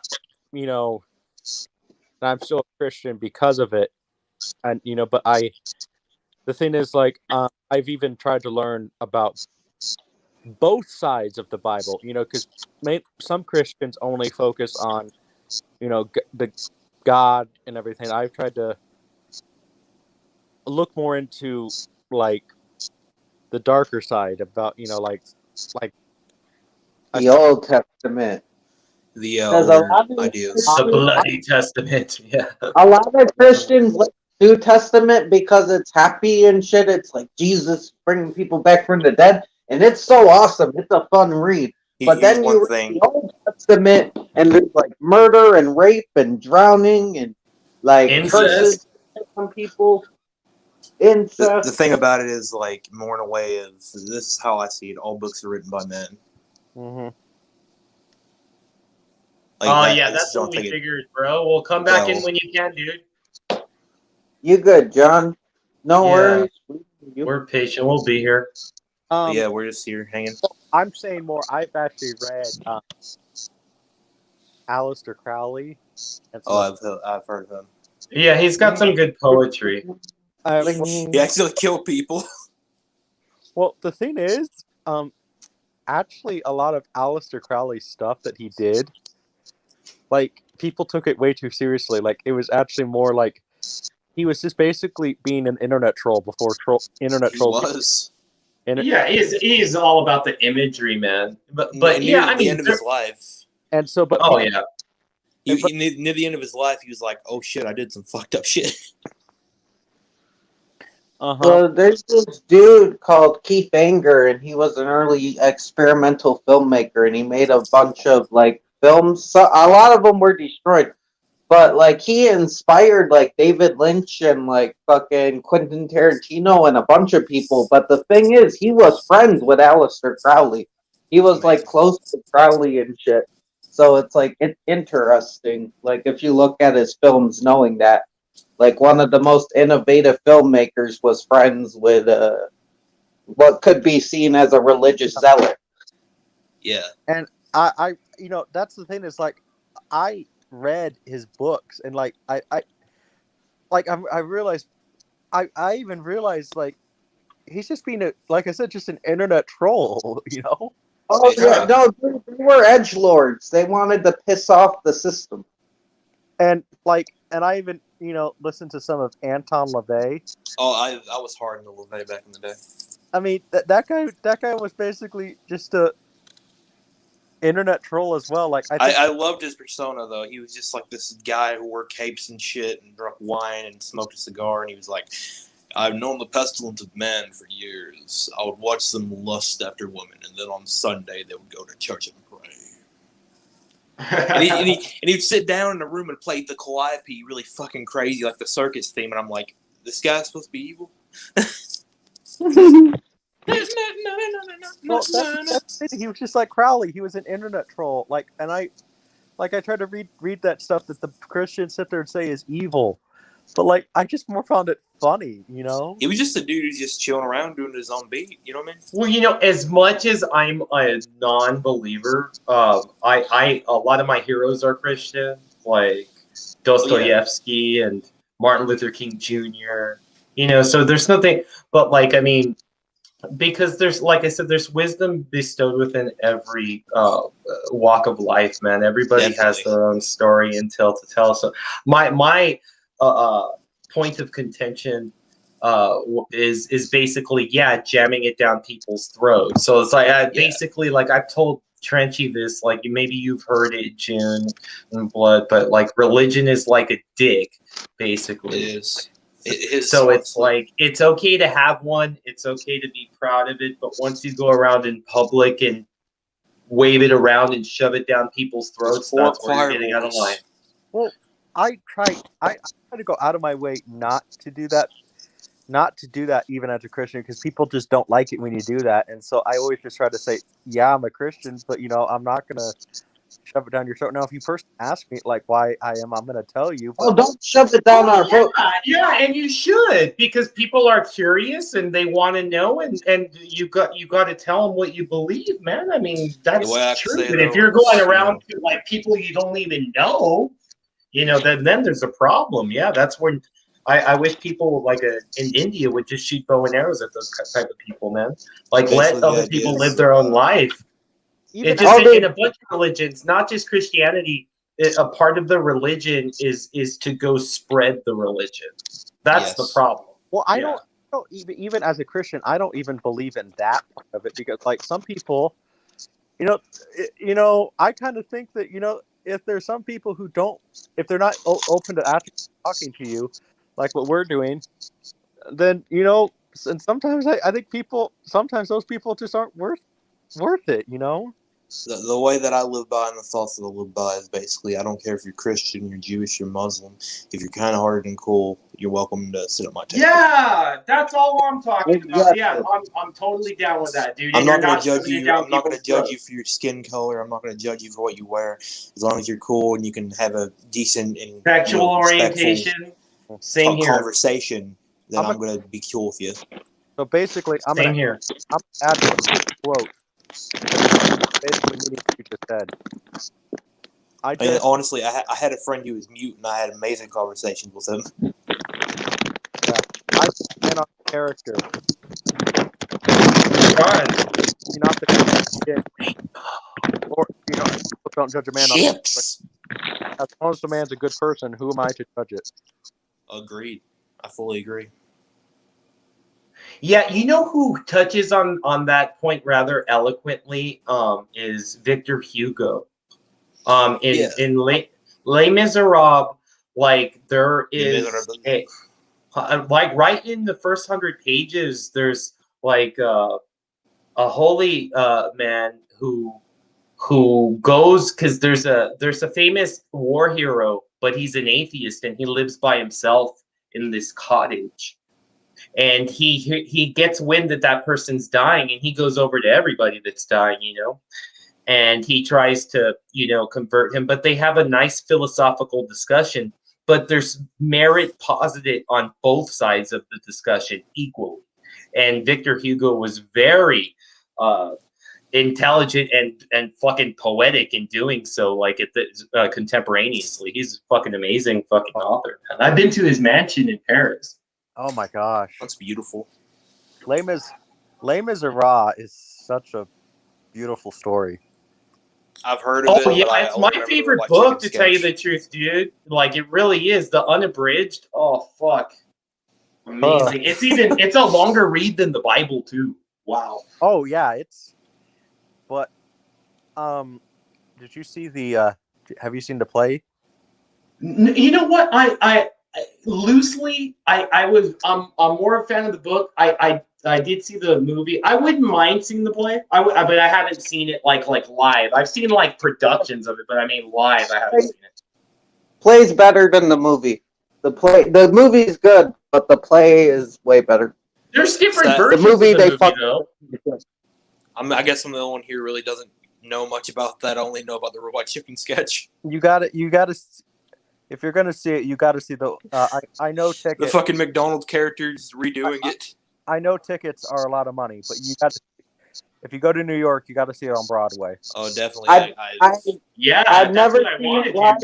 I'm still a Christian because of it, and but the thing is, like, I've even tried to learn about both sides of the Bible, because some Christians only focus on the God and everything. I've tried to look more into like the darker side about like The Old Testament. The Because a older lot of ideas. The Bloody Testament, yeah. a lot of Christians like New Testament because it's happy and shit. It's like Jesus bringing people back from the dead, and it's so awesome. It's a fun read. But Here's then one you read thing. the Old Testament, and there's like murder and rape and drowning and like curses on people, incest. The thing about it is, like, more in a way of, this is how I see it, all books are written by men. Mm-hmm. Like, yeah, that's what we figured, bro. We'll come back in when you can, dude. You good, John? No Yeah. worries. We're patient. We'll be here. Yeah, we're just here hanging. I'm saying more. I've actually read Aleister Crowley. I've heard of him. Yeah, he's got some good poetry. He actually killed people. Well, the thing is, actually, a lot of Aleister Crowley's stuff that he did, like, people took it way too seriously. Like, it was actually more like he was just basically being an internet troll before internet trolls. Was. Yeah, he's all about the imagery, man. But near yeah, I the mean, end of his life. And so, but yeah. Near the end of his life, he was like, "Oh shit, I did some fucked up shit." So there's this dude called Keith Anger, and he was an early experimental filmmaker, and he made a bunch of like films. So a lot of them were destroyed, but like he inspired like David Lynch and like fucking Quentin Tarantino and a bunch of people. But the thing is, he was friends with Aleister Crowley. He was like close to Crowley and shit. So it's like it's interesting. Like if you look at his films, knowing that. Like one of the most innovative filmmakers was friends with what could be seen as a religious zealot. Yeah. And I that's the thing is, like, I read his books, and like I realized I even realized, like, he's just being like I said, just an internet troll, Oh yeah, no, they were edgelords. They wanted to piss off the system. And like and I even listened to some of Anton LaVey. Oh, I was hard in the LaVey back in the day. I mean, that guy was basically just a internet troll as well. Like I loved his persona though. He was just like this guy who wore capes and shit and drank wine and smoked a cigar, and he was like, I've known the pestilence of men for years. I would watch them lust after women, and then on Sunday they would go to church and pray. and he'd sit down in a room and play the calliope really fucking crazy, like the circus theme, and I'm like, this guy's supposed to be evil? Well, that's it. He was just like Crowley. He was an internet troll. And I tried to read that stuff that the Christians sit there and say is evil, but I just more found it funny. He was just a dude who's just chilling around doing his own beat. You know what I mean? Well, as much as I'm a non-believer, I a lot of my heroes are Christian, like Dostoevsky and Martin Luther King Jr. So there's nothing, but because there's, like I said, there's wisdom bestowed within every walk of life, man. Everybody has their own story and tale to tell. So my point of contention is basically jamming it down people's throats. So it's like basically, like I've told Trenchy this, like maybe you've heard it, June and Blood, but like religion is like a dick, basically. It is. So it's like, it's okay to have one, it's okay to be proud of it, but once you go around in public and wave it around and shove it down people's throats, that's where you're getting out of line. Well, I try to go out of my way not to do that even as a Christian, because people just don't like it when you do that. And so I always just try to say, yeah, I'm a Christian, but I'm not gonna shove it down your throat. Now, if you first ask me like why I am, I'm gonna tell you. Oh, don't shove it down our throat. Yeah, and you should, because people are curious and they want to know, and you got to tell them what you believe, man. I mean, that's true. But if you're going around to like people you don't even know, then there's a problem. Yeah, that's when I wish people like in India would just shoot bow and arrows at those type of people, man. Like, let other people live their own life. It just in a bunch of religions, not just Christianity. A part of the religion is to go spread the religion. That's the problem. Well, I don't even as a Christian, I don't even believe in that part of it, because like some people, I kind of think that if there's some people who don't, if they're not open to actually talking to you, like what we're doing, then and sometimes I think sometimes those people just aren't worth it. The way that I live by and the thoughts that I live by is basically, I don't care if you're Christian, you're Jewish, you're Muslim. If you're kind of hearted and cool, you're welcome to sit at my table. Yeah, that's all I'm talking about. Yeah, I'm totally down with that, dude. I'm not going to judge you. I'm not going to judge you for your skin color. I'm not going to judge you for what you wear. As long as you're cool and you can have a decent and sexual orientation, same here, conversation, then I'm going to be cool with you. So basically, I'm same here. I'm add this quote. Basically meaning what you just said. Honestly, I had a friend who was mute, and I had amazing conversations with him. Yeah, I stand on character. You're not the or don't judge a man on as long as the man's a good person. Who am I to judge it? Agreed. I fully agree. Yeah, who touches on that point rather eloquently is Victor Hugo. In Les Miserables, like there is like right in the first 100 pages, there's like a holy man who goes, because there's a famous war hero, but he's an atheist and he lives by himself in this cottage. And he gets wind that person's dying, and he goes over to everybody that's dying, and he tries to, convert him. But they have a nice philosophical discussion. But there's merit posited on both sides of the discussion equally. And Victor Hugo was very intelligent and fucking poetic in doing so, like contemporaneously. He's a fucking amazing fucking author. I've been to his mansion in Paris. Oh my gosh, that's beautiful. Les Miserables is such a beautiful story. I've heard of it. Oh yeah, but I it's only my remember the, favorite like, book chicken to tell you sketch. the truth, dude. Like it really is the unabridged. Oh fuck, amazing! It's a longer read than the Bible too. Wow. Oh yeah, it's. But did you see the? Have you seen the play? You know what? I loosely I'm more a fan of the book. I did see the movie. I wouldn't mind seeing the play. But I haven't seen it like live. I've seen like productions of it, but I mean live. I haven't seen it. Play's better than the movie. The movie's good, but the play is way better. There's different That- versions The movie of the they movie fuck. though. I guess I'm the only one here who really doesn't know much about that. I only know about the robot chicken sketch. You got it. If you're gonna see it, you got to see the. I know tickets. The fucking McDonald's characters redoing it. I know tickets are a lot of money, but you got to. If you go to New York, you got to see it on Broadway. Oh, definitely. I've never seen it live,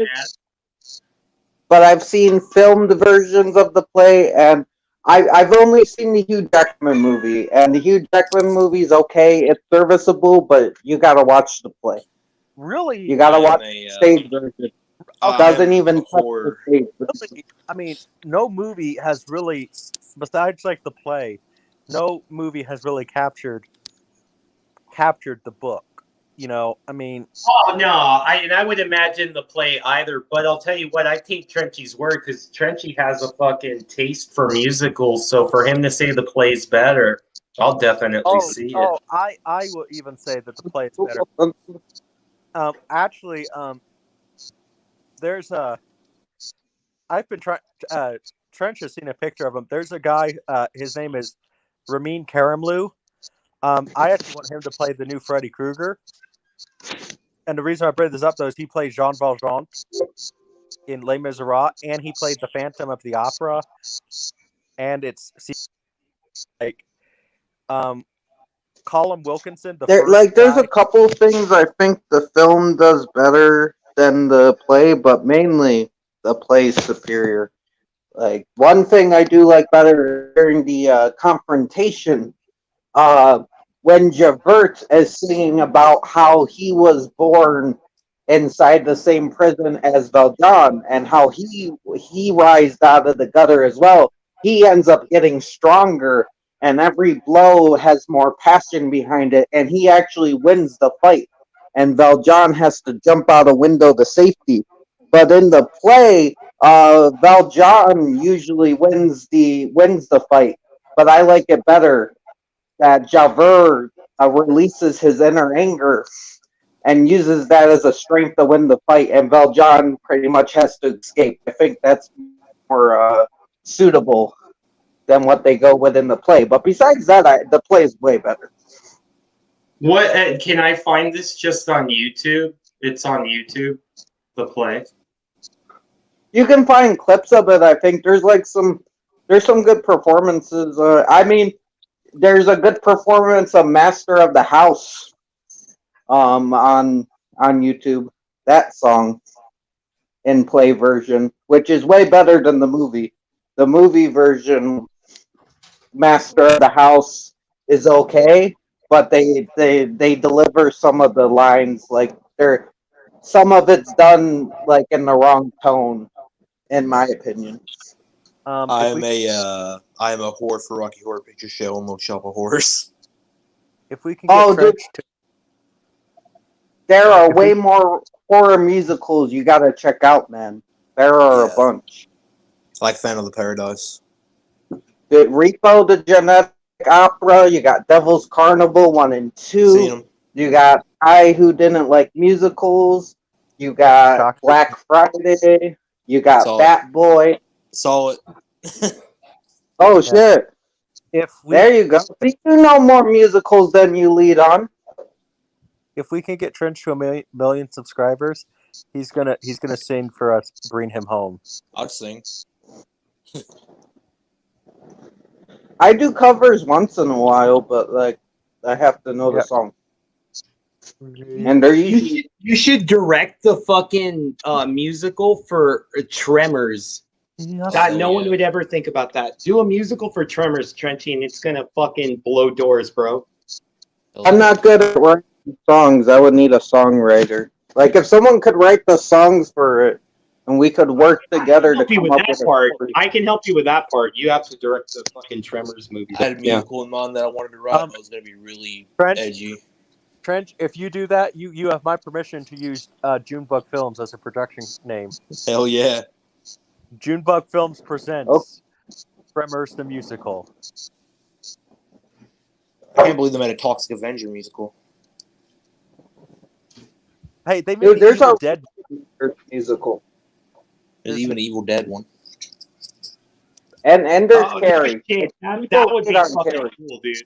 but I've seen filmed versions of the play, and I've only seen the Hugh Jackman movie, and the Hugh Jackman movie is okay. It's serviceable, but you got to watch the play. Really? You got to watch the stage version. Doesn't even touch the stage version. I mean, no movie has really, besides like the play, no movie has really captured the book. You know, I mean. Oh no, I would imagine the play either. But I'll tell you what, I take Trenchy's word because Trenchy has a fucking taste for musicals. So for him to say the play's better, I'll definitely see it. Oh, I will even say that the play is better. Actually, there's a. I've been trying. Trench has seen a picture of him. There's a guy. His name is Ramin Karimloo. I actually want him to play the new Freddy Krueger. And the reason I bring this up though is he plays Jean Valjean in Les Miserables, and he played the Phantom of the Opera. And it's like Colin Wilkinson. There's a couple things I think the film does better than the play, but mainly the play's superior. Like one thing I do like better during the confrontation, when Javert is singing about how he was born inside the same prison as Valjean and how he rised out of the gutter as well. He ends up getting stronger, and every blow has more passion behind it, and he actually wins the fight. And Valjean has to jump out a window to safety. But in the play, Valjean usually wins the fight. But I like it better that Javert releases his inner anger and uses that as a strength to win the fight, and Valjean pretty much has to escape. I think that's more suitable than what they go with in the play. But besides that, the play is way better. What can I find this just on YouTube? It's on YouTube, the play. You can find clips of it. I think there's some good performances. I mean, there's a good performance of Master of the House on YouTube. That song in play version, which is way better than the movie. The movie version, Master of the House, is okay, but they deliver some of the lines like some of it's done like in the wrong tone, in my opinion. I am a whore for Rocky Horror Picture Show and Little Shop of Horrors. If we can get dude, there are way more horror musicals you gotta check out, man. There are a bunch. Like Phantom of the Paradise. The Repo the Genetic Opera, you got Devil's Carnival 1 and 2. You got I Who Didn't Like Musicals. You got Black Friday. You got Bat Boy. Saw it. Oh shit! There you go. See, you know more musicals than you lead on. If we can get Trench to a million subscribers, he's gonna sing for us. Bring him home. I'll sing. I do covers once in a while, but like I have to know the song. And they're usually You should direct the fucking musical for Tremors. God, no one would ever think about that. Do a musical for Tremors, Trenchy, and it's gonna fucking blow doors, bro. I'm not good at writing songs, I would need a songwriter. Like if someone could write the songs for it, and we could work together to help you come with up that with a part. story. I can help you with that part. You have to direct the fucking Tremors movie. I had a Yeah. musical in mind that I wanted to write. That was going to be really edgy. Trench, if you do that, you have my permission to use Junebug Films as a production name. Hell yeah. Junebug Films presents Tremors the musical. I can't believe they made a Toxic Avenger musical. Hey, they made Dude, the there's Evil a Dead musical. There's even an Evil Dead one. And there's Oh, Carrie. shit. Like, That people would be hate on fucking Carrie. cool, dude.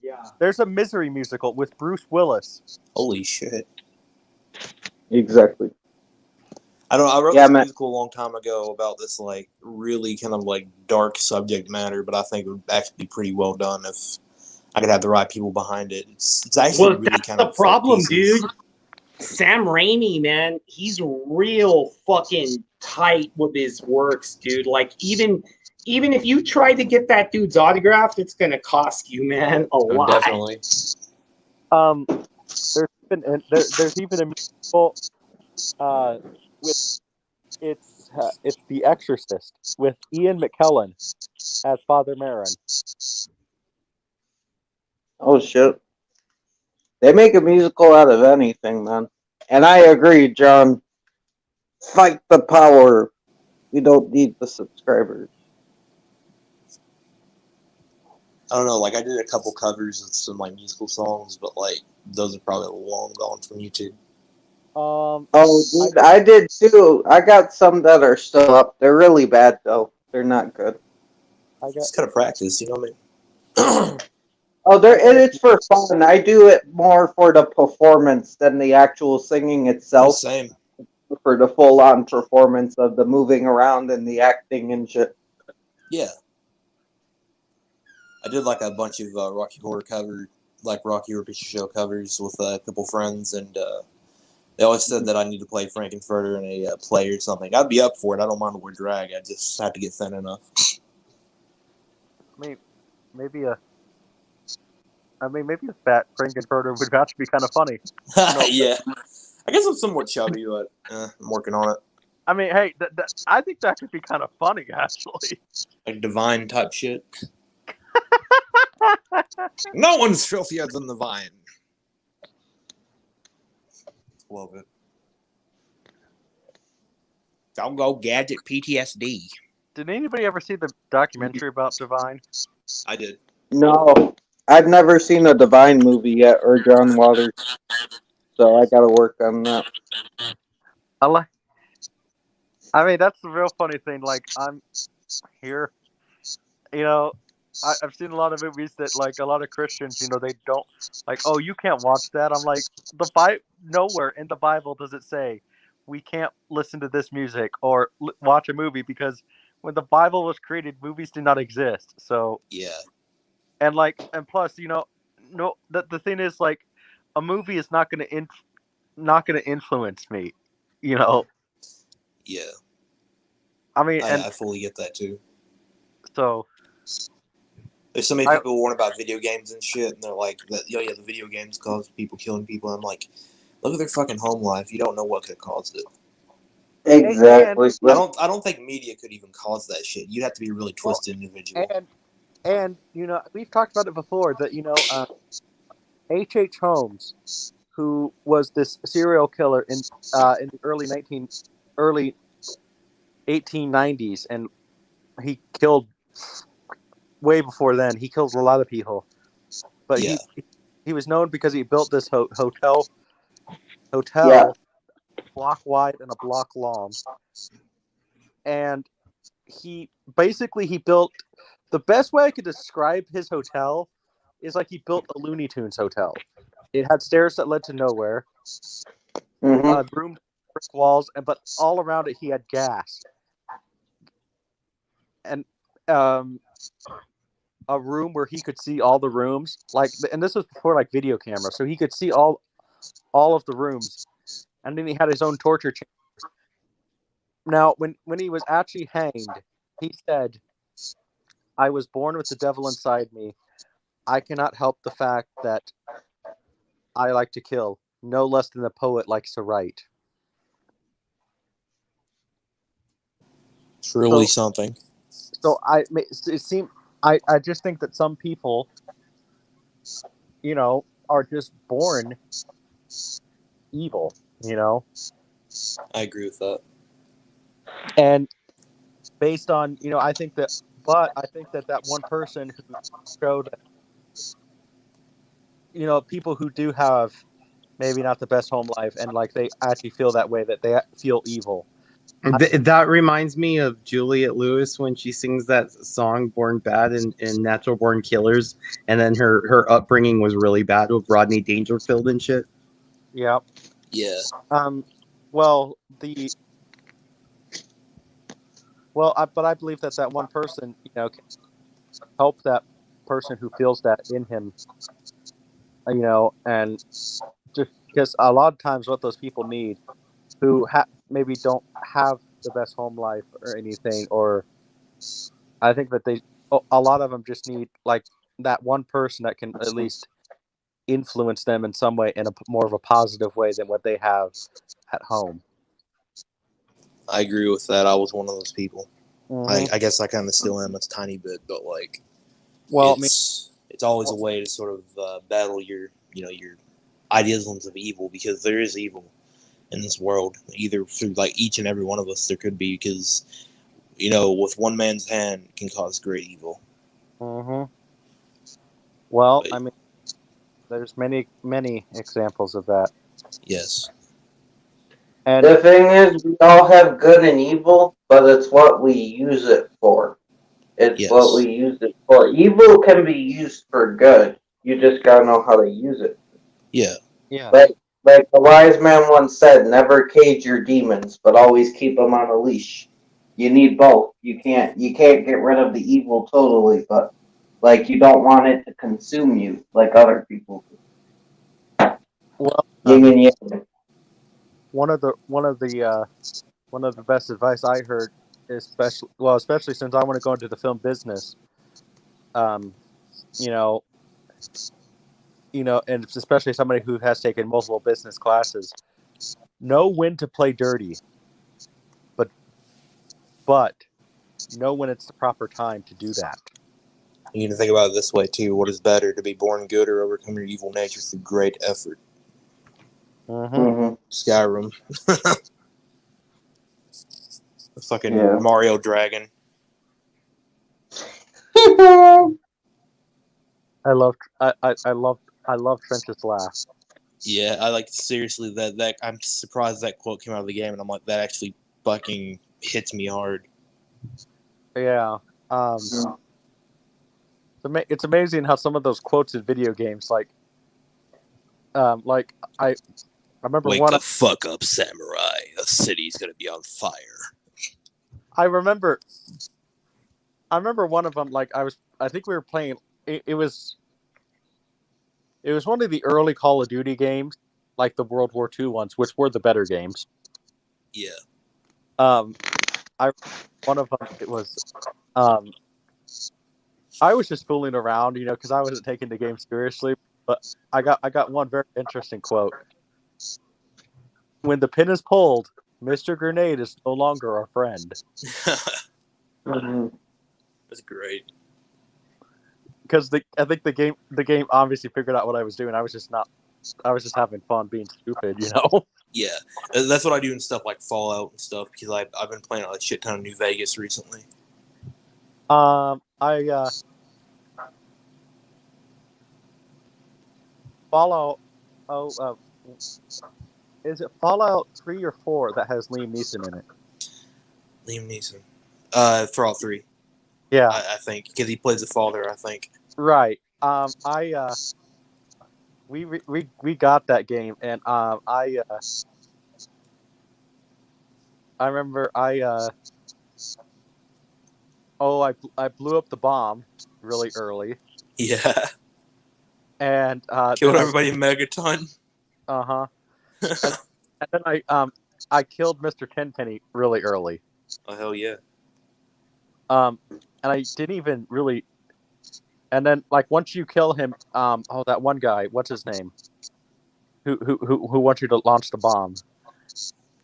Yeah. There's a Misery musical with Bruce Willis. Holy shit. Exactly. I wrote Yeah, this man. musical a long time ago about this like really kind of like dark subject matter, but I think it would actually be pretty well done if I could have the right people behind it. It's actually Well, really that's kind the of problem, pieces. dude. Sam Raimi, man, he's real fucking tight with his works, dude. Like even if you try to get that dude's autograph, it's gonna cost you, man, a lot. Definitely. There's even a musical with it's The Exorcist with Ian McKellen as Father Merrin. Oh shit. They make a musical out of anything, man. And I agree, John. Fight the power. We don't need the subscribers. I don't know, like I did a couple covers of some like musical songs, but like those are probably long gone from YouTube. Oh, dude, I did too. I got some that are still up. They're really bad though. They're not good. Just kind of practice, you know what I mean? Oh, it's for fun. I do it more for the performance than the actual singing itself. Same. For the full-on performance of the moving around and the acting and shit. Yeah. I did like a bunch of Rocky Horror Rocky Horror Picture Show covers with a couple friends, and they always said that I need to play Frankenfurter in a play or something. I'd be up for it. I don't mind the word drag. I just have to get thin enough. Maybe a fat Frankenfurter would actually be kind of funny. Yeah. I guess I'm somewhat chubby, but I'm working on it. I mean, hey, I think that could be kind of funny, actually. Like Divine type shit. No one's filthier than the Vine. Love it. Don't go gadget PTSD. Did anybody ever see the documentary about Divine? I did. No, I've never seen a Divine movie yet or John Waters, so I gotta work on that. I mean, that's the real funny thing. Like, I'm here, I've seen a lot of movies that, like, a lot of Christians, they don't, like, oh, you can't watch that. I'm like, nowhere in the Bible does it say we can't listen to this music or watch a movie, because when the Bible was created, movies did not exist. So, yeah. And plus, the thing is, like, a movie is not going to influence me, Yeah. I mean, I fully get that too. So there's so many people who warn about video games and shit, and they're like, the video games cause people killing people. I'm like, look at their fucking home life. You don't know what could have caused it. Exactly. I don't think media could even cause that shit. You'd have to be a really twisted individual. And we've talked about it before that H.H. Holmes, who was this serial killer in the early 1890s, and he killed way before then. He killed a lot of people, but he was known because he built this hotel, block wide and a block long, and he built. The best way I could describe his hotel is like he built a Looney Tunes hotel. It had stairs that led to nowhere, room, brick walls, but all around it he had gas, and a room where he could see all the rooms. And this was before like video camera, so he could see all of the rooms, and then he had his own torture chamber. Now, when he was actually hanged, he said, "I was born with the devil inside me. I cannot help the fact that I like to kill, no less than the poet likes to write. Truly something. So I just think that some people, are just born evil, I agree with that. and based on, I think that that one person who showed, people who do have maybe not the best home life and like they actually feel that way, that they feel evil. That reminds me of Juliette Lewis when she sings that song "Born Bad" in Natural Born Killers, and then her upbringing was really bad with Rodney Dangerfield and shit. Yeah. Yeah. Well, but I believe that one person, can help that person who feels that in him, and just because a lot of times what those people need, who maybe don't have the best home life or anything, or I think that a lot of them just need like that one person that can at least influence them in some way, in a more of a positive way than what they have at home. I agree with that. I was one of those people. Mhm. I guess I kind of still am a tiny bit, but like, Well, it's always a way to sort of battle your idealisms of evil, because there is evil in this world, either through like each and every one of us there could be, because with one man's hand can cause great evil. Mm-hmm. Well, I mean, there's many examples of that. Yes. And the thing is, we all have good and evil, but it's what we use it for. It's what we use it for. Evil can be used for good. You just gotta know how to use it. Yeah. Yeah. Like the wise man once said, never cage your demons, but always keep them on a leash. You need both. You can't get rid of the evil totally, but like you don't want it to consume you like other people do. Well, Yin and yang. one of the best advice I heard, especially since I want to go into the film business, you know, and especially somebody who has taken multiple business classes, know when to play dirty, but know when it's the proper time to do that. You need to think about it this way too: what is better, to be born good or overcome your evil nature through great effort? Mm-hmm. Skyrim. The fucking Yeah. Mario dragon. I love Trench's laugh. Yeah, I like, seriously, that I'm surprised that quote came out of the game, and I'm like, that actually fucking hits me hard. Yeah. It's amazing how some of those quotes in video games, like I remember Wake one. the fuck up, samurai! A city's gonna be on fire. I remember one of them. Like I think we were playing. It was one of the early Call of Duty games, like the World War II ones, which were the better games. Yeah. One of them, it was, I was just fooling around, because I wasn't taking the game seriously. But I got one very interesting quote. When the pin is pulled, Mr. Grenade is no longer our friend. That's great. Because I think the game obviously figured out what I was doing. I was just having fun being stupid, Yeah, that's what I do in stuff like Fallout and stuff, because I've been playing a shit ton of New Vegas recently. Fallout. Is it Fallout 3 or 4 that has Liam Neeson in it? Liam Neeson. For all three. Yeah. I think, because he plays the father, I think. Right. We got that game, and I remember I blew up the bomb really early. Yeah. And killed everybody in Megaton. and then I killed Mr. Tenpenny really early. Oh hell yeah. And I didn't even really. And then, like, once you kill him, that one guy, what's his name? who wants you to launch the bomb.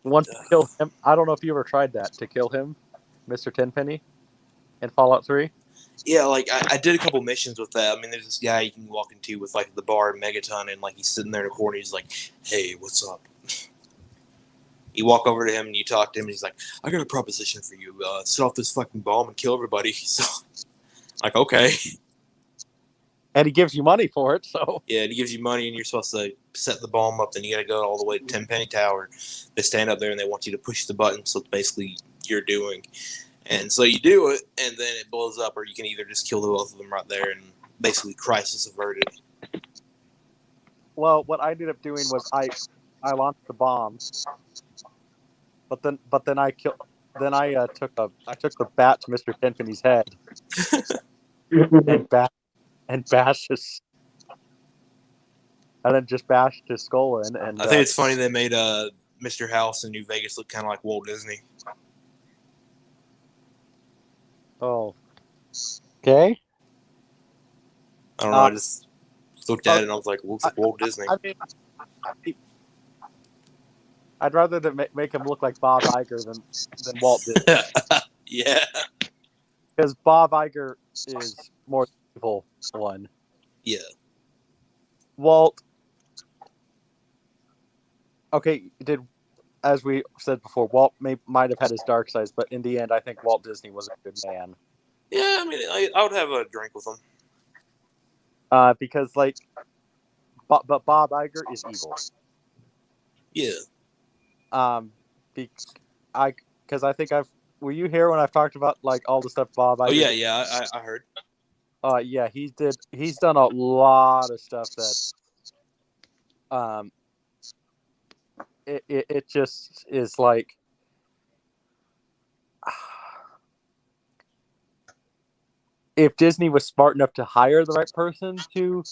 Once you kill him, I don't know if you ever tried that to kill him, Mr. Tenpenny, in Fallout 3. Yeah, like I did a couple missions with that. I mean, there's this guy you can walk into with like the bar and Megaton, and like he's sitting there in a corner. He's like, "Hey, what's up?" You walk over to him and you talk to him, and he's like, "I got a proposition for you. Set off this fucking bomb and kill everybody." So, like, okay. And he gives you money for it, so. Yeah, and he gives you money, and you're supposed to set the bomb up. Then you got to go all the way to Tenpenny Tower. They stand up there, and they want you to push the button. So it's basically you're doing. And so you do it, and then it blows up, or you can either just kill the both of them right there, and basically crisis averted. Well, what I ended up doing was I launched the bomb, but then I took the bat to Mr. Tenpenny's head and bashed his, and then just bashed his skull in. And I think it's funny they made Mr. House in New Vegas look kind of like Walt Disney. Oh. Okay. I don't know. I just looked at it and I was like, looks like Walt Disney. I mean, I'd rather make him look like Bob Iger than Walt Disney. Yeah. Because Bob Iger is more evil one. Yeah. Walt. Okay, as we said before, Walt might have had his dark sides, but in the end, I think Walt Disney was a good man. Yeah, I mean, I would have a drink with him. Because like, but Bob Iger is evil. Yeah. Because I think were you here when I've talked about like all the stuff Bob Iger? Oh yeah, I heard. Yeah, he's done a lot of stuff that it just is like if Disney was smart enough to hire the right person to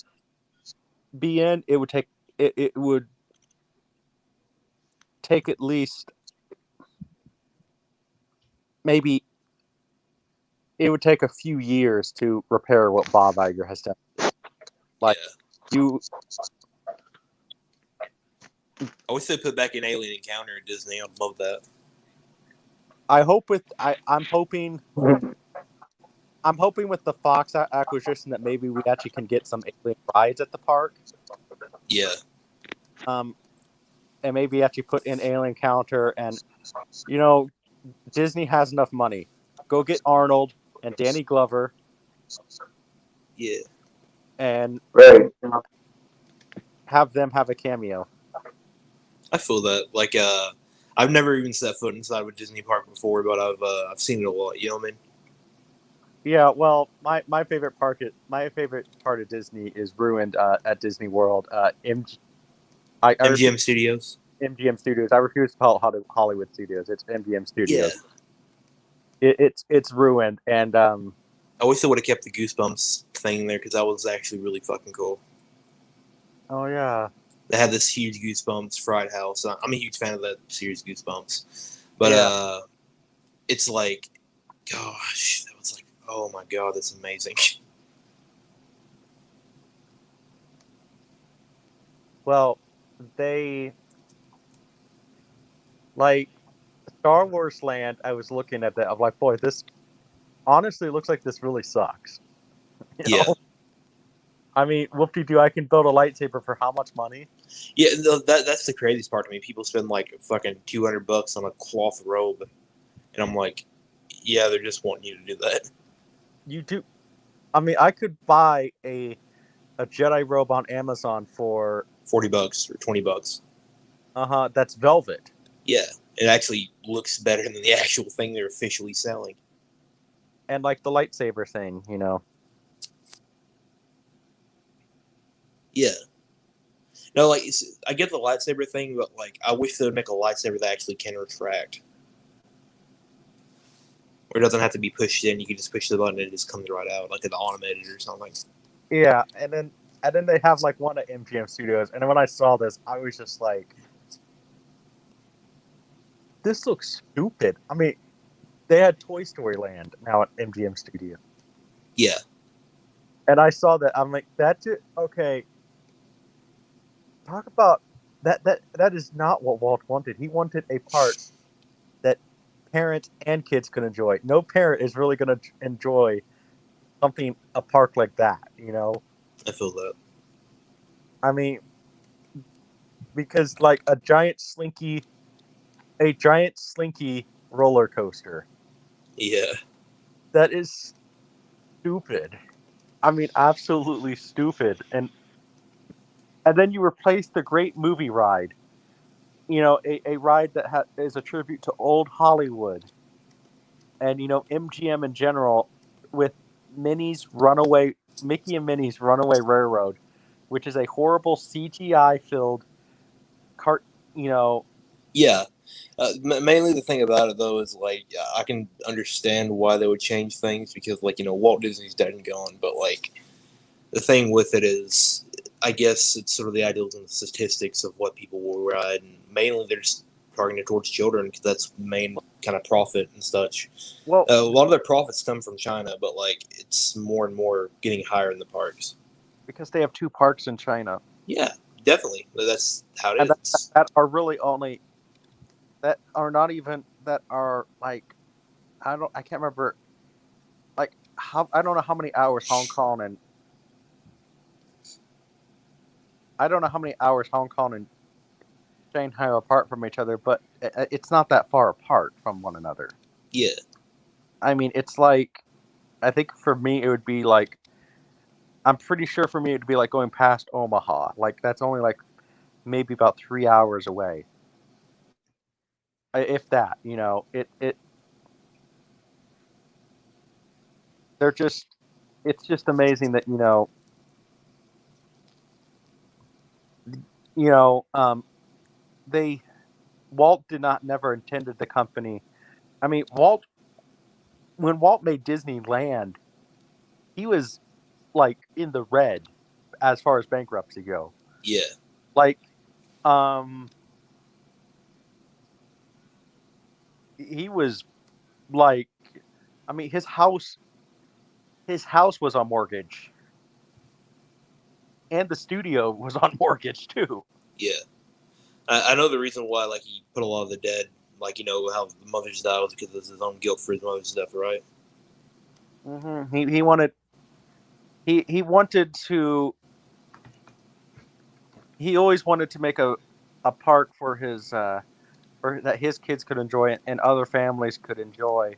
be in, it would take at least maybe it would take a few years to repair what Bob Iger has done. Like I wish they put back an Alien Encounter at Disney. I'd love that. I'm hoping with the Fox acquisition that maybe we actually can get some alien rides at the park. Yeah. And maybe actually put in Alien Encounter, and Disney has enough money. Go get Arnold and Danny Glover. Yeah. And right. have them have a cameo. I feel that. Like, I've never even set foot inside of a Disney park before, but I've seen it a lot. You know what I mean? Yeah. Well, my favorite part of Disney is ruined at Disney World. MGM Studios. MGM Studios. I refuse to call it Hollywood Studios. It's MGM Studios. Yeah. It's ruined, and I wish they would have kept the Goosebumps thing there because that was actually really fucking cool. Oh yeah. They had this huge Goosebumps fried house. I'm a huge fan of that series, Goosebumps. But it's like, gosh, that was like, oh my god, that's amazing. Well, they like Star Wars Land. I was looking at that. I'm like, boy, this honestly looks like this really sucks. You know? I mean, whoop-de-doo, I can build a lightsaber for how much money? Yeah, that's the craziest part to me. People spend like fucking $200 on a cloth robe, and I'm like, yeah, they're just wanting you to do that. You do. I mean, I could buy a Jedi robe on Amazon for $40 or $20. That's velvet. Yeah, it actually looks better than the actual thing they're officially selling. And like the lightsaber thing, Yeah. No, like I get the lightsaber thing, but like I wish they would make a lightsaber that actually can retract, or it doesn't have to be pushed in. You can just push the button and it just comes right out, like an automated or something. Yeah, and then they have like one at MGM Studios, and when I saw this, I was just like, "This looks stupid." I mean, they had Toy Story Land now at MGM Studio. Yeah. And I saw that. I'm like, that's it. Okay. Talk about that is not what Walt wanted. He wanted a park that parents and kids could enjoy. No parent is really going to enjoy a park like that, you know? I feel that. I mean, because like a giant slinky roller coaster. Yeah. That is stupid. I mean, absolutely stupid. And then you replace the great movie ride, you know, a ride that is a tribute to old Hollywood and, you know, MGM in general, with Mickey and Minnie's Runaway Railroad, which is a horrible CGI filled cart, you know. Yeah. Mainly the thing about it though is like I can understand why they would change things because like, you know, Walt Disney's dead and gone, but like the thing with it is I guess it's sort of the ideals and the statistics of what people will ride, and mainly they're just targeted towards children because that's the main kind of profit and such. Well, a lot of their profits come from China, but like it's more and more getting higher in the parks because they have 2 parks in China. Yeah, definitely. That's how it and is. that are really only that are not even that are like I can't remember like I don't know how many hours Hong Kong and Shanghai are apart from each other, but it's not that far apart from one another. Yeah. I mean, it's like, I think for me, it would be like, I'm pretty sure for me, it would be like going past Omaha. Like, that's only like maybe about 3 hours away. If that, you know, it's just amazing that, Walt did not never intended the company. I mean, when Walt made Disneyland, he was like in the red as far as bankruptcy go. Yeah. Like, he was like, I mean, his house was on mortgage, and the studio was on mortgage too. Yeah. I know the reason why, like, he put a lot of the dead, like, you know, how the mother's died was because of his own guilt for his mother's death, right? Mm-hmm. He wanted to. He always wanted to make a park for that his kids could enjoy and other families could enjoy.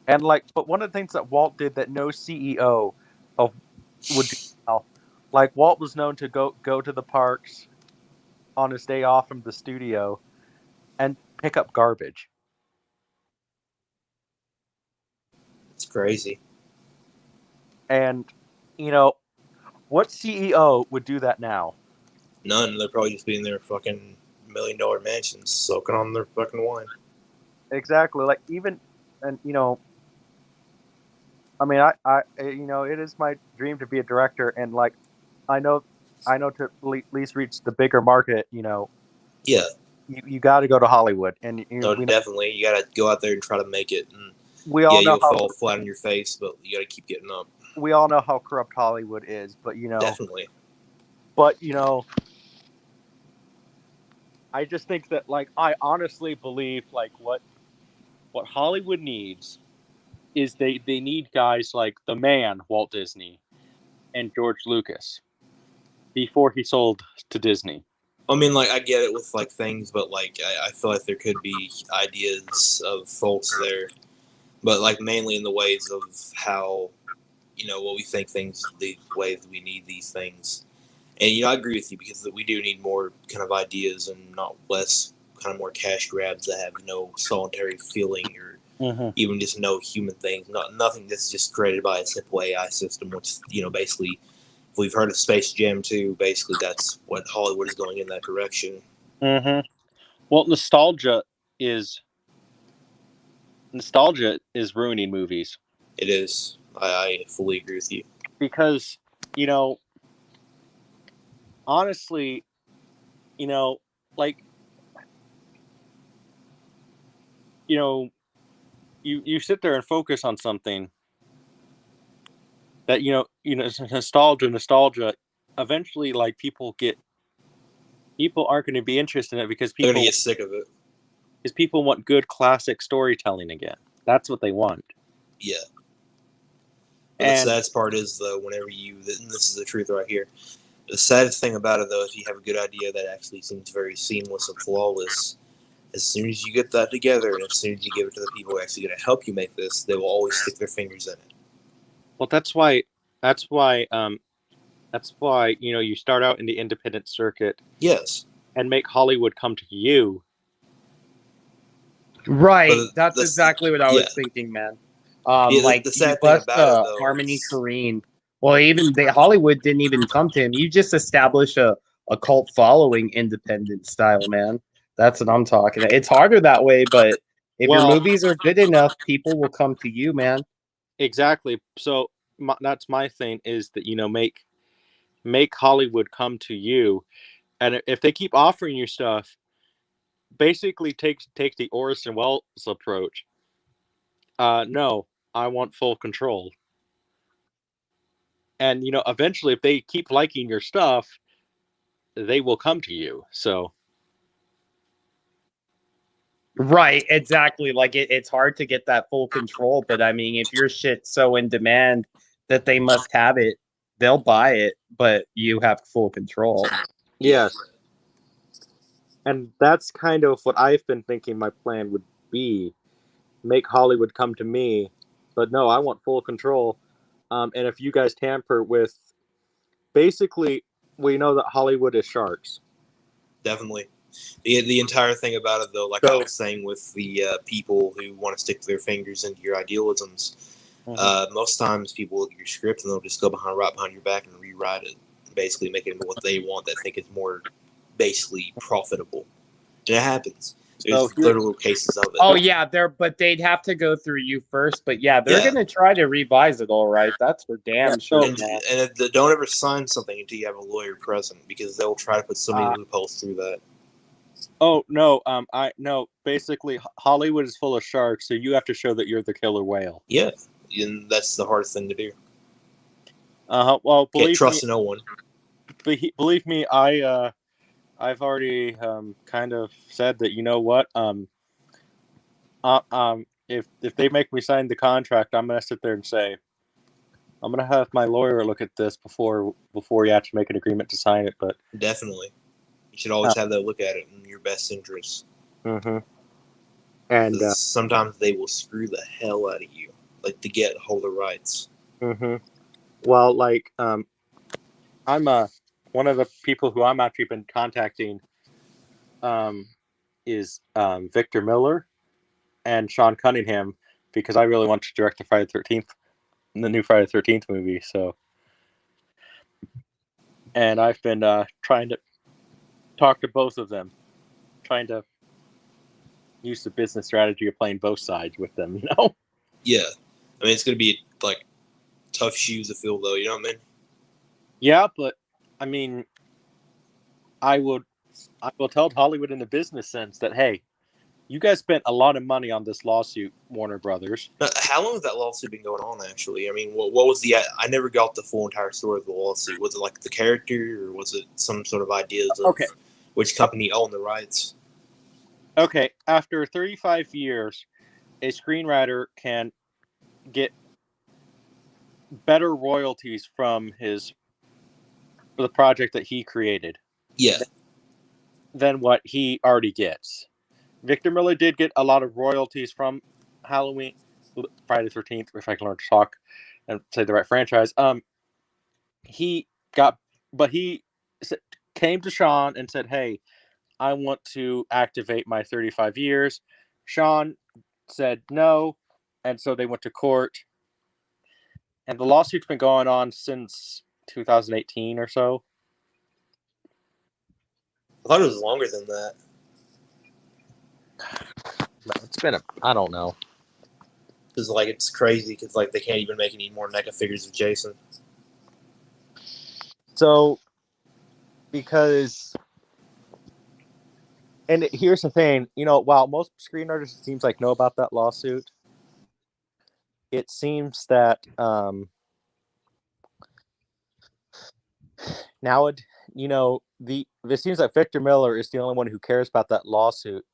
And like, but one of the things that Walt did that no CEO would do now, like Walt was known to go to the parks on his day off from the studio and pick up garbage. It's crazy. And what CEO would do that now? None. They're probably just being in their fucking $1 million mansions, soaking on their fucking wine. Exactly. Like even, and I mean, I it is my dream to be a director, and like, I know to at least reach the bigger market, Yeah. You got to go to Hollywood, and No, definitely. You got to go out there and try to make it. And we all know you'll fall flat on your face, but you got to keep getting up. We all know how corrupt Hollywood is, but Definitely. But I just think that, like, I honestly believe, like, what Hollywood needs is they need guys like the man Walt Disney and George Lucas before he sold to Disney. I mean, like, I get it with like things, but like I feel like there could be ideas of folks there, but like mainly in the ways of how what we think things, the ways we need these things. And I agree with you because we do need more kind of ideas and not less kind of more cash grabs that have no solitary feeling or even just no human things. Nothing that's just created by a simple AI system, which basically, if we've heard of Space Jam 2, basically that's what Hollywood is going in that direction. Mm-hmm. Well, nostalgia is ruining movies. It is. I fully agree with you. Because, honestly, like, you sit there and focus on something that, nostalgia, eventually, like, people get, people aren't going to be interested in it because They're people gonna get sick of it. Because people want good classic storytelling again. That's what they want. Yeah. But the saddest part is, though, whenever you, and this is the truth right here, the saddest thing about it, though, is you have a good idea that actually seems very seamless and flawless. As soon as you get that together, and as soon as you give it to the people who are actually going to help you make this, they will always stick their fingers in it. Well, that's why you start out in the independent circuit. Yes. And make Hollywood come to you. Right. That's exactly what I was thinking, man. Like the sad you thing bust about it, though, Harmony Korine. Well, even Hollywood didn't even come to him. You just establish a cult following, independent style, man. That's what I'm talking about. It's harder that way, but if your movies are good enough, people will come to you, man. Exactly. So that's my thing is that make Hollywood come to you, and if they keep offering you stuff, basically take the Orson Welles approach. No, I want full control. And eventually, if they keep liking your stuff, they will come to you. So. Right, exactly. Like it's hard to get that full control, but I mean, if your shit's so in demand that they must have it, they'll buy it, but you have full control. Yes. And that's kind of what I've been thinking my plan would be. Make Hollywood come to me, but no, I want full control. And if you guys tamper with, basically, we know that Hollywood is sharks. Definitely. The entire thing about it, though, like I was saying with the people who want to stick their fingers into your idealisms, most times people look at your script and they'll just go right behind your back and rewrite it, basically making it what they want, that think is more basically profitable. And it happens. There's literal cases of it. Oh yeah, but they'd have to go through you first. But yeah, they're gonna try to revise it, all right. That's for damn sure. And don't ever sign something until you have a lawyer present, because they'll try to put so many loopholes through that. Oh no, basically Hollywood is full of sharks, so you have to show that you're the killer whale. Yeah, and that's the hardest thing to do. Well, can't trust no one. Believe me, I've already kind of said that. You know what? If they make me sign the contract, I'm gonna sit there and say, I'm gonna have my lawyer look at this before you actually make an agreement to sign it. But definitely, you should always have that look at it in your best interest. Mm-hmm. And sometimes they will screw the hell out of you, like to get hold of rights. Mm-hmm. Well, like I'm one of the people who I'm actually been contacting is Victor Miller and Sean Cunningham, because I really want to direct the the new Friday the 13th movie. So, and I've been trying to talk to both of them, trying to use the business strategy of playing both sides with them. Yeah, I mean, it's gonna be like tough shoes to fill, though. You know what I mean? Yeah, but I mean, I will tell Hollywood in the business sense that, hey, you guys spent a lot of money on this lawsuit, Warner Brothers. How long has that lawsuit been going on, actually? I mean, what was I never got the full entire story of the lawsuit. Was it like the character, or was it some sort of ideas of which company owned the rights? Okay, after 35 years, a screenwriter can get better royalties from the project that he created. Yeah. Than what he already gets. Victor Miller did get a lot of royalties from Friday the 13th, if I can learn to talk and say the right franchise. He came to Sean and said, hey, I want to activate my 35 years. Sean said no, and so they went to court. And the lawsuit's been going on since 2018 or so. I thought it was longer than that. It's been I don't know. Because it's crazy, because they can't even make any more NECA figures of Jason. So, because, and here's the thing, while most screen artists, it seems like, know about that lawsuit, it seems that it seems like Victor Miller is the only one who cares about that lawsuit,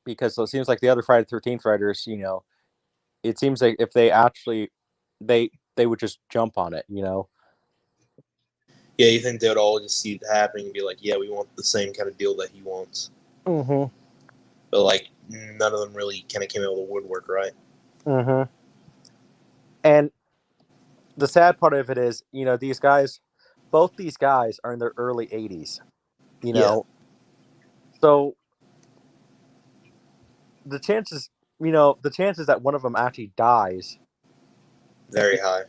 because it seems like the other Friday the 13th writers, it seems like if they actually they would just jump on it. Yeah, you think they would all just see it happening and be like, yeah, we want the same kind of deal that he wants. Mm-hmm. But like, none of them really kind of came out of the woodwork, right? Mm-hmm. And the sad part of it is, both these guys are in their early 80s. So the chances that one of them actually dies, very high.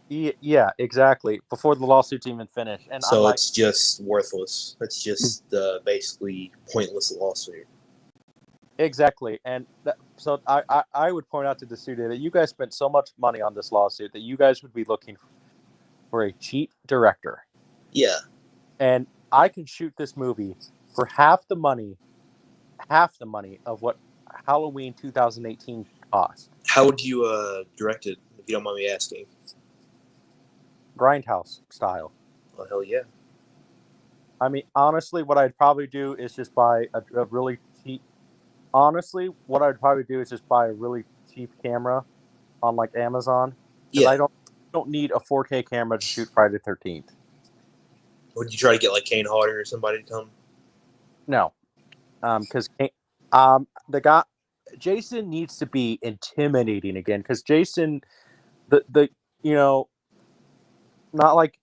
Yeah, exactly. Before the lawsuit's even finished, and so it's just worthless. It's just basically pointless lawsuit. Exactly, and so I would point out to the studio that you guys spent so much money on this lawsuit that you guys would be looking for a cheap director. Yeah, and I can shoot this movie for half the money of what Halloween 2018 cost. How would you direct it, if you don't mind me asking? Grindhouse style. Oh, hell yeah. I mean, honestly, what I'd probably do is just buy a really cheap... Honestly, what I'd probably do is just buy a really cheap camera on, like, Amazon. Yeah. I don't need a 4K camera to shoot Friday the 13th. Would you try to get, like, Kane Hodder or somebody to come? No. Because the guy... Jason needs to be intimidating again, because Jason... not like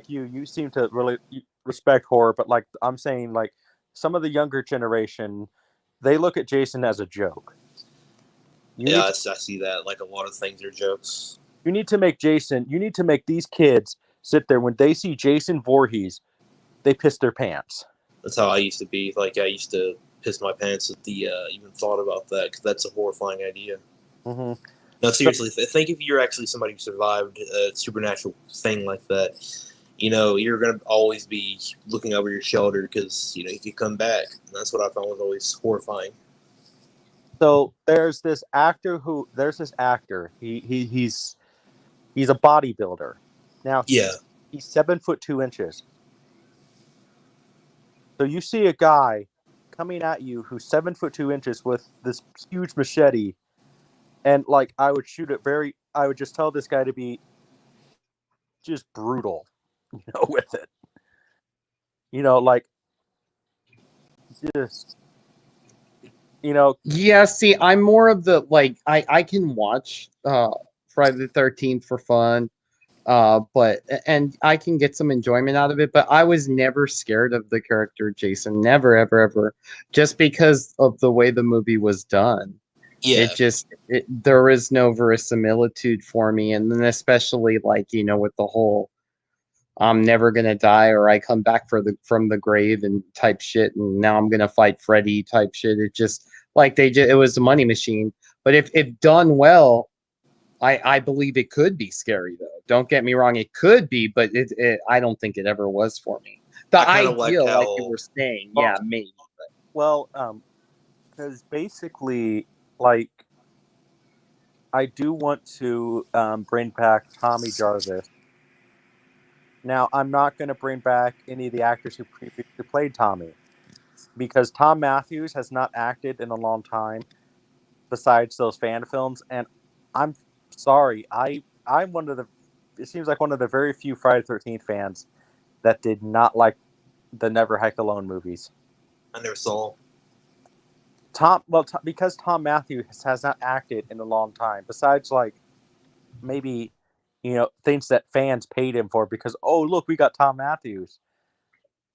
you seem to really respect horror, but like I'm saying, like some of the younger generation, they look at Jason as a joke. I see that. Like a lot of things are jokes. You need to make these kids sit there when they see Jason Voorhees, they piss their pants. That's how I used to be. Like I used to piss my pants at the even thought about that, because that's a horrifying idea. Mm-hmm. No, seriously, think if you're actually somebody who survived a supernatural thing like that, you're going to always be looking over your shoulder because, you could come back. And that's what I found was always horrifying. So there's this actor. He's a bodybuilder. Now, he's 7'2". So you see a guy coming at you who's 7'2" with this huge machete. And like I would just tell this guy to be just brutal, with it. Like just Yeah, see, I'm more of the I can watch Friday the 13th for fun. And I can get some enjoyment out of it, but I was never scared of the character Jason. Never, ever, ever. Just because of the way the movie was done. Yeah. There is no verisimilitude for me, and then especially with the whole I'm never gonna die or I come back from the grave and type shit, and now I'm gonna fight Freddy type shit. It just it was a money machine. But if done well, I believe it could be scary though. Don't get me wrong, it could be, but I don't think it ever was for me. The ideal, like you were saying, maybe. But. Well, because basically, like, I do want to bring back Tommy Jarvis. Now, I'm not going to bring back any of the actors who previously played Tommy, because Tom Matthews has not acted in a long time, besides those fan films, and I'm sorry, I'm one of the... It seems like one of the very few Friday the 13th fans that did not like the Never Hike Alone movies. I never saw. Because Tom Matthews has not acted in a long time, besides maybe things that fans paid him for, because look, we got Tom Matthews.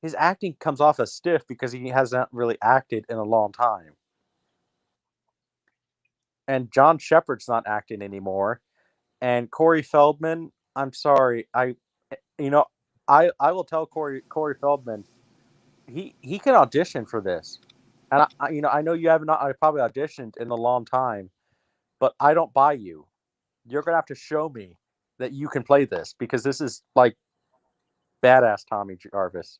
His acting comes off as stiff because he hasn't really acted in a long time. And John Shepard's not acting anymore. And Corey Feldman, I'm sorry, I will tell Corey Feldman, he can audition for this. And I know you have not probably auditioned in a long time, but I don't buy you. You're gonna have to show me that you can play this, because this is like badass Tommy Jarvis.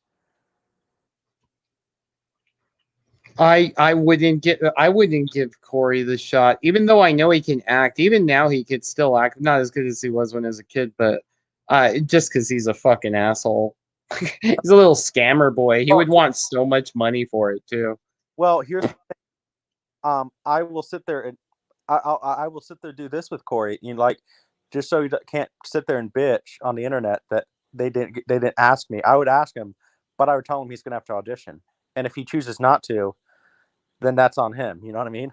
I wouldn't give Corey the shot, even though I know he can act. Even now, he could still act. Not as good as he was when he was a kid, but just because he's a fucking asshole. He's a little scammer boy. He would want so much money for it too. Well, here's the thing. I will sit there and I will sit there and do this with Cory. You know, like just so he can't sit there and bitch on the internet that they didn't ask me. I would ask him, but I would tell him he's gonna have to audition, and if he chooses not to, then that's on him. You know what I mean?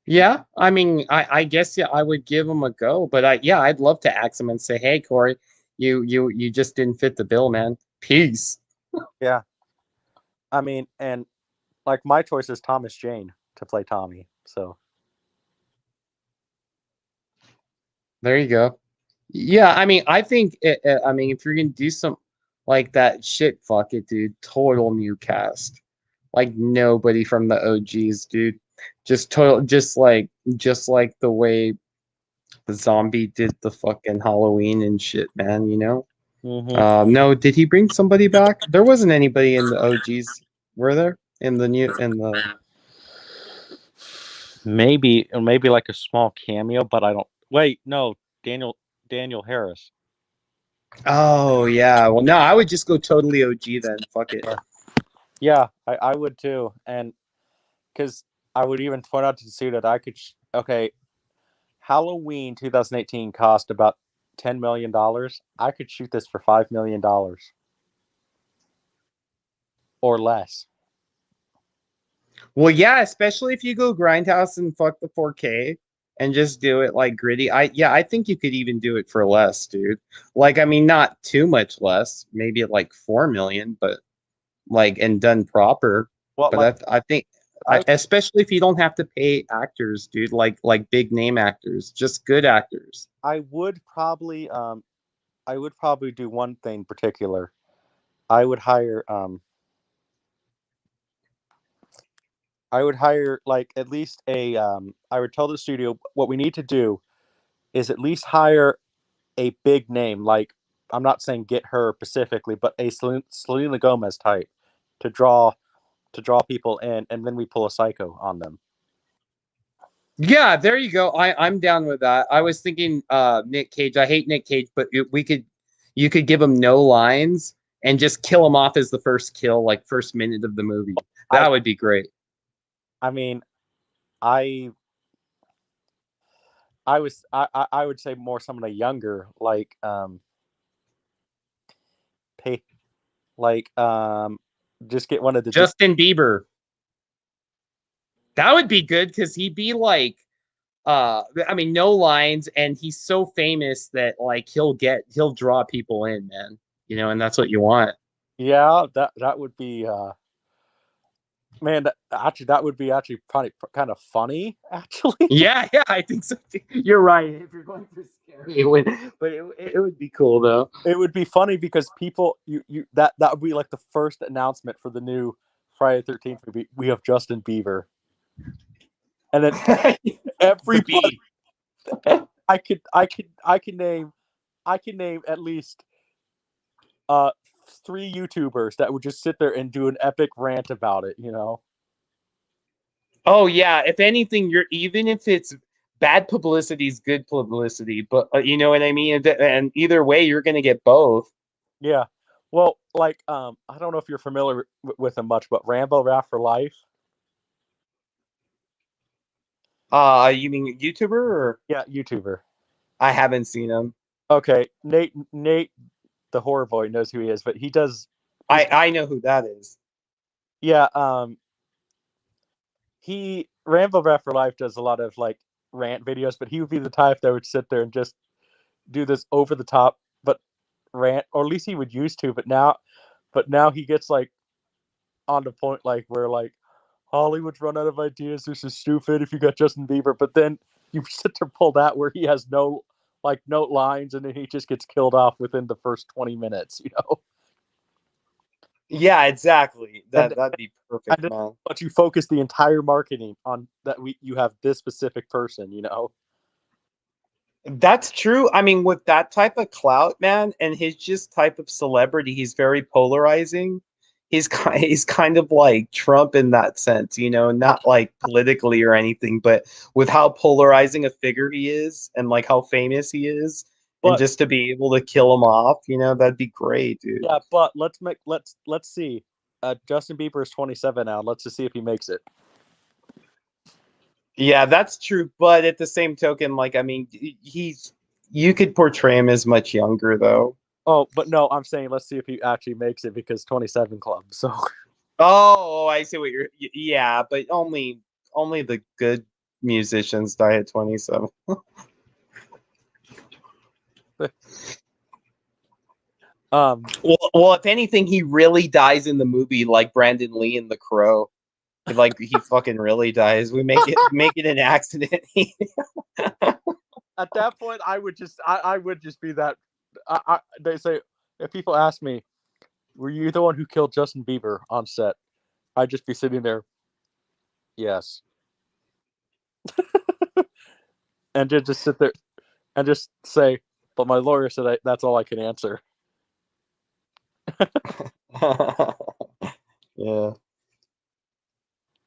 Yeah, I mean, I guess yeah, I would give him a go, but I'd love to ask him and say, hey, Cory, you just didn't fit the bill, man. Peace. Yeah. I mean, and like my choice is Thomas Jane to play Tommy. So there you go. Yeah, I mean, I think I mean, if you're gonna do some like that shit, fuck it, dude. Total new cast, like nobody from the OGs, dude. Just total, just like the way the zombie did the fucking Halloween and shit, man. You know. No, did he bring somebody back? There wasn't anybody in the OGs, were there? In the maybe like a small cameo, but I don't. Wait, no, Daniel Harris. Oh yeah, well no, I would just go totally OG then. Fuck it. Yeah, I would too, and because I would even point out to Sue that I could. Okay, Halloween 2018 cost about $10 million. I could shoot this for $5 million or less. Well, yeah, especially if you go Grindhouse and fuck the 4K and just do it like gritty. I think you could even do it for less, dude. Like, I mean, not too much less, maybe like 4 million, but like and done proper. Well, but I think especially if you don't have to pay actors, dude, like big name actors, just good actors. I would probably do one thing in particular. I would hire like at least a I would tell the studio what we need to do is at least hire a big name. Like, I'm not saying get her specifically, but a Selena Gomez type to draw people in, and then we pull a psycho on them. Yeah, there you go. I'm down with that. I was thinking Nick Cage. I hate Nick Cage, but you could give him no lines and just kill him off as the first kill, like first minute of the movie. That would be great. I mean, I would say more someone younger, like just get one of the Justin Bieber. That would be good because he'd be like I mean, no lines, and he's so famous that like he'll draw people in, man. You know, and that's what you want. Yeah, that would be man, that would be actually probably kind of funny, actually. Yeah, I think so. You're right. If you're going for scary, it would be cool though. It would be funny because people that would be like the first announcement for the new Friday the 13th movie. We have Justin Bieber, and then everybody. I can name at least 3 YouTubers that would just sit there and do an epic rant about it, you know. Oh yeah, if anything, even if it's bad publicity is good publicity, but you know what I mean. And either way, you're gonna get both. Yeah, well, like I don't know if you're familiar with him much, but Rambo Rap for Life. You mean YouTuber or? Yeah, YouTuber. I haven't seen him. Okay, Nate, the horror boy knows who he is, but he does. I know who that is. Yeah, Rambo Rap for Life does a lot of like rant videos, but he would be the type that would sit there and just do this over the top, but rant, or at least he would used to. But now he gets like on the point, like where like Hollywood's run out of ideas. This is stupid. If you got Justin Bieber, but then you sit there pull that where he has no lines, and then he just gets killed off within the first 20 minutes. You know. Yeah, exactly. That'd be perfect, man. But you focus the entire marketing on that. You have this specific person, you know. That's true. I mean, with that type of clout, man, and his just type of celebrity, he's very polarizing. He's kind of like Trump in that sense, you know, not like politically or anything, but with how polarizing a figure he is and like how famous he is, and just to be able to kill him off, that'd be great, dude. Yeah, but let's see. Justin Bieber is 27 now. Let's just see if he makes it. Yeah, that's true. But at the same token, you could portray him as much younger, though. Oh, but no, I'm saying let's see if he actually makes it because 27 Club. So. Oh, I see what you're. Yeah, but only the good musicians die at 27. Well, if anything, he really dies in the movie, like Brandon Lee in The Crow. Like he fucking really dies. We make it an accident. At that point, I would just be that. They say if people ask me, "Were you the one who killed Justin Bieber on set?" I'd just be sitting there. Yes. And just sit there and just say, "But my lawyer said that's all I can answer." Yeah.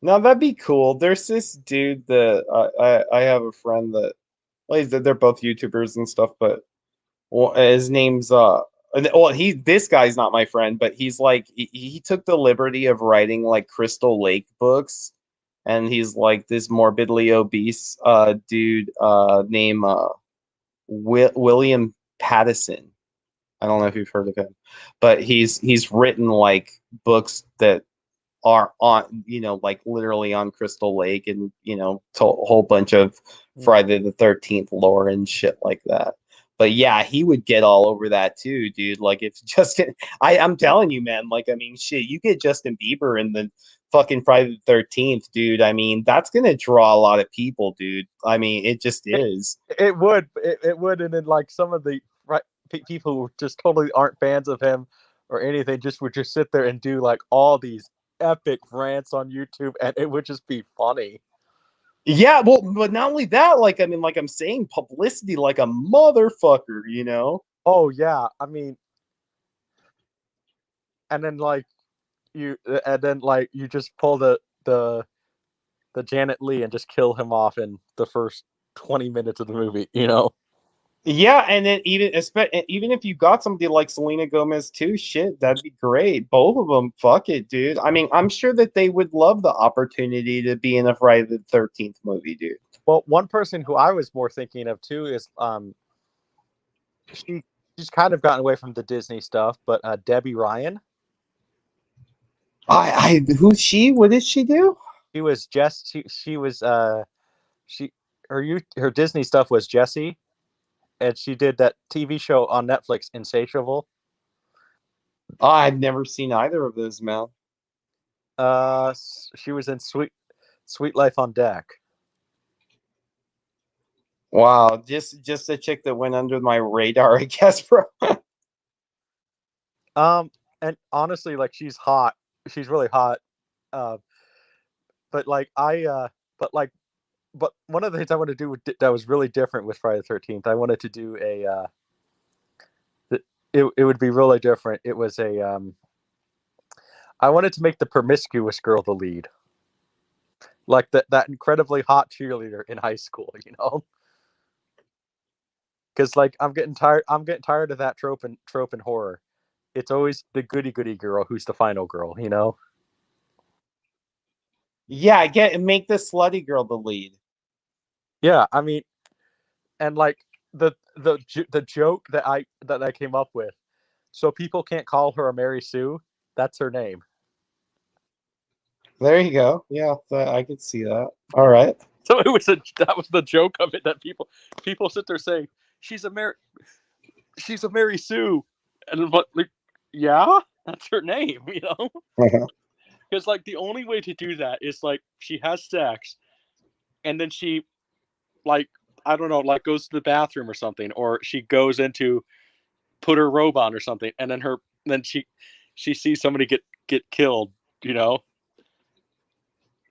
No, that'd be cool. There's this dude that I have a friend that, well, they're both YouTubers and stuff, but his name's this guy's not my friend, but he's like he took the liberty of writing like Crystal Lake books, and he's like this morbidly obese dude named William Pattison. I don't know if you've heard of him, but he's written like books that are on, like literally on Crystal Lake, and a whole bunch of Friday the 13th lore and shit like that. But yeah, he would get all over that too, dude. Like if Justin, I'm telling you, man. Like I mean, shit, you get Justin Bieber in the fucking Friday the 13th, dude. I mean, that's gonna draw a lot of people, dude. I mean, it just is. It would, and then like some of the people who just totally aren't fans of him or anything, would just sit there and do like all these epic rants on YouTube, and it would just be funny. Yeah, well, but not only that, like I mean, like I'm saying, publicity like a motherfucker, Oh yeah, I mean, and then you just pull the Janet Leigh and just kill him off in the first 20 minutes of the movie, Yeah, and then even if you got somebody like Selena Gomez too, shit, that'd be great. Both of them, fuck it, dude. I mean, I'm sure that they would love the opportunity to be in a Friday the 13th movie, dude. Well, one person who I was more thinking of too is she's kind of gotten away from the Disney stuff, but Debbie Ryan. Who's she? What did she do? She was she was her Disney stuff was Jessie, and she did that TV show on Netflix, Insatiable. Oh, I've never seen either of those, Mel. She was in Sweet Life on Deck. Wow, just a chick that went under my radar, I guess, bro. And honestly, like she's hot. She's really hot. But one of the things I want to do that was really different with Friday the 13th, I wanted to do it would be really different. It was I wanted to make the promiscuous girl the lead. Like that incredibly hot cheerleader in high school, Because like I'm getting tired of that trope in horror. It's always the goody girl who's the final girl, Yeah, make the slutty girl the lead. Yeah, I mean, and like the joke that I came up with, so people can't call her a Mary Sue. That's her name. There you go. Yeah, I could see that. All right. So that was the joke of it, that people sit there saying she's a Mary Sue, and but like, yeah, that's her name, Because like the only way to do that is like she has sex, and then she, like, I don't know, like goes to the bathroom or something, or she goes into put her robe on or something, and then she sees somebody get killed,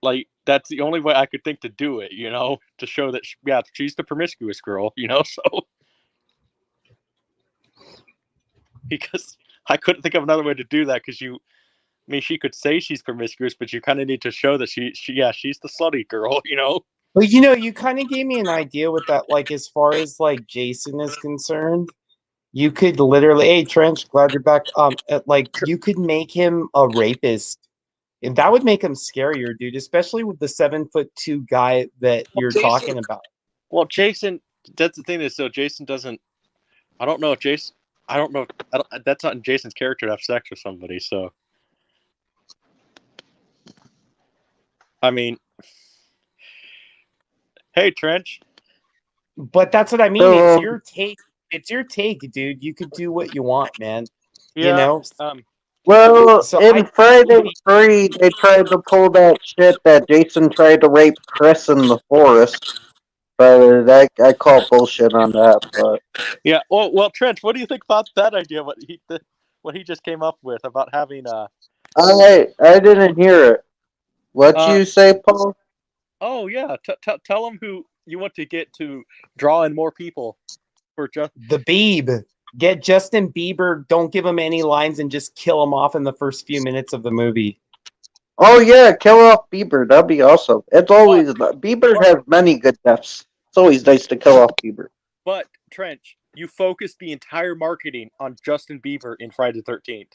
Like that's the only way I could think to do it, to show that she's the promiscuous girl, So because I couldn't think of another way to do that, because she could say she's promiscuous, but you kind of need to show that she's the slutty girl, But you kind of gave me an idea with that. Like, as far as like Jason is concerned, you could literally, hey Trench, glad you're back. Like you could make him a rapist. And that would make him scarier, dude. Especially with the 7'2" guy that you're talking about. Well, Jason, that's the thing is, so Jason doesn't. I don't know if Jason. I don't know. That's not in Jason's character to have sex with somebody. So, I mean, hey, Trench. But that's what I mean. So, It's your take. It's your take, dude. You could do what you want, man. You Yeah. know. well, So in Friday 3, they tried to pull that shit that Jason tried to rape Chris in the forest. But I call bullshit on that. But Yeah. Well, Trench, what do you think about that idea? What he just came up with about having I didn't hear it. What you say, Paul? Oh yeah, tell him who you want to get to draw in more people for just the Beeb. Get Justin Bieber. Don't give him any lines and just kill him off in the first few minutes of the movie. Oh yeah, kill off Bieber. That'd be awesome. It's always Bieber has many good deaths. It's always nice to kill off Bieber. But Trench, you focus the entire marketing on Justin Bieber in Friday the 13th.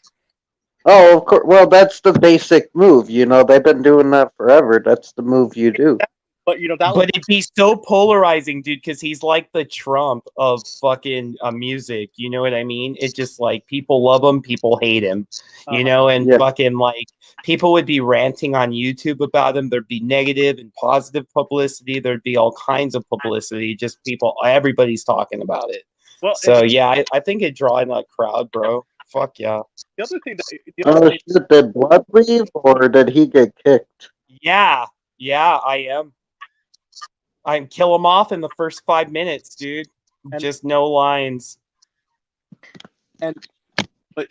Oh, of course. Well, that's the basic move. You know, they've been doing that forever. That's the move you do. But But it'd be so polarizing, dude, because he's like the Trump of fucking music. You know what I mean? It's just like people love him, people hate him. You know, and fucking like people would be ranting on YouTube about him. There'd be negative and positive publicity. There'd be all kinds of publicity. Just everybody's talking about it. Well, so yeah, I think it'd draw in that crowd, bro. Fuck yeah. The other thing Did Blood leave or did he get kicked? Yeah, I am. I kill him off in the first 5 minutes, dude. Just no lines. But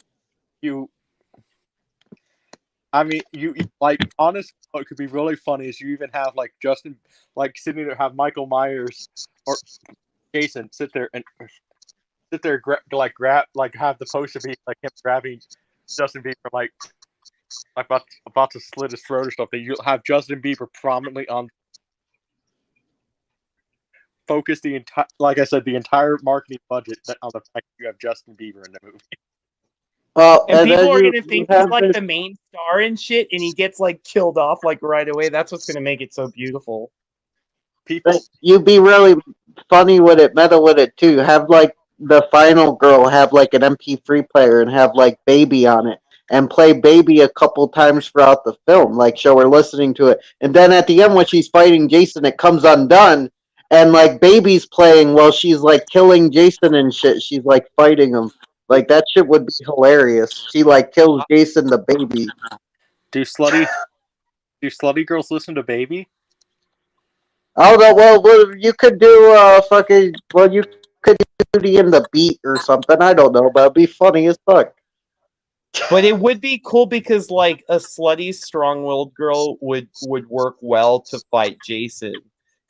I mean, you like honestly, what could be really funny is you even have like Justin, like sitting there, have Michael Myers or Jason sit there, grab, like have the poster be like him grabbing Justin Bieber, like about to slit his throat or something. You'll have Justin Bieber prominently on. Focus the entire, like I said, the entire marketing budget on the fact that you have Justin Bieber in the movie. Well, and people are gonna think he's like the main star and shit, and he gets like killed off like right away. That's what's gonna make it so beautiful. You'd be really funny with it, meta with it too. Have like the final girl have like an MP3 player and have like Baby on it, and play Baby a couple times throughout the film, like show her listening to it, and then at the end when she's fighting Jason, it comes undone. And like Baby's playing while she's like killing Jason and shit. She's like fighting him. Like that shit would be hilarious. She like kills Jason the baby. Do slutty girls listen to Baby? Oh no, well you could do you could do Beauty and the Beat or something. I don't know, but it'd be funny as fuck. But it would be cool because like a slutty, strong-willed girl would work well to fight Jason.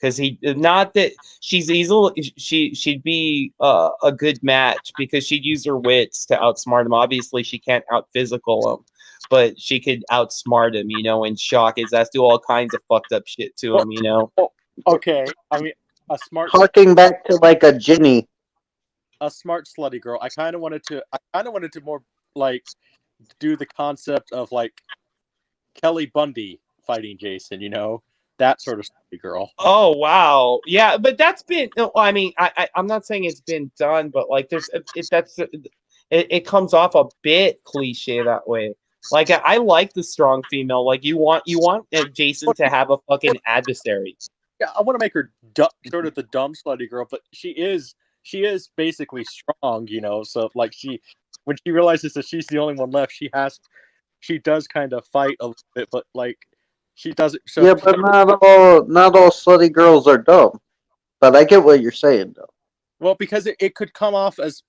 Because not that she's easily, she'd be a good match because she'd use her wits to outsmart him. Obviously, she can't out physical him, but she could outsmart him, and shock his ass, do all kinds of fucked up shit to him, Okay, I mean a smart. Harking back to like a Ginny. A smart slutty girl. I kind of wanted to more like do the concept of like Kelly Bundy fighting Jason, that sort of slutty girl. Oh wow, yeah, but that's been. I mean, I'm not saying it's been done, but like it comes off a bit cliche that way. Like I like the strong female. Like you want Jason to have a fucking adversary. Yeah, I want to make her sort of the dumb slutty girl, but she is basically strong, So like when she realizes that she's the only one left, she does kind of fight a little bit, but like she doesn't. So yeah, but not all slutty girls are dumb. But I get what you're saying though. Well, because it could come off as,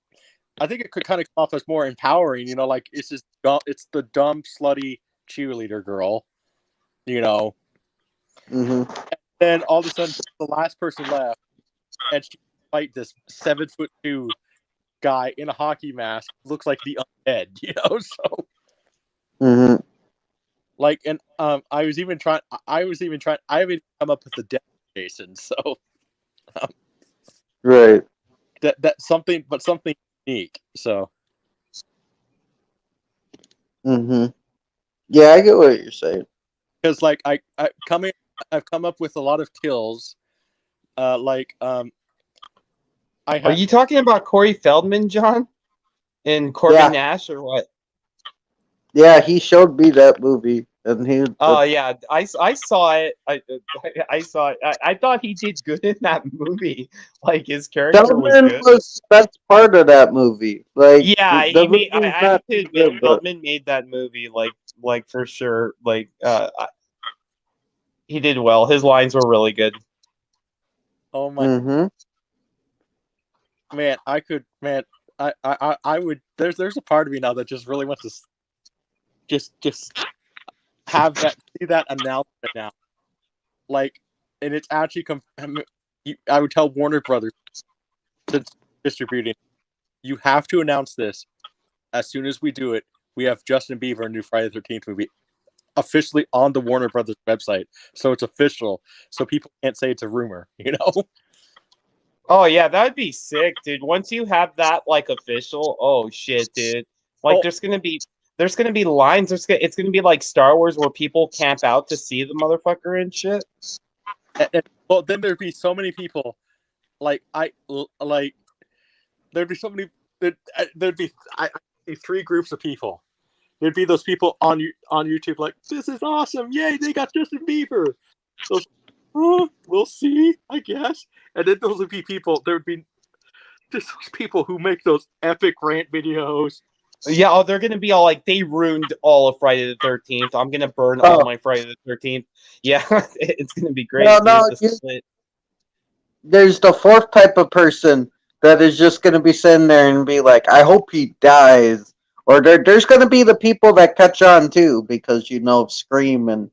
I think it could kind of come off as more empowering, like it's the dumb slutty cheerleader girl, Mm-hmm. And then all of a sudden, the last person left, and she fight this 7'2" guy in a hockey mask, looks like the undead, So, Mm-hmm. like, and I haven't come up with the death Jason. So Right. that something unique. So Mm-hmm. Yeah, I get what you're saying. because like I've come up with a lot of kills. Are you talking about Corey Feldman, John? And Corbin Yeah. Nash or what? Yeah, he showed me that movie, and he. Oh yeah, I saw it. I saw it. I thought he did good in that movie. Like his character was Feldman good. was the best part of that movie. Like Yeah, the he made. movie's I not have to too admit, good, but Feldman made that movie like for sure. He did well. His lines were really good. Oh my mm-hmm. man, I would. There's a part of me now that just really wants to just have that see that announcement now. Like, and it's actually I would tell Warner Brothers to distribute it. You have to announce this as soon as we do it. We have Justin Bieber, a new Friday the 13th movie, officially on the Warner Brothers website, so it's official. So people can't say it's a rumor. You know. Oh yeah, that'd be sick, dude. Once you have that like official, oh shit, dude. Like there's gonna be lines. It's gonna be like Star Wars where people camp out to see the motherfucker and shit. Well, then there'd be so many people. Like there'd be so many. There'd be three groups of people. There'd be those people on YouTube like, this is awesome, yay, they got Justin Bieber. Those, we'll see, I guess. And then those would be people. There would be just those people who make those epic rant videos. Yeah, they're gonna be all like, they ruined all of Friday the 13th. I'm gonna burn all my Friday the 13th. Yeah, it's gonna be great. There's the fourth type of person that is just going to be sitting there and be like, I hope he dies. Or there's going to be the people that catch on too, because Scream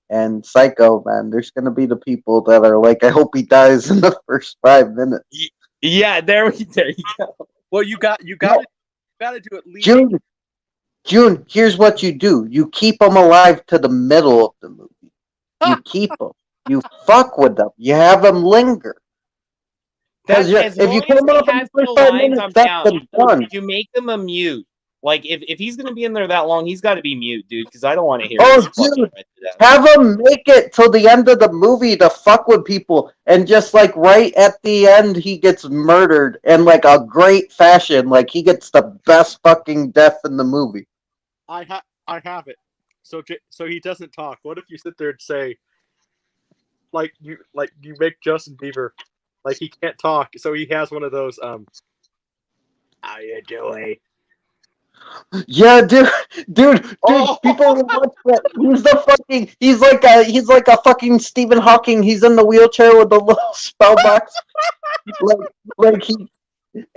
and Psycho, man. There's going to be the people that are like, I hope he dies in the first 5 minutes. Yeah, there you go. Well, you got to do at least June, here's what you do. You keep them alive to the middle of the movie. You keep them. You fuck with them. You have them linger. If you put them up in the first 5 minutes, that's done. You make them a mute. Like if he's gonna be in there that long, he's got to be mute, dude. Because I don't want to hear. Dude, have him make it till the end of the movie to fuck with people, and just like right at the end, he gets murdered in like a great fashion. Like he gets the best fucking death in the movie. I have it. So he doesn't talk. What if you sit there and say, like you make Justin Bieber, like he can't talk, so he has one of those how you doing? Yeah, dude, people will watch that. He's like a fucking Stephen Hawking. He's in the wheelchair with the little spell box,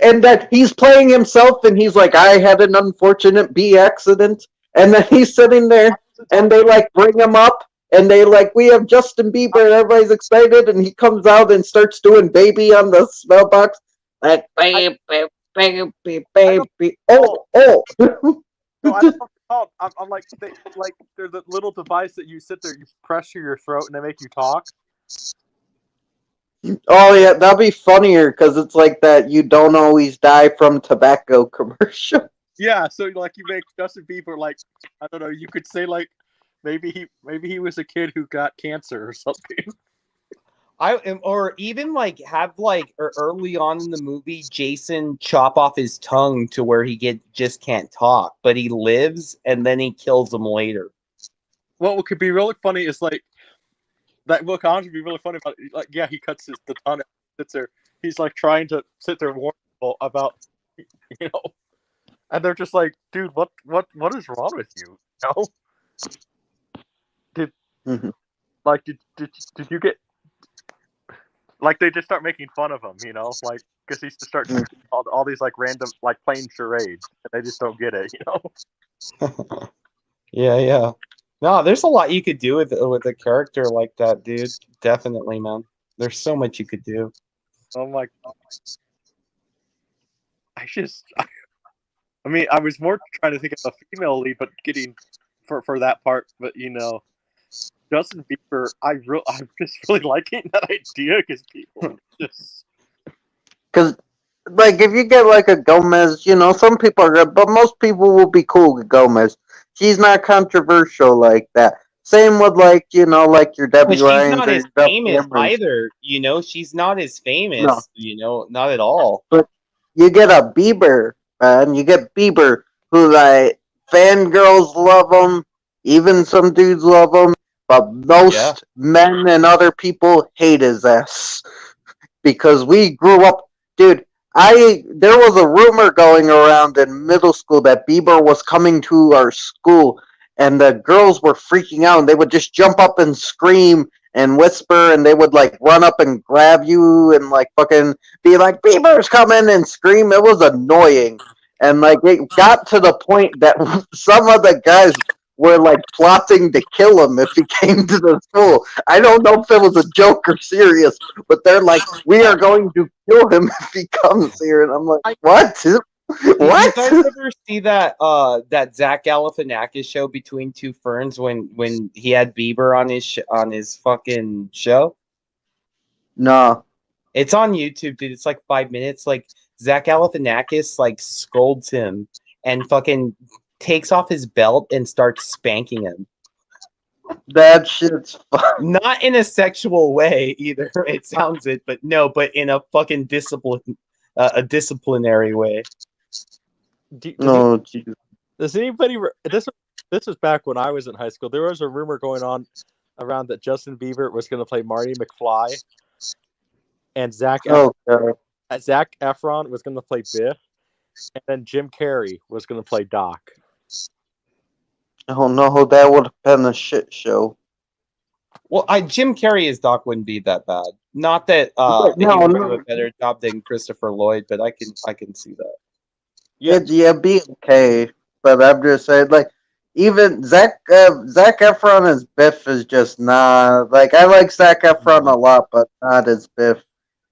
and that he's playing himself, and he's like, I had an unfortunate bee accident, and then he's sitting there, and they like bring him up, and they like, we have Justin Bieber, and everybody's excited, and he comes out and starts doing baby on the spell box, like baby. Oh. No, I don't know what it's called. I'm like, there's a little device that you sit there, you press through your throat, and they make you talk. Oh yeah, that'd be funnier because it's like that. You don't always die from tobacco commercial. Yeah, so like you make Justin Bieber like, I don't know. You could say like maybe he was a kid who got cancer or something. Or even like have like early on in the movie, Jason chop off his tongue to where he just can't talk, but he lives, and then he kills him later. Well, what could be really funny is like that. What could be really funny about like, yeah, he cuts the tongue, sits there. He's like trying to sit there and warn people about, and they're just like, dude, what is wrong with you? Did you get? Like they just start making fun of him, like because he starts all these like random like playing charades, and they just don't get it, Yeah. No, there's a lot you could do with a character like that, dude. Definitely, man. There's so much you could do. Oh my! I mean, I was more trying to think of a female lead, but getting for that part, but Justin Bieber, I'm just really liking that idea because people just Because, like, if you get like a Gomez, some people are good, but most people will be cool with Gomez. She's not controversial like that. Same with like like your But Debbie she's Ryans not or as your Duff famous Camerons. either. She's not as No, famous. Not at all. but you get a Bieber, and you get Bieber, who like fangirls love him, even some dudes love him, but Yeah. most men and other people hate his ass because we grew up, dude. There was a rumor going around in middle school that Bieber was coming to our school, and the girls were freaking out. And they would just jump up and scream and whisper, and they would like run up and grab you and like fucking be like, "Bieber's coming!" and scream. It was annoying, and like it got to the point that some of the guys were like plotting to kill him if he came to the school. I don't know if it was a joke or serious, but they're like, "We are going to kill him if he comes here," and I'm like, "What? Did What?" you guys ever see that Zach Galifianakis show Between Two Ferns when he had Bieber on his fucking show? No. It's on YouTube, dude. It's like 5 minutes. Like Zach Galifianakis like scolds him and fucking takes off his belt and starts spanking him. That shit's fun. Not in a sexual way either. It sounds it, but no, but in a fucking a disciplinary way. No, Jesus. Does anybody? This was back when I was in high school. There was a rumor going on around that Justin Bieber was going to play Marty McFly, and Zach Efron was going to play Biff, and then Jim Carrey was going to play Doc. Oh no, that would have been a shit show. Well, Jim Carrey as Doc wouldn't be that bad. Not that he would do a better job than Christopher Lloyd, but I can see that. Yeah, be okay. But I'm just saying, like, even Zach Efron as Biff is just not like I like Zach Efron a lot, but not as Biff.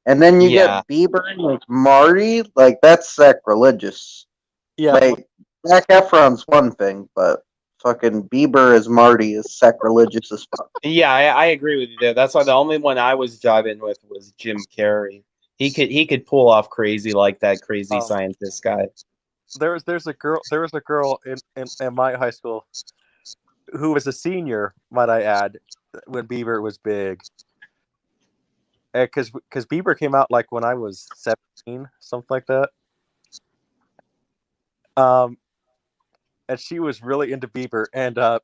And then you get Bieber and like Marty, like that's sacrilegious. Yeah, like Zach Efron's one thing, but fucking Bieber as Marty is sacrilegious as fuck. Yeah, I agree with you there. That's why the only one I was jiving with was Jim Carrey. He could pull off crazy like that crazy scientist guy. There was a girl in my high school who was a senior, might I add, when Bieber was big. Because Bieber came out like when I was 17, something like that. And she was really into Bieber, and I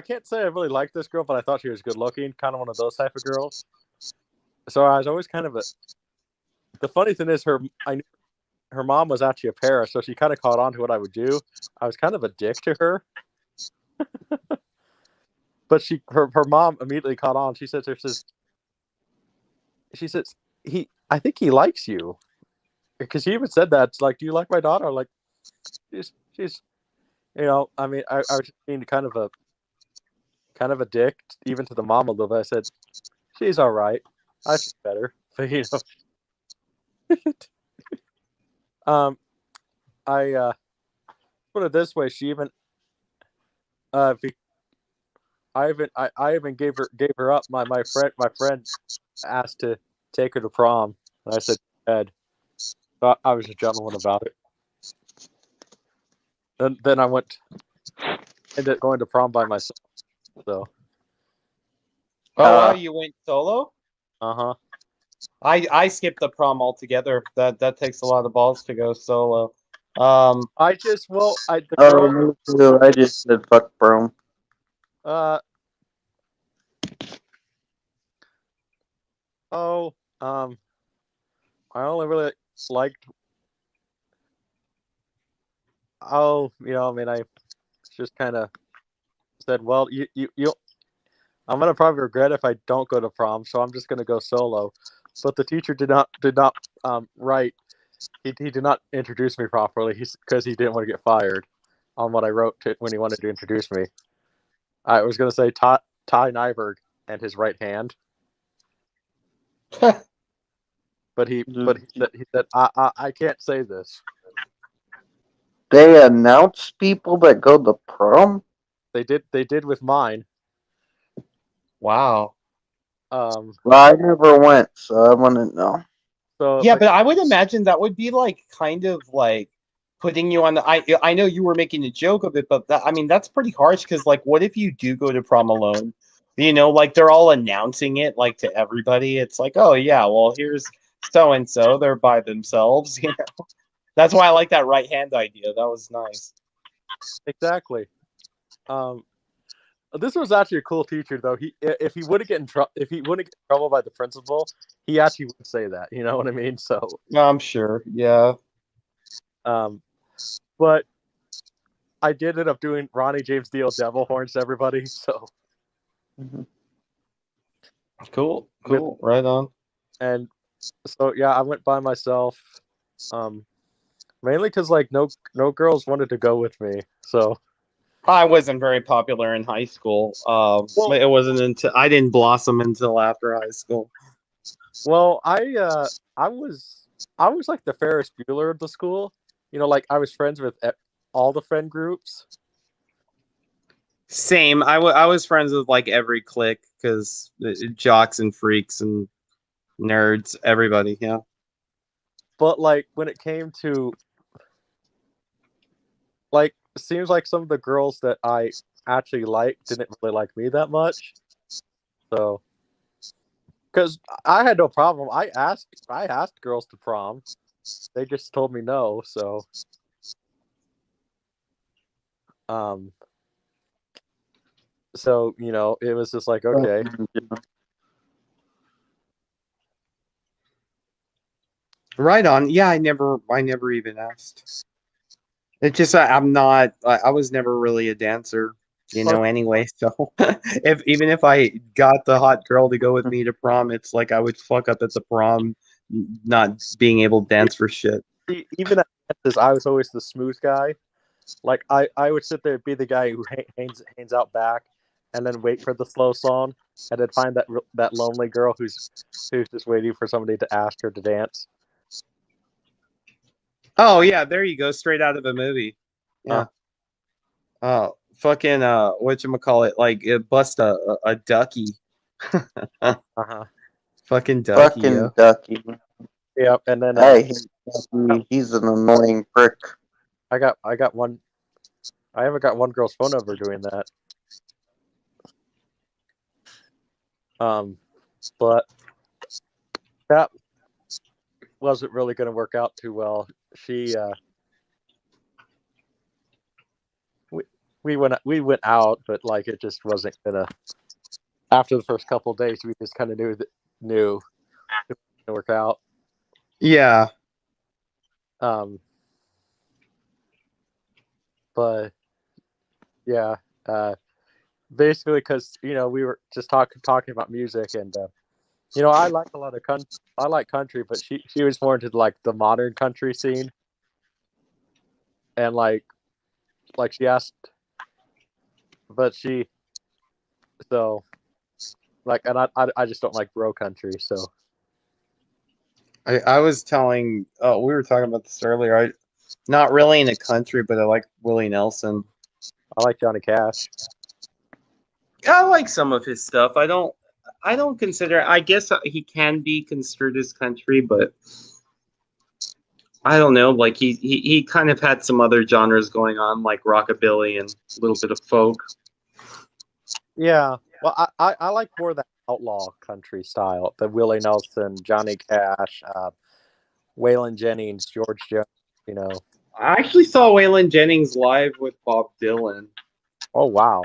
can't say I really liked this girl, but I thought she was good looking, kind of one of those type of girls. So I was always kind of the funny thing is I knew her mom was actually a para, so she kind of caught on to what I would do. I was kind of a dick to her. But her mom immediately caught on. She says, I think he likes you. Because she even said that. It's like, do you like my daughter? Like, she's I mean, I was being kind of a dick, even to the mom a little bit. I said, she's all right. I feel better. But, I put it this way. She even, I even gave her up. My friend asked to take her to prom, and I said, "Ed." I was a gentleman about it. Then I ended up going to prom by myself. So. Oh wow, you went solo? Uh-huh. I skipped the prom altogether. That takes a lot of balls to go solo. I just did fuck prom. I only really liked. I mean, I just kind of said, well, you I'm gonna probably regret if I don't go to prom, so I'm just gonna go solo. But the teacher did not write. He did not introduce me properly because he didn't want to get fired on what I wrote when he wanted to introduce me. I was gonna say Ty Nyberg and his right hand. But he said I can't say this. They announce people that go to prom? They did with mine. Wow. Well, I never went, so I wouldn't know. So Yeah, but I would imagine that would be like kind of like putting you on the. I know you were making a joke of it, but I mean that's pretty harsh because like, what if you do go to prom alone? You know, like they're all announcing it like to everybody. It's like, oh yeah, well here's so and so. They're by themselves. You know, that's why I like that right hand idea. That was nice. exactly. This was actually a cool teacher, though. If he wouldn't get in trouble by the principal, he actually would say that. You know what I mean? So, I'm sure. Yeah. But I did end up doing Ronnie James Dio devil horns to everybody. So cool. Right on. And so yeah, I went by myself. Mainly because like no girls wanted to go with me. So I wasn't very popular in high school. It wasn't until I didn't blossom until after high school. Well, I was like the Ferris Bueller of the school. You know, like I was friends with all the friend groups. Same. I was friends with like every clique because jocks and freaks and nerds, everybody. Yeah. But like when it came to like, it seems like some of the girls that I actually liked didn't really like me that much. So, because I had no problem, I asked girls to prom, they just told me no. So, you know, it was just like okay. Right on. Yeah, I never even asked. It's just I was never really a dancer, you know, anyway. So even if I got the hot girl to go with me to prom, it's like I would fuck up at the prom not being able to dance for shit. Even at dances, I was always the smooth guy. Like I would sit there and be the guy who hangs out back and then wait for the slow song and then find that lonely girl who's just waiting for somebody to ask her to dance. Oh yeah, there you go, straight out of a movie. Yeah. Fucking whatchamacallit, like bust a ducky. Fucking ducky. Fucking ducky. Yep, and then he's an annoying prick. I got one. I haven't got one girl's phone number doing that. But that wasn't really going to work out too well. She we went out, but like it just wasn't gonna. After the first couple of days, we just kind of knew it wasn't gonna work out. Yeah. But yeah, basically because you know we were just talking about music and you know I like a lot of I like country, but she was more into like the modern country scene, and like she asked, but so like, and I just don't like bro country, so. I was telling we were talking about this earlier. Not really in the country, but I like Willie Nelson. I like Johnny Cash. I like some of his stuff. I don't consider. I guess he can be construed as country, but I don't know. Like he kind of had some other genres going on, like rockabilly and a little bit of folk. Yeah, well, I like more of that outlaw country style. The Willie Nelson, Johnny Cash, Waylon Jennings, George Jones. You know, I actually saw Waylon Jennings live with Bob Dylan. Oh wow.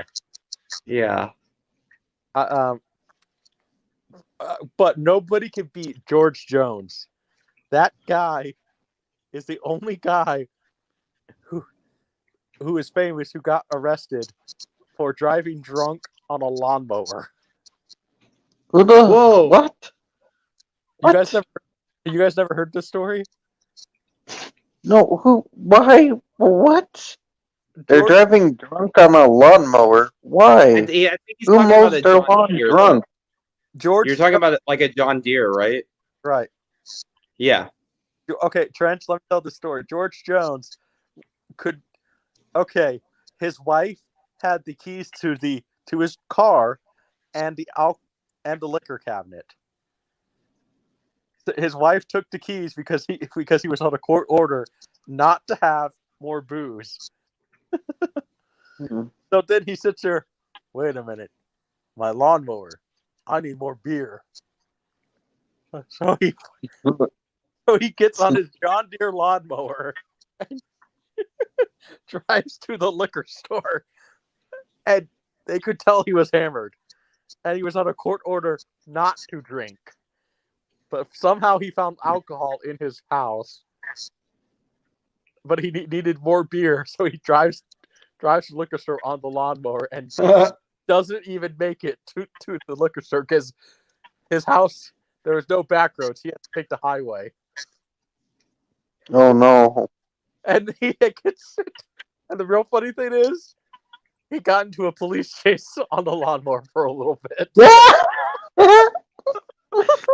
Yeah. But nobody can beat George Jones. That guy is the only guy who is famous who got arrested for driving drunk on a lawnmower. Whoa! What? You guys never heard this story? No. Who? Why? What? They're driving drunk on a lawnmower. Why? I think he's Who talking mows about a their John lawn Deere, drunk? George, you're talking about it like a John Deere, right? Right. Yeah. Okay, Trent, let me tell the story. George Jones his wife had the keys to his car and the liquor cabinet. His wife took the keys because he was on a court order not to have more booze. So then he sits there, wait a minute, my lawnmower, I need more beer. So he gets on his John Deere lawnmower and drives to the liquor store, and they could tell he was hammered, and he was on a court order not to drink. But somehow he found alcohol in his house, but he needed more beer, so he drives to the liquor store on the lawnmower and doesn't even make it to the liquor store because his house, there was no back roads. He had to take the highway. Oh no! And he gets it. And the real funny thing is, he got into a police chase on the lawnmower for a little bit.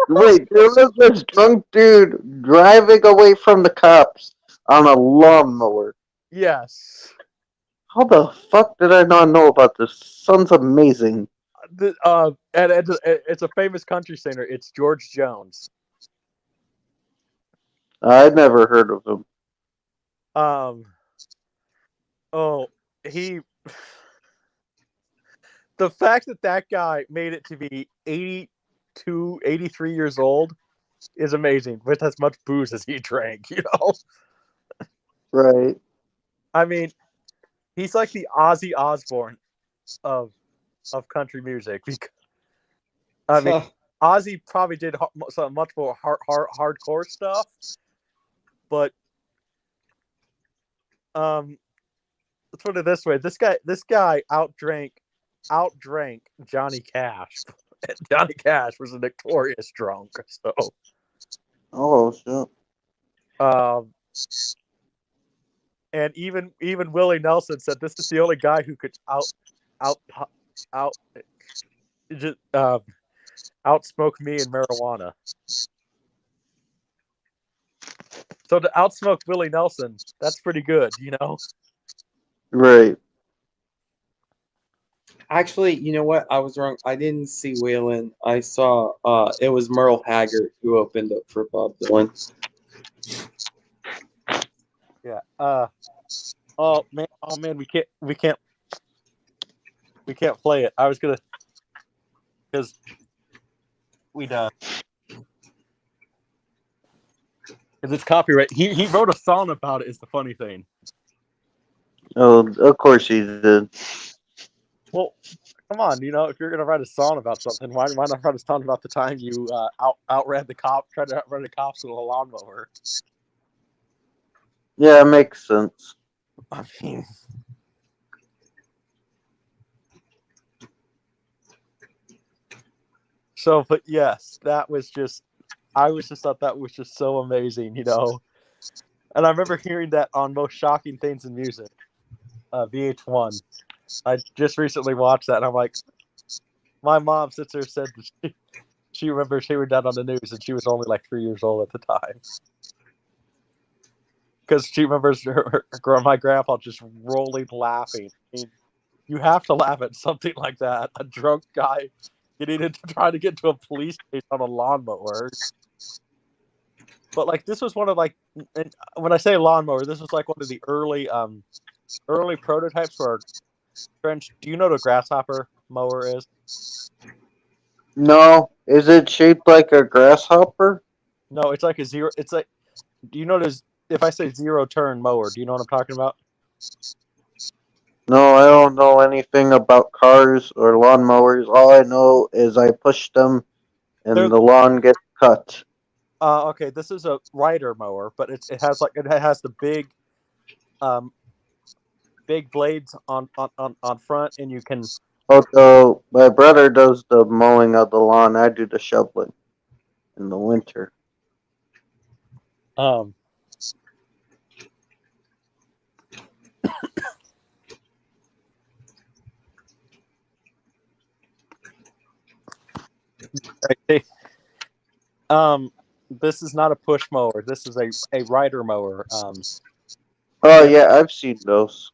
Wait, there was this drunk dude driving away from the cops on a lawnmower. Yes. How the fuck did I not know about this? Sounds amazing. And it's a famous country singer. It's George Jones. I'd never heard of him. The fact that guy made it to be 82, 83 years old is amazing with as much booze as he drank, you know? Right. I mean, he's like the Ozzy Osbourne of country music. I mean, Ozzy probably did some much more hardcore stuff, but let's put it this way: this guy outdrank Johnny Cash. Johnny Cash was a notorious drunk, so. Oh shit. And even Willie Nelson said this is the only guy who could outsmoke me in marijuana. So to outsmoke Willie Nelson, that's pretty good, you know? Right. Actually, you know what? I was wrong. I didn't see Waylon. I saw it was Merle Haggard who opened up for Bob Dylan. Yeah. Oh man, we can't play it. I was gonna, because because it's copyright. He wrote a song about it. Is the funny thing. Oh, of course he did. Well, come on, you know, if you're gonna write a song about something, why not write a song about the time you tried to outrun the cops with a lawnmower? Yeah, it makes sense. I mean, so, but yes, I just thought that was just so amazing, you know. And I remember hearing that on Most Shocking Things in Music, VH1. I just recently watched that, and I'm like, my mom sits there and said that she remembers hearing that on the news, and she was only like 3 years old at the time. Because she remembers my grandpa just rolling laughing. I mean, you have to laugh at something like that. A drunk guy trying to get to a police station on a lawnmower. But like this was one of like, and when I say lawnmower, this was like one of the early prototypes for French. Do you know what a grasshopper mower is? No, is it shaped like a grasshopper? No, it's like a zero. It's like, do you know this? If I say zero turn mower, do you know what I'm talking about? No, I don't know anything about cars or lawnmowers. All I know is I push them and the lawn gets cut. Okay, this is a rider mower, but it has the big blades on front, and you can. Although my brother does the mowing of the lawn, I do the shoveling in the winter. This is not a push mower. This is a rider mower. Oh yeah, I've seen those.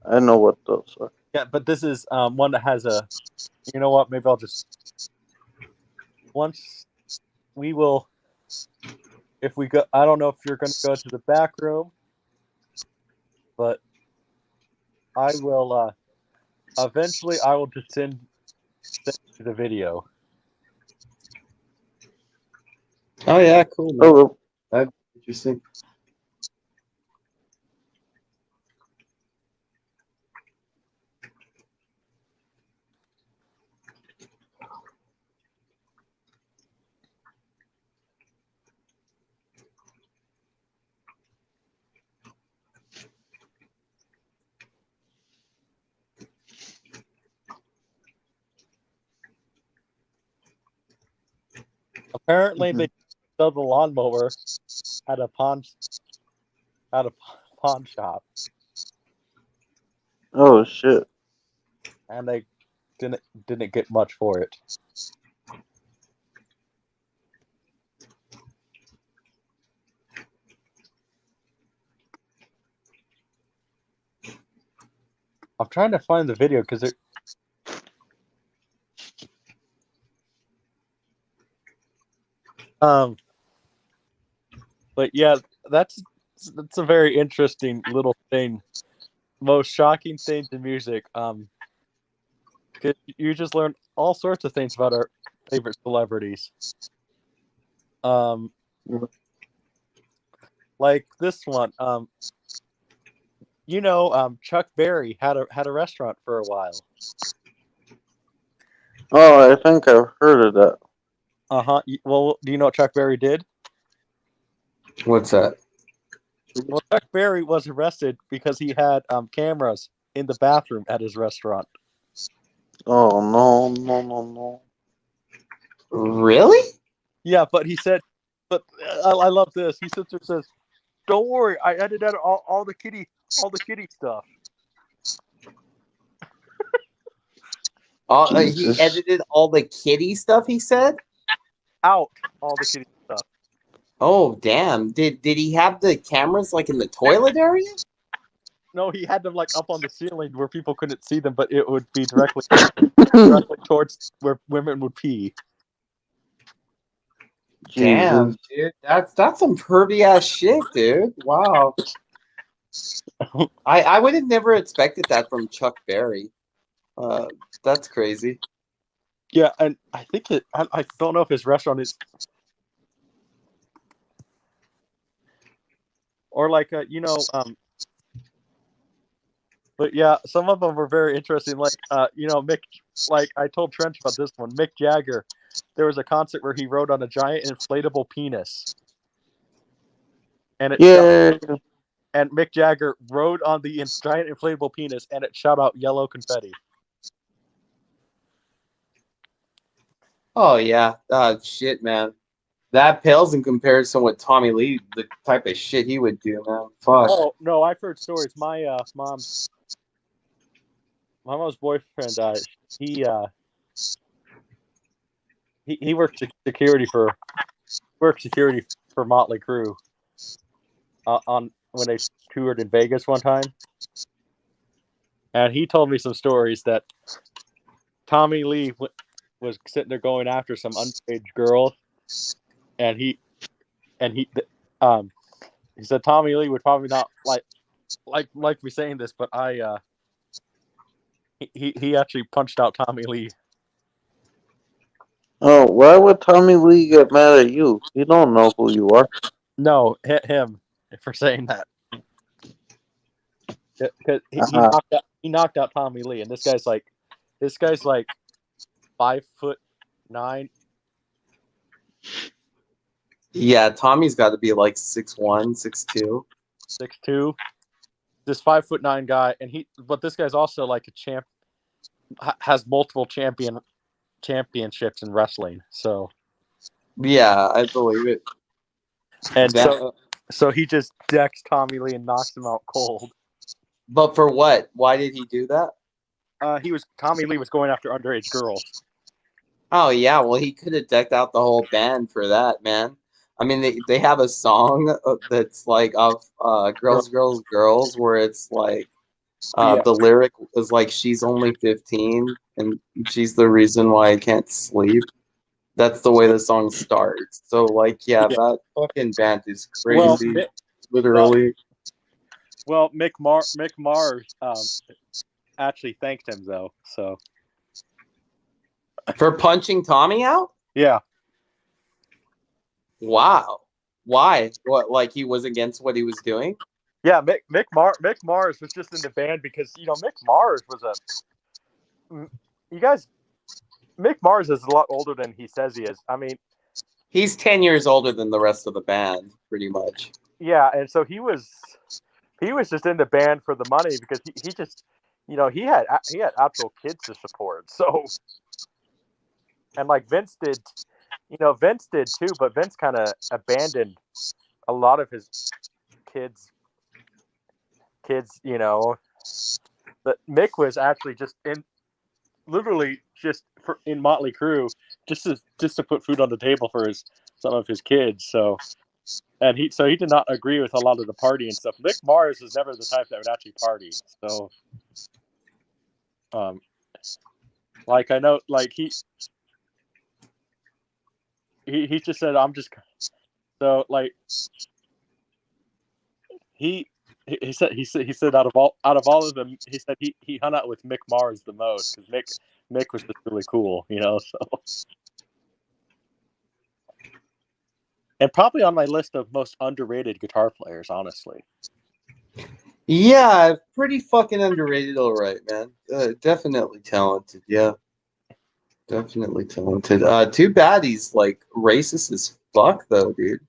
I know what those are. Yeah, but this is one that has a. You know what? Maybe I'll just once we will. If we go, I don't know if you're going to go to the back room, but I will. Eventually, I will just send you the video. Oh yeah, cool. Man. Oh, That's interesting. Apparently, they sell the lawnmower at a pawn shop, oh shit. and they didn't get much for it. I'm trying to find the video because it. But yeah, that's a very interesting little thing. Most shocking things in music. 'Cause you just learn all sorts of things about our favorite celebrities. Like this one. Chuck Berry had a restaurant for a while. Oh, I think I've heard of that. Well, do you know what Chuck Berry did? What's that? Well, Chuck Berry was arrested because he had cameras in the bathroom at his restaurant. Oh no. Really? Yeah, but he said, but I love this. He sits there and says, "Don't worry, I edited out all the kitty stuff." He edited all the kitty stuff. He said out all the kitty stuff. Oh damn! Did he have the cameras like in the toilet area? No, he had them like up on the ceiling where people couldn't see them, but it would be directly towards where women would pee. Damn, dude, that's some pervy ass shit, dude. Wow. I would have never expected that from Chuck Berry. That's crazy. Yeah, and I think I don't know if his restaurant is, or like but yeah, some of them were very interesting. Like Mick, like I told Trench about this one. Mick Jagger, there was a concert where he rode on a giant inflatable penis, and and Mick Jagger rode on the giant inflatable penis, and it shot out yellow confetti. Oh yeah, shit, man. That pales in comparison with Tommy Lee, the type of shit he would do, man. Fuck. Oh no, I've heard stories. My mom's boyfriend, he worked security for Motley Crue on when they toured in Vegas one time, and he told me some stories that Tommy Lee was sitting there going after some underage girl, and he said Tommy Lee would probably not like me saying this, but he actually punched out Tommy Lee. Oh, why would Tommy Lee get mad at you? You don't know who you are. No, hit him for saying that. Because he knocked out Tommy Lee, and this guy's like 5'9". Yeah, Tommy's got to be like 6'1", 6'2". 6'2". This 5'9" guy, but this guy's also like a champ, has multiple championships in wrestling. So yeah, I believe it. And so he just decks Tommy Lee and knocks him out cold. But for what? Why did he do that? Tommy Lee was going after underage girls. Oh yeah, well he could have decked out the whole band for that, man. I mean, they have a song that's like of girls, where it's like The lyric was like, "She's only 15, and she's the reason why I can't sleep." That's the way the song starts. So, like, yeah, that fucking band is Well, crazy. Literally. Well, Mick Mars actually thanked him though. So For punching Tommy out? yeah. Wow. Why? What? Like he was against what he was doing? Yeah, Mick Mars was just in the band because Mick Mars was Mick Mars is a lot older than he says he is. I mean, he's 10 years older than the rest of the band, pretty much. Yeah, and so he was just in the band for the money because he just he had actual kids to support. So and like Vince did too, but Vince kind of abandoned a lot of his kids, but Mick was actually just literally just in Motley Crue just to put food on the table for some of his kids. So he did not agree with a lot of the party and stuff. Mick Mars was never the type that would actually party. So like I know like he just said I'm just so like he said out of all of them, he said he hung out with Mick Mars the most because Mick was just really cool, so. And probably on my list of most underrated guitar players, honestly. Yeah, pretty fucking underrated, all right, man. Definitely talented, yeah. Definitely talented. Too bad he's like racist as fuck though, dude.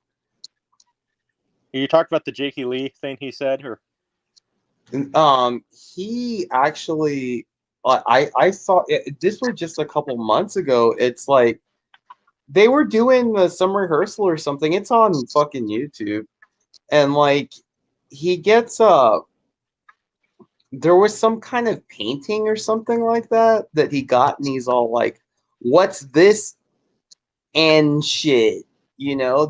You talked about the Jakey Lee thing he said, or he actually I saw it, this was just a couple months ago. It's like they were doing some rehearsal or something. It's on fucking YouTube. And like he gets there was some kind of painting or something like that he got, and he's all like, "What's this N shit?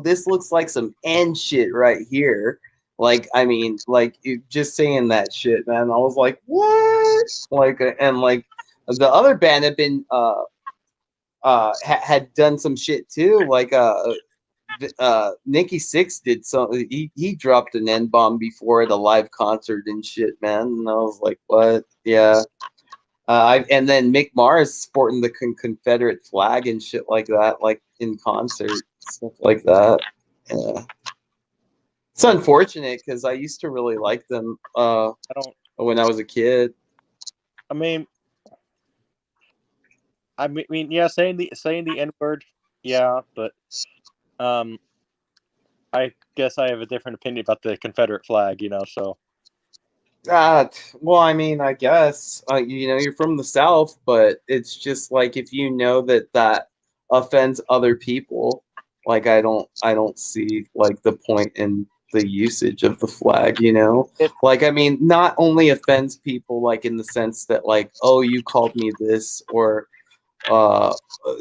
This looks like some N shit right here." Like, I mean, like just saying that shit, man. I was like, "What?" Like, and like the other band had been had done some shit too. Like Nikki Sixx did something. He dropped an N-bomb before at a live concert and shit, man. And I was like, what? Yeah. And then Mick Mars sporting the Confederate flag and shit like that, like in concert, stuff like that. Yeah. It's unfortunate because I used to really like them when I was a kid. I mean, yeah, saying the N-word, yeah, but I guess I have a different opinion about the Confederate flag, so. Well, I mean, I guess you're from the South, but it's just like if you know that offends other people, like I don't see like the point in the usage of the flag, like I mean, not only offends people like in the sense that like, oh, you called me this or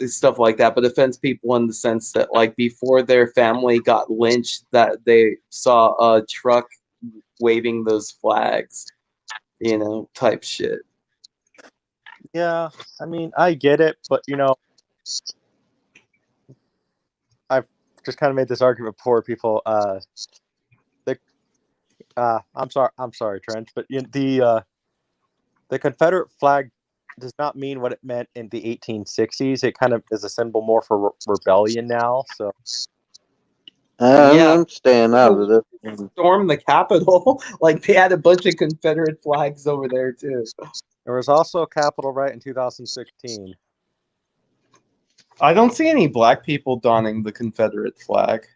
stuff like that, but offends people in the sense that like before their family got lynched, that they saw a truck waving those flags, type shit. Yeah, I mean, I get it, but I've just kind of made this argument before. People, I'm sorry, Trent, but the Confederate flag does not mean what it meant in the 1860s. It kind of is a symbol more for rebellion now. So I'm staying out of this. Storm the Capitol. Like they had a bunch of Confederate flags over there too. There was also a Capitol riot in 2016. I don't see any black people donning the Confederate flag.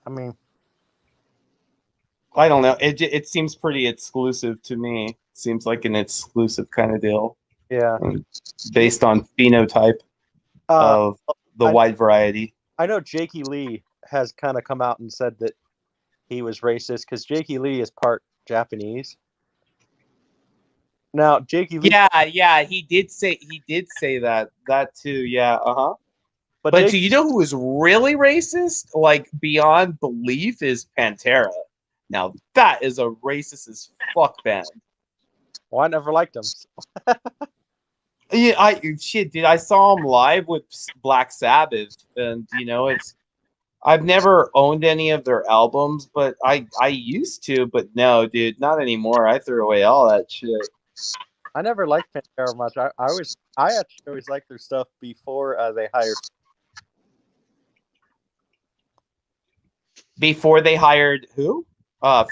I mean, I don't know. It seems pretty exclusive to me. Seems like an exclusive kind of deal. Yeah. Based on phenotype of the wide variety. I know Jakey Lee has kind of come out and said that he was racist because Jakey Lee is part Japanese. Now, Jakey Lee. Yeah, he did say that too. Yeah, But do you know who is really racist, like beyond belief, is Pantera. Now that is a racist as fuck band. Well, I never liked them. Yeah, dude. I saw them live with Black Sabbath, and I've never owned any of their albums, but I used to, but no, dude, not anymore. I threw away all that shit. I never liked Pantera much. I actually always liked their stuff before they hired. Before they hired who?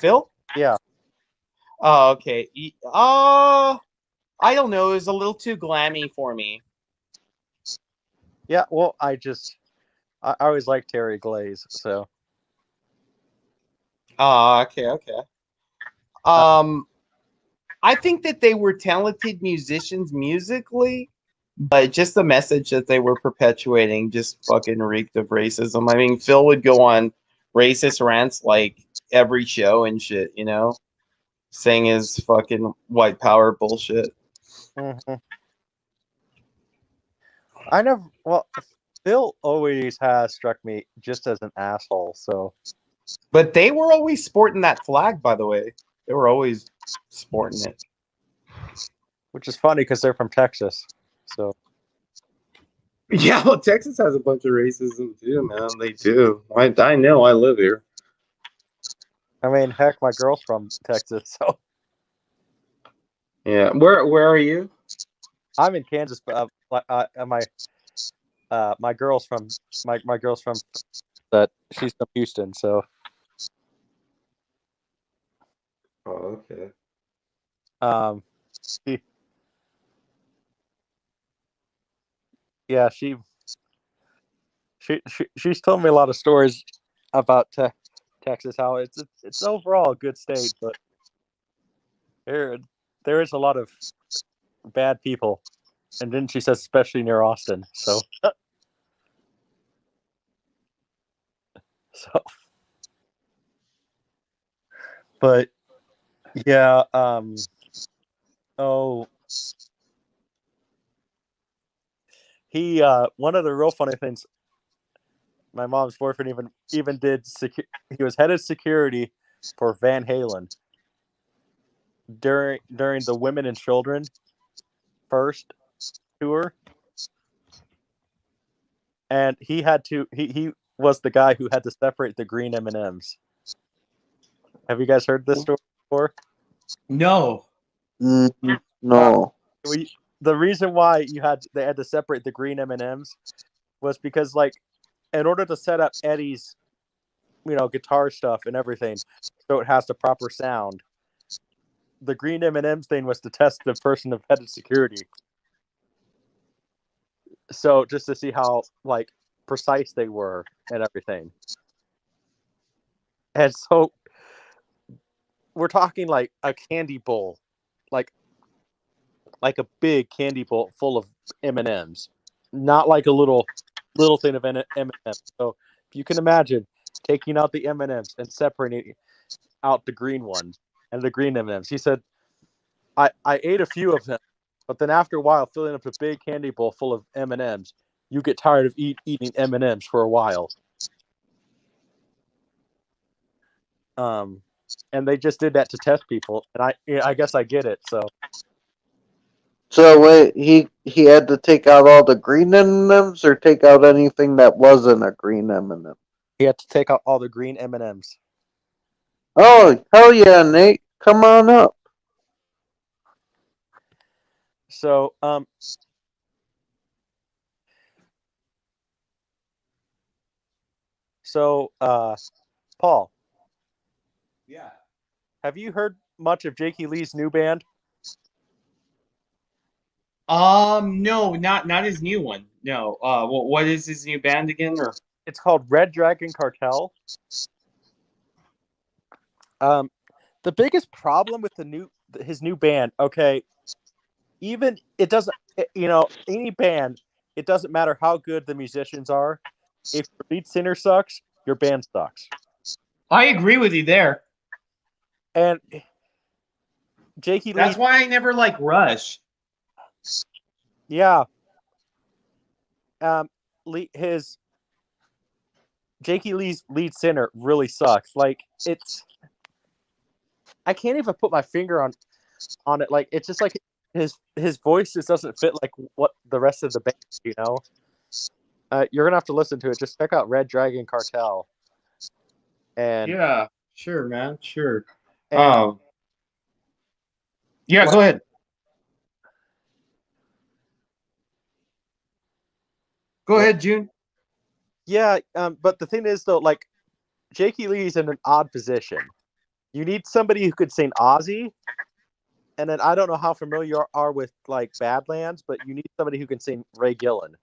Phil? Yeah. Oh, okay. I don't know. It was a little too glammy for me. Yeah. Well, I always liked Terry Glaze, so. Okay. I think that they were talented musicians musically, but just the message that they were perpetuating just fucking reeked of racism. I mean, Phil would go on racist rants like every show and shit, saying his fucking white power bullshit. Mm-hmm. Phil always has struck me just as an asshole, so. But they were always sporting that flag, by the way. They were always sporting it. Which is funny because they're from Texas, so. Yeah, well, Texas has a bunch of racism too, man. They do. I know. I live here. I mean, heck, my girl's from Texas, so. Yeah. Where are you? I'm in Kansas, but my girl's from that she's from Houston, so. Oh, okay. Yeah, she's told me a lot of stories about Texas, how it's overall a good state, but there is a lot of bad people, and then she says especially near Austin, so. But yeah, he one of the real funny things, my mom's boyfriend even did he was head of security for Van Halen during the Women and Children first tour, and he was the guy who had to separate the green M&Ms. Have you guys heard this story before? No. No. The reason why they had to separate the green M&Ms was because, like, in order to set up Eddie's, guitar stuff and everything, so it has the proper sound, the green M&Ms thing was to test the person of head of security. So just to see how, like, precise they were and everything. And so we're talking like a candy bowl, like a big candy bowl full of M&Ms, not like a little thing of M&Ms. So if you can imagine taking out the M&Ms and separating out the green one and the green M&Ms. He said, I ate a few of them, but then after a while, filling up a big candy bowl full of M&Ms, you get tired of eating M&Ms for a while. And they just did that to test people, and I guess I get it. So wait, he had to take out all the green M&Ms, or take out anything that wasn't a green M&M? He had to take out all the green M&Ms. Oh, hell yeah, Nate! Come on up. So Paul. Yeah. Have you heard much of Jakey Lee's new band? No, not his new one. No. What is his new band again? Or it's called Red Dragon Cartel. The biggest problem with his new band, okay, even it doesn't, any band, it doesn't matter how good the musicians are. If your lead singer sucks, your band sucks. I agree with you there. And Jakey Lee. That's why I never like Rush. Yeah. Jakey Lee's lead singer really sucks. Like, it's I can't even put my finger on it. Like it's just like his voice just doesn't fit like what the rest of the band, you know. You're gonna have to listen to it. Just check out Red Dragon Cartel. And Yeah, sure, man, sure. And- Yeah, go ahead. Go ahead, June. Yeah, but the thing is though, like Jakey Lee's in an odd position. You need somebody who could sing Ozzy, and then I don't know how familiar you are with like Badlands, but you need somebody who can sing Ray Gillen.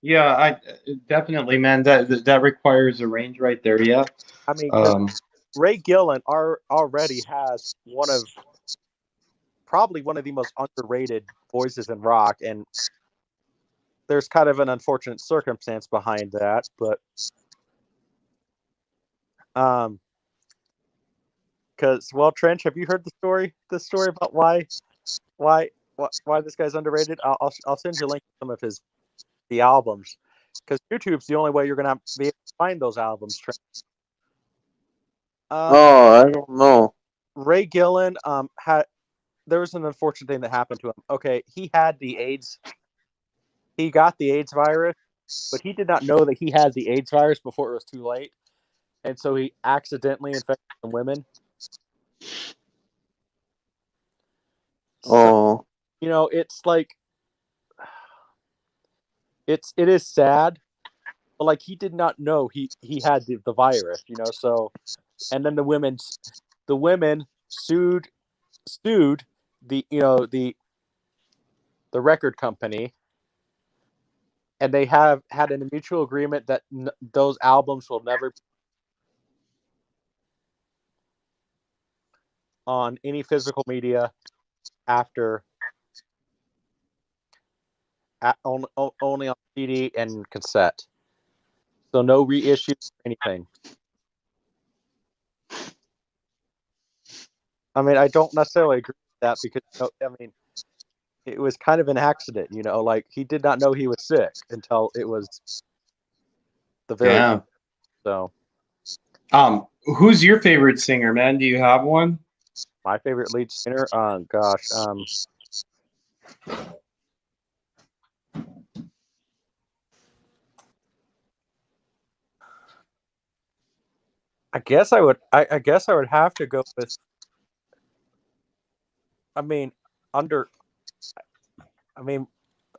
Yeah, I definitely, man. That requires a range right there. Yeah. I mean, 'cause Ray Gillen already has probably one of the most underrated voices in rock, and there's kind of an unfortunate circumstance behind that, but because Trench, have you heard the story? The story about why this guy's underrated? I'll send you a link to some of the albums, because YouTube's the only way you're gonna be able to find those albums. Trench. I don't know. Ray Gillen there was an unfortunate thing that happened to him. Okay, he had the AIDS. He got the AIDS virus, but he did not know that he had the AIDS virus before it was too late, and so he accidentally infected some women. So, you know, it's like it is sad, but like he did not know he had the virus, you know. So, and then the women sued the the record company, and they have had a mutual agreement that those albums will never be on any physical media after only on CD and cassette. So no reissues or anything. I mean, I don't necessarily agree with that because I mean, it was kind of an accident, you know. Like he did not know he was sick until it was the very end. So, who's your favorite singer, man? Do you have one? My favorite lead singer? Gosh, I guess I would have to go with. I mean,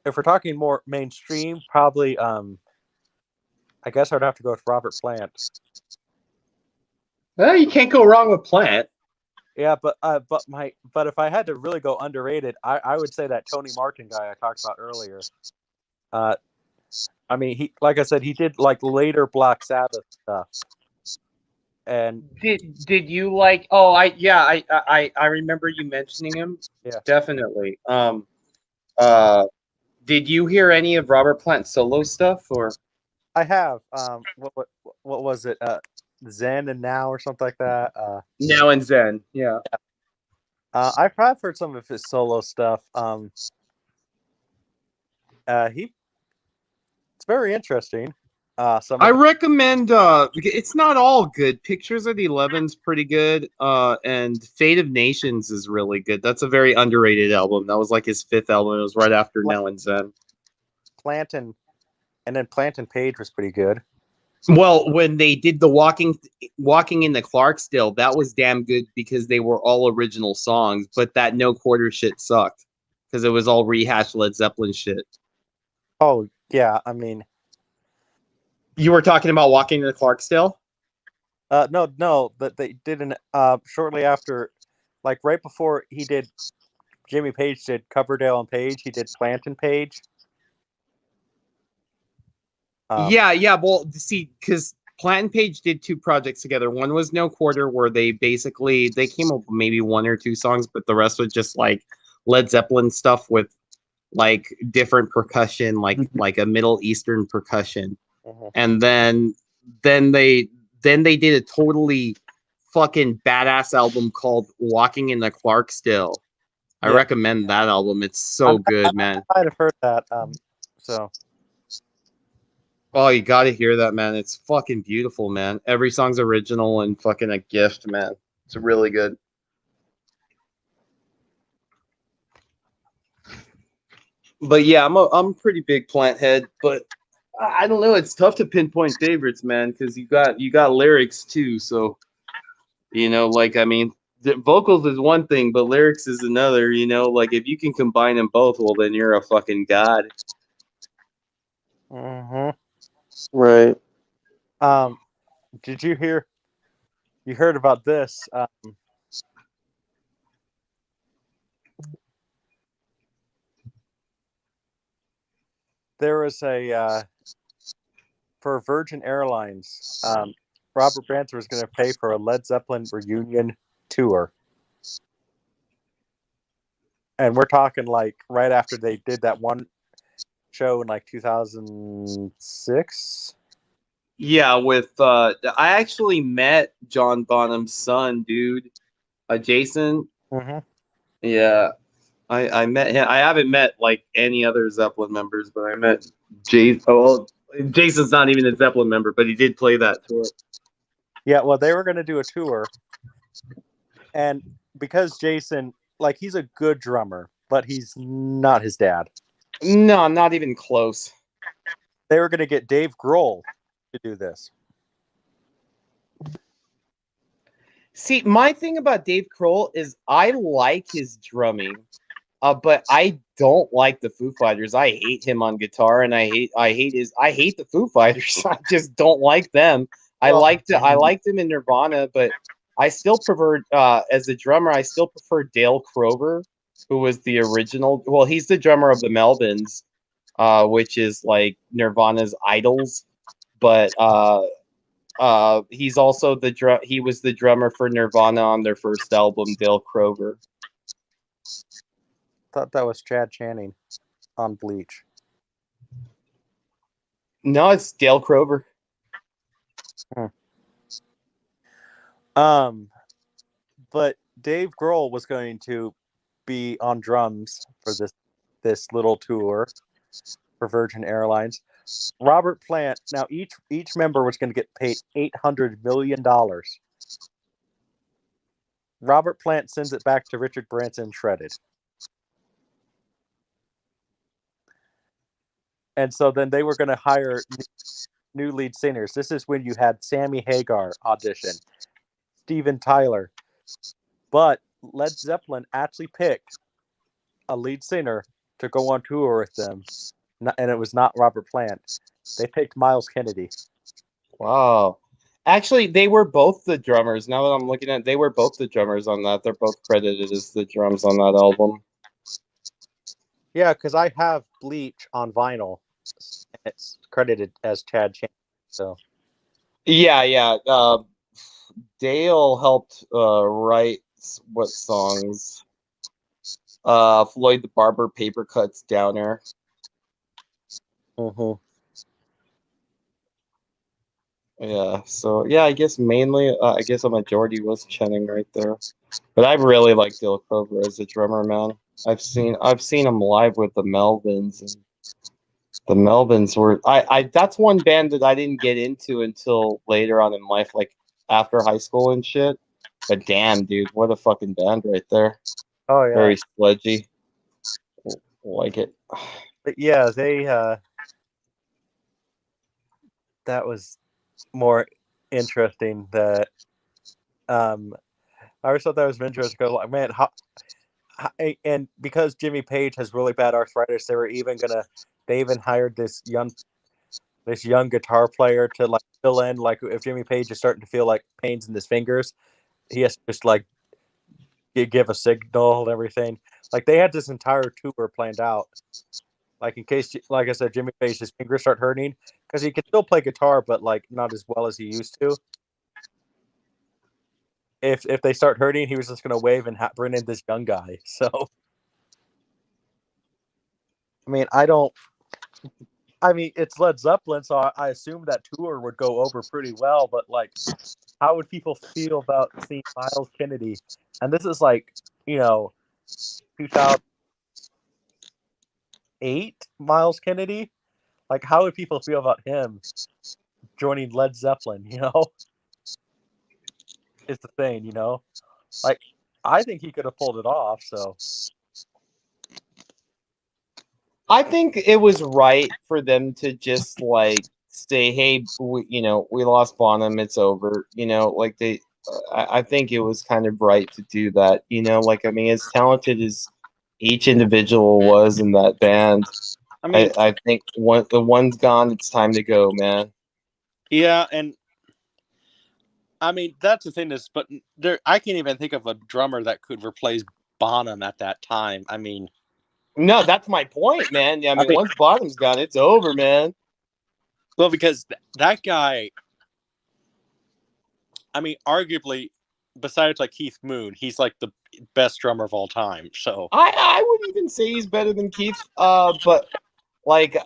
if we're talking more mainstream, probably. I guess I would have to go with Robert Plant. Well, you can't go wrong with Plant. Yeah, but if I had to really go underrated, I would say that Tony Martin guy I talked about earlier. I mean, he, like I said, he did like later Black Sabbath stuff. And did you like? Oh, I remember you mentioning him. Yeah, definitely. Did you hear any of Robert Plant's solo stuff, or? I have. What was it? Zen and Now or something like that. Now and Zen, yeah. I've heard some of his solo stuff. It's very interesting. I recommend. It's not all good. Pictures of the 11's pretty good. And Fate of Nations is really good. That's a very underrated album. That was like his 5th album. It was right after Now and Zen. Plant and Page was pretty good. Well, when they did the walking in the Clarksdale, that was damn good because they were all original songs. But that No Quarter shit sucked because it was all rehashed Led Zeppelin shit. Oh yeah, I mean, you were talking about Walking in the Clarksdale? No, but they didn't. Shortly after, like right before he did, Jimmy Page did Coverdale and Page. He did Plant and Page. Yeah. Well, see, because Plant and Page did 2 projects together. One was No Quarter, where they came up with maybe 1 or 2 songs, but the rest was just like Led Zeppelin stuff with like different percussion, like a Middle Eastern percussion. And then they did a totally fucking badass album called Walking in the Clarksdale. I Yeah. recommend that album. It's so good, man. I might have heard that. So Oh, you got to hear that, man. It's fucking beautiful, man. Every song's original and fucking a gift, man. It's really good. But yeah, I'm a pretty big Plant head, but I don't know. It's tough to pinpoint favorites, man, because you got lyrics too. So like I mean, the vocals is one thing, but lyrics is another. Like if you can combine them both, well, then you're a fucking god. Mm-hmm. Right. Did you hear? You heard about this? There was a for Virgin Airlines. Robert Branson was going to pay for a Led Zeppelin reunion tour, and we're talking like right after they did that one show in like 2006. Yeah, with I actually met John Bonham's son, dude, Jason. Mm-hmm. Yeah, I met him. I haven't met like any other Zeppelin members, but I met Jason. Oh, well, Jason's not even a Zeppelin member, but he did play that tour. Yeah, well, they were going to do a tour, and because Jason, like, he's a good drummer, but he's not his dad. No, not even close. They were going to get Dave Grohl to do this. See, my thing about Dave Grohl is I like his drumming, but I don't like the Foo Fighters. I hate him on guitar, and I hate the Foo Fighters. I just don't like them. I liked him in Nirvana, but I still prefer as a drummer. I still prefer Dale Crover, who was the original. Well, he's the drummer of the Melvins, which is like Nirvana's idols, but he's also he was the drummer for Nirvana on their first album, Dale Crover. Thought that was Chad Channing on Bleach. No, it's Dale Crover. But Dave Grohl was going to be on drums for this little tour for Virgin Airlines. Robert Plant. Now each member was going to get paid $800 million. Robert Plant sends it back to Richard Branson shredded. And so then they were going to hire new lead singers. This is when you had Sammy Hagar audition, Steven Tyler. But Led Zeppelin actually picked a lead singer to go on tour with them. And it was not Robert Plant. They picked Miles Kennedy. Wow. Actually, they were both the drummers. Now that I'm looking at it, they were both the drummers on that. They're both credited as the drums on that album. Yeah, because I have Bleach on vinyl. It's credited as Chad Channing. So Yeah. Dale helped write what songs? Floyd the Barber, Paper Cuts, Downer. Mm-hmm. Yeah, so yeah, I guess mainly, I guess a majority was Channing right there, but I really like Dale Crover as a drummer, man. I've seen him live with the Melvins, and the Melvins were that's one band that I didn't get into until later on in life, like after high school and shit. But damn, dude, what a fucking band right there. Oh yeah, very sludgy. Like it. But yeah, they that was more interesting. That I always thought that was interesting because, like, man, and because Jimmy Page has really bad arthritis, they even hired this young guitar player to like fill in. Like if Jimmy Page is starting to feel like pains in his fingers, he has to just like give a signal and everything. Like they had this entire tour planned out. Like in case, like I said, Jimmy Page's fingers start hurting, because he can still play guitar, but like not as well as he used to. If they start hurting, he was just gonna wave and bring in this young guy. So, I mean, it's Led Zeppelin, so I assume that tour would go over pretty well. But like, how would people feel about seeing Miles Kennedy? And this is like, 2008, Miles Kennedy. Like, how would people feel about him joining Led Zeppelin? You know, it's the thing. You know, like I think he could have pulled it off. So I think it was right for them to just like say, "Hey, we lost Bonham. It's over." You know, like I think it was kind of right to do that. You know, like I mean, as talented as each individual was in that band, I mean, I think the one's gone. It's time to go, man. yeah, and I mean that's the thing is, but I can't even think of a drummer that could replace Bonham at that time. I mean, No, that's my point, man. Yeah, I mean, think- once Bottom's gone, it's over, man. well, because that guy, I mean, arguably, besides like Keith Moon, he's like the best drummer of all time. So I would even say he's better than Keith. But like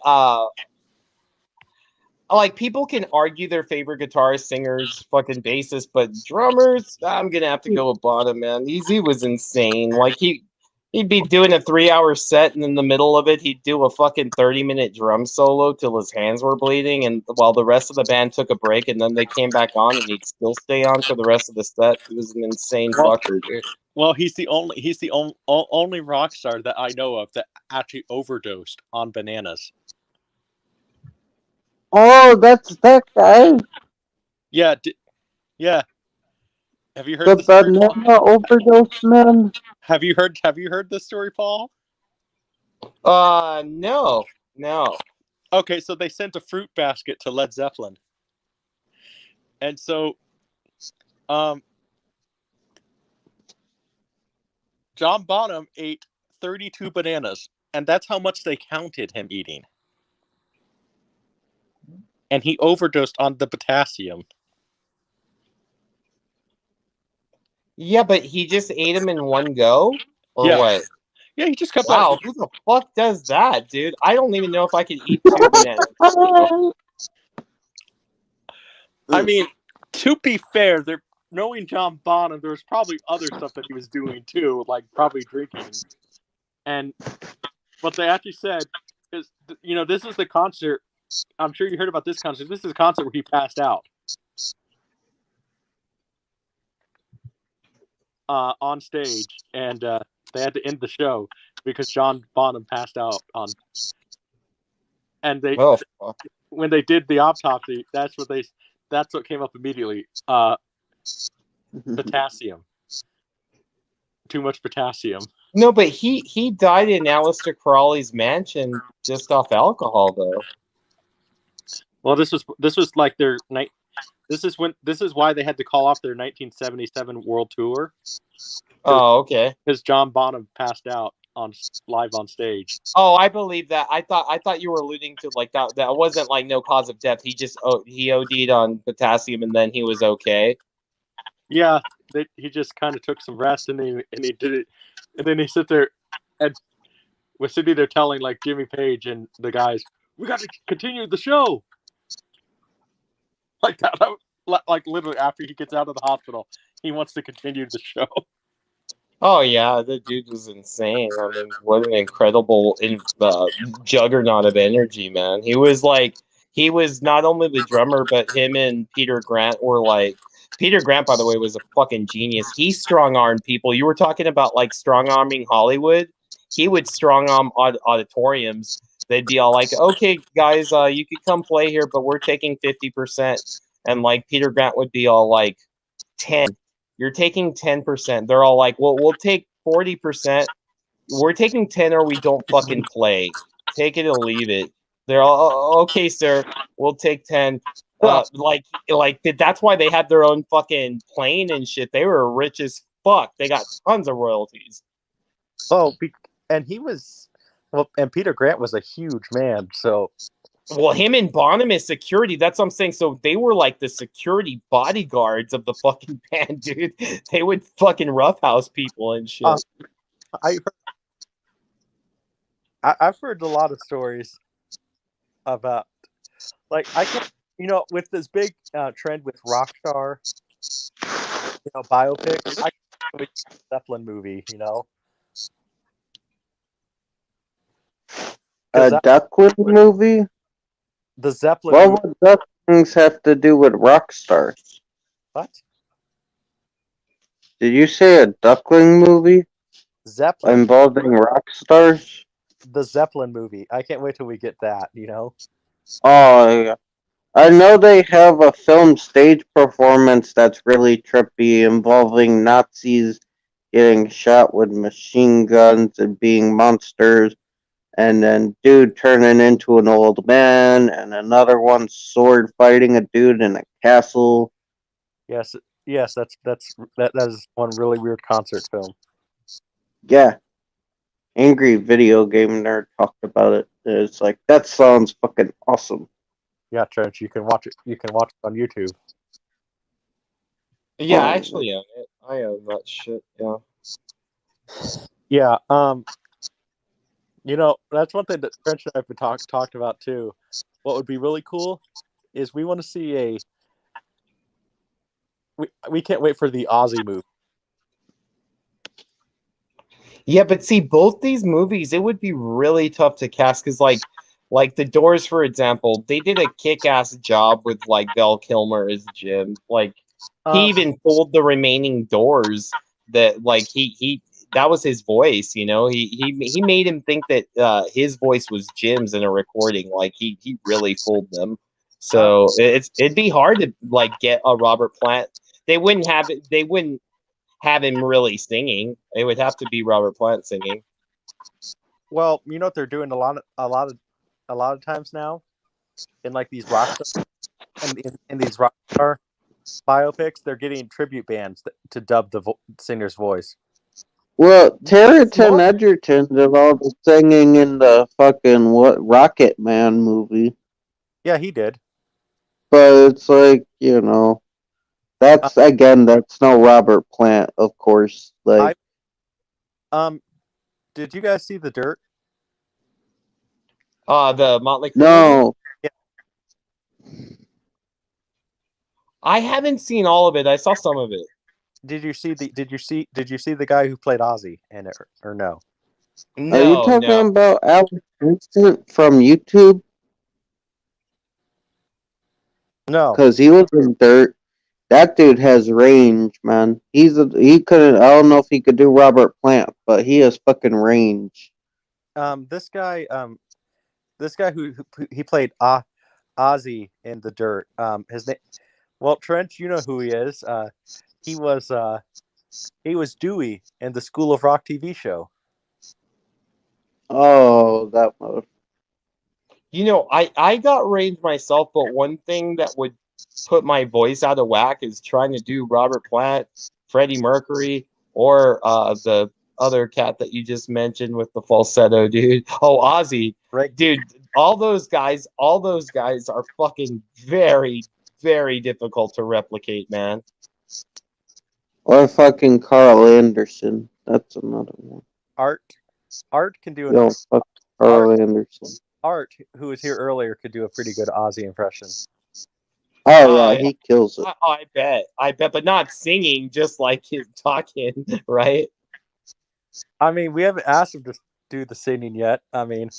people can argue their favorite guitarist, singers, fucking bassists, but drummers, I'm gonna have to go with Bottom, man. He was insane. Like he'd be doing a 3-hour set, and in the middle of it, he'd do a fucking 30-minute drum solo till his hands were bleeding, and while the rest of the band took a break, and then they came back on, and he'd still stay on for the rest of the set. He was an insane fucker, dude. well, he's the only rock star that I know of that actually overdosed on bananas. Oh, that's that guy. Yeah, yeah. Have you heard The the story, Paul? banana overdose man. Have you heard this story, Paul? No. Okay, so they sent a fruit basket to Led Zeppelin, and so, John Bonham ate 32 bananas, and that's how much they counted him eating. And he overdosed on the potassium. Yeah, but he just ate them in one go, or Yeah. what? Yeah, he just kept Wow, on. who the fuck does that, dude? I don't even know if I could eat 2 bananas. I mean, to be fair, knowing John Bonham, there was probably other stuff that he was doing too, like probably drinking. And what they actually said is, this is the concert. I'm sure you heard about this concert. This is a concert where he passed out on stage, and they had to end the show because John Bonham passed out on. And when they did the autopsy, that's what came up immediately. Potassium. Too much potassium. No, but he died in Aleister Crowley's mansion just off alcohol, though. Well, this was like their night. This is why they had to call off their 1977 world tour. Oh, okay. Because John Bonham passed out live on stage. Oh, I believe that. I thought you were alluding to like that. That wasn't like no cause of death. He OD'd on potassium and then he was okay. Yeah, he just kind of took some rest and he did it, and then he sit there and was sitting there telling like Jimmy Page and the guys, "We got to continue the show." Like that, like literally after he gets out of the hospital, he wants to continue the show. Oh yeah, the dude was insane. I mean, what an incredible juggernaut of energy, man. He was not only the drummer, but him and Peter Grant were like. Peter Grant, by the way, was a fucking genius. He strong-armed people. You were talking about like strong-arming Hollywood. He would strong-arm auditoriums. They'd be all like, "Okay, guys, you could come play here, but we're taking 50%." And like Peter Grant would be all like, 10. You're taking 10%. They're all like, "Well, we'll take 40%. We're taking 10 or we don't fucking play. Take it or leave it." They're all, "Okay, sir, we'll take 10." That's why they had their own fucking plane and shit. They were rich as fuck. They got tons of royalties. Oh, and and Peter Grant was a huge man. So, well, him and Bonham is security. That's what I'm saying. So they were like the security bodyguards of the fucking band, dude. They would fucking roughhouse people and shit. I've heard a lot of stories about, like, I can, with this big trend with rock star, biopics. I can Zeppelin movie, A Duckling movie? The Zeppelin What movie. would Ducklings have to do with Rockstar? What? Did you say a Duckling movie Zeppelin. involving rock stars? The Zeppelin movie. I can't wait till we get that. You know. Oh, yeah. I know they have a film stage performance that's really trippy, involving Nazis getting shot with machine guns and being monsters, and then dude turning into an old man, and another one sword fighting a dude in a castle. Yes. Yes. That is one really weird concert film. Yeah. Angry Video Game Nerd talked about it. It's like, that sounds fucking awesome. Yeah, Trench. You can watch it. You can watch it on YouTube. Yeah, Oh. I actually own it. I own that shit. Yeah. Yeah. You know, that's one thing that Trench and I have talked about too. What would be really cool is we want to see we can't wait for the Aussie movie. Yeah, but see, both these movies, it would be really tough to cast because, like The Doors, for example, they did a kick-ass job with like Val Kilmer as Jim. Like he even pulled the remaining doors that like he that was his voice. You know, he made him think that his voice was Jim's in a recording. Like he really fooled them. So it'd be hard to like get a Robert Plant. They wouldn't have it. They wouldn't have him really singing. It would have to be Robert Plant singing. Well, you know what they're doing a lot of times now, in like these rock stars, and in these rock star biopics, they're getting tribute bands to dub the singer's voice. Well, Tarleton Edgerton did all the singing in the fucking Rocket Man movie. Yeah, he did. But it's like, you know, that's no Robert Plant, of course. Like, did you guys see The Dirt? The Motley Crue no. movie? I haven't seen all of it. I saw some of it. Did you see the guy who played Ozzy in it or no? Are you talking about Alex Vincent from YouTube? No, because he was in Dirt. That dude has range, man. He couldn't. I don't know if he could do Robert Plant, but he has fucking range. This guy who he played Ozzy in The Dirt. His name. Well, Trench, you know who he is. He was Dewey in the School of Rock TV show. Oh, that mode. You know, I got range myself, but one thing that would put my voice out of whack is trying to do Robert Plant, Freddie Mercury, or the other cat that you just mentioned with the falsetto, dude. Oh, Ozzy. Right. Dude, all those guys are fucking very, very difficult to replicate, man. Or fucking Carl Anderson. That's another one. Art can do Yo, fuck Carl Anderson. Art, who was here earlier, could do a pretty good Ozzy impression. Oh, yeah, he kills it. I bet, but not singing, just like his talking, right? I mean, we haven't asked him to do the singing yet. I mean,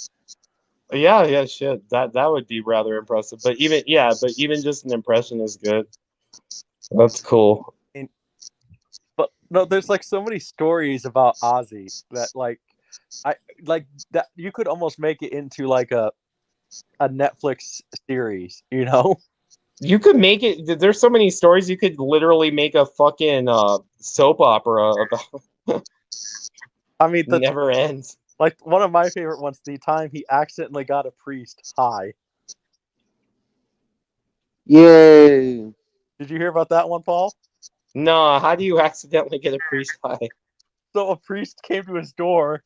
yeah, shit. That would be rather impressive. But even just an impression is good. That's cool. But no, there's like so many stories about Ozzy that that you could almost make it into like a Netflix series, you know? You could make it. There's so many stories. You could literally make a fucking soap opera about. I mean, it never ends. Like one of my favorite ones, the time he accidentally got a priest high. Yay! Did you hear about that one, Paul? No. How do you accidentally get a priest high? So a priest came to his door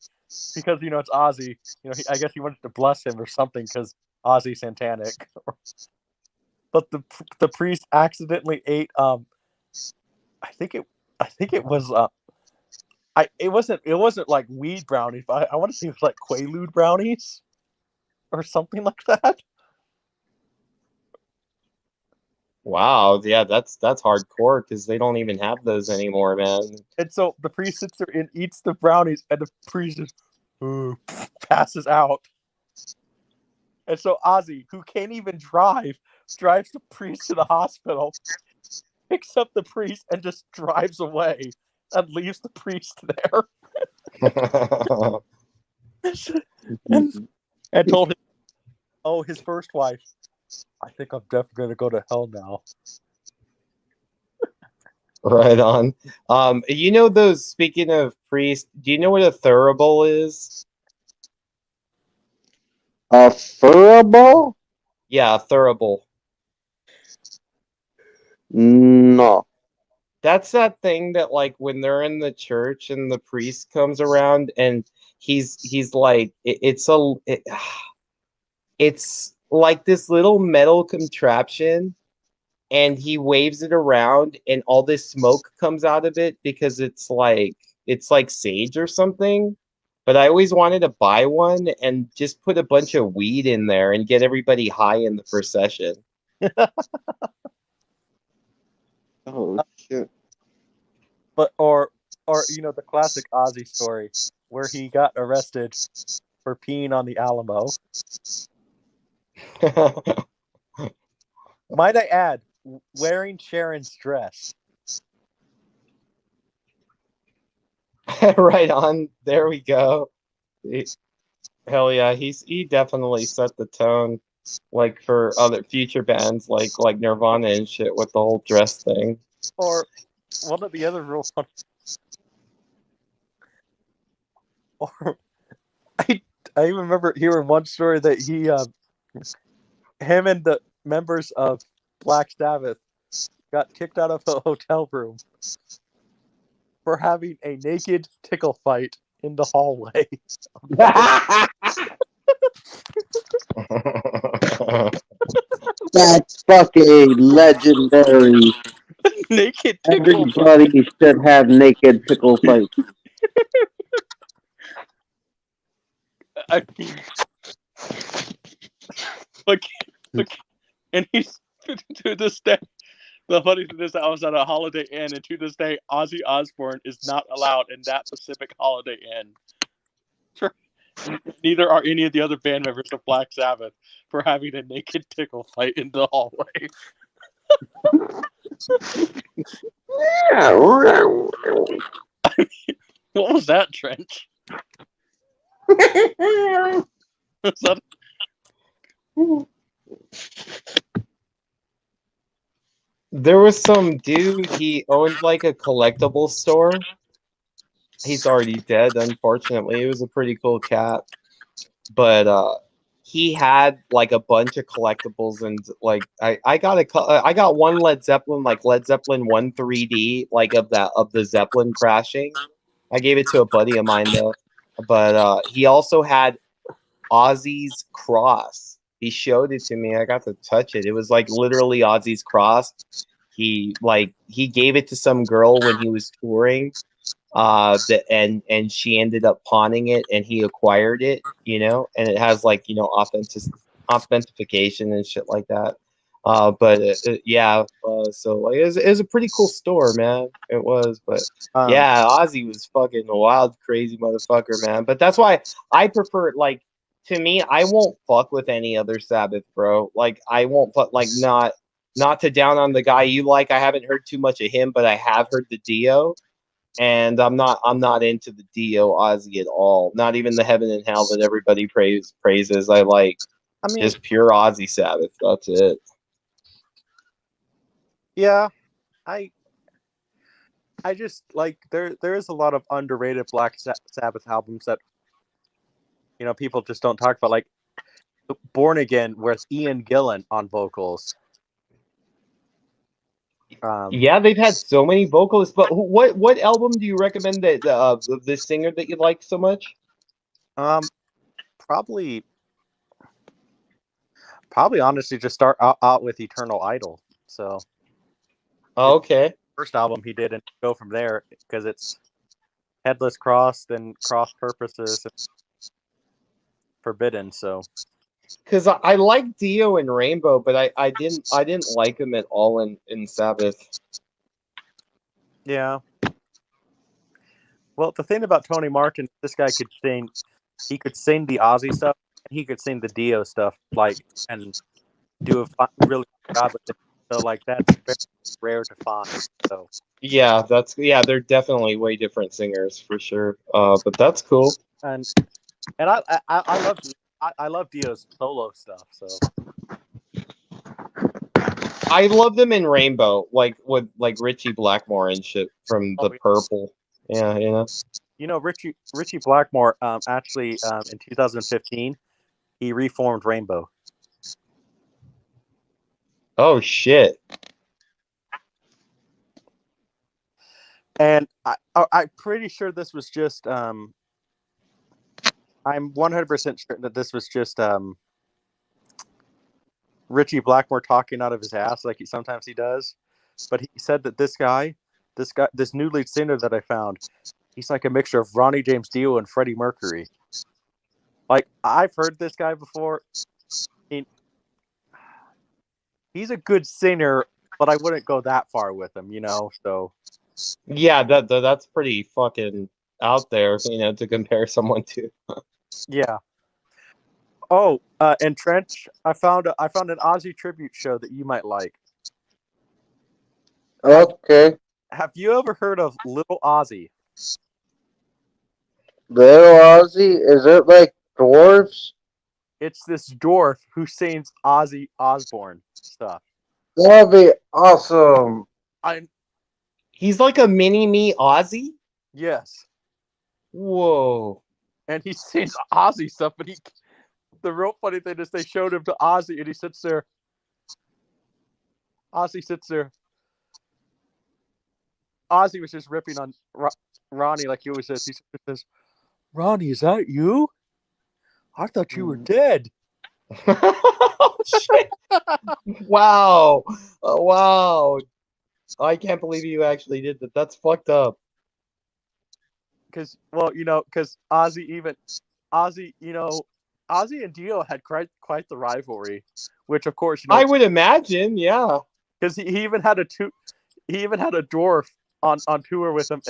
because it's Ozzy. I guess he wanted to bless him or something because Ozzy's satanic. But the priest accidentally ate I think it was it wasn't like weed brownies, but I want to say it was like Quaalude brownies or something like that. Wow, yeah, that's hardcore because they don't even have those anymore, man. And so the priest sits there and eats the brownies, and the priest just passes out. And so Ozzy, who can't even drive, drives the priest to the hospital, picks up the priest, and just drives away and leaves the priest there. and told him, oh, his first wife, I think I'm definitely going to go to hell now. Right on. You know those, speaking of priests, do you know what a thurible is? A furable? Yeah, a thurible. No. That's that thing that, like, when they're in the church and the priest comes around and he's like it's like this little metal contraption, and he waves it around and all this smoke comes out of it because it's like sage or something. But I always wanted to buy one and just put a bunch of weed in there and get everybody high in the procession. Oh shit. But or the classic Ozzy story where he got arrested for peeing on the Alamo. Might I add, wearing Sharon's dress. Right on. There we go. Hell yeah, he definitely set the tone, like, for other future bands like Nirvana and shit with the whole dress thing. Or one of the other real fun. Or I remember hearing one story that him and the members of Black Sabbath got kicked out of a hotel room for having a naked tickle fight in the hallway. That's fucking legendary. Naked tickle Everybody should have naked tickle fights. I mean, look, and he's to this day. The funny thing is that I was at a Holiday Inn, and to this day, Ozzy Osbourne is not allowed in that specific Holiday Inn. Neither are any of the other band members of Black Sabbath for having a naked tickle fight in the hallway. What was that, Trench? Was that... There was some dude, he owned like a collectible store. He's already dead, unfortunately. He was a pretty cool cat. But he had like a bunch of collectibles, and like I got one Led Zeppelin, like Led Zeppelin 1 3D, like of the Zeppelin crashing. I gave it to a buddy of mine though. But he also had Ozzy's cross. He showed it to me. I got to touch it. It was like literally Ozzy's cross. He gave it to some girl when he was touring. And she ended up pawning it, and he acquired it, and it has like, authentication and shit like that. So like it was a pretty cool store, man. It was, but yeah, Ozzy was fucking a wild, crazy motherfucker, man. But that's why I prefer, like, to me, I won't fuck with any other Sabbath, bro. Like, I won't fuck, like, not to down on the guy you like. I haven't heard too much of him, but I have heard the Dio. And I'm not into the Dio Ozzy at all. Not even the Heaven and Hell that everybody praises. I like just pure Ozzy Sabbath. That's it. Yeah, I just like there is a lot of underrated Black Sabbath albums that people just don't talk about, like Born Again with Ian Gillan on vocals. Yeah, they've had so many vocalists, but what album do you recommend that the singer that you like so much? Probably honestly just start out with Eternal Idol. So, okay, first album he did, and go from there because it's Headless Cross, then Cross Purposes, and Forbidden. So, because I like Dio and Rainbow, but I didn't like him at all in Sabbath. Yeah. Well, the thing about Tony Martin, this guy could sing. He could sing the Ozzy stuff, he could sing the Dio stuff and do a really good job with it. So that's very rare to find. So Yeah, they're definitely way different singers for sure. But that's cool. and I love Dio's solo stuff. So I love them in Rainbow, like with Richie Blackmore and shit from the Purple. Yeah, Richie Blackmore actually in 2015 he reformed Rainbow. Oh shit. And I'm pretty sure this was just I'm 100% sure that this was just Richie Blackmore talking out of his ass like sometimes he does. But he said that this new lead singer that I found, he's like a mixture of Ronnie James Dio and Freddie Mercury. Like, I've heard this guy before. He's a good singer, but I wouldn't go that far with him, so. Yeah, that's pretty fucking out there, to compare someone to. Yeah. Oh, and Trench, I found an Ozzy tribute show that you might like. Okay. Have you ever heard of Little Ozzy? Little Ozzy? Is it like dwarves? It's this dwarf who sings Ozzy Osbourne stuff. That'd be awesome. He's like a mini me Ozzy? Yes. Whoa. And he sings Ozzy stuff, but the real funny thing is they showed him to Ozzy and he sits there. Ozzy sits there. Ozzy was just ripping on Ronnie like he always says. He says, "Ronnie, is that you? I thought you were dead." Oh, shit. Wow. Wow. I can't believe you actually did that. That's fucked up. Because Ozzy and Dio had quite the rivalry, which of course I would imagine, yeah. Because he even had a dwarf on tour with him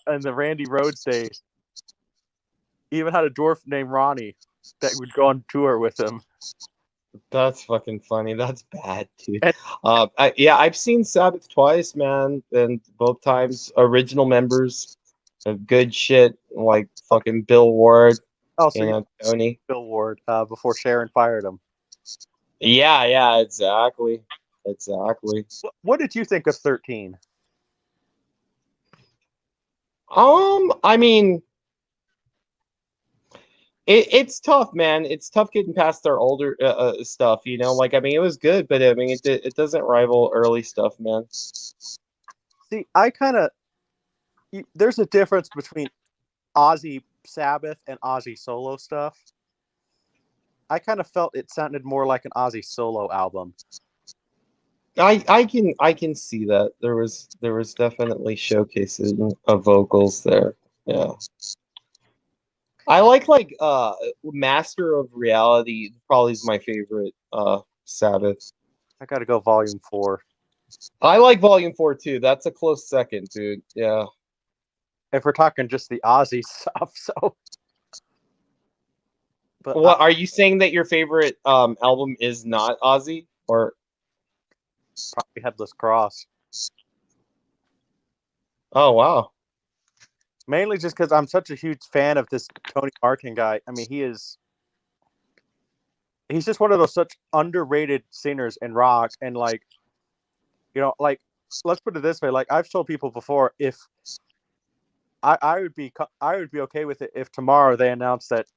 in the Randy Rhoads days. He even had a dwarf named Ronnie that would go on tour with him. That's fucking funny. That's bad, dude. I've seen Sabbath twice, man, and both times original members of good shit like fucking Bill Ward. Oh, so Tony. Bill Ward before Sharon fired him. Yeah, exactly. What did you think of 13? I mean, it's tough, man. It's tough getting past their older stuff, it was good, but I mean, it doesn't rival early stuff, man. See, there's a difference between Ozzy Sabbath and Ozzy solo stuff. I kind of felt it sounded more like an Ozzy solo album. I can see that there was definitely showcasing of vocals there. Yeah. I like Master of Reality probably is my favorite Sabbath. I gotta go Volume 4. I like Volume 4 too. That's a close second, dude. Yeah. If we're talking just the Ozzy stuff, so. But what are you saying that your favorite album is not Ozzy or? Probably Headless Cross. Oh wow. Mainly just because I'm such a huge fan of this Tony Martin guy. I mean, he's just one of those such underrated singers in rock, and let's put it this way: I've told people before, if I would be okay with it if tomorrow they announced that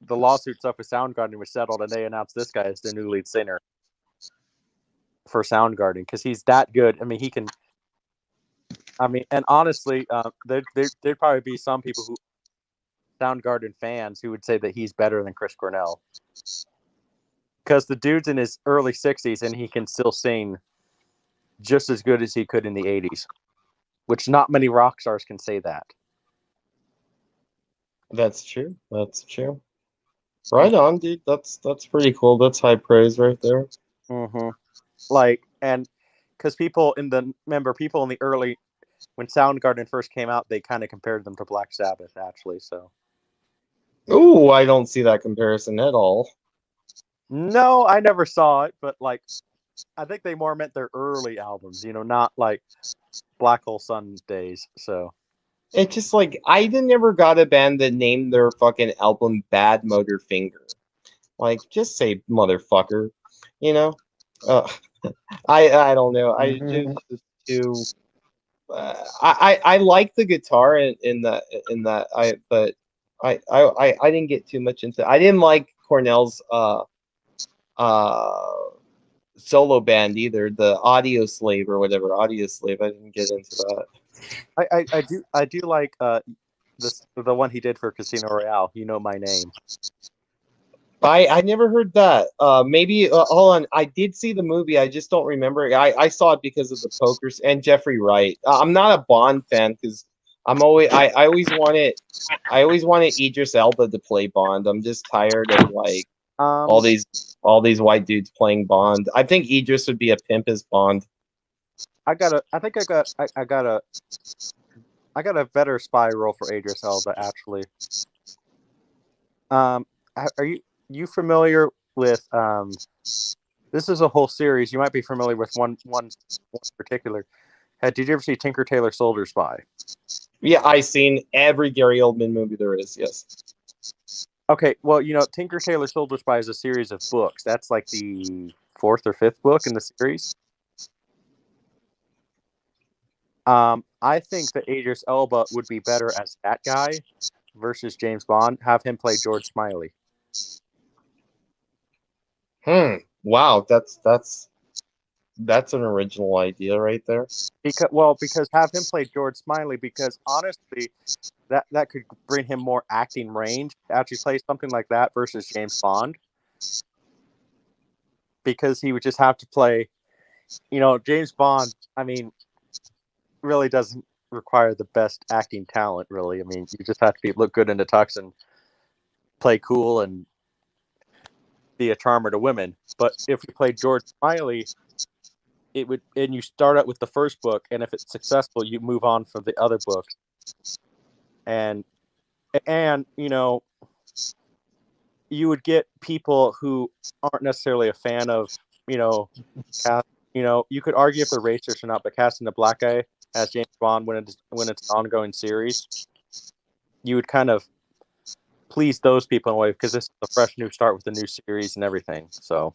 the lawsuit stuff with Soundgarden was settled and they announced this guy as their new lead singer for Soundgarden because he's that good. I mean, he can. I mean, and honestly, there'd probably be some people who Soundgarden fans who would say that he's better than Chris Cornell because the dude's in his early 60s and he can still sing just as good as he could in the 80s, which not many rock stars can say that. That's true. Right on, dude. That's pretty cool. That's high praise right there. Mm-hmm. And because people in the early, when Soundgarden first came out, they kind of compared them to Black Sabbath, actually. So Ooh, I don't see that comparison at all. No, I never saw it, but like, I think they more meant their early albums, not like Black Hole Sun days. So It's just like I never got a band that named their fucking album Bad Motor Finger. Like, just say motherfucker, you know? Uh, I don't know. I just too. I like the guitar in that but I didn't get too much into. I didn't like Cornell's uh solo band either. The Audio Slave or whatever, Audio Slave. I didn't get into that. I do like the one he did for Casino Royale. You Know My Name. I never heard that. Maybe hold on. I did see the movie. I just don't remember. I saw it because of the pokers and Jeffrey Wright. I'm not a Bond fan because I always wanted Idris Elba to play Bond. I'm just tired of like all these white dudes playing Bond. I think Idris would be a pimp as Bond. I got a better spy role for Idris Elba actually. Are you familiar with this is a whole series. You might be familiar with one in particular. Did you ever see Tinker Tailor Soldier Spy? Yeah, I've seen every Gary Oldman movie there is, yes. Okay, well, Tinker Tailor Soldier Spy is a series of books. That's like the 4th or 5th book in the series. I think that Idris Elba would be better as that guy versus James Bond. Have him play George Smiley. Wow, that's an original idea right there. Because have him play George Smiley, because honestly, that could bring him more acting range to actually play something like that versus James Bond. Because he would just have to play, James Bond, I mean, really doesn't require the best acting talent, really. I mean, you just have to look good in the tux and play cool and be a charmer to women. But if you play George Smiley, and you start out with the first book, and if it's successful, you move on for the other books. And you would get people who aren't necessarily a fan of, cast. You could argue if they're racist or not, but casting a black guy as James Bond when it's an ongoing series, you would kind of please those people in a way because this is a fresh new start with the new series and everything. So,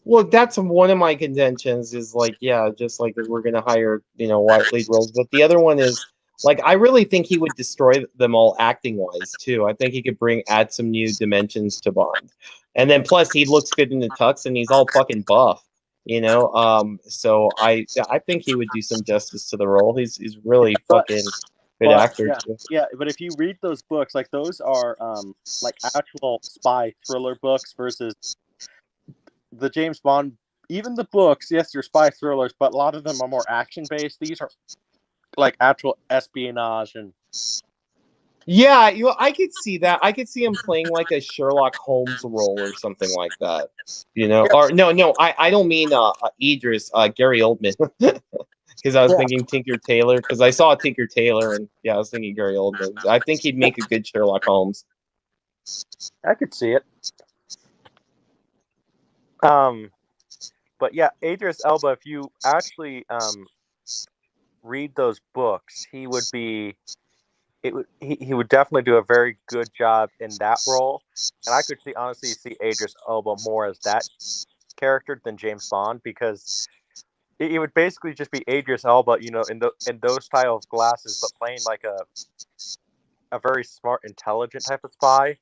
well, that's one of my contentions. Is like, yeah, just like we're gonna hire white lead roles, but the other one is like I really think he would destroy them all acting wise too. I think he could add some new dimensions to Bond, and then plus he looks good in the tux and he's all fucking buff. So I think he would do some justice to the role. He's really fucking good actor. Yeah, but if you read those books, like those are like actual spy thriller books versus the James Bond. Even the books, yes, they're spy thrillers, but a lot of them are more action based. These are like actual espionage and. Yeah, I could see that. I could see him playing like a Sherlock Holmes role or something like that. Or no, I don't mean Idris, Gary Oldman, because I was thinking Tinker Tailor, because I saw Tinker Tailor, and I was thinking Gary Oldman. I think he'd make a good Sherlock Holmes. I could see it. But yeah, Idris Elba, if you actually read those books, he would be. He would definitely do a very good job in that role, and I could honestly see Idris Elba more as that character than James Bond, because it would basically just be Idris Elba, in those style of glasses, but playing like a very smart, intelligent type of spy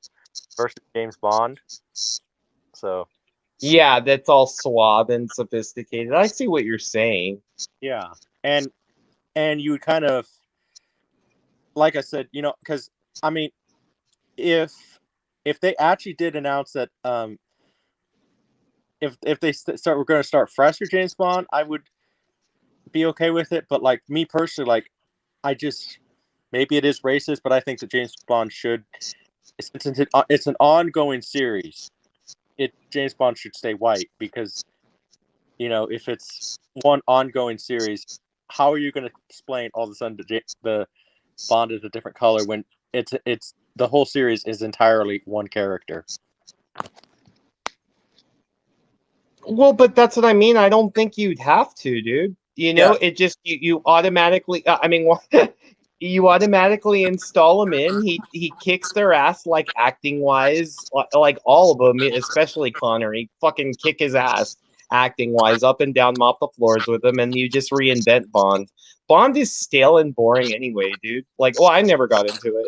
versus James Bond. So yeah, that's all suave and sophisticated. I see what you're saying. Yeah, and you would kind of. Like I said, because I mean, if they actually did announce that, if they we're going to start fresh with James Bond, I would be okay with it. But like me personally, like I just maybe it is racist, but I think that James Bond should, since it's an ongoing series, James Bond should stay white because, if it's one ongoing series, how are you going to explain all of a sudden the Bond is a different color when it's the whole series is entirely one character. Well, but that's what I mean. I don't think you'd have to, dude. You know, it just you automatically. I mean, you automatically install him in. He kicks their ass like acting wise, like all of them, especially Connor. He fucking kick his ass acting wise, up and down, mop the floors with him, and you just reinvent Bond. Bond is stale and boring anyway, dude. Like, well, I never got into it.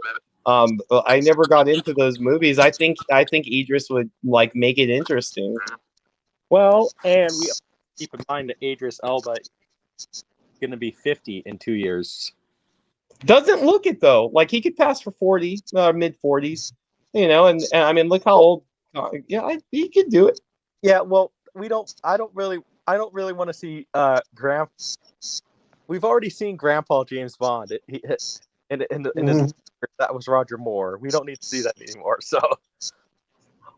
I never got into those movies. I think Idris would like make it interesting. Well, and we keep in mind that Idris Elba is going to be 50 in 2 years. Doesn't look it though. Like he could pass for 40, mid 40s, you know. And I mean, look how old. He could do it. Yeah. Well, we don't. I don't really want to see Grandpa. We've already seen Grandpa James Bond. That was Roger Moore. We don't need to see that anymore. So.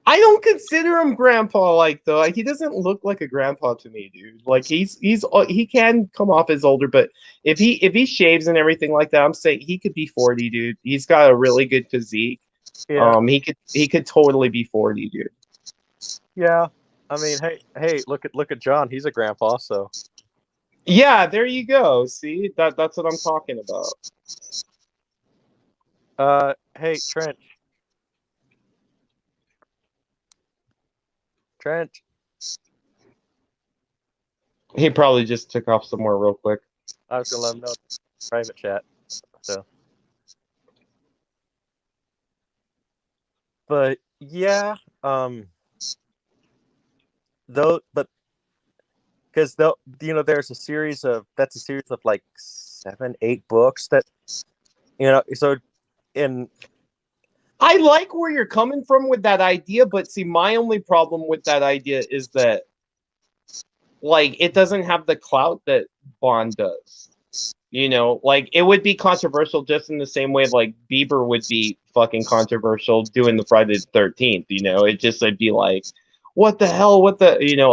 I don't consider him grandpa like though. Like, he doesn't look like a grandpa to me, dude. Like he can come off as older, but if he shaves and everything like that, I'm saying he could be 40, dude. He's got a really good physique. Yeah. He could totally be 40, dude. Yeah. I mean, hey, look at John. He's a grandpa, so. Yeah, there you go. See, that's what I'm talking about. Hey, Trent. He probably just took off somewhere real quick. I was gonna let him know. Private chat. So. But yeah, though, but because there's a series of like 7-8 books that, so in. I like where you're coming from with that idea, but see, my only problem with that idea is that, like, it doesn't have the clout that Bond does. You know, like, it would be controversial just in the same way, like, Bieber would be fucking controversial doing the Friday the 13th, you know? It'd be like, what the hell, a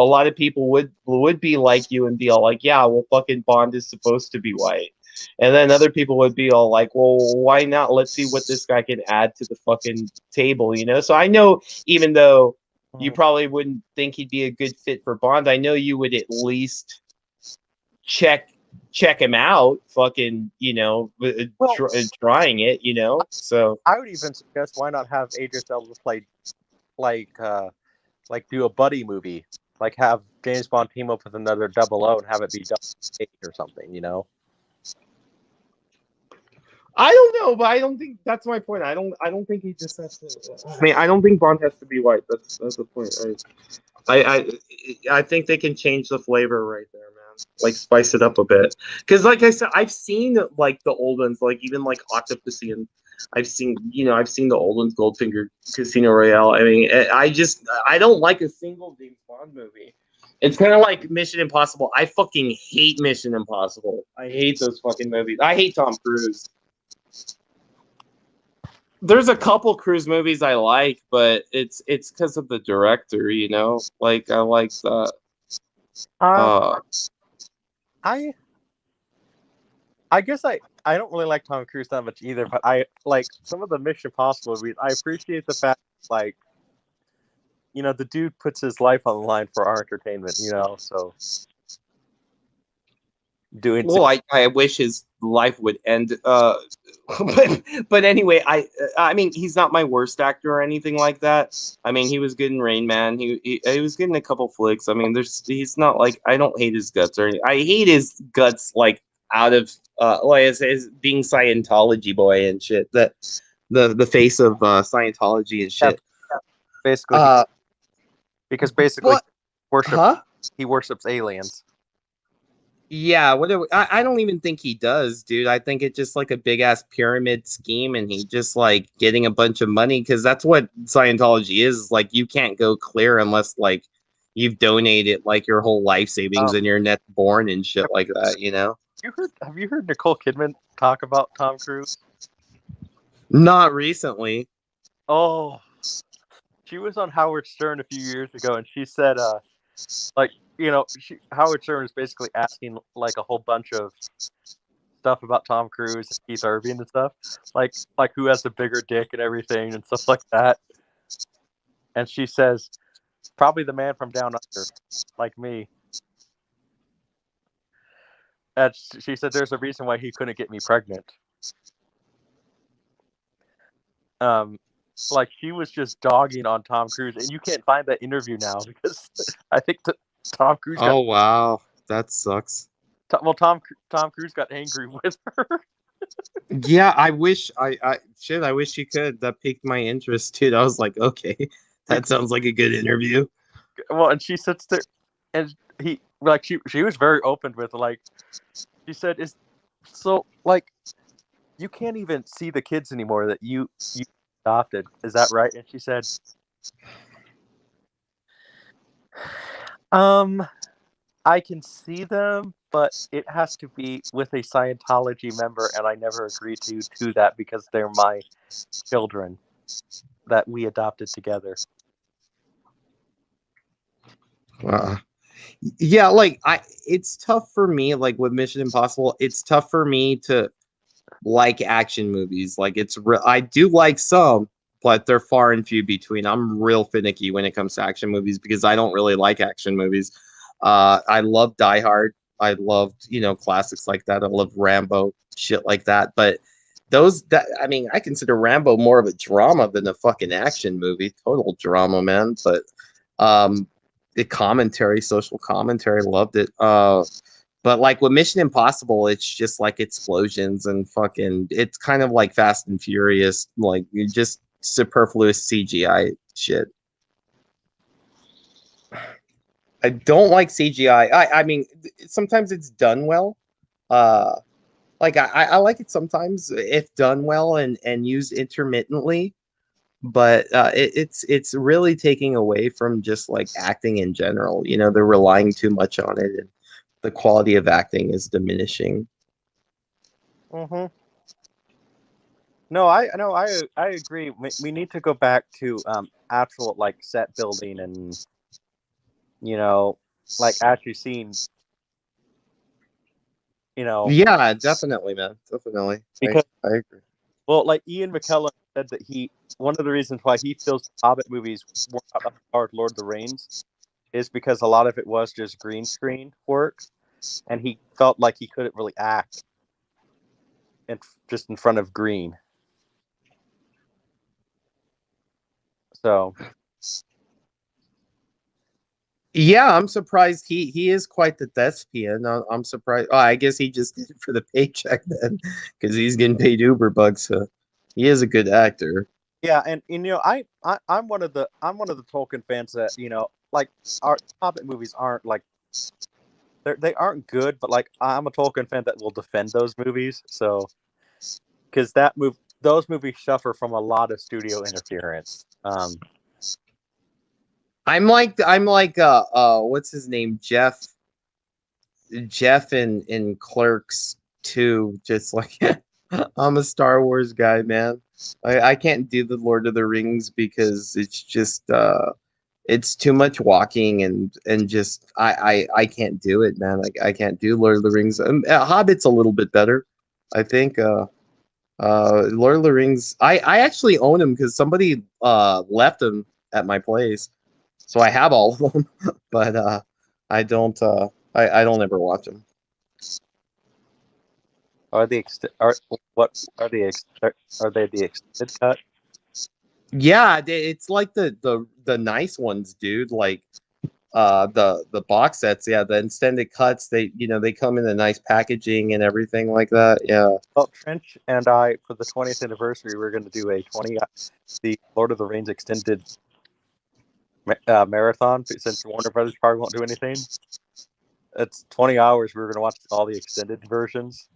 lot of people would be like you and be all like, yeah, well, fucking Bond is supposed to be white. And then other people would be all like, well, why not? Let's see what this guy can add to the fucking table, you know? So I know, even though you probably wouldn't think he'd be a good fit for Bond, I know you would at least check him out, fucking, trying it, you know? So I would even suggest, why not have Idris Elba play, like do a buddy movie, like have James Bond team up with another 00 and have it be 008 or something, you know? I don't know, but I don't think that's my point. I don't think he just has to. I mean, I don't think Bond has to be white. That's the point. I think they can change the flavor right there, man. Like spice it up a bit. Because, like I said, I've seen like the old ones, like even like Octopussy, and I've seen the old ones, Goldfinger, Casino Royale. I mean, I don't like a single James Bond movie. It's kind of like Mission Impossible. I fucking hate Mission Impossible. I hate those fucking movies. I hate Tom Cruise. There's a couple Cruise movies I like, but it's because of the director, you know? Like, I like that. I guess I don't really like Tom Cruise that much either, but I like some of the Mission Impossible movies. I appreciate the fact, like, the dude puts his life on the line for our entertainment, you know, so. I wish his life would end. But anyway, I mean, he's not my worst actor or anything like that. I mean, he was good in Rain Man. He was good in a couple flicks. I mean, he's not like, I don't hate his guts or anything. I hate his guts like out of as being Scientology boy and shit. That the face of Scientology and shit. Yeah, basically, because basically, he worships aliens. Yeah, I don't even think he does, dude. I think it's just like a big ass pyramid scheme, and he just like getting a bunch of money, because that's what Scientology is. Like, you can't go clear unless like you've donated like your whole life savings and you're net born and shit like that, you know? Have you heard Nicole Kidman talk about Tom Cruise? Not recently. Oh, she was on Howard Stern a few years ago, and she said, Howard Stern was basically asking like a whole bunch of stuff about Tom Cruise and Keith Urban and stuff, like who has the bigger dick and everything and stuff like that. And she says, probably the man from down under, like me. And she said, there's a reason why he couldn't get me pregnant. Like she was just dogging on Tom Cruise, and you can't find that interview now because I think Tom Cruise. Oh wow, that sucks. Well, Tom Cruise got angry with her. Yeah, I wish I wish you could. That piqued my interest too. I was like, okay, that sounds like a good interview. Well, and she sits there, and he like she was very open with like she said is so like you can't even see the kids anymore that you adopted. Is that right? And she said, I can see them, but it has to be with a Scientology member, and I never agreed to that because they're my children that we adopted together. Yeah, like it's tough for me. Like with Mission Impossible, it's tough for me to like action movies. Like I do like some, but they're far and few between. I'm real finicky when it comes to action movies because I don't really like action movies. I love Die Hard. I loved, classics like that. I love Rambo, shit like that. But I consider Rambo more of a drama than a fucking action movie. Total drama, man. But the social commentary, loved it. But like with Mission Impossible, it's just like explosions and fucking. It's kind of like Fast and Furious, like just superfluous CGI shit. I don't like CGI. I mean, sometimes it's done well. Like I like it sometimes if done well and used intermittently. But it's really taking away from just like acting in general. They're relying too much on it, and the quality of acting is diminishing. Mm-hmm. No, I agree. We need to go back to actual like set building and like actually seeing. Yeah, definitely, man, definitely. Because I agree. Well, like Ian McKellen said that one of the reasons why he feels Hobbit movies were not up to par with Lord of the Rings is because a lot of it was just green screen work, and he felt like he couldn't really act just in front of green. So, yeah, I'm surprised he is quite the thespian. I'm surprised. Oh, I guess he just did it for the paycheck then, because he's getting paid Uber bucks. So he is a good actor. Yeah, and I'm one of the Tolkien fans that like our Hobbit movies aren't like they aren't good, but like I'm a Tolkien fan that will defend those movies. So because those movies suffer from a lot of studio interference. I'm like what's his name, Jeff in Clerks 2, just like I'm a Star Wars guy, man. I can't do the Lord of the Rings because it's just it's too much walking and just I can't do it, man. Like I can't do Lord of the Rings. Hobbit's a little bit better, I think. Lord of the Rings, I actually own them because somebody left them at my place, so I have all of them, but I don't ever watch them. Are they the extended cut? Yeah, it's like the nice ones, dude. Like the box sets, yeah, the extended cuts. They come in a nice packaging and everything like that. Yeah. Well, Trench and I, for the 20th anniversary, we're going to do the Lord of the Rings extended marathon. Since Warner Brothers probably won't do anything, it's 20 hours. We're going to watch all the extended versions.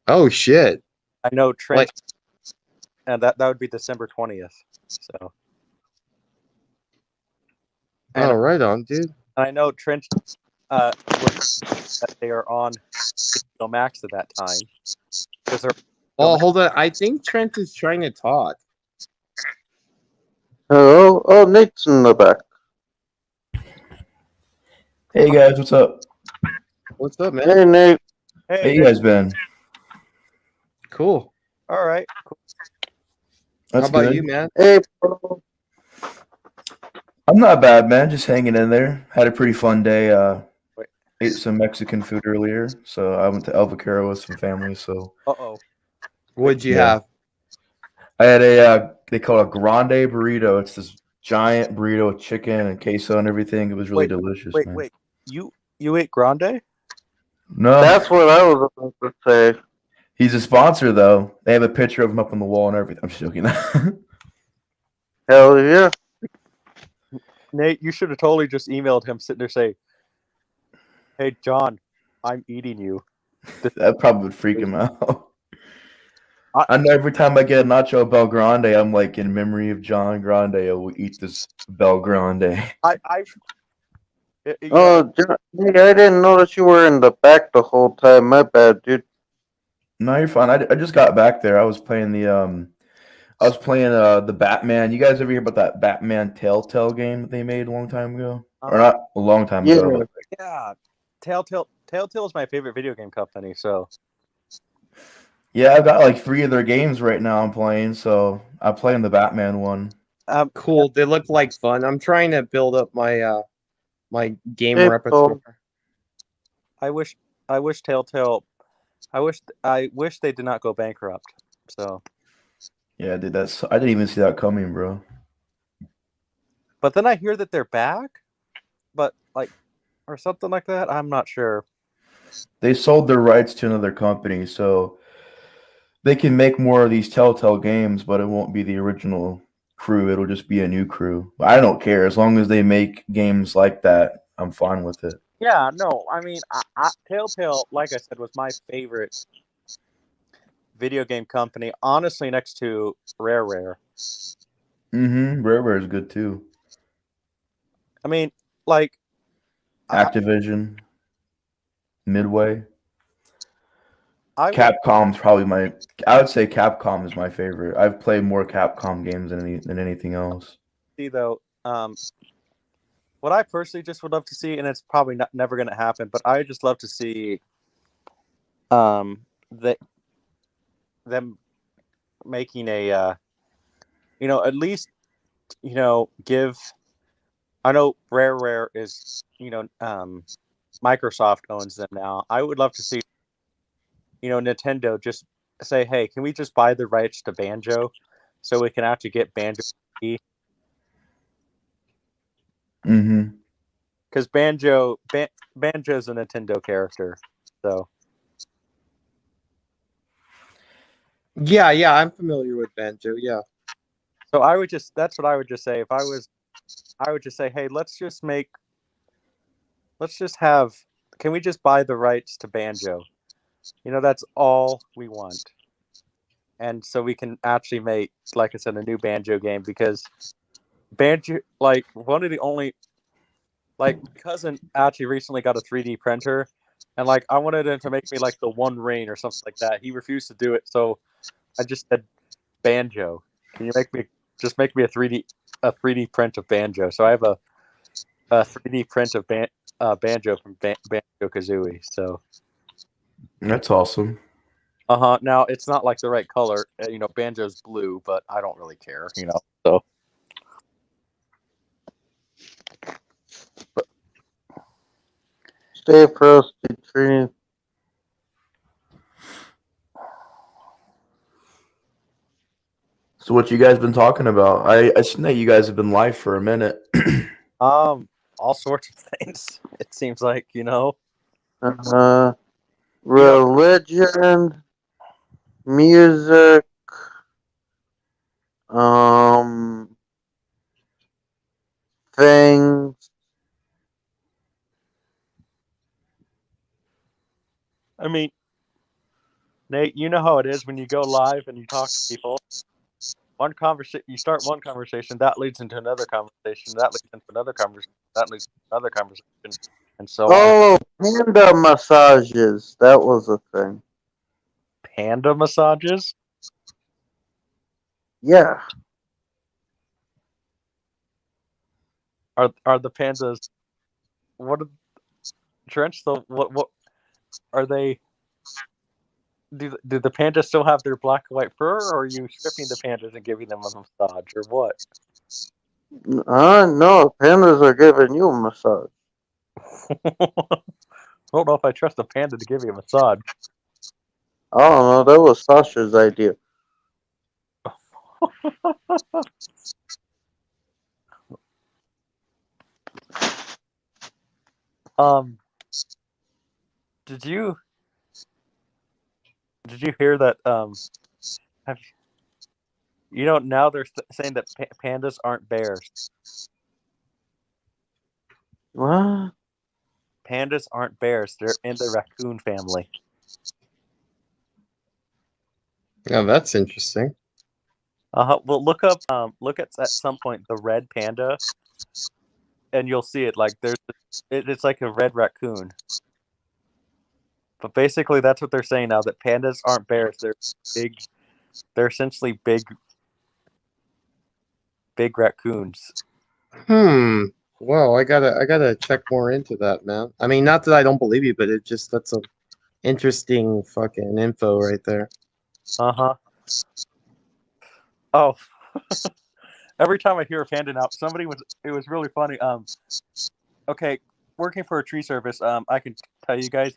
Oh shit! I know Trench, and that would be December 20th. So. Oh, right on, dude. I know Trench. That they are on HBO Max at that time. Oh, hold on. I think Trent is trying to talk. Hello? Oh, Nate's in the back. Hey guys, what's up? What's up, man? Hey, Nate. Hey, Hey, you guys been? Cool. all right. Cool. How That's about good. you, man? Hey, bro. I'm not bad, man. Just hanging in there. Had a pretty fun day. Wait. Ate some Mexican food earlier, so I went to El Vaquero with some family. So Uh-oh. What'd you yeah, have? I had a they call it a grande burrito. It's this giant burrito with chicken and queso and everything. It was really Wait, delicious, wait, man. wait. You ate grande? No, That's what I was about to say. he's a sponsor though. They have a picture of him up on the wall and everything. I'm just joking. Hell yeah. Nate, you should have totally just emailed him sitting there saying, "Hey, John, I'm eating you." That probably would freak him out. I- I know every time I get a nacho Bel Grande, I'm like, in memory of John Grande, I will eat this Bel Grande. Oh, hey, I didn't notice you were in the back the whole time. My bad, dude. No, you're fine. I just got back there. I was playing the Batman. You guys ever hear about that Batman Telltale game that they made a long time ago? Or not a long time Yeah. ago, but Yeah, Telltale is my favorite video game company. So yeah, I've got like 3 of their games right now I'm playing, so I'm playing the Batman one. Cool. They look like fun. I'm trying to build up my my game Hey, repertoire. I wish Telltale. I wish they did not go bankrupt. So, Yeah, dude, I didn't even see that coming, bro. but then I hear that they're back, but like, or something like that. I'm not sure. They sold their rights to another company, so they can make more of these Telltale games, but it won't be the original crew. It'll just be a new crew. I don't care. As long as they make games like that, I'm fine with it. Yeah, no, I mean, Telltale, like I said, was my favorite video game company, honestly, next to Rare. Rare is good too. I mean, like Activision, Midway. I would say Capcom is my favorite. I've played more Capcom games than anything else. see though, what I personally just would love to see, and it's probably never going to happen, but I just love to see, that them making a, at least, give. I know Rare is, Microsoft owns them now. I would love to see, Nintendo just say, hey, can we just buy the rights to Banjo so we can actually get Banjo? Because Banjo's a Nintendo character, so. Yeah, I'm familiar with Banjo. Yeah. So that's what I would just say. I would just say, hey, can we just buy the rights to Banjo? That's all we want. And so we can actually make, like I said, a new Banjo game, because Banjo, like, one of the only, like, my cousin actually recently got a 3D printer, and like I wanted him to make me like the One Ring or something like that. He refused to do it, so I just said, Banjo, can you make me a 3D print of Banjo? So I have a 3D print of Banjo from Banjo Kazooie. So That's awesome. now it's not like the right color. Banjo's blue, but I don't really care. So. Stay frosty, Trini. So what you guys been talking about? I seen that you guys have been live for a minute. All sorts of things. It seems like, Religion, music, things. I mean, Nate, you know how it is when you go live and you talk to people. You start one conversation, that leads into another conversation, that leads into another conversation, that leads into another conversation, and so on. Oh, panda massages. That was a thing. Panda massages? Yeah. Are the pandas? What are Trench? So what are they? do the pandas still have their black and white fur, or are you stripping the pandas and giving them a massage, or what? No, pandas are giving you a massage. I don't know if I trust a panda to give you a massage. I don't know. That was Sasha's idea. Did you hear that? Have now they're saying that pandas aren't bears. What? Pandas aren't bears. They're in the raccoon family. Yeah, that's interesting. Well, look up. Look at some point the red panda, and you'll see it. Like it's like a red raccoon. But basically, that's what they're saying now. That pandas aren't bears. They're big. They're essentially big raccoons. Well, I gotta check more into that, man. I mean, not that I don't believe you, but that's a interesting fucking info right there. Oh. Every time I hear a panda now, it was really funny. Okay, working for a tree service, I can tell you guys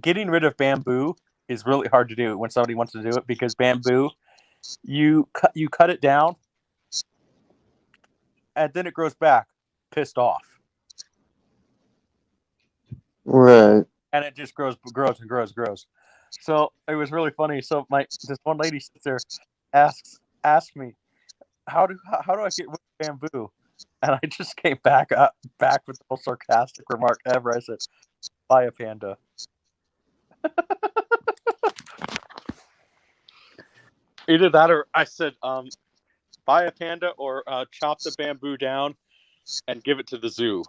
getting rid of bamboo is really hard to do when somebody wants to do it, because bamboo, you cut it down, and then it grows back, pissed off. Right. And it just grows and grows. So it was really funny. So this one lady sits there, asks me, how do I get rid of bamboo? And I just came back with the most sarcastic remark ever. I said, buy a panda. Either that, or I said, buy a panda, or chop the bamboo down and give it to the zoo,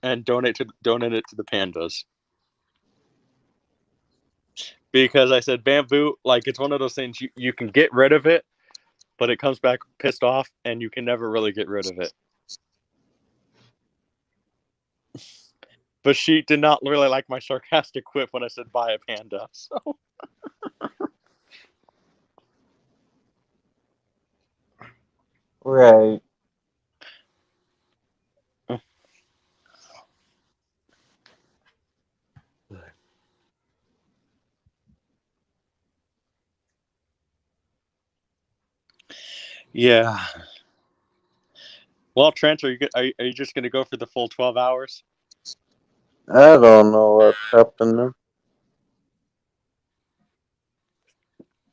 and donate it to the pandas. Because I said bamboo, like, it's one of those things you can get rid of it, but it comes back pissed off, and you can never really get rid of it. But she did not really like my sarcastic quip when I said buy a panda. So. Right. Yeah. Well, Trent, are you just going to go for the full 12 hours? I don't know what's happening.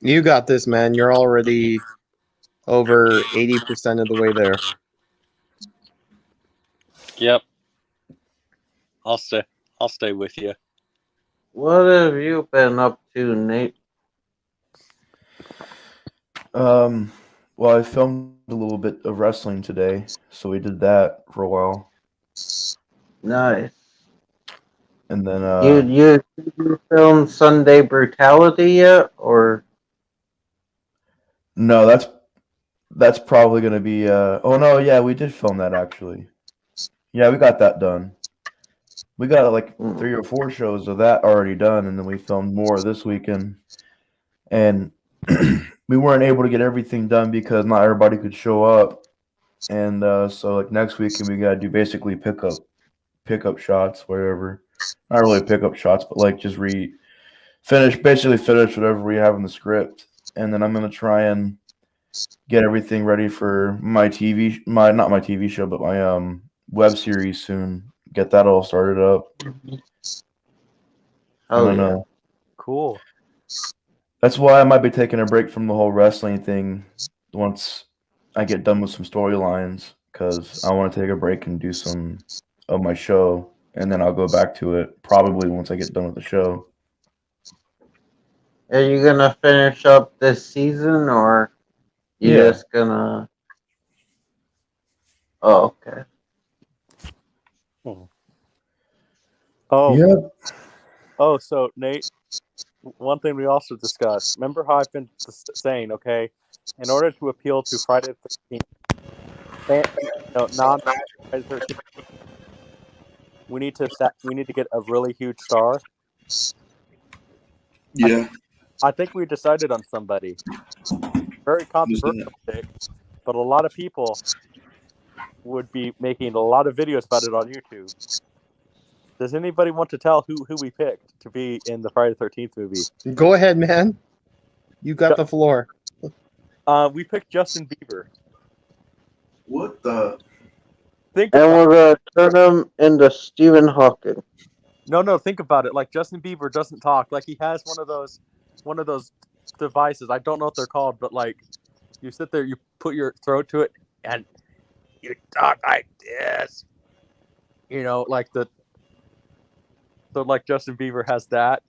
You got this, man. You're already over 80% of the way there. Yep. I'll stay with you. What have you been up to, Nate? Well, I filmed a little bit of wrestling today, so we did that for a while. Nice. And then You filmed Sunday Brutality yet, or? No, that's probably gonna be oh no, yeah, we did film that actually. Yeah, we got that done. We got like 3 or 4 shows of that already done, and then we filmed more this weekend. And we weren't able to get everything done because not everybody could show up. And so like next weekend we gotta do basically pickup shots, whatever. Not really pickup shots, but like just finish whatever we have in the script. And then I'm gonna try and get everything ready for my not my TV show, but my web series soon. Get that all started up. I don't know. Cool. That's why I might be taking a break from the whole wrestling thing once I get done with some storylines, because I want to take a break and do some of my show, and then I'll go back to it probably once I get done with the show. Are you gonna finish up this season, or you just gonna? Oh, okay. Oh. Yep. Oh, so Nate, one thing we also discussed. Remember how I've been saying, okay, in order to appeal to Friday the 13th, non-Friday the 13th, we need to get a really huge star. Yeah. I think we decided on somebody. Very controversial pick, but a lot of people would be making a lot of videos about it on YouTube. Does anybody want to tell who we picked to be in the Friday the 13th movie? Go ahead, man. You got the floor. We picked Justin Bieber. What the? And we're gonna turn him into Stephen Hawking. No, think about it. Like Justin Bieber doesn't talk. Like he has one of those devices. I don't know what they're called, but like you sit there, you put your throat to it, and you talk like this. You know, like so like Justin Bieber has that,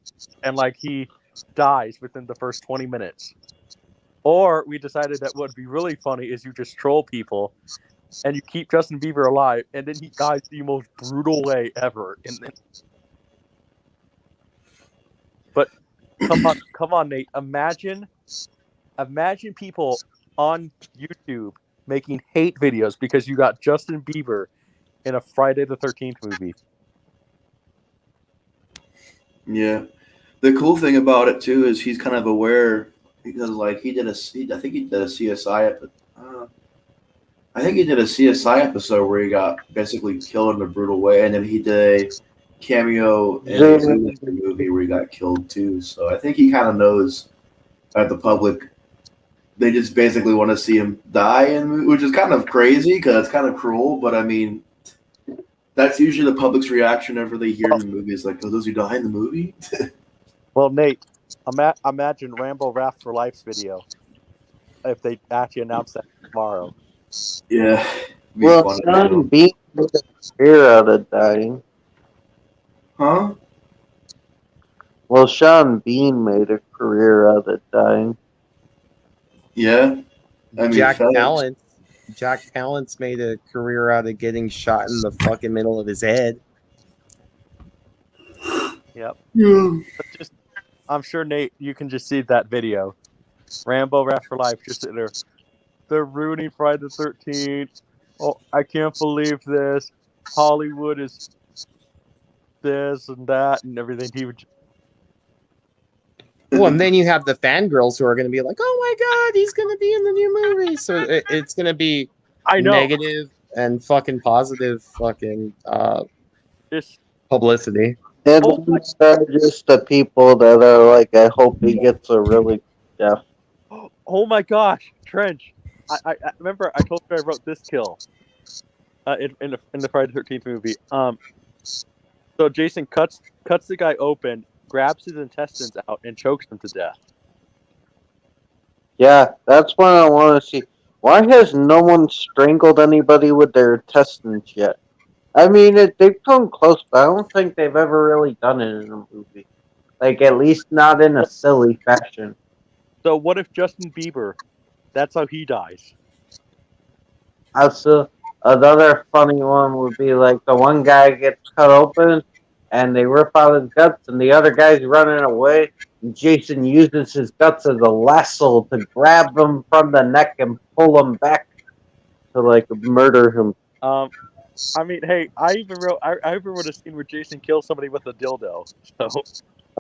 and like he dies within the first 20 minutes. Or we decided that what would be really funny is you just troll people, and you keep Justin Bieber alive, and then he dies the most brutal way ever. But come on, Nate. Imagine people on YouTube making hate videos because you got Justin Bieber in a Friday the 13th movie. Yeah. The cool thing about it too is he's kind of aware because like I think he did a CSI I think he did a CSI episode where he got basically killed in a brutal way, and then he did a cameo in a Zoolander movie where he got killed too. So I think he kind of knows that the public, they just basically want to see him die, and which is kind of crazy because it's kind of cruel. But I mean, that's usually the public's reaction whenever they hear in the movies, like, "Oh, those who die in the movie." Well, Nate, imagine Rambo Wrath for Life's video if they actually announce that tomorrow. Yeah. Well, Sean Bean made a career out of dying. Huh? Well, Sean Bean made a career out of dying. Yeah. I mean, Jack Palance made a career out of getting shot in the fucking middle of his head. Yep. Yeah. But I'm sure, Nate, you can just see that video. Rambo Wrath for Life, just sitting there. They're ruining Friday the 13th. Oh, I can't believe this. Hollywood is this and that and everything. He would. Well, and then you have the fangirls who are going to be like, "Oh my god, he's going to be in the new movie." So it's going to be negative and fucking positive fucking publicity. And just the people that are like, I hope he gets a really death. Oh my gosh, Trench! I remember I told you I wrote this kill in the Friday the 13th movie. So Jason cuts the guy open, grabs his intestines out, and chokes him to death. Yeah, that's what I want to see. Why has no one strangled anybody with their intestines yet? I mean, they've come close, but I don't think they've ever really done it in a movie. Like, at least not in a silly fashion. So what if Justin Bieber, that's how he dies? Also, another funny one would be like the one guy gets cut open and they rip out his guts and the other guy's running away. And Jason uses his guts as a lasso to grab him from the neck and pull him back to like murder him. I mean, hey, I even wrote a scene where Jason kills somebody with a dildo. So.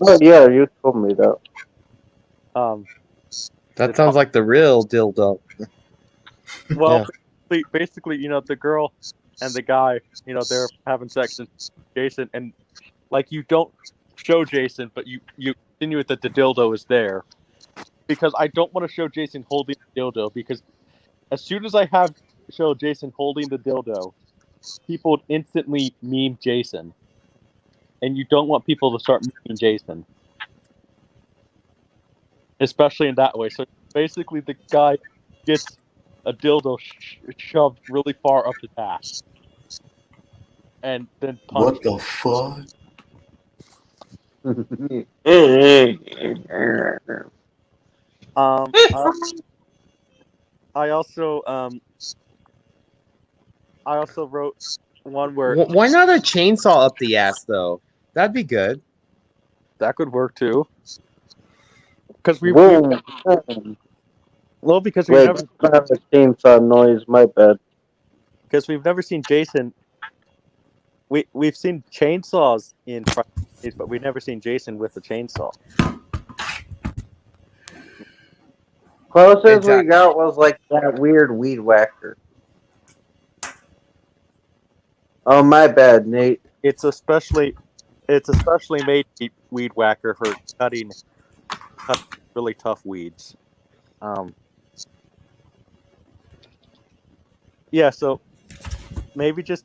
Oh yeah, you told me that. That sounds like the real dildo. Well, basically, you know, the girl and the guy, you know, they're having sex with Jason, and like you don't show Jason, but you continue that the dildo is there because I don't want to show Jason holding the dildo because as soon as I show Jason holding the dildo, people would instantly meme Jason, and you don't want people to start memeing Jason, especially in that way. So basically, the guy gets a dildo shoved really far up his ass, and then punched. What the fuck? I also wrote one where Why not a chainsaw up the ass though? That'd be good. That could work too. Because we've Wait, never not a chainsaw noise. My bad. Because we've never seen Jason. We've seen chainsaws in Fridays, but we've never seen Jason with a chainsaw. Closest we got was like that weird weed whacker. Oh, my bad, Nate. It's especially made weed whacker for cutting really tough weeds. Yeah, so maybe just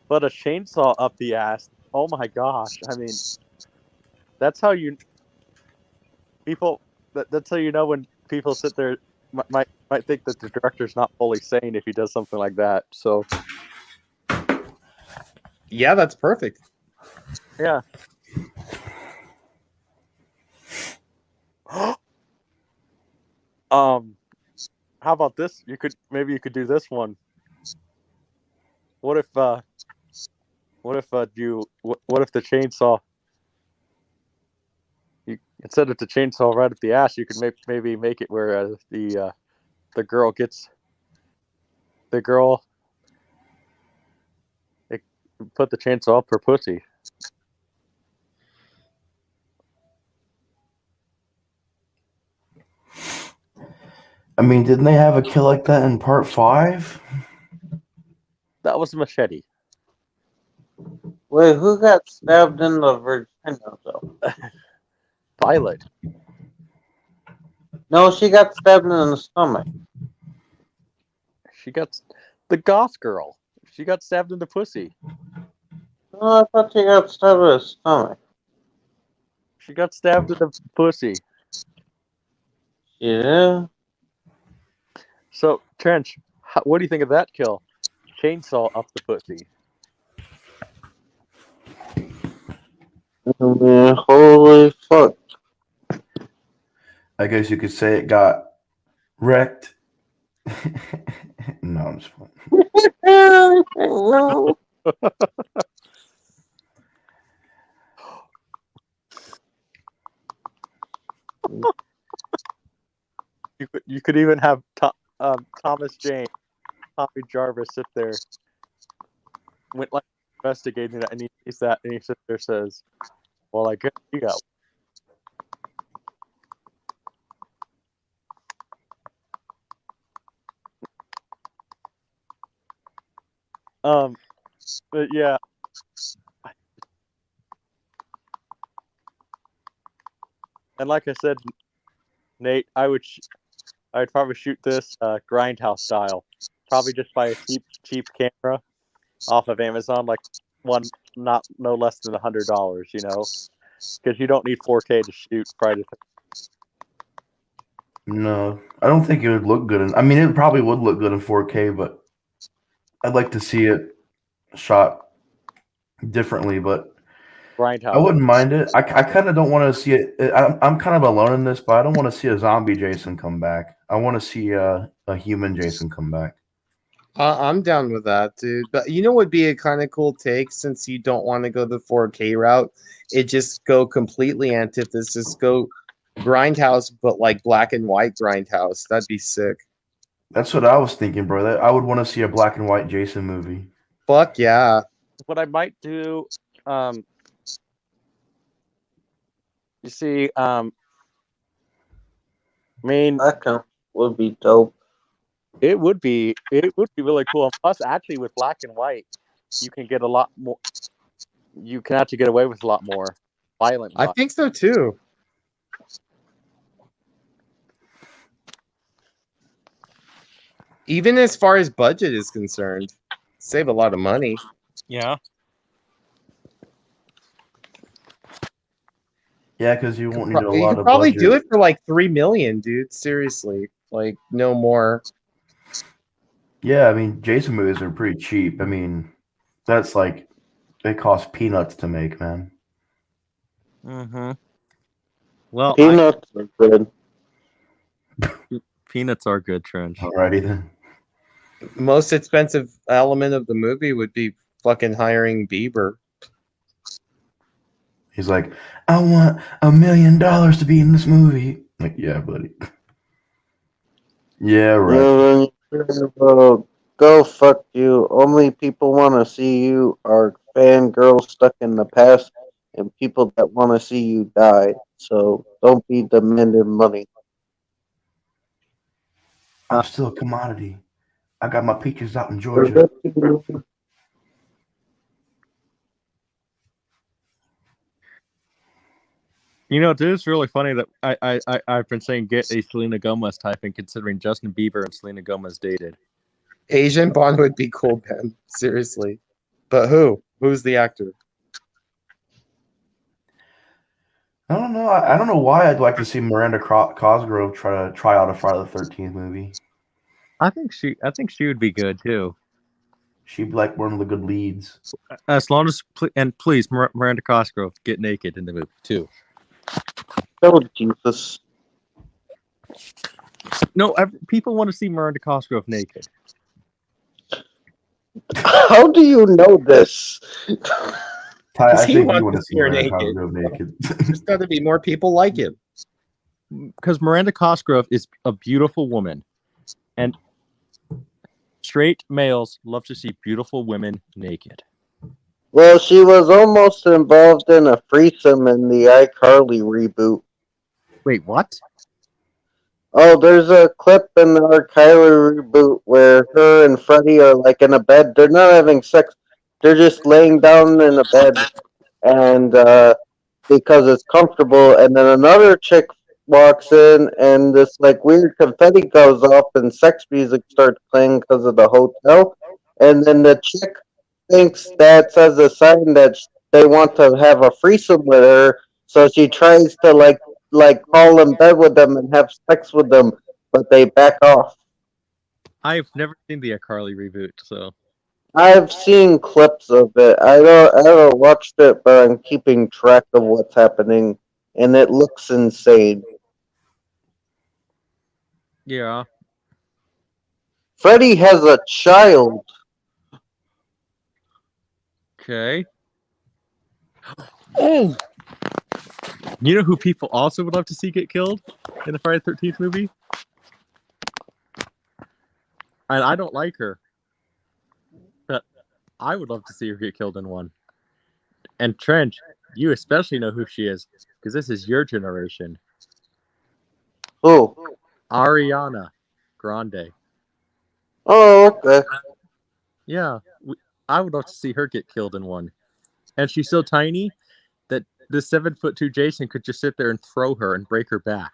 put a chainsaw up the ass. Oh my gosh! I mean, that's how you people. That's how you know when people sit there might think that the director's not fully sane if he does something like that. So Yeah, that's perfect. yeah. How about this? You could do this one. What if the chainsaw? You instead of the chainsaw right at the ass, you could maybe make it where the girl gets the girl. Put the chainsaw up her pussy. I mean, didn't they have a kill like that in part 5? That was a machete. Wait, who got stabbed in the vagina though? Violet. No, she got stabbed in the stomach. She got the goth girl. She got stabbed in the pussy. Oh, I thought she got stabbed in the stomach. She got stabbed in the pussy. Yeah. So, Trench, what do you think of that kill? Chainsaw up the pussy. Oh, man, holy fuck. I guess you could say it got wrecked. No, I'm just You could even have Thomas Jane, Tommy Jarvis sit there, went like investigating that, and he sits there says, "Well, I guess you got." But yeah. And like I said, Nate, I'd probably shoot this grindhouse style, probably just by a cheap camera off of Amazon, like one no less than $100, you know, because you don't need 4K to shoot Friday. No, I don't think it would look good. I mean, it probably would look good in 4K, but I'd like to see it shot differently. But Grindhouse. I wouldn't mind it. I kind of don't want to see it. I'm kind of alone in this, but I don't want to see a zombie Jason come back. I want to see a human Jason come back. I'm down with that, dude. But you know what would be a kind of cool take, since you don't want to go the 4K route? It just go completely antithesis. Go Grindhouse, but like black and white Grindhouse. That'd be sick. That's what I was thinking, bro. I would want to see a black and white Jason movie. Fuck yeah. What I might do, you see, I mean, that would be dope. It would be really cool. And plus, actually, with black and white, you can get a lot more. You can actually get away with a lot more violent. I think so too. Even as far as budget is concerned, save a lot of money. Yeah. Yeah, because you won't need a lot You of could probably budget. do it for like $3 million, dude. Seriously, like no more. Yeah, I mean, Jason movies are pretty cheap. I mean, that's like they cost peanuts to make, man. Mm-hmm. Well, Peanuts are good. Peanuts are good, Trench. Alrighty then. Most expensive element of the movie would be fucking hiring Bieber. He's like, I want $1 million to be in this movie. Like, yeah, buddy. Yeah, right. Go fuck you. Only people want to see you are fangirls stuck in the past and people that want to see you die. So don't be demanding money. I'm still a commodity. I got my peaches out in Georgia. You know, it is really funny that I've been saying get a Selena Gomez type, and considering Justin Bieber and Selena Gomez dated. Asian Bond would be cool, man. Seriously. But who? Who's the actor? I don't know. I don't know why I'd like to see Miranda Cosgrove try out a Friday the 13th movie. I think she would be good too. She'd be like one of the good leads. As long as please Miranda Cosgrove get naked in the movie too. Oh Jesus! No, people want to see Miranda Cosgrove naked. How do you know this? I he think wants you want to to see see her Miranda naked. Cosgrove naked. There's got to be more people like him. Because Miranda Cosgrove is a beautiful woman, and straight males love to see beautiful women naked. Well, she was almost involved in a threesome in the iCarly reboot. Wait, what? Oh, there's a clip in the iCarly reboot where her and Freddie are like in a bed. They're not having sex. They're just laying down in a bed, and because it's comfortable. And then another chick walks in, and this like weird confetti goes off, and sex music starts playing because of the hotel. And then the chick thinks that's as a sign that they want to have a threesome with her, so she tries to like crawl in bed with them and have sex with them, but they back off. I've never seen the iCarly reboot, so I've seen clips of it. I don't watched it, but I'm keeping track of what's happening, and it looks insane. yeah. Freddie has a child. Okay. Oh, you know who people also would love to see get killed in a Friday the 13th movie? And I don't like her, but I would love to see her get killed in one. And Trench, you especially know who she is, because this is your generation. Who? Ariana Grande. Oh, okay. Yeah, I would love to see her get killed in one. And she's so tiny that the 7'2" Jason could just sit there and throw her and break her back.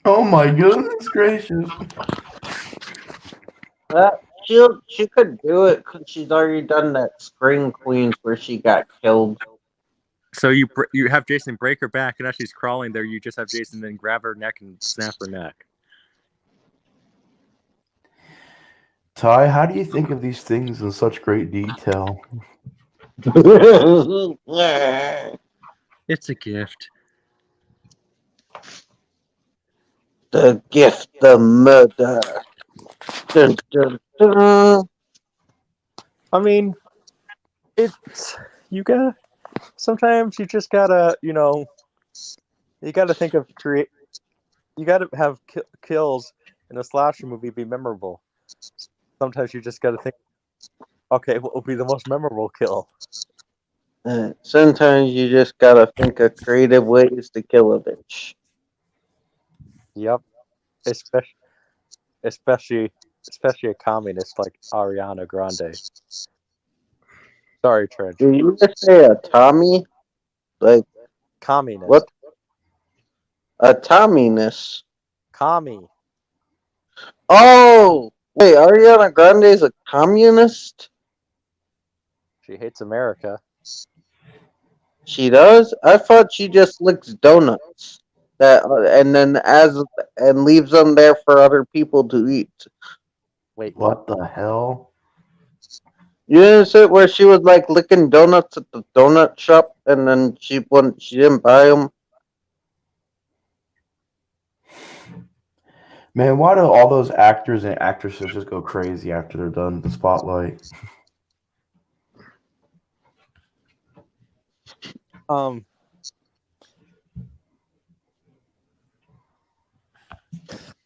Oh my goodness gracious! She could do it because she's already done that Scream Queens where she got killed. So you have Jason break her back, and as she's crawling there, you just have Jason then grab her neck and snap her neck. Ty, how do you think of these things in such great detail? It's a gift. The gift, the murder. Dun, dun, dun. I mean, it's sometimes you just gotta, you gotta think of you gotta have kills in a slasher movie be memorable. Sometimes you just gotta think, okay, what will be the most memorable kill? Sometimes you just gotta think of creative ways to kill a bitch. Yep, especially a communist like Ariana Grande. Sorry, Trent. Did you just say a Tommy? Like communist? What? A Tomminess? Commie. Oh, wait, Ariana Grande is a communist? She hates America. She does? I thought she just licks donuts and leaves them there for other people to eat. Wait, what the hell? You didn't see it where she was like licking donuts at the donut shop, and then she didn't buy them. Man, why do all those actors and actresses just go crazy after they're done with the spotlight?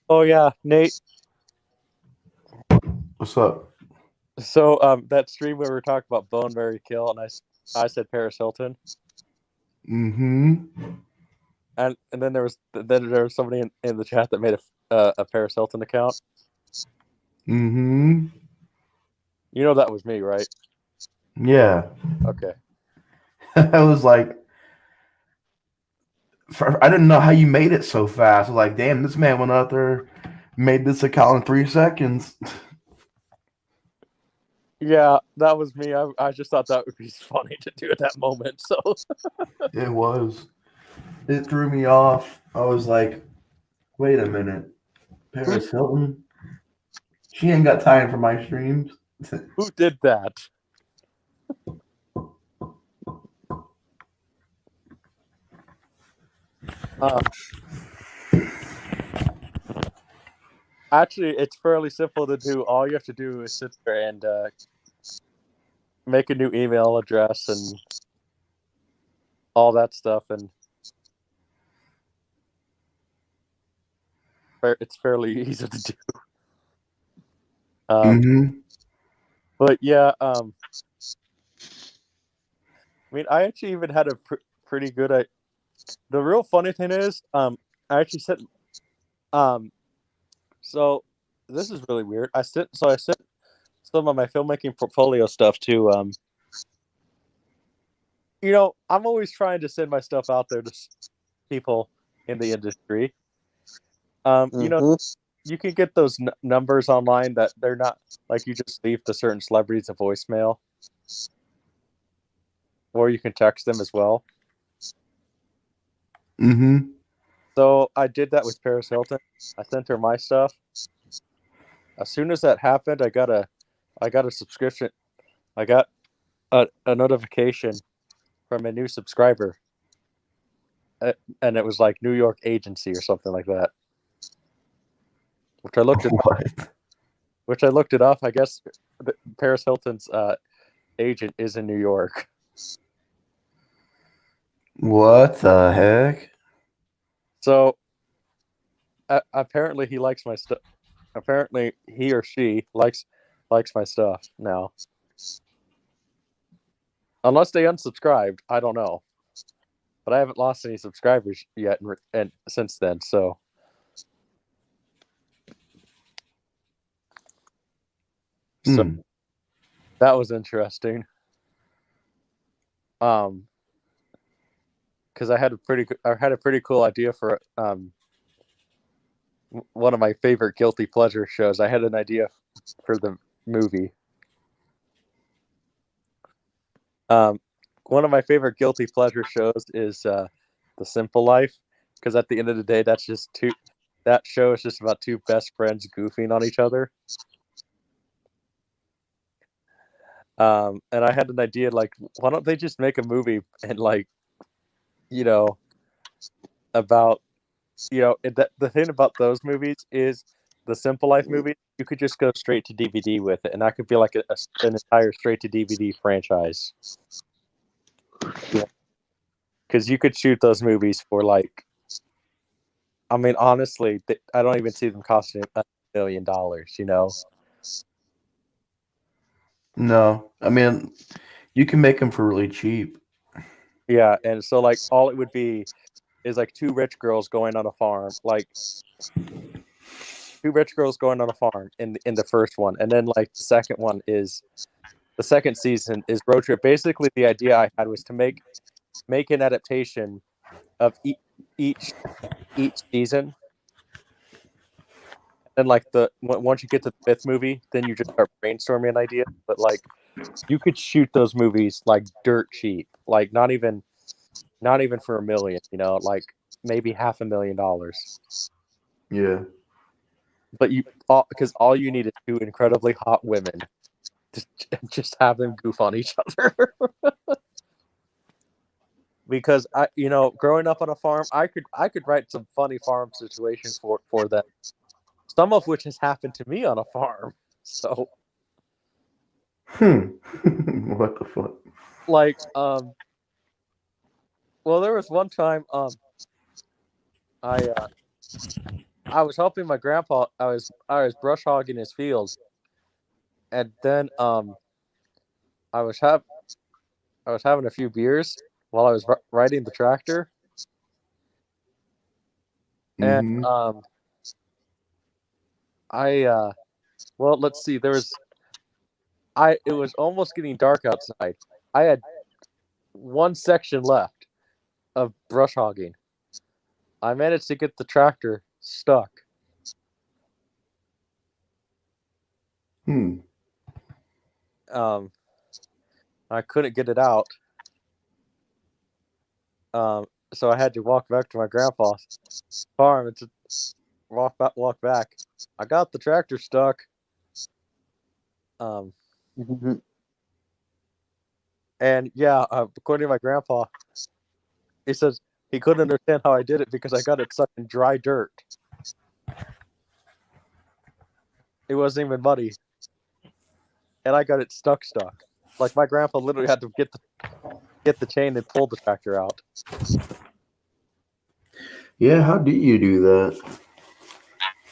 Oh yeah, Nate. What's up? So that stream where we were talking about Bone Mary Kill, and I said Paris Hilton. Mm-hmm. And then there was somebody in the chat that made a Paris Hilton account. Mm-hmm. You know that was me, right? Yeah. Okay. I was like, I didn't know how you made it so fast. I was like, damn, this man went out there, made this account in 3 seconds. Yeah, that was me. I just thought that would be funny to do at that moment. So It was. It threw me off. I was like, wait a minute. Paris Hilton? She ain't got time for my streams. who did that? Uh, Actually, it's fairly simple to do. All you have to do is sit there and make a new email address and all that stuff, and it's fairly easy to do. Mm-hmm. But yeah, I mean, I actually even had a pretty good. The real funny thing is, I actually sent. So this is really weird. I sent some of my filmmaking portfolio stuff to. I'm always trying to send my stuff out there to people in the industry. You can get those numbers online that they're not like you just leave to certain celebrities a voicemail, or you can text them as well. Mm-hmm. So I did that with Paris Hilton. I sent her my stuff. As soon as that happened, I got a subscription. I got a notification from a new subscriber, and it was like New York agency or something like that. Which I looked it up. I guess Paris Hilton's agent is in New York. What the heck? So apparently he likes my stuff. Apparently he or she likes my stuff now. Unless they unsubscribed, I don't know. But I haven't lost any subscribers yet, and since then. So that was interesting. Because I had a pretty cool idea for one of my favorite guilty pleasure shows. I had an idea for the movie. One of my favorite guilty pleasure shows is The Simple Life, because at the end of the day, that show is just about two best friends goofing on each other. And I had an idea, like, why don't they just make a movie and about the thing about those movies is the Simple Life movie. You could just go straight to DVD with it, and that could be like an entire straight to DVD franchise. Yeah, because you could shoot those movies for I mean, honestly, I don't even see them costing $1 million. No, I mean, you can make them for really cheap. Yeah, and so all it would be is two rich girls going on a farm, two rich girls going on a farm in the first one, and then the second one is the second season is road trip. Basically, the idea I had was to make an adaptation of each season, and once you get to the fifth movie, then you just start brainstorming an idea. But you could shoot those movies dirt cheap, not even for $1 million. Maybe $500,000. Yeah. But because all you need is two incredibly hot women to just have them goof on each other. Because growing up on a farm, I could write some funny farm situations for them. Some of which has happened to me on a farm. So What the fuck? Well, there was one time I was helping my grandpa. I was brush hogging his fields, and then I was having a few beers while I was riding the tractor, and Mm-hmm. I Well, let's see. It was almost getting dark outside. I had one section left of brush hogging. I managed to get the tractor stuck. I couldn't get it out. So I had to walk back to my grandpa's farm and to walk back. I got the tractor stuck. And yeah, according to my grandpa, he says he couldn't understand how I did it because I got it stuck in dry dirt. It wasn't even muddy, and I got it stuck. Like my grandpa literally had to get the chain and pull the tractor out. Yeah, how do you do that?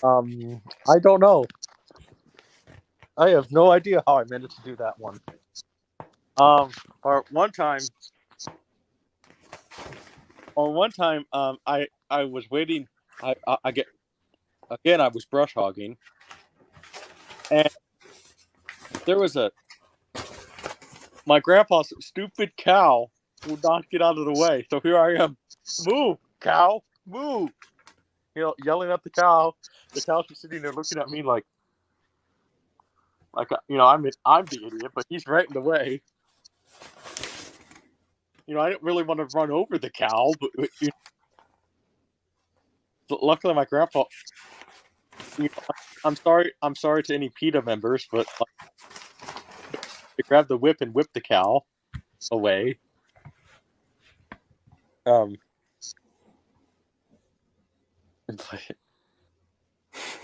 I don't know. I have no idea how I managed to do that one. Or one time, I was waiting. I was brush hogging, and there was my grandpa's stupid cow would not get out of the way. So here I am, move, cow, move. Yelling at the cow. The cow's just sitting there looking at me like I'm the idiot, but he's right in the way. I didn't really want to run over the cow, but luckily my grandpa. I'm sorry to any PETA members, but they grabbed the whip and whipped the cow away.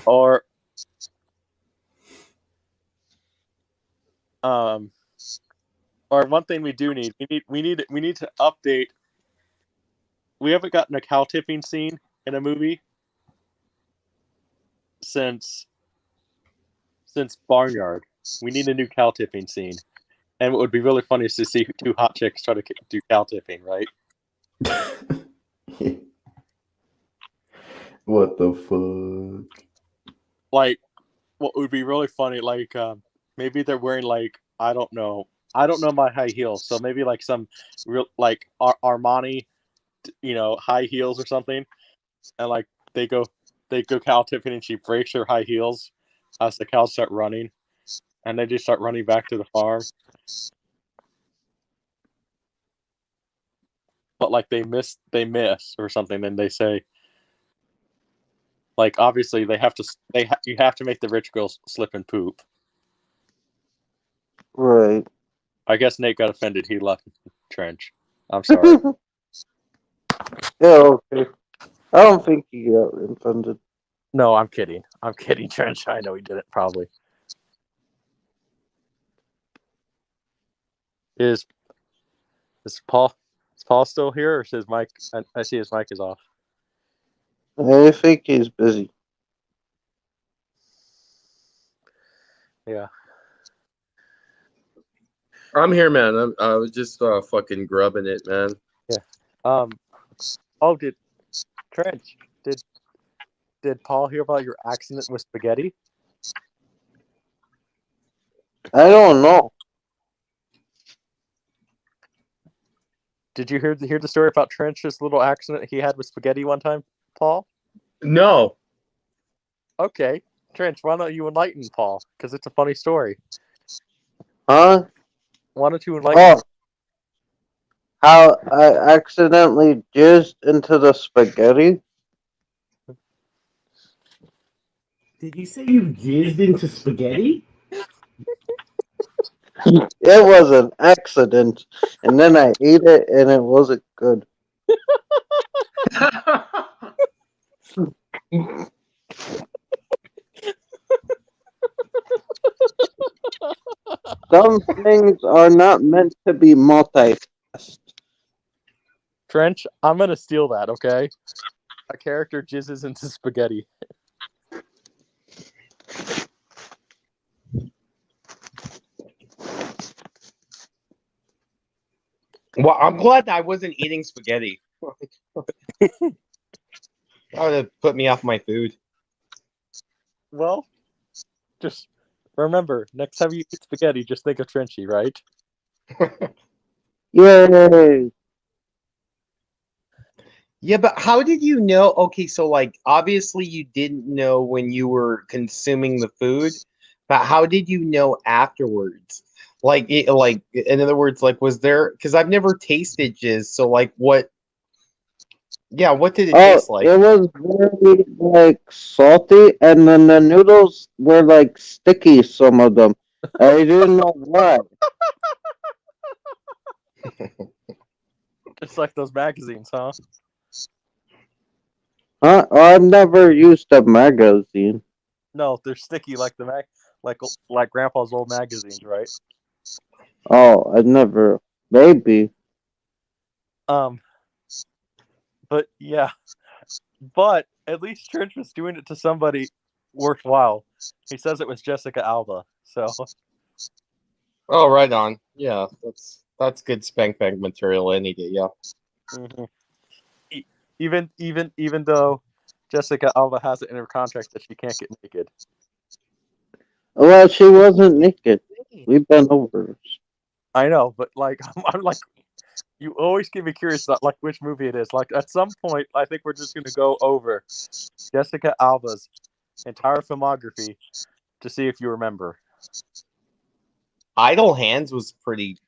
Or one thing we do need we need to update. We haven't gotten a cow tipping scene in a movie since Barnyard. We need a new cow tipping scene, and what would be really funny is to see two hot chicks try to do cow tipping, right? What the fuck? Like, what would be really funny, like, maybe they're wearing, like, I don't know my high heels, so maybe like some real, like, Armani, high heels or something, and like they go cow tipping, and she breaks her high heels as the cows start running, and they just start running back to the farm. But like they miss or something, then they say, like, obviously you have to make the rich girls slip and poop. Right. I guess Nate got offended. He left Trench. I'm sorry. Yeah, okay. I don't think he got offended. No, I'm kidding. Trench. I know he didn't, probably. Is Paul still here, or is his mic? I see his mic is off. I think he's busy. Yeah. I'm here, man. I was just fucking grubbing it, man. Yeah. Did Trench, did Paul hear about your accident with spaghetti? I don't know. Did you hear the story about Trench's little accident he had with spaghetti one time, Paul? No. Okay, Trench, why don't you enlighten Paul? Because it's a funny story. Huh? Why don't you enlighten? Oh, how I accidentally jizzed into the spaghetti? Did you say you jizzed into spaghetti? It was an accident, and then I ate it, and it wasn't good. Some things are not meant to be multi-tasked. Trench, I'm gonna steal that, okay? A character jizzes into spaghetti. Well, I'm glad that I wasn't eating spaghetti. That would have put me off my food. Well, just Remember, next time you eat spaghetti, just think of Trenchy, right? Yay! Yeah, but how did you know? Okay, so like obviously you didn't know when you were consuming the food, but how did you know afterwards? Like in other words, like was there? Because I've never tasted jizz, so like what? Yeah, what did it taste like? It was very like salty, and then the noodles were like sticky. Some of them, I didn't know why. It's like those magazines, huh? Huh? I've never used a magazine. No, they're sticky like the like Grandpa's old magazines, right? Oh, I never. Maybe. But yeah, but at least Trench was doing it to somebody worthwhile. He says it was Jessica Alba, so Oh, right on. Yeah, that's good spank bank material any day. Yeah. mhm. Even though Jessica Alba has it in her contract that she can't get naked. Well, she wasn't naked. We've been over. I know, but like I'm like, you always get me curious about like which movie it is. Like at some point, I think we're just gonna go over Jessica Alba's entire filmography to see if you remember. Idle Hands was pretty.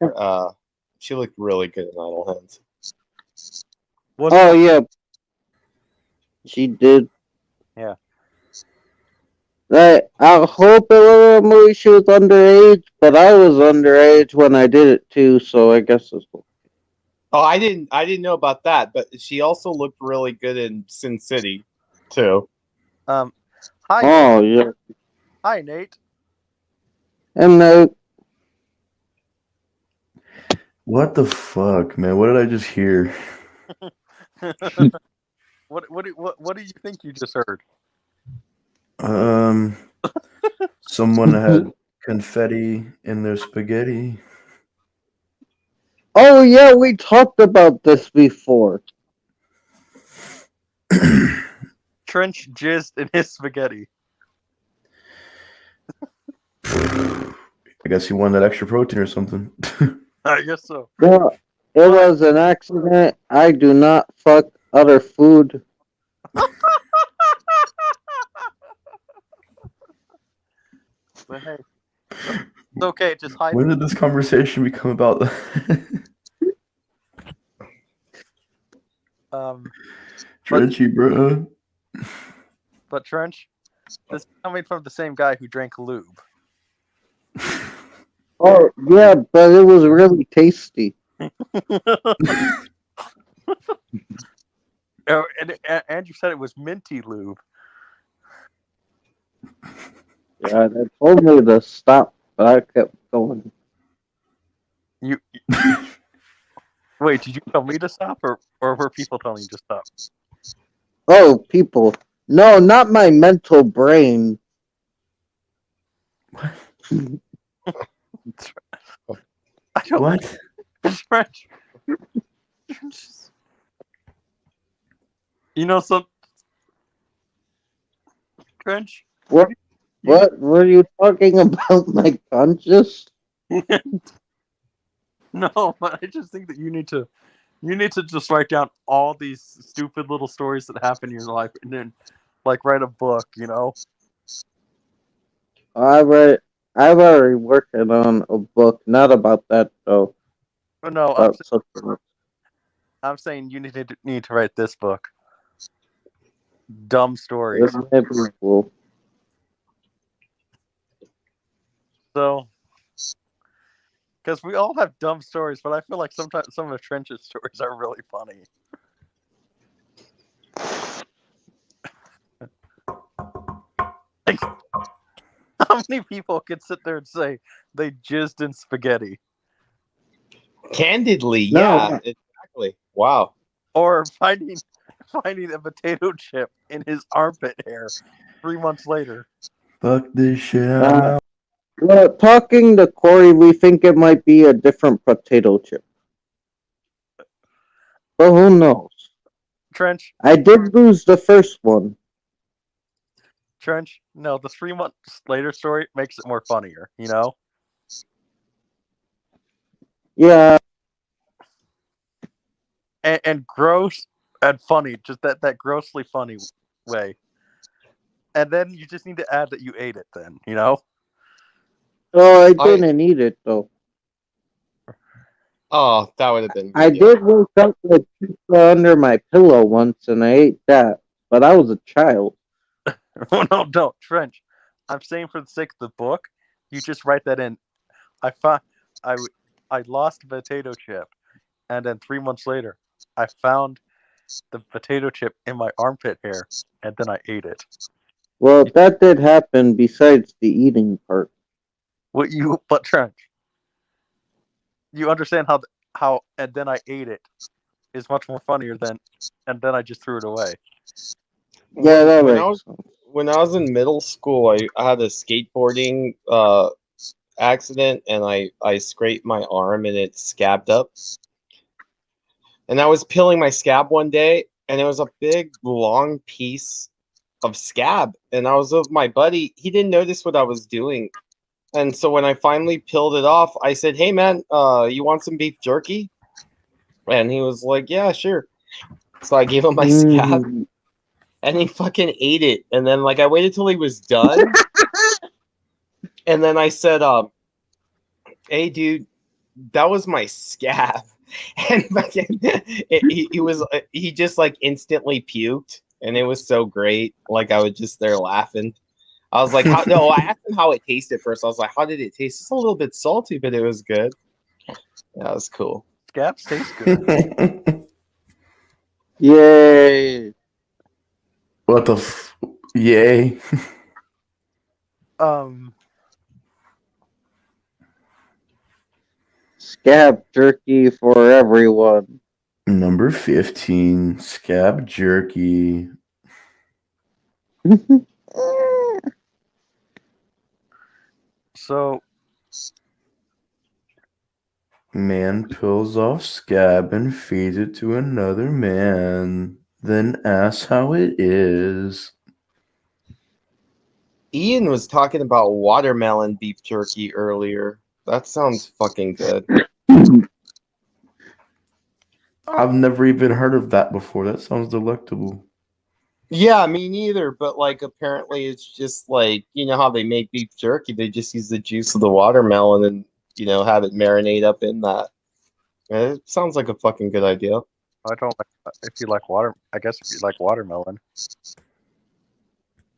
She looked really good in Idle Hands. Oh yeah, she did. Yeah. I hope it was a movie she was underage, but I was underage when I did it too, so I guess it's cool. Oh, I didn't know about that, but she also looked really good in Sin City, too. Hi. Oh Nate. yeah. Hi, Nate. And What the fuck, man? What did I just hear? What do you think you just heard? Someone had confetti in their spaghetti. oh yeah, we talked about this before. Trench jizzed in his spaghetti. I guess he wanted that extra protein or something. I guess so. No, it was an accident. I do not fuck other food. But hey, it's okay. Just hide. When did this conversation become about? Trenchy, bro. But Trench, this is coming from the same guy who drank lube. Oh yeah, but it was really tasty. Oh, and Andrew said it was minty lube. Yeah, they told me to stop, but I kept going. You wait? Did you tell me to stop, or were people telling you to stop? Oh, people. No, not my mental brain. What? Trench. You know some Trench. What were you talking about? My conscious? No, but I just think that you need to just write down all these stupid little stories that happen in your life, and then like write a book. You know. I'm already working on a book, not about that though. But no, I'm saying you need to write this book. Dumb stories. So, because we all have dumb stories, but I feel like sometimes some of Trench's stories are really funny. Like, how many people could sit there and say they jizzed in spaghetti? Candidly, No. yeah, exactly. Wow. Or finding a potato chip in his armpit hair 3 months later. Fuck this shit. I'm out. Well, talking to Cory, we think it might be a different potato chip. But who knows? Trench. I did lose the first one. Trench, no, the 3 months later story makes it more funnier, you know? Yeah. And gross and funny, just that grossly funny way. And then you just need to add that you ate it then, you know? Oh, I didn't eat it though. Oh, that would have been I good. did wake up with pizza under my pillow once, and I ate that. But I was a child. Oh, no, Trench. I'm saying for the sake of the book, you just write that in. I lost a potato chip, and then 3 months later, I found the potato chip in my armpit hair, and then I ate it. Well, that did happen. Besides the eating part. But Trench, you understand how and then I ate it is much more funnier than and then I just threw it away. Yeah, that when makes sense. when I was in middle school, I had a skateboarding accident, and I scraped my arm and it scabbed up. And I was peeling my scab one day, and it was a big long piece of scab. And I was with my buddy. He didn't notice what I was doing. And so when I finally peeled it off, I said, "Hey man, you want some beef jerky?" And he was like, "Yeah, sure." So I gave him my scab, and he fucking ate it. And then like I waited till he was done, and then I said, "Hey dude, that was my scab." And fucking, he just like instantly puked, and it was so great. Like I was just there laughing. I was like, "How?" No, I asked him how it tasted first. I was like, "How did it taste?" It's a little bit salty, but it was good. Yeah, that was cool. Scabs taste good. Yay! What the yay? Scab jerky for everyone. Number 15, scab jerky. So Man peels off scab and feeds it to another man, then asks how it is. Ian was talking about watermelon beef jerky earlier. That sounds fucking good. I've never even heard of that before. That sounds delectable. Yeah, me neither. But like, apparently, it's just like how they make beef jerky. They just use the juice of the watermelon and have it marinate up in that. It sounds like a fucking good idea. I don't like if you like water. I guess if you like watermelon.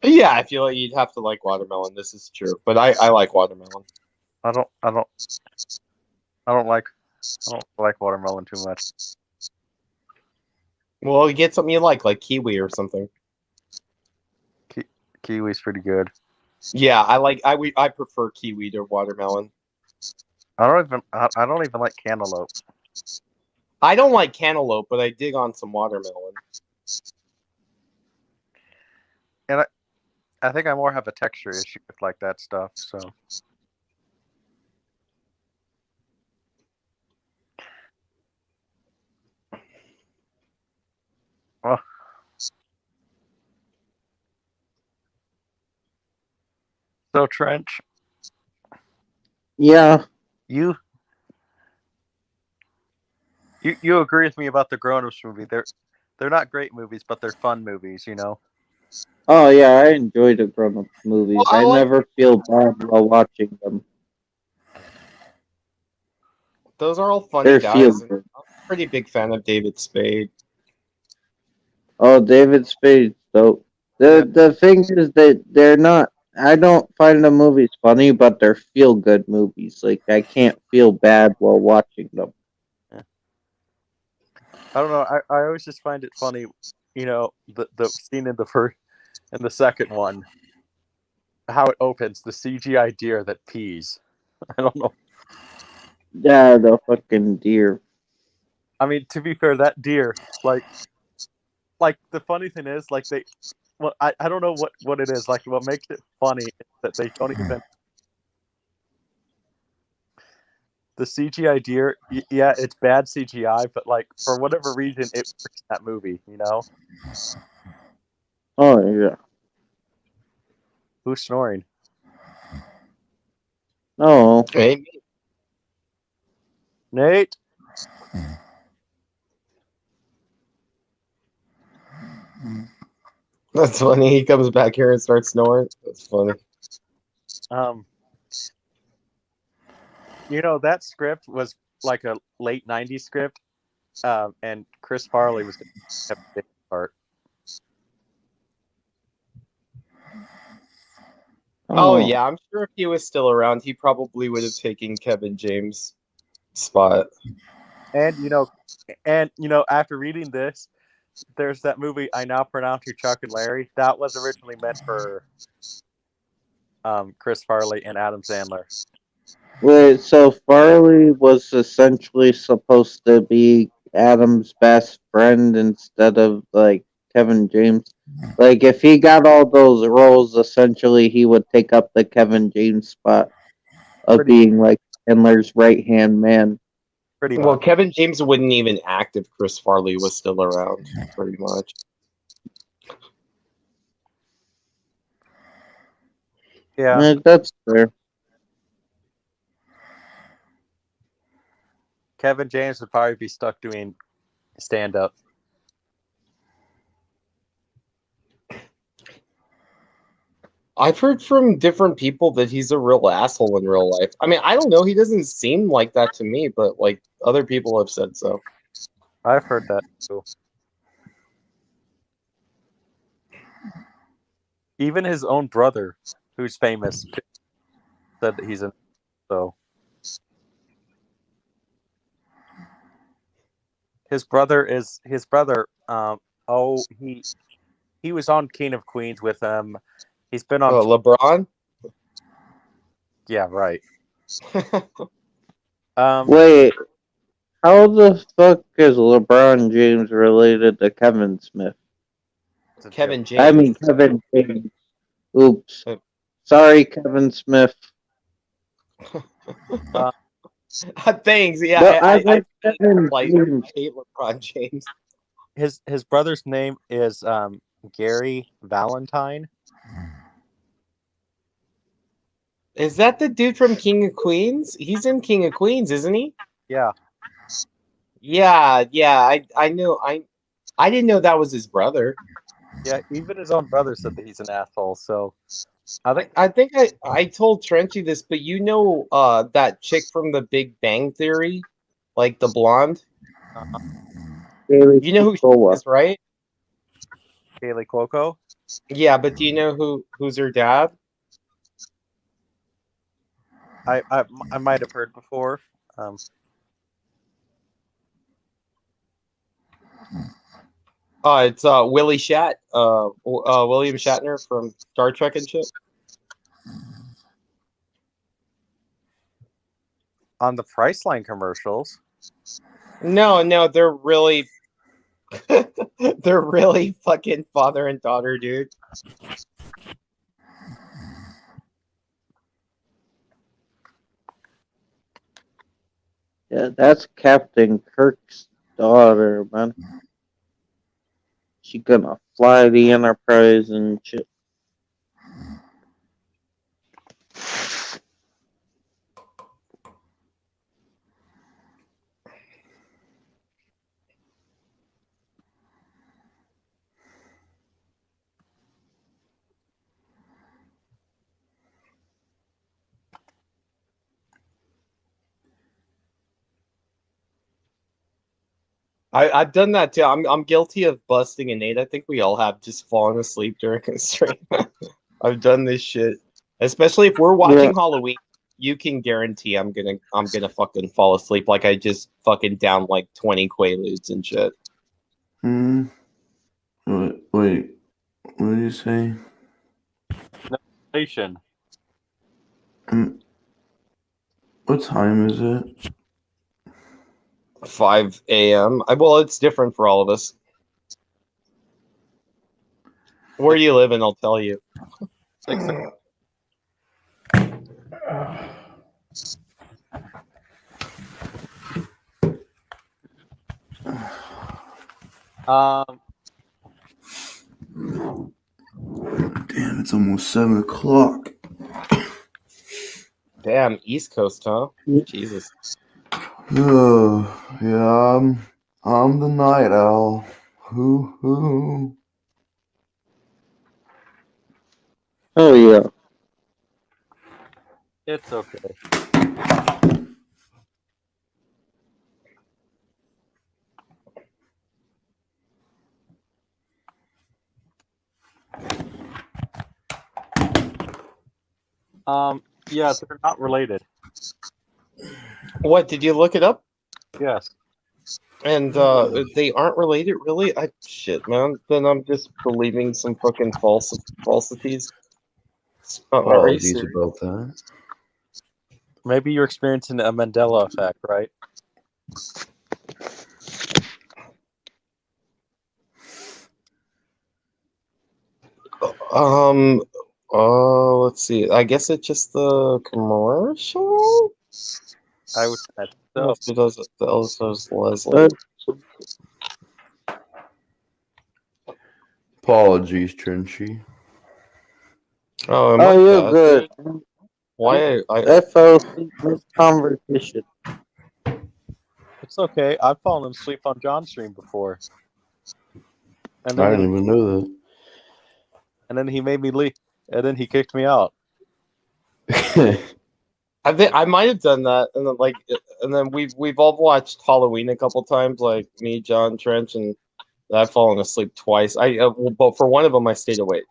Yeah, I feel like you'd have to like watermelon. This is true, but I like watermelon. I don't like watermelon too much. Well, you get something you like kiwi or something. Kiwi's pretty good. Yeah, I prefer kiwi to watermelon. I don't even like cantaloupe. I don't like cantaloupe, but I dig on some watermelon. And I think I more have a texture issue with like that stuff. So. Well. So Trench. Yeah. You agree with me about the Grown-ups movie. They're not great movies, but they're fun movies, you know. Oh yeah, I enjoy the grown-up movies. Well, I never feel bad while watching them. Those are all funny They're guys. feel good. I'm a pretty big fan of David Spade. Oh, David Spade, though. The thing is that they're not. I don't find the movies funny, but they're feel good movies. Like I can't feel bad while watching them. I don't know. I always just find it funny, the scene in the second one, how it opens, the CGI deer that pees. I don't know. Yeah, the fucking deer. I mean, to be fair, that deer, like the funny thing is, like I don't know what it is. Like what makes it funny is that they don't even. The CGI deer, yeah, it's bad CGI, but like for whatever reason, it works in that movie, you know. Oh yeah. Who's snoring? No. Hey, Nate. that's funny. He comes back here and starts snoring. That's funny. You know, that script was like a late '90s script, and Chris Farley was the part. Oh yeah, I'm sure if he was still around, he probably would have taken Kevin James' spot. And you know, after reading this, there's that movie I Now Pronounce You Chuck and Larry. That was originally meant for Chris Farley and Adam Sandler. Wait, so Farley was essentially supposed to be Adam's best friend instead of like Kevin James. Like if he got all those roles, essentially he would take up the Kevin James spot of being like Chandler's right hand man. Pretty Well, much. Kevin James wouldn't even act if Chris Farley was still around, pretty much. Yeah. That's fair. Kevin James would probably be stuck doing stand up. I've heard from different people that he's a real asshole in real life. I mean, I don't know. He doesn't seem like that to me, but like other people have said so. I've heard that too. Even his own brother, who's famous, said that he's an so. His brother. He was on King of Queens with him. He's been on LeBron. Yeah, right. Wait, how the fuck is LeBron James related to Kevin Smith? Kevin James. I mean Kevin James. Oops. Sorry, Kevin Smith. Thanks. Yeah, Well, I like Kevin like James. hate LeBron James. His brother's name is Gary Valentine. Is that the dude from King of Queens? He's in King of Queens, isn't he? Yeah. Yeah. I knew. I didn't know that was his brother. Yeah, even his own brother said that he's an asshole. So I think I told Trenchy this, but you know that chick from The Big Bang Theory, like the blonde. You know who she is, right? Kaylee Cuoco. Yeah, but do you know who's her dad? I might have heard before. It's Willie William Shatner from Star Trek and shit. On the Priceline commercials. No, they're really they're really fucking father and daughter, dude. Yeah, that's Captain Kirk's daughter, man. She gonna fly the Enterprise and shit. I've done that too. I'm guilty of busting a Nate. I think we all have, just fallen asleep during a stream. I've done this shit, especially if we're watching Halloween. You can guarantee I'm gonna fucking fall asleep. Like I just fucking down like 20 Quaaludes and shit. Wait, what did you say? Nation. What time is it? 5 a.m. Well, it's different for all of us. Where you live in, I'll tell you. 6 Damn It's almost 7 o'clock. Damn, East Coast, huh? Jesus. Yeah, I'm the night owl. Hoo. Oh yeah. It's okay. Yeah, they're not related. What, did you look it up? Yes. And they aren't related, really? Shit, man. Then I'm just believing some fucking falsities. Are you Apologies serious? about that. Maybe you're experiencing a Mandela effect, right? Let's see. I guess it's just the commercial? I would think Oh, so. it does the Elsa's Leslie. Apologies, Trenchy. Oh, am I Oh, you're bad, good. dude? Why I fell asleep this conversation. It's okay. I've fallen asleep on John's stream before. And I then didn't even know that. and then he made me leave. And then he kicked me out. I think I might have done that, and then we've all watched Halloween a couple times, like me, John, Trench, and I've fallen asleep twice. But for one of them, I stayed awake.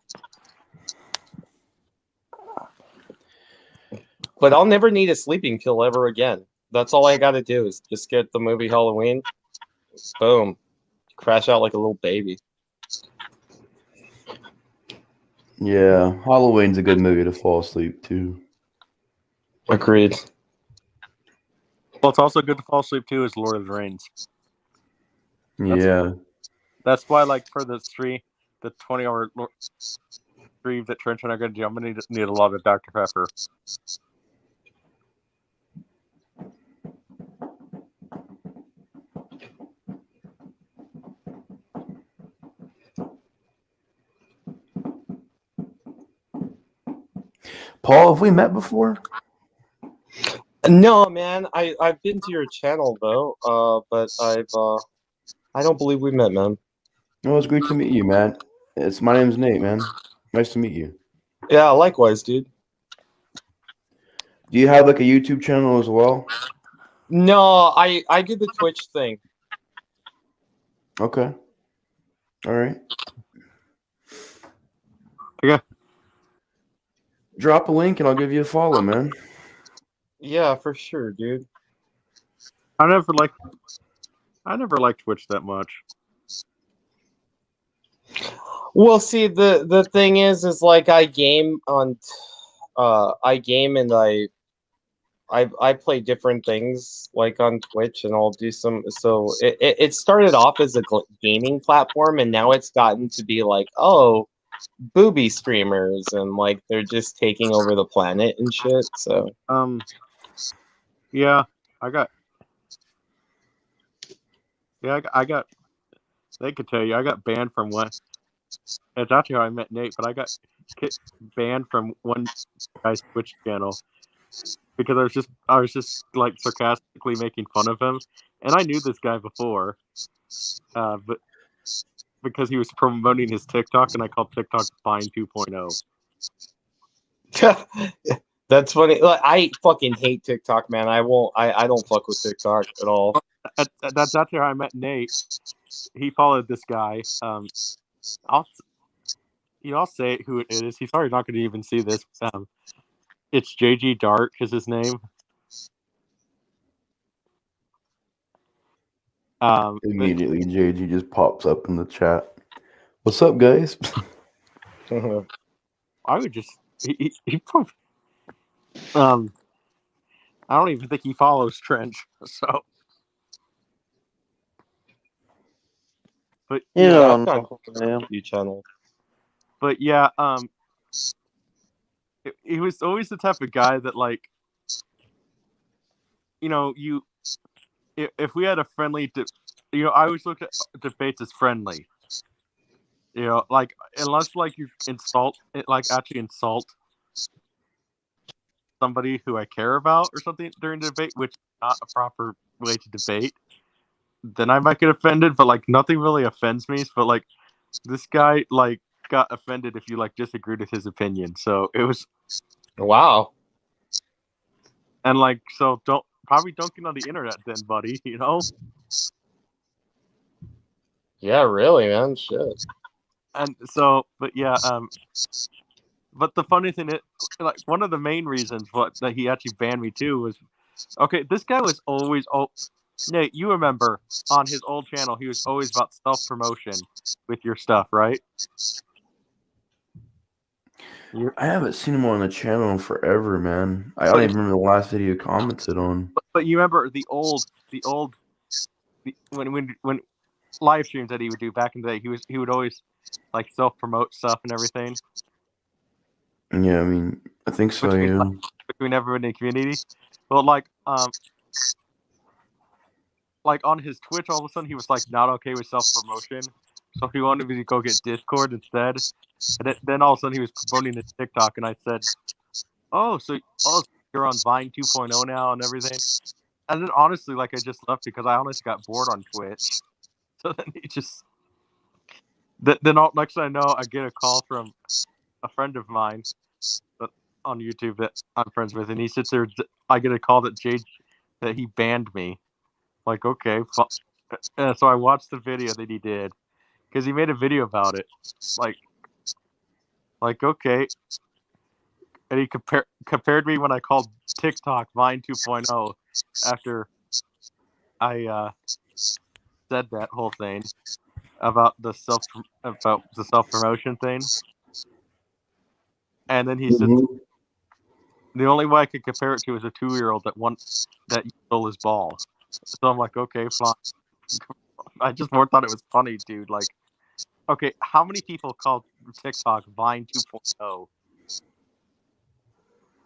But I'll never need a sleeping pill ever again. That's all I got to do is just get the movie Halloween. Boom, crash out like a little baby. Yeah, Halloween's a good movie to fall asleep to. Agreed. Well, it's also good to fall asleep too. Is Lord of the Rings. Yeah. That's why, like, for the 20-hour stream that Trench and I are going to do, I'm going to need a lot of Dr. Pepper. Paul, have we met before? No, man. I've been to your channel though, but I don't believe we met, man. No, it's great to meet you, man. My name's Nate, man. Nice to meet you. Yeah, likewise, dude. Do you have like a YouTube channel as well? No, I do the Twitch thing. Okay. All right. Yeah. Drop a link and I'll give you a follow, man. Yeah, for sure, dude. I never liked Twitch that much. Well, see, the thing is like I game and I play different things like on Twitch, and I'll do some. So it started off as a gaming platform, and now it's gotten to be like, oh, booby streamers, and like they're just taking over the planet and shit. So yeah, I got. They could tell you I got banned from one. It's actually how I met Nate, but I got banned from one guy's Twitch channel because I was just like sarcastically making fun of him, and I knew this guy before, but because he was promoting his TikTok, and I called TikTok Fine 2.0. That's funny. Like, I fucking hate TikTok, man. I don't fuck with TikTok at all. That's actually how I met Nate. He followed this guy. I'll say who it is. He's probably not going to even see this. It's JG Dark is his name. Immediately, JG just pops up in the chat. What's up, guys? I would just he probably, I don't even think he follows Trench. So, but yeah, I've got a channel. But yeah, he was always the type of guy that, like, you know, if we had a friendly, I always looked at debates as friendly. You know, like unless like you actually insult somebody who I care about or something during the debate, which is not a proper way to debate, then I might get offended. But like nothing really offends me. But like this guy like got offended if you like disagreed with his opinion. So it was Wow. and like so don't get on the internet then, buddy. You know. Yeah, really, man. Shit. And so, but yeah, but the funny thing is, like, one of the main reasons that he actually banned me too was, okay, this guy was always, Nate, you remember on his old channel, he was always about self promotion with your stuff, right? I haven't seen him on the channel in forever, man. I don't even remember the last video you commented on. But you remember when live streams that he would do back in the day, he would always like self promote stuff and everything. Yeah, I mean, I think so. Yeah. Between everyone in the community, but like on his Twitch, all of a sudden he was like not okay with self promotion, so he wanted me to go get Discord instead. And then all of a sudden he was promoting his TikTok, and I said, "Oh, so you're on Vine 2.0 now and everything." And then honestly, like I just left because I honestly got bored on Twitch. So then he just next thing I know, I get a call from a friend of mine, but on YouTube that I'm friends with, and he sits there. I get a call that he banned me. Like, okay, so I watched the video that he did because he made a video about it. Like okay, and he compared me when I called TikTok Vine 2.0 after I said that whole thing about the self promotion thing, and then he said the only way I could compare it to is a 2-year-old that stole his ball. So I'm like, okay, fine. I just more thought it was funny, dude. Like, okay, how many people call TikTok Vine 2.0?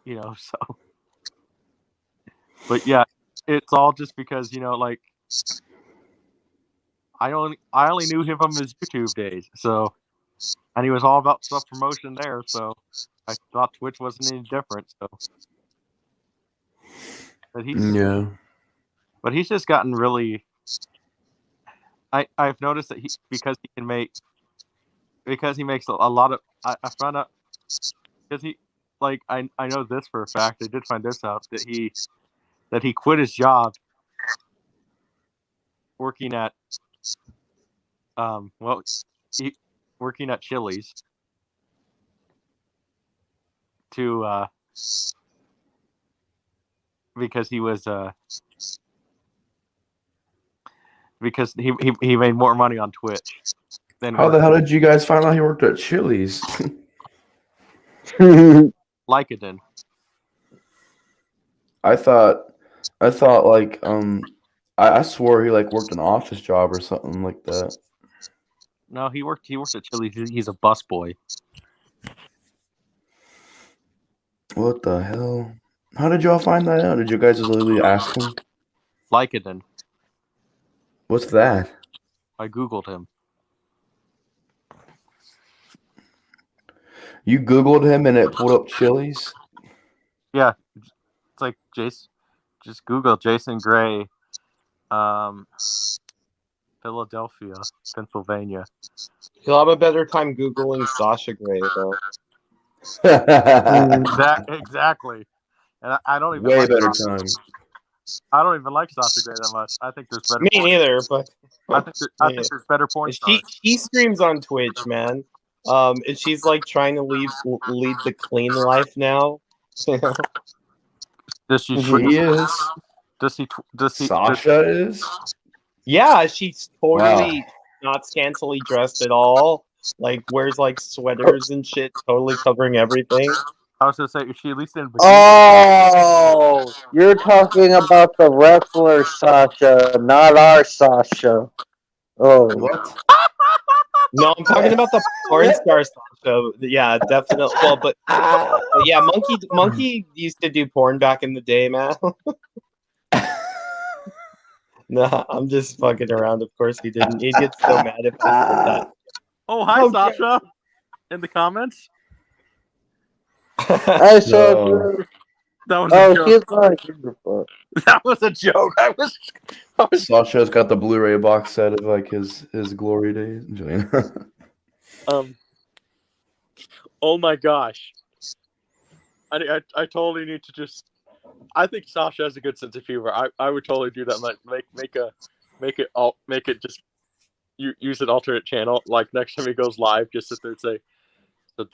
You know, so. But yeah, it's all just because, you know, like I only knew him from his YouTube days, so, and he was all about self promotion there, so I thought Twitch wasn't any different. So, but he's just gotten really. I've noticed that because he makes a lot of. I found out because I know this for a fact. I did find this out that he quit his job working at working at Chili's to because he was because he made more money on Twitch than How the hell did you guys find out he worked at Chili's? Lycaden. I thought like I swore he like worked an office job or something like that. No, he worked at Chili's. He's a busboy. What the hell? How did y'all find that out? Did you guys just literally ask him? Lycaden. What's that? I googled him. You googled him and it pulled up Chili's? Yeah, it's like just Google Jason Gray, Philadelphia, Pennsylvania. He'll have a better time Googling Sacha Gray, though. Exactly. And I don't even way like better Sacha. time. I don't even like Sacha Gray that much. I think there's better. Me neither, but I think there's better porn stars. She streams on Twitch, man. And she's like trying to lead the clean life now. Does she? She is. Does he? Sacha is. Yeah, she's totally not scantily dressed at all. Like wears like sweaters and shit, totally covering everything. I was gonna say, is she at least in? Oh, you're talking about the wrestler Sacha, not our Sacha. Oh, what? No, I'm talking about the porn star Sacha. Yeah, definitely. Well, but yeah, Monkey used to do porn back in the day, man. No, I'm just fucking around. Of course he didn't. He gets so mad if I said that. Oh, hi, Oh, Sasha. In the comments. I saw. No. That was a Oh, joke. he's not here, but That was a joke. I was Sacha's got the Blu-ray box set of like his glory days. Oh my gosh. I totally need to just. I think Sasha has a good sense of humor. I would totally do that. Like make it just use an alternate channel. Like next time he goes live, just sit there and say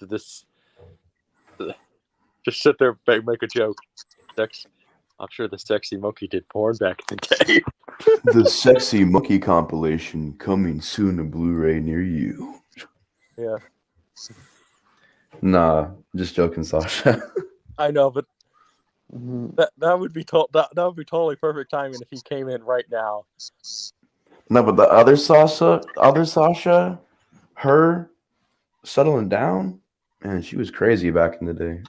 this. Just sit there, and make a joke. I'm sure the sexy monkey did porn back in the day. The Sexy Monkey compilation coming soon to Blu-ray near you. Yeah, Nah, just joking, Sasha. I know, but that would be that would be totally perfect timing if he came in right now. No, but the other Sasha, her settling down, man, she was crazy back in the day.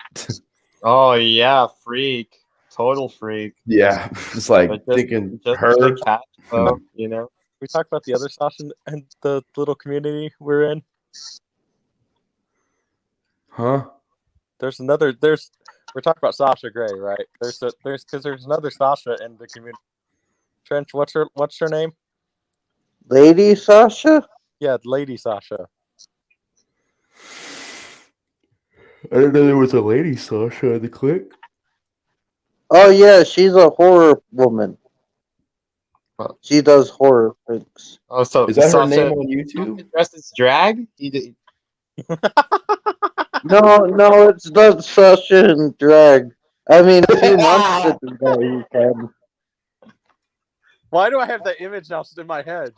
Oh yeah, freak, total freak. Yeah, it's like But just, thinking just her. the cat, though, you know. We talked about the other Sasha and the little community we're in. Huh? We're talking about Sasha Grey, right? There's another Sasha in the community. Trench, what's her name? Lady Sasha? Yeah, Lady Sasha. I didn't know there was a lady Sasha in the clique. Oh yeah, she's a horror woman. She does horror things. Oh, so Is that her Sasha, name on YouTube? dressed as drag? He did. No, it's not Sasha in drag. I mean, if he wants to do that, he can. Why do I have that image now in my head?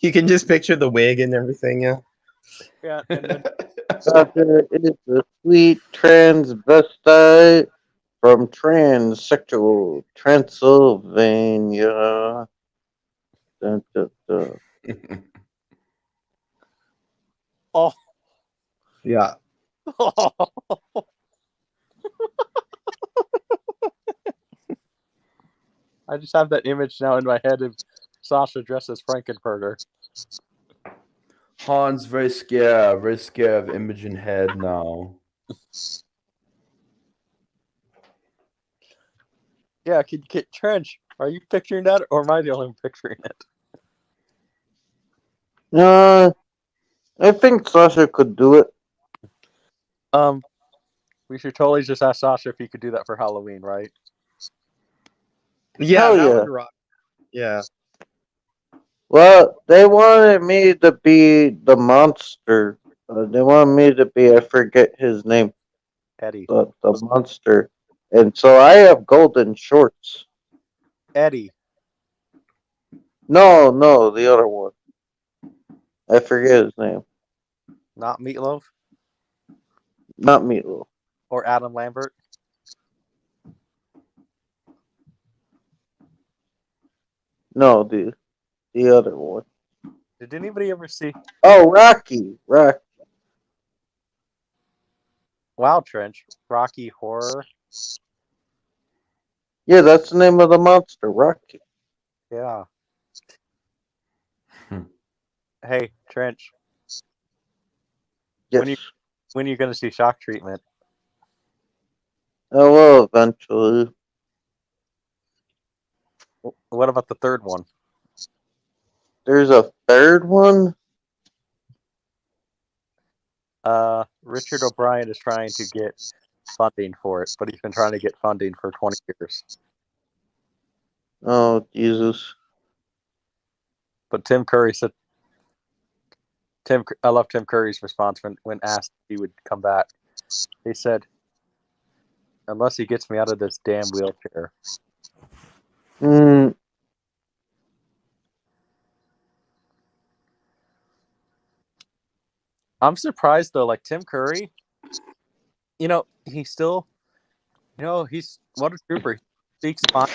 You can just picture the wig and everything, yeah. Yeah, and then Sasha is a sweet transvestite from transsexual Transylvania. Dun, dun, dun. oh Yeah. I just have that image now in my head of Sasha dressed as Frankenfurter. Han's very scared of Imogen Head now. Yeah, Trench, are you picturing that, or am I the only one picturing it? I think Sasha could do it. We should totally just ask Sasha if he could do that for Halloween, right? Yeah, Hell that yeah. would rock. Yeah. Well, they wanted me to be the monster. They wanted me to be, I forget his name, Eddie. the monster. And so I have golden shorts. Eddie. No, the other one. I forget his name. Not Meatloaf? Not Meatloaf. Or Adam Lambert? No, the other one. Did anybody ever see? Oh, Rocky. Wow, Trench. Rocky Horror? Yeah, that's the name of the monster, Rocky. Yeah. Hey, Trench. Yes. When are you going to see Shock Treatment? I will eventually. What about the third one? There's a third one? Richard O'Brien is trying to get funding for it, but he's been trying to get funding for 20 years. Oh, Jesus. But Tim Curry said, I love Tim Curry's response when asked if he would come back. He said, unless he gets me out of this damn wheelchair. I'm surprised though, like Tim Curry, he's still, he's what a trooper. He speaks fine.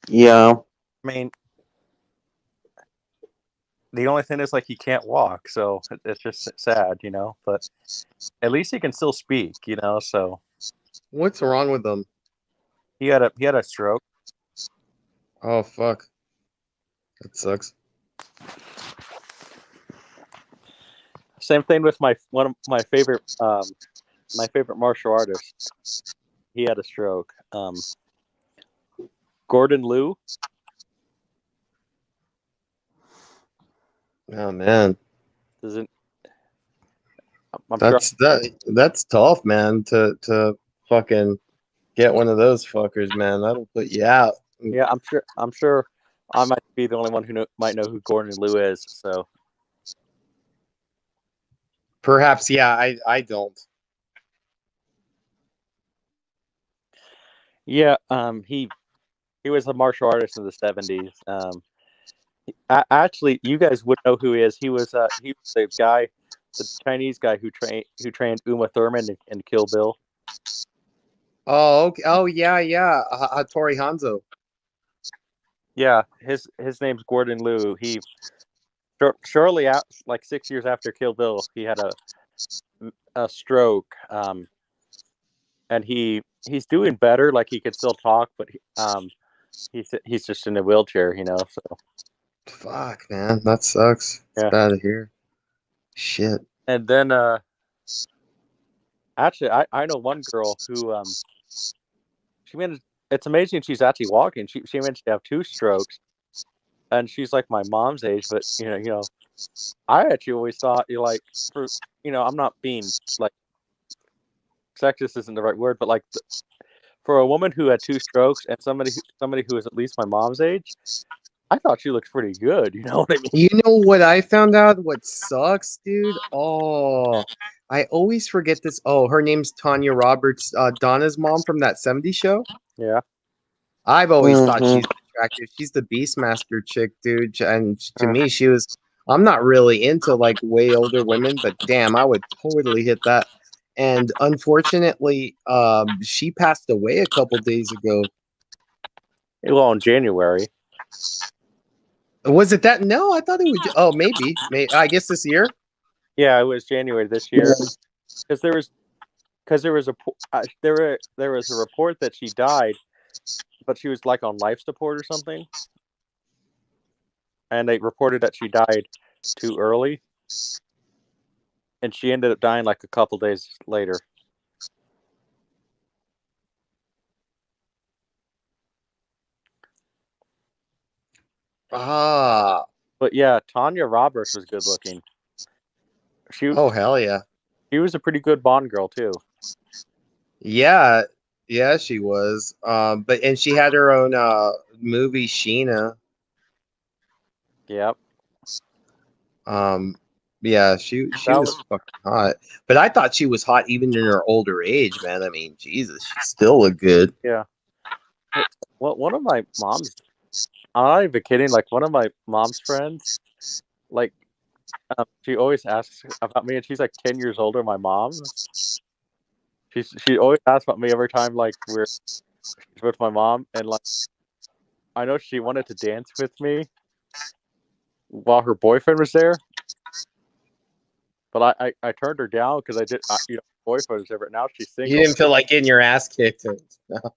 Yeah. I mean, the only thing is like he can't walk, so it's just sad, but at least he can still speak, so. What's wrong with him? He had a stroke. Oh fuck, that sucks. Same thing with one of my favorite martial artists. He had a stroke. Gordon Liu. Oh man, Doesn't I'm sure. that's tough, man. To fucking get one of those fuckers, man. That'll put you out. Yeah, I'm sure. I might be the only one who might know who Gordon Liu is. So Perhaps, yeah. I don't. yeah, he was a martial artist in the 70s. Actually, you guys would know who he is. He was the guy, the Chinese guy who trained Uma Thurman in Kill Bill. Oh, okay. Oh, yeah, yeah. Hattori Hanzo. Yeah, his name's Gordon Liu. He shortly out, like 6 years after Kill Bill, he had a stroke. And he's doing better. Like he could still talk, but he's just in a wheelchair, So Fuck, man, that sucks. It's bad to hear. Shit. And then actually, I know one girl who she managed. It's amazing she's actually walking. She managed to have 2 strokes, and she's like my mom's age. But I actually always thought I'm not being like sexist isn't the right word, but like for a woman who had 2 strokes and somebody who is at least my mom's age, I thought she looked pretty good. You know what I mean? You know what I found out? What sucks, dude? Oh, I always forget this. Oh, her name's Tanya Roberts, Donna's mom from that 70s show. Yeah. I've always thought she's attractive. She's the Beastmaster chick, dude. And to me, she was. I'm not really into like way older women, but damn, I would totally hit that. And unfortunately, she passed away a couple days ago. Well, in January. Was it that? No, I thought it was. Oh, maybe. I guess this year. Yeah, it was January this year. Because there was a report that she died, but she was like on life support or something, and they reported that she died too early, and she ended up dying like a couple days later. Ah. But yeah, Tanya Roberts was good looking. Oh hell yeah. She was a pretty good Bond girl too. Yeah, she was. And she had her own movie, Sheena. Yep. Yeah, she was fucking hot. But I thought she was hot even in her older age, man. I mean, Jesus, she still looked good. Yeah. Well, one of my mom's, I'm not even kidding, like one of my mom's friends, like she always asks about me, and she's like 10 years older than my mom. She always asks about me every time like she's with my mom, and like I know she wanted to dance with me while her boyfriend was there, but I turned her down because boyfriend was there, but now she's single. You didn't feel like getting your ass kicked. No.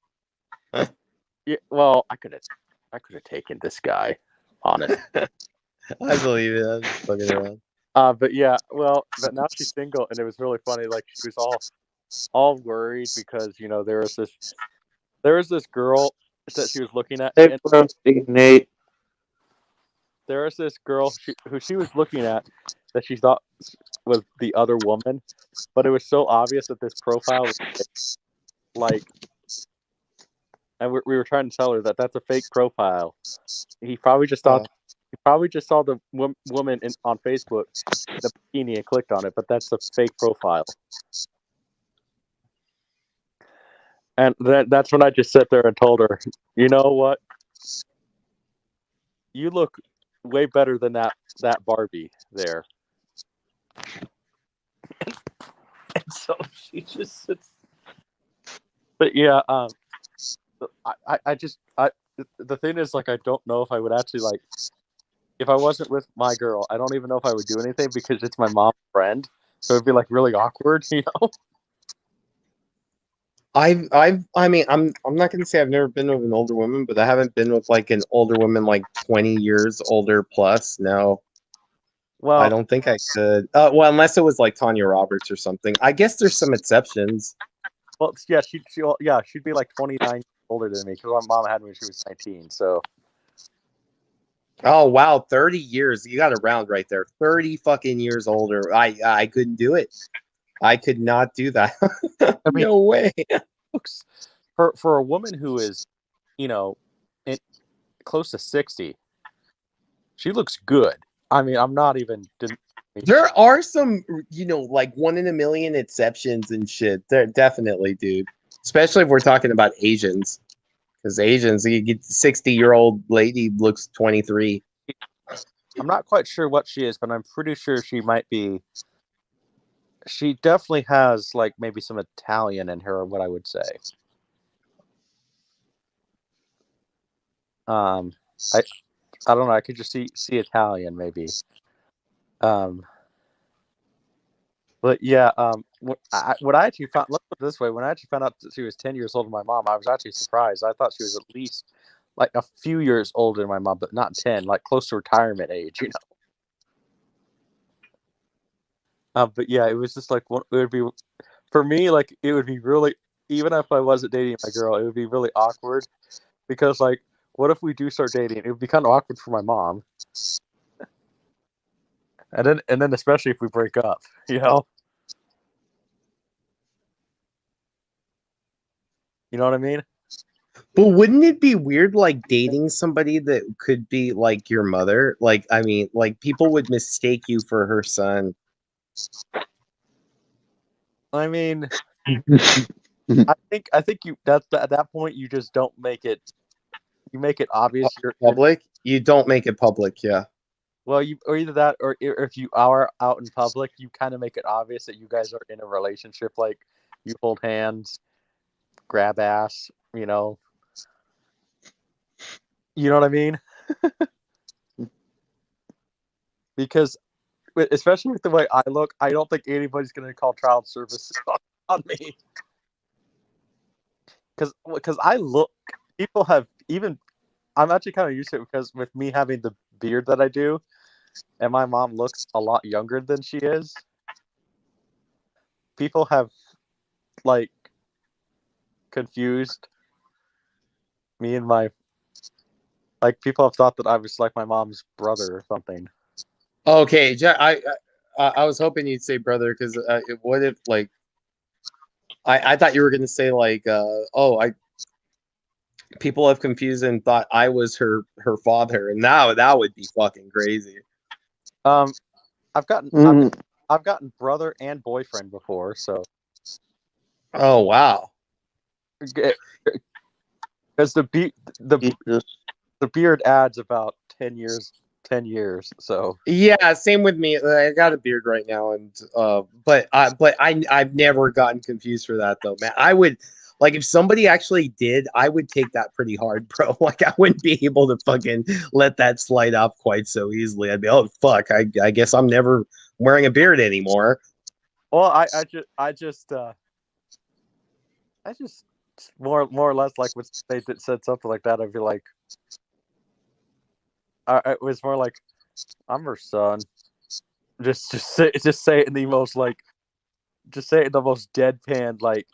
Yeah, well, I could have taken this guy, honest. I believe it. I'm just fucking around. But yeah, well, but now she's single, and it was really funny. Like she was all worried because there was this girl that she was looking at. Hey, Nate. There was this girl who she was looking at that she thought was the other woman, but it was so obvious that this profile was like, and we were trying to tell her that that's a fake profile. He probably just thought. He probably just saw the woman on Facebook in a bikini and clicked on it, but that's a fake profile. And that's when I just sat there and told her, you know what? You look way better than that Barbie there. And so she just sits. But yeah, the thing is, like, I don't know if I would actually like. If I wasn't with my girl, I don't even know if I would do anything because it's my mom's friend. So it'd be like really awkward, I mean, I'm not gonna say I've never been with an older woman, but I haven't been with like an older woman like 20 years older plus. No, I Well, don't think I could. Well, unless it was like Tanya Roberts or something. I guess there's some exceptions. well, yeah, she'd be like 29 years older than me because my mom had me when she was 19. So Oh wow, 30 years. You got a round right there. 30 fucking years older. I couldn't do it. I could not do that. I mean, No way. looks for a woman who is, you know, close to 60, she looks good. I mean, I'm not even. There are some, like 1 in a million exceptions and shit. There definitely, dude. Especially if we're talking about Asians. Because Asians, you get 60-year-old lady looks 23. I'm not quite sure what she is, but I'm pretty sure she might be. She definitely has like maybe some Italian in her, what I would say. I don't know. I could just see Italian maybe. But yeah. What I actually found. Let's put it this way: when I actually found out that she was 10 years older than my mom, I was actually surprised. I thought she was at least like a few years older than my mom, but not 10, like close to retirement age, you know. But yeah, it was just like it would be for me. Like it would be really, even if I wasn't dating my girl, it would be really awkward because like, what if we do start dating? It would be kind of awkward for my mom, and then especially if we break up, you know. You know what I mean? But wouldn't it be weird, like dating somebody that could be like your mother? Like, I mean, like people would mistake you for her son. I mean, I think you at that point you just don't make it. You make it obvious you're Public? You don't make it public, yeah. well, or either that, or if you are out in public, you kind of make it obvious that you guys are in a relationship. Like you hold hands, grab ass, you know. You know what I mean? Because especially with the way I look, I don't think anybody's going to call child services on me. Because I look, people have even. I'm actually kind of used to it because with me having the beard that I do, and my mom looks a lot younger than she is. People have like confused me and my people have thought that I was like my mom's brother or something. Okay, I was hoping you'd say brother because what if like I thought you were gonna say like people have confused and thought I was her father, and now that would be fucking crazy. I've gotten brother and boyfriend before, so. Oh wow. Because the beard adds about 10 years. 10 years, so yeah, same with me. I got a beard right now, and but I've never gotten confused for that though, man. I would like if somebody actually did, I would take that pretty hard, bro. Like I wouldn't be able to fucking let that slide off quite so easily. I'd be, oh fuck, I guess I'm never wearing a beard anymore. Well, I just more or less like when they said something like that, I'd be like. It was more like, I'm her son. Just say it in the most like, just say it in the most deadpan like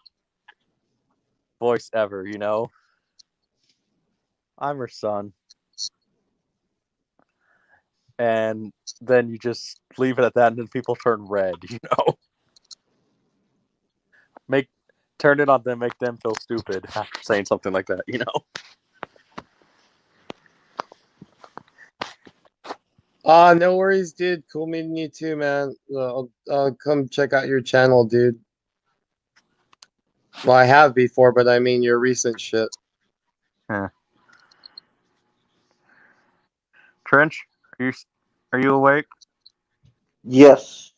voice ever, you know. I'm her son, and then you just leave it at that, and then people turn red, you know. Turn it on them, make them feel stupid after saying something like that, you know. No worries, dude. Cool meeting you too, man. I'll come check out your channel, dude. Well, I have before, but I mean your recent shit. Huh. Trench, are you awake? Yes.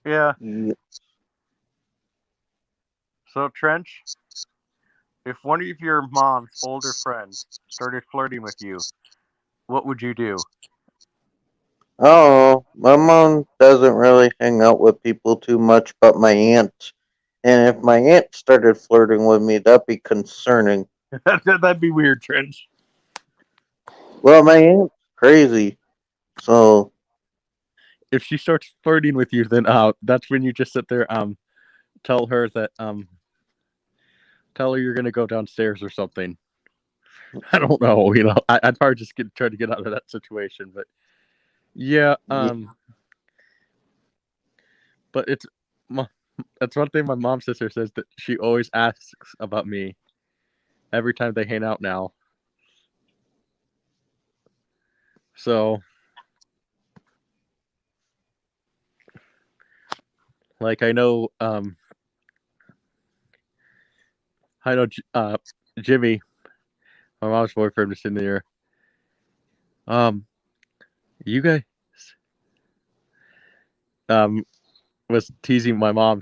Yeah. Yes. So Trench, if one of your mom's older friends started flirting with you, what would you do? Oh, my mom doesn't really hang out with people too much, but my aunt And if my aunt started flirting with me, that'd be concerning. That'd be weird, Trench. Well, my aunt's crazy, so If she starts flirting with you, then that's when you just sit there, tell her that tell her you're gonna go downstairs or something. I don't know, I'd probably just try to get out of that situation, but yeah, but that's one thing my mom's sister says, that she always asks about me every time they hang out now. So, like, I know Jimmy, my mom's boyfriend, was sitting there. You guys was teasing my mom,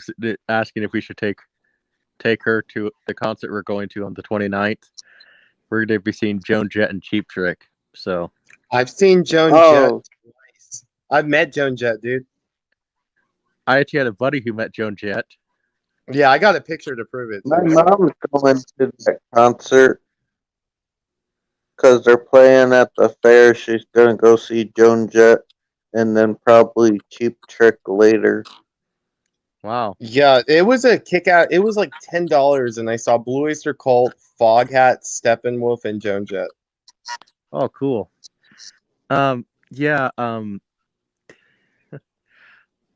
asking if we should take her to the concert we're going to on the 29th. We're going to be seeing Joan Jett and Cheap Trick. So I've seen Joan Jett twice. I've met Joan Jett, dude. I actually had a buddy who met Joan Jett. Yeah, I got a picture to prove it. my mom's going to that concert because they're playing at the fair. She's gonna go see Joan Jett and then probably Cheap Trick later. Wow. Yeah, it was a kick out. It was like $10, and I saw Blue Oyster Cult, Foghat, Steppenwolf, and Joan Jett. Oh, cool. Yeah.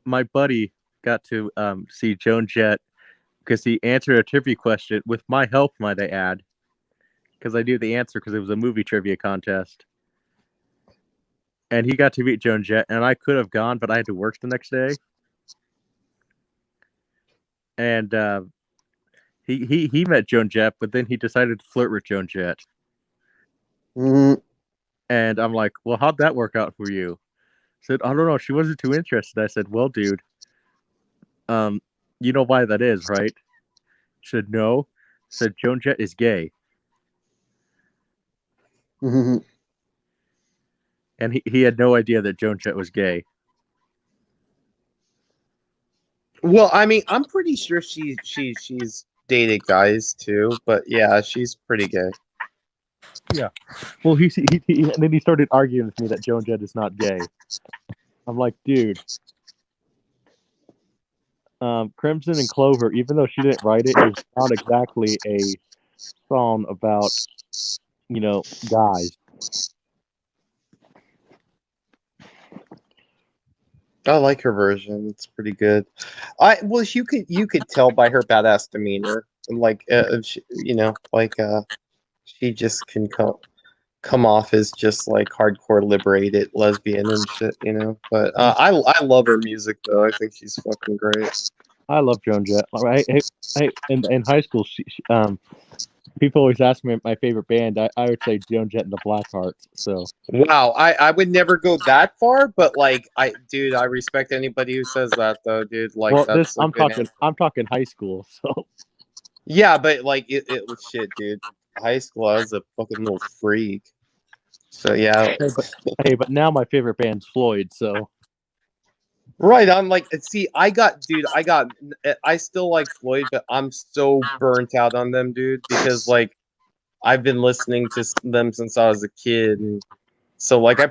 My buddy got to see Joan Jett because he answered a trivia question with my help, might I add, because I knew the answer because it was a movie trivia contest. And he got to meet Joan Jett, and I could have gone, but I had to work the next day. And he met Joan Jett, but then he decided to flirt with Joan Jett. Mm-hmm. And I'm like, well, how'd that work out for you? I said, I don't know. She wasn't too interested. I said, well, dude, you know why that is, right? She said, no. I said, Joan Jett is gay. Mm-hmm. And he had no idea that Joan Jett was gay. Well, I mean, I'm pretty sure she's dated guys too, but yeah, she's pretty gay. Yeah. Well, and then he started arguing with me that Joan Jett is not gay. I'm like, dude. Crimson and Clover, even though she didn't write it, is not exactly a song about, guys. I like her version. It's pretty good. You could tell by her badass demeanor, and like she just can come off as just like hardcore liberated lesbian and shit, But I love her music though. I think she's fucking great. I love Joan Jett. In high school, people always ask me my favorite band. I would say Joan Jett and the Blackhearts. So wow, I would never go that far, but like I respect anybody who says that though, dude. Like I'm talking high school. So yeah, but like it was shit, dude. High school, I was a fucking little freak. So yeah. But now my favorite band's Floyd. So right, I'm like, see, I still like Floyd, but I'm so burnt out on them, dude, because like I've been listening to them since I was a kid, and so like I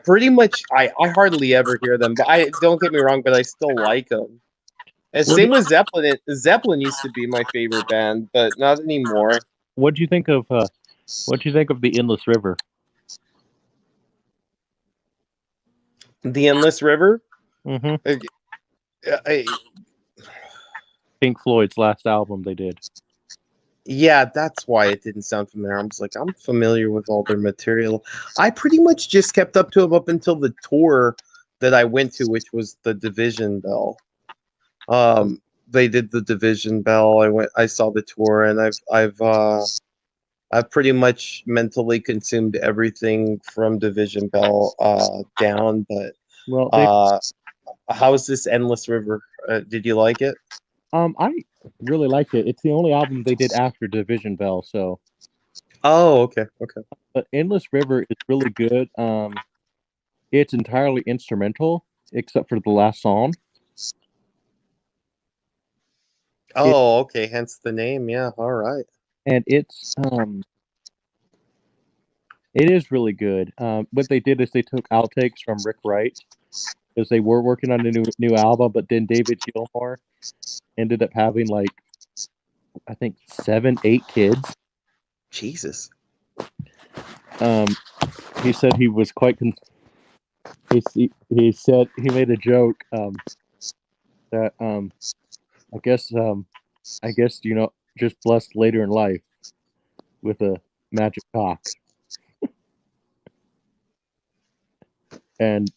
hardly ever hear them. But I don't get me wrong, but I still like them. And same with Zeppelin. Zeppelin used to be my favorite band, but not anymore. What'd you think of the Endless River? The Endless River? Mm-hmm. Pink Floyd's last album they did. Yeah, that's why it didn't sound familiar. I'm just like, I'm familiar with all their material. I pretty much just kept up to them up until the tour that I went to, which was the Division Bell. They did the Division Bell. I saw the tour, and I've pretty much mentally consumed everything from Division Bell down. But how is this Endless River? Did you like it? I really liked it. It's the only album they did after Division Bell. So. Oh, okay. But Endless River is really good. It's entirely instrumental except for the last song. Oh, okay. Hence the name. Yeah. All right. And it is really good. What they did is they took outtakes from Rick Wright because they were working on a new album, but then David Gilmour ended up having like I think 7, 8 kids. Jesus. He said he was quite. He said he made a joke that I guess just blessed later in life with a magic cock, and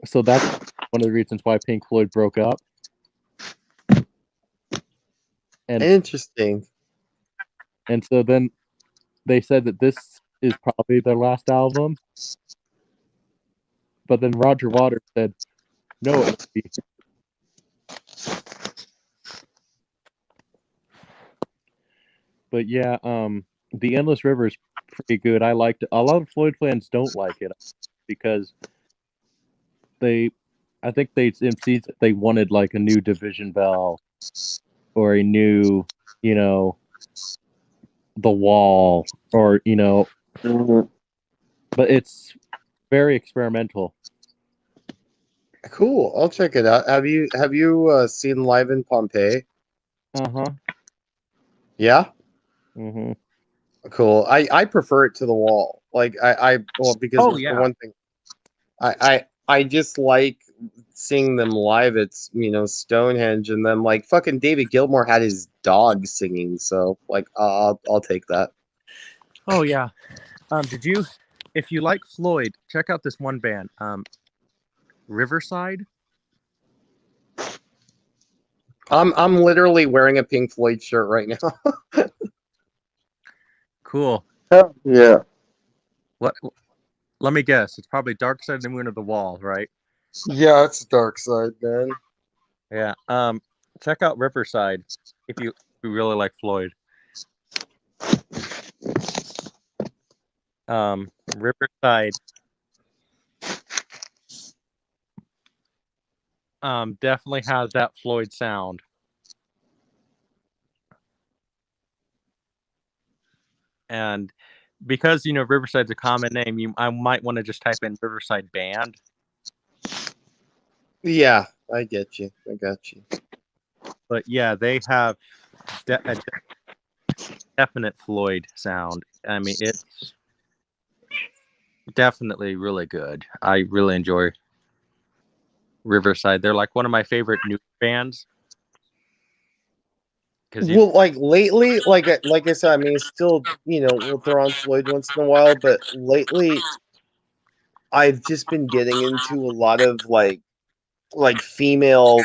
so that's one of the reasons why Pink Floyd broke up. And Interesting. And so then they said that this is probably their last album. But then Roger Waters said, no, it won't be. But yeah, The Endless River is pretty good. I liked it. A lot of Floyd fans don't like it because I think they wanted like a new Division Bell or a new, The Wall or, but it's very experimental. Cool. I'll check it out. Have you seen Live in Pompeii? Uh-huh. Yeah. Mm-hmm. Cool. I prefer it to The Wall. Like because for one thing, I just like seeing them live. It's Stonehenge, and then like fucking David Gilmour had his dog singing. So like I'll take that. Oh yeah. If you like Floyd, check out this one band, Riverside. I'm literally wearing a Pink Floyd shirt right now. Cool. Oh, yeah. What? Let me guess. It's probably Dark Side of the Moon or The Wall, right? Yeah, it's Dark Side, man. Yeah. Check out Riverside if you really like Floyd. Riverside. Definitely has that Floyd sound. And because Riverside's a common name, I might want to just type in Riverside Band. Yeah, I get you. I got you. But yeah, they have a definite Floyd sound. I mean, it's definitely really good. I really enjoy Riverside. They're like one of my favorite new bands. Well, like lately, like I said, I mean, still, we'll throw on Floyd once in a while, but lately, I've just been getting into a lot of like female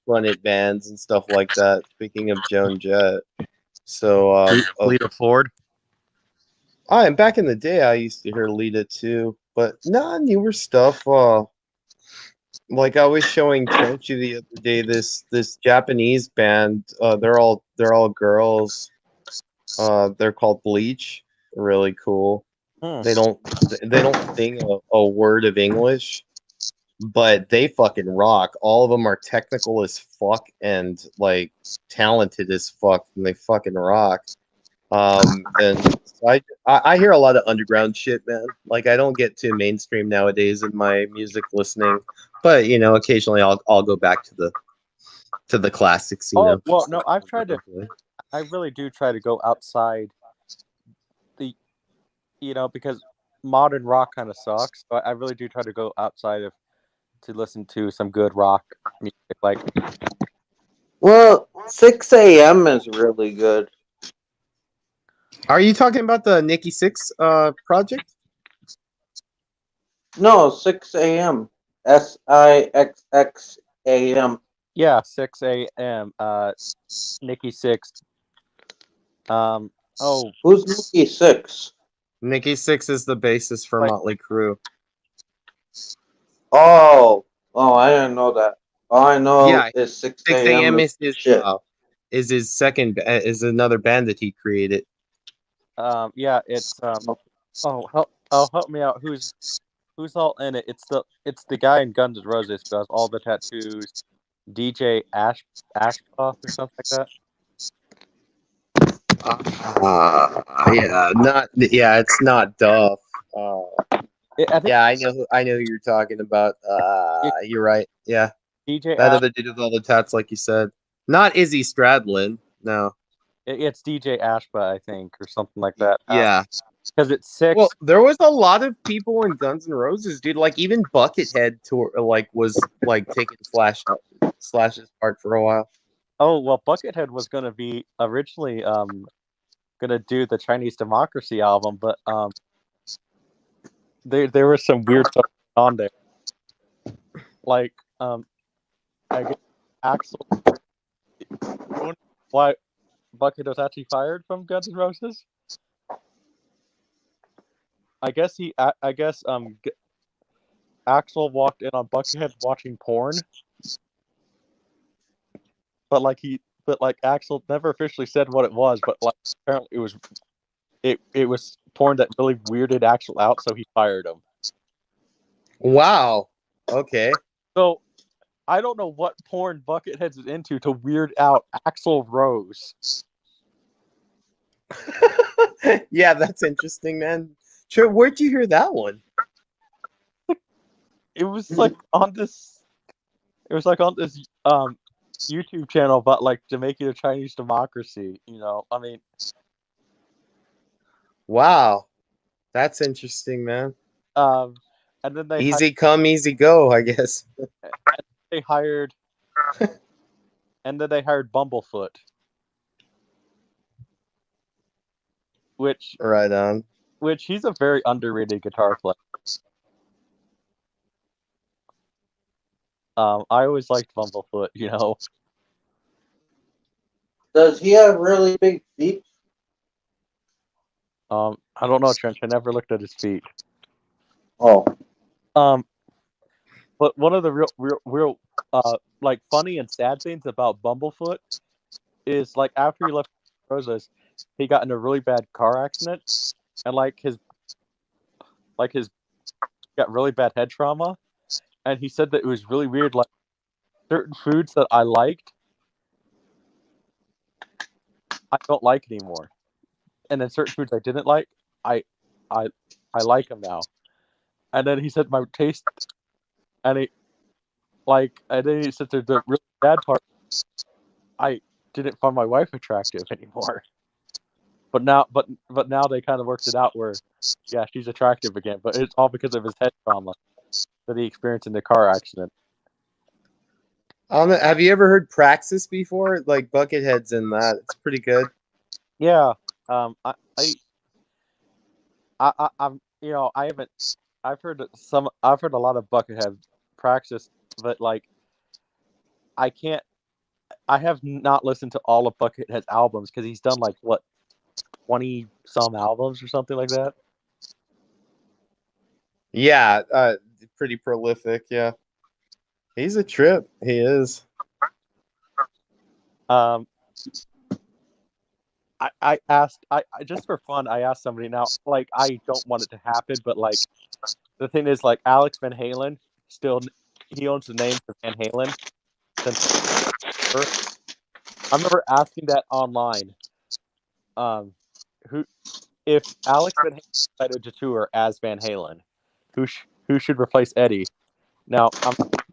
fronted bands and stuff like that. Speaking of Joan Jett, so Lita Ford. And back in the day, I used to hear Lita too, but newer stuff. Like I was showing Trenchy the other day, this Japanese band. They're all girls. They're called Bleach. Really cool. They don't sing a word of English, but they fucking rock. All of them are technical as fuck and like talented as fuck, and they fucking rock. And so I hear a lot of underground shit, man. Like I don't get too mainstream nowadays in my music listening, but occasionally I'll go back to the classics. Well, no, I really do try to go outside because modern rock kind of sucks. But I really do try to go outside to listen to some good rock music. Like, well, 6 a.m. is really good. Are you talking about the Nikki Sixx project? No, 6 a.m. SIXX a.m. Yeah, 6 a.m. Nikki Sixx. Who's Nikki Sixx? Nikki Sixx is the bassist for Motley Crue. Oh, I didn't know that. All I know is 6 a.m. is his second is another band that he created. Yeah, it's help me out. Who's all in it? It's the guy in Guns N' Roses who has all the tattoos. DJ Ashcroft or something like that. It's not Duff. I think I know who you're talking about. You're right. Yeah, DJ that other dude with all the tats, like you said, not Izzy Stradlin. No. It's DJ Ashba, I think, or something like that. Yeah. Because it's 6. Well, there was a lot of people in Guns N' Roses, dude. Like even Buckethead was taking Slash's part for a while. Oh well, Buckethead was going to be originally going to do the Chinese Democracy album, but there was some weird stuff on there. Like I guess Axel, why Buckethead was actually fired from Guns N' Roses. I guess Axel walked in on Buckethead watching porn, but Axel never officially said what it was, but like apparently it was porn that really weirded Axel out, so he fired him. Wow. Okay. So I don't know what porn Buckethead's is into to weird out Axl Rose. Yeah, that's interesting, man. Sure, where'd you hear that one? It was like on this YouTube channel about like Jamaica the Chinese Democracy, I mean, wow. That's interesting, man. And then they easy come, easy go, I guess. They hired Bumblefoot. Which right on. Which he's a very underrated guitar player. I always liked Bumblefoot, Does he have really big feet? I don't know, Trench. I never looked at his feet. Oh. But one of the real like funny and sad things about Bumblefoot is like after he left Roses, he got in a really bad car accident, and his got really bad head trauma, and he said that it was really weird. Like certain foods that I liked, I don't like anymore, and then certain foods I didn't like, I like them now. And then he said my taste, and then he said the really bad part, I didn't find my wife attractive anymore. But now they kind of worked it out where, yeah, she's attractive again. But it's all because of his head trauma that he experienced in the car accident. Have you ever heard Praxis before? Like Buckethead's in that. It's pretty good. Yeah. I've heard a lot of Buckethead Praxis, but I have not listened to all of Buckethead's albums because he's done 20 some albums or something like that. Yeah, pretty prolific. Yeah, he's a trip. He is. I asked, just for fun, I asked somebody. Now, I don't want it to happen, but the thing is, Alex Van Halen he owns the name for Van Halen. I remember asking that online. If Alex Van Halen decided to tour as Van Halen, who should replace Eddie? Now, I'm not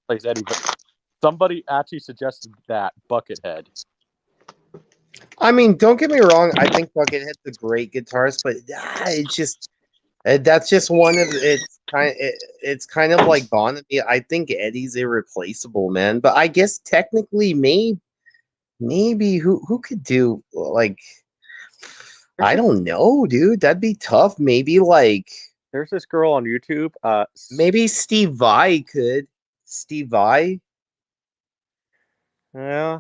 replace Eddie, but somebody actually suggested that Buckethead. I mean, don't get me wrong. I think Buckethead's a great guitarist, but it's just that's just one of it's kind of like Bon. I think Eddie's irreplaceable, man. But I guess technically, maybe who could do I don't know, dude. That'd be tough. Maybe there's this girl on YouTube. Maybe Steve Vai could. Steve Vai. Yeah.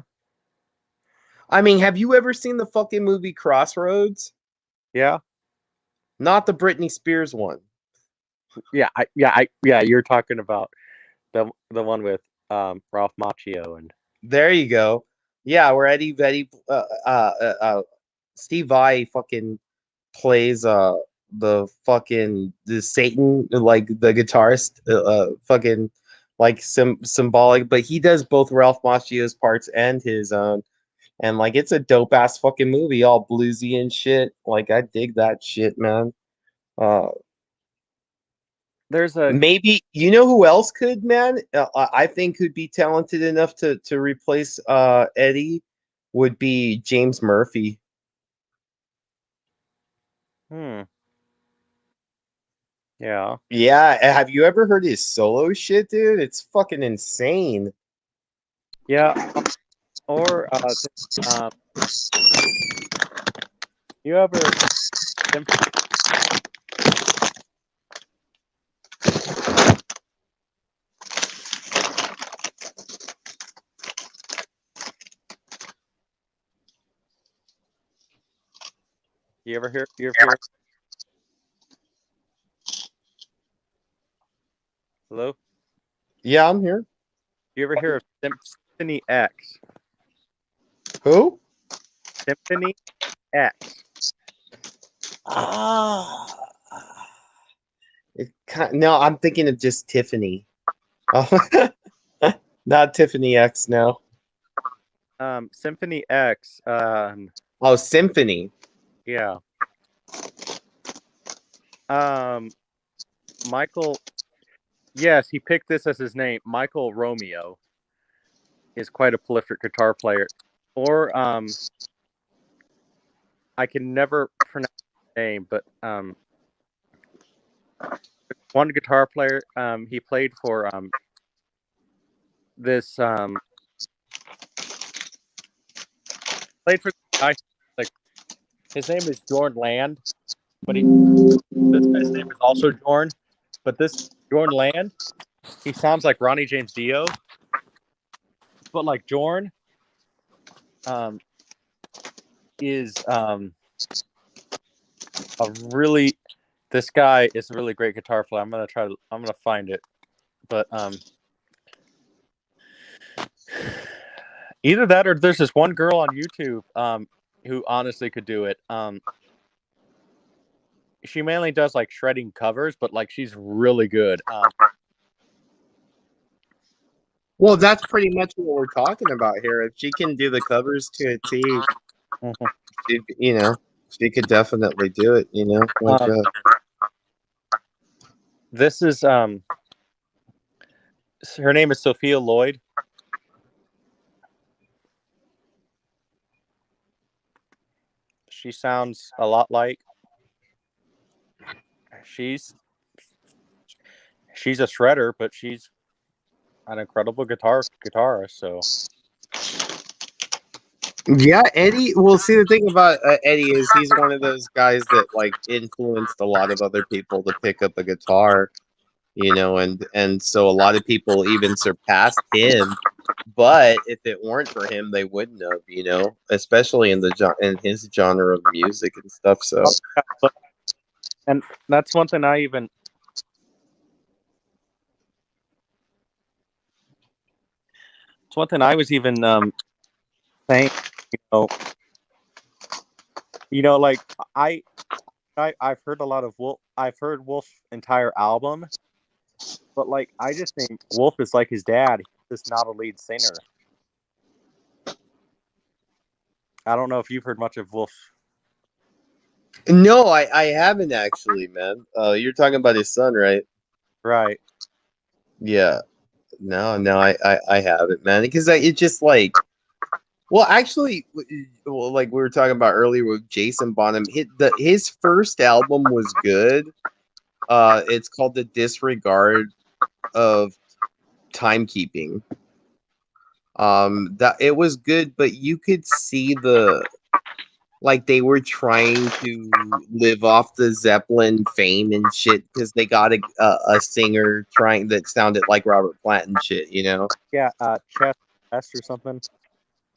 I mean, have you ever seen the fucking movie Crossroads? Yeah. Not the Britney Spears one. Yeah, you're talking about the one with Ralph Macchio and. There you go. Yeah, where Eddie Steve Vai fucking plays the Satan, like the guitarist, fucking symbolic, but he does both Ralph Macchio's parts and his own. And like it's a dope ass fucking movie, all bluesy and shit. Like I dig that shit, man. There's a Maybe you know who else could, man? I think could be talented enough to replace Eddie would be James Murphy. Yeah. Yeah, have you ever heard his solo shit, dude? It's fucking insane. Yeah. Or you ever you ever hear Hello? Yeah, I'm here. You ever hear of Symphony X? Who? Symphony X. No, I'm thinking of just Tiffany. Oh, not Tiffany X. No. Symphony X. Oh, Symphony. Yeah. Michael. Yes, he picked this as his name. Michael Romeo is quite a prolific guitar player. Or I can never pronounce his name, but one guitar player. He played for this played for the guy, like his name is Jorn Land, but this guy's name is also Jorn, but this Jorn Land, he sounds like Ronnie James Dio, but like Jorn is a really, this guy is a really great guitar player. I'm gonna find it, but either that or there's this one girl on YouTube who honestly could do it. She mainly does like shredding covers, but like she's really good. Well, that's pretty much what we're talking about here. If she can do the covers to a T, she could definitely do it. This is her name is Sophia Lloyd. She sounds a lot like she's a shredder, but she's an incredible guitarist. So yeah, Eddie. Well, see, the thing about Eddie is he's one of those guys that like influenced a lot of other people to pick up a guitar, and so a lot of people even surpassed him. But if it weren't for him, they wouldn't have, especially in his genre of music and stuff. So, and that's one thing I even. It's one thing I was even saying, like I've heard a lot of Wolf. I've heard Wolf's entire album, but like I just think Wolf is like his dad. He's just not a lead singer. I don't know if you've heard much of Wolf. No, I haven't actually, man. You're talking about his son, right? Right. Yeah. No, I haven't, man. Because it's just like, well, actually, like we were talking about earlier with Jason Bonham, his first album was good. It's called The Disregard of Timekeeping. That it was good, but you could see like they were trying to live off the Zeppelin fame and shit because they got a singer that sounded like Robert Plant and shit, Yeah, Chess or something.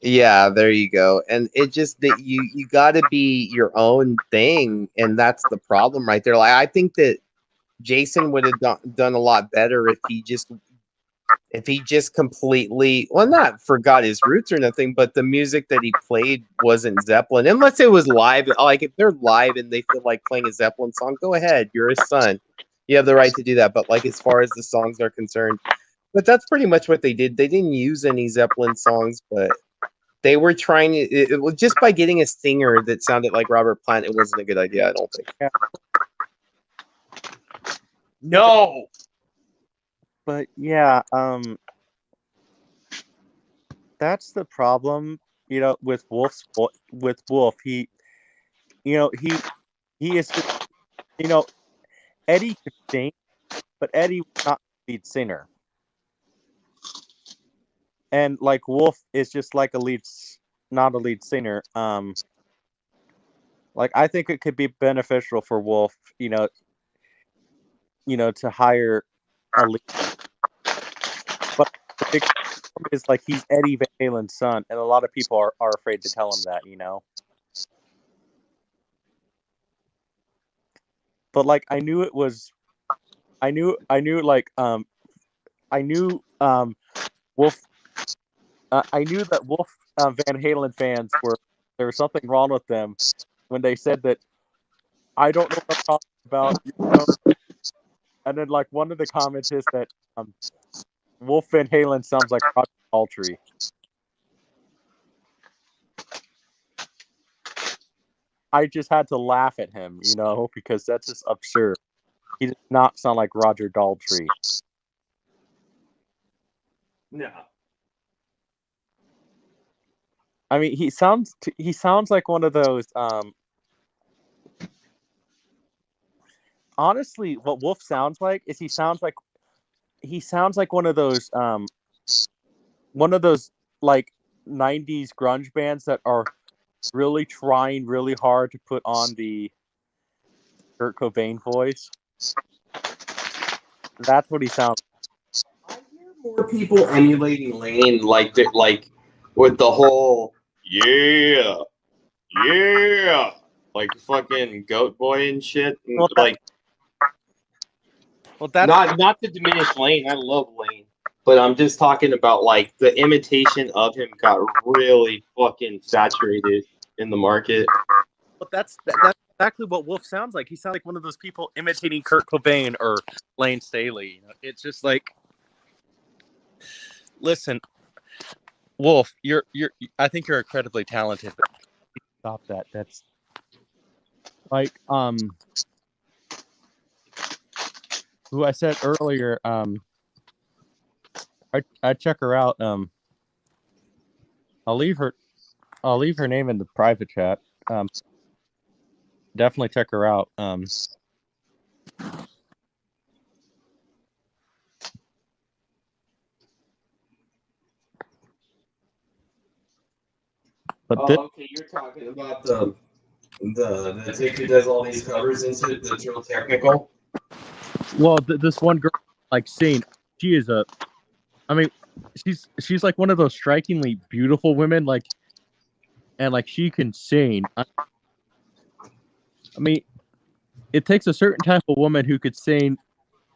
Yeah, there you go. And it just that you got to be your own thing, and that's the problem right there. Like I think that Jason would have done a lot better if he just completely, well, not forgot his roots or nothing, but the music that he played wasn't Zeppelin, unless it was live. Like if they're live and they feel like playing a Zeppelin song, go ahead, you're his son, you have the right to do that. But like as far as the songs are concerned, but that's pretty much what they did. They didn't use any Zeppelin songs, but they were trying to. It was just by getting a singer that sounded like Robert Plant. It wasn't a good idea. I don't think. Yeah. No. But yeah, that's the problem, with Wolf. He is just, Eddie could sing, but Eddie was not the lead singer. And like Wolf is just like not a lead singer. Like I think it could be beneficial for Wolf, to hire a lead. But the big problem is like he's Eddie Van Halen's son, and a lot of people are afraid to tell him that, But like I knew Wolf I knew that Wolf Van Halen fans there was something wrong with them when they said that I don't know what I'm talking about, And then like one of the comments is that Wolf Van Halen sounds like Roger Daltrey. I just had to laugh at him, because that's just absurd. He does not sound like Roger Daltrey. No. I mean, he sounds like one of those. Honestly, what Wolf sounds like is he sounds like one of those like 90s grunge bands that are really trying really hard to put on the Kurt Cobain voice. That's what he sounds like. More people emulating Lane like with the whole yeah, like fucking Goat Boy and shit. And that's not to diminish Lane. I love Lane, but I'm just talking about like the imitation of him got really fucking saturated in the market. But that's exactly what Wolf sounds like. He sounds like one of those people imitating Kurt Cobain or Lane Staley. It's just like, listen, Wolf, I think you're incredibly talented, but stop that. That's like who I said earlier. I check her out. I'll leave her name in the private chat. Definitely check her out. But okay, you're talking about the chick who does all these covers into it. That's real technical. Well, this one girl like sing. She is she's like one of those strikingly beautiful women, and she can sing. I mean, it takes a certain type of woman who could sing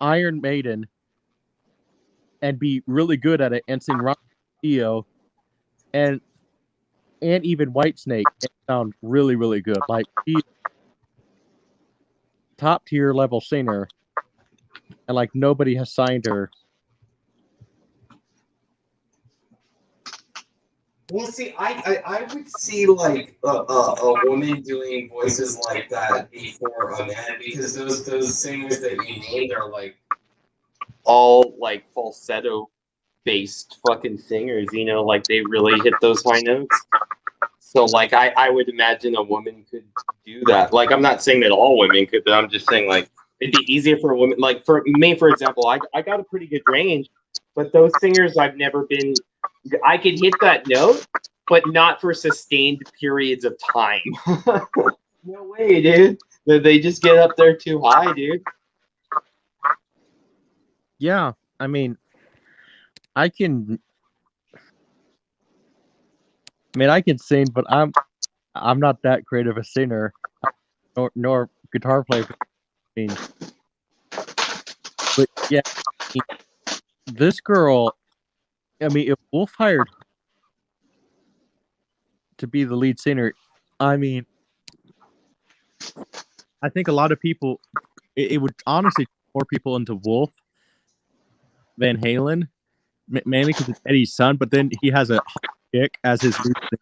Iron Maiden and be really good at it and sing rock EO and even Whitesnake and sound really, really good. Like she's top tier level singer, and like nobody has signed her. Well, see, I would see like a woman doing voices like that before a man, because those singers that you named are like all like falsetto based fucking singers, like they really hit those high notes. So like I would imagine a woman could do that. Like I'm not saying that all women could, but I'm just saying like it'd be easier for a woman. Like for me, for example, I got a pretty good range, but those singers I could hit that note, but not for sustained periods of time. No way, dude. They just get up there too high, dude. Yeah, I mean, I can sing, but I'm not that great of a singer, nor guitar player. But yeah, this girl. I mean, if Wolf hired to be the lead singer, I mean, I think a lot of people, it would honestly more people into Wolf Van Halen, mainly because it's Eddie's son. But then he has a Kick as his lead singer.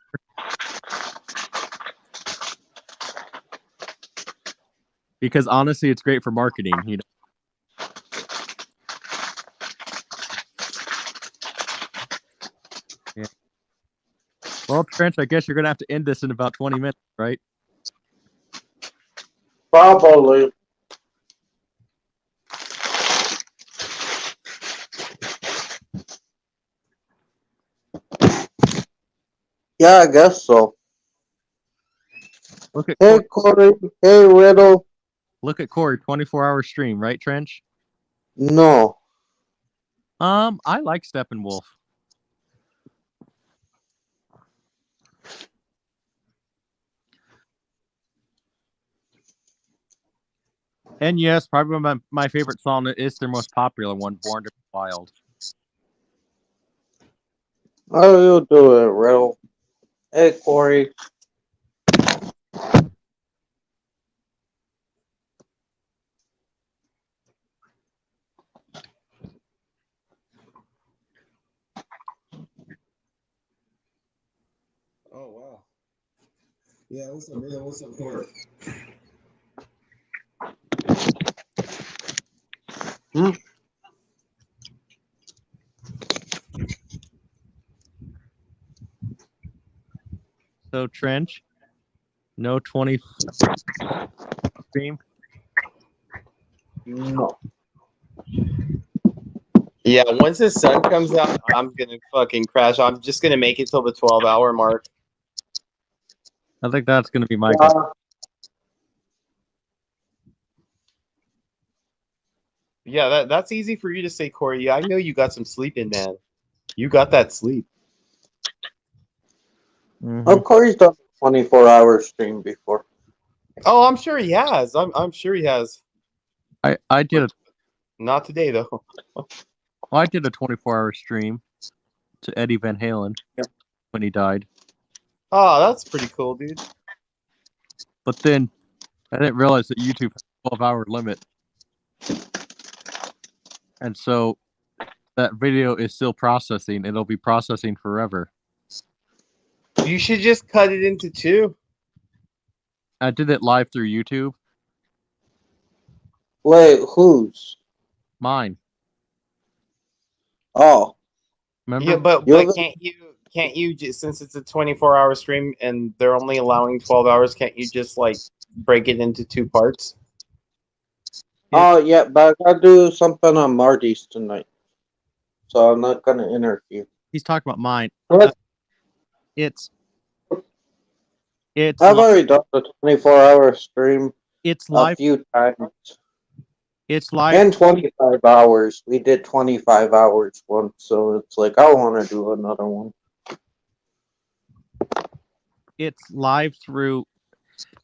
Because honestly, it's great for marketing. You know. Yeah. Well, Trent, I guess you're gonna have to end this in about 20 minutes, right? Probably. Yeah, I guess so. Look at Hey, Cory. Cory. Hey, Riddle. Look at Cory, 24-hour stream, right, Trench? No. I like Steppenwolf. And yes, probably my favorite song is their most popular one, Born to Be Wild. How do you do it, Riddle? Hey, Cory. Oh wow. Yeah, what's up, brother? What's up, Cory? So Trench, no 20 stream. No. Yeah, once the sun comes out, I'm gonna fucking crash. I'm just gonna make it till the 12-hour mark. I think that's gonna be my goal. Yeah, that's easy for you to say, Cory. Yeah, I know you got some sleep in, man. You got that sleep. Oh, Cory's done a 24-hour stream before. Oh, I'm sure he has. I'm sure he has. I did Not today though. I did a 24-hour stream to Eddie Van Halen when he died. Oh, that's pretty cool, dude. But then I didn't realize that YouTube has a 12-hour limit. And so that video is still processing. It'll be processing forever. You should just cut it into two. I did it live through YouTube. Wait, whose? Mine. Oh. Remember? Yeah, but can't you just, since it's a 24-hour stream and they're only allowing 12 hours, can't you just like break it into two parts? Oh, yeah, but I gotta do something on Marty's tonight. So I'm not gonna interfere. He's talking about mine. What? It's I've live. already done the 24-hour stream It's a live. few times. It's live. And 25 hours. We did 25 hours once, so it's like I want to do another one. It's live through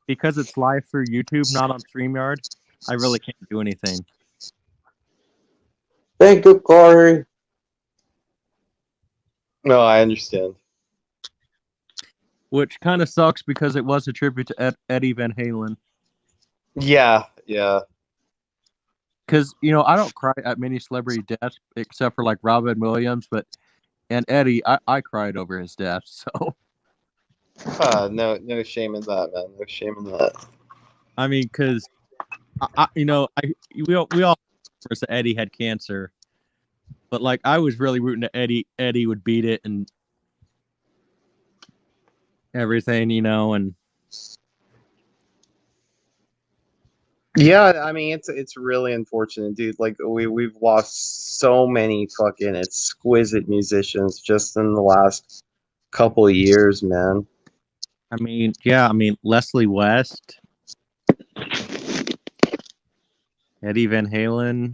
because it's live through YouTube, not on StreamYard. I really can't do anything. Thank you, Cory. No, I understand. Which kind of sucks because it was a tribute to Eddie Van Halen. Yeah. Because, I don't cry at many celebrity deaths except for like Robin Williams, and Eddie, I cried over his death. So, No shame in that, man. No shame in that. I mean, because, we all that Eddie had cancer, but like I was really rooting that Eddie would beat it and everything, and. Yeah, I mean it's really unfortunate, dude. Like we've lost so many fucking exquisite musicians just in the last couple of years, man. I mean, Leslie West, Eddie Van Halen.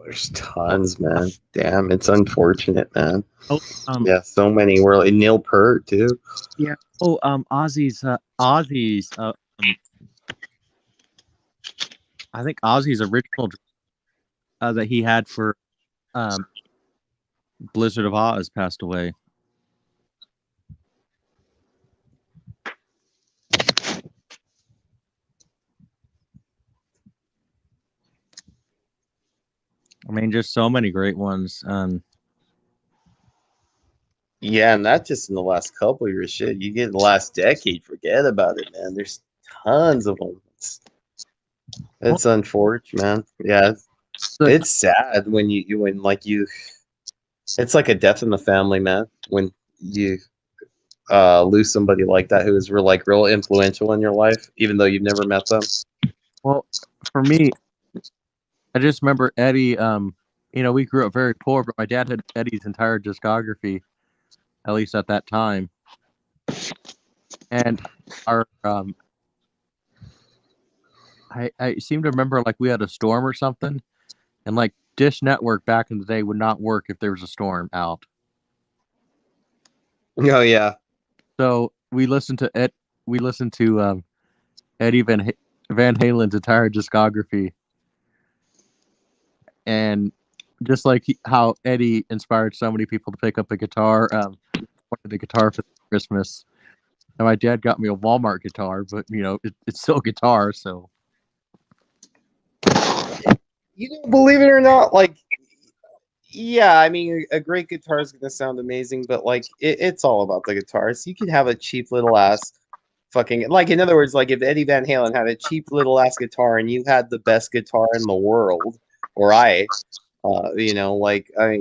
There's tons, man. Damn, it's unfortunate, man. Oh, yeah, so many. We're like Neil Peart too. Yeah. Oh, Ozzy's. I think Ozzy's original that he had for Blizzard of Oz passed away. mean, just so many great ones. Yeah, and not just in the last couple of years. Shit, you get the last decade, forget about it, man. There's tons of them. It's unfortunate, man. Yeah, it's sad when when it's like a death in the family, man. When you lose somebody like that who is real influential in your life, even though you've never met them. Well, for me, I just remember Eddie. We grew up very poor, but my dad had Eddie's entire discography, at least at that time. And our I seem to remember like we had a storm or something, and like Dish Network back in the day would not work if there was a storm out. Oh yeah. So we listened to Eddie Van Halen's entire discography, and just like how Eddie inspired so many people to pick up a guitar, wanted the guitar for Christmas. And my dad got me a Walmart guitar, but it's still a guitar. So, Believe it or not, yeah, I mean, a great guitar is gonna sound amazing, but it's all about the guitars. You can have a cheap little ass fucking in other words, if Eddie Van Halen had a cheap little ass guitar and you had the best guitar in the world, or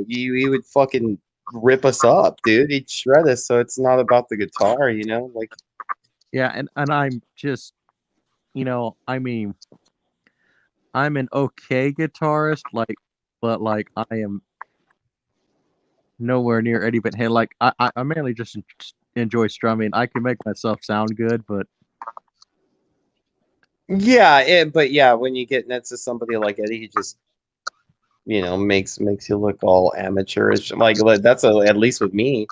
you would fucking rip us up, dude. He'd shred us. So it's not about the guitar, yeah, and I'm just, I mean, I'm an okay guitarist, but I am nowhere near Eddie Van Halen. I mainly just enjoy strumming. I can make myself sound good, but yeah, but yeah, when you get next to somebody like Eddie, he just makes you look all amateurish. That's at least with me.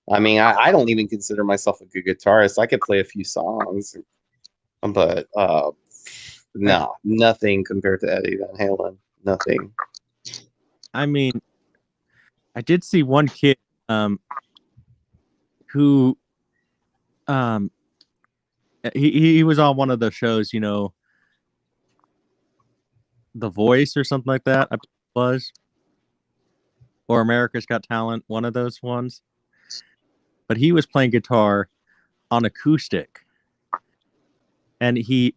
I mean, I don't even consider myself a good guitarist. I could play a few songs, but no, nothing compared to Eddie Van Halen. Nothing. I mean, I did see one kid who he was on one of the shows, The Voice or something like that. I was, or America's Got Talent, one of those ones. But he was playing guitar on acoustic, and he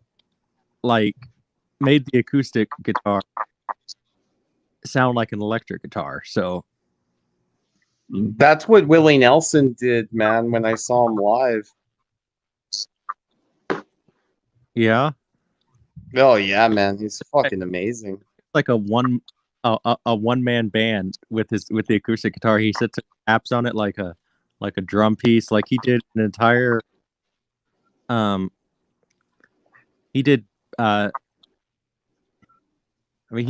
made the acoustic guitar sound like an electric guitar. So that's what Willie Nelson did, man, when I saw him live. Yeah. Oh yeah, man, he's fucking amazing. Like a one man band with the acoustic guitar. He sits and taps on it like a drum piece. Like he did an entire he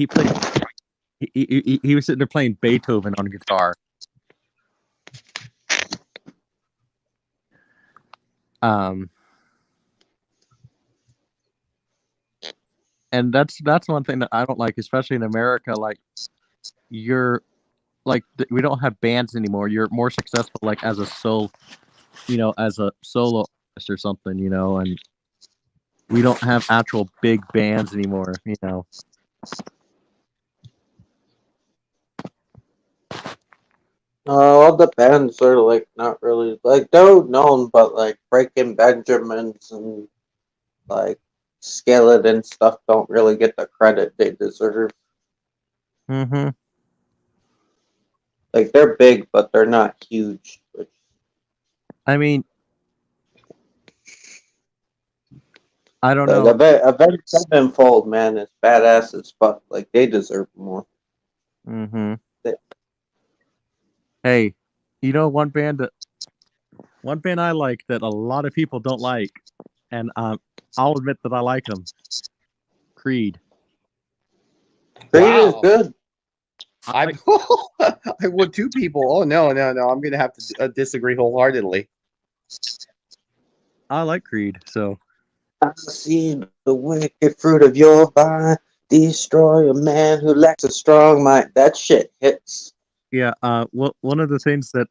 played he was sitting there playing Beethoven on guitar. And that's one thing that I don't like, especially in America. We don't have bands anymore. You're more successful as a solo artist or something, and we don't have actual big bands anymore, All the bands are not really they're known, but Breaking Benjamins and Skeleton stuff don't really get the credit they deserve. Mm-hmm. They're big, but they're not huge. I mean, I don't know. Avenged Sevenfold, man, is badass as fuck. They deserve more. Mm-hmm. Hey, one band I like that a lot of people don't like, and I'll admit that I like them. Creed. Creed is good. I would two people. Oh no! I'm gonna have to disagree wholeheartedly. I like Creed, so. I see the wicked fruit of your vine, destroy a man who lacks a strong mind. That shit hits. Yeah. Well, one of the things that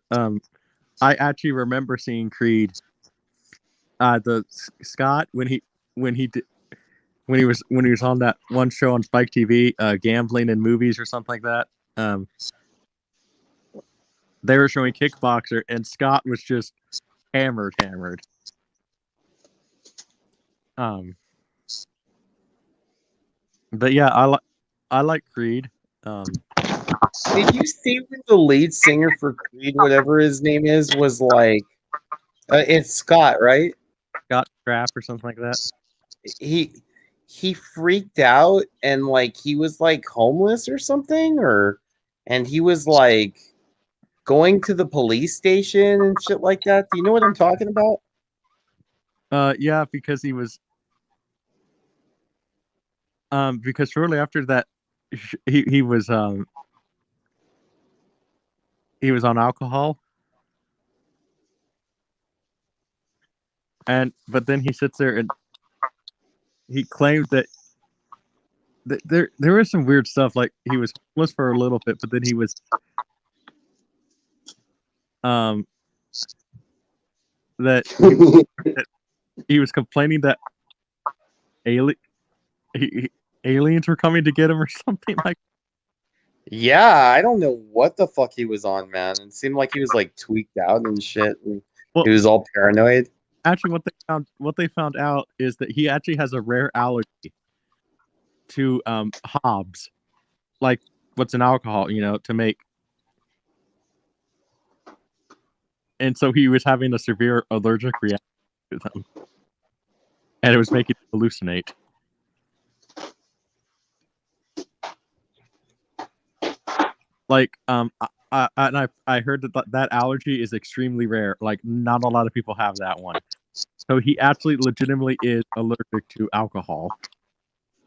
I actually remember seeing Creed. The Scott when he did when he was on that one show on Spike TV, gambling in movies or something like that. They were showing Kickboxer, and Scott was just hammered. But yeah, I like Creed. Did you see when the lead singer for Creed, whatever his name is, was like, it's Scott, right? Scott Strapp or something like that. He freaked out and like he was like homeless or something, and he was like going to the police station and shit like that. Do you know what I'm talking about? Yeah, because he was because shortly after that he was on alcohol, but then he sits there and he claimed that there was some weird stuff, like he was homeless for a little bit, but then he was that he was complaining that aliens were coming to get him or something like. Yeah, I don't know what the fuck he was on, man. It seemed like he was like tweaked out and shit. And he was all paranoid. Actually, what they found out is that he actually has a rare allergy to Hobbs, like what's an alcohol, to make. And so he was having a severe allergic reaction to them, and it was making him hallucinate. Like, I heard that allergy is extremely rare. Like, not a lot of people have that one. So he actually legitimately is allergic to alcohol,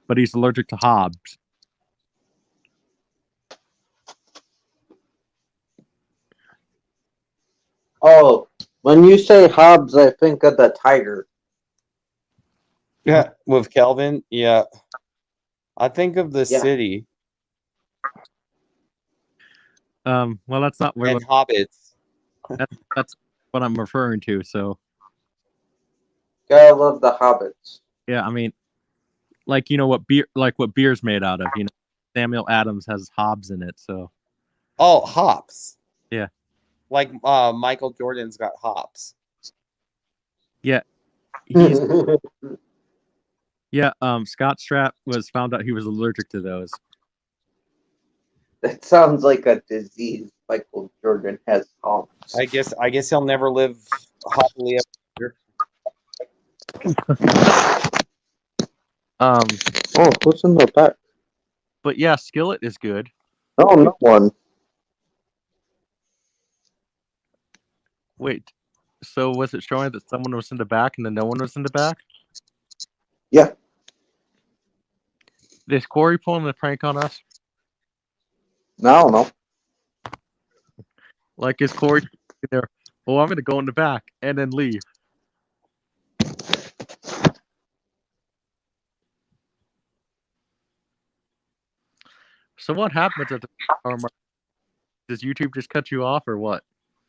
but he's allergic to Hobbs. Oh, when you say Hobbs, I think of the tiger. Yeah, with Kelvin. Yeah, I think of the city. Well, that's not where. And Hobbits. That's what I'm referring to. So. Gotta love the Hobbits. Yeah, I mean, like what beer's made out of. Samuel Adams has Hobbs in it. So. Oh, hops. Yeah. Like Michael Jordan's got hops. Yeah. Yeah. Scott Strapp was found out he was allergic to those. That sounds like a disease. Michael Jordan has hops. I guess he'll never live happily ever after. Oh, what's in the back? But yeah, Skillet is good. Oh, no one. Wait, so was it showing that someone was in the back and then no one was in the back? Yeah. Is Cory pulling a prank on us? No. Like, is Cory there? Oh, I'm going to go in the back and then leave. So what happens at the? Does YouTube just cut you off or what?